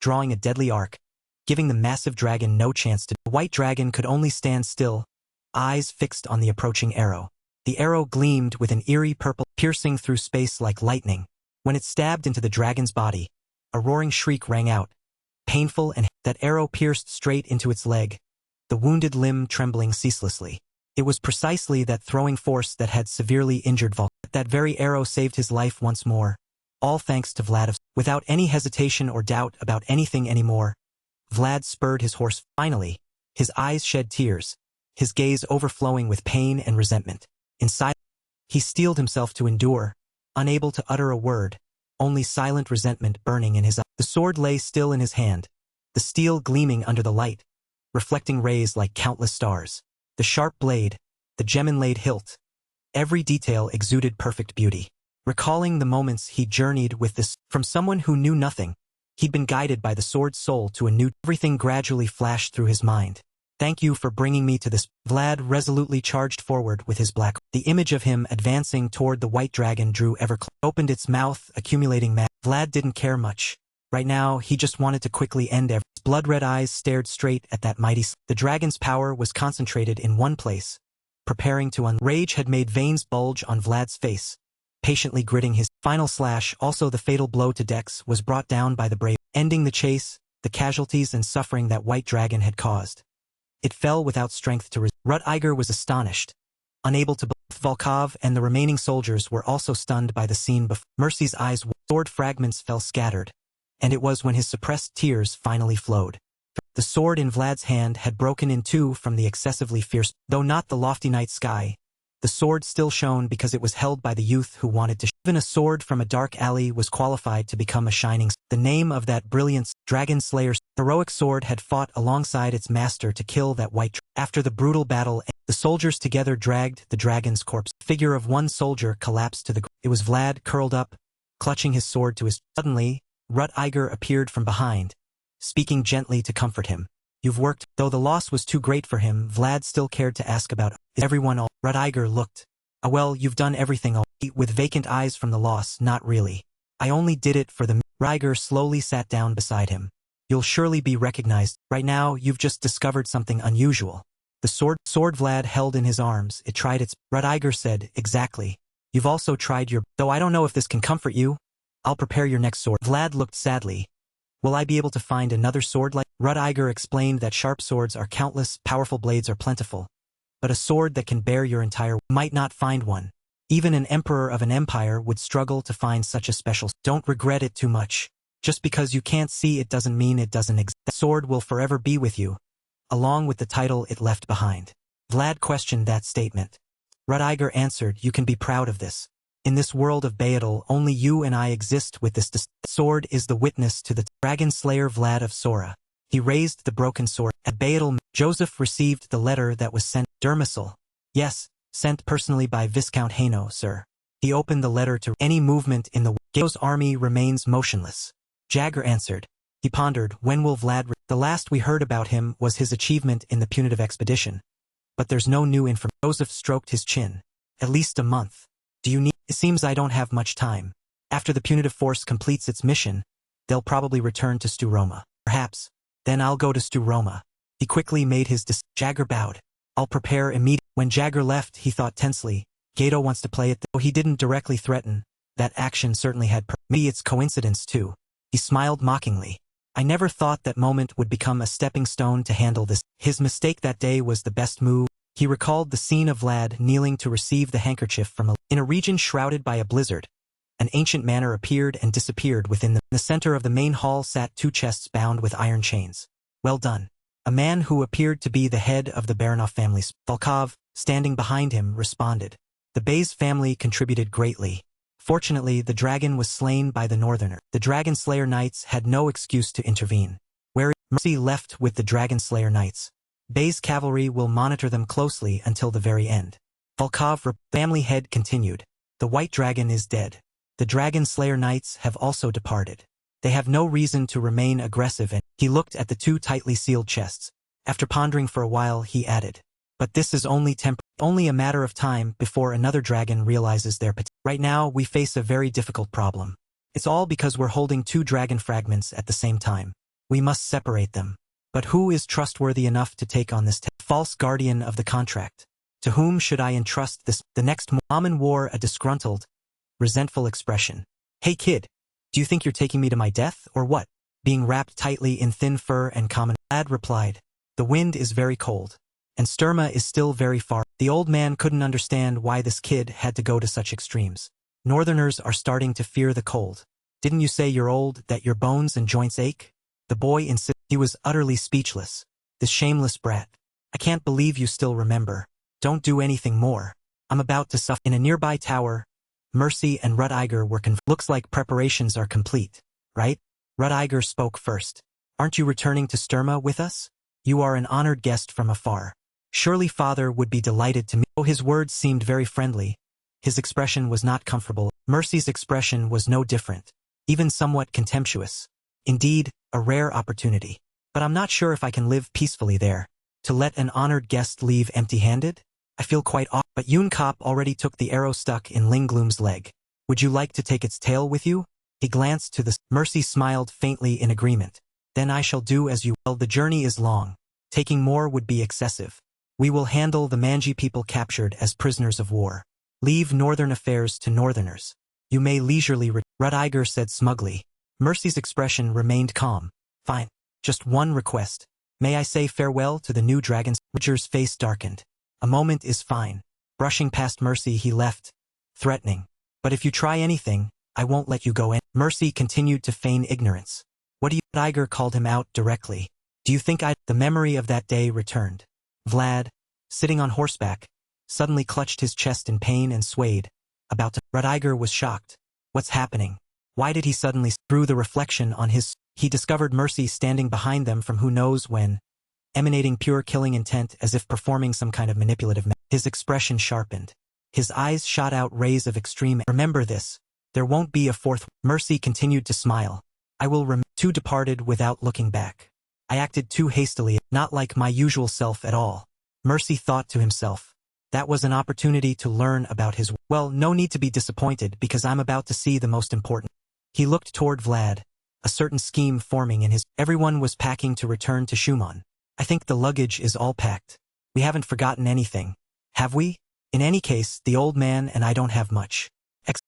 drawing a deadly arc, giving the massive dragon no chance to... The white dragon could only stand still, eyes fixed on the approaching arrow. The arrow gleamed with an eerie purple, piercing through space like lightning. When it stabbed into the dragon's body, a roaring shriek rang out, painful, and that arrow pierced straight into its leg, the wounded limb trembling ceaselessly. It was precisely that throwing force that had severely injured Volk. That very arrow saved his life once more, all thanks to Vlad. Without any hesitation or doubt about anything anymore, Vlad spurred his horse. Finally, his eyes shed tears, his gaze overflowing with pain and resentment. Inside, he steeled himself to endure, unable to utter a word, only silent resentment burning in his eyes. The sword lay still in his hand, the steel gleaming under the light, reflecting rays like countless stars. The sharp blade, the gem-inlaid hilt, every detail exuded perfect beauty. Recalling the moments he journeyed with this, from someone who knew nothing, he'd been guided by the sword's soul to a new. Everything gradually flashed through his mind. Thank you for bringing me to this. Vlad resolutely charged forward with his black. The image of him advancing toward the white dragon drew ever closer. Opened its mouth, accumulating mass. Vlad didn't care much. Right now, he just wanted to quickly end everything. His blood-red eyes stared straight at that mighty. The dragon's power was concentrated in one place, preparing to Rage had made veins bulge on Vlad's face, patiently gritting his final slash. Also the fatal blow to Dex was brought down by the brave, ending the chase, the casualties and suffering that white dragon had caused. It fell without strength to resist. Rut-Iger was astonished, unable to believe. Volkov and the remaining soldiers were also stunned by the scene before. Mercy's eyes, sword fragments fell scattered, and it was when his suppressed tears finally flowed. The sword in Vlad's hand had broken in two from the excessively fierce, though not the lofty night sky. The sword still shone because it was held by the youth who wanted to. Even a sword from a dark alley was qualified to become a shining. The name of that brilliant Dragon Slayer's heroic sword had fought alongside its master to kill that white. After the brutal battle, the soldiers together dragged the dragon's corpse. The figure of one soldier collapsed to the ground. It was Vlad, curled up, clutching his sword to his. Suddenly, Rut-Iger appeared from behind, speaking gently to comfort him. You've worked. Though the loss was too great for him, Vlad still cared to ask about. Is everyone all? Rut-Iger looked. Well, you've done everything all. With vacant eyes from the loss. Not really. I only did it for the. Rut-Iger slowly sat down beside him. You'll surely be recognized. Right now, you've just discovered something unusual. The sword Vlad held in his arms, it tried its. Rut-Iger said, exactly. You've also tried your. Though I don't know if this can comfort you. I'll prepare your next sword. Vlad looked sadly. Will I be able to find another sword like? Rut-Iger explained that sharp swords are countless, powerful blades are plentiful. But a sword that can bear your entire might not find one. Even an emperor of an empire would struggle to find such a special. Don't regret it too much. Just because you can't see it doesn't mean it doesn't exist. That sword will forever be with you, along with the title it left behind. Vlad questioned that statement. Rut-Iger answered, you can be proud of this. In this world of Baetel, only you and I exist with this. Sword is the witness to the dragon slayer Vlad of Sora. He raised the broken sword. At Baetel, Joseph received the letter that was sent. Dermisil. Yes, sent personally by Viscount Haino, sir. He opened the letter to any movement in the Gao's army remains motionless. Jagger answered. He pondered, when will Vlad. The last we heard about him was his achievement in the punitive expedition. But there's no new information. Joseph stroked his chin. At least a month. Do you need. It seems I don't have much time. After the punitive force completes its mission, they'll probably return to Stu-Roma. Perhaps. Then I'll go to Stu-Roma. He quickly made his decision. Jagger bowed. I'll prepare immediately. When Jagger left, he thought tensely. Gato wants to play it. Though he didn't directly threaten, that action certainly had. Maybe it's coincidence too. He smiled mockingly. I never thought that moment would become a stepping stone to handle this. His mistake that day was the best move. He recalled the scene of Vlad kneeling to receive the handkerchief from a. In a region shrouded by a blizzard, an ancient manor appeared and disappeared within the center of the main hall sat two chests bound with iron chains. Well done. A man who appeared to be the head of the Baranov family, Volkov, standing behind him, responded. The Bays family contributed greatly. Fortunately, the dragon was slain by the Northerner. The Dragon Slayer Knights had no excuse to intervene. Where Mercy left with the Dragon Slayer Knights. Bay's cavalry will monitor them closely until the very end. Volkov, family head continued. The White Dragon is dead. The Dragon Slayer Knights have also departed. They have no reason to remain aggressive and he looked at the two tightly sealed chests. After pondering for a while, he added. But this is only a matter of time before another dragon realizes their potential. Right now, we face a very difficult problem. It's all because we're holding two dragon fragments at the same time. We must separate them. But who is trustworthy enough to take on this false guardian of the contract? To whom should I entrust this? The next Amen wore a disgruntled, resentful expression. Hey kid, do you think you're taking me to my death, or what? Being wrapped tightly in thin fur and common. Lad replied. The wind is very cold. And Sturma is still very far. The old man couldn't understand why this kid had to go to such extremes. Northerners are starting to fear the cold. Didn't you say you're old, that your bones and joints ache? The boy insisted. He was utterly speechless. This shameless brat. I can't believe you still remember. Don't do anything more. I'm about to suffer. In a nearby tower, Mercy and Ruddiger were Looks like preparations are complete, right? Ruddiger spoke first. Aren't you returning to Sturma with us? You are an honored guest from afar. Surely father would be delighted to meet. Oh, his words seemed very friendly. His expression was not comfortable. Mercy's expression was no different, even somewhat contemptuous. Indeed, a rare opportunity. But I'm not sure if I can live peacefully there. To let an honored guest leave empty-handed? I feel quite off. But Yunkop already took the arrow stuck in Linglum's leg. Would you like to take its tail with you? He glanced to the... Mercy smiled faintly in agreement. Then I shall do as you... Well, the journey is long. Taking more would be excessive. We will handle the Manji people captured as prisoners of war. Leave northern affairs to northerners. You may leisurely... Ruddiger said smugly. Mercy's expression remained calm. Fine. Just one request. May I say farewell to the new dragons? Roger's face darkened. A moment is fine. Brushing past Mercy he left, threatening. But if you try anything, I won't let you go in. Mercy continued to feign ignorance. What do you... Ruddiger called him out directly. Do you think I... The memory of that day returned. Vlad, sitting on horseback, suddenly clutched his chest in pain and swayed, about to... Ruddiger was shocked. What's happening? Why did he suddenly... Through the reflection on his... He discovered Mercy standing behind them from who knows when, emanating pure killing intent as if performing some kind of manipulative... His expression sharpened. His eyes shot out rays of extreme... Remember this. There won't be a fourth... Mercy continued to smile. I will Two departed without looking back. I acted too hastily, not like my usual self at all. Mercy thought to himself. That was an opportunity to learn about his... Well, no need to be disappointed because I'm about to see the most important... He looked toward Vlad, a certain scheme forming in his... Everyone was packing to return to Shumon. I think the luggage is all packed. We haven't forgotten anything. Have we? In any case, the old man and I don't have much.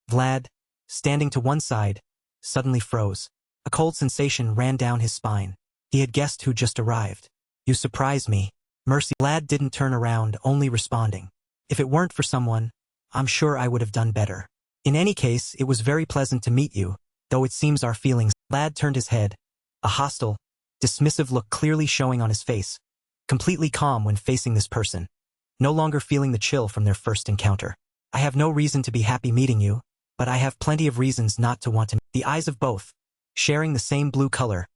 Vlad, standing to one side, suddenly froze. A cold sensation ran down his spine. He had guessed who just arrived. You surprise me. Mercy. Vlad didn't turn around, only responding. If it weren't for someone, I'm sure I would have done better. In any case, it was very pleasant to meet you, though it seems our feelings... Vlad turned his head, a hostile, dismissive look clearly showing on his face, completely calm when facing this person, no longer feeling the chill from their first encounter. I have no reason to be happy meeting you, but I have plenty of reasons not to want to... The eyes of both, sharing the same blue color,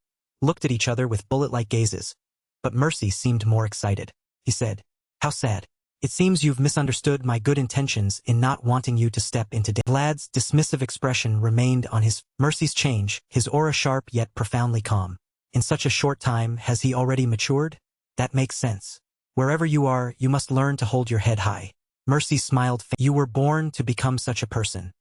looked at each other with bullet-like gazes. But Mercy seemed more excited. He said, How sad. It seems you've misunderstood my good intentions in not wanting you to step into... Vlad's dismissive expression remained on his... Mercy's change, his aura sharp yet profoundly calm. In such a short time, has he already matured? That makes sense. Wherever you are, you must learn to hold your head high. Mercy smiled. You were born to become such a person.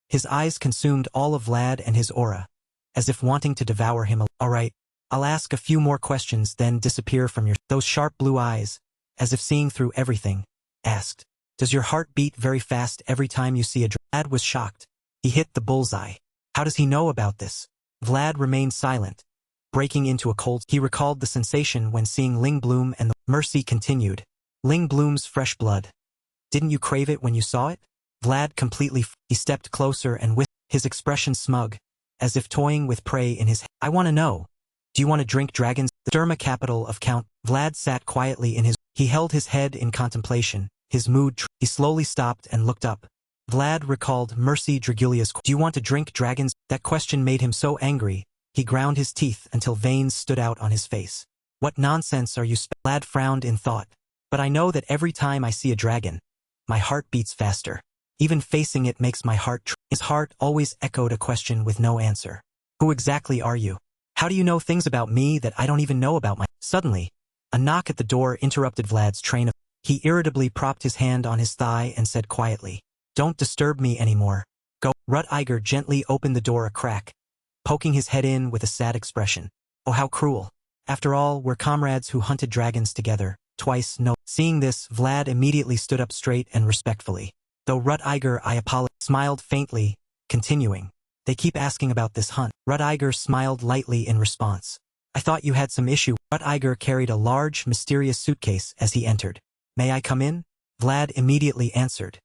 His eyes consumed all of Vlad and his aura, as if wanting to devour him. All right, I'll ask a few more questions then disappear from your... Those sharp blue eyes, as if seeing through everything, asked, Does your heart beat very fast every time you see a... Vlad was shocked. He hit the bullseye. How does he know about this? Vlad remained silent, breaking into a cold... He recalled the sensation when seeing Ling Bloom and the... Mercy continued. Ling Bloom's fresh blood. Didn't you crave it when you saw it? Vlad completely... He stepped closer and with his expression smug, as if toying with prey in his... I want to know. Do you want to drink dragons? The Sturma capital of Count... Vlad sat quietly in his... He held his head in contemplation, his mood... He slowly stopped and looked up. Vlad recalled Mercy Dragulia's... Do you want to drink dragons? That question made him so angry, he ground his teeth until veins stood out on his face. What nonsense are you Vlad frowned in thought. But I know that every time I see a dragon, my heart beats faster. Even facing it makes my heart... His heart always echoed a question with no answer. Who exactly are you? How do you know things about me that I don't even know about my... Suddenly, a knock at the door interrupted Vlad's train of... He irritably propped his hand on his thigh and said quietly, Don't disturb me anymore. Go. Ruddiger gently opened the door a crack, poking his head in with a sad expression. Oh, how cruel. After all, we're comrades who hunted dragons together, twice, no. Seeing this, Vlad immediately stood up straight and respectfully. Though Ruddiger smiled faintly, continuing. They keep asking about this hunt. Ruddiger smiled lightly in response. I thought you had some issue. Ruddiger carried a large, mysterious suitcase as he entered. May I come in? Vlad immediately answered.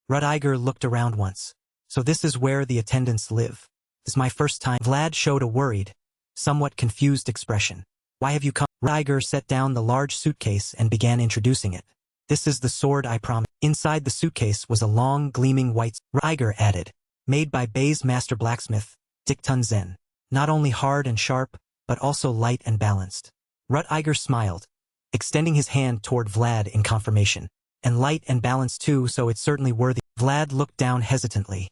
Ruddiger looked around once. So this is where the attendants live. This is my first time. Vlad showed a worried, somewhat confused expression. Why have you come? Tiger set down the large suitcase and began introducing it. This is the sword I promised. Inside the suitcase was a long, gleaming white Tiger added, made by Bay's master blacksmith, Dick Tun Zen. Not only hard and sharp, but also light and balanced. Rut-Iger smiled, extending his hand toward Vlad in confirmation. And light and balanced too, so it's certainly worthy. Vlad looked down hesitantly.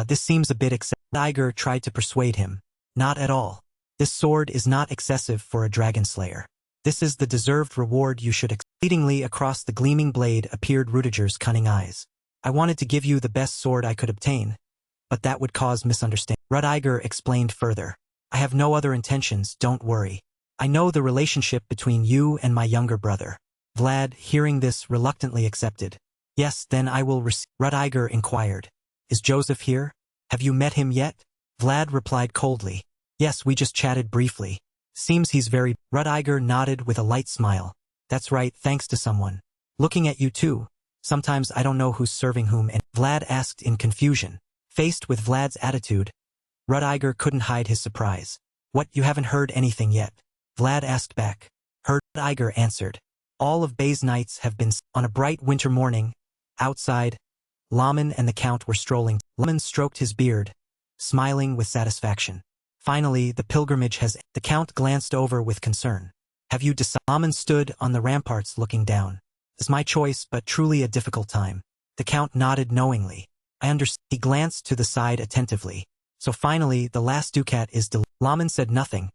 This seems a bit excessive. Iger tried to persuade him. Not at all. This sword is not excessive for a dragon slayer. This is the deserved reward you should expect. Fleetingly across the gleaming blade appeared Rudiger's cunning eyes. I wanted to give you the best sword I could obtain, but that would cause misunderstanding. Rut-Iger explained further. I have no other intentions, don't worry. I know the relationship between you and my younger brother. Vlad, hearing this, reluctantly accepted. Yes, then I will receive. Rut-Iger inquired. Is Joseph here? Have you met him yet? Vlad replied coldly. Yes, we just chatted briefly. Seems he's very... Rut-Iger nodded with a light smile. That's right, thanks to someone. Looking at you too. Sometimes I don't know who's serving whom and... Vlad asked in confusion. Faced with Vlad's attitude, Rut-Iger couldn't hide his surprise. What, you haven't heard anything yet? Vlad asked back. Heard, Rut-Iger answered. All of Bay's nights have been... On a bright winter morning, outside, Laman and the Count were strolling. Laman stroked his beard, smiling with satisfaction. Finally, the pilgrimage has... The Count glanced over with concern. Have you decided? Laman stood on the ramparts looking down. It's my choice, but truly a difficult time. The Count nodded knowingly. I understand. He glanced to the side attentively. So finally, the last ducat is Laman said nothing,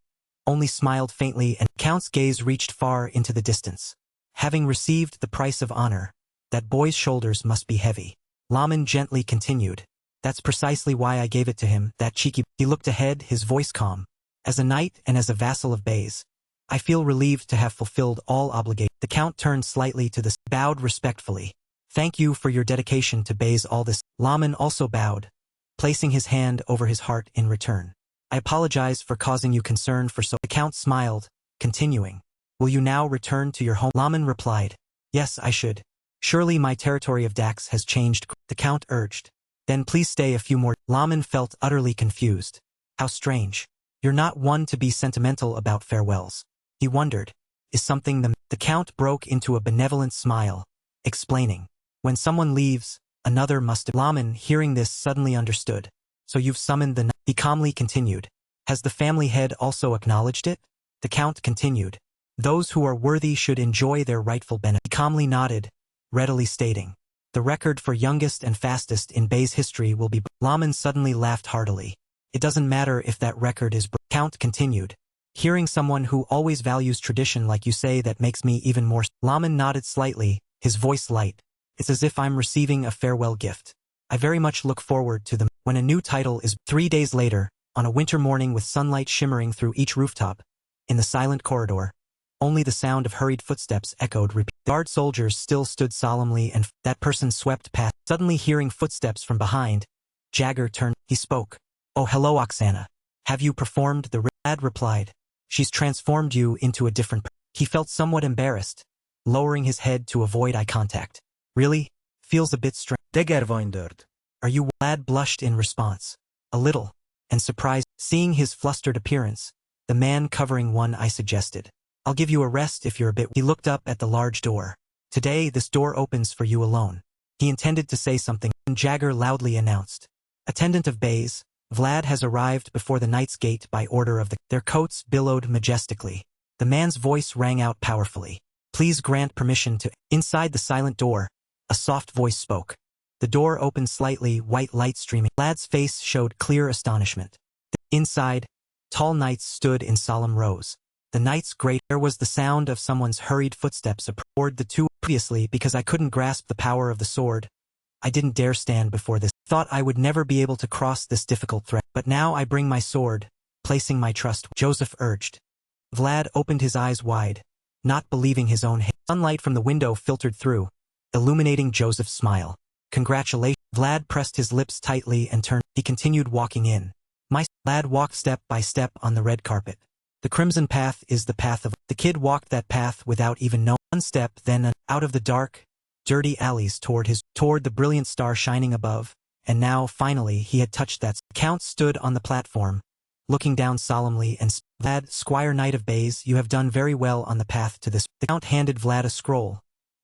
only smiled faintly, and Count's gaze reached far into the distance. Having received the price of honor, that boy's shoulders must be heavy. Laman gently continued. That's precisely why I gave it to him, that cheeky... He looked ahead, his voice calm. As a knight and as a vassal of Bay's, I feel relieved to have fulfilled all obligations. The Count turned slightly to the... Bowed respectfully. Thank you for your dedication to Bay's all this. Laman also bowed, placing his hand over his heart in return. I apologize for causing you concern for so... The Count smiled, continuing. Will you now return to your home? Laman replied. Yes, I should. Surely my territory of Dax has changed. The Count urged. Then please stay a few more... Laman felt utterly confused. How strange. You're not one to be sentimental about farewells. He wondered. Is something the Count broke into a benevolent smile, explaining. When someone leaves, another must... Laman, hearing this, suddenly understood. So you've summoned the... He calmly continued. Has the family head also acknowledged it? The Count continued. Those who are worthy should enjoy their rightful benefit. He calmly nodded, readily stating. The record for youngest and fastest in Bay's history will be... Laman suddenly laughed heartily. It doesn't matter if that record is... Count continued. Hearing someone who always values tradition like you say, that makes me even more... Laman nodded slightly, his voice light. It's as if I'm receiving a farewell gift. I very much look forward to them. When a new title is... 3 days later, on a winter morning with sunlight shimmering through each rooftop, in the silent corridor, only the sound of hurried footsteps echoed. Guard soldiers still stood solemnly, and that person swept past. Suddenly hearing footsteps from behind, Jagger turned. He spoke. Oh, hello, Oksana. Have you performed the... Lad replied. She's transformed you into a different... He felt somewhat embarrassed, lowering his head to avoid eye contact. Really? Feels a bit strange. Degervoinderd. Are you... Lad blushed in response. A little. And surprised. Seeing his flustered appearance, the man covering one eye suggested. I'll give you a rest if you're a bit... He looked up at the large door. Today this door opens for you alone. He intended to say something, and Jagger loudly announced. Attendant of Bay's, Vlad has arrived before the Knight's Gate by order of the... Their coats billowed majestically. The man's voice rang out powerfully. Please grant permission to... Inside the silent door, a soft voice spoke. The door opened slightly, white light streaming. Vlad's face showed clear astonishment. Inside, tall knights stood in solemn rows. The knight's great... There was the sound of someone's hurried footsteps toward the two. Previously, because I couldn't grasp the power of the sword, I didn't dare stand before this. Thought I would never be able to cross this difficult threat. But now I bring my sword, placing my trust. Joseph urged. Vlad opened his eyes wide, not believing his own... Sunlight from the window filtered through, illuminating Joseph's smile. Congratulations. Vlad pressed his lips tightly and turned. He continued walking in. Vlad walked step by step on the red carpet. The crimson path is the path of... The kid walked that path without even knowing. One step, then out of the dark, dirty alleys toward the brilliant star shining above, and now, finally, he had touched that. Count stood on the platform, looking down solemnly and... Vlad, Squire Knight of Bays, you have done very well on the path to this. The Count handed Vlad a scroll,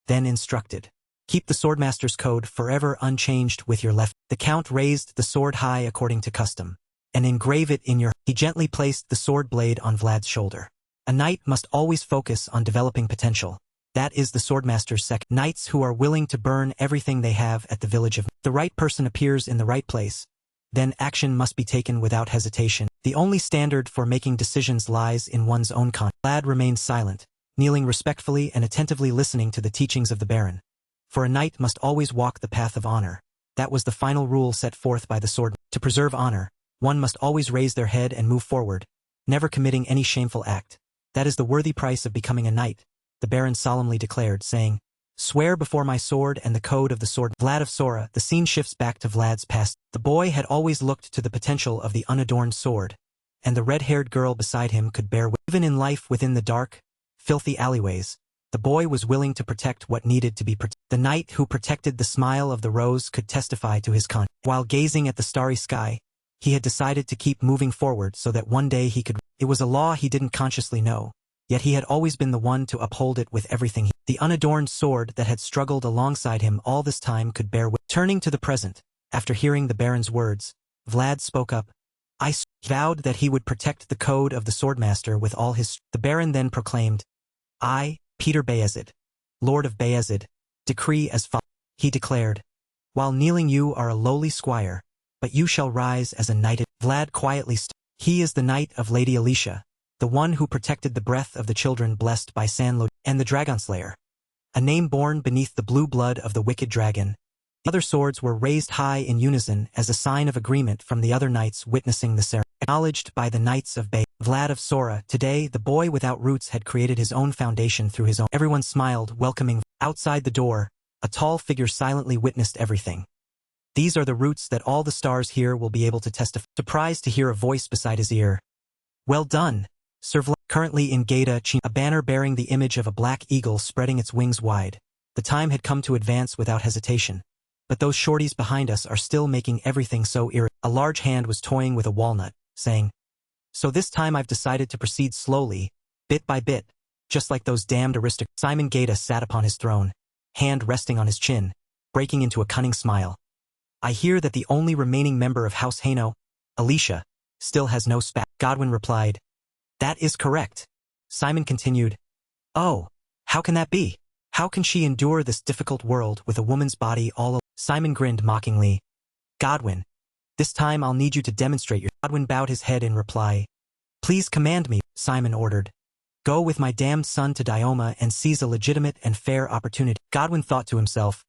then instructed. Keep the Swordmaster's code forever unchanged with your left. The Count raised the sword high according to custom, and engrave it in your... He gently placed the sword blade on Vlad's shoulder. A knight must always focus on developing potential. That is the Swordmaster's second. Knights who are willing to burn everything they have at the village of... The right person appears in the right place. Then action must be taken without hesitation. The only standard for making decisions lies in one's own conscience. Vlad remained silent, kneeling respectfully and attentively listening to the teachings of the Baron. For a knight must always walk the path of honor. That was the final rule set forth by the sword. To preserve honor, one must always raise their head and move forward, never committing any shameful act. That is the worthy price of becoming a knight, the Baron solemnly declared, saying, "Swear before my sword and the code of the sword." Vlad of Sora. The scene shifts back to Vlad's past. The boy had always looked to the potential of the unadorned sword, and the red-haired girl beside him could bear with. Even in life within the dark, filthy alleyways, the boy was willing to protect what needed to be protected. The knight who protected the smile of the rose could testify to his conscience. While gazing at the starry sky, he had decided to keep moving forward so that one day he could... It was a law he didn't consciously know, yet he had always been the one to uphold it with everything. The unadorned sword that had struggled alongside him all this time could bear with. Turning to the present, after hearing the Baron's words, Vlad spoke up. I vowed that he would protect the code of the Swordmaster with all his... The Baron then proclaimed, I, Peter Bayezid, Lord of Bayezid, decree as follows. He declared, while kneeling you are a lowly squire, but you shall rise as a knight. Vlad quietly stood. He is the knight of Lady Alicia, the one who protected the breath of the children blessed by Sanlo and the Dragonslayer, a name born beneath the blue blood of the wicked dragon. The other swords were raised high in unison as a sign of agreement from the other knights witnessing the ceremony. Acknowledged by the knights of Bay. Vlad of Sora. Today, the boy without roots had created his own foundation through his own. Everyone smiled, welcoming. Outside the door, a tall figure silently witnessed everything. These are the roots that all the stars here will be able to testify. Surprised to hear a voice beside his ear. Well done, Sir Vlad. Currently in Geta, a banner bearing the image of a black eagle spreading its wings wide. The time had come to advance without hesitation. But those shorties behind us are still making everything so irritating. A large hand was toying with a walnut, saying, so this time I've decided to proceed slowly, bit by bit, just like those damned aristocrats. Simon Geta sat upon his throne, hand resting on his chin, breaking into a cunning smile. I hear that the only remaining member of House Haino, Alicia, still has no spat. Godwin replied, that is correct. Simon continued, oh, how can that be? How can she endure this difficult world with a woman's body all alone? Simon grinned mockingly. Godwin, this time I'll need you to demonstrate your... Godwin bowed his head in reply. Please command me, Simon ordered. Go with my damned son to Dioma and seize a legitimate and fair opportunity. Godwin thought to himself,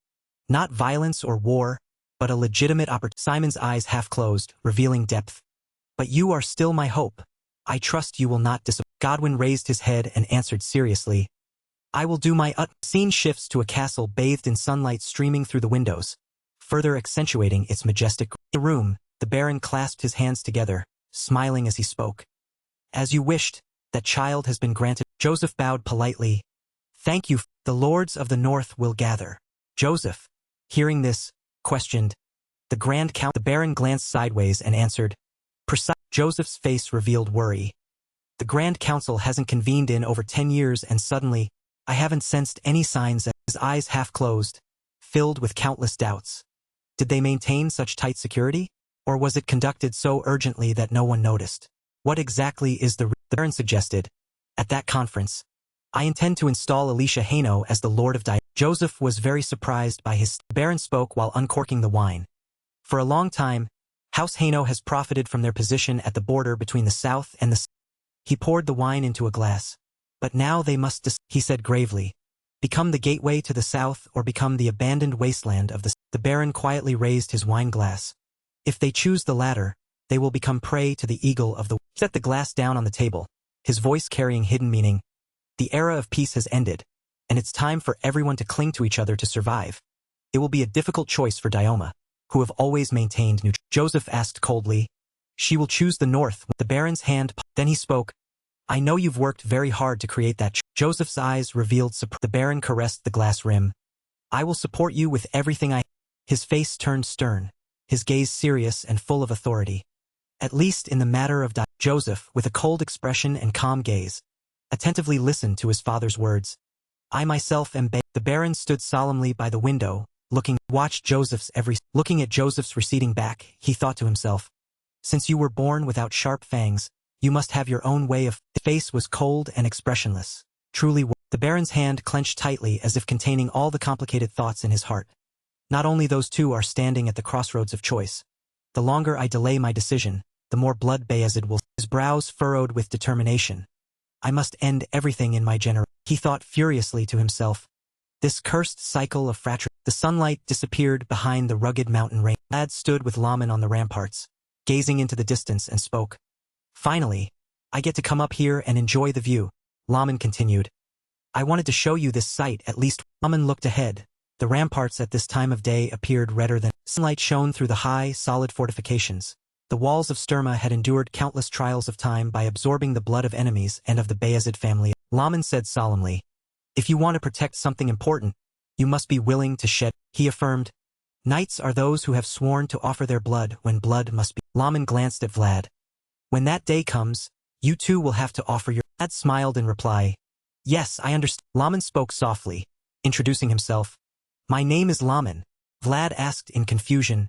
not violence or war, but a legitimate opportunity. Simon's eyes half closed, revealing depth. But you are still my hope. I trust you will not disappoint. Godwin raised his head and answered seriously. I will do my utmost. Scene shifts to a castle bathed in sunlight streaming through the windows, further accentuating its majestic. In the room, the Baron clasped his hands together, smiling as he spoke. As you wished, that child has been granted. Joseph bowed politely. Thank you. The lords of the north will gather. Joseph, hearing this, questioned. The Grand Count. The Baron glanced sideways and answered. Precise. Joseph's face revealed worry. The Grand Council hasn't convened in over 10 years and suddenly, I haven't sensed any signs. His eyes half closed, filled with countless doubts. Did they maintain such tight security? Or was it conducted so urgently that no one noticed? What exactly is the Baron suggested? At that conference, I intend to install Alicia Haino as the Lord of Dioma. Joseph was very surprised by his... The Baron spoke while uncorking the wine. For a long time, House Haino has profited from their position at the border between the south and the... He poured the wine into a glass. But now they must, he said gravely, become the gateway to the south or become the abandoned wasteland of the... The Baron quietly raised his wine glass. If they choose the latter, they will become prey to the eagle of the... He set the glass down on the table, his voice carrying hidden meaning. The era of peace has ended, and it's time for everyone to cling to each other to survive. It will be a difficult choice for Dioma, who have always maintained neutral. Joseph asked coldly. She will choose the north. The Baron's hand... Then he spoke. I know you've worked very hard to create that... Joseph's eyes revealed surprise. The Baron caressed the glass rim. I will support you with everything I... His face turned stern, his gaze serious and full of authority. at least in the matter of Joseph, with a cold expression and calm gaze, attentively listened to his father's words. I myself am The Baron stood solemnly by the window, looking at Joseph's receding back. He thought to himself, since you were born without sharp fangs, you must have your own way of. The face was cold and expressionless. Truly, the Baron's hand clenched tightly as if containing all the complicated thoughts in his heart. Not only those two are standing at the crossroads of choice. The longer I delay my decision, the more blood Bayezid will. His brows furrowed with determination. I must end everything in my generation. He thought furiously to himself. This cursed cycle of fratricide. The sunlight disappeared behind the rugged mountain range. The lad stood with Laman on the ramparts, gazing into the distance, and spoke. Finally, I get to come up here and enjoy the view. Laman continued. I wanted to show you this sight at least. Laman looked ahead. The ramparts at this time of day appeared redder than. Sunlight shone through the high, solid fortifications. The walls of Sturma had endured countless trials of time by absorbing the blood of enemies and of the Bayezid family. Laman said solemnly, if you want to protect something important, you must be willing to shed. He affirmed, knights are those who have sworn to offer their blood when blood must be. Laman glanced at Vlad. When that day comes, you too will have to offer your. Vlad smiled in reply. Yes, I understand. Laman spoke softly, introducing himself. My name is Laman. Vlad asked in confusion.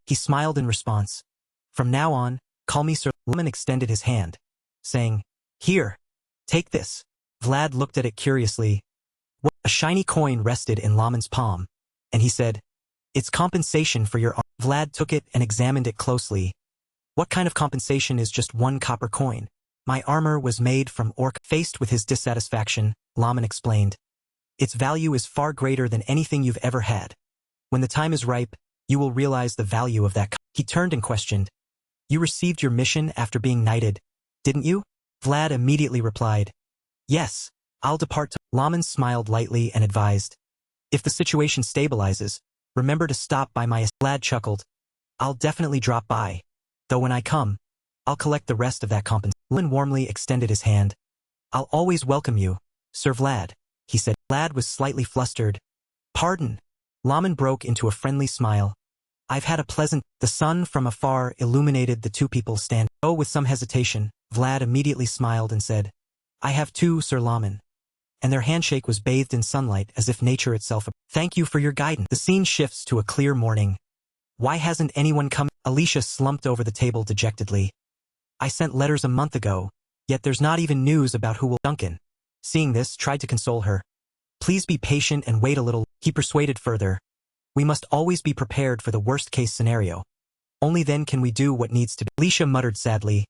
He smiled in response. From now on, call me Sir. Laman extended his hand, saying, here, take this. Vlad looked at it curiously. A shiny coin rested in Laman's palm, and he said, it's compensation for your. Vlad took it and examined it closely. What kind of compensation is just one copper coin? My armor was made from orc. Faced with his dissatisfaction, Laman explained. Its value is far greater than anything you've ever had. When the time is ripe, you will realize the value of that. He turned and questioned. You received your mission after being knighted, didn't you? Vlad immediately replied. Yes, I'll depart. Laman smiled lightly and advised. If the situation stabilizes, remember to stop by my. Vlad chuckled. I'll definitely drop by. Though when I come, I'll collect the rest of that compensation. Laman warmly extended his hand. I'll always welcome you, Sir Vlad, he said. Vlad was slightly flustered. Pardon. Laman broke into a friendly smile. I've had a pleasant. The sun from afar illuminated the two people standing. Oh, with some hesitation, Vlad immediately smiled and said, I have too, Sir Laman. And their handshake was bathed in sunlight as if nature itself. Thank you for your guidance. The scene shifts to a clear morning. Why hasn't anyone come? Alicia slumped over the table dejectedly. I sent letters a month ago, yet there's not even news about who will. Duncan, seeing this, tried to console her. Please be patient and wait a little. He persuaded further. We must always be prepared for the worst-case scenario. Only then can we do what needs to be. Alicia muttered sadly.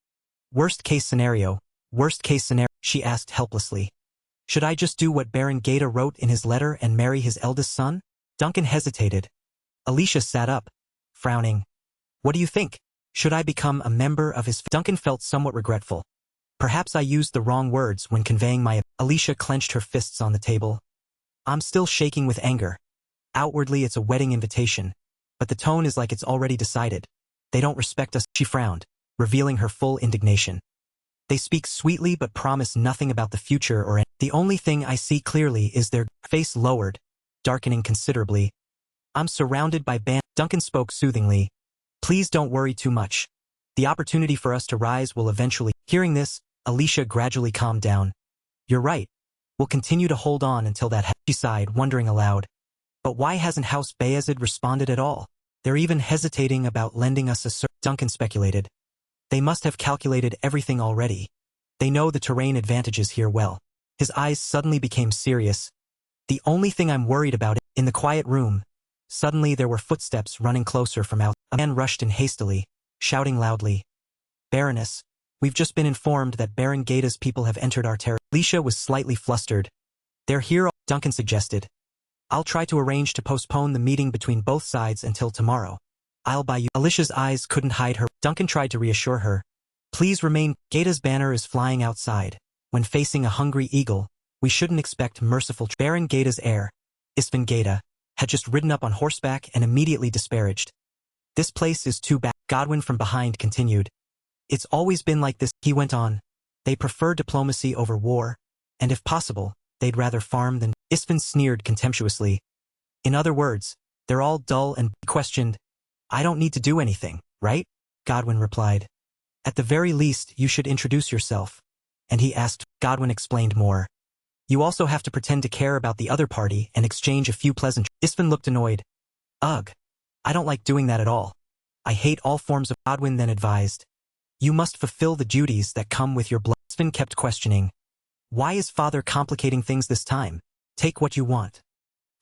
Worst-case scenario, worst-case scenario, she asked helplessly. Should I just do what Baron Gaeta wrote in his letter and marry his eldest son? Duncan hesitated. Alicia sat up, frowning. What do you think? Should I become a member of his? Duncan felt somewhat regretful. Perhaps I used the wrong words when conveying my. Alicia clenched her fists on the table. I'm still shaking with anger. Outwardly it's a wedding invitation, but the tone is like it's already decided. They don't respect us. She frowned, revealing her full indignation. They speak sweetly but promise nothing about the future or. The only thing I see clearly is their. Face lowered, darkening considerably. I'm surrounded by Duncan spoke soothingly. Please don't worry too much. The opportunity for us to rise will eventually. Hearing this, Alicia gradually calmed down. You're right. We'll continue to hold on until that. She sighed, wondering aloud. But why hasn't House Bayezid responded at all? They're even hesitating about lending us a. Duncan speculated. They must have calculated everything already. They know the terrain advantages here well. His eyes suddenly became serious. The only thing I'm worried about is. In the quiet room, suddenly there were footsteps running closer from out. A man rushed in hastily, shouting loudly. Baroness, we've just been informed that Baron Gaeta's people have entered our territory. Alicia was slightly flustered. They're here, Duncan suggested. I'll try to arrange to postpone the meeting between both sides until tomorrow. I'll buy you. Alicia's eyes couldn't hide her. Duncan tried to reassure her. Please remain. Gaeta's banner is flying outside. When facing a hungry eagle, we shouldn't expect merciful. Baron Gaeta's heir, Isvan Gaeta, had just ridden up on horseback and immediately disparaged. This place is too bad. Godwin from behind continued. It's always been like this, he went on. They prefer diplomacy over war, and if possible, they'd rather farm than. Isvan sneered contemptuously. In other words, they're all dull and. Questioned. I don't need to do anything, right? Godwin replied. At the very least, you should introduce yourself. And he asked. Godwin explained more. You also have to pretend to care about the other party and exchange a few pleasantries. Isfin looked annoyed. Ugh. I don't like doing that at all. I hate all forms of. Godwin then advised. You must fulfill the duties that come with your blood. Isfin kept questioning. Why is father complicating things this time? Take what you want.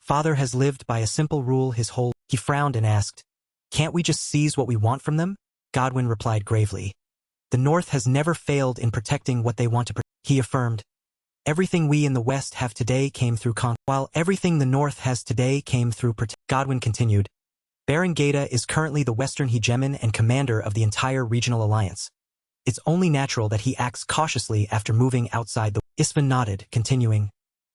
Father has lived by a simple rule his whole. He frowned and asked. Can't we just seize what we want from them? Godwin replied gravely. The North has never failed in protecting what they want to protect. He affirmed. Everything we in the West have today came through while everything the North has today came through Godwin continued. Baron Gata is currently the Western hegemon and commander of the entire regional alliance. It's only natural that he acts cautiously after moving outside the. Isfin nodded, continuing.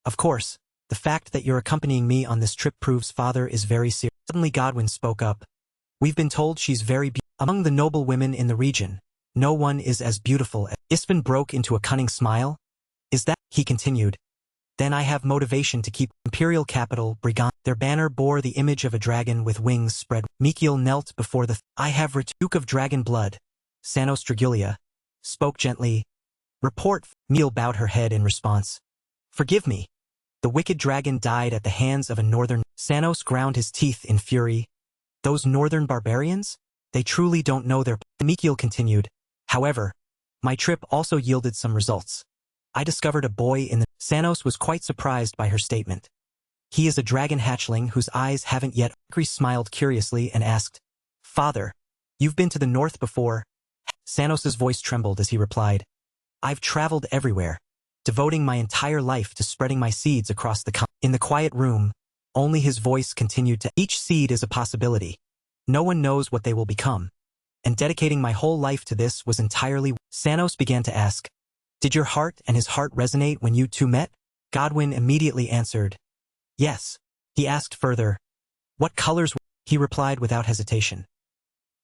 Of course, the fact that you're accompanying me on this trip proves father is very serious. Suddenly Godwin spoke up. We've been told she's very beautiful. Among the noble women in the region, no one is as beautiful as. Isfin broke into a cunning smile. Is that? He continued. Then I have motivation to keep. Imperial capital, Brigand. Their banner bore the image of a dragon with wings spread. Mikiel knelt before the. I have Duke of Dragon Blood. Sanos Dragulia spoke gently. Report. Miel bowed her head in response. Forgive me. The wicked dragon died at the hands of a northern. Sanos ground his teeth in fury. Those northern barbarians? They truly don't know their. Mikiel continued. However, my trip also yielded some results. I discovered a boy in the. Sanos was quite surprised by her statement. He is a dragon hatchling whose eyes haven't yet. Chris smiled curiously and asked. Father, you've been to the north before? Sanos's voice trembled as he replied. I've traveled everywhere, devoting my entire life to spreading my seeds across the In the quiet room, only his voice continued to. Each seed is a possibility. No one knows what they will become. And dedicating my whole life to this was entirely. Sanos began to ask. Did your heart and his heart resonate when you two met? Godwin immediately answered. Yes. He asked further. What colors? He replied without hesitation.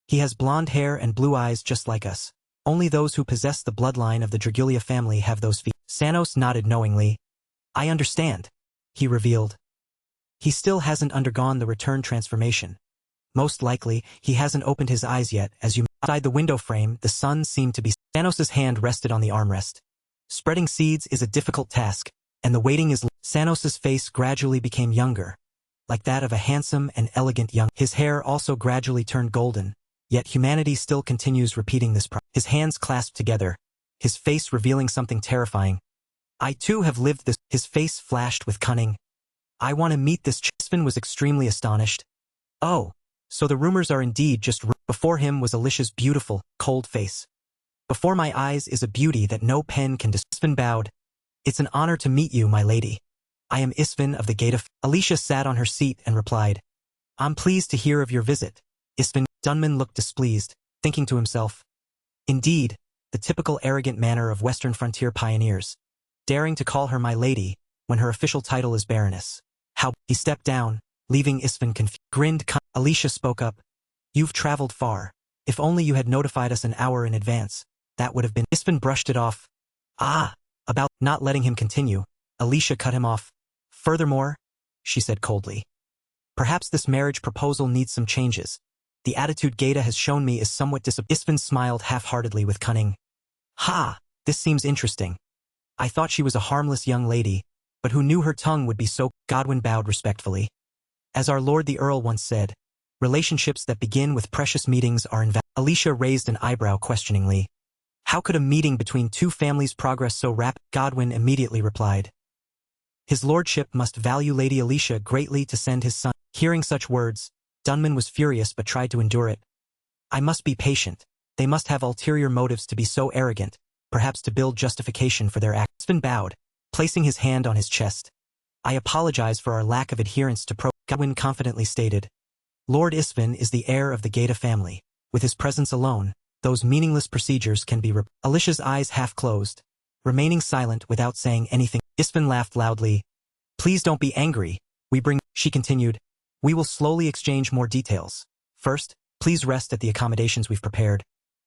He has blonde hair and blue eyes just like us. Only those who possess the bloodline of the Dragulia family have those features. Sanos nodded knowingly. I understand. He revealed. He still hasn't undergone the return transformation. Most likely, he hasn't opened his eyes yet. As you outside the window frame, the sun seemed to be. Sanos's hand rested on the armrest. Spreading seeds is a difficult task, and the waiting is. Sanos's face gradually became younger, like that of a handsome and elegant young. His hair also gradually turned golden, yet humanity still continues repeating this. His hands clasped together, his face revealing something terrifying. I too have lived this. His face flashed with cunning. I want to meet this. Isfin was extremely astonished. Oh, so the rumors are indeed just. Before him was Alicia's beautiful, cold face. Before my eyes is a beauty that no pen can describe. Isfin bowed. It's an honor to meet you, my lady. I am Isfin of the Gate of. Alicia sat on her seat and replied. I'm pleased to hear of your visit. Isfin. Dunman looked displeased, thinking to himself. Indeed, the typical arrogant manner of Western frontier pioneers. Daring to call her my lady, when her official title is Baroness. How? He stepped down, leaving Isfin confused. Grinned. Alicia spoke up. You've traveled far. If only you had notified us an hour in advance. That would have been. Isfin brushed it off. About not letting him continue. Alicia cut him off. Furthermore, she said coldly. Perhaps this marriage proposal needs some changes. The attitude Gata has shown me is somewhat Isfin smiled half-heartedly with cunning. Ha! This seems interesting. I thought she was a harmless young lady, but who knew her tongue would be so. Godwin bowed respectfully. As our Lord the Earl once said, relationships that begin with precious meetings are invaluable. Alicia raised an eyebrow questioningly. How could a meeting between two families progress so rapidly? Godwin immediately replied. His lordship must value Lady Alicia greatly to send his son. Hearing such words, Dunman was furious but tried to endure it. I must be patient. They must have ulterior motives to be so arrogant, perhaps to build justification for their acts. Isfin bowed, placing his hand on his chest. I apologize for our lack of adherence to Godwin confidently stated. Lord Isfin is the heir of the Gata family. With his presence alone, those meaningless procedures can be Alicia's eyes half closed, remaining silent without saying anything. Isfin laughed loudly. Please don't be angry. She continued. We will slowly exchange more details. First, please rest at the accommodations we've prepared.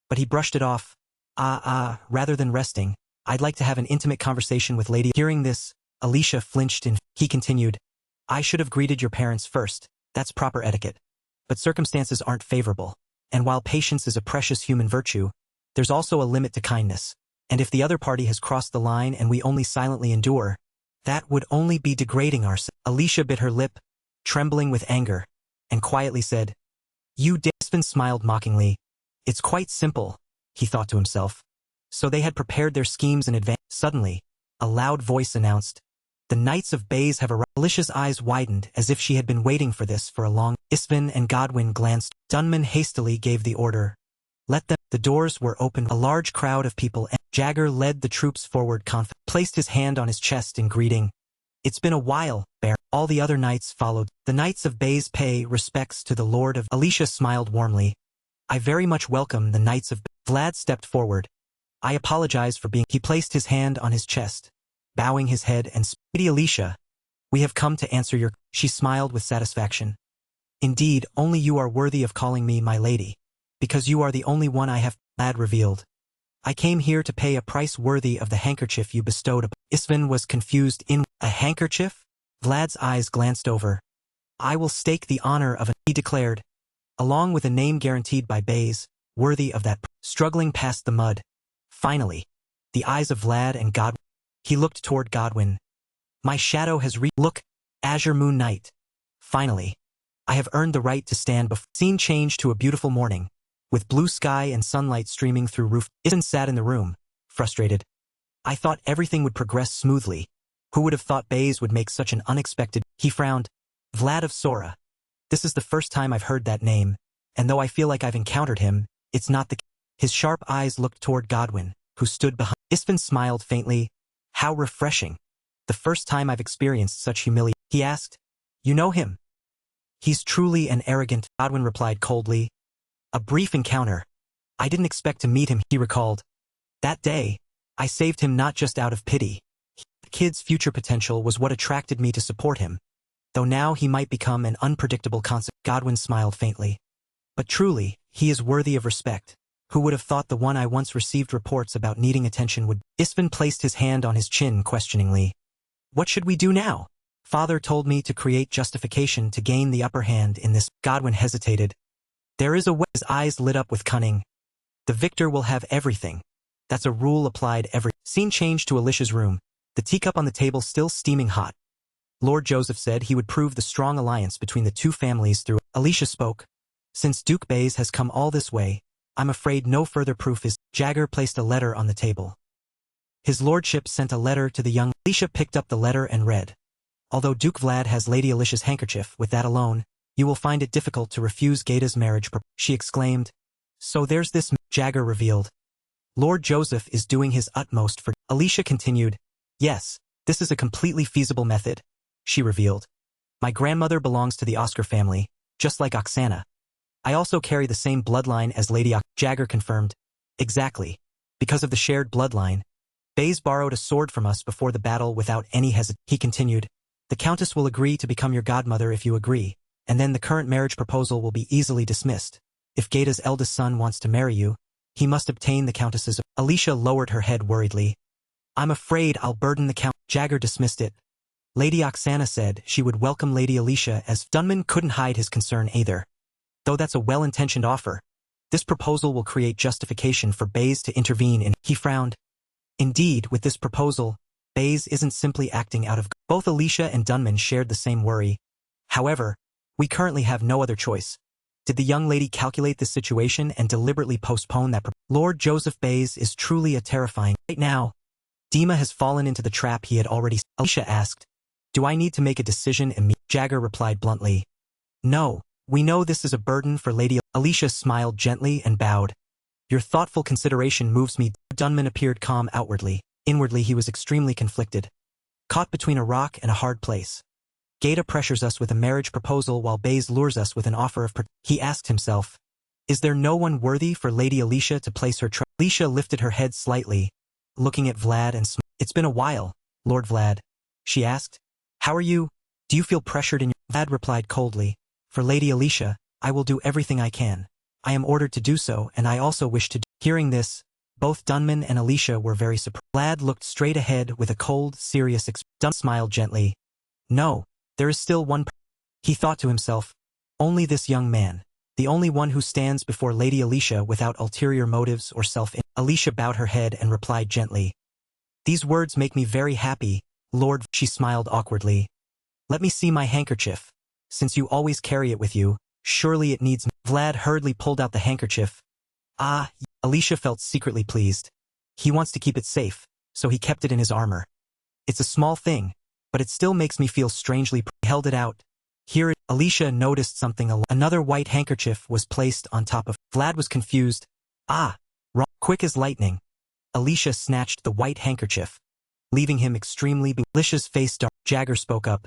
But he brushed it off. Rather than resting, I'd like to have an intimate conversation with Lady. Hearing this, Alicia flinched and he continued. I should have greeted your parents first. That's proper etiquette. But circumstances aren't favorable. And while patience is a precious human virtue, There's also a limit to kindness. And if the other party has crossed the line and we only silently endure, that would only be degrading ourselves. Alicia bit her lip, trembling with anger, and quietly said, "You Despin smiled mockingly. It's quite simple," he thought to himself. So they had prepared their schemes in advance. Suddenly, a loud voice announced, "The Knights of Bays have arrived." Alicia's eyes widened as if she had been waiting for this for a long. Isvin and Godwin glanced. Dunman hastily gave the order, "Let them." The doors were opened. A large crowd of people and Jagger led the troops forward placed his hand on his chest in greeting. "It's been a while, Bear." All the other knights followed. The Knights of Bays pay respects to the Lord of. Alicia smiled warmly. "I very much welcome the Knights of. Vlad stepped forward. "I apologize for being." He placed his hand on his chest, bowing his head and Lady Alicia, "We have come to answer your." She smiled with satisfaction. "Indeed, only you are worthy of calling me my lady, because you are the only one I have." Vlad revealed. "I came here to pay a price worthy of the handkerchief you bestowed upon." Isvin was confused. "In a handkerchief?" Vlad's eyes glanced over. "I will stake the honor of a," he declared, "along with a name guaranteed by Bays, worthy of that." Struggling past the mud. Finally, the eyes of Vlad and Godwin. He looked toward Godwin. "My shadow has Look, Azure Moon Knight. Finally, I have earned the right to stand before." Scene changed to a beautiful morning, with blue sky and sunlight streaming through roof. Isvin sat in the room, frustrated. "I thought everything would progress smoothly. Who would have thought Bays would make such an unexpected." He frowned. "Vlad of Sora. This is the first time I've heard that name, and though I feel like I've encountered him, it's not the." His sharp eyes looked toward Godwin, who stood behind. Isvin smiled faintly. "How refreshing. The first time I've experienced such humility." He asked, "You know him?" "He's truly an arrogant," Godwin replied coldly. "A brief encounter. I didn't expect to meet him," he recalled. "That day, I saved him not just out of pity. The kid's future potential was what attracted me to support him, though now he might become an unpredictable consequence." Godwin smiled faintly. "But truly, he is worthy of respect. Who would have thought the one I once received reports about needing attention would." Isvin placed his hand on his chin questioningly. "What should we do now? Father told me to create justification to gain the upper hand in this." Godwin hesitated. "There is a way." His eyes lit up with cunning. "The victor will have everything. That's a rule applied every." Scene changed to Alicia's room, the teacup on the table still steaming hot. Lord Joseph said he would prove the strong alliance between the two families through. Alicia spoke. "Since Duke Bays has come all this way, I'm afraid no further proof is." Jagger placed a letter on the table. "His lordship sent a letter to the young." Alicia picked up the letter and read. "Although Duke Vlad has Lady Alicia's handkerchief, with that alone, you will find it difficult to refuse Gata's marriage." She exclaimed. "So there's this." Jagger revealed. "Lord Joseph is doing his utmost for." Alicia continued. "Yes, this is a completely feasible method," she revealed. "My grandmother belongs to the Oscar family, just like Oksana. I also carry the same bloodline as Lady Jagger confirmed. "Exactly. Because of the shared bloodline. Bays borrowed a sword from us before the battle without any hesitation." He continued. "The Countess will agree to become your godmother if you agree, and then the current marriage proposal will be easily dismissed. If Gata's eldest son wants to marry you, he must obtain the Countess's." Alicia lowered her head worriedly. "I'm afraid I'll burden the Count." Jagger dismissed it. Lady Oksana said she would welcome Lady Alicia as. Dunman couldn't hide his concern either. "Though that's a well-intentioned offer, this proposal will create justification for Bays to intervene in." He frowned. "Indeed, with this proposal, Bays isn't simply acting out of." Both Alicia and Dunman shared the same worry. "However, we currently have no other choice." Did the young lady calculate this situation and deliberately postpone that? Lord Joseph Bays is truly a terrifying. Right now, Dima has fallen into the trap he had already. Alicia asked, "Do I need to make a decision immediately?" Jagger replied bluntly. "No. We know this is a burden for Lady." Alicia smiled gently and bowed. "Your thoughtful consideration moves me." Dunman appeared calm outwardly. Inwardly he was extremely conflicted. Caught between a rock and a hard place. Gata pressures us with a marriage proposal while Bays lures us with an offer of He asked himself, "Is there no one worthy for Lady Alicia to place her trust?" Alicia lifted her head slightly, looking at Vlad and smiled. "It's been a while, Lord Vlad," she asked. "How are you? Do you feel pressured in your—" Vlad replied coldly. "For Lady Alicia, I will do everything I can. I am ordered to do so, and I also wish to do." Hearing this, both Dunman and Alicia were very surprised. Vlad looked straight ahead with a cold, serious expression. Dunman smiled gently. "No, there is still one." He thought to himself, "Only this young man, the only one who stands before Lady Alicia without ulterior motives or Alicia bowed her head and replied gently. These words make me very happy, Lord. She smiled awkwardly. Let me see my handkerchief. Since you always carry it with you, surely it needs me. Vlad hurriedly pulled out the handkerchief. Ah, Alicia felt secretly pleased. He wants to keep it safe, so he kept it in his armor. It's a small thing, but it still makes me feel strangely. He held it out. Here, Alicia noticed something. Another white handkerchief was placed on top of. Vlad was confused. Ah, wrong. Quick as lightning, Alicia snatched the white handkerchief, leaving him extremely. Alicia's face dark. Jagger spoke up.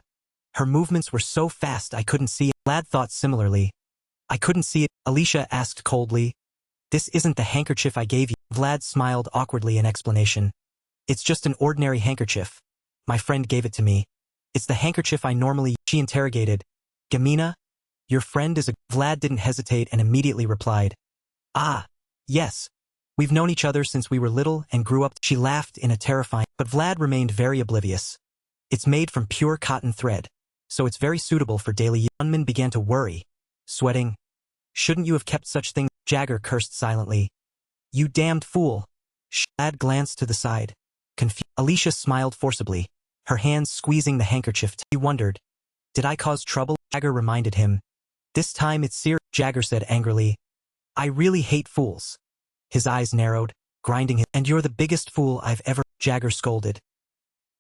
Her movements were so fast I couldn't see it. Vlad thought similarly. I couldn't see it, Alicia asked coldly. This isn't the handkerchief I gave you. Vlad smiled awkwardly in explanation. It's just an ordinary handkerchief. My friend gave it to me. It's the handkerchief I normally use. She interrogated. Gamina? Your friend is a... Vlad didn't hesitate and immediately replied. Ah, yes. We've known each other since we were little and grew up. She laughed in a terrifying... But Vlad remained very oblivious. It's made from pure cotton thread, so it's very suitable for daily use. Gunman began to worry, sweating. Shouldn't you have kept such things? Jagger cursed silently. You damned fool. Vlad glanced to the side. Confused. Alicia smiled forcibly, her hands squeezing the handkerchief. He wondered. Did I cause trouble? Jagger reminded him. This time it's serious, Jagger said angrily. I really hate fools. His eyes narrowed, grinding his... And you're the biggest fool I've ever... Jagger scolded.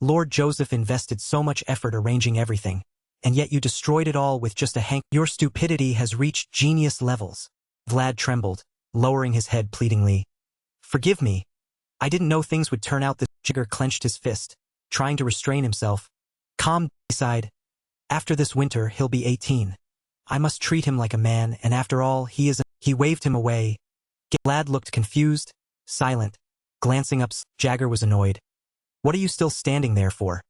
Lord Joseph invested so much effort arranging everything, and yet you destroyed it all with just a hank. Your stupidity has reached genius levels. Vlad trembled, lowering his head pleadingly. Forgive me. I didn't know things would turn out this. Jagger clenched his fist, trying to restrain himself. Calm, he sighed. After this winter, he'll be 18. I must treat him like a man, and after all, he is a... He waved him away. Vlad looked confused, silent, glancing up. Jagger was annoyed. What are you still standing there for?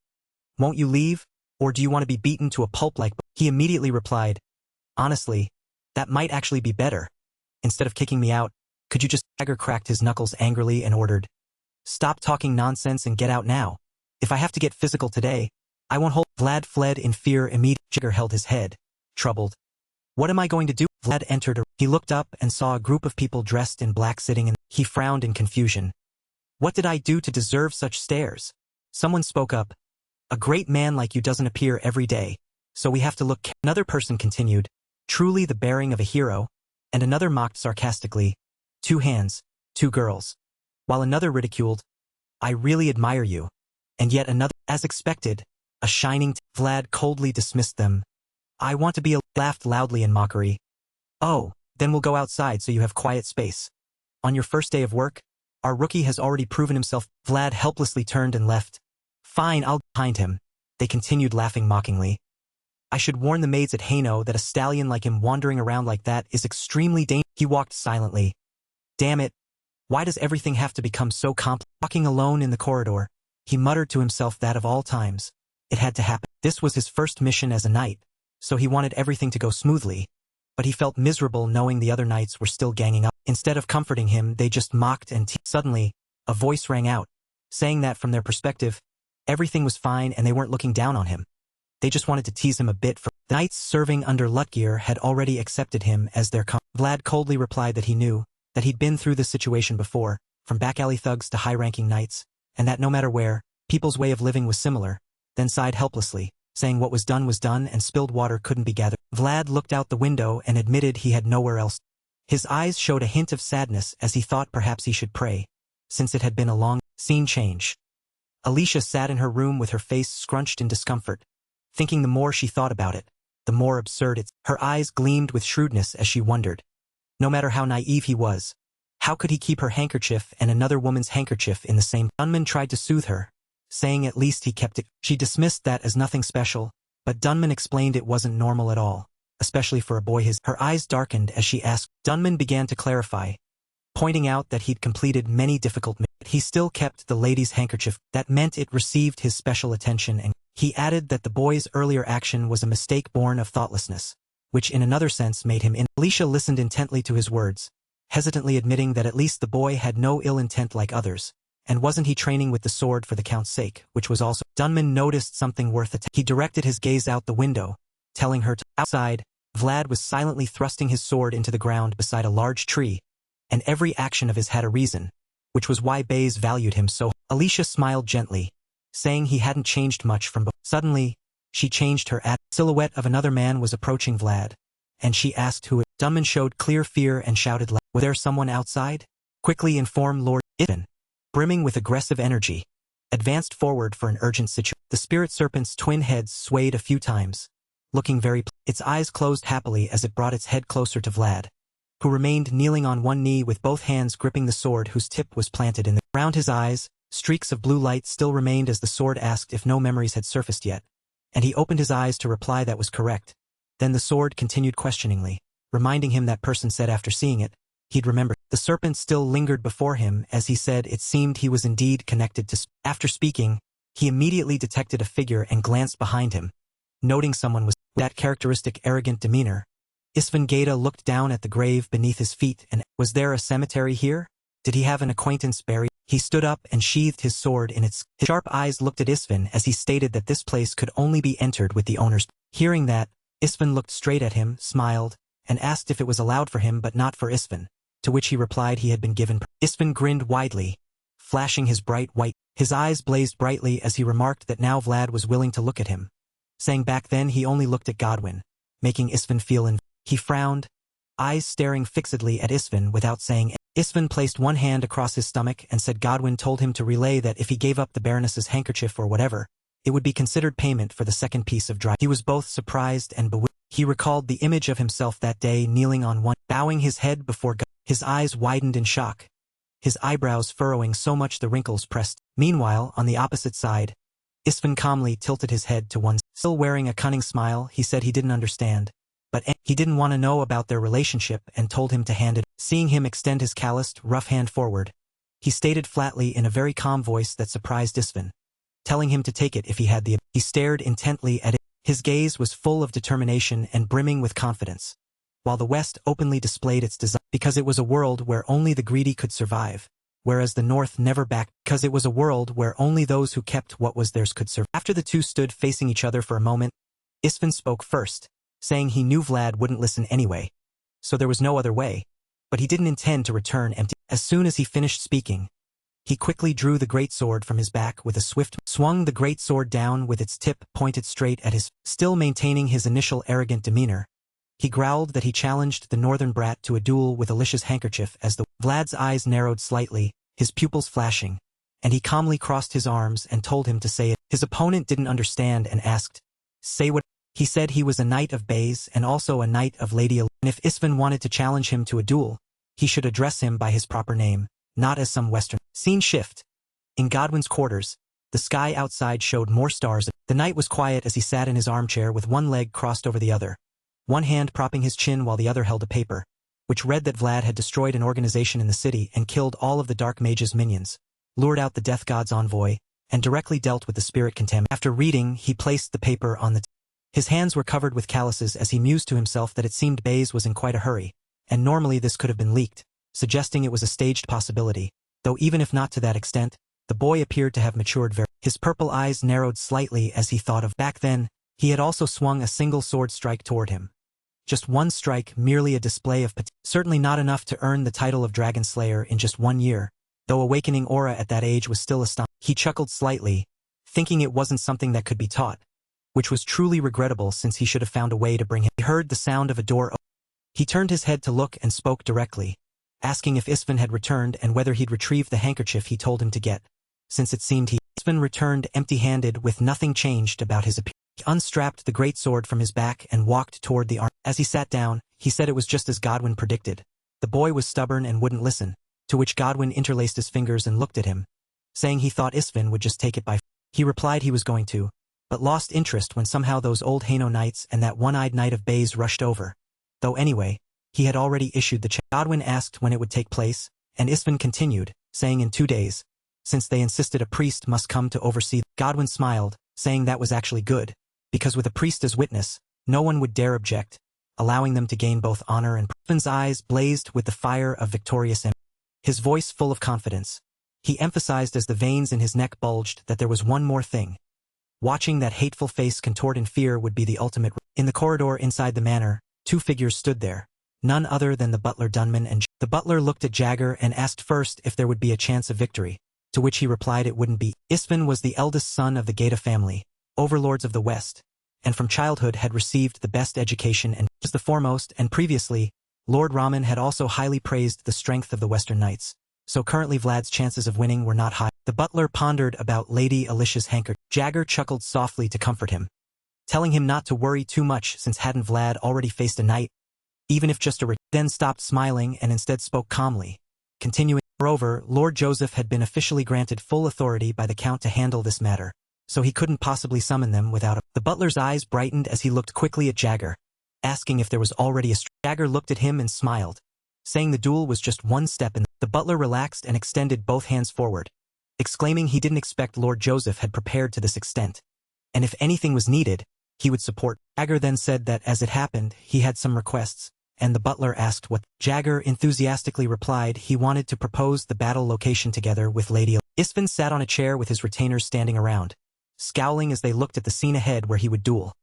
Won't you leave, or do you want to be beaten to a pulp like... He immediately replied. Honestly, that might actually be better. Instead of kicking me out, could you just... Jagger cracked his knuckles angrily and ordered. Stop talking nonsense and get out now. If I have to get physical today, I won't hold... Vlad fled in fear immediately. Jagger held his head, troubled. What am I going to do? Vlad entered. He looked up and saw a group of people dressed in black sitting in... He frowned in confusion. What did I do to deserve such stares? Someone spoke up. A great man like you doesn't appear every day, so we have to look... Another person continued. Truly the bearing of a hero, and another mocked sarcastically. 2 hands, 2 girls. While another ridiculed. I really admire you. And yet another, as expected, a shining... Vlad coldly dismissed them. I want to be a... Laughed loudly in mockery. Oh, then we'll go outside so you have quiet space. On your first day of work, our rookie has already proven himself. Vlad helplessly turned and left. Fine, I'll... Behind him. They continued laughing mockingly. I should warn the maids at Haino that a stallion like him wandering around like that is extremely dangerous. He walked silently. Damn it. Why does everything have to become so complex? Walking alone in the corridor, he muttered to himself that of all times, it had to happen. This was his first mission as a knight, so he wanted everything to go smoothly, but he felt miserable knowing the other knights were still ganging up. Instead of comforting him, they just mocked and teased. Suddenly, a voice rang out, saying that from their perspective, everything was fine and they weren't looking down on him. They just wanted to tease him a bit. For the knights serving under Lutgear had already accepted him as their Vlad coldly replied that he knew, that he'd been through this situation before, from back-alley thugs to high-ranking knights, and that no matter where, people's way of living was similar, then sighed helplessly, saying what was done and spilled water couldn't be gathered. Vlad looked out the window and admitted he had nowhere else. His eyes showed a hint of sadness as he thought perhaps he should pray, since it had been a long scene change. Alicia sat in her room with her face scrunched in discomfort, thinking the more she thought about it, the more absurd it. Her eyes gleamed with shrewdness as she wondered. No matter how naive he was, how could he keep her handkerchief and another woman's handkerchief in the same? Dunman tried to soothe her, saying at least he kept it. She dismissed that as nothing special, but Dunman explained it wasn't normal at all, especially for a boy his. Her eyes darkened as she asked. Dunman began to clarify, pointing out that he'd completed many difficult missions. He still kept the lady's handkerchief. That meant it received his special attention, and he added that the boy's earlier action was a mistake born of thoughtlessness, which in another sense made him Alicia listened intently to his words, hesitantly admitting that at least the boy had no ill intent like others, and wasn't he training with the sword for the Count's sake, which was also... Dunman noticed something worth attention. He directed his gaze out the window, telling her to outside, Vlad was silently thrusting his sword into the ground beside a large tree, and every action of his had a reason, which was why Baze valued him so. Alicia smiled gently, saying he hadn't changed much from before. Suddenly, she changed her attitude. The silhouette of another man was approaching Vlad, and she asked who it was. Dunman showed clear fear and shouted loud, "Was there someone outside?" Quickly informed Lord Ithan, brimming with aggressive energy, advanced forward for an urgent situation. The spirit serpent's twin heads swayed a few times, looking very its eyes closed happily as it brought its head closer to Vlad, who remained kneeling on one knee with both hands gripping the sword whose tip was planted in the around his eyes. Streaks of blue light still remained as the sword asked if no memories had surfaced yet, and he opened his eyes to reply that was correct. Then the sword continued questioningly, reminding him that person said after seeing it, he'd remember. The serpent still lingered before him as he said it seemed he was indeed connected to. After speaking, he immediately detected a figure and glanced behind him, noting someone was with that characteristic arrogant demeanor. Isvan Geta looked down at the grave beneath his feet and, was there a cemetery here? Did he have an acquaintance buried? He stood up and sheathed his sword in its. His sharp eyes looked at Isvan as he stated that this place could only be entered with the owner's. Hearing that, Isvan looked straight at him, smiled, and asked if it was allowed for him but not for Isvan, to which he replied he had been given. Isvan grinned widely, flashing his bright white. His eyes blazed brightly as he remarked that now Vlad was willing to look at him, saying back then he only looked at Godwin, making Isvan feel in. He frowned, eyes staring fixedly at Isvan without saying anything. Isvan placed one hand across his stomach and said Godwin told him to relay that if he gave up the Baroness's handkerchief or whatever, it would be considered payment for the second piece of dry. He was both surprised and bewildered. He recalled the image of himself that day kneeling on one, bowing his head before God. His eyes widened in shock, his eyebrows furrowing so much the wrinkles pressed. Meanwhile, on the opposite side, Isvan calmly tilted his head to one side. Still wearing a cunning smile, he said he didn't understand, but he didn't want to know about their relationship and told him to hand it. Seeing him extend his calloused, rough hand forward, he stated flatly in a very calm voice that surprised Isvan, telling him to take it if he had the. He stared intently at it. His gaze was full of determination and brimming with confidence, while the West openly displayed its desire, because it was a world where only the greedy could survive, whereas the North never backed, because it was a world where only those who kept what was theirs could survive. After the two stood facing each other for a moment, Isvan spoke first, saying he knew Vlad wouldn't listen anyway, so there was no other way, but he didn't intend to return empty. As soon as he finished speaking, he quickly drew the greatsword from his back with a swift, swung the greatsword down with its tip pointed straight at his, still maintaining his initial arrogant demeanor. He growled that he challenged the northern brat to a duel with Alicia's handkerchief as the. Vlad's eyes narrowed slightly, his pupils flashing, and he calmly crossed his arms and told him to say it. His opponent didn't understand and asked, "Say what?" He said he was a knight of Baze and also a knight of Lady Alicia, and if Isvan wanted to challenge him to a duel, he should address him by his proper name, not as some Western. Scene shift. In Godwin's quarters, the sky outside showed more stars. The knight was quiet as he sat in his armchair with one leg crossed over the other, one hand propping his chin while the other held a paper, which read that Vlad had destroyed an organization in the city and killed all of the Dark Mage's minions, lured out the Death God's envoy, and directly dealt with the spirit contamination. After reading, he placed the paper on the His hands were covered with calluses as he mused to himself that it seemed Baze was in quite a hurry, and normally this could have been leaked, suggesting it was a staged possibility, though even if not to that extent, the boy appeared to have matured very. His purple eyes narrowed slightly as he thought of. Back then, he had also swung a single sword strike toward him. Just one strike, merely a display of certainly not enough to earn the title of Dragon Slayer in just 1 year, though awakening aura at that age was still astonishing. He chuckled slightly, thinking it wasn't something that could be taught, which was truly regrettable since he should have found a way to bring him. He heard the sound of a door open. He turned his head to look and spoke directly, asking if Isvan had returned and whether he'd retrieved the handkerchief he told him to get, since it seemed Isvan returned empty-handed with nothing changed about his appearance. He unstrapped the greatsword from his back and walked toward the arm. As he sat down, he said it was just as Godwin predicted. The boy was stubborn and wouldn't listen, to which Godwin interlaced his fingers and looked at him, saying he thought Isvan would just take it by. He replied he was going to, but lost interest when somehow those old Haino knights and that one-eyed knight of Baze rushed over. Though anyway, he had already issued the check. Godwin asked when it would take place, and Isvan continued, saying in 2 days, since they insisted a priest must come to oversee. Godwin smiled, saying that was actually good, because with a priest as witness, no one would dare object, allowing them to gain both honor and. Isvan's eyes blazed with the fire of victorious envy, his voice full of confidence. He emphasized as the veins in his neck bulged that there was one more thing. Watching that hateful face contort in fear would be the ultimate. In the corridor inside the manor, 2 figures stood there, none other than the butler Dunman and the butler looked at Jagger and asked first if there would be a chance of victory, to which he replied it wouldn't be. Istvan was the eldest son of the Geta family, overlords of the West, and from childhood had received the best education and was the foremost, and previously, Lord Raman had also highly praised the strength of the Western Knights, so currently Vlad's chances of winning were not high. The butler pondered about Lady Alicia's handkerchief. Jagger chuckled softly to comfort him, telling him not to worry too much since hadn't Vlad already faced a knight, even if just a then stopped smiling and instead spoke calmly, continuing. Moreover, Lord Joseph had been officially granted full authority by the Count to handle this matter, so he couldn't possibly summon them without a. The butler's eyes brightened as he looked quickly at Jagger, asking if there was already a. Jagger looked at him and smiled, saying the duel was just one step in. The butler relaxed and extended both hands forward, exclaiming he didn't expect Lord Joseph had prepared to this extent, and if anything was needed, he would support. Jagger then said that as it happened, he had some requests, and the butler asked what. Jagger enthusiastically replied he wanted to propose the battle location together with Lady. Istvan sat on a chair with his retainers standing around, scowling as they looked at the scene ahead where he would duel,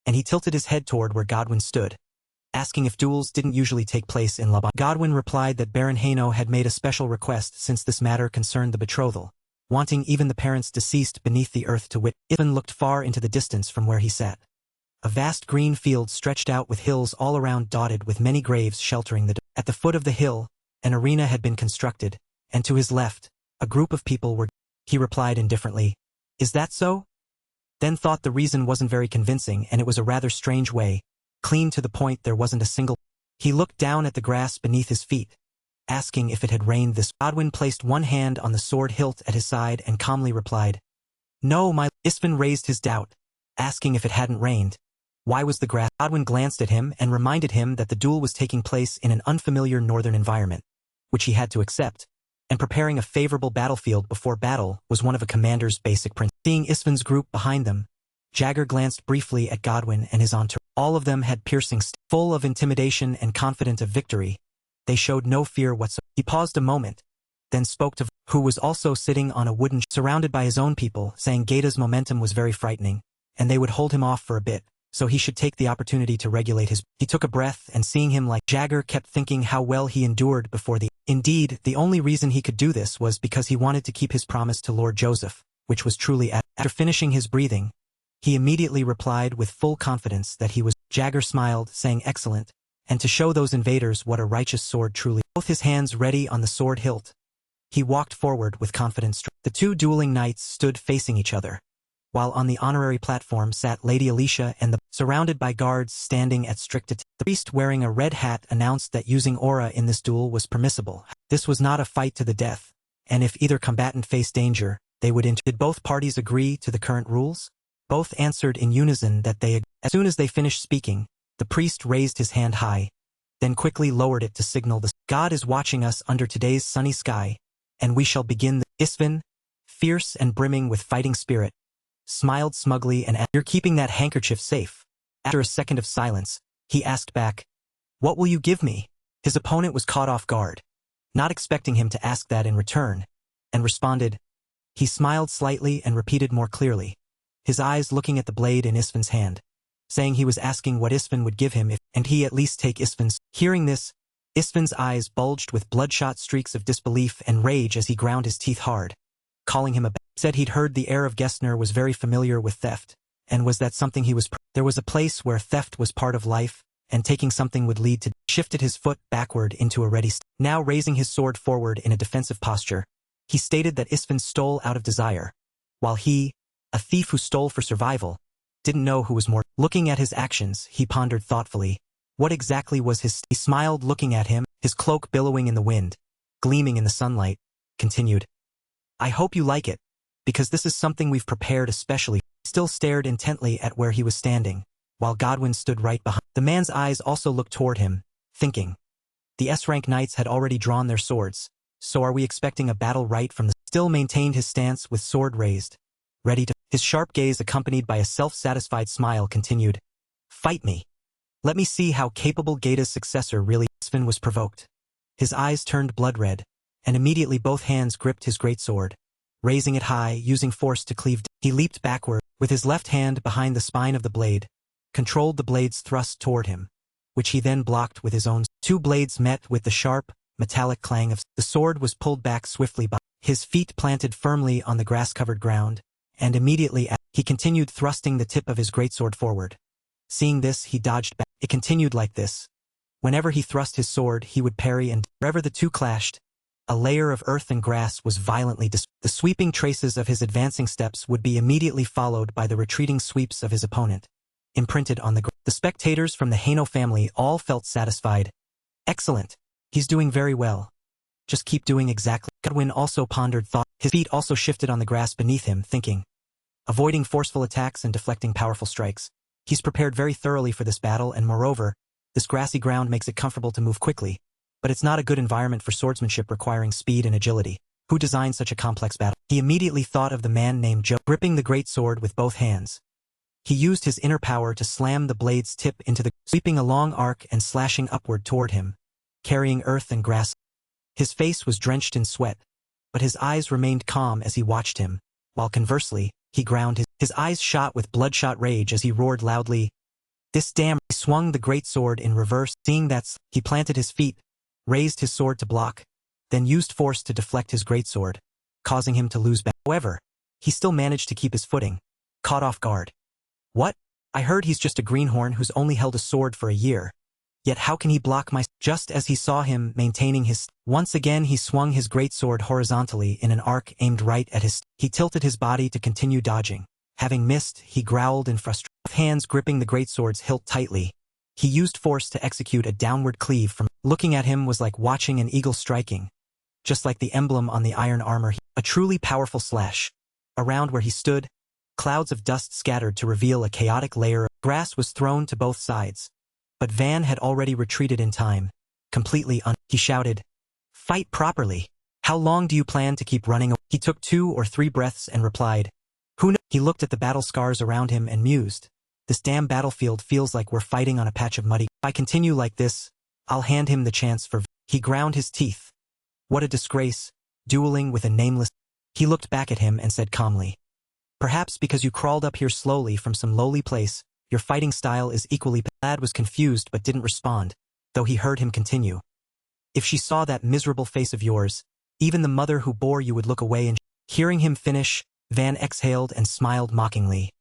and he tilted his head toward where Godwin stood, asking if duels didn't usually take place in Laban. Godwin replied that Baron Haino had made a special request since this matter concerned the betrothal, wanting even the parents deceased beneath the earth to wit. Istvan looked far into the distance from where he sat. A vast green field stretched out with hills all around dotted with many graves sheltering the. At the foot of the hill, an arena had been constructed, and to his left, a group of people were. He replied indifferently, "Is that so?" Then thought the reason wasn't very convincing and it was a rather strange way, clean to the point there wasn't a single. He looked down at the grass beneath his feet, asking if it had rained this. Godwin placed one hand on the sword hilt at his side and calmly replied, "No, my." Istvan raised his doubt, asking if it hadn't rained. Why was the grass? Godwin glanced at him and reminded him that the duel was taking place in an unfamiliar northern environment, which he had to accept, and preparing a favorable battlefield before battle was one of a commander's basic principles. Seeing Istvan's group behind them, Jagger glanced briefly at Godwin and his entourage. All of them had piercing full of intimidation and confident of victory. They showed no fear whatsoever. He paused a moment, then spoke to who was also sitting on a wooden surrounded by his own people, saying Geta's momentum was very frightening, and they would hold him off for a bit, so he should take the opportunity to regulate his. He took a breath and seeing him like Jagger kept thinking how well he endured before the. Indeed, the only reason he could do this was because he wanted to keep his promise to Lord Joseph, which was truly after finishing his breathing, he immediately replied with full confidence that he was. Jagger smiled, saying excellent, and to show those invaders what a righteous sword truly. Both his hands ready on the sword hilt, he walked forward with confidence. The two dueling knights stood facing each other, while on the honorary platform sat Lady Alicia and surrounded by guards standing at strict attention. The priest wearing a red hat announced that using aura in this duel was permissible. This was not a fight to the death, and if either combatant faced danger, they would enter. Did both parties agree to the current rules? Both answered in unison that they agreed. As soon as they finished speaking, the priest raised his hand high, then quickly lowered it to signal the God is watching us under today's sunny sky, and we shall begin. Istvan, fierce and brimming with fighting spirit, smiled smugly and "You're keeping that handkerchief safe." After a second of silence, he asked back, "What will you give me?" His opponent was caught off guard, not expecting him to ask that in return, and responded. He smiled slightly and repeated more clearly, his eyes looking at the blade in Istvan's hand, saying he was asking what Istvan would give him if, and he at least take Istvan's. Hearing this, Istvan's eyes bulged with bloodshot streaks of disbelief and rage as he ground his teeth hard, calling him a said he'd heard the heir of Gessner was very familiar with theft, and was that something he was. There was a place where theft was part of life, and taking something would lead to. Shifted his foot backward into a ready now raising his sword forward in a defensive posture, he stated that Istvan stole out of desire, while he, a thief who stole for survival, didn't know who was more. Looking at his actions, he pondered thoughtfully. What exactly was his. He smiled looking at him, his cloak billowing in the wind, gleaming in the sunlight, continued. I hope you like it, because this is something we've prepared especially. He still stared intently at where he was standing, while Godwin stood right behind. The man's eyes also looked toward him, thinking. The S-rank knights had already drawn their swords, so are we expecting a battle right from the. Still maintained his stance with sword raised, ready to. His sharp gaze accompanied by a self-satisfied smile continued. Fight me. Let me see how capable Geta's successor really. Istvan was provoked. His eyes turned blood-red, and immediately both hands gripped his greatsword, raising it high, using force to cleave. He leaped backward, with his left hand behind the spine of the blade, controlled the blade's thrust toward him, which he then blocked with his own. Two blades met with the sharp, metallic clang of the sword was pulled back swiftly by his feet planted firmly on the grass-covered ground, and immediately he continued thrusting the tip of his greatsword forward. Seeing this, he dodged back. It continued like this. Whenever he thrust his sword, he would parry, and wherever the two clashed, a layer of earth and grass was violently the sweeping traces of his advancing steps would be immediately followed by the retreating sweeps of his opponent, imprinted on the ground. The spectators from the Haino family all felt satisfied. Excellent. He's doing very well. Just keep doing exactly. Godwin also pondered thought. His feet also shifted on the grass beneath him, thinking. Avoiding forceful attacks and deflecting powerful strikes. He's prepared very thoroughly for this battle, and moreover, this grassy ground makes it comfortable to move quickly. But it's not a good environment for swordsmanship requiring speed and agility. Who designed such a complex battle? He immediately thought of the man named Joe, gripping the great sword with both hands. He used his inner power to slam the blade's tip into the, sweeping a long arc and slashing upward toward him, carrying earth and grass. His face was drenched in sweat, but his eyes remained calm as he watched him, while conversely, he ground his eyes shot with bloodshot rage as he roared loudly. This damn! He swung the great sword in reverse. Seeing that, he planted his feet, raised his sword to block, then used force to deflect his greatsword, causing him to lose back. However, he still managed to keep his footing, caught off guard. What? I heard he's just a greenhorn who's only held a sword for a year. Yet how can he block my... Just as he saw him maintaining his... Once again he swung his greatsword horizontally in an arc aimed right at his... He tilted his body to continue dodging. Having missed, he growled in frustration. With hands gripping the greatsword's hilt tightly, he used force to execute a downward cleave from... Looking at him was like watching an eagle striking. Just like the emblem on the iron armor, a truly powerful slash. Around where he stood, clouds of dust scattered to reveal a chaotic layer of grass was thrown to both sides. But Van had already retreated in time, completely He shouted, "Fight properly! How long do you plan to keep running?" He took 2 or 3 breaths and replied, "Who knows?" He looked at the battle scars around him and mused, "This damn battlefield feels like we're fighting on a patch of muddy. If I continue like this, I'll hand him the chance for..." He ground his teeth. What a disgrace, dueling with a nameless... He looked back at him and said calmly, "Perhaps because you crawled up here slowly from some lowly place, your fighting style is equally..." The lad was confused but didn't respond, though he heard him continue. "If she saw that miserable face of yours, even the mother who bore you would look away and..." Hearing him finish, Van exhaled and smiled mockingly.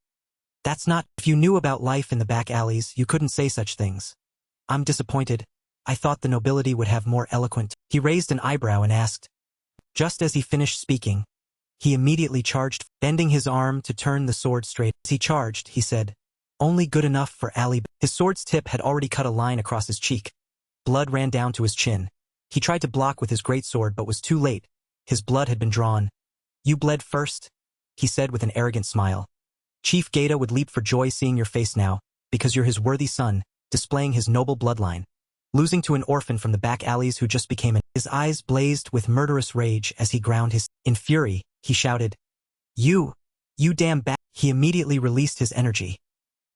"That's not... If you knew about life in the back alleys, you couldn't say such things. I'm disappointed. I thought the nobility would have more eloquent..." He raised an eyebrow and asked. Just as he finished speaking, he immediately charged, bending his arm to turn the sword straight. As he charged, he said, "Only good enough for Ali." His sword's tip had already cut a line across his cheek. Blood ran down to his chin. He tried to block with his greatsword but was too late. His blood had been drawn. "You bled first," he said with an arrogant smile. "Chief Gata would leap for joy seeing your face now, because you're his worthy son, displaying his noble bloodline. Losing to an orphan from the back alleys who just became an..." His eyes blazed with murderous rage as he ground his... In fury, he shouted, You damn bat." He immediately released his energy.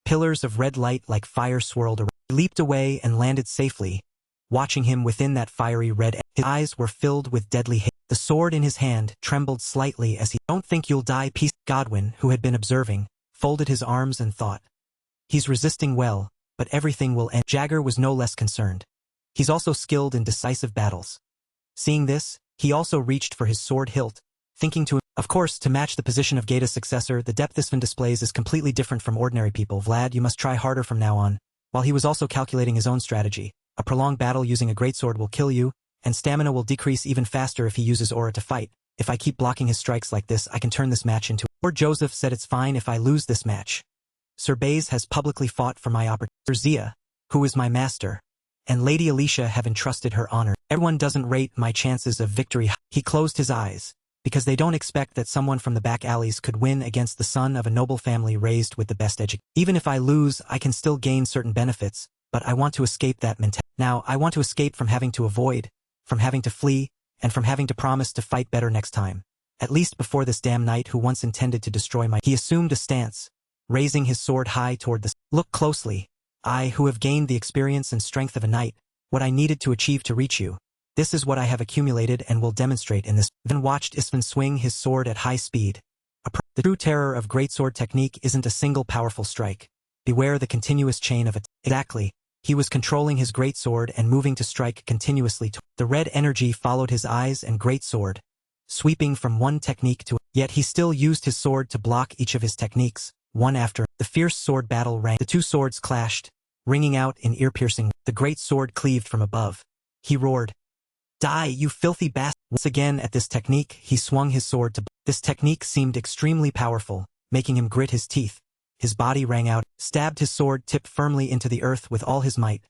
Pillars of red light like fire swirled around. He leaped away and landed safely, watching him within that fiery red... His eyes were filled with deadly hate. The sword in his hand trembled slightly as he... "Don't think you'll die, peace." Godwin, who had been observing, folded his arms and thought, "He's resisting well, but everything will end." Jagger was no less concerned. He's also skilled in decisive battles. Seeing this, he also reached for his sword hilt, thinking to... Of course, to match the position of Gata's successor, the depth this one displays is completely different from ordinary people. "Vlad, you must try harder from now on." While he was also calculating his own strategy, a prolonged battle using a greatsword will kill you, and stamina will decrease even faster if he uses aura to fight. If I keep blocking his strikes like this, I can turn this match into... Lord Joseph said it's fine if I lose this match. Sir Baze has publicly fought for my opportunity. Sir Zia, who is my master, and Lady Alicia have entrusted her honor. Everyone doesn't rate my chances of victory. He closed his eyes, because they don't expect that someone from the back alleys could win against the son of a noble family raised with the best education. Even if I lose, I can still gain certain benefits, but I want to escape that mentality. Now, I want to escape from having to avoid, from having to flee, and from having to promise to fight better next time. At least before this damn knight who once intended to destroy my... He assumed a stance, raising his sword high toward the... Look closely. I, who have gained the experience and strength of a knight, what I needed to achieve to reach you. This is what I have accumulated and will demonstrate in this. Then watched Isvan swing his sword at high speed. The true terror of greatsword technique isn't a single powerful strike. Beware the continuous chain of it. Exactly. He was controlling his greatsword and moving to strike continuously. The red energy followed his eyes and greatsword, sweeping from one technique to yet he still used his sword to block each of his techniques, one after. The fierce sword battle rang. The two swords clashed, ringing out in ear-piercing. The great sword cleaved from above. He roared, "Die, you filthy bastard!" Once again at this technique, he swung his sword to. This technique seemed extremely powerful, making him grit his teeth. His body rang out, stabbed his sword tipped firmly into the earth with all his might,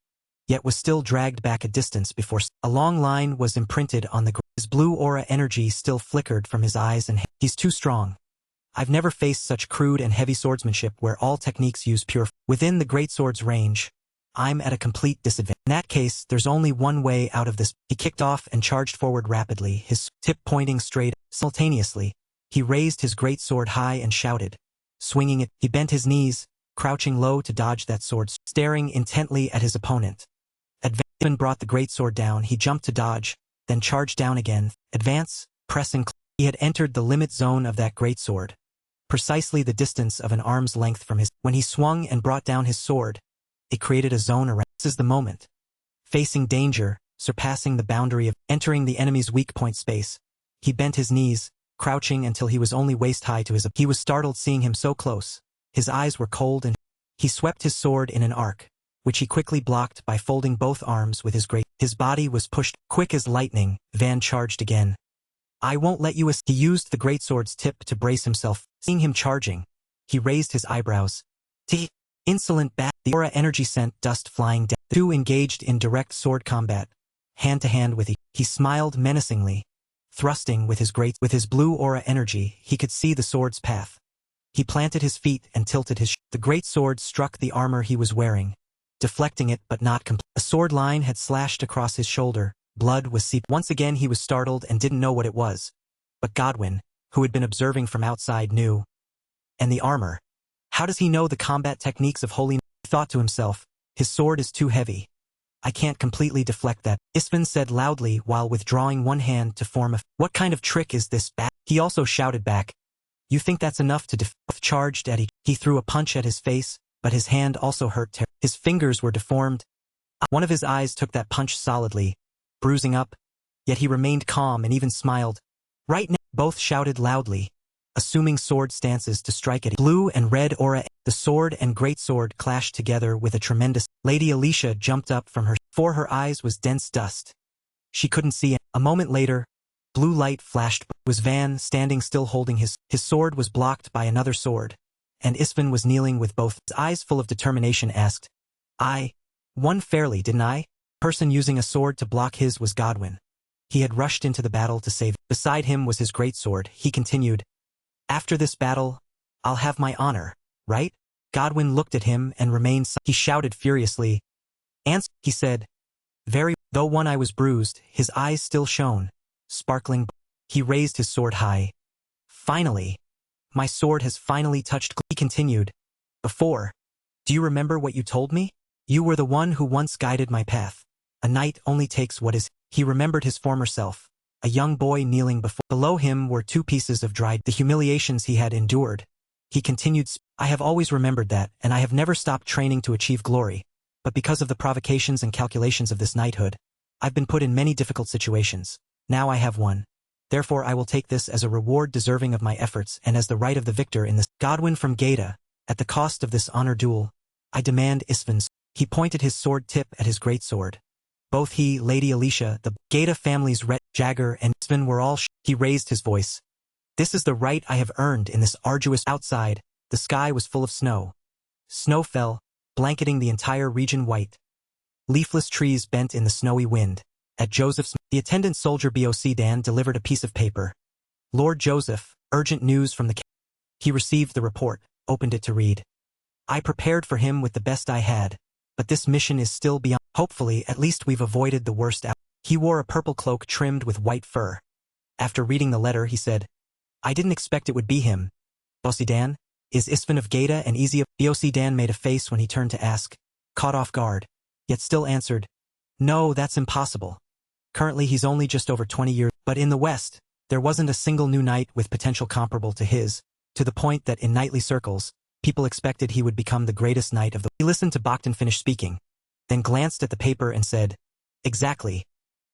yet was still dragged back a distance before a long line was imprinted on the ground. His blue aura energy still flickered from his eyes and he's too strong. I've never faced such crude and heavy swordsmanship where all techniques use pure. Within the greatsword's range, I'm at a complete disadvantage. In that case, there's only one way out of this. He kicked off and charged forward rapidly, his tip pointing straight. Simultaneously, he raised his greatsword high and shouted. Swinging it, he bent his knees, crouching low to dodge that sword, staring intently at his opponent. Advance brought the greatsword down. He jumped to dodge, then charged down again. Advance, pressing. He had entered the limit zone of that greatsword, precisely the distance of an arm's length from his. When he swung and brought down his sword, it created a zone around. This is the moment. Facing danger, surpassing the boundary of entering the enemy's weak point space, he bent his knees, crouching until he was only waist-high to his. He was startled seeing him so close. His eyes were cold and he swept his sword in an arc, which he quickly blocked by folding both arms with his great. His body was pushed. Quick as lightning, Van charged again. I won't let you. He used the greatsword's tip to brace himself. Seeing him charging, he raised his eyebrows. Insolent bat. The aura energy sent dust flying down. The two engaged in direct sword combat, hand to hand with each. He smiled menacingly. Thrusting with his blue aura energy, he could see the sword's path. He planted his feet and tilted his. The great sword struck the armor he was wearing, deflecting it but not completely. A sword line had slashed across his shoulder. Blood was seeping. Once again he was startled and didn't know what it was. But Godwin, who had been observing from outside, knew. And the armor. How does he know the combat techniques of holy? He thought to himself, his sword is too heavy. I can't completely deflect that, Isfin said loudly while withdrawing one hand to form a. What kind of trick is this, bat? He also shouted back. You think that's enough to charged at each. He threw a punch at his face, but his hand also hurt. His fingers were deformed. One of his eyes took that punch solidly, bruising up, yet he remained calm and even smiled. Right now, both shouted loudly, assuming sword stances to strike at each. Blue and red aura. The sword and greatsword clashed together with a tremendous. Lady Alicia jumped up from her. Before her eyes was dense dust. She couldn't see it. A moment later, blue light flashed. Was Van standing still holding his sword was blocked by another sword, and Isfin was kneeling with both. His eyes full of determination asked, I won fairly, didn't I? The person using a sword to block his was Godwin. He had rushed into the battle to save. Beside him was his greatsword. He continued, After this battle, I'll have my honor, right? Godwin looked at him and remained silent. He shouted furiously. Answer, he said. Very. Though one eye was bruised, his eyes still shone, sparkling. He raised his sword high. Finally. My sword has finally touched. He continued. Before. Do you remember what you told me? You were the one who once guided my path. A knight only takes what is. He remembered his former self. A young boy kneeling before. Below him were 2 pieces of dried. The humiliations he had endured. He continued. I have always remembered that, and I have never stopped training to achieve glory. But because of the provocations and calculations of this knighthood, I've been put in many difficult situations. Now I have won. Therefore I will take this as a reward deserving of my efforts and as the right of the victor in this. Godwin from Gaeta, at the cost of this honor duel, I demand Isfin's. He pointed his sword tip at his greatsword. Both he, Lady Alicia, the Gaeta family's Red Jagger, and Isfin were all. He raised his voice. This is the right I have earned in this arduous. Outside, the sky was full of snow. Snow fell, blanketing the entire region white. Leafless trees bent in the snowy wind. At Joseph's, the attendant soldier Boc Dan delivered a piece of paper. Lord Joseph, urgent news from the. He received the report, opened it to read. I prepared for him with the best I had, but this mission is still beyond. Hopefully, at least we've avoided the worst. He wore a purple cloak trimmed with white fur. After reading the letter, he said, I didn't expect it would be him. Boc Dan, is Isfin of Gaeta and easy? Boc Dan made a face when he turned to ask, caught off guard, yet still answered, no, that's impossible. Currently he's only just over 20 years, but in the West, there wasn't a single new knight with potential comparable to his, to the point that in knightly circles, people expected he would become the greatest knight of the. He listened to Bogdan finish speaking. then glanced at the paper and said, "Exactly.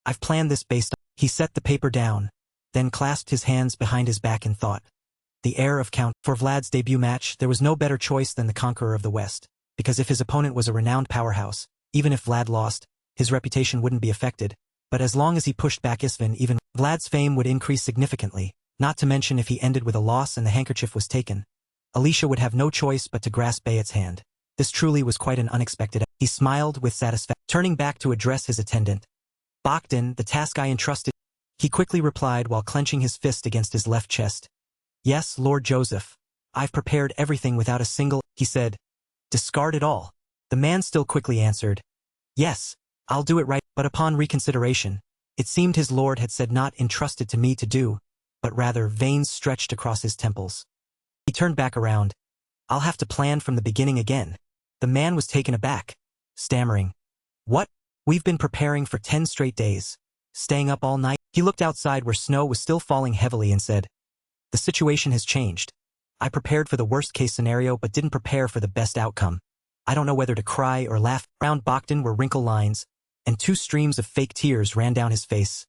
I've planned this based on..." He set the paper down, then clasped his hands behind his back in thought. The heir of Count. For Vlad's debut match, there was no better choice than the conqueror of the West, because if his opponent was a renowned powerhouse, even if Vlad lost, his reputation wouldn't be affected, but as long as he pushed back Isvan, even Vlad's fame would increase significantly, not to mention if he ended with a loss and the handkerchief was taken. Alicia would have no choice but to grasp Bayet's hand. This truly was quite an unexpected. He smiled with satisfaction, turning back to address his attendant. "Bogdan, the task I entrusted," he quickly replied while clenching his fist against his left chest. "Yes, Lord Joseph. I've prepared everything without a single," he said. "Discard it all." The man still quickly answered, "Yes, I'll do it right." But upon reconsideration, it seemed his lord had said not entrusted to me to do, but rather veins stretched across his temples. He turned back around. "I'll have to plan from the beginning again." The man was taken aback, stammering, "What? We've been preparing for 10 straight days, staying up all night." He looked outside where snow was still falling heavily and said, "The situation has changed. I prepared for the worst-case scenario but didn't prepare for the best outcome. I don't know whether to cry or laugh." Around Bogdan were wrinkle lines, and 2 streams of fake tears ran down his face.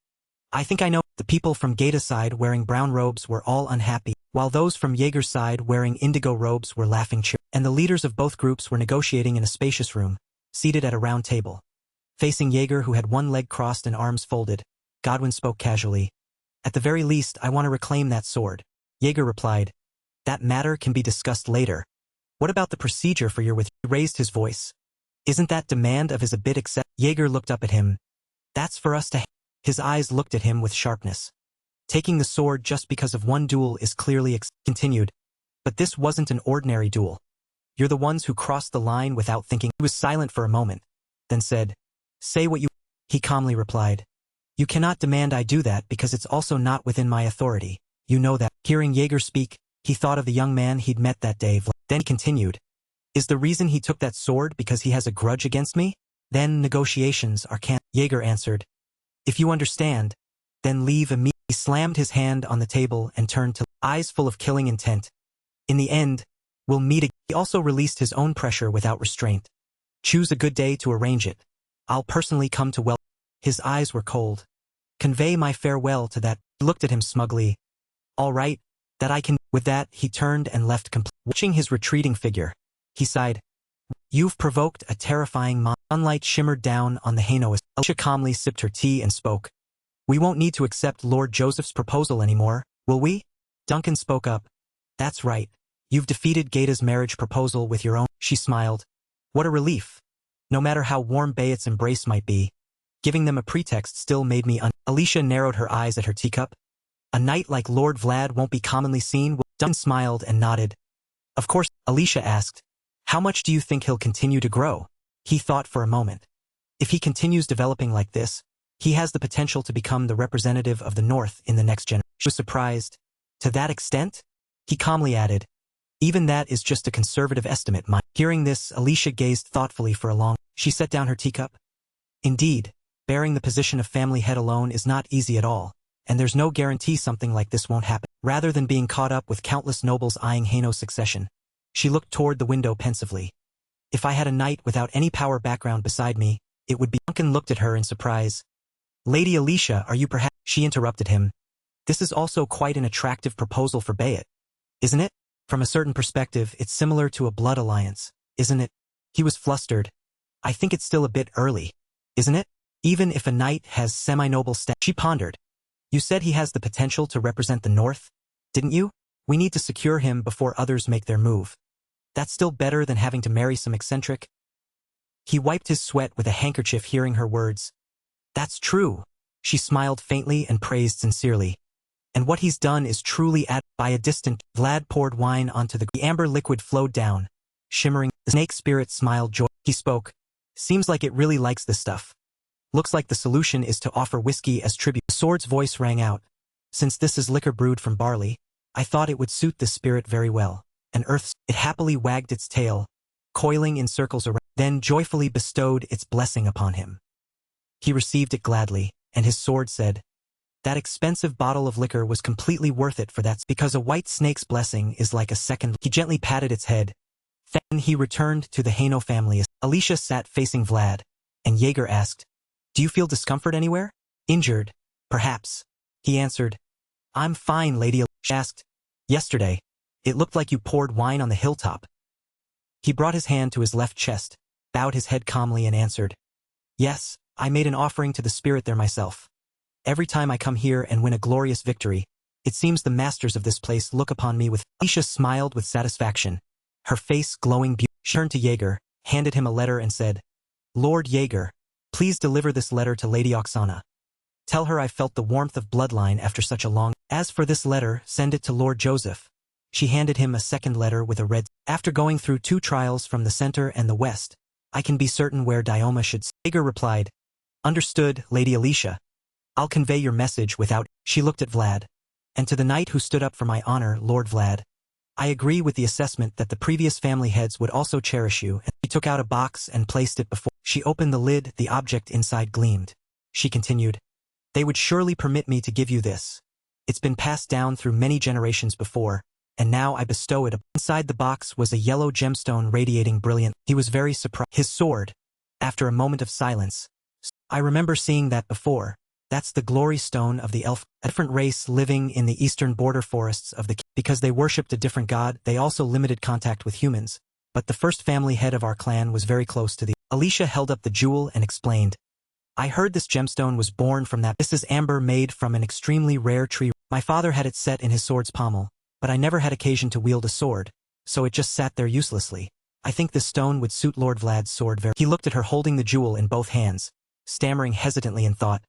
"I think I know." The people from Gaeta's side wearing brown robes were all unhappy, while those from Jaeger's side wearing indigo robes were laughing cheerfully. And the leaders of both groups were negotiating in a spacious room, seated at a round table. Facing Jaeger, who had one leg crossed and arms folded, Godwin spoke casually. "At the very least, I want to reclaim that sword." Jaeger replied, "That matter can be discussed later. What about the procedure for your He raised his voice. "Isn't that demand of his a bit excessive?" Jaeger looked up at him. "That's for us to..." His eyes looked at him with sharpness. "Taking the sword just because of one duel is clearly continued. But this wasn't an ordinary duel. You're the ones who crossed the line without thinking." He was silent for a moment, then said, "Say what you..." He calmly replied, "You cannot demand I do that because it's also not within my authority. You know that." Hearing Jaeger speak, he thought of the young man he'd met that day. Then he continued, "Is the reason he took that sword because he has a grudge against me? Then negotiations are canceled." Jaeger answered, "If you understand, then leave immediately." He slammed his hand on the table and turned to eyes full of killing intent. "In the end, we'll meet again." He also released his own pressure without restraint. "Choose a good day to arrange it. I'll personally come to well." His eyes were cold. "Convey my farewell to that." He looked at him smugly. "All right, that I can." With that, he turned and left Watching his retreating figure, he sighed. "You've provoked a terrifying Sunlight shimmered down on the Hainoist. Alicia calmly sipped her tea and spoke. "We won't need to accept Lord Joseph's proposal anymore, will we?" Duncan spoke up. "That's right. You've defeated Gaeta's marriage proposal with your own." She smiled. "What a relief. No matter how warm Bayet's embrace might be, giving them a pretext still made me Alicia narrowed her eyes at her teacup. "A knight like Lord Vlad won't be commonly seen." Duncan smiled and nodded. "Of course." Alicia asked, "How much do you think he'll continue to grow?" He thought for a moment. "If he continues developing like this, he has the potential to become the representative of the North in the next generation." She was surprised. "To that extent?" He calmly added, "Even that is just a conservative estimate." Hearing this, Alicia gazed thoughtfully for a long. She set down her teacup. "Indeed, bearing the position of family head alone is not easy at all, and there's no guarantee something like this won't happen." Rather than being caught up with countless nobles eyeing Haino's succession, she looked toward the window pensively. "If I had a knight without any power background beside me, it would be..." Duncan looked at her in surprise. "Lady Alicia, are you perhaps..." She interrupted him. "This is also quite an attractive proposal for Bayet, isn't it? From a certain perspective, it's similar to a blood alliance, isn't it?" He was flustered. "I think it's still a bit early, isn't it? Even if a knight has semi-noble status." She pondered. "You said he has the potential to represent the North, didn't you? We need to secure him before others make their move. That's still better than having to marry some eccentric." He wiped his sweat with a handkerchief hearing her words. "That's true." She smiled faintly and praised sincerely. "And what he's done is truly By a distant, Vlad poured wine onto the amber liquid flowed down, shimmering. The snake spirit smiled joy. He spoke. "Seems like it really likes this stuff. Looks like the solution is to offer whiskey as tribute." The sword's voice rang out. "Since this is liquor brewed from barley, I thought it would suit this spirit very well." And it happily wagged its tail, coiling in circles around, then joyfully bestowed its blessing upon him. He received it gladly, and his sword said, "That expensive bottle of liquor was completely worth it for that, because a white snake's blessing is like a second." He gently patted its head. Then he returned to the Haino family. Alicia sat facing Vlad, and Jaeger asked, "Do you feel discomfort anywhere?" "Injured, perhaps," he answered. "I'm fine, Lady Alicia." She asked, "Yesterday, it looked like you poured wine on the hilltop." He brought his hand to his left chest, bowed his head calmly and answered, "Yes, I made an offering to the spirit there myself. Every time I come here and win a glorious victory, it seems the masters of this place look upon me with—" Alicia smiled with satisfaction, her face glowing beauty. She turned to Jaeger, handed him a letter and said, "Lord Jaeger, please deliver this letter to Lady Oksana. Tell her I felt the warmth of bloodline after such a long— As for this letter, send it to Lord Joseph." She handed him a second letter with a red— "After going through 2 trials from the center and the west, I can be certain where Dioma should—" Jaeger replied, "Understood, Lady Alicia. I'll convey your message without—" She looked at Vlad. "And to the knight who stood up for my honor, Lord Vlad, I agree with the assessment that the previous family heads would also cherish you." And she took out a box and placed it before. She opened the lid, the object inside gleamed. She continued, "They would surely permit me to give you this. It's been passed down through many generations before, and now I bestow it." Inside the box was a yellow gemstone radiating brilliant. He was very surprised. His sword. After a moment of silence, "I remember seeing that before. That's the glory stone of the elf, a different race living in the eastern border forests of the— Because they worshipped a different god, they also limited contact with humans, but the first family head of our clan was very close to the—" Alicia held up the jewel and explained, "I heard this gemstone was born from that. This is amber made from an extremely rare tree. My father had it set in his sword's pommel, but I never had occasion to wield a sword, so it just sat there uselessly. I think this stone would suit Lord Vlad's sword very—" He looked at her holding the jewel in both hands, stammering hesitantly and thought,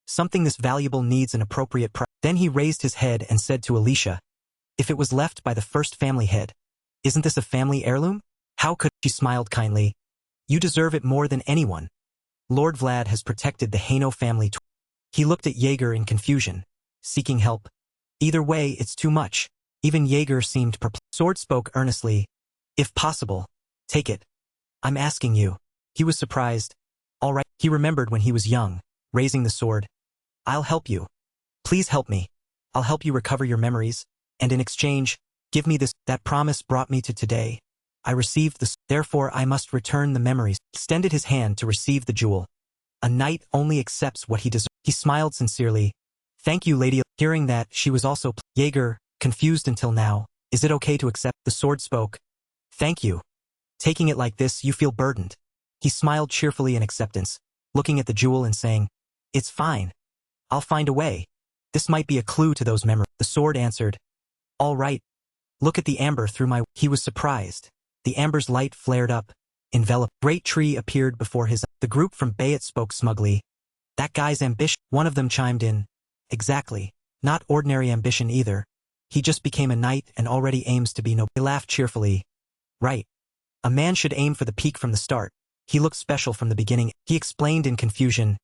something this valuable needs an appropriate price." Then he raised his head and said to Alicia, "If it was left by the first family head, isn't this a family heirloom? How could—" She smiled kindly. "You deserve it more than anyone. Lord Vlad has protected the Haino family." He looked at Jaeger in confusion, seeking help. "Either way, it's too much." Even Jaeger seemed perplexed. Sword spoke earnestly, "If possible, take it. I'm asking you." He was surprised. "All right." He remembered when he was young, raising the sword. "I'll help you. Please help me. I'll help you recover your memories, and in exchange, give me this." That promise brought me to today. I received the— Therefore I must return the memories. He extended his hand to receive the jewel. A knight only accepts what he deserves. He smiled sincerely. "Thank you, Lady." Hearing that, she was also— Jaeger, confused until now, "Is it okay to accept?" The sword spoke. "Thank you. Taking it like this, you feel burdened." He smiled cheerfully in acceptance, looking at the jewel and saying, "It's fine. I'll find a way. This might be a clue to those memories." The sword answered, "All right. Look at the amber through my—" He was surprised. The amber's light flared up, enveloped. Great tree appeared before his— The group from Bayet spoke smugly. "That guy's ambition." One of them chimed in. "Exactly. Not ordinary ambition either. He just became a knight and already aims to be noble." They laughed cheerfully. "Right. A man should aim for the peak from the start. He looked special from the beginning." He explained in confusion.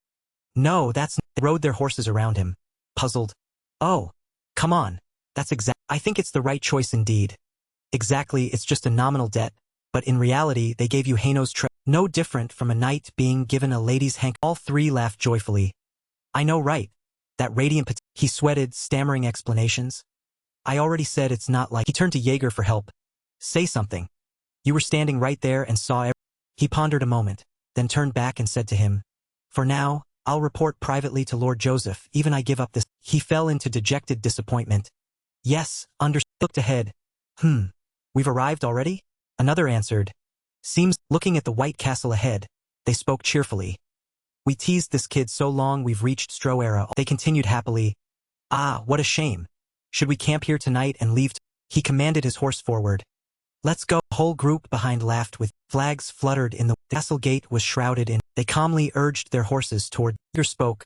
"No, that's—" They rode their horses around him, puzzled. "Oh, come on. That's I think it's the right choice indeed. Exactly, it's just a nominal debt, but in reality they gave you Haino's no different from a knight being given a lady's hank." All three laughed joyfully. "I know, right? That radiant He sweated, stammering explanations. "I already said it's not like—" He turned to Jaeger for help. "Say something. You were standing right there and saw He pondered a moment, then turned back and said to him, "For now, I'll report privately to Lord Joseph, even I give up this." He fell into dejected disappointment. "Yes, Looked ahead. We've arrived already?" Another answered. "Seems—" Looking at the white castle ahead, they spoke cheerfully. "We teased this kid so long we've reached Stroera." They continued happily. "Ah, what a shame. Should we camp here tonight and leave?" He commanded his horse forward. "Let's go." The whole group behind laughed with flags fluttered in the castle gate was shrouded in. They calmly urged their horses toward. Jaeger spoke.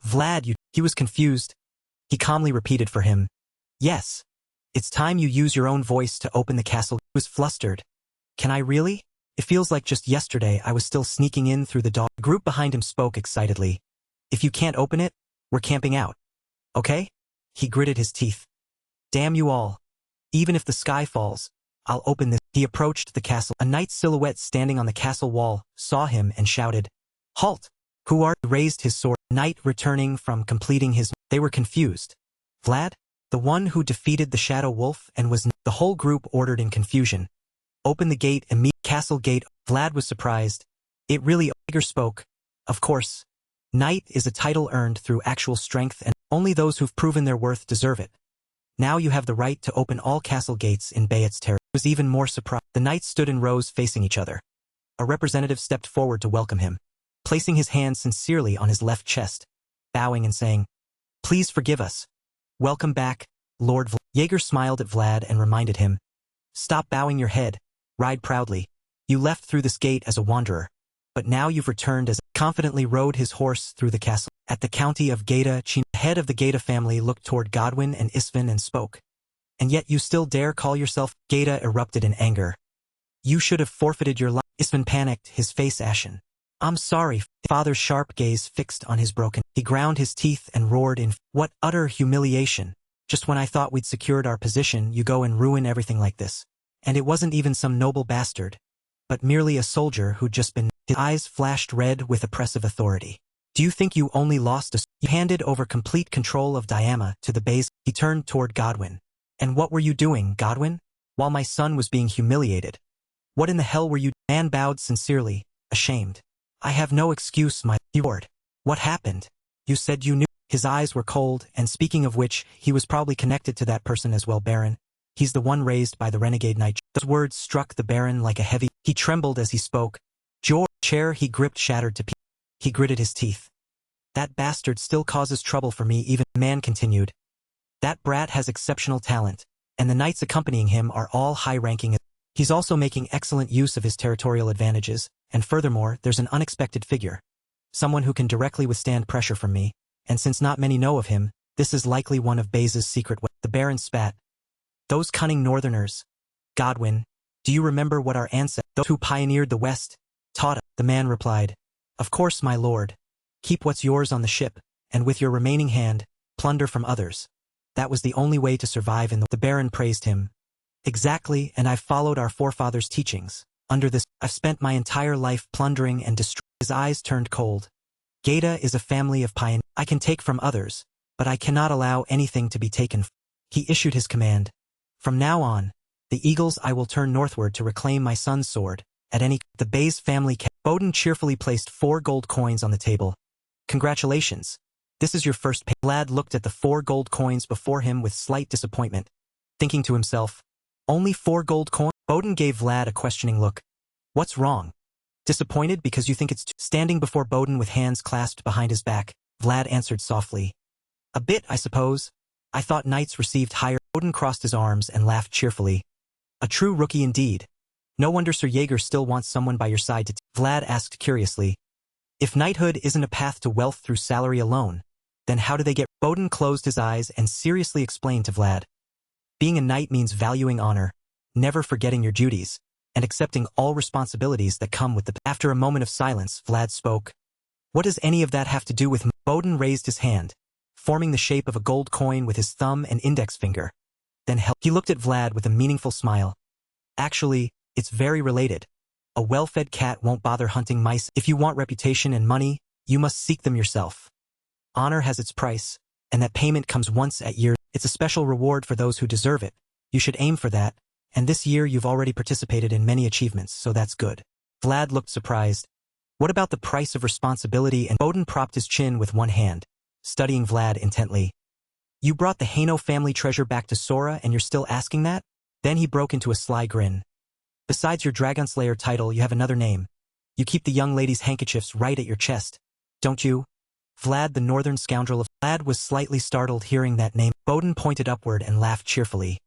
"Vlad, you—" He was confused. He calmly repeated for him. "Yes. It's time you use your own voice to open the castle." He was flustered. "Can I really? It feels like just yesterday I was still sneaking in through the door." The group behind him spoke excitedly. "If you can't open it, we're camping out. Okay?" He gritted his teeth. "Damn you all. Even if the sky falls, I'll open this." He approached the castle. A knight's silhouette standing on the castle wall saw him and shouted, "Halt! Who are—" He raised his sword. Knight returning from completing his— They were confused. "Vlad? The one who defeated the Shadow Wolf and was—" The whole group ordered in confusion. "Open the gate immediately." Castle gate. Vlad was surprised. It really Jaeger spoke. Of course. Knight is a title earned through actual strength and only those who've proven their worth deserve it. Now you have the right to open all castle gates in Bayet's territory. It was even more surprised. The knights stood in rows facing each other. A representative stepped forward to welcome him, placing his hand sincerely on his left chest, bowing and saying, "Please forgive us. Welcome back, Lord Vlad." Jaeger smiled at Vlad and reminded him, "Stop bowing your head, ride proudly. You left through this gate as a wanderer, but now you've returned as confidently rode his horse through the castle." At the county of Geta, the head of the Geta family looked toward Godwin and Isvin and spoke. "And yet you still dare call yourself?" Geta erupted in anger. "You should have forfeited your life." Isvin panicked, his face ashen. "I'm sorry." Father's sharp gaze fixed on his broken. He ground his teeth and roared in, "What utter humiliation. Just when I thought we'd secured our position, you go and ruin everything like this. And it wasn't even some noble bastard, but merely a soldier who'd just been..." His eyes flashed red with oppressive authority. "Do you think you only lost a..." You handed over complete control of Diama to the Bays. He turned toward Godwin. "And what were you doing, Godwin? While my son was being humiliated? What in the hell were you..." Man bowed sincerely, ashamed. "I have no excuse, my..." He roared. "What happened? You said you knew..." His eyes were cold, and speaking of which, he was probably connected to that person as well. "Baron. He's the one raised by the renegade knight." Those words struck the Baron like a heavy... He trembled as he spoke. George, chair he gripped shattered to pieces. He gritted his teeth. "That bastard still causes trouble for me even..." The man continued. "That brat has exceptional talent, and the knights accompanying him are all high-ranking. He's also making excellent use of his territorial advantages, and furthermore, there's an unexpected figure. Someone who can directly withstand pressure from me, and since not many know of him, this is likely one of Baze's secret weapons." The Baron spat. "Those cunning northerners. Godwin, do you remember what our ancestors, those who pioneered the West, taught us?" The man replied, "Of course, my lord. Keep what's yours on the ship, and with your remaining hand, plunder from others. That was the only way to survive in the..." The Baron praised him. "Exactly, and I've followed our forefathers' teachings. Under this, I've spent my entire life plundering and destroying." His eyes turned cold. "Geta is a family of pioneers. I can take from others, but I cannot allow anything to be taken from..." He issued his command. "From now on, the eagles I will turn northward to reclaim my son's sword, at any..." The Baze family Bowden cheerfully placed 4 gold coins on the table. "Congratulations. This is your first pay." Vlad looked at the 4 gold coins before him with slight disappointment, thinking to himself, "Only 4 gold coins?" Bowden gave Vlad a questioning look. "What's wrong? Disappointed because you think it's too..." Standing before Bowden with hands clasped behind his back, Vlad answered softly. "A bit, I suppose. I thought knights received higher..." Bowden crossed his arms and laughed cheerfully. "A true rookie indeed. No wonder Sir Jaeger still wants someone by your side to..." Vlad asked curiously. "If knighthood isn't a path to wealth through salary alone, then how do they get..." Bowden closed his eyes and seriously explained to Vlad. "Being a knight means valuing honor, never forgetting your duties, and accepting all responsibilities that come with the..." After a moment of silence, Vlad spoke. "What does any of that have to do with..." Bowden raised his hand, forming the shape of a gold coin with his thumb and index finger. Then he looked at Vlad with a meaningful smile. "Actually, it's very related. A well-fed cat won't bother hunting mice. If you want reputation and money, you must seek them yourself. Honor has its price, and that payment comes once a year. It's a special reward for those who deserve it. You should aim for that, and this year you've already participated in many achievements, so that's good." Vlad looked surprised. "What about the price of responsibility?" And Bowden propped his chin with one hand, studying Vlad intently. "You brought the Haino family treasure back to Sora and you're still asking that?" Then he broke into a sly grin. "Besides your Dragonslayer title, you have another name. You keep the young ladies' handkerchiefs right at your chest, don't you?" Vlad, the northern scoundrel of... Vlad was slightly startled hearing that name. Bowden pointed upward and laughed cheerfully.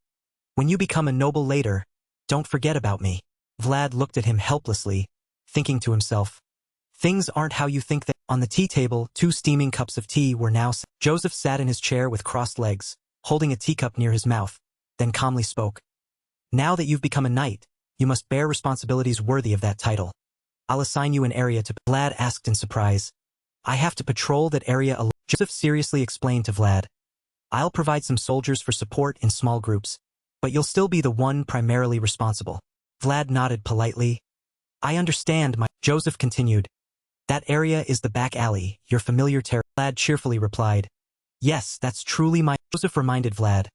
"When you become a noble later, don't forget about me." Vlad looked at him helplessly, thinking to himself, "Things aren't how you think they..." On the tea table, 2 steaming cups of tea were now set. Joseph sat in his chair with crossed legs, holding a teacup near his mouth, then calmly spoke. "Now that you've become a knight, you must bear responsibilities worthy of that title. I'll assign you an area to..." Vlad asked in surprise. "I have to patrol that area alone." Joseph seriously explained to Vlad. "I'll provide some soldiers for support in small groups, but you'll still be the one primarily responsible." Vlad nodded politely. "I understand, my..." Joseph continued. "That area is the back alley, your familiar Vlad cheerfully replied. "Yes, that's truly my..." Joseph reminded Vlad.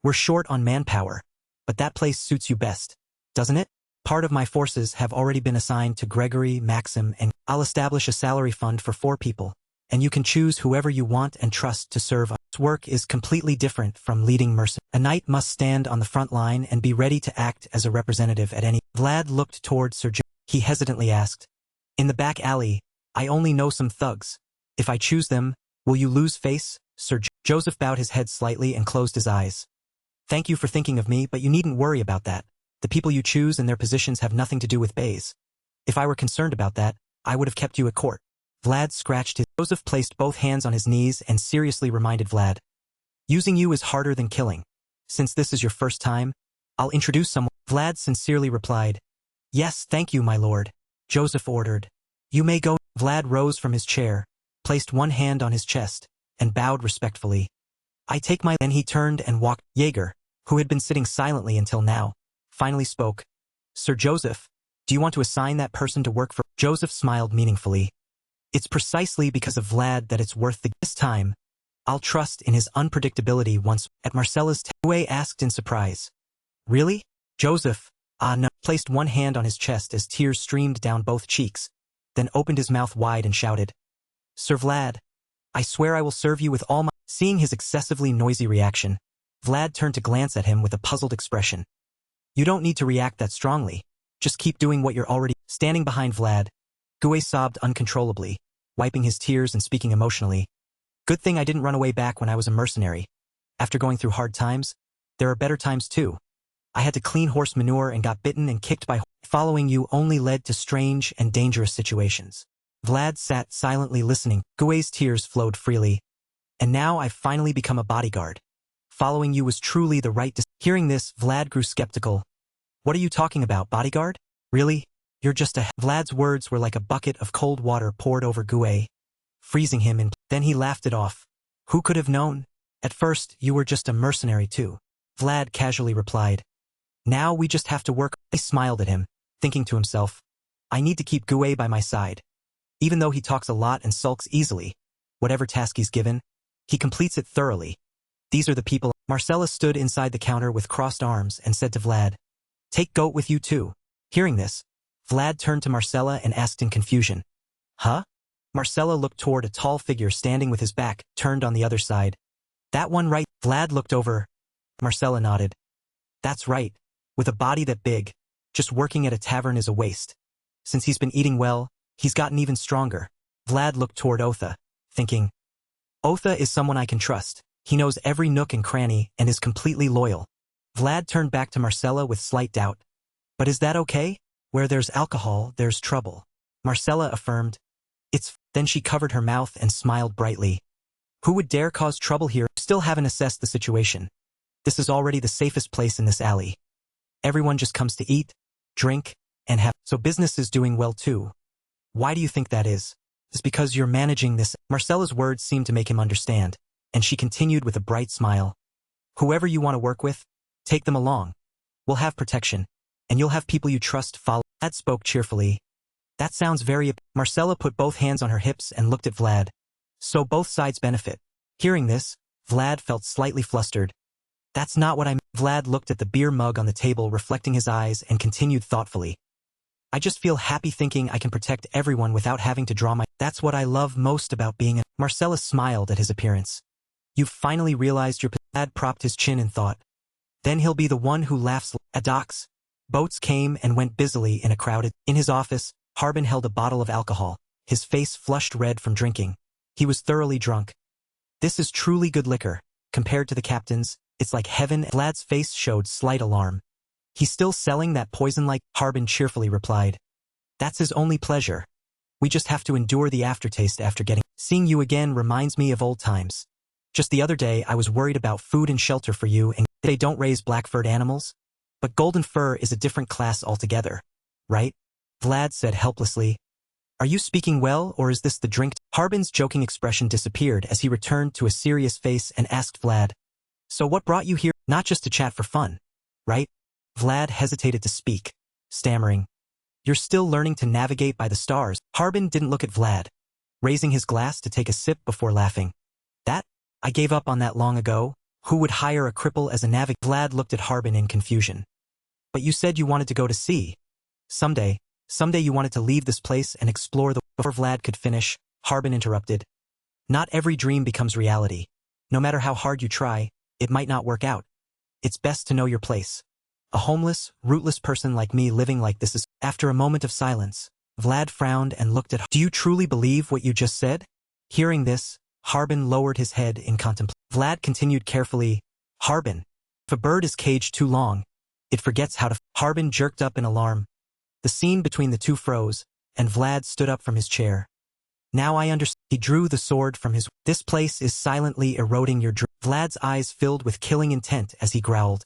"We're short on manpower, but that place suits you best, doesn't it?" Part of my forces have already been assigned to Gregory, Maxim, and I'll establish a salary fund for 4 people, and you can choose whoever you want and trust to serve us. Work is completely different from leading mercenaries. A knight must stand on the front line and be ready to act as a representative at any. Vlad looked toward Sir Joseph. He hesitantly asked, "In the back alley, I only know some thugs. If I choose them, will you lose face?" Sir Joseph bowed his head slightly and closed his eyes. "Thank you for thinking of me, but you needn't worry about that. The people you choose and their positions have nothing to do with bays. If I were concerned about that, I would have kept you at court." Vlad scratched his. Joseph placed both hands on his knees and seriously reminded Vlad, "Using you is harder than killing. Since this is your first time, I'll introduce someone." Vlad sincerely replied, "Yes, thank you, my lord." Joseph ordered, "You may go." Vlad rose from his chair, placed one hand on his chest, and bowed respectfully. "I take my—" Then he turned and walked. Jaeger, who had been sitting silently until now, finally spoke. "Sir Joseph, do you want to assign that person to work for—" Joseph smiled meaningfully. "It's precisely because of Vlad that it's worth this time. I'll trust in his unpredictability once." At Marcella's Gue asked in surprise, "Really?" Joseph, no, placed one hand on his chest as tears streamed down both cheeks, then opened his mouth wide and shouted, "Sir Vlad, I swear I will serve you with all my—" Seeing his excessively noisy reaction, Vlad turned to glance at him with a puzzled expression. "You don't need to react that strongly. Just keep doing what you're already—" Standing behind Vlad, Gue sobbed uncontrollably, wiping his tears and speaking emotionally. "Good thing I didn't run away back when I was a mercenary. After going through hard times, there are better times too. I had to clean horse manure and got bitten and kicked by— Following you only led to strange and dangerous situations." Vlad sat silently listening. Gue's tears flowed freely. "And now I've finally become a bodyguard. Following you was truly the right decision." Hearing this, Vlad grew skeptical. "What are you talking about, bodyguard? Really? You're just a—" Vlad's words were like a bucket of cold water poured over Gue, freezing him in. Then he laughed it off. "Who could have known? At first, you were just a mercenary too." Vlad casually replied, "Now we just have to work." I smiled at him, thinking to himself, I need to keep Gue by my side. Even though he talks a lot and sulks easily, whatever task he's given, he completes it thoroughly. These are the people. Marcella stood inside the counter with crossed arms and said to Vlad, "Take Goat with you too." Hearing this, Vlad turned to Marcella and asked in confusion, "Huh?" Marcella looked toward a tall figure standing with his back turned on the other side. "That one right?" Vlad looked over. Marcella nodded. "That's right. With a body that big, just working at a tavern is a waste. Since he's been eating well, he's gotten even stronger." Vlad looked toward Otha, thinking, "Otha is someone I can trust. He knows every nook and cranny and is completely loyal." Vlad turned back to Marcella with slight doubt. "But is that okay? Where there's alcohol, there's trouble." Marcella affirmed, "It's—" Then she covered her mouth and smiled brightly. "Who would dare cause trouble here? Still haven't assessed the situation. This is already the safest place in this alley. Everyone just comes to eat, drink, and have— So business is doing well too. Why do you think that is? It's because you're managing this." Marcella's words seemed to make him understand, and she continued with a bright smile. "Whoever you want to work with, take them along. We'll have protection, and you'll have people you trust follow." Vlad spoke cheerfully. "That sounds very—" Marcella put both hands on her hips and looked at Vlad. "So both sides benefit." Hearing this, Vlad felt slightly flustered. "That's not what I mean." Vlad looked at the beer mug on the table, reflecting his eyes, and continued thoughtfully. "I just feel happy thinking I can protect everyone without having to draw my— That's what I love most about being a—" Marcella smiled at his appearance. "You've finally realized your—" Vlad propped his chin in thought. "Then he'll be the one who laughs." At docks, boats came and went busily in a crowded— In his office, Harbin held a bottle of alcohol, his face flushed red from drinking. He was thoroughly drunk. "This is truly good liquor. Compared to the captain's, it's like heaven." Vlad's face showed slight alarm. "He's still selling that poison-like—" Harbin cheerfully replied. "That's his only pleasure. We just have to endure the aftertaste after getting— Seeing you again reminds me of old times. Just the other day I was worried about food and shelter for you, and they don't raise black-furred animals? But golden fur is a different class altogether, right?" Vlad said helplessly. "Are you speaking well, or is this the drink?" Harbin's joking expression disappeared as he returned to a serious face and asked Vlad, "So what brought you here? Not just to chat for fun, right?" Vlad hesitated to speak, stammering, "You're still learning to navigate by the stars." Harbin didn't look at Vlad, raising his glass to take a sip before laughing. "That? I gave up on that long ago. Who would hire a cripple as a navigator?" Vlad looked at Harbin in confusion. "But you said you wanted to go to sea. Someday you wanted to leave this place and explore the... Before Vlad could finish, Harbin interrupted. Not every dream becomes reality. No matter how hard you try, it might not work out. It's best to know your place. A homeless, rootless person like me living like this is... After a moment of silence, Vlad frowned and looked at... Do you truly believe what you just said? Hearing this, Harbin lowered his head in contemplation. Vlad continued carefully, Harbin, if a bird is caged too long, it forgets how to... Harbin jerked up in alarm. The scene between the two froze, and Vlad stood up from his chair. Now I understand. He drew the sword from his... This place is silently eroding your dream. Vlad's eyes filled with killing intent as he growled.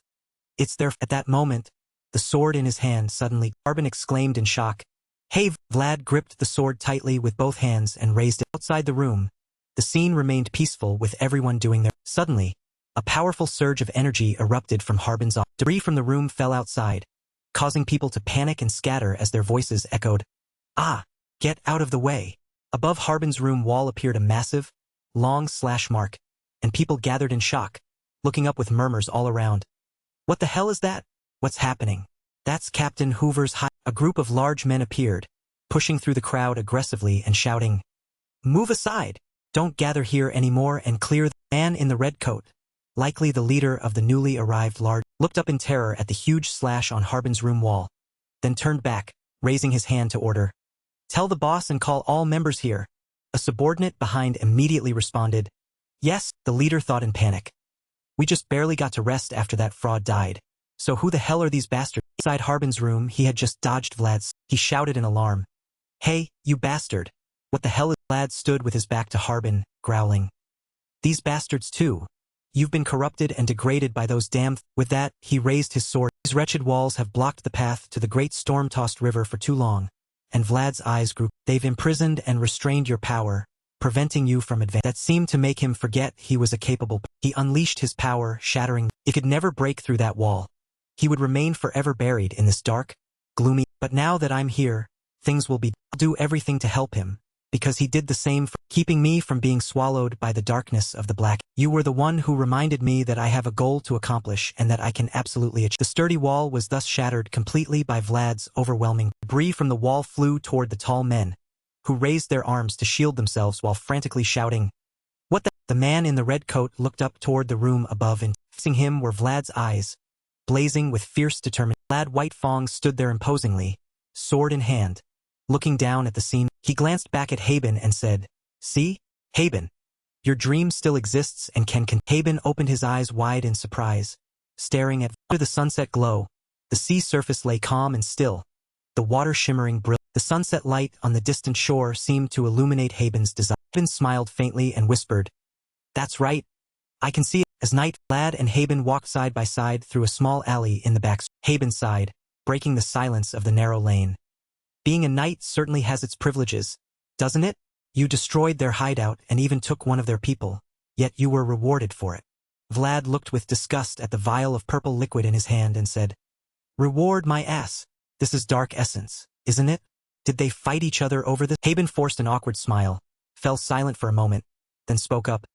It's there. At that moment, the sword in his hand suddenly... Harbin exclaimed in shock. Hey! Vlad gripped the sword tightly with both hands and raised it. Outside the room, the scene remained peaceful with everyone doing their... Suddenly, a powerful surge of energy erupted from Harbin's arm. Debris from the room fell outside, causing people to panic and scatter as their voices echoed. Ah! Get out of the way! Above Harbin's room wall appeared a massive, long slash mark, and people gathered in shock, looking up with murmurs all around. What the hell is that? What's happening? That's Captain Hoover's high... A group of large men appeared, pushing through the crowd aggressively and shouting, Move aside! Don't gather here anymore and clear. The man in the red coat, likely the leader of the newly arrived large, looked up in terror at the huge slash on Harbin's room wall, then turned back, raising his hand to order. Tell the boss and call all members here. A subordinate behind immediately responded. Yes, the leader thought in panic. We just barely got to rest after that fraud died. So who the hell are these bastards? Inside Harbin's room, he had just dodged Vlad's. He shouted in alarm. Hey, you bastard. What the hell is... Vlad stood with his back to Harbin, growling. These bastards too. You've been corrupted and degraded by those damn... With that, he raised his sword. These wretched walls have blocked the path to the great storm-tossed river for too long. And Vlad's eyes grew. They've imprisoned and restrained your power, preventing you from advancing. That seemed to make him forget he was a capable... He unleashed his power, shattering... It could never break through that wall. He would remain forever buried in this dark, gloomy... But now that I'm here, things will be... I'll do everything to help him, because he did the same for keeping me from being swallowed by the darkness of the black. You were the one who reminded me that I have a goal to accomplish and that I can absolutely achieve. The sturdy wall was thus shattered completely by Vlad's overwhelming... Debris from the wall flew toward the tall men, who raised their arms to shield themselves while frantically shouting, What the... The man in the red coat looked up toward the room above and facing him were Vlad's eyes, blazing with fierce determination. Vlad Whitefong stood there imposingly, sword in hand, looking down at the scene. He glanced back at Haben and said, See, Haben, your dream still exists and can... Haben opened his eyes wide in surprise, staring at... Under the sunset glow, the sea surface lay calm and still, the water shimmering brilliant. The sunset light on the distant shore seemed to illuminate Haben's desire. Haben smiled faintly and whispered, That's right. I can see it. As night, Vlad and Haben walked side by side through a small alley in the back. Haben sighed, breaking the silence of the narrow lane. Being a knight certainly has its privileges, doesn't it? You destroyed their hideout and even took one of their people, yet you were rewarded for it. Vlad looked with disgust at the vial of purple liquid in his hand and said, Reward my ass. This is dark essence, isn't it? Did they fight each other over this? Haben forced an awkward smile, fell silent for a moment, then spoke up.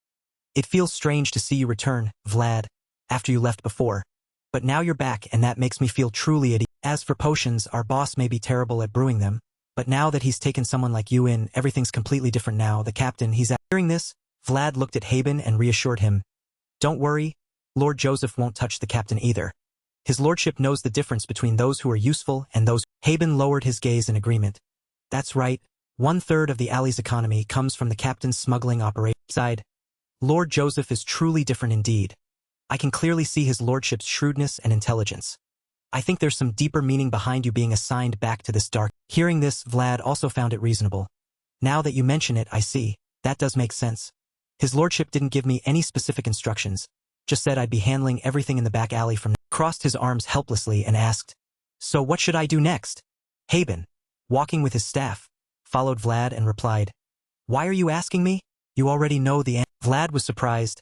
It feels strange to see you return, Vlad, after you left before. But now you're back and that makes me feel truly at ease. As for potions, our boss may be terrible at brewing them, but now that he's taken someone like you in, everything's completely different now. The captain, he's at... Hearing this, Vlad looked at Haben and reassured him. Don't worry, Lord Joseph won't touch the captain either. His lordship knows the difference between those who are useful and those... Haben lowered his gaze in agreement. That's right, 1/3 of the alley's economy comes from the captain's smuggling operation. Side, Lord Joseph is truly different indeed. I can clearly see his lordship's shrewdness and intelligence. I think there's some deeper meaning behind you being assigned back to this dark... Hearing this, Vlad also found it reasonable. Now that you mention it, I see. That does make sense. His lordship didn't give me any specific instructions, just said I'd be handling everything in the back alley from... Crossed his arms helplessly and asked, So what should I do next? Haben, walking with his staff, followed Vlad and replied, Why are you asking me? You already know the answer. Vlad was surprised.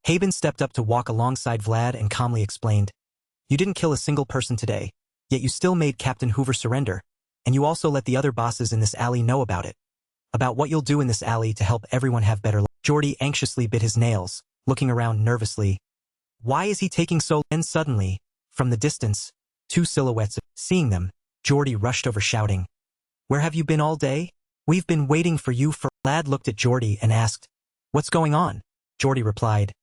Haben stepped up to walk alongside Vlad and calmly explained, You didn't kill a single person today, yet you still made Captain Hoover surrender, and you also let the other bosses in this alley know about it. About what you'll do in this alley to help everyone have better lives. Jordy anxiously bit his nails, looking around nervously. Why is he taking so long? And suddenly, from the distance, two silhouettes. Seeing them, Jordy rushed over shouting, "Where have you been all day? We've been waiting for you for—" Vlad looked at Jordy and asked, "What's going on?" Jordy replied,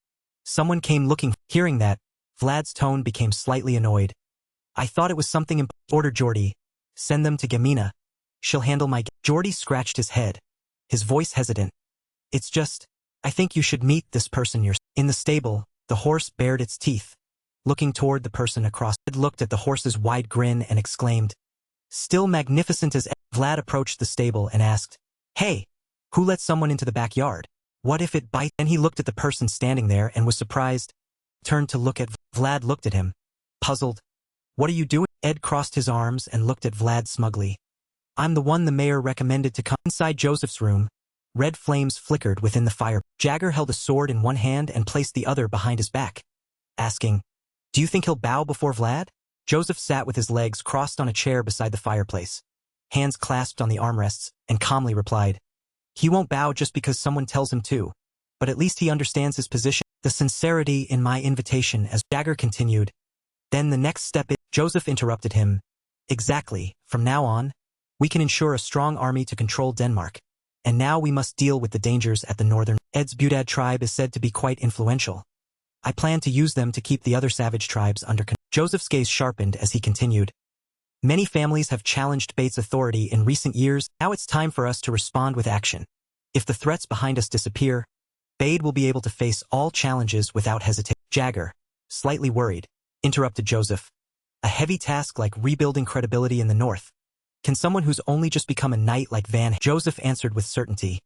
"Someone came looking." Hearing that, Vlad's tone became slightly annoyed. "I thought it was something important," ordered Jordy. "Send them to Gamina. She'll handle my—" Jordy scratched his head, his voice hesitant. "It's just, I think you should meet this person yourself." In the stable, the horse bared its teeth, looking toward the person across. Vlad looked at the horse's wide grin and exclaimed, "Still magnificent as ever." Vlad approached the stable and asked, "Hey, who let someone into the backyard? What if it bites?" Then he looked at the person standing there and was surprised. Turned to look at Vlad looked at him, puzzled. "What are you doing?" Ed crossed his arms and looked at Vlad smugly. "I'm the one the mayor recommended to come." Inside Joseph's room, red flames flickered within the fire. Jagger held a sword in one hand and placed the other behind his back, asking, "Do you think he'll bow before Vlad?" Joseph sat with his legs crossed on a chair beside the fireplace, hands clasped on the armrests, and calmly replied, "He won't bow just because someone tells him to, but at least he understands his position." The sincerity in my invitation, as Jagger continued. "Then the next step is—" Joseph interrupted him. "Exactly, from now on, we can ensure a strong army to control Denmark, and now we must deal with the dangers at the northern. Ed's Budad tribe is said to be quite influential. I plan to use them to keep the other savage tribes under control." Joseph's gaze sharpened as he continued. "Many families have challenged Bates' authority in recent years. Now it's time for us to respond with action. If the threats behind us disappear, Bade will be able to face all challenges without hesitation." Jagger, slightly worried, interrupted Joseph. "A heavy task like rebuilding credibility in the north. Can someone who's only just become a knight like Van—" Joseph answered with certainty.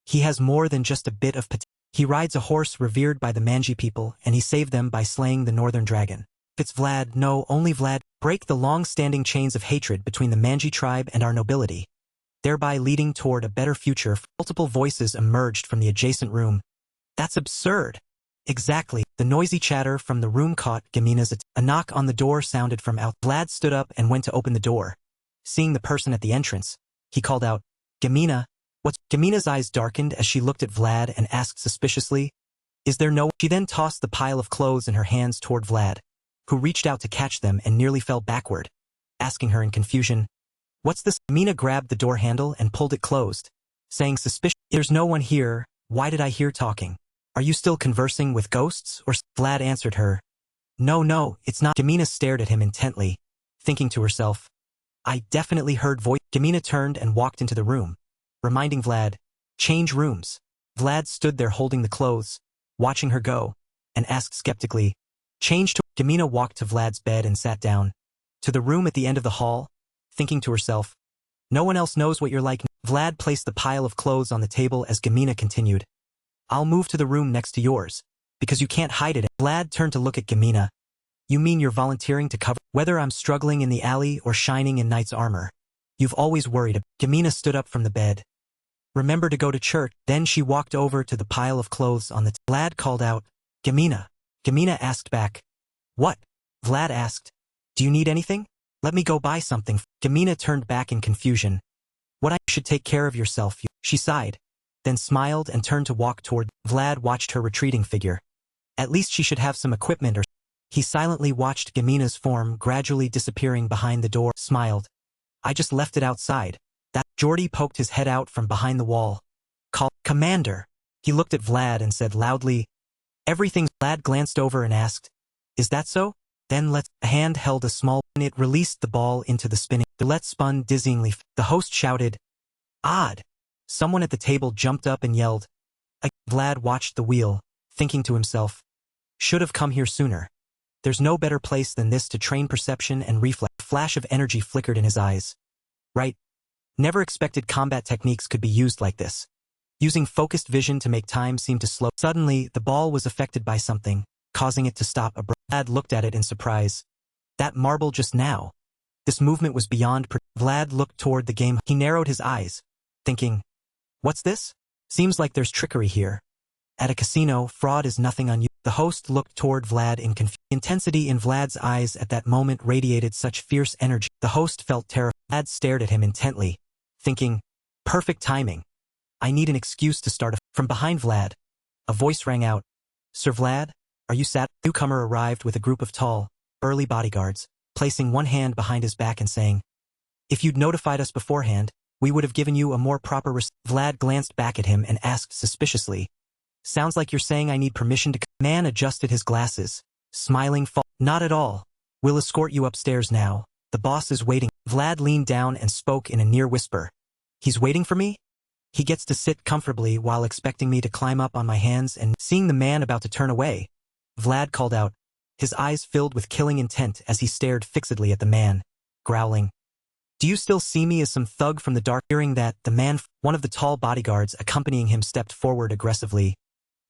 "He has more than just a bit of potential. He rides a horse revered by the Manji people, and he saved them by slaying the northern dragon. If it's Vlad, no, only Vlad, break the long-standing chains of hatred between the Manji tribe and our nobility, thereby leading toward a better future." Multiple voices emerged from the adjacent room. "That's absurd." "Exactly." The noisy chatter from the room caught Gamina's attention. A knock on the door sounded from out. Vlad stood up and went to open the door. Seeing the person at the entrance, he called out, "Gamina, what's—" Gamina's eyes darkened as she looked at Vlad and asked suspiciously, "Is there no—" She then tossed the pile of clothes in her hands toward Vlad, who reached out to catch them and nearly fell backward, asking her in confusion, "What's this?" Gamina grabbed the door handle and pulled it closed, saying suspiciously, "There's no one here. Why did I hear talking? Are you still conversing with ghosts or—" Vlad answered her, No, it's not." Gamina stared at him intently, thinking to herself, "I definitely heard voice." Gamina turned and walked into the room, reminding Vlad, "Change rooms." Vlad stood there holding the clothes, watching her go, and asked skeptically, "Change to—" Gamina walked to Vlad's bed and sat down, to the room at the end of the hall, thinking to herself, "No one else knows what you're like." Vlad placed the pile of clothes on the table as Gamina continued, "I'll move to the room next to yours, because you can't hide it." Vlad turned to look at Gamina. "You mean you're volunteering to cover—" "Whether I'm struggling in the alley or shining in knight's armor, you've always worried." Gamina stood up from the bed. "Remember to go to church." Then she walked over to the pile of clothes on the Vlad called out, "Gamina." Gamina asked back, "What?" Vlad asked, "Do you need anything? Let me go buy something." Gamina turned back in confusion. "What? I should take care of yourself." She sighed, then smiled and turned to walk toward. Vlad watched her retreating figure. At least she should have some equipment or... He silently watched Gamina's form gradually disappearing behind the door, smiled. "I just left it outside." That Jordy poked his head out from behind the wall. "Call Commander." He looked at Vlad and said loudly, "Everything." Vlad glanced over and asked, "Is that so? Then let's—" A hand held a small... and it released the ball into the spinning. The let spun dizzyingly. The host shouted, "Odd." Someone at the table jumped up and yelled. Vlad watched the wheel, thinking to himself, "Should have come here sooner. There's no better place than this to train perception and reflex." A flash of energy flickered in his eyes. Right. Never expected combat techniques could be used like this. Using focused vision to make time seem to slow. Suddenly, the ball was affected by something, causing it to stop abruptly. Vlad looked at it in surprise. That marble just now. This movement was beyond... Vlad looked toward the game. He narrowed his eyes, thinking, "What's this? Seems like there's trickery here. At a casino, fraud is nothing unusual." The host looked toward Vlad in confusion. Intensity in Vlad's eyes at that moment radiated such fierce energy. The host felt terrified. Vlad stared at him intently, thinking, "Perfect timing. I need an excuse to start a..." From behind Vlad, a voice rang out, "Sir Vlad, are you sat?" The newcomer arrived with a group of tall, burly bodyguards, placing one hand behind his back and saying, If you'd notified us beforehand, we would have given you a more proper Vlad glanced back at him and asked suspiciously. Sounds like you're saying I need permission to Man adjusted his glasses, smiling Not at all. We'll escort you upstairs now. The boss is waiting. Vlad leaned down and spoke in a near whisper. He's waiting for me? He gets to sit comfortably while expecting me to climb up on my hands and seeing the man about to turn away. Vlad called out, his eyes filled with killing intent as he stared fixedly at the man, growling. Do you still see me as some thug from the dark? Hearing that, the man, one of the tall bodyguards accompanying him, stepped forward aggressively.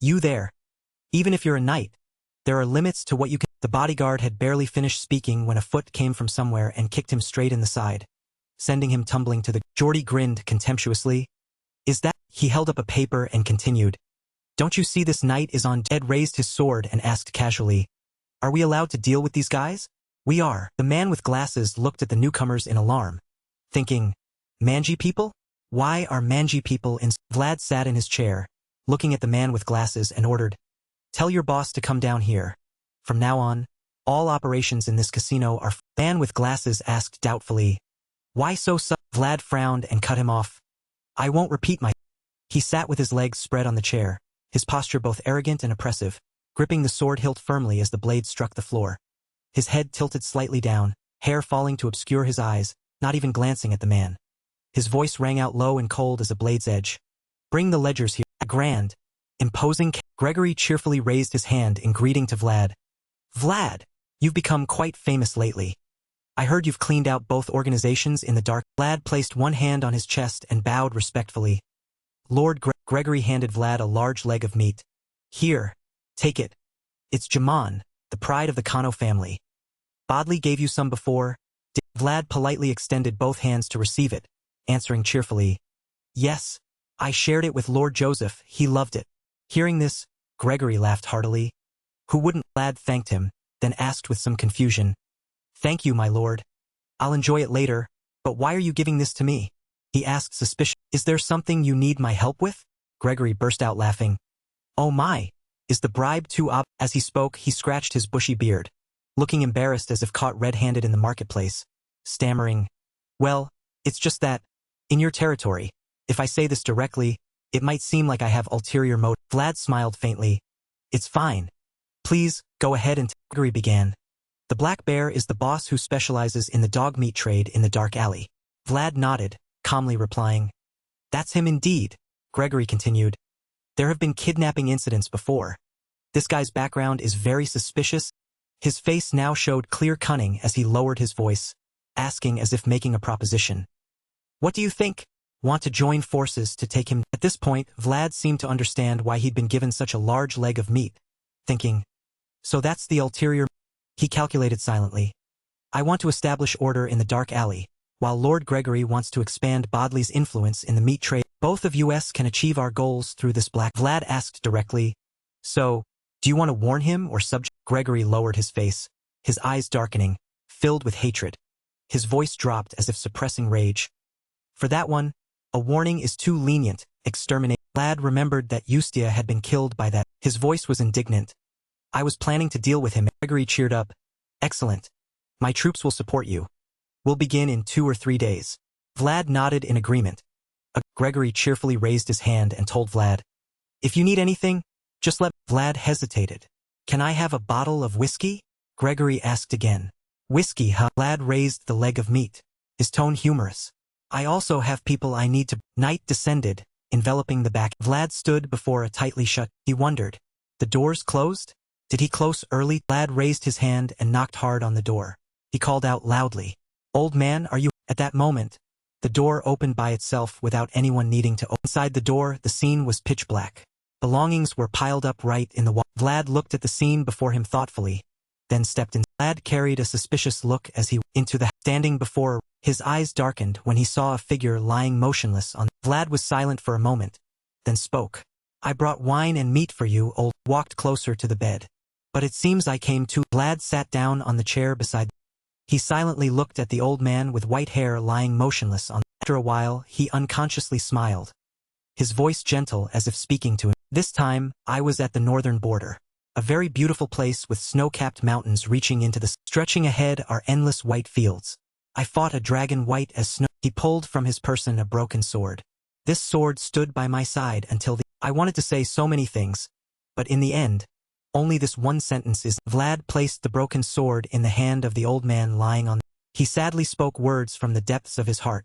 You there. Even if you're a knight, there are limits to what you can. The bodyguard had barely finished speaking when a foot came from somewhere and kicked him straight in the side, sending him tumbling to the. Geordie grinned contemptuously. Is that? He held up a paper and continued. Don't you see this knight is on? Ed raised his sword and asked casually. Are we allowed to deal with these guys? We are. The man with glasses looked at the newcomers in alarm, thinking, Manji people? Why are Manji people in? Vlad sat in his chair, looking at the man with glasses and ordered, tell your boss to come down here. From now on, all operations in this casino are. Man with glasses asked doubtfully, why so? Vlad frowned and cut him off. I won't repeat my. He sat with his legs spread on the chair, his posture both arrogant and oppressive, gripping the sword hilt firmly as the blade struck the floor. His head tilted slightly down, hair falling to obscure his eyes, not even glancing at the man. His voice rang out low and cold as a blade's edge. Bring the ledgers here. A grand, imposing. Gregory cheerfully raised his hand in greeting to Vlad. Vlad, you've become quite famous lately. I heard you've cleaned out both organizations in the dark. Vlad placed one hand on his chest and bowed respectfully. Lord Gregory handed Vlad a large leg of meat. Here, take it. It's Jaman, the pride of the Cano family. Bodley gave you some before. Vlad politely extended both hands to receive it, answering cheerfully. Yes, I shared it with Lord Joseph, he loved it. Hearing this, Gregory laughed heartily. Who wouldn't? Vlad thanked him, then asked with some confusion. Thank you, my lord. I'll enjoy it later, but why are you giving this to me? He asked suspicious. Is there something you need my help with? Gregory burst out laughing. Oh my, is the bribe too obvious? As he spoke, he scratched his bushy beard, looking embarrassed as if caught red-handed in the marketplace, stammering. Well, it's just that, in your territory, if I say this directly, it might seem like I have ulterior motive. Vlad smiled faintly. It's fine. Please, go ahead and Gregory began. The Black Bear is the boss who specializes in the dog meat trade in the dark alley. Vlad nodded, calmly replying. That's him indeed, Gregory continued. There have been kidnapping incidents before. This guy's background is very suspicious. His face now showed clear cunning as he lowered his voice, asking as if making a proposition. What do you think? Want to join forces to take him? At this point, Vlad seemed to understand why he'd been given such a large leg of meat, thinking, so that's the ulterior. He calculated silently. I want to establish order in the dark alley, while Lord Gregory wants to expand Bodley's influence in the meat trade. Both of us can achieve our goals through this black. Vlad asked directly. So, do you want to warn him or subject? Gregory lowered his face, his eyes darkening, filled with hatred. His voice dropped as if suppressing rage. For that one, a warning is too lenient, exterminate. Vlad remembered that Eustia had been killed by that. His voice was indignant. I was planning to deal with him. Gregory cheered up. Excellent. My troops will support you. We'll begin in 2 or 3 days. Vlad nodded in agreement. Gregory cheerfully raised his hand and told Vlad, if you need anything, just let. Vlad hesitated. Can I have a bottle of whiskey? Gregory asked again. Whiskey, huh? Vlad raised the leg of meat, his tone humorous. I also have people I need to. Night descended, enveloping the back. Vlad stood before a tightly shut. He wondered. The doors closed? Did he close early? Vlad raised his hand and knocked hard on the door. He called out loudly. Old man, are you? At that moment, the door opened by itself without anyone needing to open. Inside the door, the scene was pitch black. Belongings were piled up right in the wall. Vlad looked at the scene before him thoughtfully, then stepped in. Vlad carried a suspicious look as he into the standing before. His eyes darkened when he saw a figure lying motionless on. Vlad was silent for a moment, then spoke. I brought wine and meat for you. Old walked closer to the bed. But it seems I came too. Vlad sat down on the chair beside. He silently looked at the old man with white hair lying motionless on. After a while, he unconsciously smiled, his voice gentle as if speaking to him. This time, I was at the northern border. A very beautiful place with snow-capped mountains reaching into the. Stretching ahead are endless white fields. I fought a dragon white as snow. He pulled from his person a broken sword. This sword stood by my side until the... I wanted to say so many things, but in the end, only this one sentence is... Vlad placed the broken sword in the hand of the old man lying on... He sadly spoke words from the depths of his heart,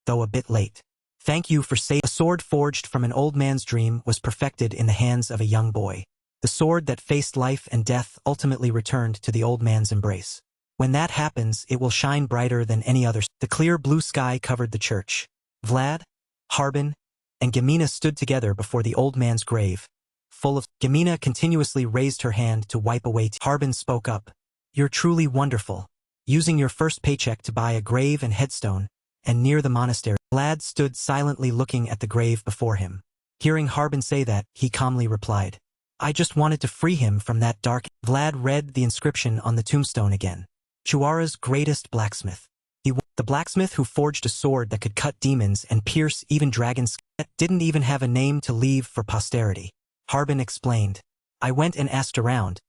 though a bit late. Thank you for saving... A sword forged from an old man's dream was perfected in the hands of a young boy. The sword that faced life and death ultimately returned to the old man's embrace. When that happens, it will shine brighter than any other. The clear blue sky covered the church. Vlad, Harbin, and Gamina stood together before the old man's grave, full of... Gamina continuously raised her hand to wipe away. Harbin spoke up. You're truly wonderful. Using your first paycheck to buy a grave and headstone, and near the monastery. Vlad stood silently looking at the grave before him. Hearing Harbin say that, he calmly replied, I just wanted to free him from that dark... Vlad read the inscription on the tombstone again. Chuara's greatest blacksmith. The blacksmith who forged a sword that could cut demons and pierce even dragons, that didn't even have a name to leave for posterity. Harbin explained. I went and asked around,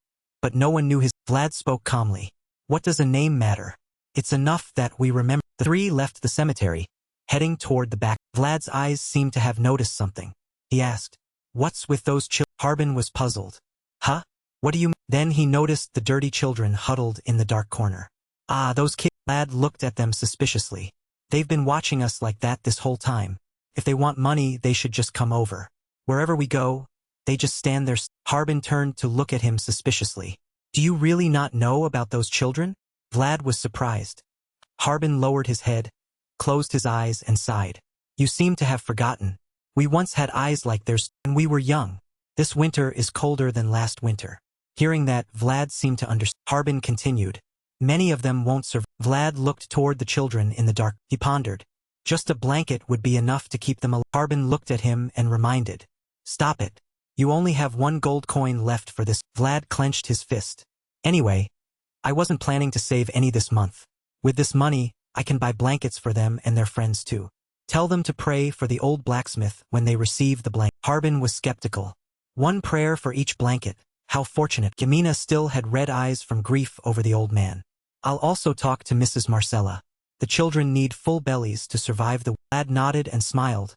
but no one knew his... Vlad spoke calmly. What does a name matter? It's enough that we remember. The three left the cemetery, heading toward the back. Vlad's eyes seemed to have noticed something. He asked, What's with those children? Harbin was puzzled. Huh? What do you mean? Then he noticed the dirty children huddled in the dark corner. Ah, those kids. Vlad looked at them suspiciously. They've been watching us like that this whole time. If they want money, they should just come over. Wherever we go, they just stand there. Harbin turned to look at him suspiciously. Do you really not know about those children? Vlad was surprised. Harbin lowered his head, closed his eyes and sighed. You seem to have forgotten. We once had eyes like theirs when we were young. This winter is colder than last winter. Hearing that, Vlad seemed to understand. Harbin continued. Many of them won't survive. Vlad looked toward the children in the dark. He pondered. Just a blanket would be enough to keep them alive. Harbin looked at him and reminded. Stop it. You only have 1 gold coin left for this. Vlad clenched his fist. Anyway, I wasn't planning to save any this month. With this money, I can buy blankets for them and their friends too. Tell them to pray for the old blacksmith when they receive the blanket. Harbin was skeptical. 1 prayer for each blanket. How fortunate. Gamina still had red eyes from grief over the old man. I'll also talk to Mrs. Marcella. The children need full bellies to survive the... Vlad nodded and smiled,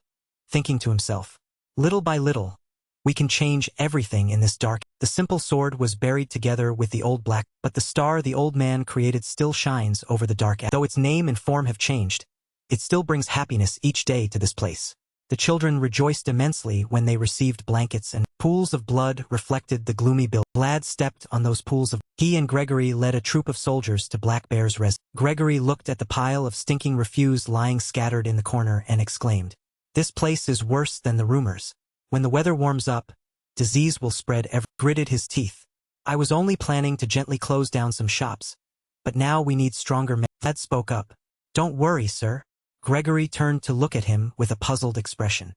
thinking to himself. Little by little, we can change everything in this dark... The simple sword was buried together with the old black, but the star the old man created still shines over the dark... Though its name and form have changed, it still brings happiness each day to this place. The children rejoiced immensely when they received blankets and pools of blood reflected the gloomy building. Vlad stepped on those pools of... He and Gregory led a troop of soldiers to Black Bear's residence. Gregory looked at the pile of stinking refuse lying scattered in the corner and exclaimed, This place is worse than the rumors. When the weather warms up, disease will spread Gritted his teeth. I was only planning to gently close down some shops, but now we need stronger men. Vlad spoke up. Don't worry, sir. Gregory turned to look at him with a puzzled expression.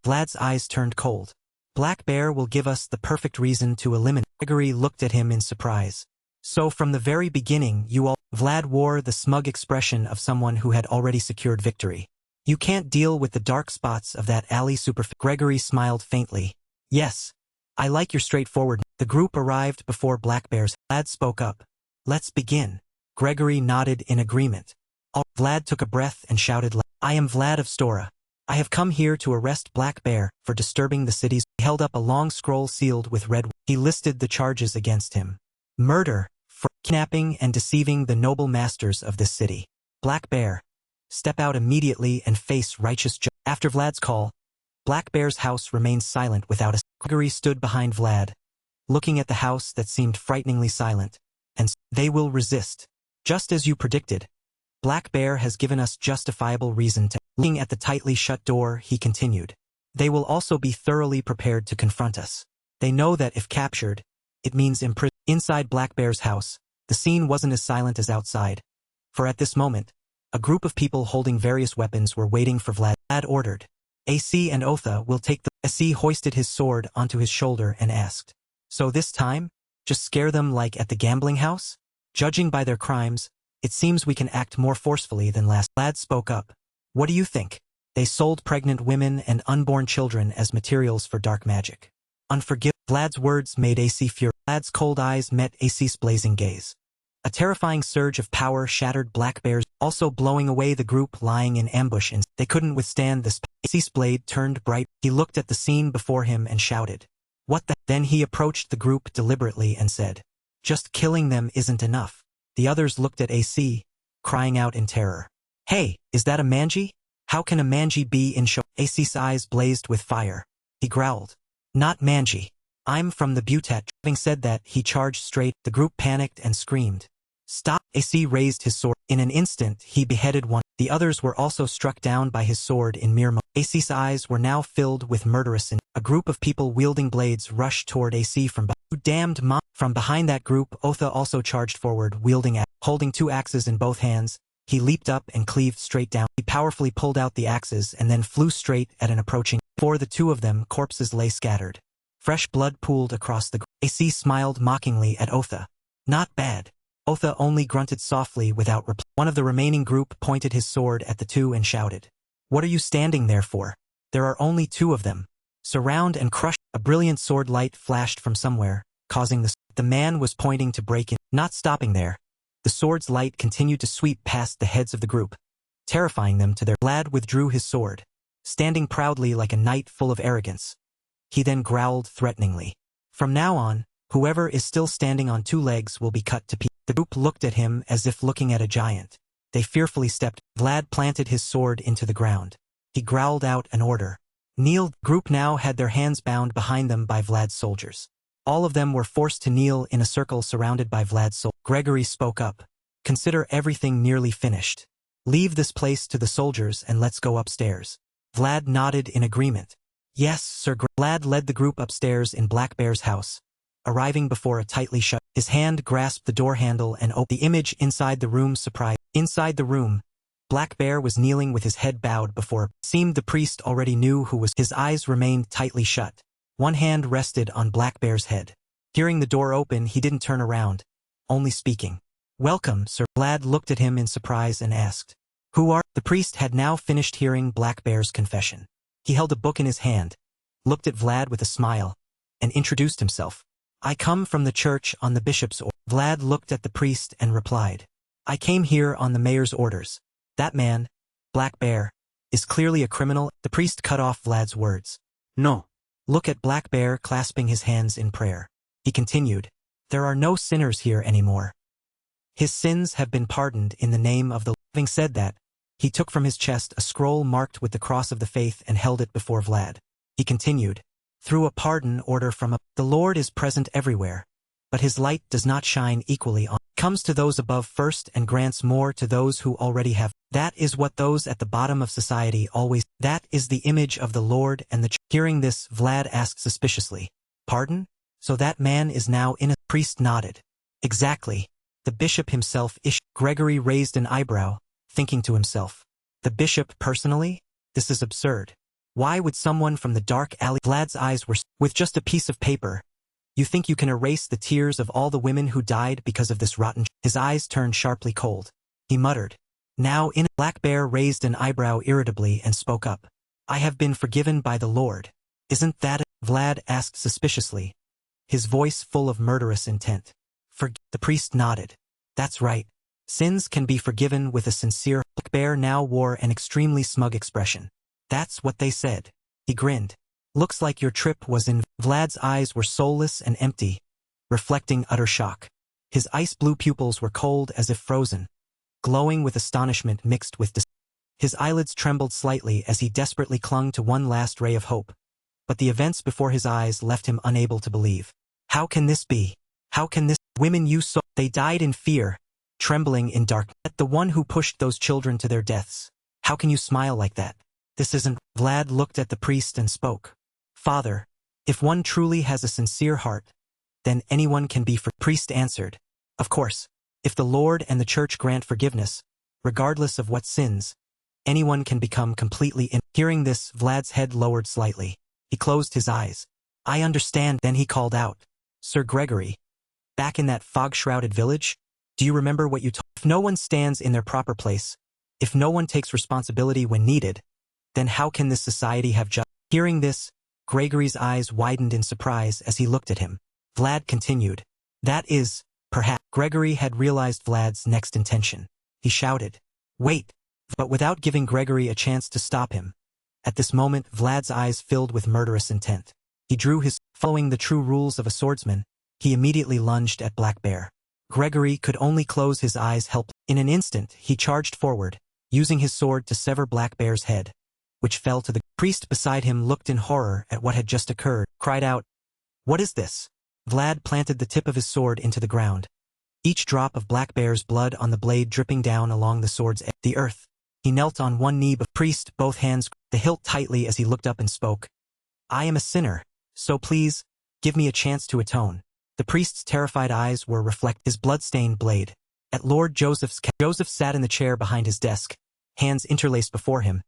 Vlad's eyes turned cold. Black Bear will give us the perfect reason to eliminate. Gregory looked at him in surprise. So from the very beginning you all... Vlad wore the smug expression of someone who had already secured victory. You can't deal with the dark spots of that alley superficial... Gregory smiled faintly. Yes. I like your straightforward... The group arrived before Black Bear's... Vlad spoke up. Let's begin. Gregory nodded in agreement. Vlad took a breath and shouted, I am Vlad of Stora. I have come here to arrest Black Bear for disturbing the city's... He held up a long scroll sealed with red... He listed the charges against him. Murder, kidnapping and deceiving the noble masters of this city. Black Bear, step out immediately and face righteous justice. After Vlad's call, Black Bear's house remained silent without a... Gregory stood behind Vlad, looking at the house that seemed frighteningly silent, and they will resist. Just as you predicted. Black Bear has given us justifiable reason to... Looking at the tightly shut door, he continued. They will also be thoroughly prepared to confront us. They know that if captured, it means imprisonment. Inside Black Bear's house, the scene wasn't as silent as outside, for at this moment, a group of people holding various weapons were waiting for Vlad. Vlad ordered. AC and Otha will take the... AC hoisted his sword onto his shoulder and asked. So this time, just scare them like at the gambling house? Judging by their crimes, it seems we can act more forcefully than last. Vlad spoke up. What do you think? They sold pregnant women and unborn children as materials for dark magic. Unforgivable. Vlad's words made AC furious. Vlad's cold eyes met AC's blazing gaze. A terrifying surge of power shattered Black Bear's, also blowing away the group lying in ambush, and they couldn't withstand this. Ace's blade turned bright. He looked at the scene before him and shouted, "What the?" Then he approached the group deliberately and said, "Just killing them isn't enough." The others looked at AC, crying out in terror. "Hey, is that a manji? How can a manji be in show?" AC's eyes blazed with fire. He growled, "Not manji. I'm from the Butat." Having said that, he charged straight. The group panicked and screamed, "Stop!" AC raised his sword. In an instant, he beheaded one. The others were also struck down by his sword in mere moments. AC's eyes were now filled with murderous and a group of people wielding blades rushed toward AC from behind. "You damned mom!" From behind that group, Otha also charged forward, wielding holding two axes in both hands. He leaped up and cleaved straight down. He powerfully pulled out the axes and then flew straight at an approaching. Before the two of them, corpses lay scattered. Fresh blood pooled across the ground. AC smiled mockingly at Otha. "Not bad." Otha only grunted softly without reply. One of the remaining group pointed his sword at the two and shouted, "What are you standing there for? There are only two of them. Surround and crush." A brilliant sword light flashed from somewhere, causing the man was pointing to break in. Not stopping there, the sword's light continued to sweep past the heads of the group, terrifying them to their. Vlad withdrew his sword, standing proudly like a knight full of arrogance. He then growled threateningly, "From now on, whoever is still standing on two legs will be cut to pieces." The group looked at him as if looking at a giant. They fearfully stepped. Vlad planted his sword into the ground. He growled out an order. "Kneel." The group now had their hands bound behind them by Vlad's soldiers. All of them were forced to kneel in a circle surrounded by Vlad's soldiers. Gregory spoke up. "Consider everything nearly finished. Leave this place to the soldiers and let's go upstairs." Vlad nodded in agreement. "Yes, Sir." Vlad led the group upstairs in Black Bear's house. Arriving before a tightly shut, his hand grasped the door handle and opened. The image inside the room surprised. Inside the room, Black Bear was kneeling with his head bowed before. Seemed the priest already knew who was. His eyes remained tightly shut. One hand rested on Black Bear's head. Hearing the door open, he didn't turn around, only speaking. "Welcome, Sir." Vlad looked at him in surprise and asked, "Who are?" The priest had now finished hearing Black Bear's confession. He held a book in his hand, looked at Vlad with a smile, and introduced himself. "I come from the church on the bishop's order." Vlad looked at the priest and replied, "I came here on the mayor's orders. That man, Black Bear, is clearly a criminal." The priest cut off Vlad's words. No. Look at Black Bear clasping his hands in prayer. He continued, "There are no sinners here anymore. His sins have been pardoned in the name of the." Having said that, he took from his chest a scroll marked with the cross of the faith and held it before Vlad. He continued, "Through a pardon order from the Lord is present everywhere, but his light does not shine equally on. Comes to those above first and grants more to those who already have. That is what those at the bottom of society always. That is the image of the Lord and the church." Hearing this, Vlad asked suspiciously, "Pardon? So that man is now in a..." Priest nodded. "Exactly. The bishop himself issued." Gregory raised an eyebrow, thinking to himself, "The bishop personally? This is absurd. Why would someone from the dark alley?" Vlad's eyes were with just a piece of paper. "You think you can erase the tears of all the women who died because of this rotten..." His eyes turned sharply cold. He muttered, "Now in..." Black Bear raised an eyebrow irritably and spoke up. "I have been forgiven by the Lord. Isn't that it?" Vlad asked suspiciously, his voice full of murderous intent. The priest nodded. "That's right. Sins can be forgiven with a sincere..." Black Bear now wore an extremely smug expression. "That's what they said." He grinned. "Looks like your trip was in..." Vlad's eyes were soulless and empty, reflecting utter shock. His ice-blue pupils were cold as if frozen, glowing with astonishment mixed with disgust. His eyelids trembled slightly as he desperately clung to one last ray of hope. But the events before his eyes left him unable to believe. How can this be? How can this... Women you saw... They died in fear, trembling in darkness. The one who pushed those children to their deaths. How can you smile like that? This isn't... Vlad looked at the priest and spoke. "Father, if one truly has a sincere heart, then anyone can be forgiven." Priest answered, "Of course, if the Lord and the church grant forgiveness, regardless of what sins, anyone can become completely in..." Hearing this, Vlad's head lowered slightly. He closed his eyes. "I understand." Then he called out, "Sir Gregory, back in that fog-shrouded village, do you remember what you told? If no one stands in their proper place, if no one takes responsibility when needed, then how can this society have justice?" Hearing this, Gregory's eyes widened in surprise as he looked at him. Vlad continued, "That is, Perhaps Gregory had realized Vlad's next intention. He shouted, "Wait!" But without giving Gregory a chance to stop him. At this moment, Vlad's eyes filled with murderous intent. He drew his, following the true rules of a swordsman, he immediately lunged at Black Bear. Gregory could only close his eyes helplessly. In an instant, he charged forward, using his sword to sever Black Bear's head, which fell to the priest beside him. Looked in horror at what had just occurred, cried out, "What is this?" Vlad planted the tip of his sword into the ground, each drop of Black Bear's blood on the blade dripping down along the sword's edge. The earth. He knelt on one knee before the priest, both hands gripped the hilt tightly as he looked up and spoke, "I am a sinner, so please, give me a chance to atone." The priest's terrified eyes were reflecting his blood-stained blade. At Lord Joseph's Joseph sat in the chair behind his desk, hands interlaced before him,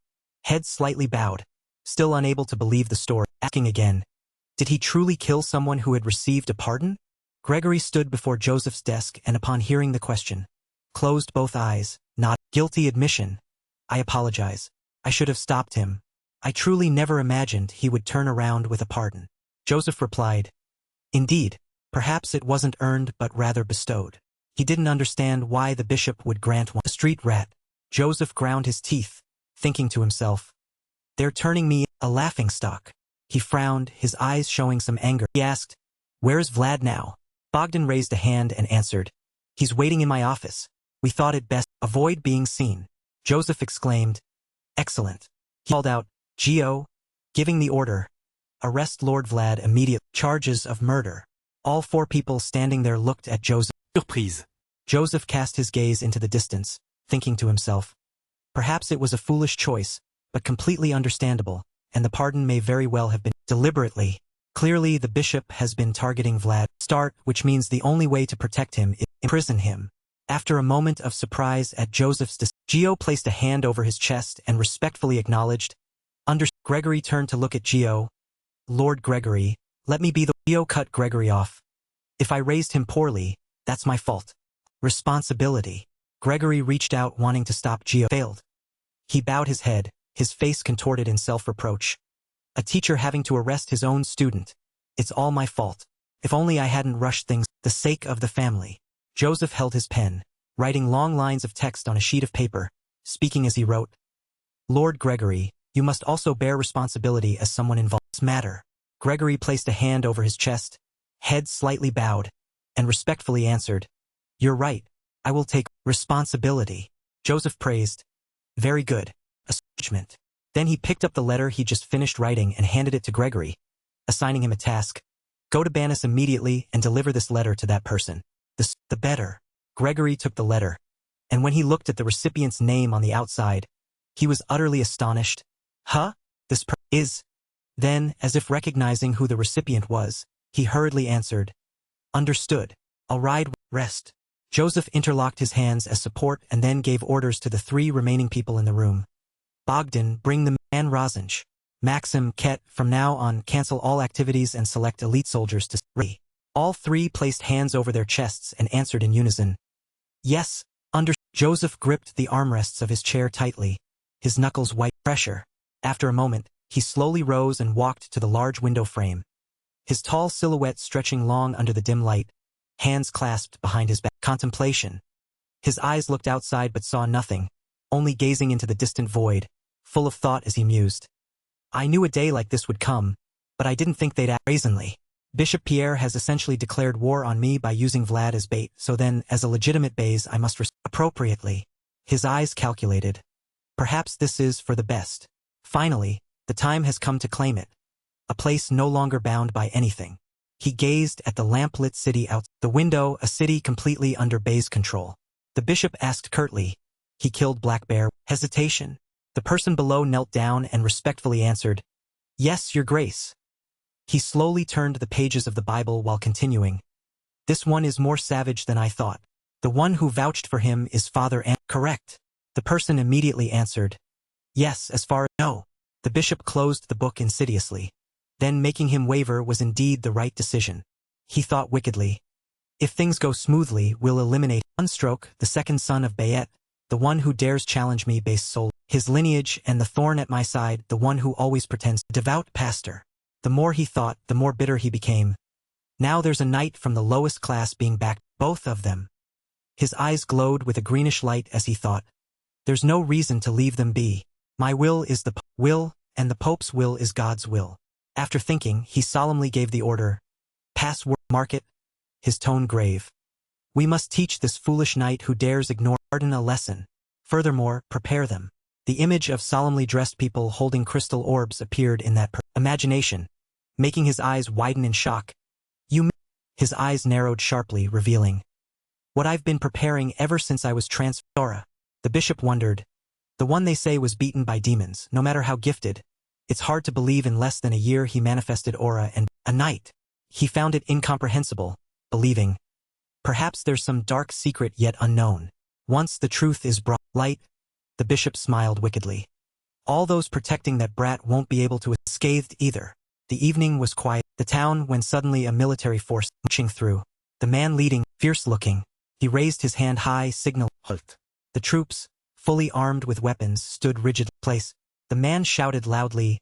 head slightly bowed, still unable to believe the story, asking again, did he truly kill someone who had received a pardon? Gregory stood before Joseph's desk and upon hearing the question, closed both eyes, nodded. Guilty admission. "I apologize. I should have stopped him. I truly never imagined he would turn around with a pardon." Joseph replied, "Indeed, perhaps it wasn't earned but rather bestowed." He didn't understand why the bishop would grant one. A street rat. Joseph ground his teeth, thinking to himself, "They're turning me a laughingstock." He frowned, his eyes showing some anger. He asked, "Where's Vlad now?" Bogdan raised a hand and answered, "He's waiting in my office. We thought it best avoid being seen." Joseph exclaimed, "Excellent." He called out, "Gio," giving the order, "Arrest Lord Vlad immediately." Charges of murder. All four people standing there looked at Joseph. Surprise. Joseph cast his gaze into the distance, thinking to himself, perhaps it was a foolish choice, but completely understandable, and the pardon may very well have been deliberately. Clearly the bishop has been targeting Vlad. Which means the only way to protect him is imprison him. After a moment of surprise at Joseph's decision, Gio placed a hand over his chest and respectfully acknowledged. Gregory turned to look at Gio. "Lord Gregory, let me be the..." Gio cut Gregory off. "If I raised him poorly, that's my fault." Responsibility. Gregory reached out wanting to stop Gio. Failed. He bowed his head, his face contorted in self-reproach. A teacher having to arrest his own student. It's all my fault. If only I hadn't rushed things. The sake of the family. Joseph held his pen, writing long lines of text on a sheet of paper, speaking as he wrote. "Lord Gregory, you must also bear responsibility as someone involved in this matter." Gregory placed a hand over his chest, head slightly bowed, and respectfully answered, "You're right. I will take responsibility." Joseph praised. "Very good. Acknowledgement." Then he picked up the letter he just finished writing and handed it to Gregory, assigning him a task. "Go to Banis immediately and deliver this letter to that person. The better." Gregory took the letter, and when he looked at the recipient's name on the outside, he was utterly astonished. "Huh? This is..." Then, as if recognizing who the recipient was, he hurriedly answered, "Understood. I'll ride, rest." Joseph interlocked his hands as support and then gave orders to the three remaining people in the room. "Bogdan, bring the man Rosanj. Maxim, Ket, from now on cancel all activities and select elite soldiers to ready." All three placed hands over their chests and answered in unison. "Yes, under." Joseph gripped the armrests of his chair tightly, his knuckles white pressure. After a moment, he slowly rose and walked to the large window frame, his tall silhouette stretching long under the dim light, hands clasped behind his back. Contemplation. His eyes looked outside but saw nothing, only gazing into the distant void, full of thought as he mused. "I knew a day like this would come, but I didn't think they'd act brazenly. Bishop Pierre has essentially declared war on me by using Vlad as bait, so then, as a legitimate base, I must respond appropriately." His eyes calculated. Perhaps this is for the best. Finally, the time has come to claim it. A place no longer bound by anything. He gazed at the lamp-lit city out the window, a city completely under Bay's control. The bishop asked curtly, "He killed Black Bear?" Hesitation. The person below knelt down and respectfully answered, "Yes, Your Grace." He slowly turned the pages of the Bible while continuing, "This one is more savage than I thought. The one who vouched for him is Father An." Correct. The person immediately answered, "Yes, as far as no." The bishop closed the book insidiously. Then making him waver was indeed the right decision. He thought wickedly, "If things go smoothly, we'll eliminate Unstroke, the second son of Bayet, the one who dares challenge me based solely his lineage, and the thorn at my side, the one who always pretends devout pastor." The more he thought, the more bitter he became. Now there's a knight from the lowest class being backed. Both of them. His eyes glowed with a greenish light as he thought. There's no reason to leave them be. My will is the will, and the Pope's will is God's will. After thinking, he solemnly gave the order. Pass market. His tone grave. We must teach this foolish knight who dares ignore pardon a lesson. Furthermore, prepare them. The image of solemnly dressed people holding crystal orbs appeared in that imagination, making his eyes widen in shock. His eyes narrowed sharply, revealing what I've been preparing ever since I was transferred. The bishop wondered. The one they say was beaten by demons, no matter how gifted. It's hard to believe in less than a year he manifested aura and a knight. He found it incomprehensible, believing. Perhaps there's some dark secret yet unknown. Once the truth is brought light, the bishop smiled wickedly. All those protecting that brat won't be able to scathed either. The evening was quiet. The town when suddenly a military force marching through. The man leading, fierce-looking. He raised his hand high, signal halt. The troops, fully armed with weapons, stood rigid place. The man shouted loudly,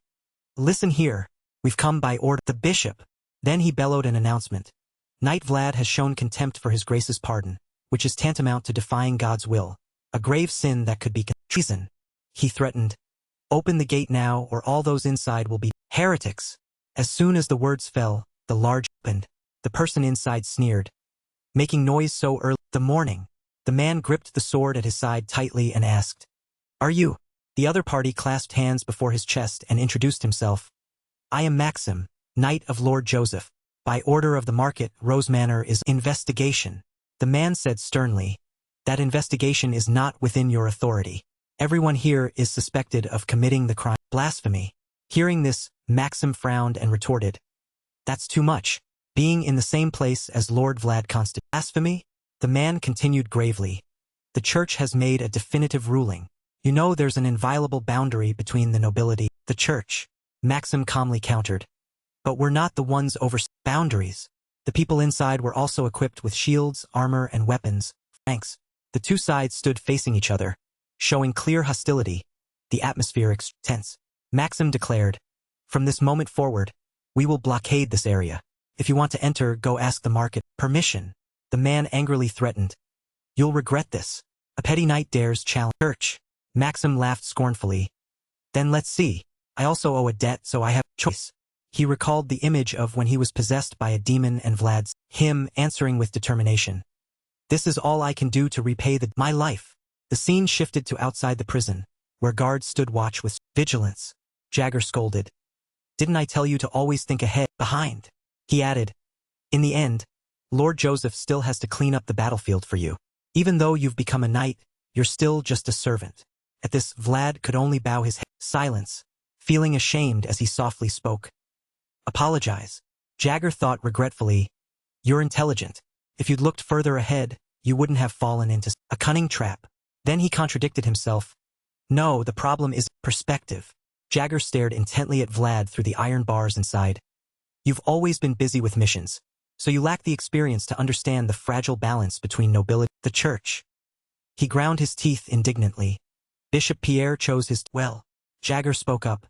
"Listen here, we've come by order." The bishop. Then he bellowed an announcement. Knight Vlad has shown contempt for his grace's pardon, which is tantamount to defying God's will, a grave sin that could be treason. He threatened, "Open the gate now or all those inside will be heretics." As soon as the words fell, the large opened. The person inside sneered, making noise so early. The morning. The man gripped the sword at his side tightly and asked, "Are you?" The other party clasped hands before his chest and introduced himself. "I am Maxim, Knight of Lord Joseph. By order of the market, Rose Manor is investigation." The man said sternly, "That investigation is not within your authority. Everyone here is suspected of committing the crime blasphemy." Hearing this, Maxim frowned and retorted, "That's too much. Being in the same place as Lord Vlad constitutes blasphemy?" The man continued gravely, "The church has made a definitive ruling. You know there's an inviolable boundary between the nobility, the church." Maxim calmly countered, "But we're not the ones over boundaries." The people inside were also equipped with shields, armor, and weapons. Thanks. The two sides stood facing each other, showing clear hostility. The atmosphere tense. Maxim declared, "From this moment forward, we will blockade this area. If you want to enter, go ask the market permission." The man angrily threatened, "You'll regret this. A petty knight dares challenge church." Maxim laughed scornfully. "Then let's see. I also owe a debt, so I have choice." He recalled the image of when he was possessed by a demon and Vlad's him answering with determination. "This is all I can do to repay my life." The scene shifted to outside the prison, where guards stood watch with vigilance. Jagger scolded, "Didn't I tell you to always think ahead, behind?" He added, "In the end, Lord Joseph still has to clean up the battlefield for you. Even though you've become a knight, you're still just a servant." At this, Vlad could only bow his head. Silence, feeling ashamed as he softly spoke. "Apologize." Jagger thought regretfully, "You're intelligent. If you'd looked further ahead, you wouldn't have fallen into a cunning trap." Then he contradicted himself. "No, the problem is perspective." Jagger stared intently at Vlad through the iron bars inside. "You've always been busy with missions, so you lack the experience to understand the fragile balance between nobility and the church." He ground his teeth indignantly. Bishop Pierre chose his well. Jagger spoke up.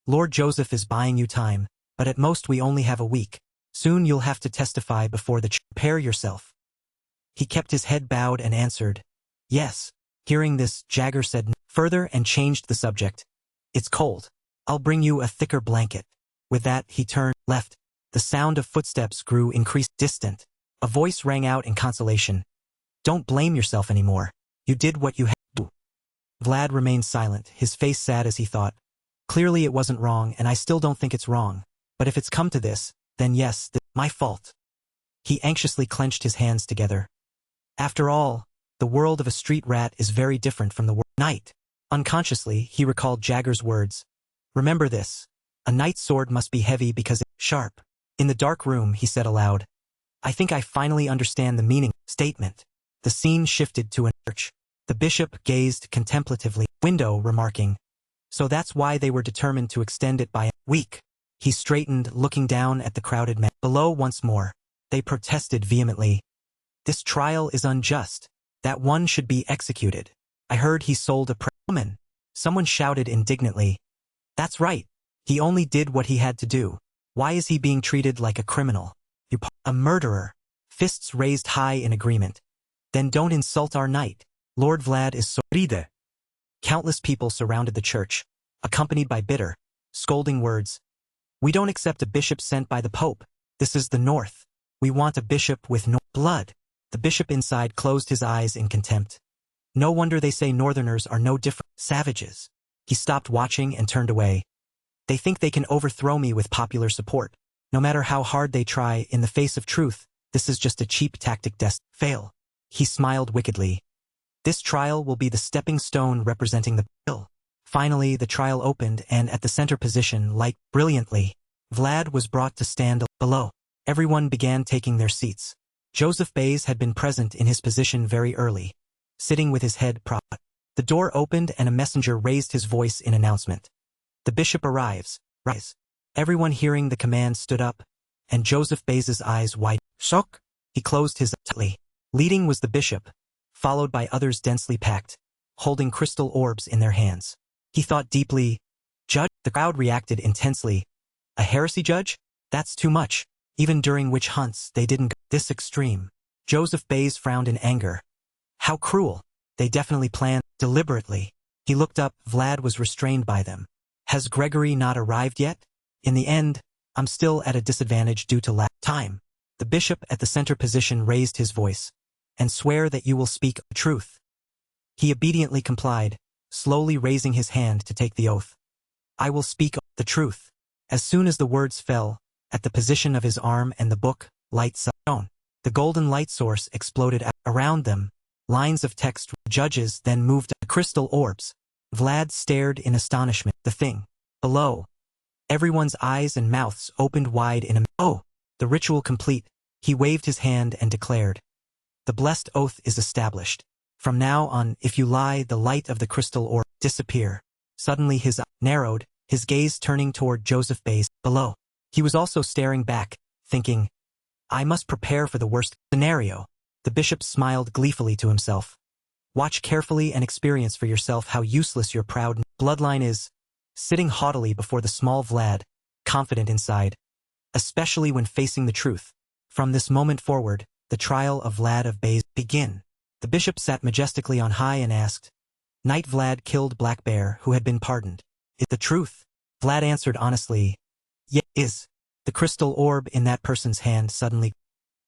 "Lord Joseph is buying you time, but at most we only have a week. Soon you'll have to testify before the church. Prepare yourself." He kept his head bowed and answered, "Yes." Hearing this, Jagger said further and changed the subject. "It's cold. I'll bring you a thicker blanket." With that, he turned left. The sound of footsteps grew increased distant. A voice rang out in consolation. "Don't blame yourself anymore. You did what you had to do." Vlad remained silent, his face sad as he thought. Clearly it wasn't wrong, and I still don't think it's wrong. But if it's come to this, then yes, my fault. He anxiously clenched his hands together. After all, the world of a street rat is very different from the knight. Unconsciously, he recalled Jagger's words. "Remember this. A knight's sword must be heavy because it's sharp." In the dark room, he said aloud, "I think I finally understand the meaning of the statement." The scene shifted to a church. The bishop gazed contemplatively, window remarking, "So that's why they were determined to extend it by a week." He straightened, looking down at the crowded men below once more. They protested vehemently. "This trial is unjust. That one should be executed. I heard he sold a woman." Someone shouted indignantly, "That's right. He only did what he had to do. Why is he being treated like a criminal? A murderer." fists raised high in agreement. Then don't insult our knight. Lord Vlad is so ride. Countless people surrounded the church, accompanied by bitter, scolding words. We don't accept a bishop sent by the Pope. This is the North. We want a bishop with no blood. The bishop inside closed his eyes in contempt. No wonder they say Northerners are no different savages. He stopped watching and turned away. They think they can overthrow me with popular support. No matter how hard they try, in the face of truth, this is just a cheap tactic fail. He smiled wickedly. This trial will be the stepping stone representing the bill. Finally, the trial opened, and at the center position, like brilliantly, Vlad was brought to stand below. Everyone began taking their seats. Joseph Bays had been present in his position very early, sitting with his head propped. The door opened and a messenger raised his voice in announcement. The bishop arrives. Rise. Everyone hearing the command stood up, and Joseph Bays's eyes widened. Shock! He closed his tightly. Leading was the bishop, followed by others densely packed, holding crystal orbs in their hands. He thought deeply. Judge? The crowd reacted intensely. A heresy judge? That's too much. Even during witch hunts, they didn't go this extreme. Joseph Bays frowned in anger. How cruel. They definitely planned deliberately. He looked up. Vlad was restrained by them. Has Gregory not arrived yet? In the end, I'm still at a disadvantage due to lack of time. The bishop at the center position raised his voice. And swear that you will speak the truth. He obediently complied, slowly raising his hand to take the oath. I will speak the truth. As soon as the words fell, at the position of his arm and the book, lights shone. The golden light source exploded around them. Lines of text. Judges then moved to crystal orbs. Vlad stared in astonishment. The thing below. Everyone's eyes and mouths opened wide in the ritual complete. He waved his hand and declared. The blessed oath is established. From now on, if you lie, the light of the crystal orb disappear. Suddenly his eye narrowed, his gaze turning toward Joseph Bays below. He was also staring back, thinking, I must prepare for the worst scenario. The bishop smiled gleefully to himself. Watch carefully and experience for yourself how useless your proud bloodline is. Sitting haughtily before the small Vlad, confident inside, especially when facing the truth. From this moment forward, the trial of Vlad of Bays begin. The bishop sat majestically on high and asked, Knight Vlad killed Black Bear, who had been pardoned. Is the truth? Vlad answered honestly, Yes, is. The crystal orb in that person's hand suddenly.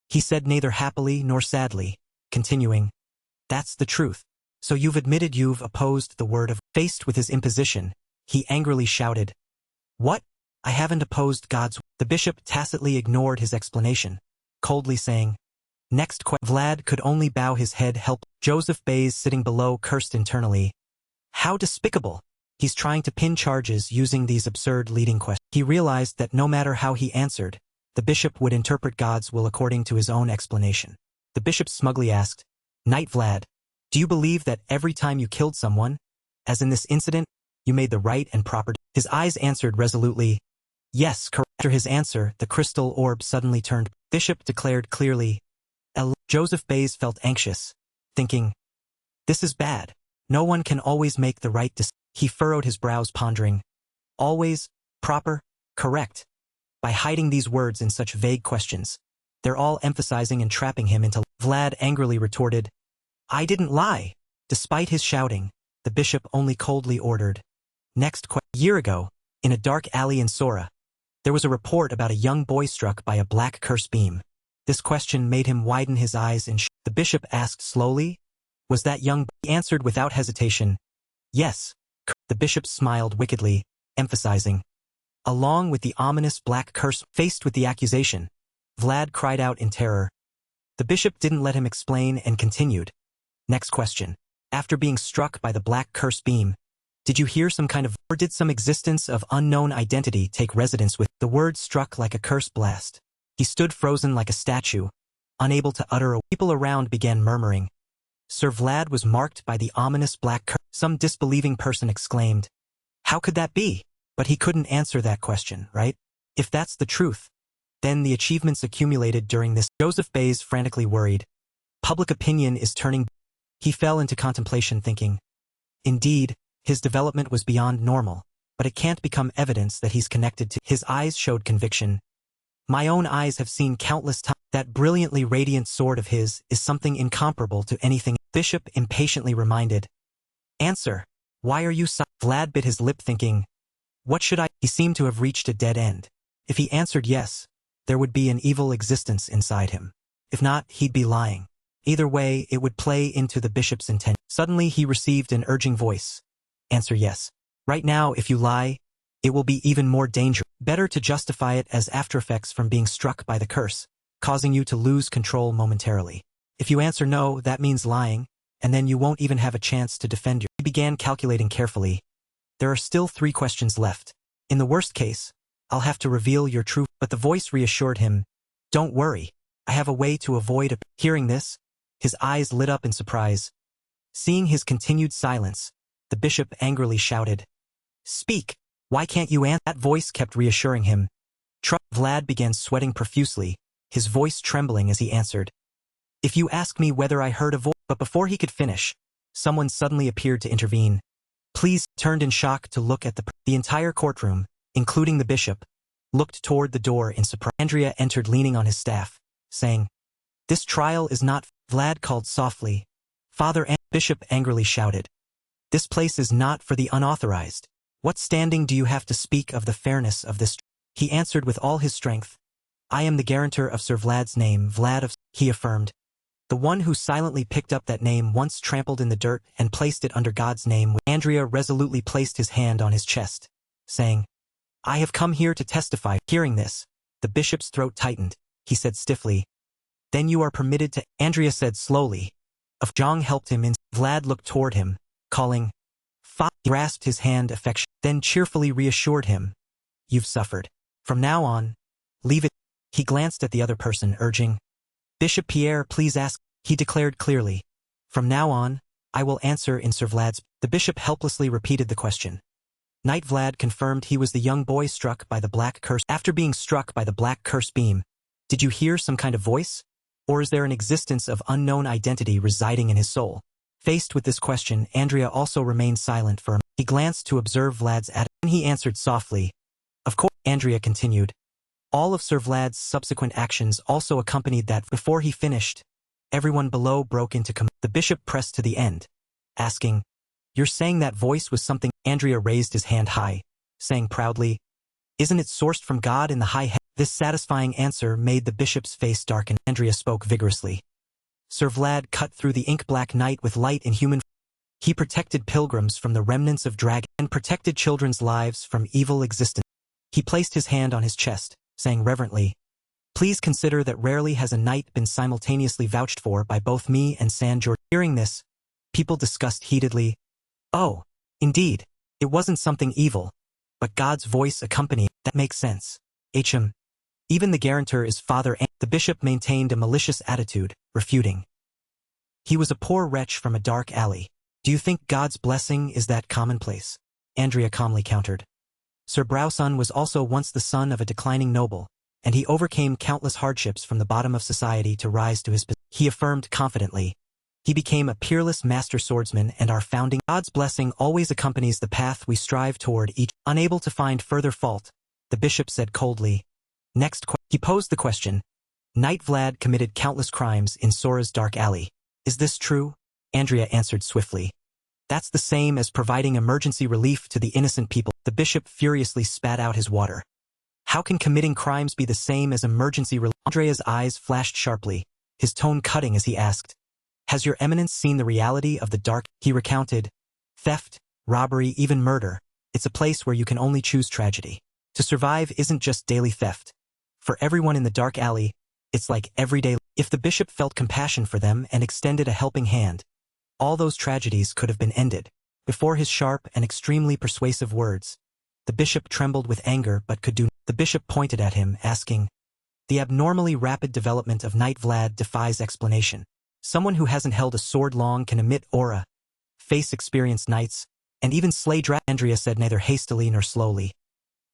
He said neither happily nor sadly, continuing, That's the truth. So you've admitted you've opposed the word of. Faced with his imposition, he angrily shouted, What? I haven't opposed God's. The bishop tacitly ignored his explanation, coldly saying, Next question. Vlad could only bow his head. Help. Joseph Bays sitting below cursed internally. How despicable. He's trying to pin charges using these absurd leading questions. He realized that no matter how he answered, the bishop would interpret God's will according to his own explanation. The bishop smugly asked, Knight Vlad, do you believe that every time you killed someone, as in this incident, you made the right and proper? His eyes answered resolutely, Yes, correct. After his answer, the crystal orb suddenly turned. Bishop declared clearly, Joseph Bays felt anxious, thinking, This is bad. No one can always make the right decision. He furrowed his brows pondering. Always, proper, correct. By hiding these words in such vague questions, they're all emphasizing and trapping him into. Vlad angrily retorted, I didn't lie. Despite his shouting, the bishop only coldly ordered. Next question. A year ago, in a dark alley in Sora, there was a report about a young boy struck by a black curse beam. This question made him widen his eyes and the bishop asked slowly, Was that young boy? He answered without hesitation, Yes. The bishop smiled wickedly, emphasizing. Along with the ominous black curse faced with the accusation, Vlad cried out in terror. The bishop didn't let him explain and continued. Next question. After being struck by the black curse beam, did you hear some kind of, or did some existence of unknown identity take residence with? The word struck like a curse blast. He stood frozen like a statue, unable to utter a. People around began murmuring. Sir Vlad was marked by the ominous black curse. Some disbelieving person exclaimed, How could that be? But he couldn't answer that question, right? If that's the truth, then the achievements accumulated during this. Joseph Bays frantically worried. Public opinion is turning. He fell into contemplation thinking. Indeed, his development was beyond normal, but it can't become evidence that he's connected to. His eyes showed conviction. My own eyes have seen countless times. That brilliantly radiant sword of his is something incomparable to anything. Bishop impatiently reminded. Answer. Why are you so? Vlad bit his lip thinking, what should I? He seemed to have reached a dead end. If he answered yes, there would be an evil existence inside him. If not, he'd be lying. Either way, it would play into the bishop's intent. Suddenly he received an urging voice. Answer yes. Right now, if you lie, it will be even more dangerous. Better to justify it as aftereffects from being struck by the curse, causing you to lose control momentarily. If you answer no, that means lying, and then you won't even have a chance to defend your. He began calculating carefully. There are still 3 questions left. In the worst case, I'll have to reveal your truth. But the voice reassured him. Don't worry. I have a way to avoid. Hearing this, his eyes lit up in surprise. Seeing his continued silence, the bishop angrily shouted. Speak. Why can't you answer? That voice kept reassuring him. Vlad began sweating profusely, his voice trembling as he answered. If you ask me whether I heard a voice. But before he could finish, someone suddenly appeared to intervene. Please, turned in shock to look at the entire courtroom, including the bishop, looked toward the door in surprise. Andrea entered leaning on his staff, saying, This trial is not. Vlad called softly. Father and Bishop angrily shouted. This place is not for the unauthorized. What standing do you have to speak of the fairness of this? He answered with all his strength. I am the guarantor of Sir Vlad's name, Vlad of. He affirmed. The one who silently picked up that name once trampled in the dirt and placed it under God's name. Andrea resolutely placed his hand on his chest, saying, I have come here to testify. Hearing this, the bishop's throat tightened. He said stiffly, Then you are permitted to. Andrea said slowly. If Zhang helped him in. Vlad looked toward him, calling, Fa. He grasped his hand affectionately, then cheerfully reassured him. You've suffered. From now on, leave it. He glanced at the other person, urging, Bishop Pierre, please ask. He declared clearly. From now on, I will answer in Sir Vlad's. The bishop helplessly repeated the question. Knight Vlad confirmed he was the young boy struck by the black curse. After being struck by the black curse beam, did you hear some kind of voice? Or is there an existence of unknown identity residing in his soul? Faced with this question, Andrea also remained silent for a moment. He glanced to observe Vlad's attitude. Then he answered softly. Of course, Andrea continued. All of Sir Vlad's subsequent actions also accompanied that. Before he finished, everyone below broke into the bishop pressed to the end, asking, You're saying that voice was something? Andrea raised his hand high, saying proudly, Isn't it sourced from God in the high heaven? This satisfying answer made the bishop's face darken. Andrea spoke vigorously. Sir Vlad cut through the ink-black night with light and human. He protected pilgrims from the remnants of dragon and protected children's lives from evil existence. He placed his hand on his chest, saying reverently, Please consider that rarely has a knight been simultaneously vouched for by both me and San George. Hearing this, people discussed heatedly. Oh, indeed, it wasn't something evil, but God's voice accompanying. That makes sense. Even the guarantor is father and the bishop maintained a malicious attitude, refuting. He was a poor wretch from a dark alley. Do you think God's blessing is that commonplace? Andrea calmly countered. Sir Browson was also once the son of a declining noble, and he overcame countless hardships from the bottom of society to rise to his position. He affirmed confidently. He became a peerless master swordsman and our founding. God's blessing always accompanies the path we strive toward each. Unable to find further fault, the bishop said coldly. He posed the question. Knight Vlad committed countless crimes in Sora's dark alley. Is this true? Andrea answered swiftly. That's the same as providing emergency relief to the innocent people. The bishop furiously spat out his water. How can committing crimes be the same as emergency relief? Andrea's eyes flashed sharply, his tone cutting as he asked. Has your eminence seen the reality of the dark? He recounted. Theft, robbery, even murder. It's a place where you can only choose tragedy. To survive isn't just daily theft. For everyone in the dark alley, it's like everyday. If the bishop felt compassion for them and extended a helping hand, all those tragedies could have been ended. Before his sharp and extremely persuasive words, the bishop trembled with anger but could do. The bishop pointed at him, asking, The abnormally rapid development of Knight Vlad defies explanation. Someone who hasn't held a sword long can emit aura, face experienced knights, and even slay dragons. Andrea said neither hastily nor slowly.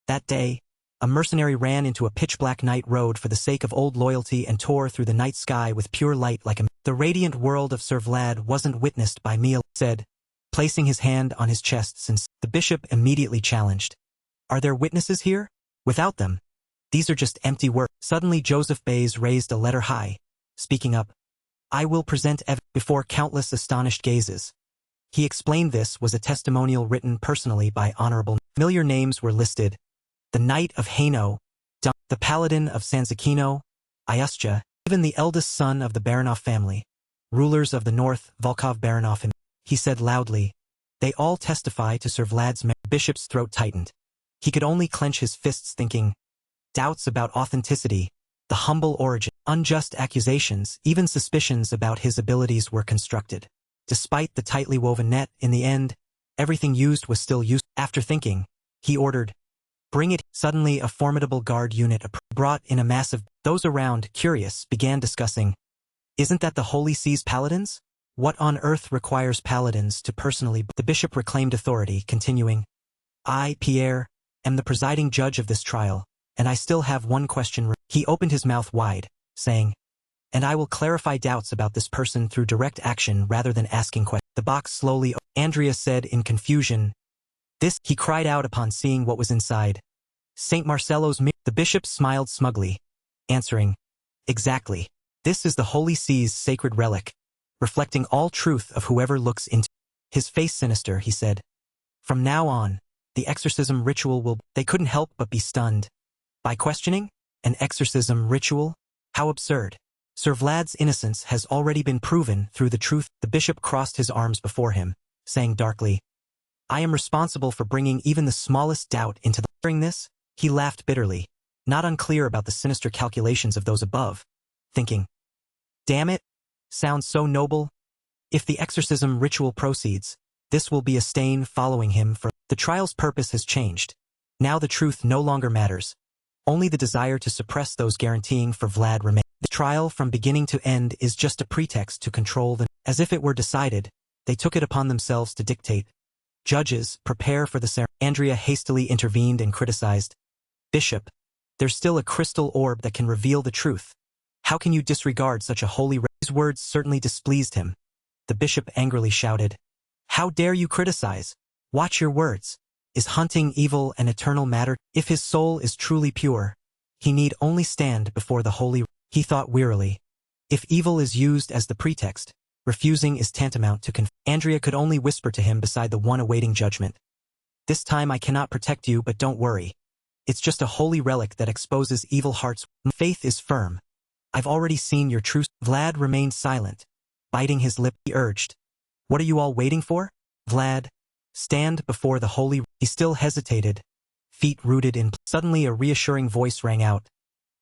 That day, a mercenary ran into a pitch-black night road for the sake of old loyalty and tore through the night sky with pure light like a. The radiant world of Sir Vlad wasn't witnessed by me, said, placing his hand on his chest since the bishop immediately challenged. Are there witnesses here? Without them, These are just empty words. Suddenly Joseph Bays raised a letter high, speaking up. I will present before countless astonished gazes. He explained this was a testimonial written personally by honorable. Familiar names were listed. The Knight of Haino, the Paladin of Sanzakino, Iustia, even the eldest son of the Baranov family, rulers of the north, Volkov Baranov. He said loudly. They all testify to Sir Vlad's merit. The bishop's throat tightened. He could only clench his fists thinking. Doubts about authenticity, the humble origin, unjust accusations, even suspicions about his abilities were constructed. Despite the tightly woven net, in the end, everything used was still used. After thinking, he ordered, bring it. Suddenly a formidable guard unit brought in a massive. Those around, curious, began discussing. Isn't that the Holy See's paladins? What on earth requires paladins to personally? The bishop reclaimed authority, continuing. I, Pierre, am the presiding judge of this trial, and I still have one question. He opened his mouth wide, saying, and I will clarify doubts about this person through direct action rather than asking questions. The box slowly opened. Andrea said in confusion. This, he cried out upon seeing what was inside. St. Marcello's mirror. The bishop smiled smugly, answering, exactly. This is the Holy See's sacred relic, reflecting all truth of whoever looks into. His face sinister, he said. From now on, the exorcism ritual will. They couldn't help but be stunned. By questioning? An exorcism ritual? How absurd. Sir Vlad's innocence has already been proven through the truth. The bishop crossed his arms before him, saying darkly, I am responsible for bringing even the smallest doubt into the. Hearing this, he laughed bitterly, not unclear about the sinister calculations of those above, thinking, damn it, sounds so noble. If the exorcism ritual proceeds, this will be a stain following him for. The trial's purpose has changed. Now the truth no longer matters. Only the desire to suppress those guaranteeing for Vlad remains. The trial from beginning to end is just a pretext to control the. As if it were decided, they took it upon themselves to dictate. Judges, prepare for the ceremony. Andrea hastily intervened and criticized. Bishop, there's still a crystal orb that can reveal the truth. How can you disregard such a holy? His words certainly displeased him. The bishop angrily shouted. How dare you criticize? Watch your words. Is hunting evil an eternal matter? If his soul is truly pure, he need only stand before the holy. He thought wearily. If evil is used as the pretext, refusing is tantamount to Andrea could only whisper to him beside the one awaiting judgment. This time I cannot protect you, but don't worry. It's just a holy relic that exposes evil hearts. Faith is firm. I've already seen your truth. Vlad remained silent, biting his lip. He urged. What are you all waiting for? Vlad, stand before the holy. He still hesitated, feet rooted in. Suddenly a reassuring voice rang out.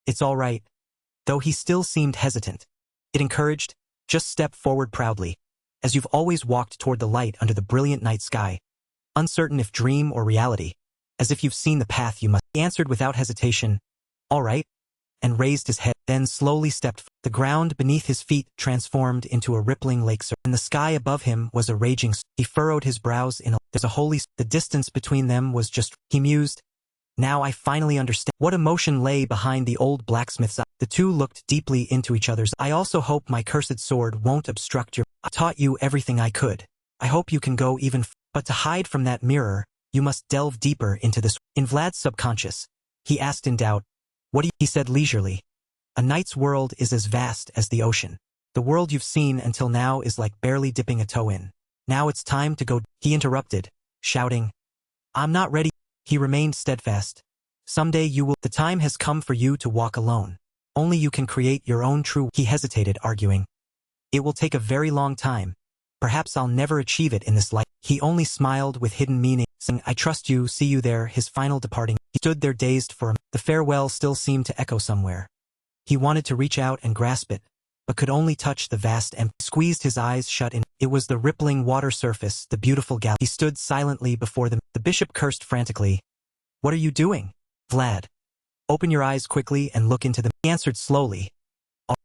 It's all right. Though he still seemed hesitant. It encouraged, just step forward proudly, as you've always walked toward the light under the brilliant night sky, uncertain if dream or reality, as if you've seen the path you must. He answered without hesitation, all right, and raised his head, then slowly stepped. The ground beneath his feet transformed into a rippling lake, and the sky above him was a raging. He furrowed his brows in a. There's a holy. The distance between them was just. He mused. Now I finally understand what emotion lay behind the old blacksmith's eye. The two looked deeply into each other's. I also hope my cursed sword won't obstruct your. I taught you everything I could. I hope you can go even. But to hide from that mirror, you must delve deeper into this. In Vlad's subconscious, he asked in doubt. What do you? He said leisurely. A knight's world is as vast as the ocean. The world you've seen until now is like barely dipping a toe in. Now it's time to go. He interrupted, shouting. I'm not ready. He remained steadfast. Someday you will. The time has come for you to walk alone. Only you can create your own true. He hesitated, arguing. It will take a very long time. Perhaps I'll never achieve it in this life. He only smiled with hidden meaning, saying, I trust you, see you there. His final departing. He stood there dazed for a. The farewell still seemed to echo somewhere. He wanted to reach out and grasp it, but could only touch the vast empty. Squeezed his eyes shut in. It was the rippling water surface, the beautiful gal. He stood silently before them. The bishop cursed frantically. What are you doing? Vlad. Open your eyes quickly and look into them. He answered slowly.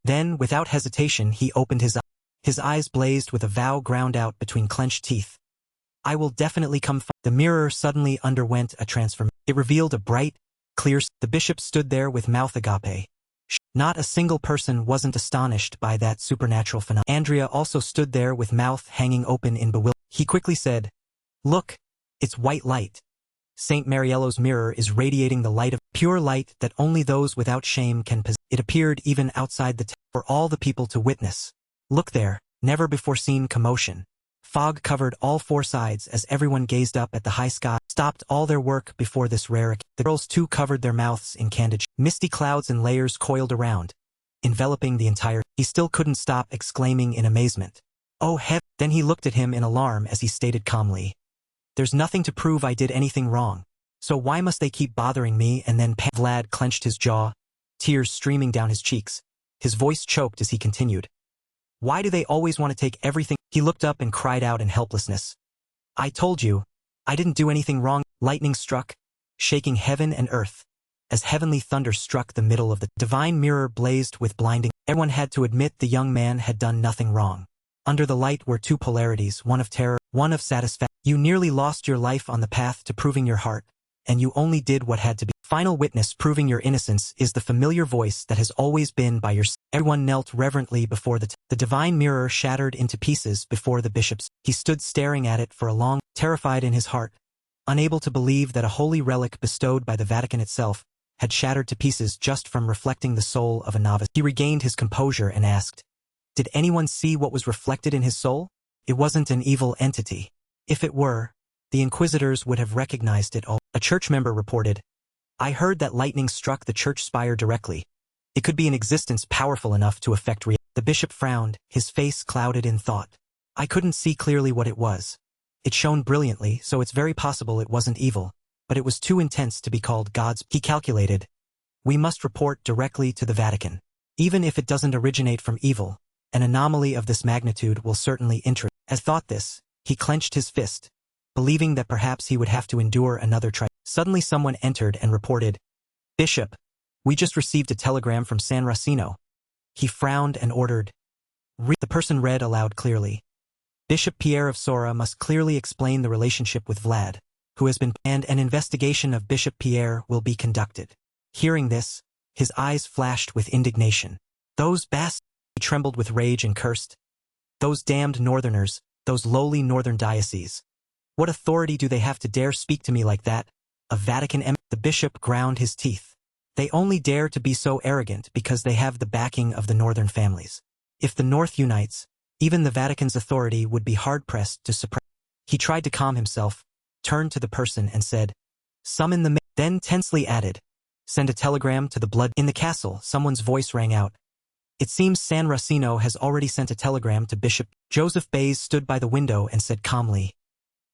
Then, without hesitation, he opened his eyes. His eyes blazed with a vow ground out between clenched teeth. I will definitely come. The mirror suddenly underwent a transformation. It revealed a bright, clear. The bishop stood there with mouth agape. Not a single person wasn't astonished by that supernatural phenomenon. Andrea also stood there with mouth hanging open in bewilderment. He quickly said, Look, it's white light. St. Mariello's mirror is radiating the light of. pure light that only those without shame can possess. It appeared even outside the for all the people to witness. Look there, never before seen commotion. Fog covered all four sides as everyone gazed up at the high sky, stopped all their work before this rare. The girls too covered their mouths in candid. Misty clouds and layers coiled around, enveloping the entire. He still couldn't stop exclaiming in amazement. Oh heaven! Then he looked at him in alarm as he stated calmly. There's nothing to prove I did anything wrong. So why must they keep bothering me and then Vlad clenched his jaw, tears streaming down his cheeks. His voice choked as he continued. Why do they always want to take everything? He looked up and cried out in helplessness. I told you, I didn't do anything wrong. Lightning struck, shaking heaven and earth. As heavenly thunder struck the middle of the divine mirror blazed with blinding. Everyone had to admit the young man had done nothing wrong. Under the light were two polarities, one of terror, one of satisfaction. You nearly lost your life on the path to proving your heart, and you only did what had to be. Final witness proving your innocence is the familiar voice that has always been by your side. Everyone knelt reverently before the divine mirror shattered into pieces before the bishops. He stood staring at it for a long, terrified in his heart, unable to believe that a holy relic bestowed by the Vatican itself had shattered to pieces just from reflecting the soul of a novice. He regained his composure and asked, did anyone see what was reflected in his soul? It wasn't an evil entity. If it were, the inquisitors would have recognized it all. A church member reported, I heard that lightning struck the church spire directly. It could be an existence powerful enough to affect reality. The bishop frowned, his face clouded in thought. I couldn't see clearly what it was. It shone brilliantly, so it's very possible it wasn't evil, but it was too intense to be called God's. He calculated, we must report directly to the Vatican. Even if it doesn't originate from evil, an anomaly of this magnitude will certainly interest. As thought this, he clenched his fist, believing that perhaps he would have to endure another trial. Suddenly someone entered and reported, Bishop, we just received a telegram from San Racino. He frowned and ordered. The person read aloud clearly. Bishop Pierre of Sora must clearly explain the relationship with Vlad, who has been, and an investigation of Bishop Pierre will be conducted. Hearing this, his eyes flashed with indignation. Those bastards! He trembled with rage and cursed. Those damned northerners, those lowly northern dioceses. What authority do they have to dare speak to me like that? A Vatican emperor? The bishop ground his teeth. They only dare to be so arrogant because they have the backing of the northern families. If the North unites, even the Vatican's authority would be hard-pressed to suppress. He tried to calm himself, turned to the person and said, summon the then tensely added, send a telegram to the blood. In the castle, someone's voice rang out. It seems San Racino has already sent a telegram to Bishop. Joseph Bays stood by the window and said calmly,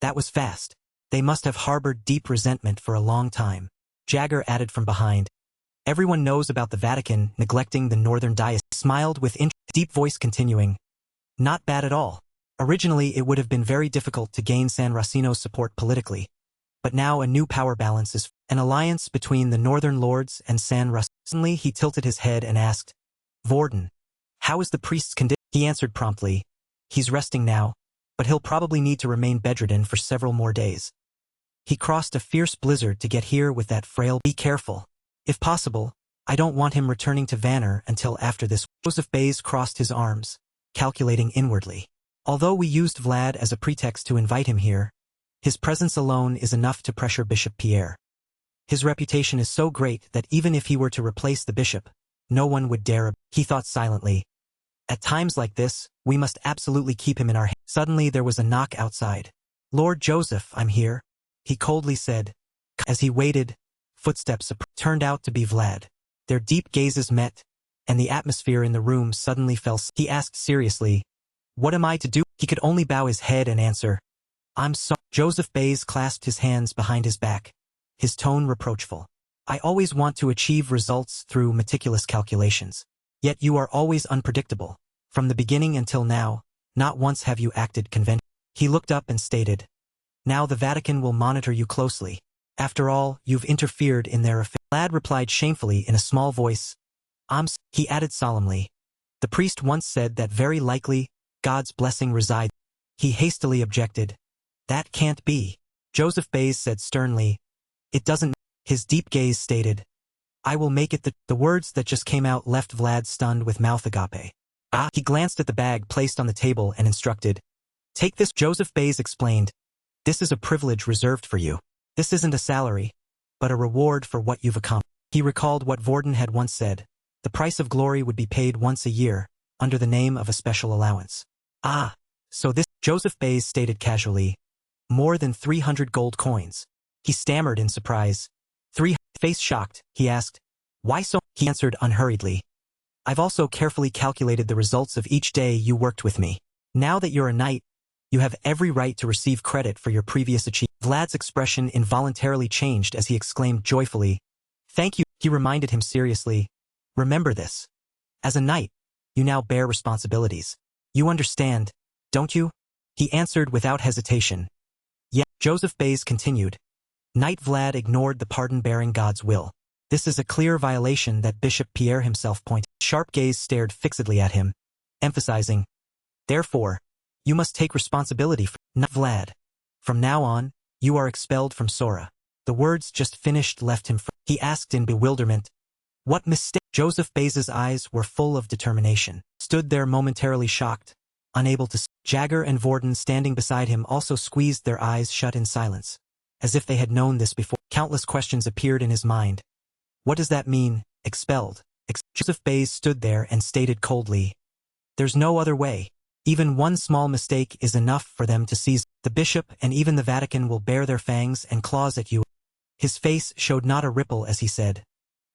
that was fast. They must have harbored deep resentment for a long time. Jagger added from behind. Everyone knows about the Vatican neglecting the northern diocese. Smiled with deep voice continuing. Not bad at all. Originally it would have been very difficult to gain San Racino's support politically. But now a new power balance is an alliance between the northern lords and San Racino. Suddenly he tilted his head and asked, Vorden, how is the priest's condition? He answered promptly, he's resting now, but he'll probably need to remain bedridden for several more days. He crossed a fierce blizzard to get here with that frail. Be careful. If possible, I don't want him returning to Vanner until after this. Joseph Bays crossed his arms, calculating inwardly. Although we used Vlad as a pretext to invite him here, his presence alone is enough to pressure Bishop Pierre. His reputation is so great that even if he were to replace the bishop, no one would dare. He thought silently. At times like this, we must absolutely keep him in our hands. Suddenly there was a knock outside. Lord Joseph, I'm here, he coldly said. As he waited, footsteps turned out to be Vlad. Their deep gazes met, and the atmosphere in the room suddenly fell. He asked seriously, what am I to do? He could only bow his head and answer, I'm sorry. Joseph Bays clasped his hands behind his back, his tone reproachful. I always want to achieve results through meticulous calculations. Yet you are always unpredictable. From the beginning until now, not once have you acted conventionally. He looked up and stated, now the Vatican will monitor you closely. After all, you've interfered in their affairs. Vlad replied shamefully in a small voice. He added solemnly. The priest once said that very likely, God's blessing resides. He hastily objected. That can't be. Joseph Bays said sternly. It doesn't. His deep gaze stated. I will make it. The words that just came out left Vlad stunned with mouth agape. He glanced at the bag placed on the table and instructed. Take this. Joseph Bays explained. This is a privilege reserved for you. This isn't a salary, but a reward for what you've accomplished. He recalled what Vorden had once said. The price of glory would be paid once a year, under the name of a special allowance. Ah, so this, Joseph Bays stated casually. More than 300 gold coins. He stammered in surprise. Face shocked, he asked. Why so? He answered unhurriedly. I've also carefully calculated the results of each day you worked with me. Now that you're a knight, you have every right to receive credit for your previous achievement. Vlad's expression involuntarily changed as he exclaimed joyfully, Thank you. He reminded him seriously. Remember this. As a knight, you now bear responsibilities. You understand, don't you? He answered without hesitation. Yeah, Joseph Bays continued. Knight Vlad ignored the pardon-bearing God's will. This is a clear violation that Bishop Pierre himself pointed. Sharp gaze stared fixedly at him, emphasizing, Therefore, you must take responsibility for Knight Vlad. From now on, you are expelled from Sora. The words just finished left him. He asked in bewilderment, What mistake? Joseph Bays's eyes were full of determination. Stood there momentarily shocked, unable to. Jagger and Vorden standing beside him also squeezed their eyes shut in silence, as if they had known this before. Countless questions appeared in his mind. What does that mean, expelled? Joseph Bays stood there and stated coldly, There's no other way. Even one small mistake is enough for them to seize. The bishop and even the Vatican will bare their fangs and claws at you. His face showed not a ripple as he said,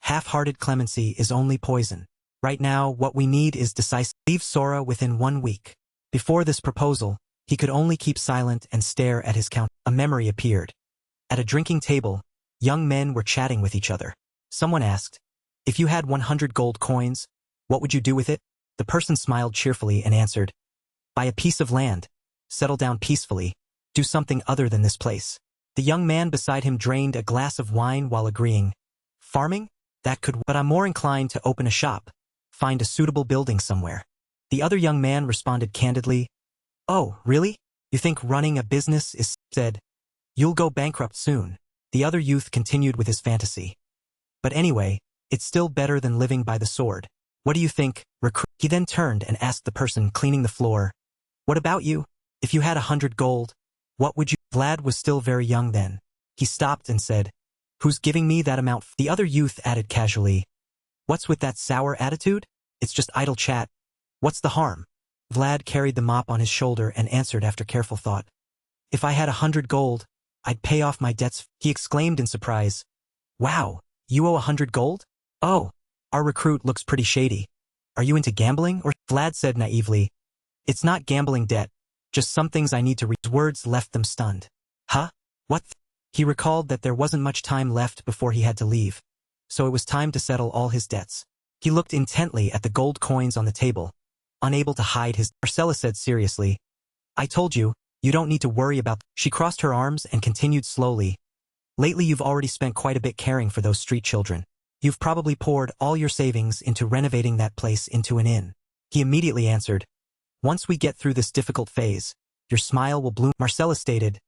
Half-hearted clemency is only poison. Right now, what we need is decisive. Leave Sora within 1 week. Before this proposal, he could only keep silent and stare at his count. A memory appeared. At a drinking table, young men were chatting with each other. Someone asked, If you had 100 gold coins, what would you do with it? The person smiled cheerfully and answered, Buy a piece of land, settle down peacefully, do something other than this place. The young man beside him drained a glass of wine while agreeing, Farming? That could, but I'm more inclined to open a shop, find a suitable building somewhere. The other young man responded candidly, Oh, really? You think running a business is, said, You'll go bankrupt soon. The other youth continued with his fantasy. But anyway, it's still better than living by the sword. What do you think, recruit? He then turned and asked the person cleaning the floor, What about you? If you had 100 gold, what would you? Vlad was still very young then. He stopped and said, Who's giving me that amount? The other youth added casually, What's with that sour attitude? It's just idle chat. What's the harm? Vlad carried the mop on his shoulder and answered after careful thought. If I had 100 gold, I'd pay off my debts. He exclaimed in surprise. Wow, you owe 100 gold? Oh, our recruit looks pretty shady. Are you into gambling or? Vlad said naively. It's not gambling debt, just some things I need to read. His words left them stunned. Huh? What? He recalled that there wasn't much time left before he had to leave, so it was time to settle all his debts. He looked intently at the gold coins on the table, unable to hide his. Marcella said seriously, I told you, you don't need to worry about. She crossed her arms and continued slowly. Lately you've already spent quite a bit caring for those street children. You've probably poured all your savings into renovating that place into an inn. He immediately answered, Once we get through this difficult phase, your smile will bloom. Marcella stated,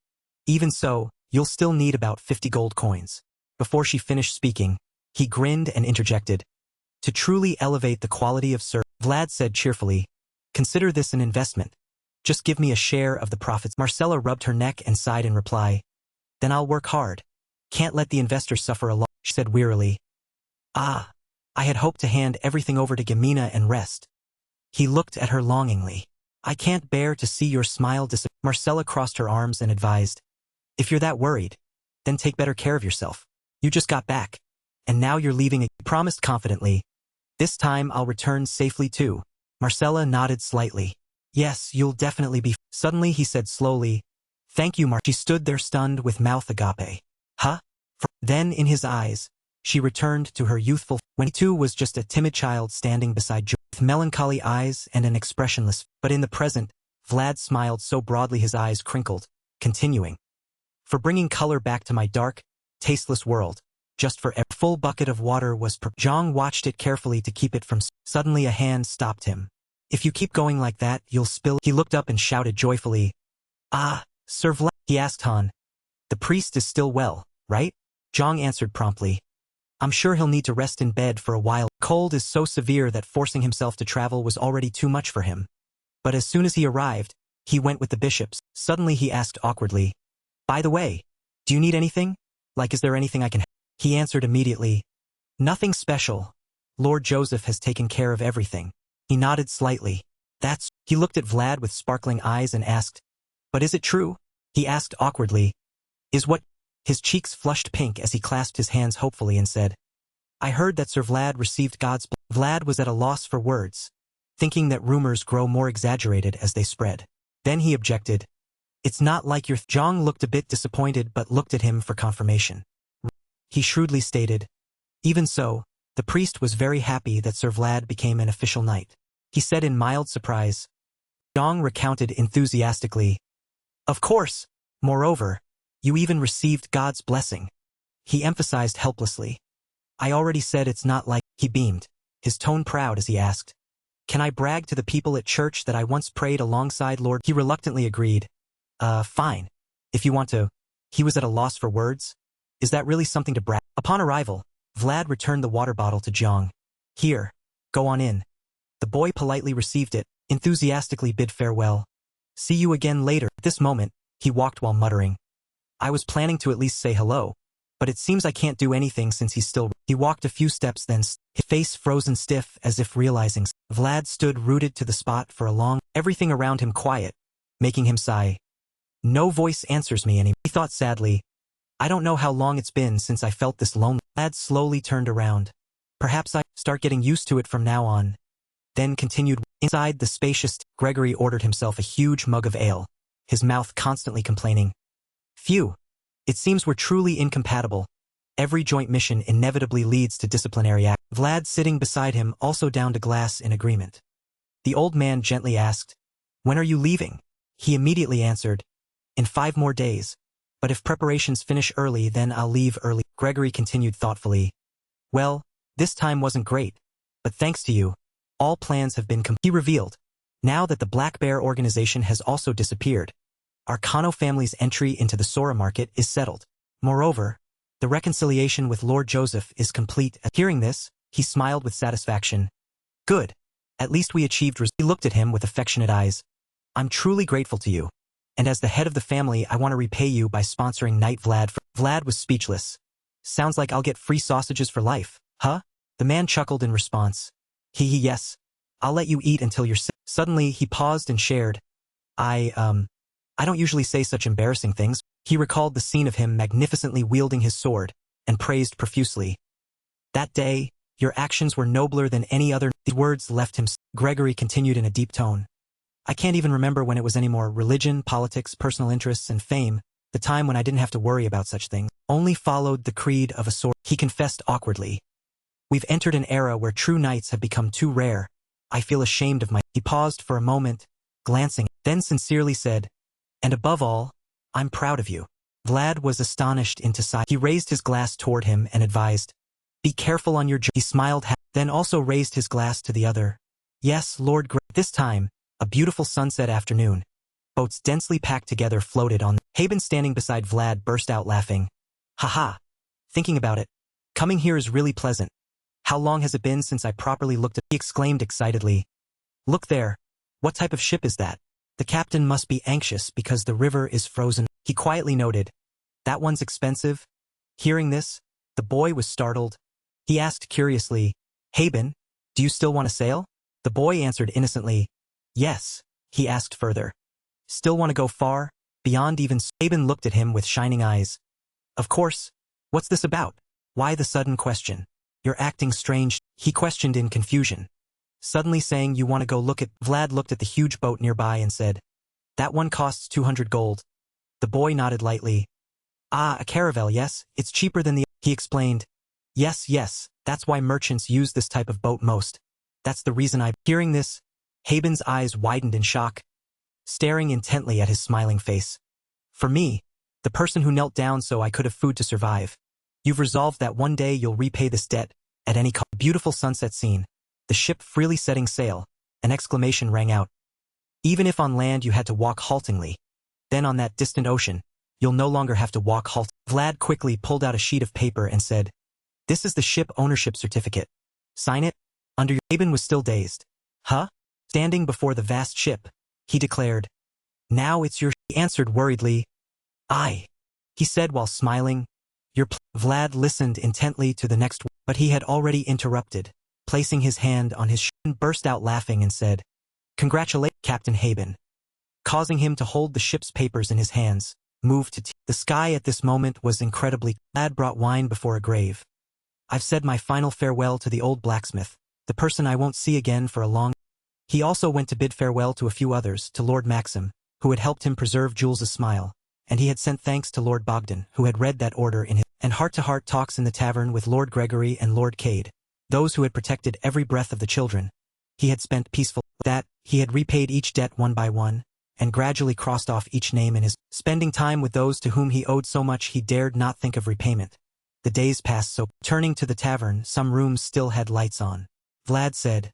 Even so, you'll still need about 50 gold coins. Before she finished speaking, he grinned and interjected, To truly elevate the quality of service, Vlad said cheerfully, Consider this an investment. Just give me a share of the profits. Marcella rubbed her neck and sighed in reply. Then I'll work hard. Can't let the investor suffer a loss, she said wearily. Ah, I had hoped to hand everything over to Gamina and rest. He looked at her longingly. I can't bear to see your smile disappear. Marcella crossed her arms and advised, If you're that worried, then take better care of yourself. You just got back, and now you're leaving. He promised confidently, This time I'll return safely too. Marcella nodded slightly. Yes, you'll definitely be. Suddenly he said slowly, Thank you, She stood there stunned with mouth agape. Huh? Then in his eyes, she returned to her youthful, when he too was just a timid child standing beside George, with melancholy eyes and an expressionless. But in the present, Vlad smiled so broadly his eyes crinkled, continuing, For bringing color back to my dark, tasteless world, just for a full bucket of water was Zhang watched it carefully to keep it from. Suddenly a hand stopped him. If you keep going like that, you'll spill. He looked up and shouted joyfully, Ah, Sir Vlad. He asked Han. The priest is still well, right? Zhang answered promptly. I'm sure he'll need to rest in bed for a while. Cold is so severe that forcing himself to travel was already too much for him. But as soon as he arrived, he went with the bishops. Suddenly he asked awkwardly, By the way, do you need anything? Like, is there anything I can help? He answered immediately, Nothing special. Lord Joseph has taken care of everything. He nodded slightly. He looked at Vlad with sparkling eyes and asked, but is it true? He asked awkwardly. Is what? His cheeks flushed pink as he clasped his hands hopefully and said, I heard that Sir Vlad received God's Vlad was at a loss for words, thinking that rumors grow more exaggerated as they spread. Then he objected. It's not like your Zhang looked a bit disappointed but looked at him for confirmation. He shrewdly stated. Even so, the priest was very happy that Sir Vlad became an official knight. He said in mild surprise. Zhang recounted enthusiastically. Of course, moreover, you even received God's blessing. He emphasized helplessly. I already said it's not like, he beamed, his tone proud as he asked. Can I brag to the people at church that I once prayed alongside Lord? He reluctantly agreed. Fine. If you want to. He was at a loss for words. Is that really something to brag? Upon arrival, Vlad returned the water bottle to Zhang. Here, go on in. The boy politely received it, enthusiastically bid farewell. See you again later. At this moment, he walked while muttering. I was planning to at least say hello, but it seems I can't do anything since he's still. He walked a few steps then, his face frozen stiff as if realizing. Vlad stood rooted to the spot for a long, everything around him quiet, making him sigh. No voice answers me anymore. He thought sadly. I don't know how long it's been since I felt this lonely. Vlad slowly turned around. Perhaps I start getting used to it from now on. Then continued. Inside the spacious, Gregory ordered himself a huge mug of ale, his mouth constantly complaining. Phew. It seems we're truly incompatible. Every joint mission inevitably leads to disciplinary act. Vlad sitting beside him also downed a glass in agreement. The old man gently asked, When are you leaving? He immediately answered, In 5 more days. But if preparations finish early then I'll leave early. Gregory continued thoughtfully. Well, this time wasn't great, but thanks to you, all plans have been He revealed. Now that the Black Bear organization has also disappeared, our Kano family's entry into the Sora market is settled. Moreover, the reconciliation with Lord Joseph is complete. Hearing this, he smiled with satisfaction. Good. At least we achieved. He looked at him with affectionate eyes. I'm truly grateful to you. And as the head of the family I want to repay you by sponsoring Knight Vlad. Vlad was speechless. Sounds like I'll get free sausages for life, huh? The man chuckled in response. Yes. I'll let you eat until you're sick. Suddenly he paused and shared. I don't usually say such embarrassing things. He recalled the scene of him magnificently wielding his sword, and praised profusely. That day, your actions were nobler than any other. The words left him. Gregory continued in a deep tone. I can't even remember when it was anymore. Religion, politics, personal interests, and fame, the time when I didn't have to worry about such things. Only followed the creed of a sword. He confessed awkwardly. We've entered an era where true knights have become too rare. I feel ashamed of my. He paused for a moment, glancing, then sincerely said, And above all, I'm proud of you. Vlad was astonished into silence. He raised his glass toward him and advised, Be careful on your journey. He smiled, then also raised his glass to the other. Yes, Lord Gray. This time, a beautiful sunset afternoon. Boats densely packed together floated on. Haben standing beside Vlad burst out laughing. Haha. Thinking about it, coming here is really pleasant. How long has it been since I properly looked at? He exclaimed excitedly. Look there. What type of ship is that? The captain must be anxious because the river is frozen. He quietly noted. That one's expensive. Hearing this, the boy was startled. He asked curiously, Haben, do you still want to sail? The boy answered innocently. Yes. He asked further. Still want to go far, beyond even. Haben looked at him with shining eyes. Of course. What's this about? Why the sudden question? You're acting strange, he questioned in confusion. Suddenly saying you want to go look at. Vlad looked at the huge boat nearby and said, That one costs 200 gold. The boy nodded lightly. Ah, a caravel, yes, it's cheaper than the. He explained. Yes, that's why merchants use this type of boat most. That's the reason I. Hearing this, Haben's eyes widened in shock, staring intently at his smiling face. For me, the person who knelt down so I could have food to survive. You've resolved that one day you'll repay this debt, at any cost. Beautiful sunset scene, the ship freely setting sail, an exclamation rang out. Even if on land you had to walk haltingly, then on that distant ocean, you'll no longer have to walk Vlad quickly pulled out a sheet of paper and said, This is the ship ownership certificate. Sign it, under your. Haben was still dazed. Huh? Standing before the vast ship, he declared. Now it's your. He answered worriedly. Aye. He said while smiling. Vlad listened intently to the next But he had already interrupted, placing his hand on his shoulder, burst out laughing and said, "Congratulations, Captain Haben," causing him to hold the ship's papers in his hands, moved to the sky at this moment was incredibly. Lad brought wine before a grave. I've said my final farewell to the old blacksmith, the person I won't see again for a long. He also went to bid farewell to a few others, to Lord Maxim, who had helped him preserve Jules's smile, and he had sent thanks to Lord Bogdan, who had read that order in his, and heart-to-heart talks in the tavern with Lord Gregory and Lord Cade, those who had protected every breath of the children. He had spent peaceful, that, he had repaid each debt one by one, and gradually crossed off each name in his, spending time with those to whom he owed so much he dared not think of repayment. The days passed so, turning to the tavern, some rooms still had lights on. Vlad said,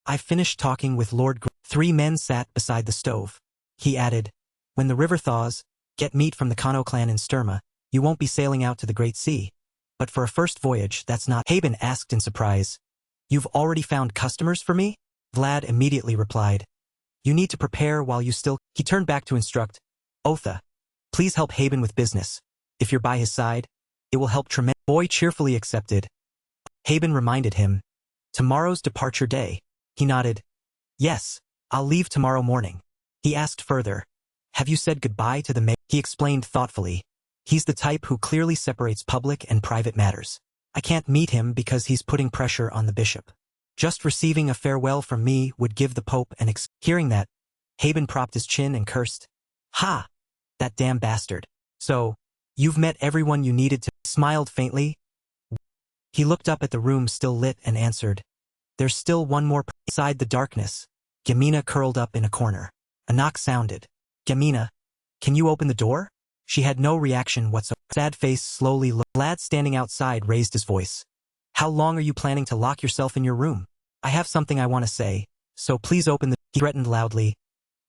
"I finished talking with Lord Gregory." 3 men sat beside the stove. He added, "When the river thaws, get meat from the Kano clan in Sturma. You won't be sailing out to the Great Sea. But for a first voyage, that's not." Haben asked in surprise, "You've already found customers for me?" Vlad immediately replied, "You need to prepare while you still." He turned back to instruct, "Otha, please help Haben with business. If you're by his side, it will help tremendously." Boy cheerfully accepted. Haben reminded him, "Tomorrow's departure day." He nodded. "Yes, I'll leave tomorrow morning." He asked further, "Have you said goodbye to the mayor?" He explained thoughtfully, "He's the type who clearly separates public and private matters. I can't meet him because he's putting pressure on the bishop. Just receiving a farewell from me would give the Pope an ex." Hearing that, Haben propped his chin and cursed, "Ha! That damn bastard. So, you've met everyone you needed to." Smiled faintly. He looked up at the room still lit and answered, "There's still one more." Inside the darkness, Gamina curled up in a corner. A knock sounded. "Gamina, can you open the door?" She had no reaction whatsoever. Sad face slowly looked. Lad standing outside raised his voice. "How long are you planning to lock yourself in your room? I have something I want to say, so please open the." He threatened loudly,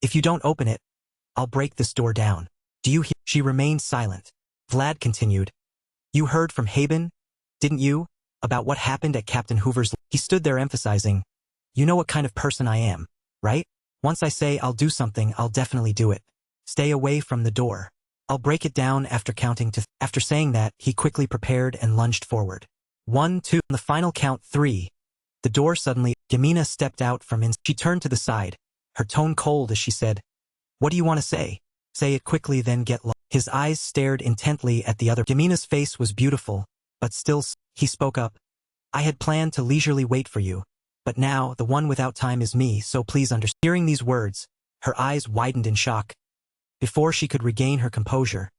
"If you don't open it, I'll break this door down. Do you hear?" She remained silent. Vlad continued, "You heard from Haben, didn't you, about what happened at Captain Hoover's?" He stood there emphasizing, "You know what kind of person I am, right? Once I say I'll do something, I'll definitely do it. Stay away from the door. I'll break it down after counting to." After saying that, he quickly prepared and lunged forward. 1, 2, on the final count 3. The door suddenly, Gamina stepped out from in. She turned to the side, her tone cold as she said, "What do you want to say? Say it quickly, then get lost." His eyes stared intently at the other. Gamina's face was beautiful, but still, he spoke up. "I had planned to leisurely wait for you, but now the one without time is me, so please understand." Hearing these words, her eyes widened in shock. Before she could regain her composure,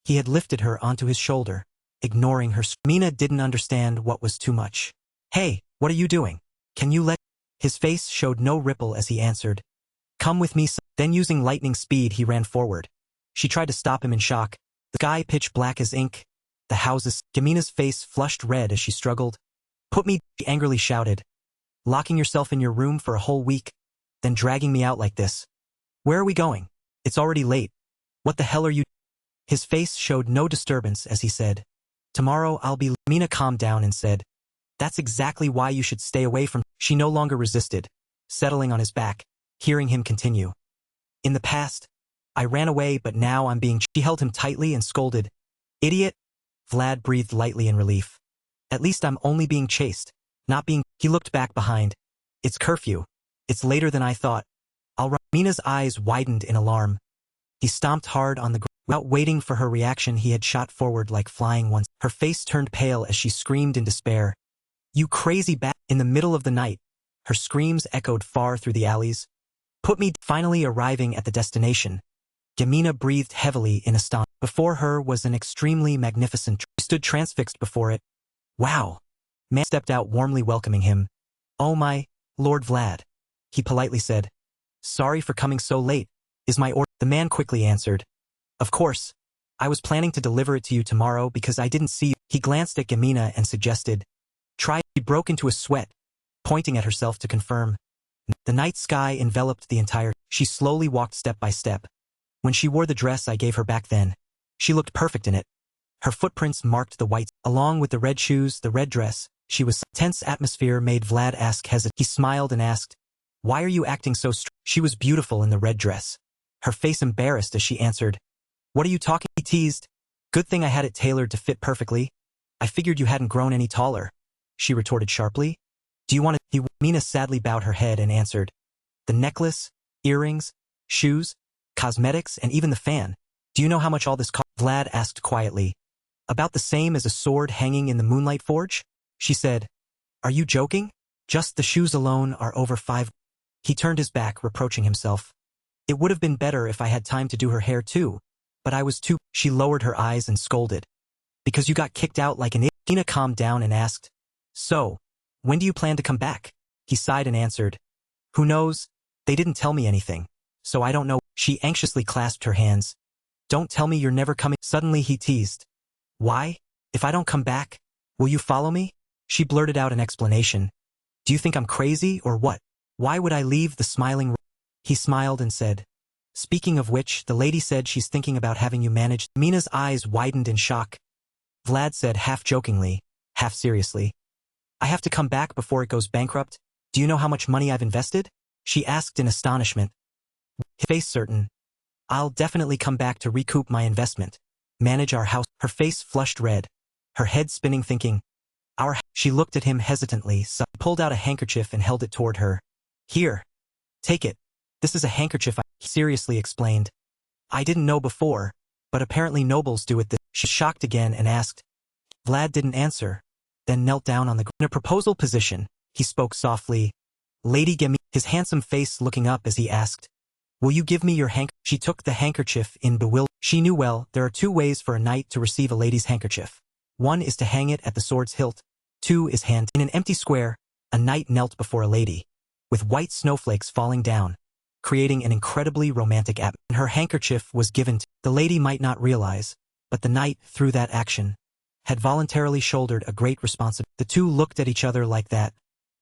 he had lifted her onto his shoulder, ignoring her. Gamina didn't understand what was too much. "Hey, what are you doing? Can you let—" His face showed no ripple as he answered, "Come with me." Then using lightning speed he ran forward. She tried to stop him in shock. The sky pitch black as ink. The houses. Gamina's face flushed red as she struggled. "Put me," she angrily shouted. "Locking yourself in your room for a whole week, then dragging me out like this. Where are we going? It's already late. What the hell are you—" His face showed no disturbance as he said, "Tomorrow I'll be—" Gamina calmed down and said, "That's exactly why you should stay away from—" She no longer resisted, settling on his back, hearing him continue. "In the past, I ran away, but now I'm being—" She held him tightly and scolded, "Idiot!" Vlad breathed lightly in relief. "At least I'm only being chased, not being—" He looked back behind. "It's curfew. It's later than I thought. I'll run." Mina's eyes widened in alarm. He stomped hard on the ground. Without waiting for her reaction, he had shot forward like flying once. Her face turned pale as she screamed in despair. "You crazy bat!" In the middle of the night, her screams echoed far through the alleys. "Put me—" Finally arriving at the destination, Gamina breathed heavily in astonishment. Before her was an extremely magnificent tree. She stood transfixed before it. "Wow!" Man stepped out warmly welcoming him. "Oh my, Lord Vlad," he politely said. "Sorry for coming so late. Is my order—" The man quickly answered, "Of course. I was planning to deliver it to you tomorrow because I didn't see you." He glanced at Gamina and suggested, "Try." She broke into a sweat, pointing at herself to confirm. The night sky enveloped the entire. She slowly walked step by step. When she wore the dress I gave her back then, she looked perfect in it. Her footprints marked the white. Along with the red shoes, the red dress, she was— Tense atmosphere made Vlad ask hesitant. He smiled and asked, "Why are you acting so She was beautiful in the red dress. Her face embarrassed as she answered, "What are you talking?" He teased, "Good thing I had it tailored to fit perfectly. I figured you hadn't grown any taller." she retorted sharply. Do you want to? Mina sadly bowed her head and answered. The necklace, earrings, shoes, cosmetics, and even the fan. Do you know how much all this cost? Vlad asked quietly. About the same as a sword hanging in the Moonlight Forge? She said. Are you joking? Just the shoes alone are over 5. He turned his back, reproaching himself. It would have been better if I had time to do her hair too, but I was too. She lowered her eyes and scolded. Because you got kicked out like an idiot. Tina calmed down and asked. So, when do you plan to come back? He sighed and answered. Who knows? They didn't tell me anything, so I don't know. She anxiously clasped her hands. Don't tell me you're never coming. Suddenly he teased. Why? If I don't come back, will you follow me? She blurted out an explanation. Do you think I'm crazy or what? Why would I leave the smiling room? He smiled and said. Speaking of which, the lady said she's thinking about having you managed. Mina's eyes widened in shock. Vlad said half jokingly, half seriously. I have to come back before it goes bankrupt? Do you know how much money I've invested? She asked in astonishment. His face certain. I'll definitely come back to recoup my investment. Manage our house. Her face flushed red. Her head spinning thinking. She looked at him hesitantly, so pulled out a handkerchief and held it toward her. Here. Take it. This is a handkerchief he seriously explained. I didn't know before, but apparently nobles do it. She shocked again and asked. Vlad didn't answer, then knelt down on the ground. In a proposal position, he spoke softly. Lady Gemi, his handsome face looking up as he asked. Will you give me your handkerchief? She took the handkerchief in bewilderment. She knew well, there are 2 ways for a knight to receive a lady's handkerchief. 1 is to hang it at the sword's hilt. 2 is hand. In an empty square, a knight knelt before a lady, with white snowflakes falling down, creating an incredibly romantic atmosphere. Her handkerchief was given to the lady might not realize, but the knight, through that action, had voluntarily shouldered a great responsibility. The 2 looked at each other like that,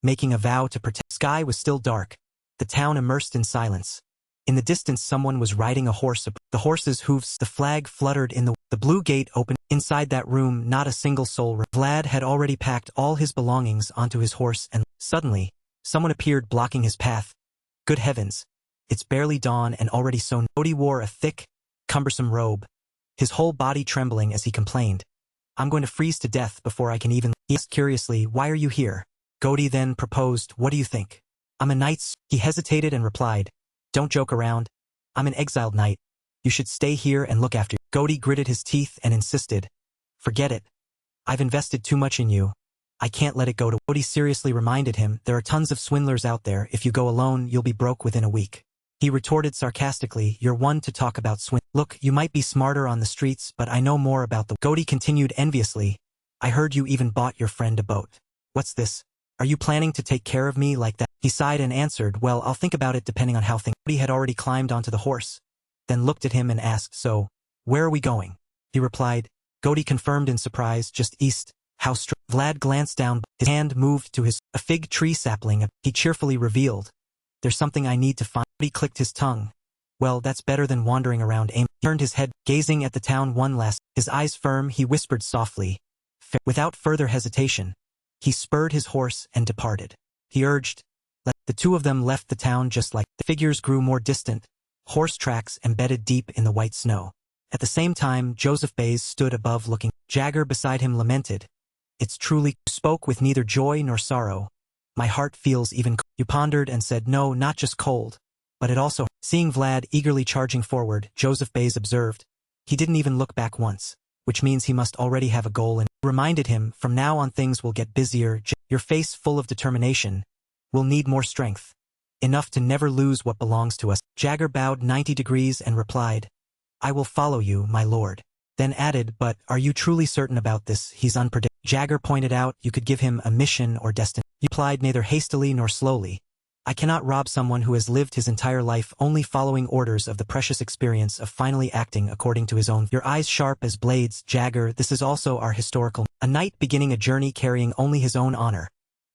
making a vow to protect. The sky was still dark, the town immersed in silence. In the distance someone was riding a horse. The horse's hooves, the flag fluttered in the blue gate opened. Inside that room not a single soul. Vlad had already packed all his belongings onto his horse and suddenly, someone appeared blocking his path. Good heavens. It's barely dawn and already so. Cody wore a thick, cumbersome robe, his whole body trembling as he complained. I'm going to freeze to death before I can even. He asked curiously, why are you here? Cody then proposed, what do you think? I'm a knight. He hesitated and replied. Don't joke around. I'm an exiled knight. You should stay here and look after you. Cody gritted his teeth and insisted. Forget it. I've invested too much in you. I can't let it go to. Cody seriously reminded him, there are tons of swindlers out there. If you go alone, you'll be broke within a week. He retorted sarcastically, you're one to talk about swindling. Look, you might be smarter on the streets, but I know more about the. Cody continued enviously. I heard you even bought your friend a boat. What's this? Are you planning to take care of me like that? He sighed and answered, well, I'll think about it depending on how things. Cody had already climbed onto the horse, then looked at him and asked, so, where are we going? He replied. Cody confirmed in surprise, just east. How strange. Vlad glanced down, his hand moved to a fig tree sapling. He cheerfully revealed. There's something I need to find. Cody clicked his tongue. Well, that's better than wandering around aimlessly. He turned his head, gazing at the town one last. His eyes firm, he whispered softly. Without further hesitation, he spurred his horse and departed. He urged. The 2 of them left the town just like. The figures grew more distant, horse tracks embedded deep in the white snow. At the same time, Joseph Bays stood above looking. Jagger beside him lamented. It's truly. Spoke with neither joy nor sorrow. My heart feels even. You pondered and said no, not just cold, but it also. Seeing Vlad eagerly charging forward, Joseph Bays observed. He didn't even look back once, which means he must already have a goal and reminded him, from now on things will get busier. Your face full of determination. We'll need more strength. Enough to never lose what belongs to us. Jagger bowed 90 degrees and replied. I will follow you, my lord. Then added, but are you truly certain about this? He's unpredictable. Jagger pointed out you could give him a mission or destiny. He replied neither hastily nor slowly. I cannot rob someone who has lived his entire life only following orders of the precious experience of finally acting according to his own. Your eyes sharp as blades, Jagger, this is also our historical. A knight beginning a journey carrying only his own honor.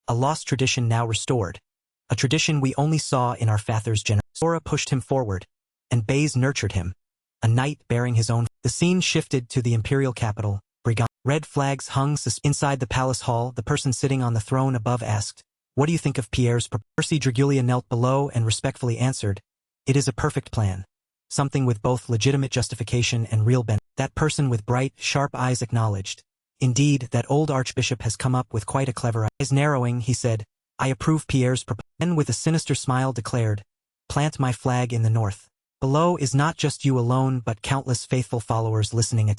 A lost tradition now restored. A tradition we only saw in our father's generation. Asura pushed him forward, and Bays nurtured him. A knight bearing his own. The scene shifted to the imperial capital, Brigand. Red flags hung inside the palace hall. The person sitting on the throne above asked, what do you think of Pierre's proposal? Percy Dragulia knelt below and respectfully answered, it is a perfect plan. Something with both legitimate justification and real benefit. That person with bright, sharp eyes acknowledged. Indeed, that old archbishop has come up with quite a clever idea. Eyes narrowing, he said, I approve Pierre's proposal. Then with a sinister smile declared, plant my flag in the north. Below is not just you alone but countless faithful followers listening attentively.